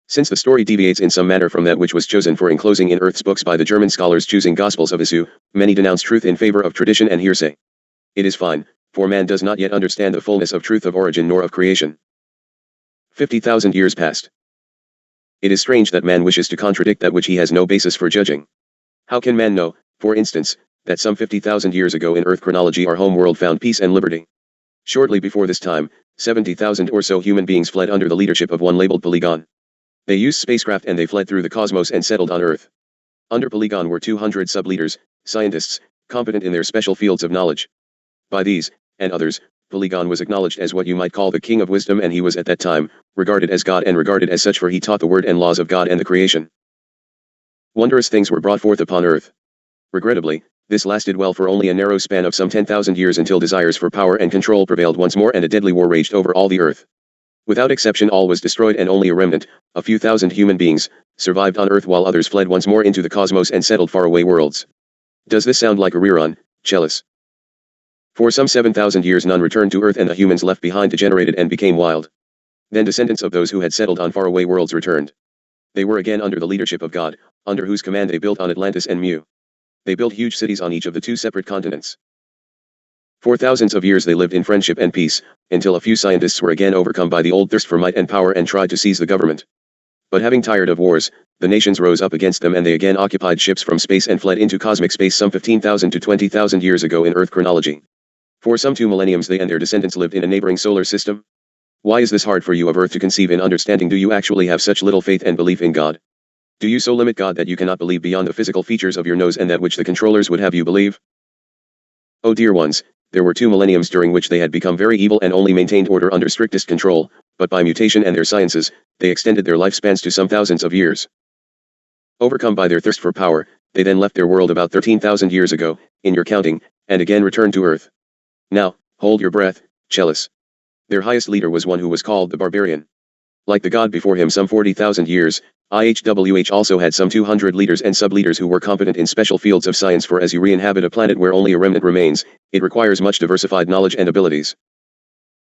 Since the story deviates in some manner from that which was chosen for enclosing in Earth's books by the German scholars choosing Gospels of Isu, many denounce truth in favor of tradition and hearsay. It is fine, for man does not yet understand the fullness of truth of origin nor of creation. 50,000 years passed. It is strange that man wishes to contradict that which he has no basis for judging. How can man know, for instance, that some 50,000 years ago in Earth chronology our home world found peace and liberty? Shortly before this time, 70,000 or so human beings fled under the leadership of one labeled Polygon. They used spacecraft and they fled through the cosmos and settled on Earth. Under Polygon were 200 sub-leaders, scientists, competent in their special fields of knowledge. By these, and others, Polygon was acknowledged as what you might call the king of wisdom, and he was at that time regarded as God and regarded as such, for he taught the word and laws of God and the creation. Wondrous things were brought forth upon Earth. Regrettably, this lasted well for only a narrow span of some 10,000 years until desires for power and control prevailed once more and a deadly war raged over all the Earth. Without exception all was destroyed and only a remnant, a few thousand human beings, survived on Earth while others fled once more into the cosmos and settled faraway worlds. Does this sound like a rerun, Chalice? For some 7,000 years none returned to Earth and the humans left behind degenerated and became wild. Then descendants of those who had settled on faraway worlds returned. They were again under the leadership of God, under whose command they built on Atlantis and Mu. They built huge cities on each of the two separate continents. For thousands of years they lived in friendship and peace, until a few scientists were again overcome by the old thirst for might and power and tried to seize the government. But having tired of wars, the nations rose up against them and they again occupied ships from space and fled into cosmic space some 15,000 to 20,000 years ago in Earth chronology. For some 2 millenniums they and their descendants lived in a neighboring solar system. Why is this hard for you of Earth to conceive in understanding? Do you actually have such little faith and belief in God? Do you so limit God that you cannot believe beyond the physical features of your nose and that which the controllers would have you believe? Oh dear ones, there were 2 millenniums during which they had become very evil and only maintained order under strictest control, but by mutation and their sciences, they extended their lifespans to some thousands of years. Overcome by their thirst for power, they then left their world about 13,000 years ago, in your counting, and again returned to Earth. Now, hold your breath, Chalice. Their highest leader was one who was called the Barbarian. Like the god before him some 40,000 years, IHWH also had some 200 leaders and sub-leaders who were competent in special fields of science, for as you re-inhabit a planet where only a remnant remains, it requires much diversified knowledge and abilities.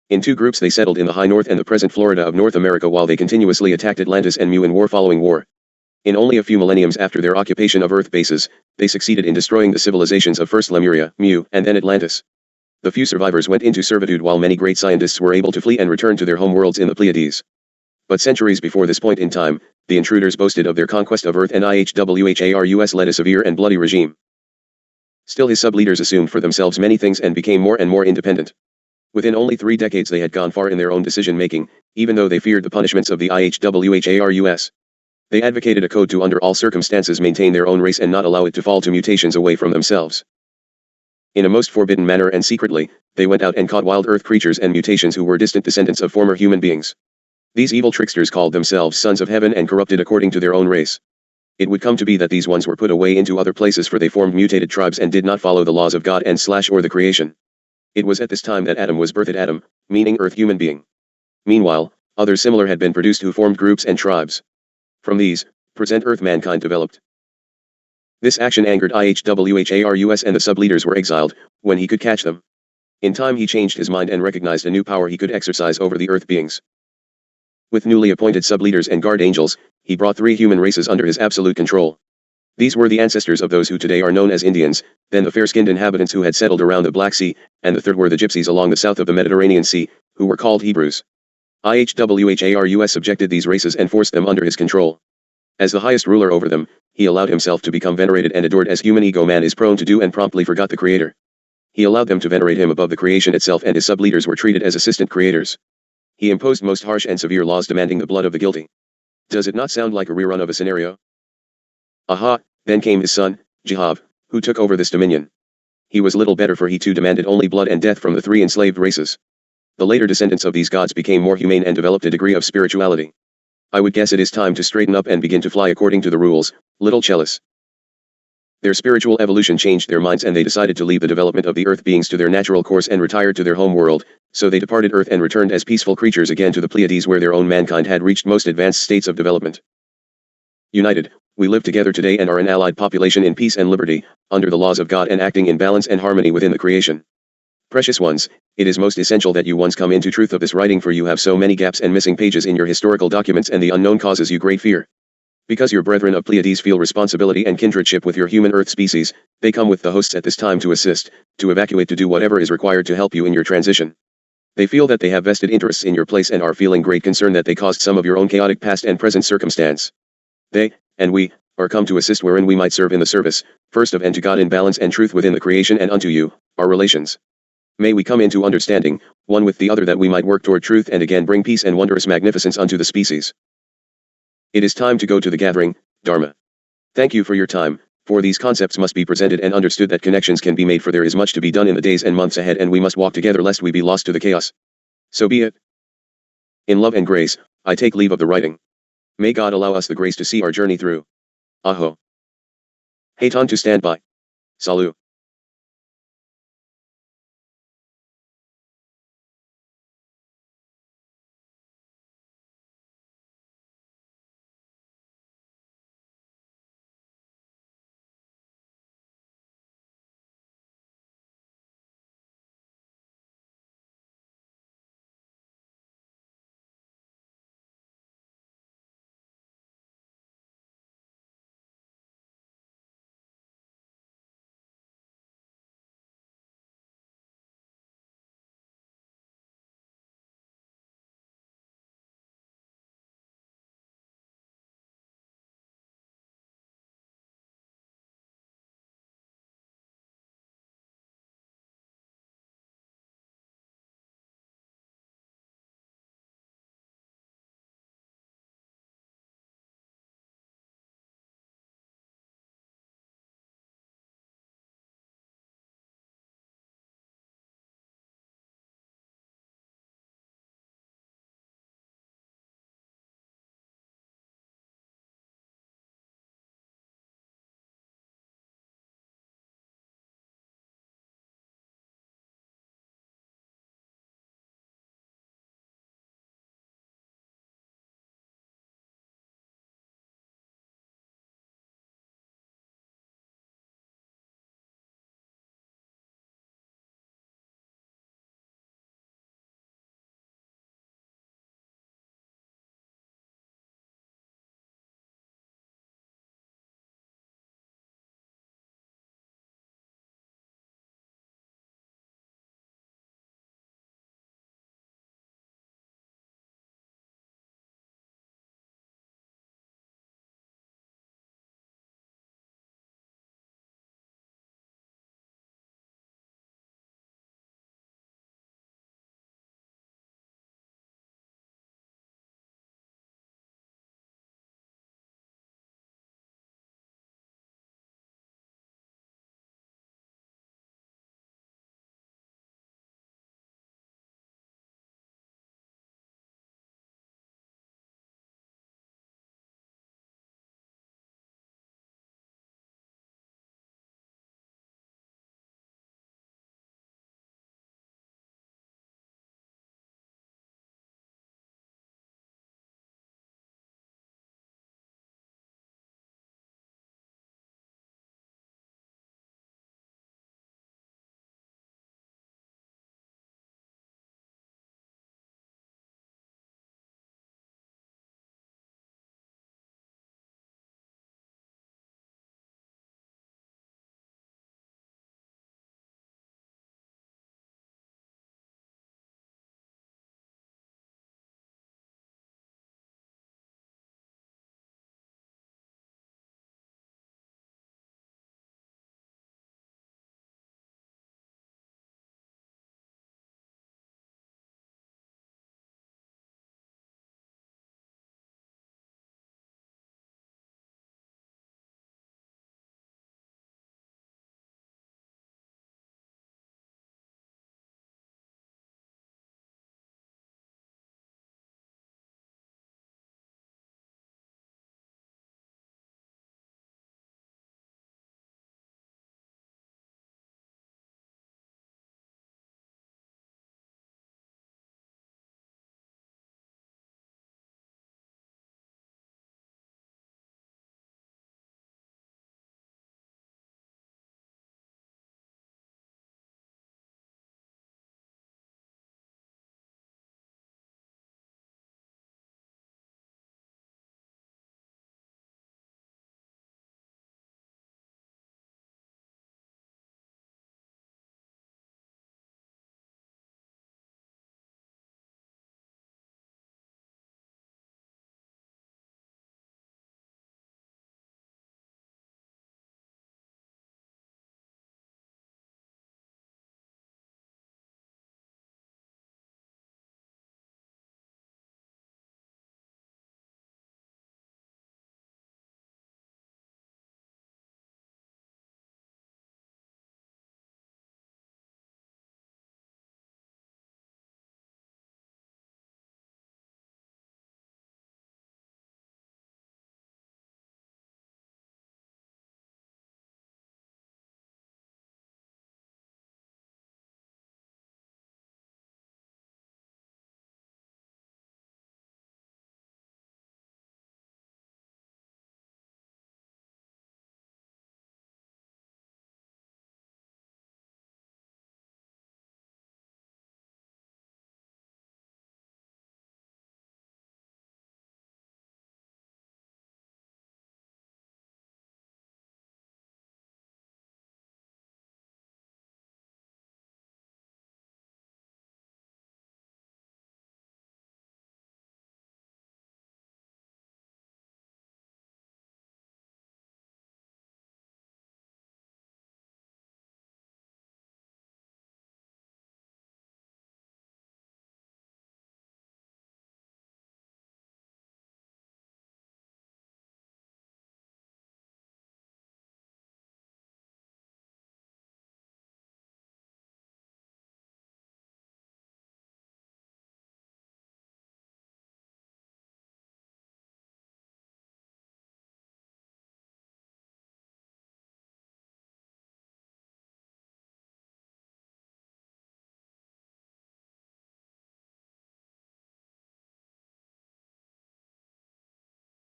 In 2 groups they settled in the high north and the present Florida of North America while they continuously attacked Atlantis and Mu in war following war. In only a few millenniums after their occupation of Earth bases, they succeeded in destroying the civilizations of first Lemuria, Mu, and then Atlantis. The few survivors went into servitude while many great scientists were able to flee and return to their homeworlds in the Pleiades. But centuries before this point in time, the intruders boasted of their conquest of Earth and IHWHARUS led a severe and bloody regime. Still his sub-leaders assumed for themselves many things and became more and more independent. Within only 3 decades they had gone far in their own decision-making, even though they feared the punishments of the IHWHARUS. They advocated a code to under all circumstances maintain their own race and not allow it to fall to mutations away from themselves. In a most forbidden manner and secretly, they went out and caught wild Earth creatures and mutations who were distant descendants of former human beings. These evil tricksters called themselves sons of heaven and corrupted according to their own race. It would come to be that these ones were put away into other places, for they formed mutated tribes and did not follow the laws of God and / or the creation. It was at this time that Adam was birthed, Adam, meaning Earth human being. Meanwhile, others similar had been produced who formed groups and tribes. From these, present Earth mankind developed. This action angered IHWHARUS and the sub-leaders were exiled, when he could catch them. In time he changed his mind and recognized a new power he could exercise over the Earth beings. With newly appointed sub-leaders and guard angels, he brought 3 human races under his absolute control. These were the ancestors of those who today are known as Indians, then the fair-skinned inhabitants who had settled around the Black Sea, and the third were the Gypsies along the south of the Mediterranean Sea, who were called Hebrews. IHWHARUS subjected these races and forced them under his control. As the highest ruler over them, he allowed himself to become venerated and adored as human ego man is prone to do and promptly forgot the Creator. He allowed them to venerate him above the creation itself, and his sub-leaders were treated as assistant creators. He imposed most harsh and severe laws demanding the blood of the guilty. Does it not sound like a rerun of a scenario? Aha, then came his son, Jehovah, who took over this dominion. He was little better, for he too demanded only blood and death from the 3 enslaved races. The later descendants of these gods became more humane and developed a degree of spirituality. I would guess it is time to straighten up and begin to fly according to the rules, little Chelis. Their spiritual evolution changed their minds, and they decided to leave the development of the earth beings to their natural course and retired to their home world, so they departed earth and returned as peaceful creatures again to the Pleiades, where their own mankind had reached most advanced states of development. United, we live together today and are an allied population in peace and liberty, under the laws of God and acting in balance and harmony within the creation. Precious ones, it is most essential that you once come into truth of this writing, for you have so many gaps and missing pages in your historical documents, and the unknown causes you great fear. Because your brethren of Pleiades feel responsibility and kindredship with your human earth species, they come with the hosts at this time to assist, to evacuate, to do whatever is required to help you in your transition. They feel that they have vested interests in your place and are feeling great concern that they caused some of your own chaotic past and present circumstance. They, and we, are come to assist wherein we might serve in the service, first of and to God in balance and truth within the creation and unto you, our relations. May we come into understanding, one with the other, that we might work toward truth and again bring peace and wondrous magnificence unto the species. It is time to go to the gathering, Dharma. Thank you for your time, for these concepts must be presented and understood that connections can be made, for there is much to be done in the days and months ahead, and we must walk together lest we be lost to the chaos. So be it. In love and grace, I take leave of the writing. May God allow us the grace to see our journey through. Aho. Hayton to stand by. Salut.